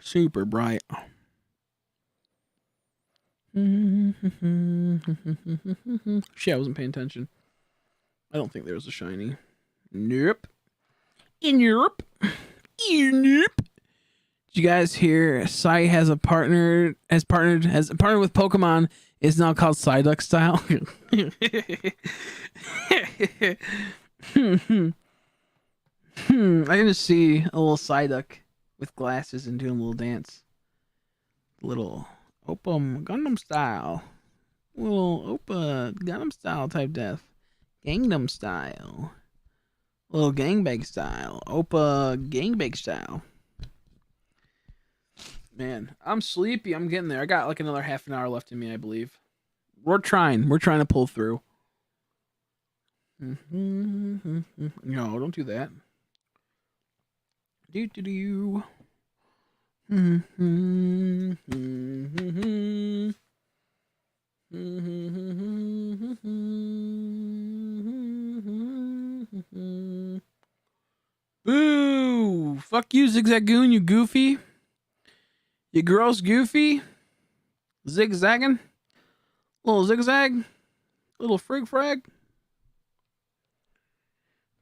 Super bright. Shit, I wasn't paying attention. I don't think there was a shiny. Nope. Nope. Nope. Did you guys hear Sai has partnered with Pokemon is now called Psyduck style? I can just see a little Psyduck with glasses and doing a little dance. Little Opum Gundam style. Little Opa Gundam style type death. Gangnam style. Little gangbang style. Opa gangbang style. Man, I'm sleepy. I'm getting there. I got like another half an hour left in me, I believe. We're trying. We're trying to pull through. No, don't do that. Do. Boo! Fuck you, Zigzagoon, you goofy. You gross goofy. Zigzagging. Little zigzag. Little frig frag.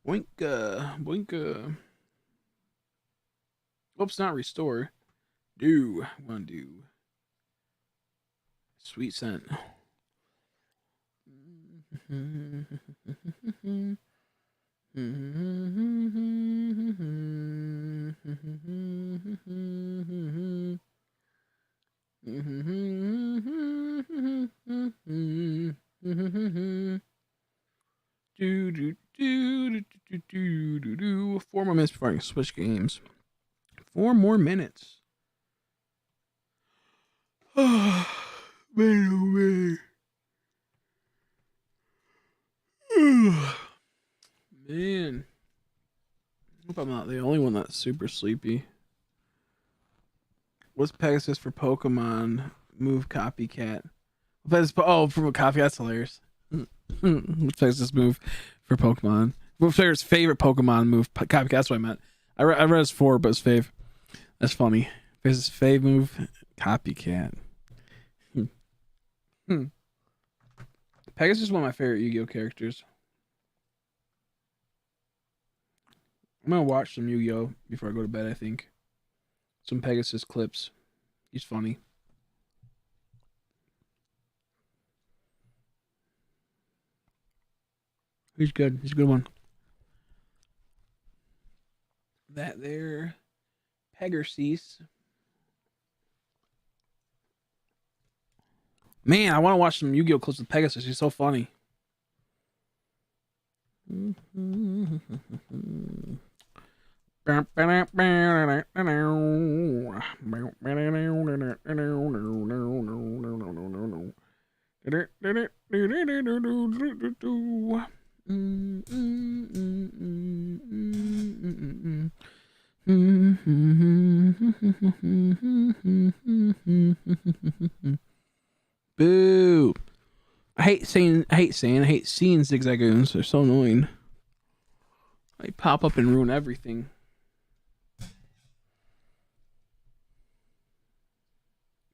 Boinka. Boinka. Oops, not restore. Do. One do. Sweet scent. 4 more minutes before I can switch games. 4 more minutes. Oh, man, oh man. Man. I hope I'm not the only one that's super sleepy. What's Pegasus for Pokemon move copycat? Oh, from a copy. That's hilarious. What's Pegasus move for Pokemon? What's Pegasus' favorite Pokemon move copycat? That's what I meant. I read his 4, but it's fave. That's funny. Pegasus' fave move copycat. Pegasus is one of my favorite Yu-Gi-Oh characters. I'm gonna watch some Yu-Gi-Oh before I go to bed. I think some Pegasus clips. He's funny. He's good. He's a good one. That there, Pegasus. Man, I want to watch some Yu-Gi-Oh clips with Pegasus. He's so funny. Boo. I hate seeing zigzagoons. They're so annoying. They pop up and ruin everything.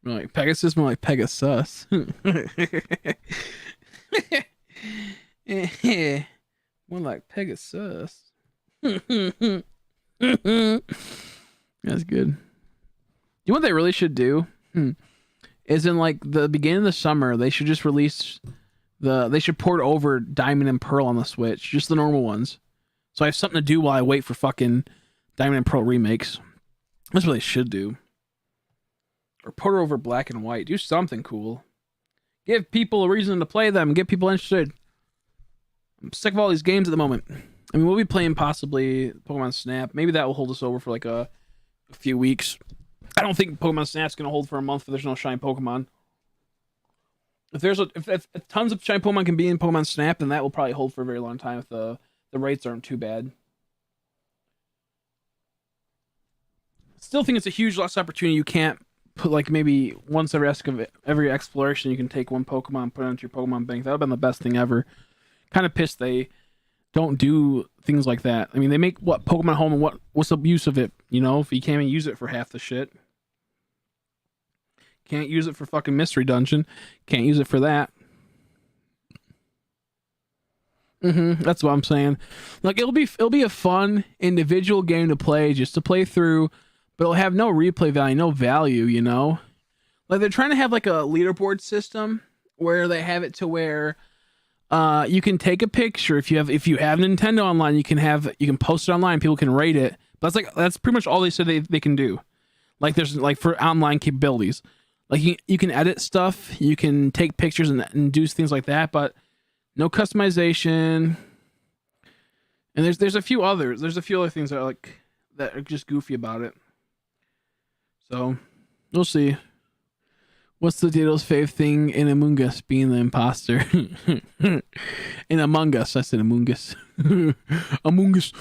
More like Pegasus, more like Pegasus. More like Pegasus. That's good. You know what they really should do? Is in like the beginning of the summer, they should just release they should port over Diamond and Pearl on the Switch, just the normal ones. So I have something to do while I wait for fucking Diamond and Pearl remakes. That's what they should do. Or port over Black and White. Do something cool. Give people a reason to play them. Get people interested. I'm sick of all these games at the moment. I mean, we'll be playing possibly Pokemon Snap. Maybe that will hold us over for like a few weeks. I don't think Pokemon Snap's gonna hold for a month if there's no shiny Pokemon. If tons of shiny Pokemon can be in Pokemon Snap, then that will probably hold for a very long time if the rates aren't too bad. Still think it's a huge lost opportunity. You can't put like maybe once every exploration you can take one Pokemon and put it into your Pokemon bank. That would have been the best thing ever. Kind of pissed they don't do things like that. I mean, they make what Pokemon Home and what's the use of it? You know, if you can't even use it for half the shit. Can't use it for fucking Mystery Dungeon. Can't use it for that. That's what I'm saying. Like it'll be a fun individual game to play, just to play through, but it'll have no replay value, no value, you know? Like they're trying to have like a leaderboard system where they have it to where you can take a picture if you have Nintendo Online, you can post it online, people can rate it. But that's pretty much all they said they can do. Like there's like for online capabilities. Like you can edit stuff, you can take pictures and do things like that, but no customization. And there's a few other things that are just goofy about it. So we'll see. What's the Ditto's fave thing in Among Us being the imposter? In Among Us, I said Among Us. Among Us.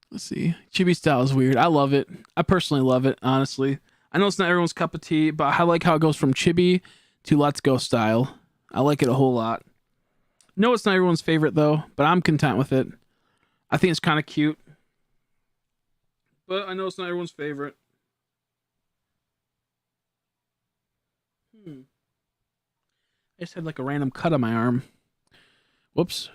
Let's see. Chibi style is weird. I love it. I personally love it, honestly. I know it's not everyone's cup of tea, but I like how it goes from chibi to Let's Go style. I like it a whole lot. No, it's not everyone's favorite, though, but I'm content with it. I think it's kind of cute. But I know it's not everyone's favorite. I just had like a random cut on my arm. Whoops.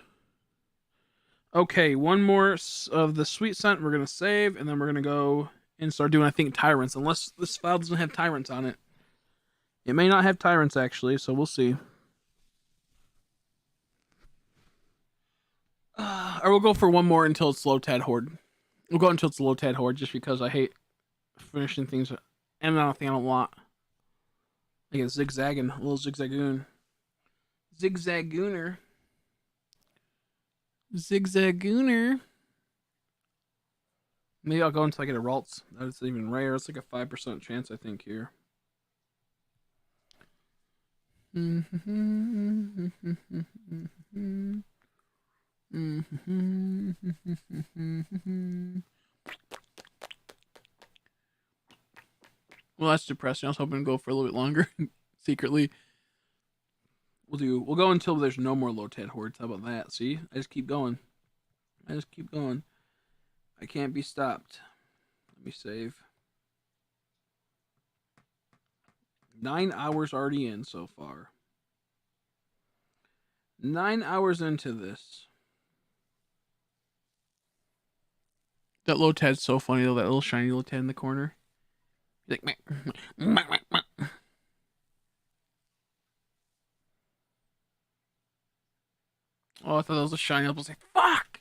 Okay, one more of the sweet scent we're going to save, and then we're going to go and start doing, I think, tyrants. Unless this file doesn't have tyrants on it. It may not have tyrants, actually, so we'll see. Or we'll go for one more until it's Lotad Horde. We'll go until it's Lotad Horde, just because I hate finishing things. And I don't want. Like a little zigzagoon. Zigzagooner. Zigzagooner. Maybe I'll go until I get a Ralts. That's even rare. It's like a 5% chance, I think, here. Well, that's depressing. I was hoping to go for a little bit longer. Secretly. We'll go until there's no more Lotad hordes. How about that? See? I just keep going. I can't be stopped. Let me save. 9 hours already in so far. 9 hours into this. That Lotad's so funny though, that little shiny Lotad in the corner. He's like, meh. Oh, I thought that was a shiny. I was like, fuck!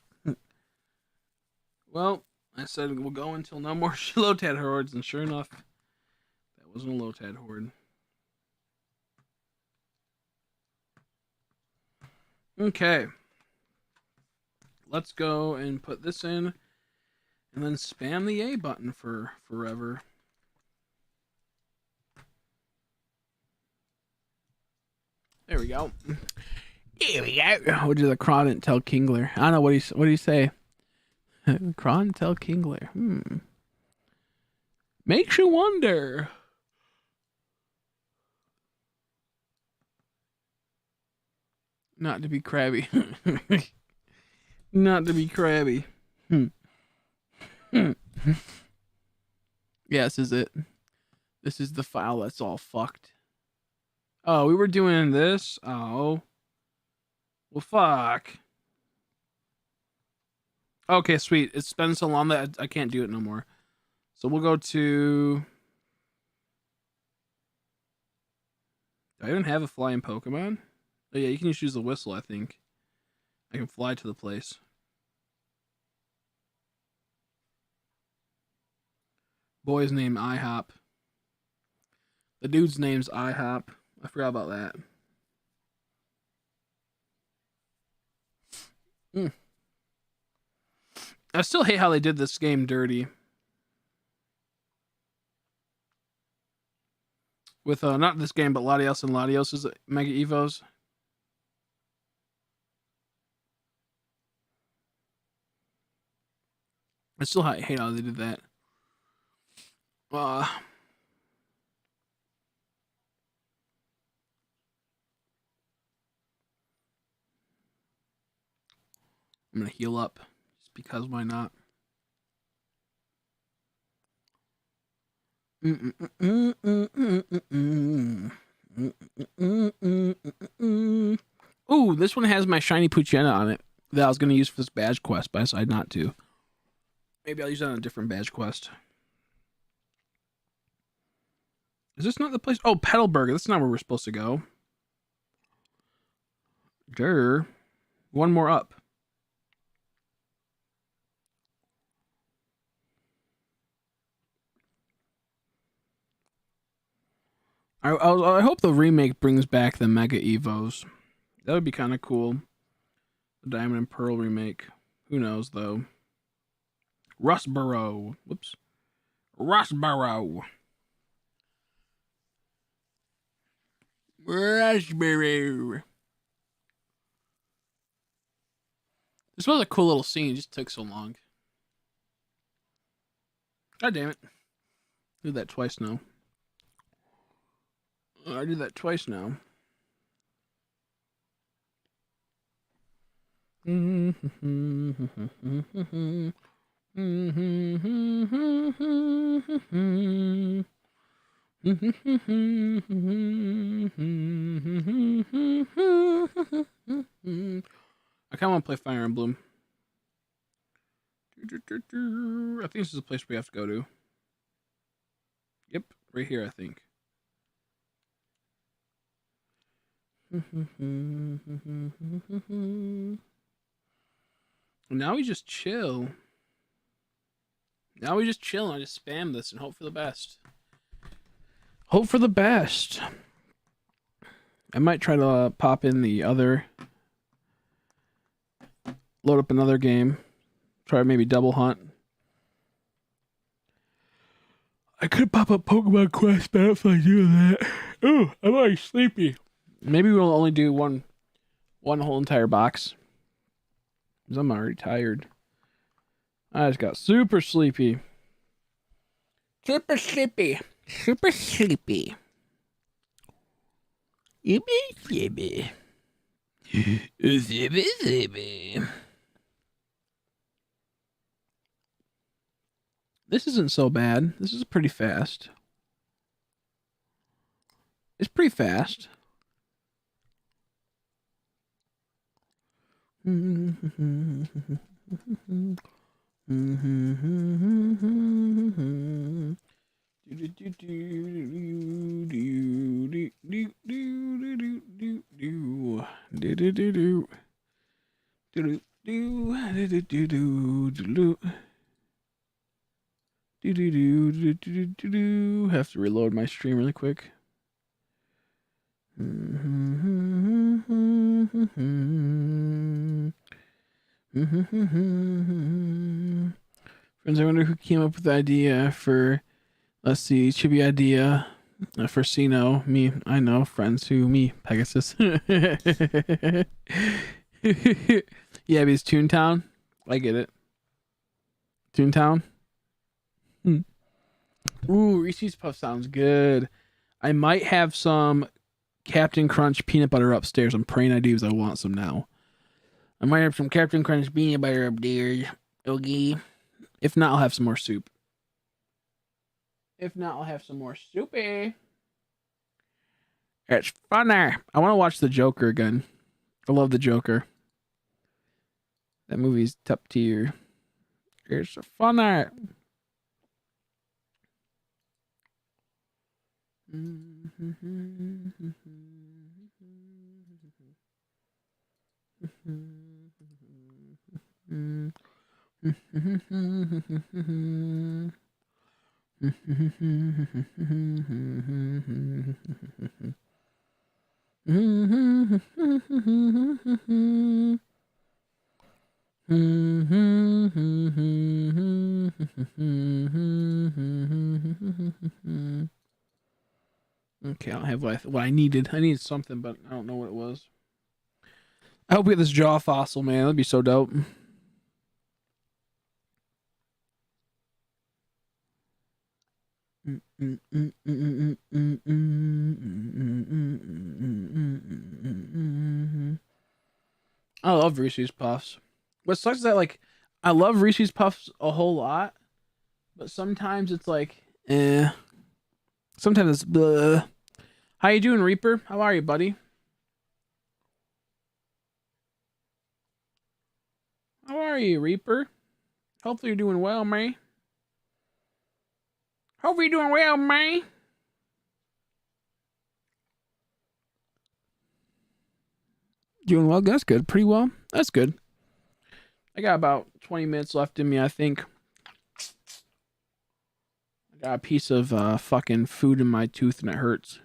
Well, I said we'll go until no more Lotad hordes, and sure enough, that wasn't a Lotad horde. Okay. Let's go and put this in, and then spam the A button for forever. There we go. Here we go. What did the Grunt tell Kingler? I don't know what do you say? Grunt tell Kingler. Makes you wonder. Not to be crabby. Not to be crabby. Yeah, this is it. This is the file that's all fucked. Oh, we were doing this? Oh. Well, fuck. Okay, sweet. It's been so long that I can't do it no more. So we'll go to... Do I even have a flying Pokemon? Oh yeah, you can just use the whistle, I think. I can fly to the place. Boy's name IHOP. The dude's name's IHOP. I forgot about that. I still hate how they did this game dirty. With, not this game, but Latios and Latios' Mega Evos. I still hate how they did that. I'm gonna heal up. Just because, why not? Ooh, this one has my shiny Poochyena on it that I was gonna use for this badge quest, but I decided not to. Maybe I'll use that on a different badge quest. Is this not the place? Oh, Petalburg. That's not where we're supposed to go. Durr. One more up. I hope the remake brings back the Mega Evos. That would be kind of cool. The Diamond and Pearl remake. Who knows, though. Rustboro. Whoops. Rustboro. Rustboro. This was a cool little scene. It just took so long. God damn it. Did that twice now. I did that twice now. I kind of want to play Fire Emblem. I think this is a place we have to go to. Yep, right here, I think. Now we just chill. Now we just chill and I just spam this and hope for the best. Hope for the best. I might try to pop in the other load up another game. Try maybe double hunt. I could pop up Pokemon Quest, but I don't feel like doing that. Oh, I'm already sleepy. Maybe we'll only do one whole entire box. Because I'm already tired. I just got super sleepy. Super sleepy. Super sleepy. Sleepy. Sleepy, sleepy. This isn't so bad. This is pretty fast. It's pretty fast. Have to reload my stream really quick. Friends, I wonder who came up with the idea for, let's see, chibi idea for Sino. Me, I know. Friends who, me, Pegasus. Yeah, because Toontown. I get it. Toontown. Ooh, Reese's Puff sounds good. I might have some Captain Crunch peanut butter upstairs. I'm praying I do because I want some now. I might have some Captain Crunch peanut butter up there. Okay. If not, I'll have some more soup. If not, I'll have some more soupy. It's funner. I want to watch The Joker again. I love The Joker. That movie's top tier. It's funner. Okay, I don't have what I needed. I needed something, but I don't know what it was. I hope we get this jaw fossil, man. That'd be so dope. I love Reese's Puffs. What sucks is that, like, I love Reese's Puffs a whole lot, but sometimes it's like, eh. Sometimes it's bleh. How you doing, Reaper? How are you, buddy? How are you, Reaper? Hopefully you're doing well, man. Hopefully you're doing well, man. Doing well? That's good. Pretty well. That's good. I got about 20 minutes left in me, I think. I got a piece of fucking food in my tooth and it hurts.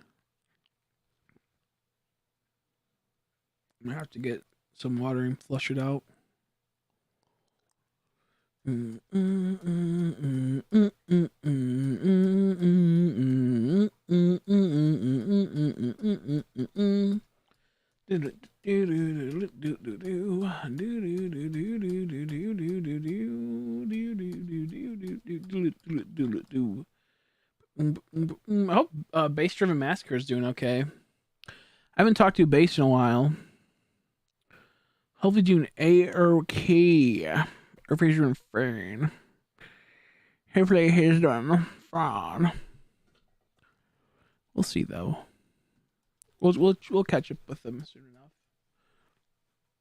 I'm gonna have to get some water and flush it out. I hope Base Driven Massacre is doing okay. I haven't talked to Base in a while. Hopefully doing A-OK. Or if he's doing fine. Hopefully he's doing fine. We'll see though. We'll catch up with them soon enough.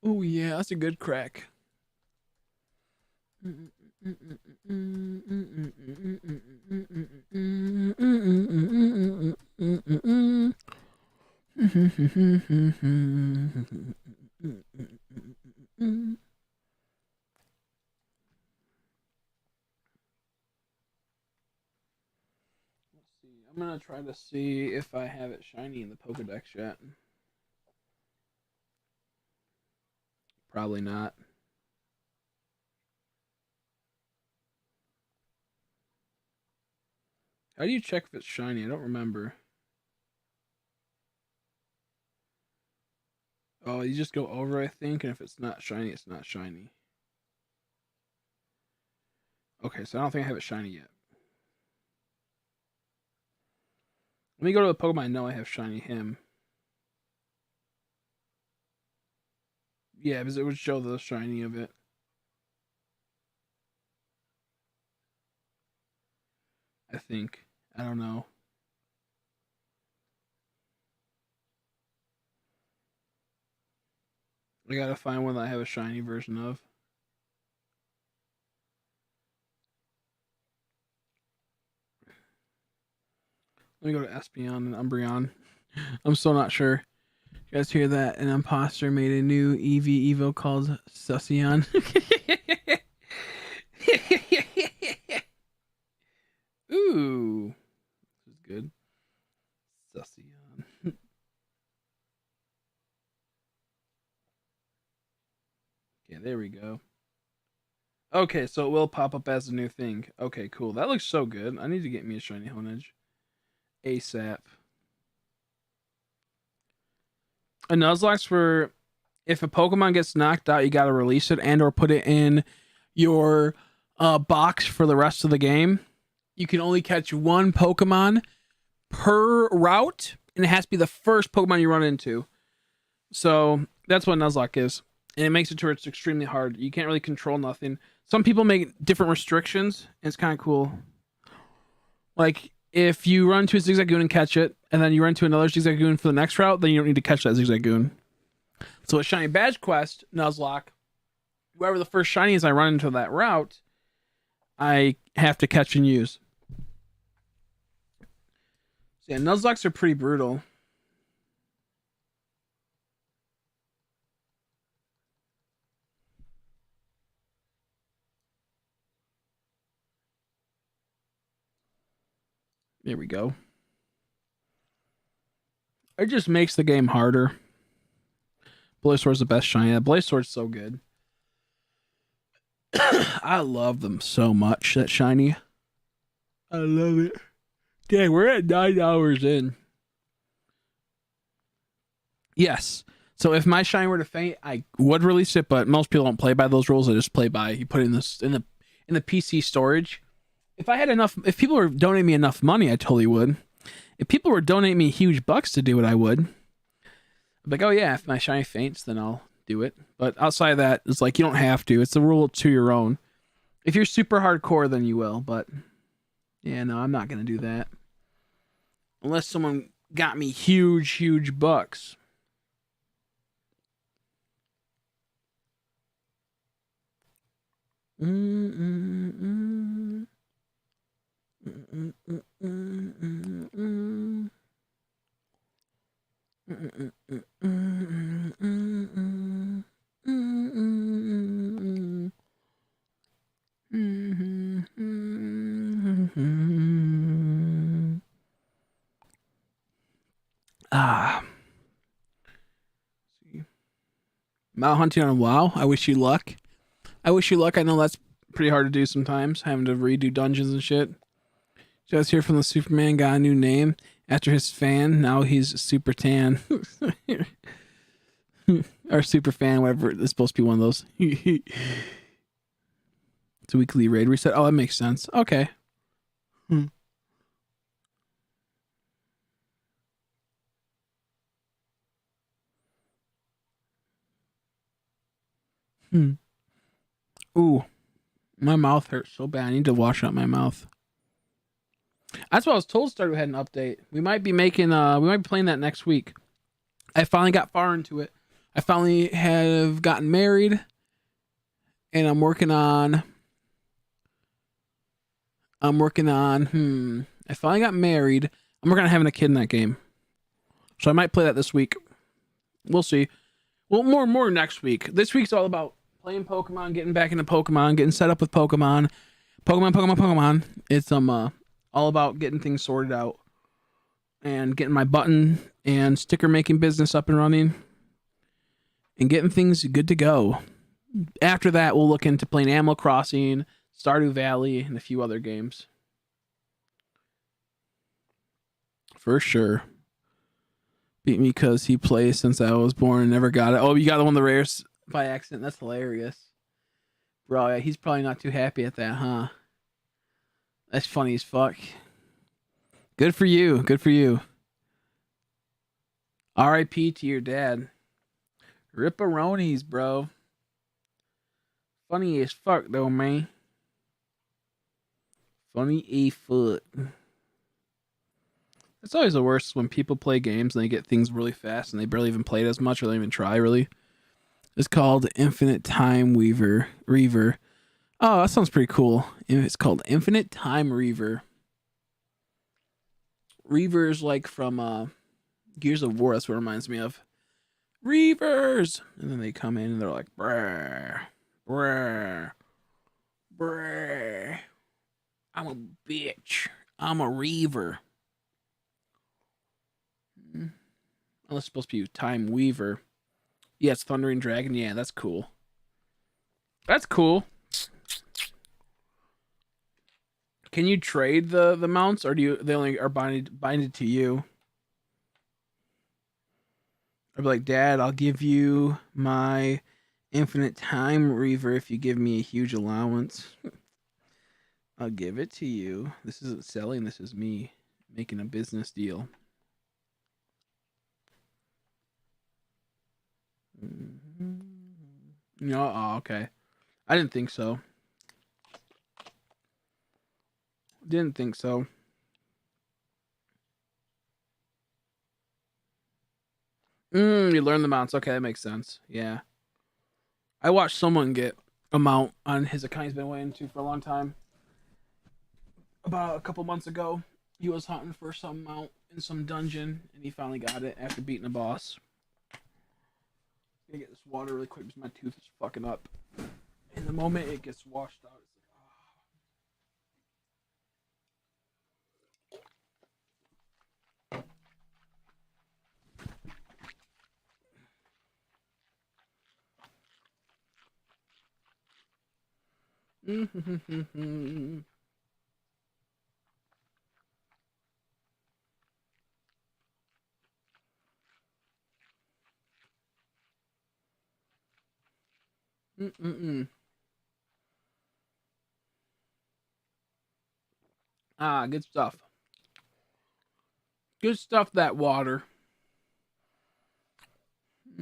Oh yeah, that's a good crack. I'm gonna try to see if I have it shiny in the Pokedex yet. Probably not. How do you check if it's shiny? I don't remember. Oh, you just go over, I think, and if it's not shiny, it's not shiny. Okay, so I don't think I have it shiny yet. Let me go to the Pokemon I know I have shiny him. Yeah, because it would show the shiny of it. I think. I don't know. I gotta find one that I have a shiny version of. Let me go to Espeon and Umbreon. I'm still not sure. You guys hear that? An imposter made a new EV Evo called Succion. Ooh. This is good. Succion. Okay, there we go. Okay, so it will pop up as a new thing. Okay, cool. That looks so good. I need to get me a shiny Honedge. ASAP. A nuzlocke's for if a Pokemon gets knocked out, you gotta release it and or put it in your box for the rest of the game. You can only catch one Pokemon per route, and it has to be the first Pokemon you run into. So that's what Nuzlocke is. And it makes it to where it's extremely hard. You can't really control nothing. Some people make different restrictions, and it's kind of cool. Like, if you run to a Zigzagoon and catch it, and then you run to another Zigzagoon for the next route, then you don't need to catch that Zigzagoon. So with Shiny Badge Quest, Nuzlocke, whoever the first shiny is I run into that route, I have to catch and use. So yeah, Nuzlocks are pretty brutal. There we go. It just makes the game harder. Blazeord's the best shiny. Yeah, Blazeord's so good. I love them so much, that shiny. I love it. Dang, we're at 9 hours in. Yes. So if my shiny were to faint, I would release it, but most people don't play by those rules. They just play by you put it in this in the PC storage. If I had enough, if people were donating me enough money, I totally would. If people were donating me huge bucks to do it, I would. I'm like, oh yeah, if my shiny faints, then I'll do it. But outside of that, it's like you don't have to. It's a rule to your own. If you're super hardcore, then you will. But yeah, no, I'm not gonna do that unless someone got me huge bucks. Mount hunting on WoW. I wish you luck. I wish you luck. I know that's pretty hard to do sometimes, having to redo dungeons and shit. Just hear from the Superman got a new name after his fan. Now he's Super Tan. Or Super Fan, whatever. It's supposed to be one of those. It's a weekly raid reset. Oh, that makes sense. Okay. Ooh, my mouth hurts so bad. I need to wash out my mouth. That's what I was told. Stardew had an update. We might be making. We might be playing that next week. I finally got far into it. I finally have gotten married, and I'm working on. I finally got married. I'm working on having a kid in that game, so I might play that this week. We'll see. Well, more next week. This week's all about playing Pokemon, getting back into Pokemon, getting set up with Pokemon. It's all about getting things sorted out and getting my button and sticker making business up and running and getting things good to go. After that, we'll look into playing Animal Crossing, Stardew Valley, and a few other games. for sure. Beat me because he plays since I was born and never got it. Oh, you got the one of the rares by accident. That's hilarious. Bro, yeah, he's probably not too happy at that, huh? That's funny as fuck. Good for you. Good for you. R.I.P. to your dad. Ripperonis, bro. Funny as fuck, though, man. Funny a foot. It's always the worst when people play games and they get things really fast and they barely even play it as much or they don't even try, really. It's called Infinite Time Reaver. Oh, that sounds pretty cool. It's called Infinite Time Reaver. Reaver is like from Gears of War. That's what it reminds me of. Reavers! And then they come in and they're like, brr, brr, brr. I'm a bitch. I'm a Reaver. Unless it's supposed to be Time Weaver. Yeah, it's Thundering Dragon. Yeah, that's cool. That's cool. Can you trade the mounts, or they only are binded to you? I'd be like, Dad, I'll give you my Infinite Time Reaver if you give me a huge allowance. I'll give it to you. This isn't selling. This is me making a business deal. No, oh, okay. I didn't think so. Didn't think so. You learn the mounts. Okay, that makes sense. Yeah. I watched someone get a mount on his account he's been waiting to for a long time. About a couple months ago, he was hunting for some mount in some dungeon, and he finally got it after beating a boss. I'm gonna get this water really quick because my tooth is fucking up. In the moment it gets washed out, it's like, Ah, good stuff. Good stuff, that water. I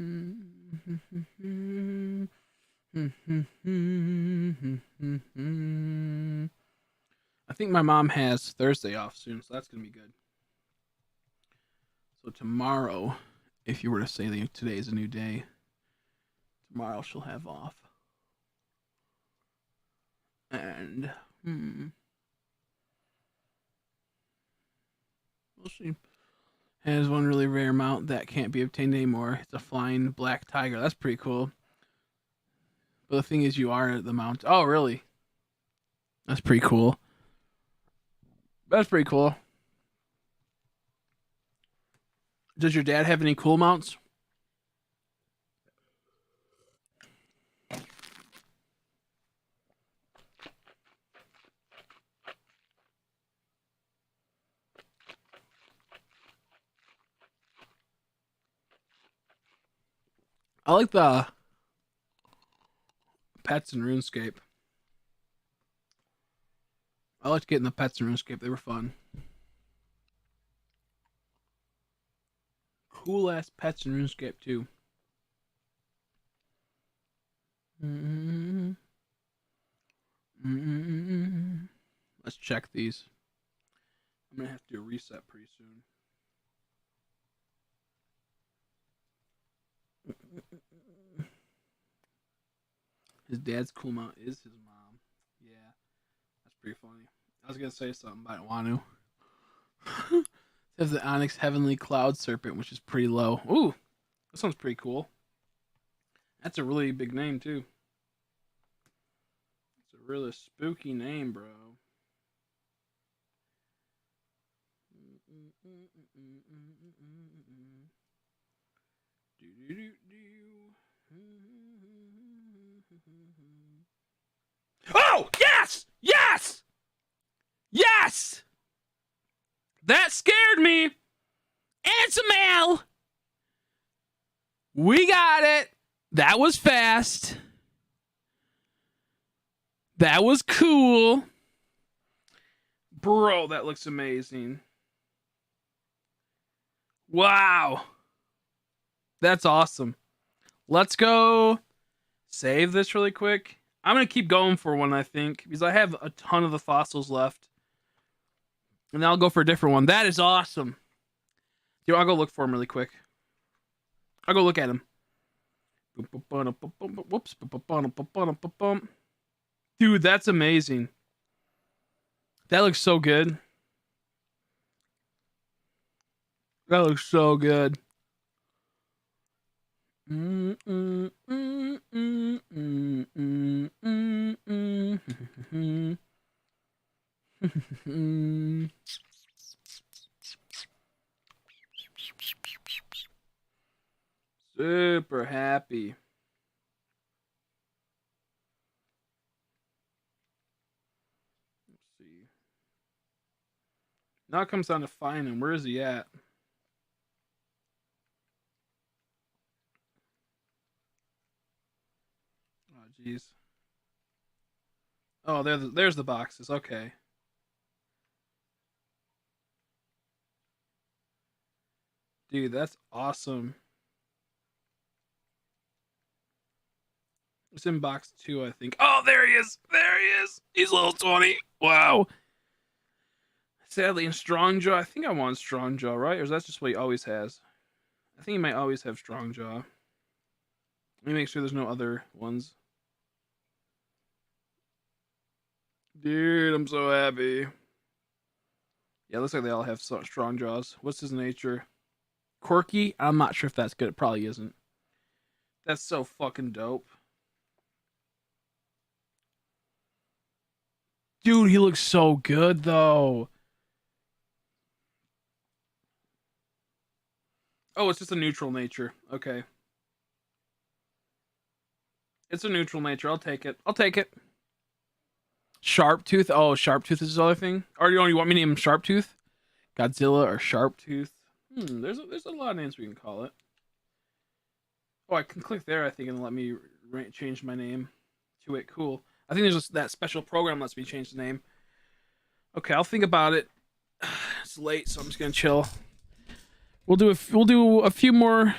think my mom has Thursday off soon, so that's going to be good. So tomorrow, if you were to say that today is a new day, tomorrow she'll have off. And, we'll see. Has one really rare mount that can't be obtained anymore. It's a flying black tiger. That's pretty cool. But the thing is, you are the mount. Oh, really? That's pretty cool. That's pretty cool. Does your dad have any cool mounts? I like the pets in RuneScape. I liked getting the pets in RuneScape. They were fun. Cool ass pets in RuneScape too. Let's check these. I'm gonna have to do a reset pretty soon. His dad's cool mount is his mom. Yeah, that's pretty funny. I was gonna say something, but I don't want to. It has the Onyx Heavenly Cloud Serpent, which is pretty low. Ooh, that sounds pretty cool. That's a really big name too. It's a really spooky name, bro. Oh, yes! Yes! Yes! That scared me! And it's a male. We got it. That was fast. That was cool. Bro, that looks amazing. Wow. That's awesome. Let's go save this really quick. I'm going to keep going for one, I think, because I have a ton of the fossils left. And then I'll go for a different one. That is awesome. Dude, I'll go look for him really quick. I'll go look at him. Whoops. Dude, that's amazing. That looks so good. That looks so good. Super happy. Let's see. Now it comes down to find him. Where is he at? Oh, jeez. Oh, there's the boxes. Okay. Dude, that's awesome. It's in box 2, I think. Oh, there he is. There he is. He's level 20. Wow. Sadly, in Strong Jaw, I think I want Strong Jaw, right? Or is that just what he always has? I think he might always have Strong Jaw. Let me make sure there's no other ones. Dude, I'm so happy. Yeah, it looks like they all have Strong Jaws. What's his nature? Quirky? I'm not sure if that's good. It probably isn't. That's so fucking dope. Dude, he looks so good, though. Oh, it's just a neutral nature. Okay. It's a neutral nature. I'll take it. I'll take it. Sharptooth. Oh, Sharptooth is his other thing. Or you want me to name him Sharptooth? Godzilla or Sharptooth? There's a lot of names we can call it. Oh, I can click there, I think, and let me change my name to it. Cool. I think there's just that special program lets me change the name. Okay, I'll think about it. It's late, so I'm just gonna chill. We'll do a few more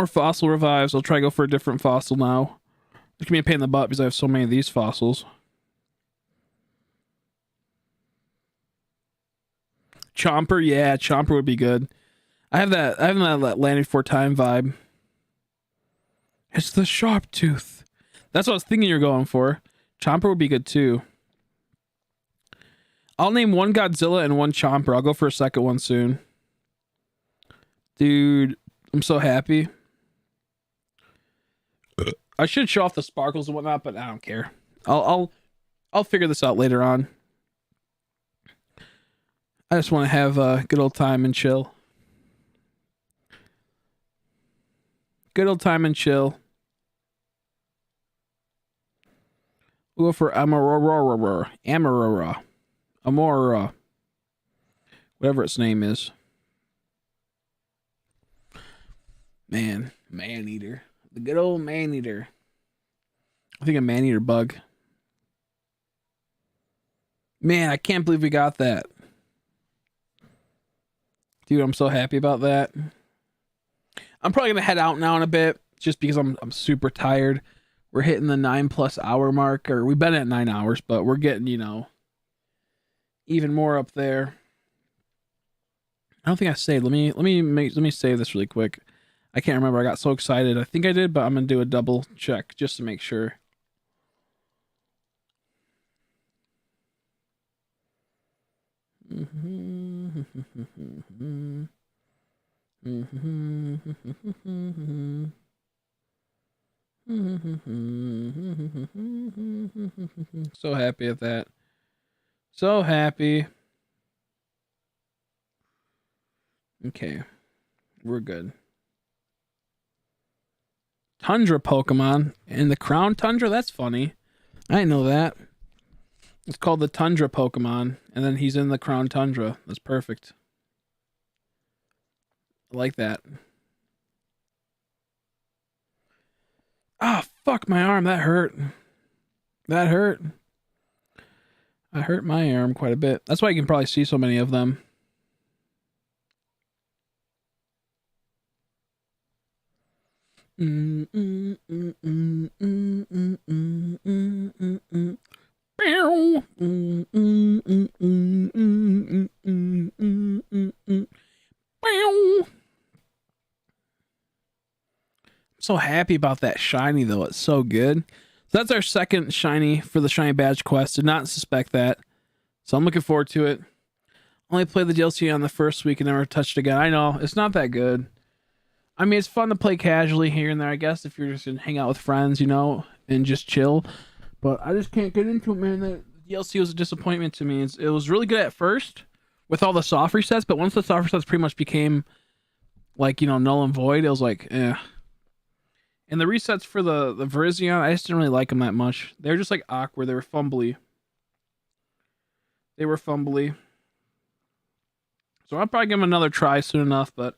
fossil revives. I'll try to go for a different fossil now. It's gonna be a pain in the butt because I have so many of these fossils. Chomper, yeah, Chomper would be good. I have that landed for time vibe. It's the Sharptooth. That's what I was thinking you're going for. Chomper would be good too. I'll name one Godzilla and one Chomper. I'll go for a second one soon. Dude, I'm so happy. I should show off the sparkles and whatnot, but I don't care. I'll figure this out later on. I just want to have a good old time and chill. Good old time and chill. We'll go for Amorora. Whatever its name is. Man eater. The good old man eater. I think a man eater bug. Man, I can't believe we got that. Dude, I'm so happy about that. I'm probably gonna head out now in a bit, just because I'm super tired. We're hitting the 9+ hour mark, or we've been at 9 hours, but we're getting, even more up there. I don't think I saved. Let me save this really quick. I can't remember. I got so excited. I think I did, but I'm gonna do a double check just to make sure. So happy at that. So happy. Okay. We're good. Tundra Pokemon. And the Crown Tundra? That's funny. I didn't know that. It's called the Tundra Pokemon. And then he's in the Crown Tundra. That's perfect. I like that. Ah, fuck my arm. That hurt. That hurt. I hurt my arm quite a bit. That's why you can probably see so many of them. So happy about that shiny though. It's so good. So that's our second shiny for the shiny badge quest. Did not suspect that. So I'm looking forward to it. Only played the DLC on the first week and never touched it again. I know, it's not that good. I mean, it's fun to play casually here and there, I guess, if you're just gonna hang out with friends, you know, and just chill. But I just can't get into it, man. The DLC was a disappointment to me. It was really good at first with all the soft resets, but once the soft resets pretty much became like, you know, null and void, it was like, eh. And the resets for the Virizion, I just didn't really like them that much. They were just like awkward. They were fumbly. So I'll probably give them another try soon enough, but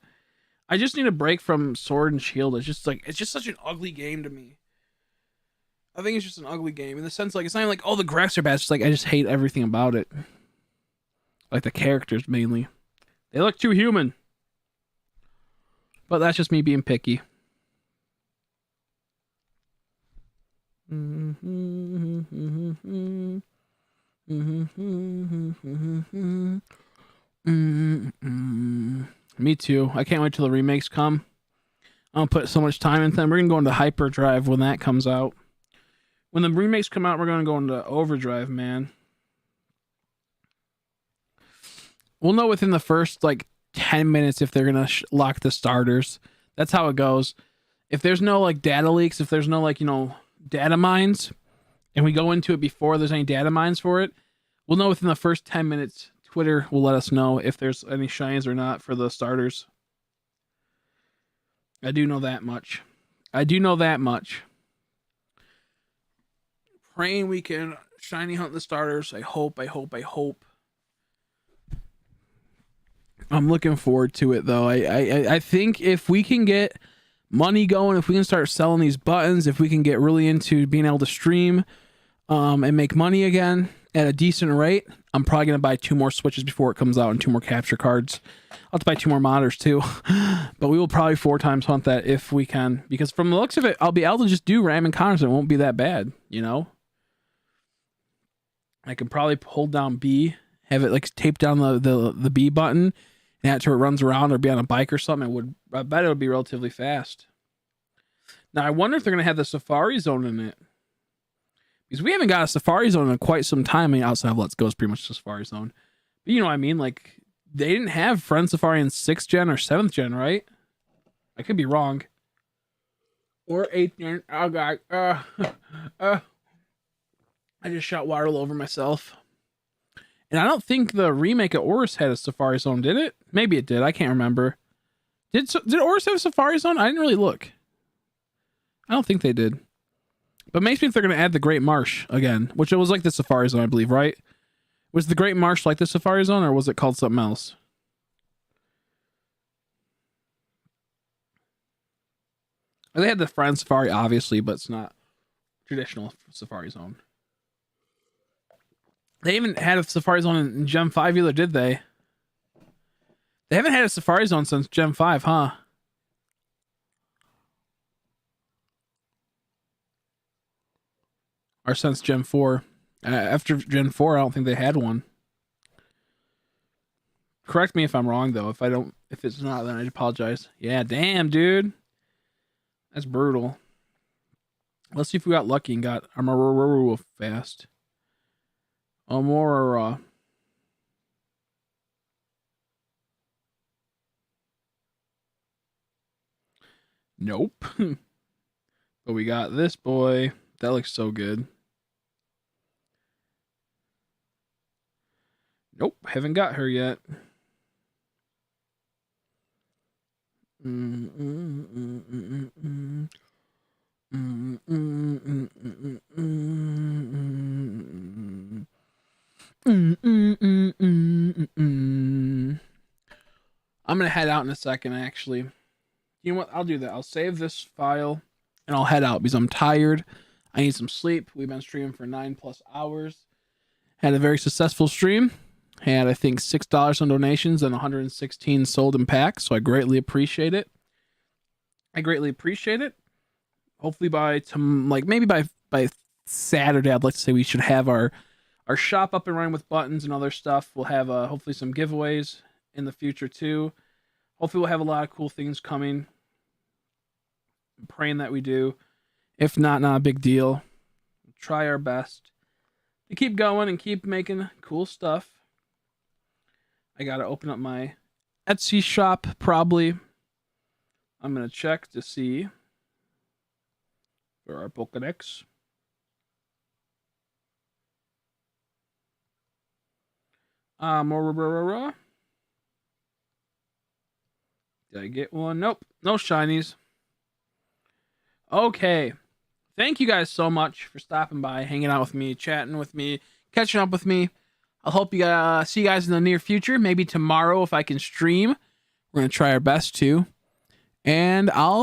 I just need a break from Sword and Shield. It's just such an ugly game to me. I think it's just an ugly game in the sense like it's not even like, oh, the graphics are bad. It's just like I just hate everything about it. Like the characters mainly. They look too human. But that's just me being picky. Me too. I can't wait till the remakes come. I'm gonna put so much time into them. We're gonna go into hyperdrive when that comes out. When the remakes come out, we're gonna go into overdrive, man. We'll know within the first like 10 minutes if they're gonna lock the starters. That's how it goes. If there's no like data leaks, if there's no like, you know, data mines, and we go into it before there's any data mines for it, we'll know within the first 10 minutes. Twitter will let us know if there's any shines or not for the starters. I do know that much. Praying we can shiny hunt the starters. I hope. I'm looking forward to it though. I think if we can get money going, if we can start selling these buttons, if we can get really into being able to stream and make money again at a decent rate, I'm probably going to buy 2 more Switches before it comes out and 2 more capture cards. I'll have to buy 2 more monitors too. But we will probably 4 times hunt that if we can. Because from the looks of it, I'll be able to just do ram encounters and it won't be that bad, you know? I can probably hold down B, have it like tape down the B button, and have it to it runs around or be on a bike or something. I bet it would be relatively fast. Now, I wonder if they're going to have the Safari Zone in it. Because we haven't got a Safari Zone in quite some time. I mean, outside of Let's Go is pretty much the Safari Zone. But you know what I mean? Like, they didn't have Friend Safari in 6th gen or 7th gen, right? I could be wrong. Or 8th gen. Oh, God. I just shot water all over myself. And I don't think the remake of Oris had a Safari Zone, did it? Maybe it did. I can't remember. Did Oris have a Safari Zone? I didn't really look. I don't think they did. But it makes me think they're going to add the Great Marsh again, which it was like the Safari Zone, I believe, right? Was the Great Marsh like the Safari Zone, or was it called something else? They had the Friend Safari, obviously, but it's not traditional Safari Zone. They haven't had a Safari Zone in Gen 5 either, did they? They haven't had a Safari Zone since Gen 5, huh? Or since Gen 4. After Gen 4, I don't think they had one. Correct me if I'm wrong, though. If it's not, then I apologize. Yeah, damn, dude. That's brutal. Let's see if we got lucky and got Armor fast. Amora. Nope. But we got this boy. That looks so good. Nope, haven't got her yet. I'm gonna head out in a second. Actually, you know what? I'll do that. I'll save this file and I'll head out because I'm tired. I need some sleep. We've been streaming for 9+ hours. Had a very successful stream. Had, I think, $6 on donations and 116 sold in packs. So I greatly appreciate it. Hopefully by maybe by Saturday, I'd like to say we should have our shop up and running with buttons and other stuff. We'll have hopefully some giveaways in the future too. Hopefully we'll have a lot of cool things coming. I'm praying that we do. If not a big deal. We'll try our best to keep going and keep making cool stuff. I gotta open up my Etsy shop probably. I'm gonna check to see for our Pokedex. Did I get one? Nope. No shinies. Okay. Thank you guys so much for stopping by, hanging out with me, chatting with me, catching up with me. I hope you see you guys in the near future. Maybe tomorrow if I can stream. We're going to try our best to. And I'll